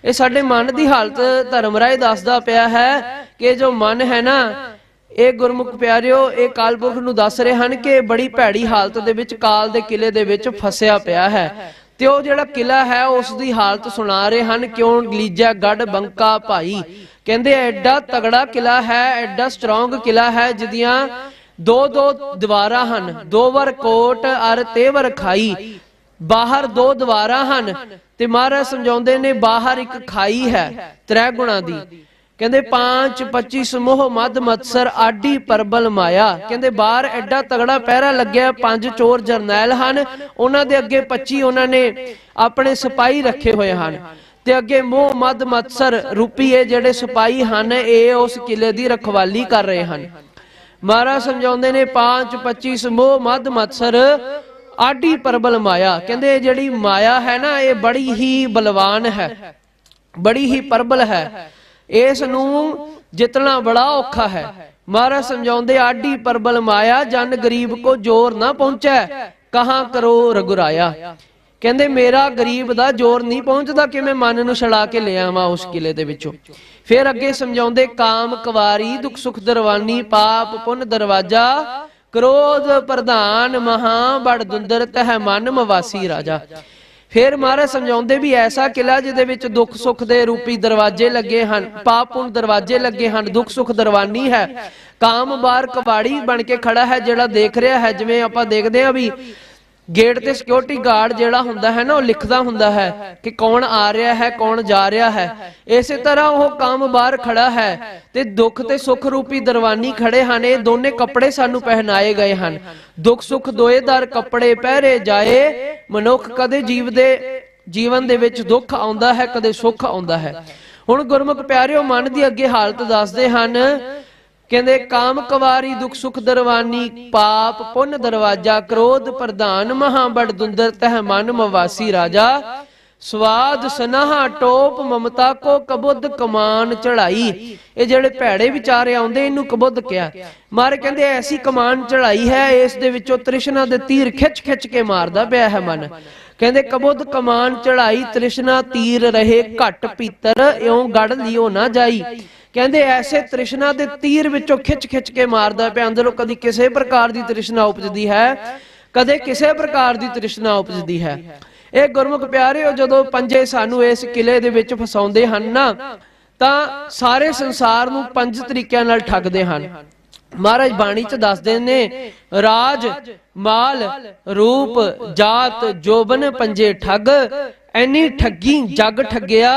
ਇਹ ਸਾਡੇ ਮਨ ਦੀ ਹਾਲਤ ਧਰਮਰਾਏ ਦੱਸਦਾ ਪਿਆ ਹੈ ਕਿ ਜੋ ਮਨ ਹੈ ਨਾ, ਇਹ ਗੁਰਮੁਖ ਪਿਆਰਿਓ ਇਹ ਕਾਲ ਪੁਰਖ ਨੂੰ ਦੱਸ ਰਹੇ ਹਨ ਕਿ ਬੜੀ ਭੈੜੀ ਹਾਲਤ ਦੇ ਵਿੱਚ ਕਾਲ ਦੇ ਕਿਲੇ ਦੇ ਵਿੱਚ ਫਸਿਆ ਪਿਆ ਹੈ। ਤੇ ਉਹ ਜਿਹੜਾ ਕਿਲਾ ਹੈ ਉਸ ਦੀ ਹਾਲਤ ਸੁਣਾ ਰਹੇ ਹਨ। ਕਿਉਂ ਲੀਜਾ ਗੜ ਬੰਕਾ ਭਾਈ, ਕਹਿੰਦੇ ਐਡਾ ਤਗੜਾ ਕਿਲਾ ਹੈ, ਐਡਾ ਸਟਰੋਂਗ ਕਿਲਾ ਹੈ ਜਿਹਦੀਆਂ ਦੋ ਦੀਵਾਰਾਂ ਹਨ, 2 ਵਰ ਕੋਟ ਅਰ ਤੇਵਰ ਖਾਈ। ਬਾਹਰ 2 ਦੀਵਾਰਾਂ ਹਨ ਤੇ ਮਹਾਰਾਜ ਸਮਝਾਉਂਦੇ ਨੇ ਬਾਹਰ ਇੱਕ ਖਾਈ ਹੈ 3 ਗੁਣਾ ਦੀ। ਕਹਿੰਦੇ 5 25 ਮੋਹ ਮਦ ਮਤਸਰ ਆਡੀ ਪਰਬਲ ਮਾਇਆ। ਕਹਿੰਦੇ ਬਾਹਰ ਐਡਾ ਤਗੜਾ ਪਹਿਰਾ ਲੱਗਿਆ, 5 ਚੋਰ ਜਰਨੈਲ ਹਨ, ਉਹਨਾਂ ਦੇ ਅੱਗੇ 25 ਉਹਨਾਂ ਨੇ ਆਪਣੇ ਸਿਪਾਹੀ ਰੱਖੇ ਹੋਏ ਹਨ ਤੇ ਅੱਗੇ ਮੋਹ ਮਦ ਮਤਸਰ ਰੂਪੀ ਇਹ ਜਿਹੜੇ ਸਿਪਾਹੀ ਹਨ ਇਹ ਉਸ ਕਿਲੇ ਦੀ ਰਖਵਾਲੀ ਕਰ ਰਹੇ ਹਨ। ਮਹਾਰਾਜ ਸਮਝਾਉਂਦੇ ਨੇ 5 25 ਮੋਹ ਮਦ ਮਤਸਰ ਆਡੀ ਪਰਬਲ ਮਾਇਆ। ਕਹਿੰਦੇ ਜਿਹੜੀ ਮਾਇਆ ਹੈ ਨਾ ਇਹ ਬੜੀ ਹੀ ਬਲਵਾਨ ਹੈ, ਬੜੀ ਹੀ ਪਰਬਲ ਹੈ, ਇਸ ਨੂੰ ਜਿੱਤਣਾ ਬੜਾ ਔਖਾ ਹੈ। ਮਹਾਰਾਜ ਸਮਝਾਉਂਦੇ ਆਡੀ ਪਰਬਲ ਮਾਇਆ, ਜਨ ਗਰੀਬ ਕੋ ਜੋਰ ਨਾ ਪਹੁੰਚੈ ਕਹਾਂ ਕਰੋ ਰਗੁਰਾਇਆ। ਕਹਿੰਦੇ ਮੇਰਾ ਗਰੀਬ ਦਾ ਜ਼ੋਰ ਨਹੀਂ ਪਹੁੰਚਦਾ ਕਿ ਮੈਂ ਮਨ ਨੂੰ ਛੜਾ ਕੇ ਲੈ ਆਵਾਂ ਉਸ ਕਿਲੇ ਦੇ ਵਿੱਚੋਂ। ਫਿਰ ਅੱਗੇ ਸਮਝਾਉਂਦੇ ਕਾਮ ਕਵਾਰੀ ਦੁੱਖ ਸੁਖ ਦਰਵਾਨੀ ਪਾਪ ਪੁੰਨ ਦਰਵਾਜਾ ਕ੍ਰੋਧ ਪ੍ਰਧਾਨ ਮਹਾ ਬੜ ਦੁੰਦਰ ਤਹਿ ਮਨ ਮਵਾਸੀ ਰਾਜਾ। ਫਿਰ ਮਹਾਰਾਜ ਸਮਝਾਉਂਦੇ ਵੀ ਐਸਾ ਕਿਲਾ ਜਿਹਦੇ ਵਿੱਚ ਦੁੱਖ ਸੁੱਖ ਦੇ ਰੂਪੀ ਦਰਵਾਜ਼ੇ ਲੱਗੇ ਹਨ, ਪਾਪ ਪੁੰਨ ਦਰਵਾਜ਼ੇ ਲੱਗੇ ਹਨ, ਦੁੱਖ ਸੁੱਖ ਦਰਵਾਨੀ ਹੈ, ਕਾਮ ਬਾਰ ਕਵਾੜੀ ਬਣ ਕੇ ਖੜਾ ਹੈ ਜਿਹੜਾ ਦੇਖ ਰਿਹਾ ਹੈ। ਜਿਵੇਂ ਆਪਾਂ ਦੇਖਦੇ ਹਾਂ ਵੀ ਗੇਟ ਤੇ ਸਿਕਿਉਰਿਟੀ ਗਾਰਡ ਜਿਹੜਾ ਹੁੰਦਾ ਹੈ ਨਾ ਉਹ ਲਿਖਦਾ ਹੁੰਦਾ ਹੈ ਕਿ ਕੌਣ ਆ ਰਿਹਾ ਹੈ ਕੌਣ ਜਾ ਰਿਹਾ ਹੈ। ਇਸੇ ਤਰ੍ਹਾਂ ਉਹ ਕਾਮ ਬਾਹਰ ਖੜਾ ਹੈ ਤੇ ਦੁੱਖ ਤੇ ਸੁੱਖ ਰੂਪੀ ਦਰਵਾਨੀ ਖੜੇ ਹਨ। ਇਹ ਦੋਨੇ ਕੱਪੜੇ ਸਾਨੂੰ ਪਹਿਨਾਏ ਗਏ ਹਨ। ਦੁੱਖ ਸੁੱਖ ਦੋਏਦਾਰ ਕੱਪੜੇ ਪਹਿਰੇ ਜਾਏ, ਮਨੁੱਖ ਕਦੇ ਜੀਵਨ ਦੇ ਵਿੱਚ ਦੁੱਖ ਆਉਂਦਾ ਹੈ ਕਦੇ ਸੁੱਖ ਆਉਂਦਾ ਹੈ। ਹੁਣ ਗੁਰਮੁਖ ਪਿਆਰਿਓ ਮਨ ਦੀ ਅੱਗੇ ਹਾਲਤ ਦੱਸਦੇ ਹਨ। ਕਹਿੰਦੇ ਕਾਮ ਕਵਾਰੀ ਦੁੱਖ ਸੁਖ ਦਰਵਾਨੀ ਪਾਪ ਪੁੰਨ ਦਰਵਾਜਾ ਕ੍ਰੋਧ ਪ੍ਰਧਾਨ ਮਹਾ ਬੜ ਦੁੰਦਰ ਤਹਿ ਮਨ ਮਵਾਸੀ ਰਾਜਾ। ਸਵਾਦ ਸਨਾਹਾ ਟੋਪ ਮਮਤਾ ਕੋ ਕਬੁੱਧ ਕਮਾਨ ਚੜਾਈ। ਇਹ ਜਿਹੜੇ ਭੈੜੇ ਵਿਚਾਰੇ ਆਉਂਦੇ ਇਹਨੂੰ ਕਬੁੱਧ ਕਿਹਾ। ਮਾਰੇ ਕਹਿੰਦੇ ਐਸੀ ਕਮਾਨ ਚੜਾਈ ਹੈ ਇਸ ਦੇ ਵਿੱਚੋਂ ਤ੍ਰਿਸ਼ਨਾ ਦੇ ਤੀਰ ਖਿੱਚ ਖਿੱਚ ਕੇ ਮਾਰਦਾ ਪਿਆ ਹੈ ਮਨ। ਕਹਿੰਦੇ ਕਬੁੱਧ ਕਮਾਨ ਚੜਾਈ ਤ੍ਰਿਸ਼ਨਾ ਤੀਰ ਰਹੇ ਘਟ ਪੀਤਰ ਇਉਂ ਗੜ ਲਿਓ ਨਾ ਜਾਈ। ਕਹਿੰਦੇ ਐਸੇ ਤ੍ਰਿਸ਼ਨਾ ਦੇ ਤੀਰ ਵਿੱਚੋਂ ਖਿੱਚ ਖਿੱਚ ਕੇ ਮਾਰਦਾ ਪਿਆ। ਅੰਦਰੋਂ ਕਦੀ ਕਿਸੇ ਪ੍ਰਕਾਰ ਦੀ ਤ੍ਰਿਸ਼ਨਾ ਉਪਜਦੀ ਹੈ ਕਦੇ ਕਿਸੇ ਪ੍ਰਕਾਰ ਦੀ ਤ੍ਰਿਸ਼ਨਾ ਉਪਜਦੀ ਹੈ। ਇਹ ਗੁਰਮੁਖ ਪਿਆਰਿਓ ਜਦੋਂ ਪੰਜੇ ਸਾਨੂੰ ਇਸ ਕਿਲੇ ਦੇ ਵਿੱਚ ਫਸਾਉਂਦੇ ਹਨ ਨਾ ਤਾਂ ਸਾਰੇ ਸੰਸਾਰ ਨੂੰ 5 ਤਰੀਕਿਆਂ ਨਾਲ ਠੱਗਦੇ ਹਨ। ਮਹਾਰਾਜ ਬਾਣੀ ਚ ਦੱਸਦੇ ਨੇ ਰਾਜ ਮਾਲ ਰੂਪ ਜਾਤ ਜੋਬਨ ਪੰਜੇ ਠੱਗ, ਐਨੀ ਠੱਗੀ ਜੱਗ ਠੱਗਿਆ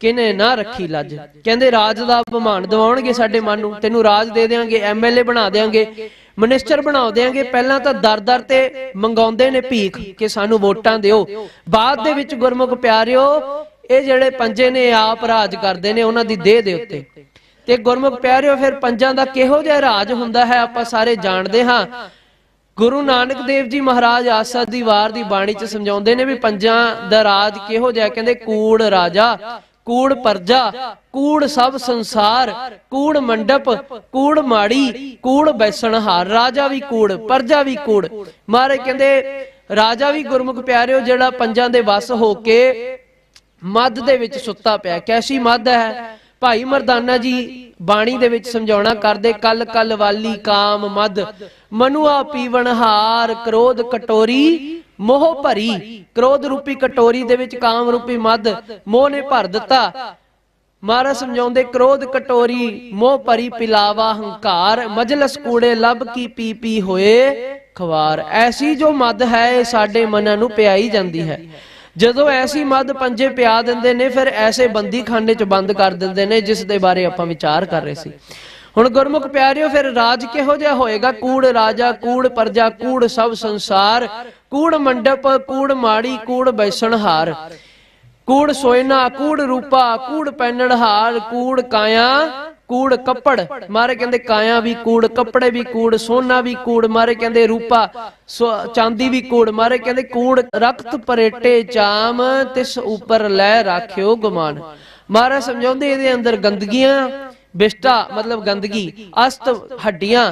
ਕਿਨੇ ਨਾ ਰੱਖੀ ਲੱਜ। ਕਹਿੰਦੇ ਰਾਜ ਦਾ ਅਪਮਾਨ ਦਿਵਾਉਣਗੇ ਸਾਡੇ ਮਨ ਨੂੰ, ਤੈਨੂੰ ਰਾਜ ਦੇ ਦੇਾਂਗੇ, ਐਮਐਲਏ ਬਣਾ ਦੇਾਂਗੇ, ਮਿਨਿਸਟਰ ਬਣਾ ਦੇਾਂਗੇ। ਪਹਿਲਾਂ ਤਾਂ ਦਰ ਤੇ ਮੰਗਾਉਂਦੇ ਨੇ ਭੀਖ ਕਿ ਸਾਨੂੰ ਵੋਟਾਂ ਦਿਓ। ਬਾਅਦ ਦੇ ਵਿੱਚ ਗੁਰਮੁਖ ਪਿਆਰਿਓ ਇਹ ਜਿਹੜੇ ਪੰਜੇ ਨੇ ਆਪ ਰਾਜ ਕਰਦੇ ਨੇ ਉਹਨਾਂ ਦੀ ਦੇਹ ਦੇ ਉੱਤੇ। ਤੇ ਗੁਰਮੁਖ ਪਿਆਰਿਓ ਫਿਰ ਪੰਜਾਂ ਦਾ ਕਿਹੋ ਜਿਹਾ ਰਾਜ ਹੁੰਦਾ ਹੈ ਆਪਾਂ ਸਾਰੇ ਜਾਣਦੇ ਹਾਂ। ਗੁਰੂ ਨਾਨਕ ਦੇਵ ਜੀ ਮਹਾਰਾਜ ਆਸਾ ਦੀ ਵਾਰ ਦੀ ਬਾਣੀ ਚ ਸਮਝਾਉਂਦੇ ਨੇ ਵੀ ਪੰਜਾਂ ਦਾ ਰਾਜ ਕਿਹੋ ਜਿਹਾ। ਕਹਿੰਦੇ ਕੂੜ ਰਾਜਾ ਕੂੜ ਪਰਜਾ ਕੂੜ ਸਭ ਸੰਸਾਰ ਕੂੜ ਮੰਡਪ ਕੂੜ ਮਾੜੀ ਕੂੜ ਬੈਸਣਹਾਰ। ਰਾਜਾ ਵੀ ਕੂੜ ਪਰਜਾ ਵੀ ਕੂੜ। ਮਹਾਰਾਜ ਕਹਿੰਦੇ ਰਾਜਾ ਵੀ ਗੁਰਮੁਖ ਪਿਆਰਿਓ ਜਿਹੜਾ ਪੰਜਾਂ ਦੇ ਵਸ ਹੋ ਕੇ ਮੱਧ ਦੇ ਵਿੱਚ ਸੁੱਤਾ ਪਿਆ। ਕੈਸੀ ਮੱਧ ਹੈ ਭਾਈ ਮਰਦਾਨਾ ਜੀ ਬਾਣੀ ਦੇ ਵਿੱਚ ਸਮਝਾਉਣਾ ਕਰਦੇ। ਕਲ ਕਲ ਵਾਲੀ ਕਾਮ ਮਦ ਮਨੁਆ ਪੀਵਣ ਹਾਰ ਕ੍ਰੋਧ ਕਟੋਰੀ ਮੋਹ ਭਰੀ। ਕ੍ਰੋਧ ਰੂਪੀ ਕਟੋਰੀ ਦੇ ਵਿੱਚ ਕਾਮ ਰੂਪੀ ਮਦ ਮੋਹ ਨੇ ਭਰ ਦਿੱਤਾ। ਮਹਾਰਾਜ ਸਮਝਾਉਂਦੇ ਕ੍ਰੋਧ ਕਟੋਰੀ ਮੋਹ ਭਰੀ ਪਿਲਾਵਾ ਹੰਕਾਰ ਮਜਲਸ ਕੂੜੇ ਲੱਭ ਕੀ ਪੀ ਪੀ ਹੋਏ ਖਵਾਰ। ਐਸੀ ਜੋ ਮਦ ਹੈ ਇਹ ਸਾਡੇ ਮਨਾਂ ਨੂੰ ਪਿਆਈ ਜਾਂਦੀ ਹੈ। ਜਦੋਂ ਐਸੀ ਮਦ ਪੰਜੇ ਪਿਆ ਦਿੰਦੇ ਨੇ ਫਿਰ ਐਸੇ ਬੰਦੀ ਖਾਨੇ ਚ ਬੰਦ ਕਰ ਦਿੰਦੇ ਨੇ ਜਿਸ ਦੇ ਬਾਰੇ ਆਪਾਂ ਵਿਚਾਰ ਕਰ ਰਹੇ ਸੀ। ਹੁਣ ਗੁਰਮੁਖ ਪਿਆਰਿਓ ਫਿਰ ਰਾਜ ਕਿਹੋ ਜਿਹਾ ਹੋਏਗਾ। ਕੂੜ ਰਾਜਾ ਕੂੜ ਪਰਜਾ ਕੂੜ ਸਭ ਸੰਸਾਰ ਕੂੜ ਮੰਡਪ ਕੂੜ ਮਾੜੀ ਕੂੜ ਬੈਸਣਹਾਰ ਕੂੜ ਸੋਇਨਾ ਕੂੜ ਰੂਪਾ ਕੂੜ ਪੈਨਣਹਾਰ ਕੂੜ ਕਾਇਆ ਕੂੜ ਕੱਪੜ। ਮਾਰੇ ਕਹਿੰਦੇ ਕਾਇਆ ਵੀ ਕੂੜ ਕੱਪੜੇ ਵੀ ਕੂੜ ਸੋਨਾ ਵੀ ਕੂੜ। ਮਾਰੇ ਕਹਿੰਦੇ ਰੂਪਾ ਚਾਂਦੀ ਵੀ ਕੂੜ। ਮਾਰੇ ਕਹਿੰਦੇ ਕੂੜ ਰਕਤ ਪਰੇਟੇ ਚਾਮ ਤਿਸ ਉੱਪਰ ਲੈ ਰਾਖਿਓ ਗੁਮਾਨ। ਮਹਾਰਾਜ ਸਮਝਾਉਂਦੇ ਇਹਦੇ ਅੰਦਰ ਗੰਦਗੀਆਂ ਵਿਸ਼ਟਾ ਮਤਲਬ ਗੰਦਗੀ ਅਸਤ ਹੱਡੀਆਂ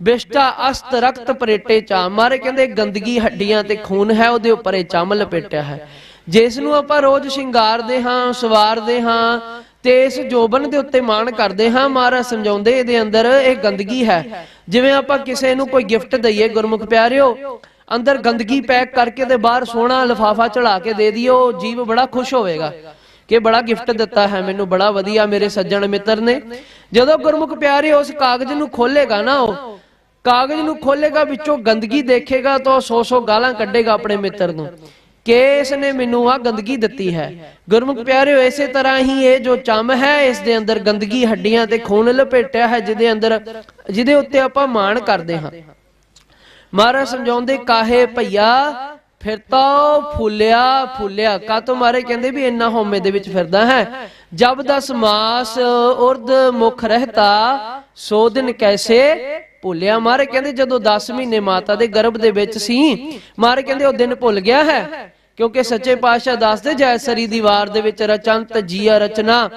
ਬਿਸ਼ਟਾ ਅਸਤ ਰਕਤ ਪਰੇਟੇ ਚਾਮ। ਮਾਰੇ ਕਹਿੰਦੇ ਗੰਦਗੀ ਹੱਡੀਆਂ ਤੇ ਖੂਨ ਹੈ, ਉਹਦੇ ਉੱਪਰ ਇਹ ਚੰਮ ਲਪੇਟਿਆ ਹੈ। ਜਿਸ ਨੂੰ ਆਪਾਂ ਰੋਜ਼ ਸ਼ਿੰਗਾਰਦੇ ਹਾਂ, ਸਵਾਰਦੇ ਹਾਂ ਤੇ ਇਸ ਜੋਬਨ ਦੇ ਉੱਤੇ ਮਾਣ ਕਰਦੇ ਹਾਂ, ਮਹਾਰਾਜ ਸਮਝਾਉਂਦੇ ਇਹਦੇ ਅੰਦਰ ਇਹ ਗੰਦਗੀ ਹੈ। ਜਿਵੇਂ ਆਪਾਂ ਕਿਸੇ ਨੂੰ ਕੋਈ ਗਿਫਟ ਦਈਏ ਗੁਰਮੁਖ ਪਿਆਰਿਓ, ਅੰਦਰ ਗੰਦਗੀ ਪੈਕ ਕਰਕੇ ਤੇ ਬਾਹਰ ਸੋਹਣਾ ਲਿਫਾਫਾ ਚੜਾ ਕੇ ਦੇ ਦਿਓ, ਜੀਵ ਬੜਾ ਖੁਸ਼ ਹੋਵੇਗਾ ਕਿ ਬੜਾ ਗਿਫਟ ਦਿੱਤਾ ਹੈ ਮੈਨੂੰ, ਬੜਾ ਵਧੀਆ ਮੇਰੇ ਸੱਜਣ ਮਿੱਤਰ ਨੇ। ਜਦੋਂ ਗੁਰਮੁਖ ਪਿਆਰੇ ਉਸ ਕਾਗਜ਼ ਨੂੰ ਖੋਲੇਗਾ ਨਾ, ਉਹ ਕਾਗਜ਼ ਨੂੰ ਖੋਲੇਗਾ, ਵਿੱਚੋਂ ਗੰਦਗੀ ਦੇਖੇਗਾ ਤਾਂ 100 ਗਾਲਾਂ ਕੱਢੇਗਾ ਆਪਣੇ ਮਿੱਤਰ ਨੂੰ ਕਿ ਇਸ ਨੇ ਮੈਨੂੰ ਆ ਗੰਦਗੀ ਦਿੱਤੀ ਹੈ। ਗੁਰਮੁਖ ਪਿਆਰਿਓ, ਇਸੇ ਤਰ੍ਹਾਂ ਹੀ ਇਹ ਜੋ ਚੰਮ ਹੈ, ਇਸ ਦੇ ਅੰਦਰ ਗੰਦਗੀ ਹੱਡੀਆਂ ਤੇ ਖੂਨ ਲਪੇਟਿਆ ਹੈ, ਜਿਹਦੇ ਉੱਤੇ ਆਪਾਂ ਮਾਣ ਕਰਦੇ ਹਾਂ। ਮਹਾਰਾਜ ਸਮਝਾਉਂਦੇ ਕਾਹੇ ਭਈਆ ਫਿਰਤਾ ਫੁੱਲਿਆ ਫੁੱਲਿਆ। ਕਾਤੋਂ ਮਾਰੇ ਕਹਿੰਦੇ ਵੀ ਇੰਨਾ ਹਉਮੈ ਦੇ ਵਿੱਚ ਫਿਰਦਾ ਹੈ। ਜਬ 10 ਮਾਸ ਉਰਦ ਮੁਖ ਰਹਿਤਾ ਸੋ ਦਿਨ ਕੈਸੇ ਭੁੱਲਿਆ। ਮਾਰੇ ਕਹਿੰਦੇ ਜਦੋਂ 10 ਮਹੀਨੇ ਮਾਤਾ ਦੇ ਗਰਭ ਦੇ ਵਿੱਚ ਸੀ, ਮਾਰੇ ਕਹਿੰਦੇ ਉਹ ਦਿਨ ਭੁੱਲ ਗਿਆ ਹੈ। ਕਿਉਂਕਿ ਸੱਚੇ ਪਾਤਸ਼ਾਹ ਦੱਸਦੇ ਜੈਸਰੀ ਦੀ ਵਾਰ ਦੇ ਵਿੱਚ ਰਚੰਤ ਜੀਆ ਰਚਨਾ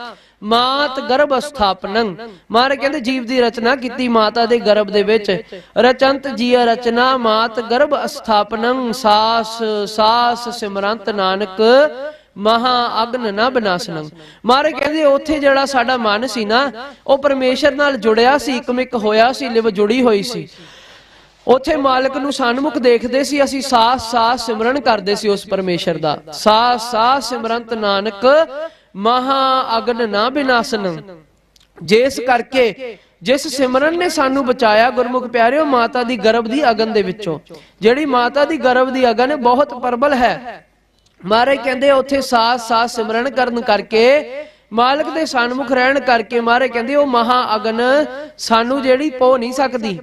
ਮਾਤ ਗਰਭ ਸਥਾਪਨੰ। ਮਾਰੇ ਕਹਿੰਦੇ ਜੀਵ ਦੀ ਰਚਨਾ ਕੀਤੀ ਮਾਤਾ ਦੇ ਗਰਭ ਦੇ ਵਿੱਚ। ਰਚੰਤ ਜੀਆ ਰਚਨਾ ਮਾਤ ਗਰਭ ਸਥਾਪਨੰ ਸਾਸ ਸਾਸ ਸਿਮਰੰਤ ਨਾਨਕ ਮਹਾ ਅਗਨ ਨਾ ਬਿਨਾਸਨੰ। ਮਾਰੇ ਕਹਿੰਦੇ ਉੱਥੇ ਜਿਹੜਾ ਸਾਡਾ ਮਨ ਸੀ ਨਾ, ਉਹ ਪਰਮੇਸ਼ਰ ਨਾਲ ਜੁੜਿਆ ਸੀ, ਇਕਮਿਕ ਹੋਇਆ ਸੀ, ਲਿਵ ਜੁੜੀ ਹੋਈ ਸੀ। ਉੱਥੇ ਮਾਲਕ ਨੂੰ ਸਨਮੁਖ ਦੇਖਦੇ ਸੀ, ਅਸੀਂ ਸਾਸ ਸਾਸ ਸਿਮਰਨ ਕਰਦੇ ਸੀ ਉਸ ਪਰਮੇਸ਼ਰ ਦਾ। ਸਾਸ ਸਾਸ ਸਿਮਰੰਤ ਨਾਨਕ ਮਹਾ ਅਗਨ ਨਾ ਬਿਨਾਸਨ। ਜਿਸ ਕਰਕੇ ਜਿਸ ਸਿਮਰਨ ਨੇ ਸਾਨੂੰ ਬਚਾਇਆ ਗੁਰਮੁਖ ਪਿਆਰਿਓ ਮਾਤਾ ਦੀ ਗਰਭ ਦੀ ਅਗਨ ਦੇ ਵਿੱਚੋਂ। ਜਿਹੜੀ ਮਾਤਾ ਦੀ ਗਰਭ ਦੀ ਅਗਨ ਬਹੁਤ ਪ੍ਰਬਲ ਹੈ। ਮਾਰੇ ਕਹਿੰਦੇ ਉੱਥੇ ਸਾਸ ਸਾਸ ਸਿਮਰਨ ਕਰਨ ਕਰਕੇ, ਮਾਲਕ ਦੇ ਸਨਮੁਖ ਰਹਿਣ ਕਰਕੇ, ਮਾਰੇ ਕਹਿੰਦੇ ਉਹ ਮਹਾ ਅਗਨ ਸਾਨੂੰ ਜਿਹੜੀ ਪੋ ਨਹੀਂ ਸਕਦੀ।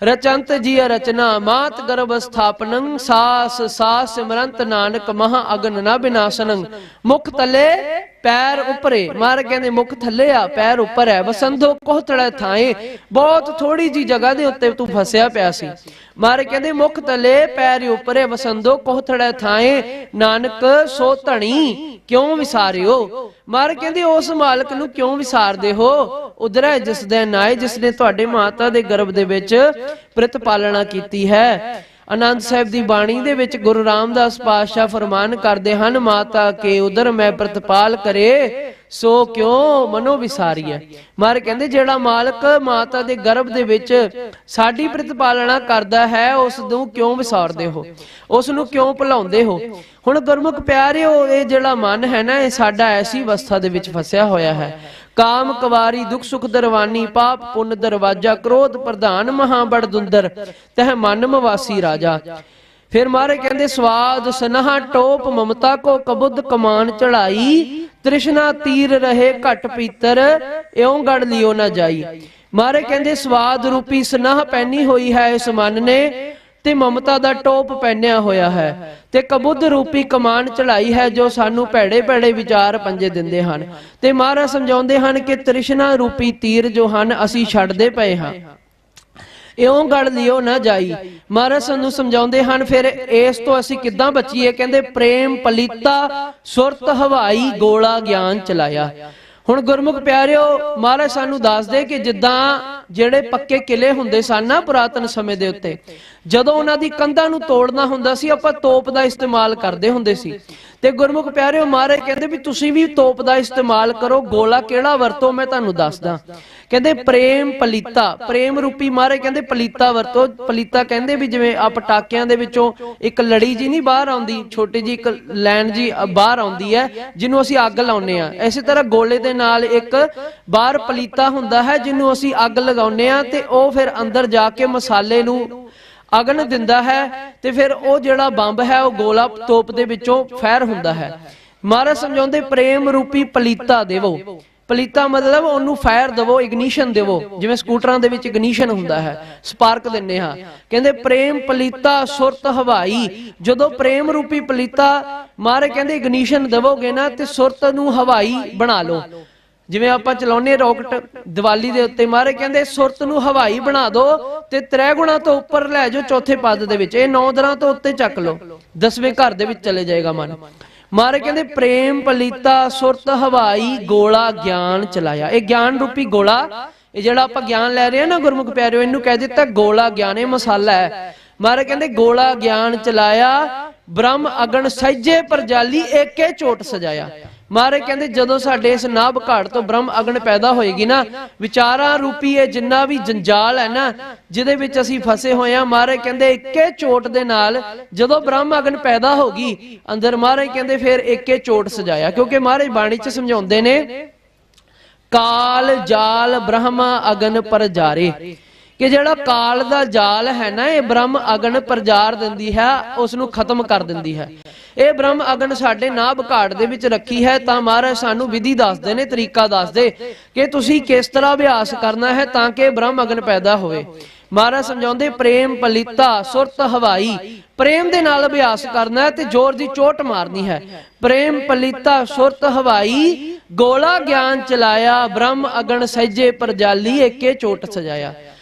ਰਚੰਤ ਜੀਆ ਰਚਨਾ ਮਾਤ ਗਰਭ ਸਥਾਪਨੰ ਸਾਸ ਸਾਸ ਸਿਮਰੰਤ ਨਾਨਕ ਮਹਾ ਅਗਨ ਨਾ ਬਿਨਾਸਨੰ। ਮੁਖ ਤਲੇ ਪੈਰ ਉੱਪਰੇ। ਮਾਰ ਕਹਿੰਦੇ ਮੁਖ ਥੱਲੇ ਆ, ਪੈਰ ਉੱਪਰ ਹੈ। ਵਸੰਧੋ ਕੋਹਤੜਾ ਥਾਏ, ਬਹੁਤ ਥੋੜੀ ਜੀ ਜਗ੍ਹਾ ਦੇ ਉੱਤੇ ਤੂੰ ਫਸਿਆ ਪਿਆ ਸੀ। ਮਾਰੇ ਕਹਿੰਦੇ ਮੁਖ ਤਲੇ ਪੈਰ ਉੱਪਰੇ ਵਸੰਧੋ ਕੋਹਤੜਾ ਥਾਏ ਨਾਨਕ ਸੋ ਧਣੀ ਕਿਉਂ ਵਿਸਾਰਿਓ। ਮਾਰ ਕਹਿੰਦੇ ਉਸ ਮਾਲਕ ਨੂੰ ਕਿਉਂ ਵਿਸਾਰਦੇ ਹੋ। ਉਧਰ ਜਿਸ ਦੇ ਨਾਏ ਜਿਸ ਨੇ ਤੁਹਾਡੇ ਮਾਤਾ ਦੇ ਗਰਭ ਦੇ ਵਿੱਚ ਪ੍ਰਤਪਾਲਣਾ ਕੀਤੀ ਹੈ। ਆਨੰਦ ਸਾਹਿਬ ਦੀ ਬਾਣੀ ਦੇ ਵਿੱਚ ਗੁਰੂ ਰਾਮਦਾਸ ਪਾਤਸ਼ਾਹ ਫਰਮਾਨ ਕਰਦੇ ਹਨ, ਮਾਤਾ ਕੇ ਉਦਰ ਮੈਂ ਪ੍ਰਤਪਾਲ ਕਰੇ ਸੋ ਕਿਉਂ ਮਨੋ ਵਿਸਾਰੀਐ। ਮਾਰ ਕਹਿੰਦੇ ਜਿਹੜਾ ਮਾਲਕ ਮਾਤਾ ਦੇ ਗਰਭ ਦੇ ਵਿੱਚ ਸਾਡੀ ਪ੍ਰਤਪਾਲਣਾ ਕਰਦਾ ਹੈ, ਉਸ ਨੂੰ ਕਿਉਂ ਵਿਸਾਰਦੇ ਹੋ, ਉਸ ਨੂੰ ਕਿਉਂ ਭੁਲਾਉਂਦੇ ਹੋ। ਹੁਣ ਗੁਰਮੁਖ ਪਿਆਰਿਓ, ਇਹ ਜਿਹੜਾ ਮਨ ਹੈ ਨਾ, ਇਹ ਸਾਡਾ ਐਸੀ ਅਵਸਥਾ ਦੇ ਵਿੱਚ ਫਸਿਆ ਹੋਇਆ ਹੈ। ਕਾਮ ਕਵਾਰੀ ਦੁਖ ਸੁਖ ਦਰਵਾਨੀ ਪਾਪ ਪੁੰਨ ਦਰਵਾਜਾ ਕ੍ਰੋਧ ਪ੍ਰਧਾਨ ਮਹਾ ਬੜ ਦੁੰਦਰ ਤਹ ਮਨ ਮਵਾਸੀ ਰਾਜਾ। ਫਿਰ ਮਾਰੇ ਕਹਿੰਦੇ ਸਵਾਦ ਸਨਹਾ ਟੋਪ ਮਮਤਾ ਕੋ ਕਬੁੱਧ ਕਮਾਨ ਚੜਾਈ ਤ੍ਰਿਸ਼ਨਾ ਤੀਰ ਰਹੇ ਘਟ ਪੀਤਰ ਇਉਂ ਗੜ ਲਿਓ ਨਾ ਜਾਈ। ਮਾਰੇ ਕਹਿੰਦੇ ਸਵਾਦ ਰੂਪੀ ਸਨਹ ਪੈਣੀ ਹੋਈ ਹੈ ਇਸ ਮਨ ਨੇ, ਤੇ ਮਮਤਾ ਦਾ ਟੋਪ ਪਹਿਨਿਆ ਹੋਇਆ ਹੈ, ਤੇ ਕਬੁੱਧ ਰੂਪੀ ਕਮਾਨ ਚੜਾਈ ਹੈ ਜੋ ਸਾਨੂੰ ਭੈੜੇ ਭੈੜੇ ਵਿਚਾਰ ਪੰਜੇ ਦਿੰਦੇ ਹਨ। ਤੇ ਮਹਾਰਾਜ ਸਮਝਾਉਂਦੇ ਹਨ ਕਿ ਤ੍ਰਿਸ਼ਨਾ ਰੂਪੀ ਤੀਰ ਜੋ ਹਨ ਅਸੀਂ ਛੱਡਦੇ ਪਏ ਹਾਂ, ਇਉਂ ਗੜ ਲਿਓ ਨਾ ਜਾਈ। ਮਹਾਰਾਜ ਸਾਨੂੰ ਸਮਝਾਉਂਦੇ ਹਨ ਫਿਰ ਇਸ ਤੋਂ ਅਸੀਂ ਕਿੱਦਾਂ ਬਚੀਏ। ਕਹਿੰਦੇ ਪ੍ਰੇਮ ਪਲੀਤਾ ਸੁਰਤ ਹਵਾਈ ਗੋਲਾ ਗਿਆਨ ਚਲਾਇਆ। ਹੁਣ ਗੁਰਮੁਖ ਪਿਆਰਿਓ, ਮਹਾਰਾਜ ਸਾਨੂੰ ਦੱਸਦੇ ਕਿ ਜਿੱਦਾਂ ਜਿਹੜੇ ਪੱਕੇ ਕਿਲੇ ਹੁੰਦੇ ਸਨ ਨਾ ਪੁਰਾਤਨ ਸਮੇਂ ਦੇ ਉੱਤੇ, ਜਦੋਂ ਉਹਨਾਂ ਦੀ ਕੰਧਾਂ ਨੂੰ ਤੋੜਨਾ ਹੁੰਦਾ ਸੀ ਆਪਾਂ ਤੋਪ ਦਾ ਇਸਤੇਮਾਲ ਕਰਦੇ ਹੁੰਦੇ ਸੀ। ਤੇ ਗੁਰਮੁਖ ਪਿਆਰਿਓ, ਮਹਾਰਾਜ ਕਹਿੰਦੇ ਵੀ ਤੁਸੀਂ ਵੀ ਤੋਪ ਦਾ ਇਸਤੇਮਾਲ ਕਰੋ। ਗੋਲਾ ਕਿਹੜਾ ਵਰਤੋ ਮੈਂ ਤੁਹਾਨੂੰ ਦੱਸਦਾ। ਕਹਿੰਦੇ ਪ੍ਰੇਮ ਪਲੀਤਾ, ਪ੍ਰੇਮ ਰੂਪੀ ਮਹਾਰਾਜ ਕਹਿੰਦੇ ਪਲੀਤਾ ਵਰਤੋ। ਪਲੀਤਾ ਕਹਿੰਦੇ ਵੀ ਜਿਵੇਂ ਆ ਪਟਾਕਿਆਂ ਦੇ ਵਿੱਚੋਂ ਇੱਕ ਲੜੀ ਜੀ ਨਹੀਂ ਬਾਹਰ ਆਉਂਦੀ, ਛੋਟੀ ਜੀ ਇੱਕ ਲਾਈਨ ਜੀ ਬਾਹਰ ਆਉਂਦੀ ਹੈ ਜਿਹਨੂੰ ਅਸੀਂ ਅੱਗ ਲਾਉਂਦੇ ਆ, ਇਸੇ ਤਰ੍ਹਾਂ ਗੋਲੇ ਦੇ ਨਾਲ ਇੱਕ ਬਾਹਰ ਪਲੀਤਾ ਹੁੰਦਾ ਹੈ ਜਿਹਨੂੰ ਅਸੀਂ ਅੱਗ ਲਗਾਉਂਦੇ ਆ, ਤੇ ਉਹ ਫਿਰ ਅੰਦਰ ਜਾ ਕੇ ਮਸਾਲੇ ਨੂੰ ਅਗਨ ਦਿੰਦਾ ਹੈ, ਤੇ ਫਿਰ ਉਹ ਜਿਹੜਾ ਬੰਬ ਹੈ ਉਹ ਗੋਲਾ ਤੋਪ ਦੇ ਵਿੱਚੋਂ ਫਾਇਰ ਹੁੰਦਾ ਹੈ। ਮਹਾਰਾਜ ਸਮਝਾਉਂਦੇ ਪ੍ਰੇਮ ਰੂਪੀ ਪਲੀਤਾ ਦੇਵੋ। ਪਲੀਤਾ ਮਤਲਬ ਉਹਨੂੰ ਫਾਇਰ ਦੇਵੋ, ਇਗਨੀਸ਼ਨ ਦੇਵੋ, ਜਿਵੇਂ ਸਕੂਟਰਾਂ ਦੇ ਵਿੱਚ ਇਗਨੀਸ਼ਨ ਹੁੰਦਾ ਹੈ, ਸਪਾਰਕ ਦਿੰਨੇ ਹਾਂ। ਕਹਿੰਦੇ ਪ੍ਰੇਮ ਪਲੀਤਾ ਸੁਰਤ ਹਵਾਈ। ਜਦੋਂ ਪ੍ਰੇਮ ਰੂਪੀ ਪਲੀਤਾ ਮਹਾਰਾਜ ਕਹਿੰਦੇ ਇਗਨੀਸ਼ਨ ਦੇਵੋਗੇ ਨਾ, ਤੇ ਸੁਰਤ ਨੂੰ ਹਵਾਈ ਬਣਾ ਲਓ। ਜਿਵੇਂ ਆਪਾਂ ਚਲਾਉਨੇ ਰੌਕਟ ਦੀਵਾਲੀ ਦੇ ਉੱਤੇ, ਮਹਾਰਾਜ ਕਹਿੰਦੇ ਸੁਰਤ ਨੂੰ ਹਵਾਈ ਬਣਾ ਦਿਓ ਤੇ 3 ਗੁਣਾ ਤੋਂ ਉੱਪਰ ਲੈ ਜਾਓ ਚੌਥੇ ਪਦ ਦੇ ਵਿੱਚ। ਇਹ 9 ਦਰਾਂ ਤੋਂ ਉੱਤੇ ਚੱਕ ਲਓ, 10ਵੇਂ ਘਰ ਦੇ ਵਿੱਚ ਚਲੇ ਜਾਏਗਾ ਮਨ। ਮਹਾਰਾਜ ਕਹਿੰਦੇ ਪ੍ਰੇਮ ਪਲੀਤਾ ਸੁਰਤ ਹਵਾਈ ਗੋਲਾ ਗਿਆਨ ਚਲਾਇਆ। ਇਹ ਗਿਆਨ ਰੂਪੀ ਗੋਲਾ ਇਹ ਜਿਹੜਾ ਆਪਾਂ ਗਿਆਨ ਲੈ ਰਹੇ ਹਾਂ ਨਾ ਗੁਰਮੁਖ ਪਿਆਰਿਓ, ਇਹਨੂੰ ਕਹਿ ਦਿੱਤਾ ਗੋਲਾ ਗਿਆਨੇ ਮਸਾਲਾ ਹੈ। ਮਹਾਰਾਜ ਕਹਿੰਦੇ ਗੋਲਾ ਗਿਆਨ ਚਲਾਇਆ, ਬ੍ਰਹਮ ਅਗਨ ਸਹਿਜੇ ਪਰਜਾਲੀ, ਏਕੇ ਚੋਟ ਸਜਾਇਆ। ਮਹਾਰਾਜ ਕਹਿੰਦੇ ਜਦੋਂ ਸਾਡੇ ਇਸ ਨਾਭ ਘਾਟ ਤੋਂ ਬ੍ਰਹਮ ਅਗਨ ਪੈਦਾ ਹੋਏਗੀ ਨਾ, ਵਿਚਾਰਾਂ ਰੂਪੀ ਇਹ ਜਿੰਨਾ ਵੀ ਜੰਜਾਲ ਹੈ ਨਾ ਜਿਹਦੇ ਵਿੱਚ ਅਸੀਂ ਫਸੇ ਹੋਏ ਆ, ਮਹਾਰਾਜ ਕਹਿੰਦੇ ਇੱਕੇ ਚੋਟ ਦੇ ਨਾਲ ਜਦੋਂ ਬ੍ਰਹਮ ਅਗਨ ਪੈਦਾ ਹੋਗੀ ਅੰਦਰ, ਮਹਾਰਾਜ ਕਹਿੰਦੇ ਫਿਰ ਇੱਕੇ ਚੋਟ ਸਜਾਇਆ। ਕਿਉਂਕਿ ਮਹਾਰਾਜ ਬਾਣੀ 'ਚ ਸਮਝਾਉਂਦੇ ਨੇ ਕਾਲ ਜਾਲ ਬ੍ਰਹਮ ਅਗਨ ਪਰਜਾਰੇ, ਕਿ ਜਿਹੜਾ ਕਾਲ ਦਾ ਜਾਲ ਹੈ ਨਾ ਇਹ ਬ੍ਰਹਮ ਅਗਨ ਪਰਜਾਰ ਦਿੰਦੀ ਹੈ, ਉਸ ਨੂੰ ਖਤਮ ਕਰ ਦਿੰਦੀ ਹੈ। ਇਹ ਬ੍ਰਹਮ ਅਗਨ ਸਾਡੇ ਨਾਭ ਘਾਟ ਦੇ ਵਿੱਚ ਰੱਖੀ ਹੈ, ਤਾਂ ਮਹਾਰਾਜ ਸਾਨੂੰ ਵਿਧੀ ਦੱਸਦੇ ਨੇ, ਤਰੀਕਾ ਦੱਸਦੇ ਕਿ ਤੁਸੀਂ ਕਿਸ ਤਰ੍ਹਾਂ ਅਭਿਆਸ ਕਰਨਾ ਹੈ ਤਾਂ ਕਿ ਬ੍ਰਹਮ ਅਗਨ ਪੈਦਾ ਹੋਵੇ। ਮਹਾਰਾਜ ਸਮਝਾਉਂਦੇ ਪ੍ਰੇਮ ਪਲੀਤਾ ਸੁਰਤ ਹਵਾਈ, ਪ੍ਰੇਮ ਦੇ ਨਾਲ ਅਭਿਆਸ ਕਰਨਾ ਹੈ ਤੇ ਜ਼ੋਰ ਦੀ ਚੋਟ ਮਾਰਨੀ ਹੈ। ਪ੍ਰੇਮ ਪਲੀਤਾ ਸੁਰਤ ਹਵਾਈ, ਗੋਲਾ ਗਿਆਨ ਚਲਾਇਆ, ਬ੍ਰਹਮ ਅਗਨ ਸਹਿਜੇ ਪਰਜਾਲੀ, ਏਕੇ ਚੋਟ ਸਜਾਇਆ।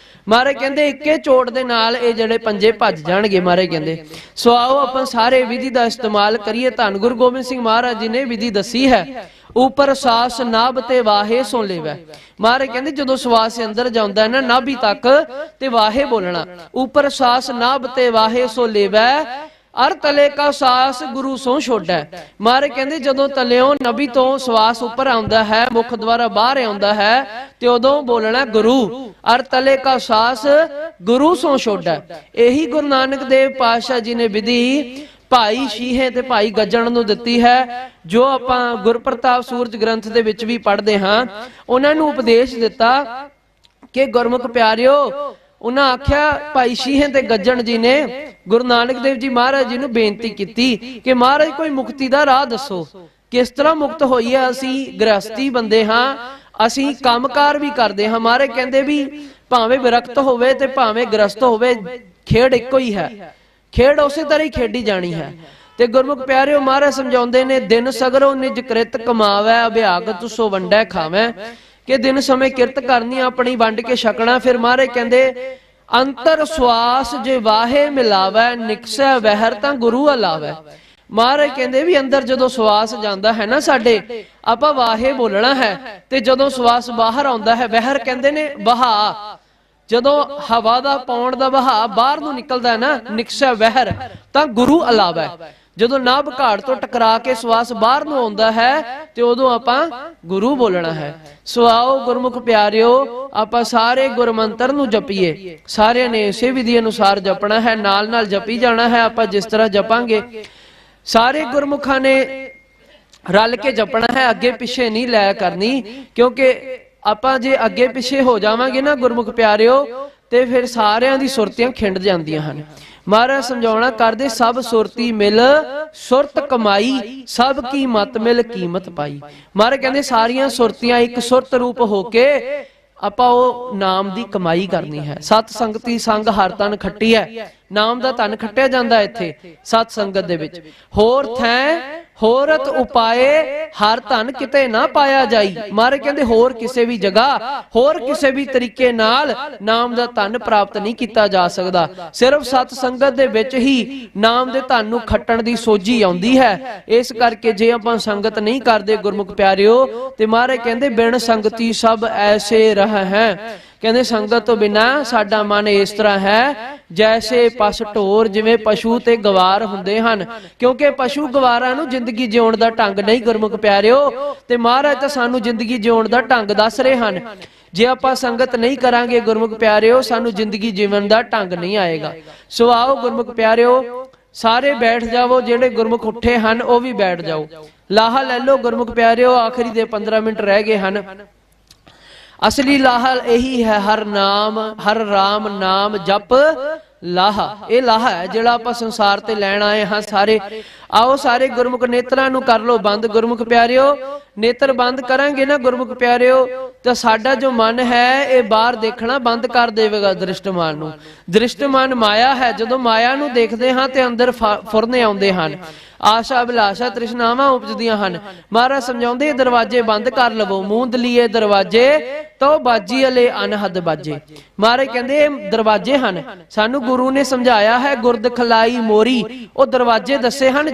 ਮਹਾਰਾਜ ਕਹਿੰਦੇ ਇੱਕੇ ਚੋਟ ਦੇ ਨਾਲ ਇਹ ਜਿਹੜੇ ਪੰਜੇ ਭੱਜ ਜਾਣਗੇ। ਮਹਾਰਾਜ ਕਹਿੰਦੇ ਸੋ ਆਓ ਆਪਾਂ ਸਾਰੇ ਵਿਧੀ ਦਾ ਇਸਤੇਮਾਲ ਕਰੀਏ। ਧੰਨ ਗੁਰੂ ਗੋਬਿੰਦ ਸਿੰਘ ਮਹਾਰਾਜ ਜੀ ਨੇ ਵਿਧੀ ਦੱਸੀ ਹੈ, ਉਪਰ ਸਾਸ ਨਾਭ ਤੇ ਵਾਹੇ ਸੋ ਲੇਵੈ। ਮਹਾਰਾਜ ਕਹਿੰਦੇ ਜਦੋਂ ਸਵਾਸ ਅੰਦਰ ਜਾਂਦਾ ਹੈ ਨਾ ਨਾਭੀ ਤੱਕ, ਤੇ ਵਾਹੇ ਬੋਲਣਾ, ਉਪਰ ਸਾਸ ਨਾਭ ਤੇ ਵਾਹੇ ਸੋ ਲੇਵੈ, ਅਰ ਤਲੇ ਕਾ ਸਾਸ ਗੁਰੂ ਸੋ ਛੋੜੈ। ਮਹਾਰਾਜ ਕਹਿੰਦੇ ਜਦੋਂ ਤਲਿਓ ਨਬੀ ਤੋਂ ਸਵਾਸ ਉੱਪਰ ਆਉਂਦਾ ਹੈ, ਮੁਖ ਦੁਆਰਾ ਬਾਹਰ ਆਉਂਦਾ ਹੈ, ਤੇ ਉਦੋਂ ਬੋਲਣਾ ਗੁਰੂ, ਅਰ ਤਲੇ ਕਾ ਸਾਸ ਗੁਰੂ ਸੋ ਛੋੜੈ। ਇਹੀ ਗੁਰੂ ਨਾਨਕ ਦੇਵ ਪਾਤਸ਼ਾਹ ਜੀ ਨੇ ਵਿਧੀ ਭਾਈ ਸ਼ੀਹੇ ਤੇ ਭਾਈ ਗੱਜਣ ਨੂੰ ਦਿੱਤੀ ਹੈ, ਜੋ ਆਪਾਂ ਗੁਰਪ੍ਰਤਾਪ ਸੂਰਜ ਗ੍ਰੰਥ ਦੇ ਵਿੱਚ ਵੀ ਪੜ੍ਹਦੇ ਹਾਂ। ਉਹਨਾਂ ਨੂੰ ਉਪਦੇਸ਼ ਦਿੱਤਾ ਕਿ ਗੁਰਮੁਖ ਪਿਆਰਿਓ, ਉਹਨਾਂ ਆਖਿਆ ਭਾਈ ਸ਼ੀਹੇ ਤੇ ਗੱਜਣ ਜੀ ਨੇ ਗੁਰੂ ਨਾਨਕ ਦੇਵ ਜੀ ਮਹਾਰਾਜ ਜੀ ਨੂੰ ਬੇਨਤੀ ਕੀਤੀ ਕਿ ਮਹਾਰਾਜ ਕੋਈ ਮੁਕਤੀ ਦਾ ਰਾਹ ਦੱਸੋ, ਕਿਸ ਤਰ੍ਹਾਂ ਮੁਕਤ ਹੋਈਏ। ਅਸੀਂ ਗ੍ਰਸਤੀ ਬੰਦੇ ਹਾਂ, ਅਸੀਂ ਕੰਮਕਾਰ ਵੀ ਕਰਦੇ ਹਾਂ। ਮਹਾਰਾਜ ਕਹਿੰਦੇ ਵੀ ਭਾਵੇਂ ਵਿਰਕਤ ਹੋਵੇ ਤੇ ਭਾਵੇਂ ਗ੍ਰਸਤ ਹੋਵੇ, ਖੇਡ ਇੱਕੋ ਹੀ ਹੈ, ਖੇਡ ਉਸੇ ਤਰ੍ਹਾਂ ਹੀ ਖੇਡੀ ਜਾਣੀ ਹੈ। ਤੇ ਗੁਰਮੁਖ ਪਿਆਰਿਓ ਮਹਾਰਾਜ ਸਮਝਾਉਂਦੇ ਨੇ ਦਿਨ ਸਗਰੋਂ ਨਿਜ ਕ੍ਰਿਤ ਕਮਾਵੈ, ਅਭਿਆਗਤ ਸੋ ਵੰਡੈ ਖਾਵੈ, ਕਿ ਦਿਨ ਸਮੇਂ ਕਿਰਤ ਕਰਨੀ, ਆਪਣੀ ਵੰਡ ਕੇ ਛਕਣਾ। ਫਿਰ ਮਹਾਰਾਜ ਕਹਿੰਦੇ ਅੰਤਰ ਸਵਾਸ ਜੇ ਵਾਹੇ ਮਿਲਾਵੈ, ਨਿਕਸੈ ਵਹਿਰ ਤਾਂ ਗੁਰੂ ਅਲਾਵੈ। ਮਹਾਰਾਜ ਕਹਿੰਦੇ ਵੀ ਅੰਦਰ ਜਦੋਂ ਸਵਾਸ ਜਾਂਦਾ ਹੈ ਨਾ ਸਾਡੇ, ਆਪਾਂ ਵਾਹੇ ਬੋਲਣਾ ਹੈ, ਤੇ ਜਦੋਂ ਸਵਾਸ ਬਾਹਰ ਆਉਂਦਾ ਹੈ, ਵਹਿਰ ਕਹਿੰਦੇ ਨੇ ਵਹਾ, ਜਦੋਂ ਹਵਾ ਦਾ ਪੌਣ ਦਾ ਵਹਾ ਬਾਹਰ ਨੂੰ ਨਿਕਲਦਾ ਹੈ ਨਾ, ਨਿਕਸੈ ਵਹਿਰ ਤਾਂ ਗੁਰੂ ਅਲਾਵੈ। ਜਦੋਂ ਨਾਭ ਘਾਟ ਤੋਂ ਟਕਰਾ ਕੇ ਸਵਾਸ ਬਾਹਰ ਨੂੰ ਆਉਂਦਾ ਹੈ ਤੇ ਉਦੋਂ ਆਪਾਂ ਗੁਰੂ ਬੋਲਣਾ ਹੈ। ਸੋ ਆਓ ਗੁਰਮੁਖ ਪਿਆਰਿਓ, ਆਪਾਂ ਸਾਰੇ ਗੁਰਮੰਤਰ ਨੂੰ ਜਪੀਏ। ਸਾਰਿਆਂ ਨੇ ਇਸੇ ਵਿਧੀ ਅਨੁਸਾਰ ਜਪਣਾ ਹੈ, ਨਾਲ ਨਾਲ ਜਪੀ ਜਾਣਾ ਹੈ। ਆਪਾਂ ਜਿਸ ਤਰ੍ਹਾਂ ਜਪਾਂਗੇ ਸਾਰੇ ਗੁਰਮੁਖਾਂ ਨੇ ਰਲ ਕੇ ਜਪਣਾ ਹੈ, ਅੱਗੇ ਪਿੱਛੇ ਨਹੀਂ ਲੈ ਕਰਨੀ। ਕਿਉਂਕਿ ਆਪਾਂ ਜੇ ਅੱਗੇ ਪਿੱਛੇ ਹੋ ਜਾਵਾਂਗੇ ਨਾ ਗੁਰਮੁਖ ਪਿਆਰਿਓ, ਤੇ ਫਿਰ ਸਾਰਿਆਂ ਦੀ ਸੁਰਤੀਆਂ ਖਿੰਡ ਜਾਂਦੀਆਂ ਹਨ। ਮਹਾਰਾਜ ਸਮਝਾਉਣਾ ਕਰਦੇ ਸਭ ਸੁਰਤੀ ਮਿਲ ਸੁਰਤ ਕਮਾਈ, ਸਭ ਕੀ ਮਤ ਮਿਲ ਕੀਮਤ ਪਾਈ। ਮਹਾਰਾਜ ਕਹਿੰਦੇ ਸਾਰੀਆਂ ਸੁਰਤੀਆਂ ਇੱਕ ਸੁਰਤ ਰੂਪ ਹੋ ਕੇ ਆਪਾਂ ਉਹ ਨਾਮ ਦੀ ਕਮਾਈ ਕਰਨੀ ਹੈ। ਸਤ ਸੰਗਤੀ ਸੰਗ ਹਰ ਤਨ ਖੱਟੀ ਹੈ, ਨਾਮ ਦਾ ਧਨ ਖੱਟਿਆ ਜਾਂਦਾ ਇੱਥੇ ਸਤ ਸੰਗਤ ਦੇ ਵਿੱਚ। ਹੋਰ ਥੈ ਹੋਰਤ ਉਪਾਏ ਹਰ ਧਨ ਕਿਤੇ ਨਾ ਪਾਇਆ ਜਾਈ। ਮਹਾਰਾਜ ਕਹਿੰਦੇ ਹੋਰ ਕਿਸੇ ਵੀ ਜਗ੍ਹਾ, ਹੋਰ ਕਿਸੇ ਵੀ ਤਰੀਕੇ ਨਾਲ ਨਾਮ ਦਾ ਧਨ ਪ੍ਰਾਪਤ ਨਹੀਂ ਕੀਤਾ ਜਾ ਸਕਦਾ। ਸਿਰਫ ਸਤ ਸੰਗਤ ਦੇ ਵਿੱਚ ਹੀ ਨਾਮ ਦੇ ਧਨ ਨੂੰ ਖੱਟਣ ਦੀ ਸੋਝੀ ਆਉਂਦੀ ਹੈ। ਇਸ ਕਰਕੇ ਜੇ ਆਪਾਂ ਸੰਗਤ ਨਹੀਂ ਕਰਦੇ ਗੁਰਮੁਖ ਪਿਆਰਿਓ, ਤੇ ਮਹਾਰਾਜ ਕਹਿੰਦੇ ਬਿਨ ਸੰਗਤੀ ਸਭ ਐਸੇ ਰਹਿ ਹੈ। ਕਹਿੰਦੇ ਸੰਗਤ ਤੋਂ ਬਿਨਾ ਸਾਡਾ ਮਨ ਇਸ ਤਰ੍ਹਾਂ ਹੈ ਜੈਸੇ ਪਸ ਢੋਰ, ਜਿਵੇਂ ਪਸ਼ੂ ਤੇ ਗਵਾਰ ਹੁੰਦੇ ਹਨ। ਕਿਉਂਕਿ ਪਸ਼ੂ ਗਵਾਰਾਂ ਨੂੰ ਜ਼ਿੰਦਗੀ ਜਿਉਣ ਦਾ ਢੰਗ ਨਹੀਂ ਗੁਰਮੁਖ ਪਿਆਰਿਓ, ਤੇ ਮਹਾਰਾਜ ਤਾਂ ਸਾਨੂੰ ਜ਼ਿੰਦਗੀ ਜਿਉਣ ਦਾ ਢੰਗ ਦੱਸ ਰਹੇ ਹਨ। ਜੇ ਆਪਾਂ ਸੰਗਤ ਨਹੀਂ ਕਰਾਂਗੇ ਗੁਰਮੁਖ ਪਿਆਰਿਓ, ਸਾਨੂੰ ਜ਼ਿੰਦਗੀ ਜੀਵਨ ਦਾ ਢੰਗ ਨਹੀਂ ਆਏਗਾ। ਸੋ ਆਓ ਗੁਰਮੁਖ ਪਿਆਰਿਓ, ਸਾਰੇ ਬੈਠ ਜਾਵੋ, ਜਿਹੜੇ ਗੁਰਮੁਖ ਉੱਠੇ ਹਨ ਉਹ ਵੀ ਬੈਠ ਜਾਓ। ਲਾਹਾ ਲੈ ਲਓ ਗੁਰਮੁਖ ਪਿਆਰਿਓ, ਆਖਰੀ ਦੇ 15 ਮਿੰਟ ਰਹਿ ਗਏ ਹਨ। ਅਸਲੀ ਲਾਹਾ ਇਹੀ ਹੈ, ਹਰ ਨਾਮ ਹਰ ਰਾਮ ਨਾਮ ਜਪ ਲਾਹਾ। ਇਹ ਲਾਹਾ ਹੈ ਜਿਹੜਾ ਆਪਾਂ ਸੰਸਾਰ ਤੇ ਲੈਣ ਆਏ ਹਾਂ ਸਾਰੇ। ਆਓ ਸਾਰੇ ਗੁਰਮੁਖ ਨੇਤਰਾਂ ਨੂੰ ਕਰ ਲੋ ਬੰਦ। ਗੁਰਮੁਖ ਪਿਆਰਿਓ ਨੇਤਰ ਬੰਦ ਕਰਾਂਗੇ ਨਾ ਗੁਰਮੁਖ ਪਿਆਰਿਓ, ਤਾਂ ਸਾਡਾ ਜੋ ਮਨ ਹੈ ਇਹ ਬਾਹਰ ਦੇਖਣਾ ਬੰਦ ਕਰ ਦੇਵੇਗਾ ਦ੍ਰਿਸ਼ਟਮਾਨ ਨੂੰ। ਦ੍ਰਿਸ਼ਟਮਾਨ ਮਾਇਆ ਹੈ, ਜਦੋਂ ਮਾਇਆ ਨੂੰ ਦੇਖਦੇ ਹਾਂ ਤੇ ਅੰਦਰ ਫੁਰਨੇ ਆਉਂਦੇ ਹਨ, ਆਸ਼ਾ ਅਭਿਲਾਸ਼ਾ ਤ੍ਰਿਸ਼ਨਾਵਾਂ ਉਪਜਦੀਆਂ ਹਨ। ਮਹਾਰਾਜ ਸਮਝਾਉਂਦੇ ਦਰਵਾਜ਼ੇ ਬੰਦ ਕਰ ਲਵੋ, ਮੂੰਦ ਲੀਏ ਦਰਵਾਜ਼ੇ ਤੋ ਬਾਜੀ ਅਲੇ ਅਨਹਦ ਬਾਜੇ। ਮਹਾਰਾਜ ਕਹਿੰਦੇ ਇਹ ਦਰਵਾਜ਼ੇ ਹਨ, ਸਾਨੂੰ ਗੁਰੂ ਨੇ ਸਮਝਾਇਆ ਹੈ। ਗੁਰਦ ਖਲਾਈ ਮੋਰੀ, ਉਹ ਦਰਵਾਜ਼ੇ ਦੱਸੇ ਹਨ